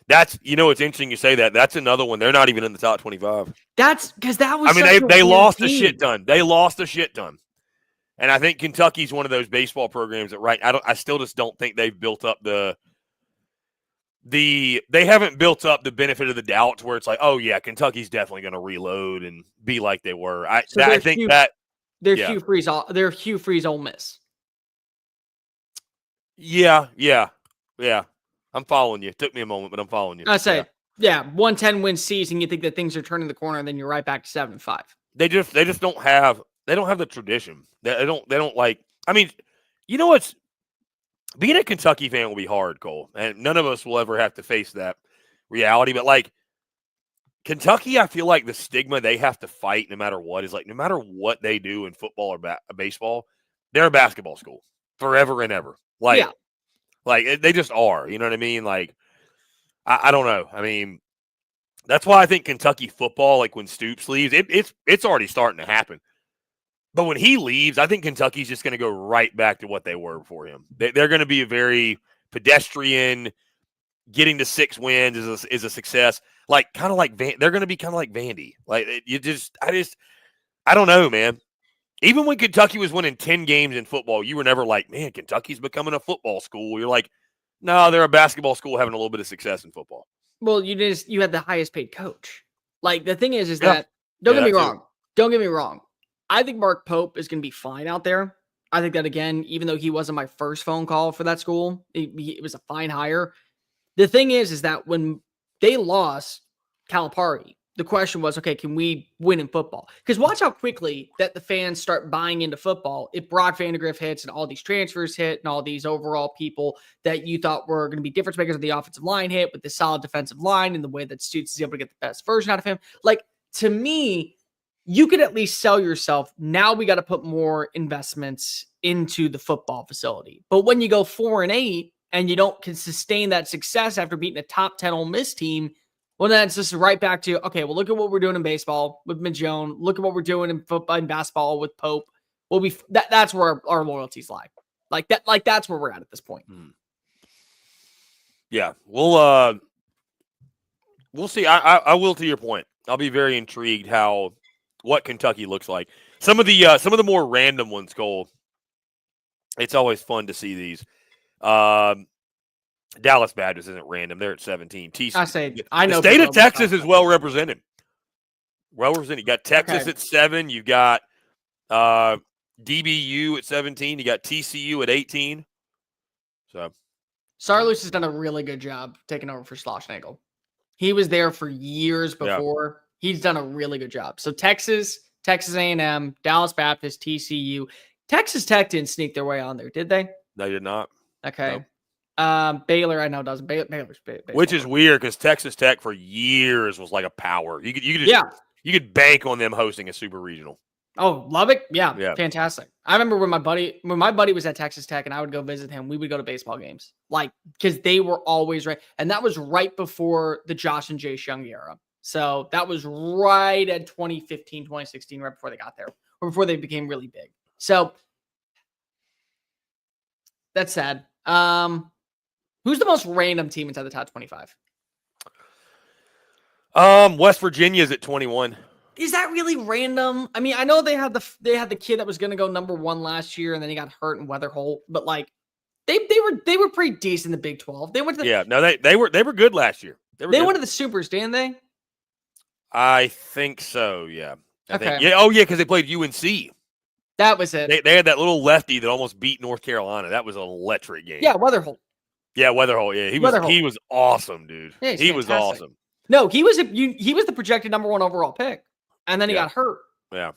That's it's interesting you say that. That's another one. They're not even in the top 25. That's because that was. I mean, they lost a shit ton. They lost a shit ton. And I think Kentucky's one of those baseball programs that I still just don't think they've built up they haven't built up the benefit of the doubt to where it's like, oh yeah, Kentucky's definitely going to reload and be like they were. They're Hugh Freeze. They're Hugh Freeze Ole Miss. Yeah. I'm following you. It took me a moment, but I'm following you. I say, 110 win season. You think that things are turning the corner, and then you're right back to 7-5. They just don't have. They don't have the tradition. They don't like. I mean, you know what's being a Kentucky fan will be hard, Cole, and none of us will ever have to face that reality. But like, Kentucky, I feel like the stigma they have to fight no matter what is like no matter what they do in football or baseball, they're a basketball school forever and ever. Like they just are. You know what I mean? Like, I don't know. I mean, that's why I think Kentucky football, like when Stoops leaves, it's already starting to happen. But when he leaves, I think Kentucky's just going to go right back to what they were before him. They're going to be a very pedestrian. Getting to 6 wins is a success. Like kind of like they're going to be kind of like Vandy. Like I don't know, man. Even when Kentucky was winning 10 games in football, you were never like, man, Kentucky's becoming a football school. You're like, no, they're a basketball school having a little bit of success in football. Well, you had the highest paid coach. Like the thing is that don't get me wrong. Don't get me wrong. I think Mark Pope is going to be fine out there. I think that again, even though he wasn't my first phone call for that school, it was a fine hire. The thing is that when they lost Calipari, the question was, okay, can we win in football? Because watch how quickly that the fans start buying into football. If Brock Vandegrift hits and all these transfers hit and all these overall people that you thought were going to be difference makers of the offensive line hit with the solid defensive line and the way that Stutz is able to get the best version out of him. Like, to me, you could at least sell yourself. Now we got to put more investments into the football facility. But when you go 4-8, and you can sustain that success after beating a top 10 Ole Miss team, well, then it's just right back to, okay, well, look at what we're doing in baseball with Majone. Look at what we're doing in football and basketball with Pope. That's where our loyalties lie. That's where we're at this point. Yeah, we'll see. I will, to your point. I'll be very intrigued what Kentucky looks like. Some of the more random ones, Cole. It's always fun to see these. Dallas Baptist isn't random. They're at 17. I know the state of Texas is well represented. You got Texas at 7. You've got DBU at 17. You got TCU at 18. So Sarloos has done a really good job taking over for Schlossnagle. He was there for years before. Yeah. He's done a really good job. So Texas A&M, Dallas Baptist, TCU. Texas Tech didn't sneak their way on there, did they? They did not. Okay. No. Baylor, I know doesn't. Baylor's which is weird because Texas Tech for years was like a power. You could bank on them hosting a super regional. Oh, Lubbock, yeah, fantastic. I remember when my buddy was at Texas Tech and I would go visit him. We would go to baseball games, like because they were always right, and that was right before the Josh and Jace Young era. So that was right at 2015, 2016, right before they got there, or before they became really big. So that's sad. Who's the most random team inside the top 25? West Virginia's at 21. Is that really random? I mean, I know they had the kid that was going to go number 1 last year, and then he got hurt in Weatherholt. But like, they were pretty decent in the Big 12. They went to they were good last year. They went to the Supers, didn't they? I think so. Yeah. Okay. Because they played UNC. That was it. They had that little lefty that almost beat North Carolina. That was an electric game. Yeah, Weatherholt. Yeah, Weatherholt. Yeah, he was awesome, dude. Yeah, he was awesome. No, he was the projected number 1 overall pick, and then he got hurt. Yeah,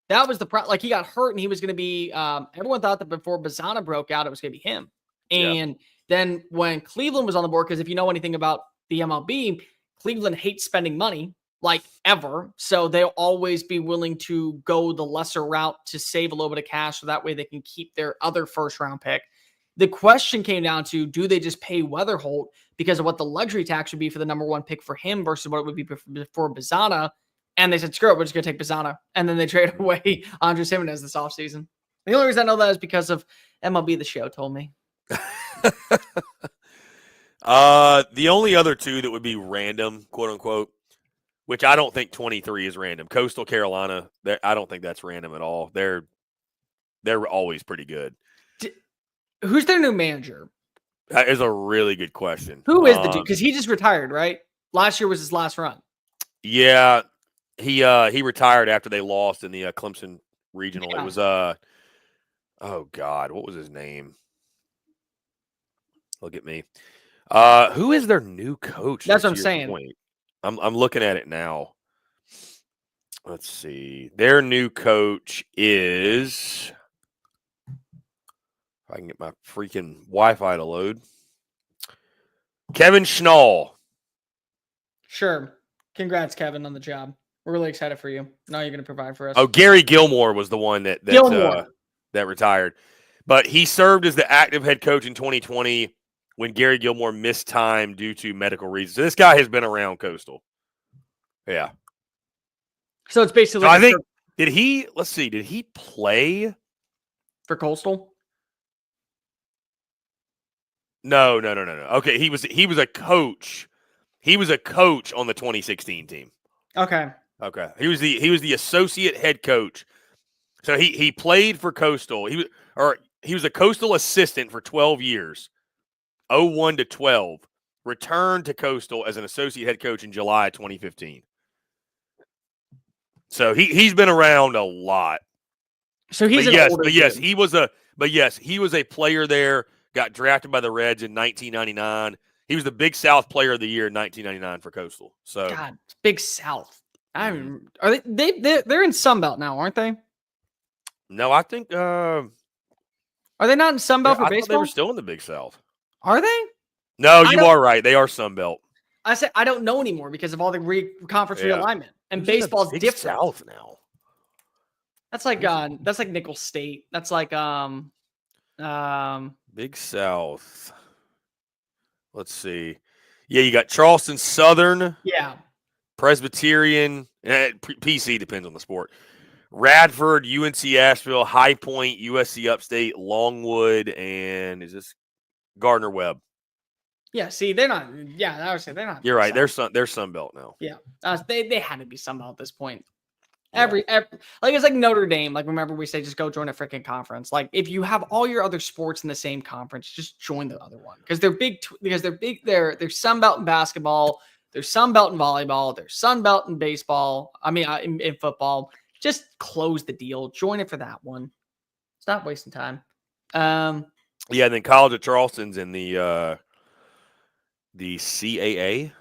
that was he got hurt, and he was going to be. Everyone thought that before Bazzana broke out, it was going to be him. And then when Cleveland was on the board, because if you know anything about the MLB, Cleveland hates spending money. Like ever. So they'll always be willing to go the lesser route to save a little bit of cash so that way they can keep their other first round pick. The question came down to, do they just pay Weatherholt because of what the luxury tax would be for the number 1 pick for him versus what it would be for Bazzana? And they said, screw it, we're just going to take Bazzana. And then they traded away Andres Jimenez this offseason. The only reason I know that is because of MLB The Show told me. The only other two that would be random, quote unquote, which I don't think 23 is random. Coastal Carolina, I don't think that's random at all. They're always pretty good. Who's their new manager? That is a really good question. Who is the dude? Because he just retired, right? Last year was his last run. Yeah, he retired after they lost in the Clemson regional. Yeah. It was oh God, what was his name? Look at me. Who is their new coach? That's what I'm saying. Point? I'm looking at it now. Let's see. Their new coach is. If I can get my freaking Wi-Fi to load. Kevin Schnall. Sure. Congrats, Kevin, on the job. We're really excited for you. Now you're going to provide for us. Oh, Gary Gilmore was the one that retired. But he served as the active head coach in 2020 when Gary Gilmore missed time due to medical reasons. So this guy has been around Coastal. Yeah. So it's basically. So I think did he play for Coastal? No. Okay, he was a coach. He was a coach on the 2016 team. Okay. He was the associate head coach. So he played for Coastal. He was a Coastal assistant for 12 years. 01 to 12. Returned to Coastal as an associate head coach in July 2015. So he's been around a lot. So he's he was a player there. Got drafted by the Reds in 1999. He was the Big South Player of the Year in 1999 for Coastal. So God, Big South. Are they're in Sunbelt now, aren't they? No, I think are they not in Sunbelt for I baseball? thought they were still in the Big South. Are they? No, you are right. They are Sunbelt. I said I don't know anymore because of all the conference realignment and Who's baseball's Big different. South now. That's like Nicholls State. That's like Big South. Let's see. Yeah, you got Charleston Southern. Yeah. Presbyterian. PC depends on the sport. Radford, UNC Asheville, High Point, USC Upstate, Longwood, and is this Gardner Webb? Yeah, see, they're not. Yeah, I would say they're not. You're right. They're Sunbelt now. Yeah, they had to be Sunbelt at this point. Every like it's like Notre Dame. Like remember we say just go join a freaking conference. Like if you have all your other sports in the same conference, just join the other one because they're big. They're Sunbelt in basketball. They're Sunbelt in volleyball. They're Sunbelt in baseball. I mean, in football. Just close the deal. Join it for that one. Stop wasting time. Yeah, and then College of Charleston's in the CAA.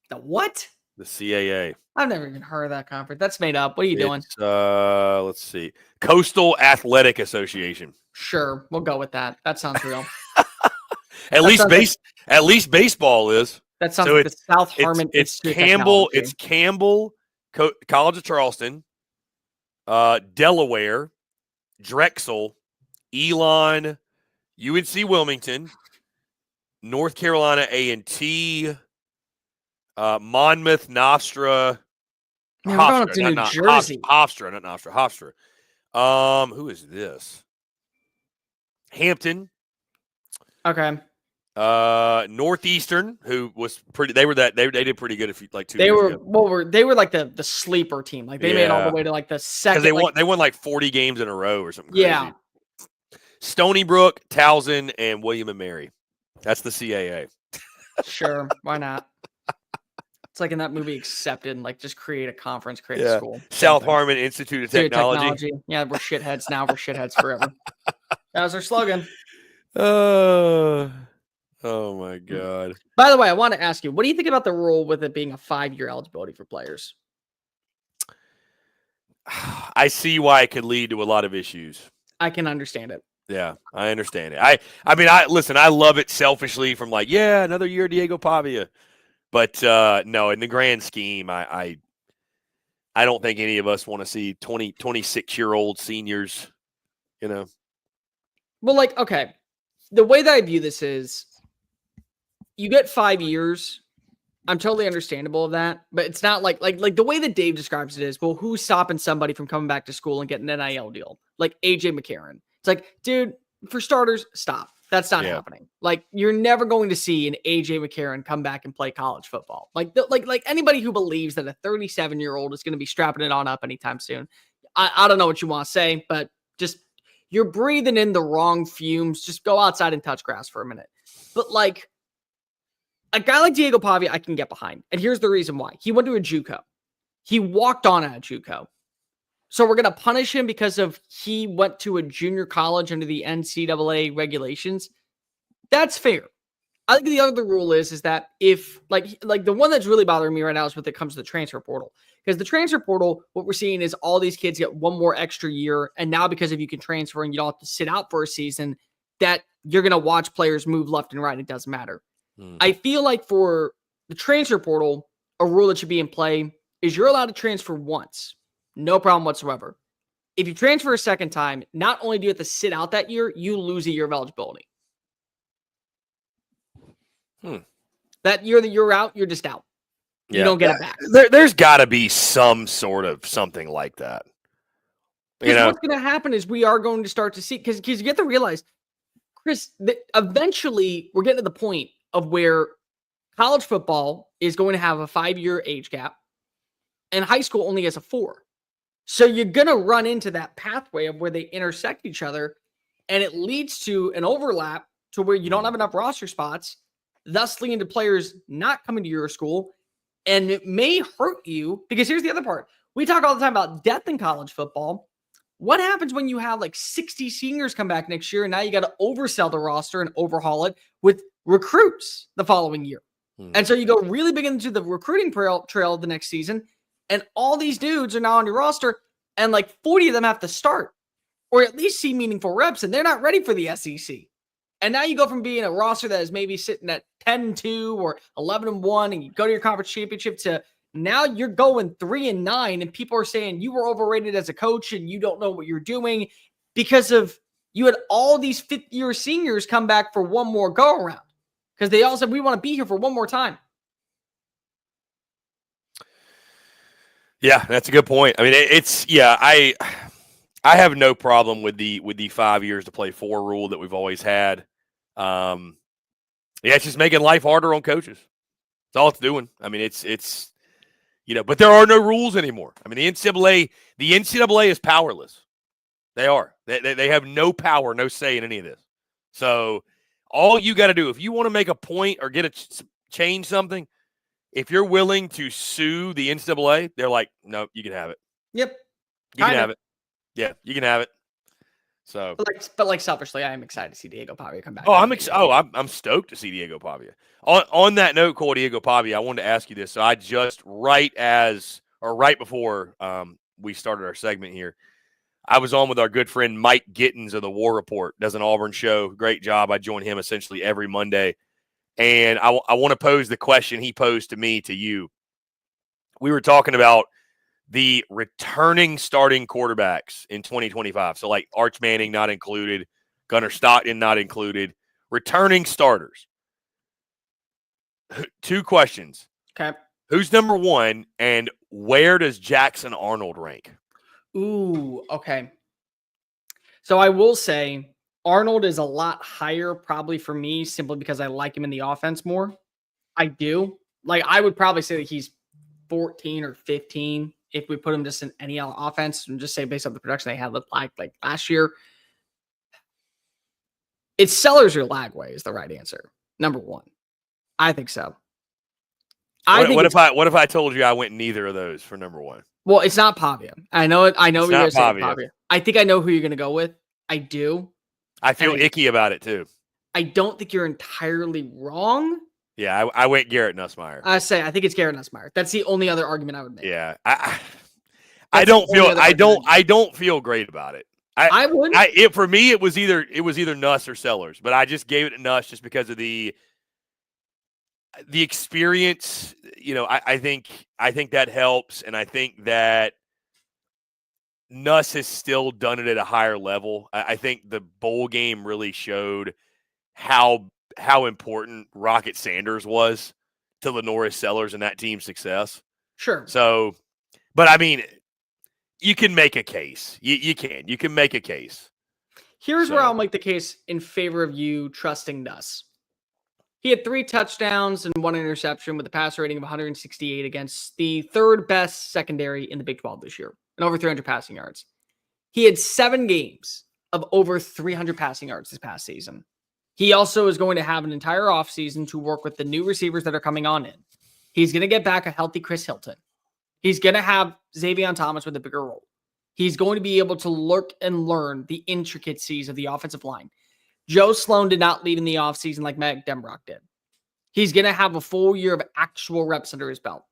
The what? The CAA. I've never even heard of that conference. That's made up. What are you doing? Let's see. Coastal Athletic Association. Sure, we'll go with that. That sounds real. At least baseball is. That sounds like the South Harmon. It's Campbell. It's Campbell College of Charleston, Delaware, Drexel, Elon, UNC Wilmington, North Carolina A&T, Monmouth, Nostra. Man, we're going up to New Jersey. Hofstra, not Nostra. Hofstra. Who is this? Hampton. Okay. Northeastern, who was pretty. They did pretty good. If you like 2 they years were ago. they were like the sleeper team. Like they made it all the way to like the second. Because they won like 40 games in a row or something. Crazy. Yeah. Stony Brook, Towson, and William and Mary. That's the CAA. Sure, why not? It's like in that movie Accepted, like just create a conference, create a school. South Harmon Institute of Technology. Yeah, we're shitheads now. We're shitheads forever. That was our slogan. Oh my God. By the way, I want to ask you, what do you think about the rule with it being a 5-year eligibility for players? I see why it could lead to a lot of issues. I can understand it. Yeah, I understand it. I mean, listen, I love it selfishly from like, yeah, another year Diego Pavia. But no, in the grand scheme, I don't think any of us want to see 26-year-old seniors, you know. Well, like, okay. The way that I view this is you get 5 years. I'm totally understandable of that, but it's not like the way that Dave describes it is, well, who's stopping somebody from coming back to school and getting an NIL deal? Like AJ McCarron. It's like, dude, for starters, stop. That's not happening. Like, you're never going to see an AJ McCarron come back and play college football. Like anybody who believes that a 37-year-old is going to be strapping it on up anytime soon. I don't know what you want to say, but just you're breathing in the wrong fumes. Just go outside and touch grass for a minute. But like a guy like Diego Pavia, I can get behind. And here's the reason why. He went to a JUCO. He walked on at a JUCO. So we're going to punish him because of he went to a junior college under the NCAA regulations. That's fair. I think the other rule is that if like the one that's really bothering me right now is when it comes to the transfer portal. Because the transfer portal, what we're seeing is all these kids get one more extra year. And now because if you can transfer and you don't have to sit out for a season, that you're going to watch players move left and right. It doesn't matter. I feel like for the transfer portal, a rule that should be in play is you're allowed to transfer once. No problem whatsoever. If you transfer a second time, not only do you have to sit out that year, you lose a year of eligibility. That year that you're out, you're just out. You don't get it back. There's got to be some sort of something like that. Because what's going to happen is we are going to start to see, because you get to realize, Chris, that eventually we're getting to the point of where college football is going to have a 5-year age gap and high school only has a 4. So you're going to run into that pathway of where they intersect each other, and it leads to an overlap to where you don't have enough roster spots, thus leading to players not coming to your school. And it may hurt you, because here's the other part. We talk all the time about depth in college football. What happens when you have like 60 seniors come back next year and now you got to oversell the roster and overhaul it with recruits the following year? And so you go really big into the recruiting trail the next season, and all these dudes are now on your roster, and like 40 of them have to start or at least see meaningful reps, and they're not ready for the SEC. And now you go from being a roster that is maybe sitting at 10-2 or 11-1, and you go to your conference championship, to now you're going 3-9, and people are saying you were overrated as a coach and you don't know what you're doing because of you had all these fifth-year seniors come back for one more go-around because they all said, we want to be here for one more time. Yeah, that's a good point. I mean, I have no problem with the 5 years to play 4 rule that we've always had. It's just making life harder on coaches. That's all it's doing. I mean, it's but there are no rules anymore. I mean, the NCAA is powerless. They are. They have no power, no say in any of this. So all you got to do, if you want to make a point or change something, if you're willing to sue the NCAA, they're like, no, you can have it. Yep. You can have it. Yeah, you can have it. So, but selfishly, I am excited to see Diego Pavia come back. Oh, I'm stoked to see Diego Pavia. On that note, Cole, Diego Pavia, I wanted to ask you this. So I just right before we started our segment here, I was on with our good friend Mike Gittins of the War Report. Does an Auburn show. Great job. I join him essentially every Monday. And I want to pose the question he posed to me to you. We were talking about the returning starting quarterbacks in 2025. So like Arch Manning not included, Gunnar Stockton not included, returning starters. 2 questions. Okay. Who's number 1, and where does Jackson Arnold rank? Ooh, okay. So I will say Arnold is a lot higher probably for me simply because I like him in the offense more. I do. Like, I would probably say that he's 14 or 15 if we put him just in any offense, and just say based on the production they had like last year. It's Sellers or Lagway is the right answer. Number 1. I think so. What if I told you I went neither of those for number 1? Well, it's not Pavia. I know it. I know it's you're not going to say Pavia. Pavia. I think I know who you're going to go with. I do. I feel icky about it too. I don't think you're entirely wrong. Yeah, I went Garrett Nussmeier. I think it's Garrett Nussmeier. That's the only other argument I would make. Yeah, I don't feel great about it. I would. For me, it was either Nuss or Sellers, but I just gave it to Nuss just because of the experience. I think that helps, and I think that Nuss has still done it at a higher level. I think the bowl game really showed how important Rocket Sanders was to Lenoris Sellers and that team's success. Sure. So, but I mean, you can make a case. You can make a case. Here's where I'll make the case in favor of you trusting Nuss. He had 3 touchdowns and 1 interception with a passer rating of 168 against the 3rd best secondary in the Big 12 this year, and over 300 passing yards. He had 7 games of over 300 passing yards this past season. He also is going to have an entire offseason to work with the new receivers that are coming on in. He's going to get back a healthy Chris Hilton. He's going to have Xavier Thomas with a bigger role. He's going to be able to lurk and learn the intricacies of the offensive line. Joe Sloan did not lead in the offseason like Matt Denbrock did. He's going to have a full year of actual reps under his belt.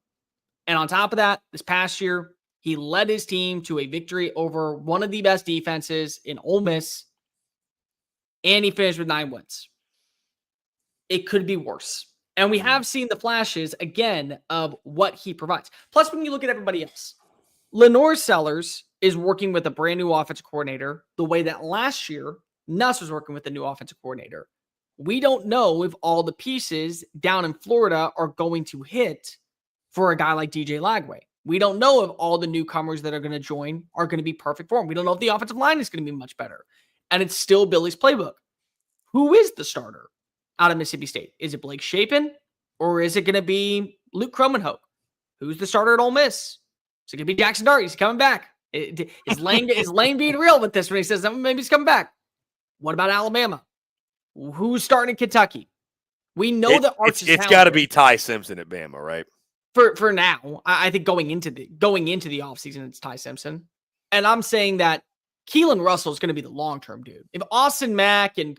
And on top of that, this past year, he led his team to a victory over one of the best defenses in Ole Miss, and he finished with 9 wins. It could be worse. And we have seen the flashes, again, of what he provides. Plus, when you look at everybody else, Lenore Sellers is working with a brand new offensive coordinator the way that last year Nuss was working with a new offensive coordinator. We don't know if all the pieces down in Florida are going to hit for a guy like DJ Lagway. We don't know if all the newcomers that are going to join are going to be perfect for him. We don't know if the offensive line is going to be much better. And it's still Billy's playbook. Who is the starter out of Mississippi State? Is it Blake Shapen or is it going to be Luke Cromenhoek? Who's the starter at Ole Miss? Is it going to be Jackson Dart? He's coming back. Is Lane being real with this when he says that maybe he's coming back? What about Alabama? Who's starting in Kentucky? We know that Arch is it's got to be Ty Simpson at Bama, right? For now. I think going into the offseason, it's Ty Simpson. And I'm saying that Keelan Russell is going to be the long-term dude. If Austin Mack and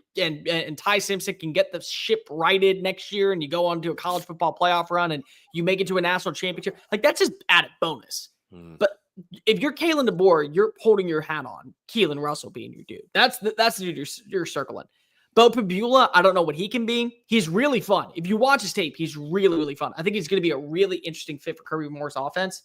Ty Simpson can get the ship righted next year and you go on to a college football playoff run and you make it to a national championship, like that's just added bonus. But if you're Kalen DeBoer, you're holding your hat on Keelan Russell being your dude. That's the dude you're circling. Bo Pabula, I don't know what he can be. He's really fun. If you watch his tape, he's really, really fun. I think he's going to be a really interesting fit for Kirby Moore's offense,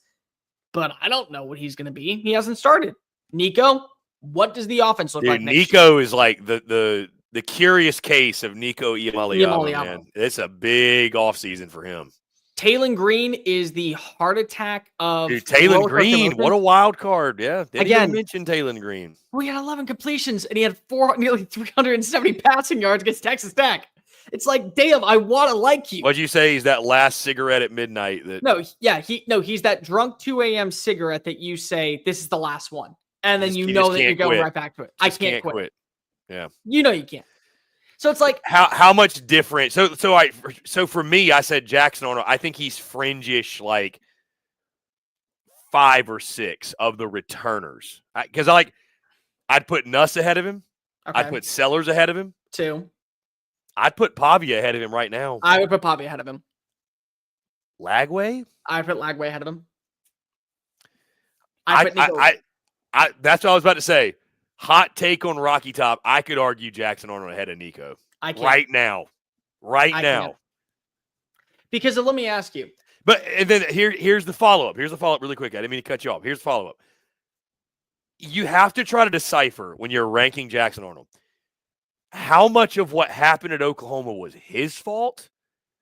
but I don't know what he's going to be. He hasn't started. Nico, what does the offense look like next Nico year? is like the curious case of Nico Iamaleava, man. It's a big offseason for him. Taylon Green is the heart attack of Dude, Taylon Green, what a wild card. Yeah. Didn't even mention Taylon Green. We had 11 completions and he had nearly 370 passing yards against Texas Tech. It's like, damn, I want to like you. What'd you say? He's that last cigarette at midnight. He's that drunk 2 a.m. cigarette that you say, this is the last one. And then you just know that you're can't going quit. right back to it. Just I can't quit. Yeah. You know you can't. So it's like how much different. So for me, I said Jackson Arnold. I think he's fringe-ish, like 5 or 6 of the returners. Because I'd put Nuss ahead of him. Okay. I'd put Sellers ahead of him. 2. I'd put Pavia ahead of him right now. I would put Pavia ahead of him. Lagway? I put Lagway ahead of him. That's what I was about to say. Hot take on Rocky Top. I could argue Jackson Arnold ahead of Nico. I can't. Right now. I can't. Because let me ask you. And then here's the follow-up. Here's the follow-up really quick. I didn't mean to cut you off. Here's the follow-up. You have to try to decipher when you're ranking Jackson Arnold how much of what happened at Oklahoma was his fault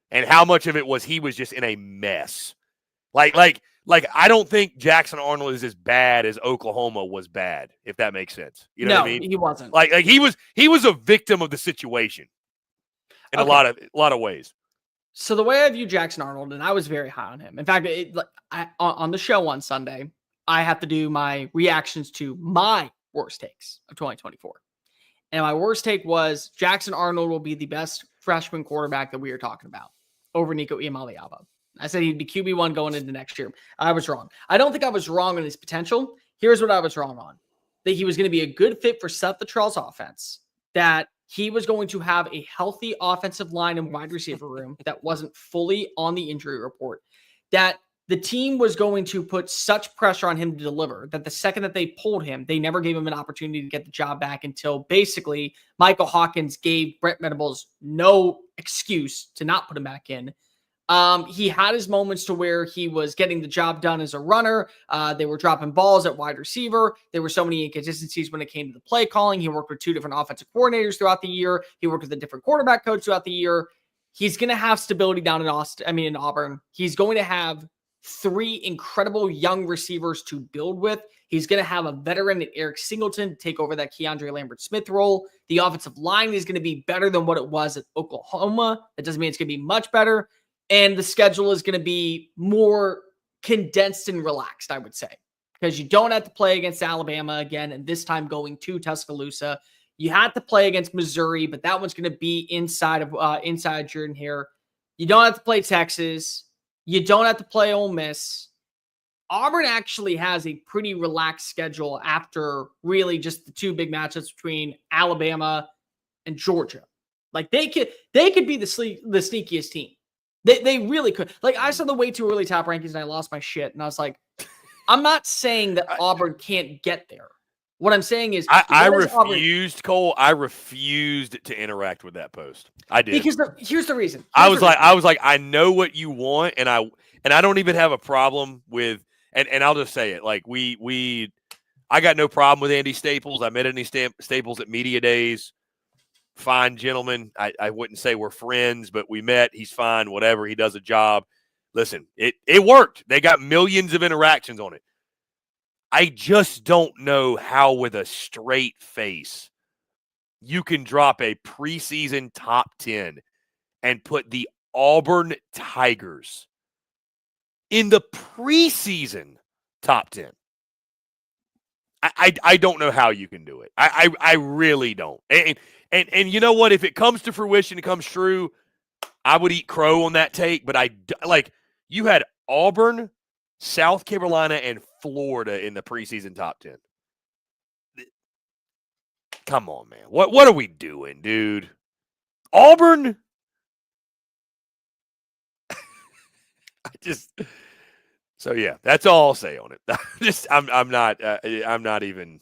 and how much of it was he was just in a mess. Like I don't think Jackson Arnold is as bad as Oklahoma was bad, if that makes sense. You know what I mean? He wasn't. Like he was a victim of the situation in a lot of ways. So the way I view Jackson Arnold, and I was very high on him. In fact, on the show on Sunday, I have to do my reactions to my worst takes of 2024. And my worst take was Jackson Arnold will be the best freshman quarterback that we are talking about over Nico Iamaleava. I said he'd be QB1 going into next year. I was wrong. I don't think I was wrong on his potential. Here's what I was wrong on. That he was going to be a good fit for Seth Littrell's offense. That he was going to have a healthy offensive line and wide receiver room that wasn't fully on the injury report. That the team was going to put such pressure on him to deliver that the second that they pulled him, they never gave him an opportunity to get the job back until basically Michael Hawkins gave Brent Venables no excuse to not put him back in. He had his moments to where he was getting the job done as a runner. They were dropping balls at wide receiver. There were so many inconsistencies when it came to the play calling. He worked with 2 different offensive coordinators throughout the year. He worked with a different quarterback coach throughout the year. He's going to have stability down in Auburn. He's going to have 3 incredible young receivers to build with. He's going to have a veteran at Eric Singleton to take over that Keandre Lambert-Smith role. The offensive line is going to be better than what it was at Oklahoma. That doesn't mean it's going to be much better. And the schedule is going to be more condensed and relaxed, I would say, because you don't have to play against Alabama again, and this time going to Tuscaloosa. You had to play against Missouri, but that one's going to be inside Jordan Hare. You don't have to play Texas. You don't have to play Ole Miss. Auburn actually has a pretty relaxed schedule after really just the 2 big matchups between Alabama and Georgia. Like they could be the sneakiest team. They really could. Like I saw the way too early top rankings and I lost my shit. And I was like, I'm not saying that Auburn can't get there. What I'm saying is, I refused, Cole. I refused to interact with that post. I did because here's the reason. I was like, I know what you want, and I don't even have a problem with. And I'll just say it. Like I got no problem with Andy Staples. I met Andy Staples at media days. Fine gentleman. I wouldn't say we're friends, but we met. He's fine. Whatever. He does a job. Listen, it worked. They got millions of interactions on it. I just don't know how, with a straight face, you can drop a preseason top 10 and put the Auburn Tigers in the preseason top 10. I don't know how you can do it. I really don't. And you know what? If it comes to fruition, it comes true, I would eat crow on that take. But you had Auburn, South Carolina, and Florida in the preseason top 10. Come on, man. What are we doing, dude? Auburn? So yeah, that's all I'll say on it. I'm not even.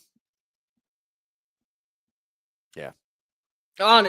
Yeah. I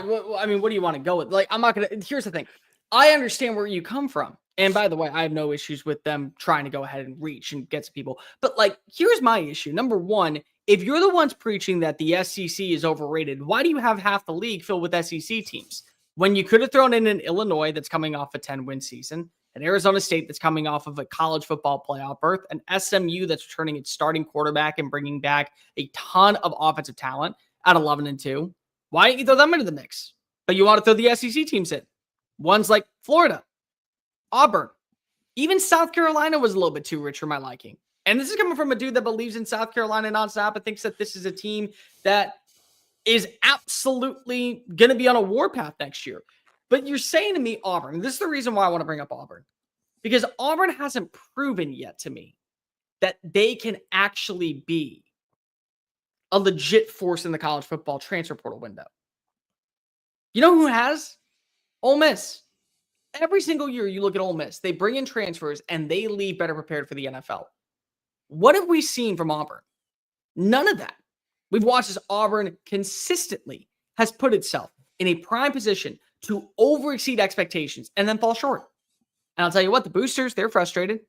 mean, what do you want to go with? Like, I'm not gonna. Here's the thing. I understand where you come from. And by the way, I have no issues with them trying to go ahead and reach and get to people. But like, here's my issue. Number one, if you're the ones preaching that the SEC is overrated, why do you have half the league filled with SEC teams? When you could have thrown in an Illinois that's coming off a 10-win season, an Arizona State that's coming off of a college football playoff berth, an SMU that's returning its starting quarterback and bringing back a ton of offensive talent at 11-2. Why don't you throw them into the mix? But you want to throw the SEC teams in. Ones like Florida, Auburn, even South Carolina was a little bit too rich for my liking. And this is coming from a dude that believes in South Carolina nonstop and thinks that this is a team that is absolutely going to be on a warpath next year. But you're saying to me Auburn, and this is the reason why I want to bring up Auburn, because Auburn hasn't proven yet to me that they can actually be a legit force in the college football transfer portal window. You know who has? Ole Miss. Every single year you look at Ole Miss, they bring in transfers and they leave better prepared for the NFL. What have we seen from Auburn? None of that. We've watched as Auburn consistently has put itself in a prime position to overexceed expectations and then fall short. And I'll tell you what, the boosters, they're frustrated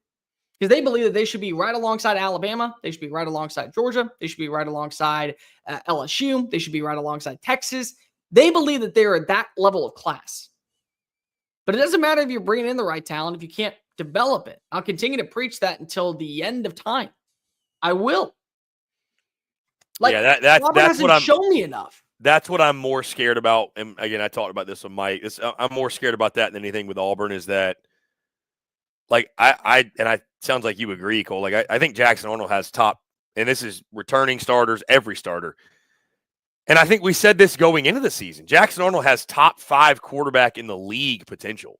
because they believe that they should be right alongside Alabama. They should be right alongside Georgia. They should be right alongside LSU. They should be right alongside Texas. They believe that they're at that level of class. But it doesn't matter if you're bringing in the right talent if you can't develop it. I'll continue to preach that until the end of time. I will. Like, yeah, that's what I'm shown me enough. That's what I'm more scared about. And again, I talked about this with Mike. I'm more scared about that than anything with Auburn. Is that like I sounds like you agree, Cole. Like I think Jackson Arnold has top, and this is returning starters, every starter. And I think we said this going into the season. Jackson Arnold has top 5 quarterback in the league potential.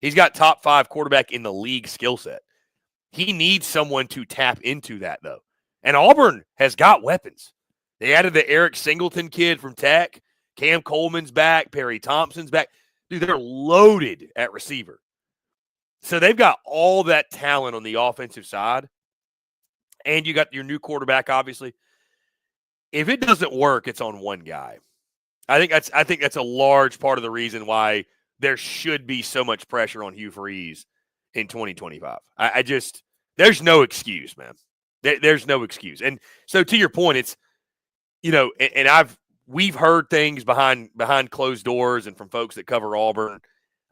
He's got top 5 quarterback in the league skill set. He needs someone to tap into that, though. And Auburn has got weapons. They added the Eric Singleton kid from Tech. Cam Coleman's back. Perry Thompson's back. Dude, they're loaded at receiver. So they've got all that talent on the offensive side. And you got your new quarterback, obviously. If it doesn't work, it's on one guy. I think that's a large part of the reason why there should be so much pressure on Hugh Freeze in 2025. There's no excuse, man. There's no excuse. And so to your point, it's, you know, and we've heard things behind closed doors and from folks that cover Auburn.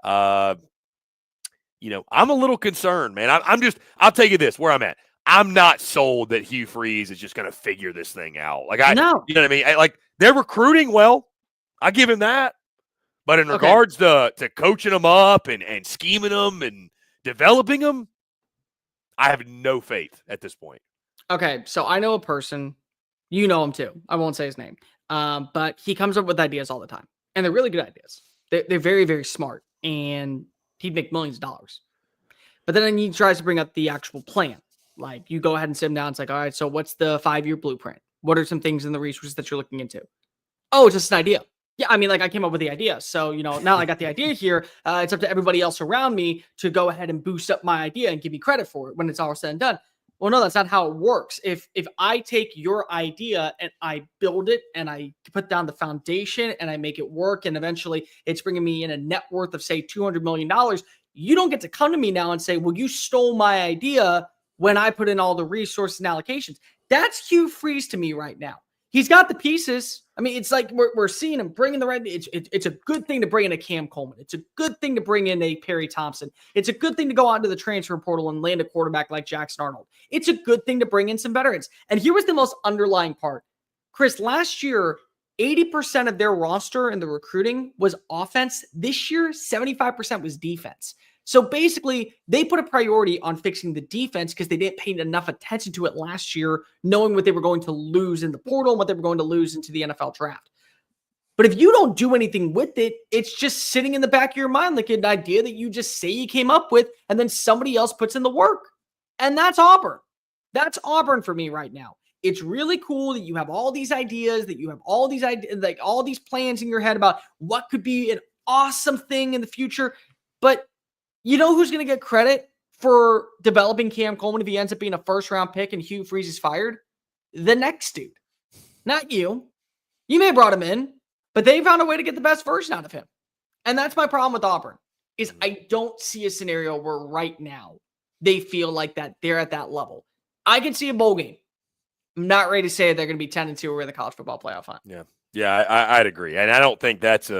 You know, I'm a little concerned, man. I'll tell you this, where I'm at. I'm not sold that Hugh Freeze is just going to figure this thing out. Like you know what I mean? They're recruiting well. I give him that. But in regards to coaching them up and scheming them and developing them, I have no faith at this point. Okay, so I know a person, you know him too. I won't say his name. But he comes up with ideas all the time. And they're really good ideas. They're very, very smart. And he'd make millions of dollars. But then he tries to bring up the actual plan. Like, you go ahead and sit him down. It's like, all right, so what's the 5-year blueprint? What are some things in the resources that you're looking into? Oh, it's just an idea. Yeah, I mean, like, I came up with the idea. So, you know, now I got the idea here. It's up to everybody else around me to go ahead and boost up my idea and give me credit for it when it's all said and done. Well, no, that's not how it works. If I take your idea and I build it and I put down the foundation and I make it work and eventually it's bringing me in a net worth of, say, $200 million, you don't get to come to me now and say, well, you stole my idea when I put in all the resources and allocations. That's Hugh Freeze to me right now. He's got the pieces. I mean, it's like we're seeing him bringing the right. It's a good thing to bring in a Cam Coleman. It's a good thing to bring in a Perry Thompson. It's a good thing to go out into the transfer portal and land a quarterback like Jackson Arnold. It's a good thing to bring in some veterans. And here was the most underlying part. Chris, last year, 80% of their roster in the recruiting was offense. This year, 75% was defense. So basically, they put a priority on fixing the defense because they didn't pay enough attention to it last year, knowing what they were going to lose in the portal and what they were going to lose into the NFL draft. But if you don't do anything with it, it's just sitting in the back of your mind like an idea that you just say you came up with, and then somebody else puts in the work. And that's Auburn. That's Auburn for me right now. It's really cool that you have all these ideas, that you have all these ideas, like all these plans in your head about what could be an awesome thing in the future. But you know who's going to get credit for developing Cam Coleman if he ends up being a first-round pick and Hugh Freeze is fired? The next dude. Not you. You may have brought him in, but they found a way to get the best version out of him. And that's my problem with Auburn, is I don't see a scenario where right now they feel like that they're at that level. I can see a bowl game. I'm not ready to say they're going to be 10-2 or we're the college football playoff hunt. Yeah, I'd agree. And I don't think that's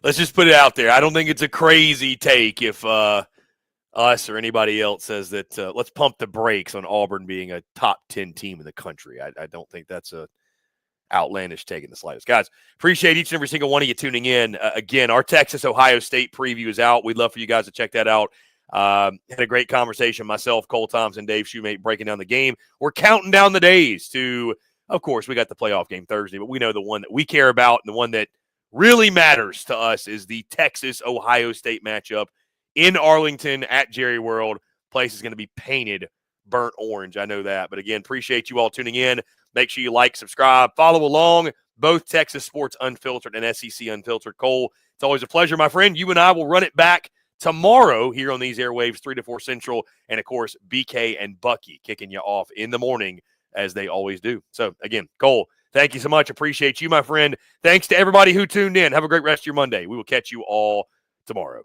let's just put it out there. I don't think it's a crazy take if us or anybody else says that let's pump the brakes on Auburn being a top 10 team in the country. I don't think that's a outlandish take in the slightest. Guys, appreciate each and every single one of you tuning in. Again, our Texas-Ohio State preview is out. We'd love for you guys to check that out. Had a great conversation, myself, Cole Thompson, Dave Shoemate, breaking down the game. We're counting down the days to, of course, we got the playoff game Thursday, but we know the one that we care about and the one that really matters to us is the Texas-Ohio State matchup in Arlington at Jerry World. Place is going to be painted burnt orange. I know that. But again, appreciate you all tuning in. Make sure you like, subscribe, follow along. Both Texas Sports Unfiltered and SEC Unfiltered. Cole, it's always a pleasure, my friend. You and I will run it back tomorrow here on these airwaves, 3 to 4 Central. And, of course, BK and Bucky kicking you off in the morning as they always do. So, again, Cole, thank you so much. Appreciate you, my friend. Thanks to everybody who tuned in. Have a great rest of your Monday. We will catch you all tomorrow.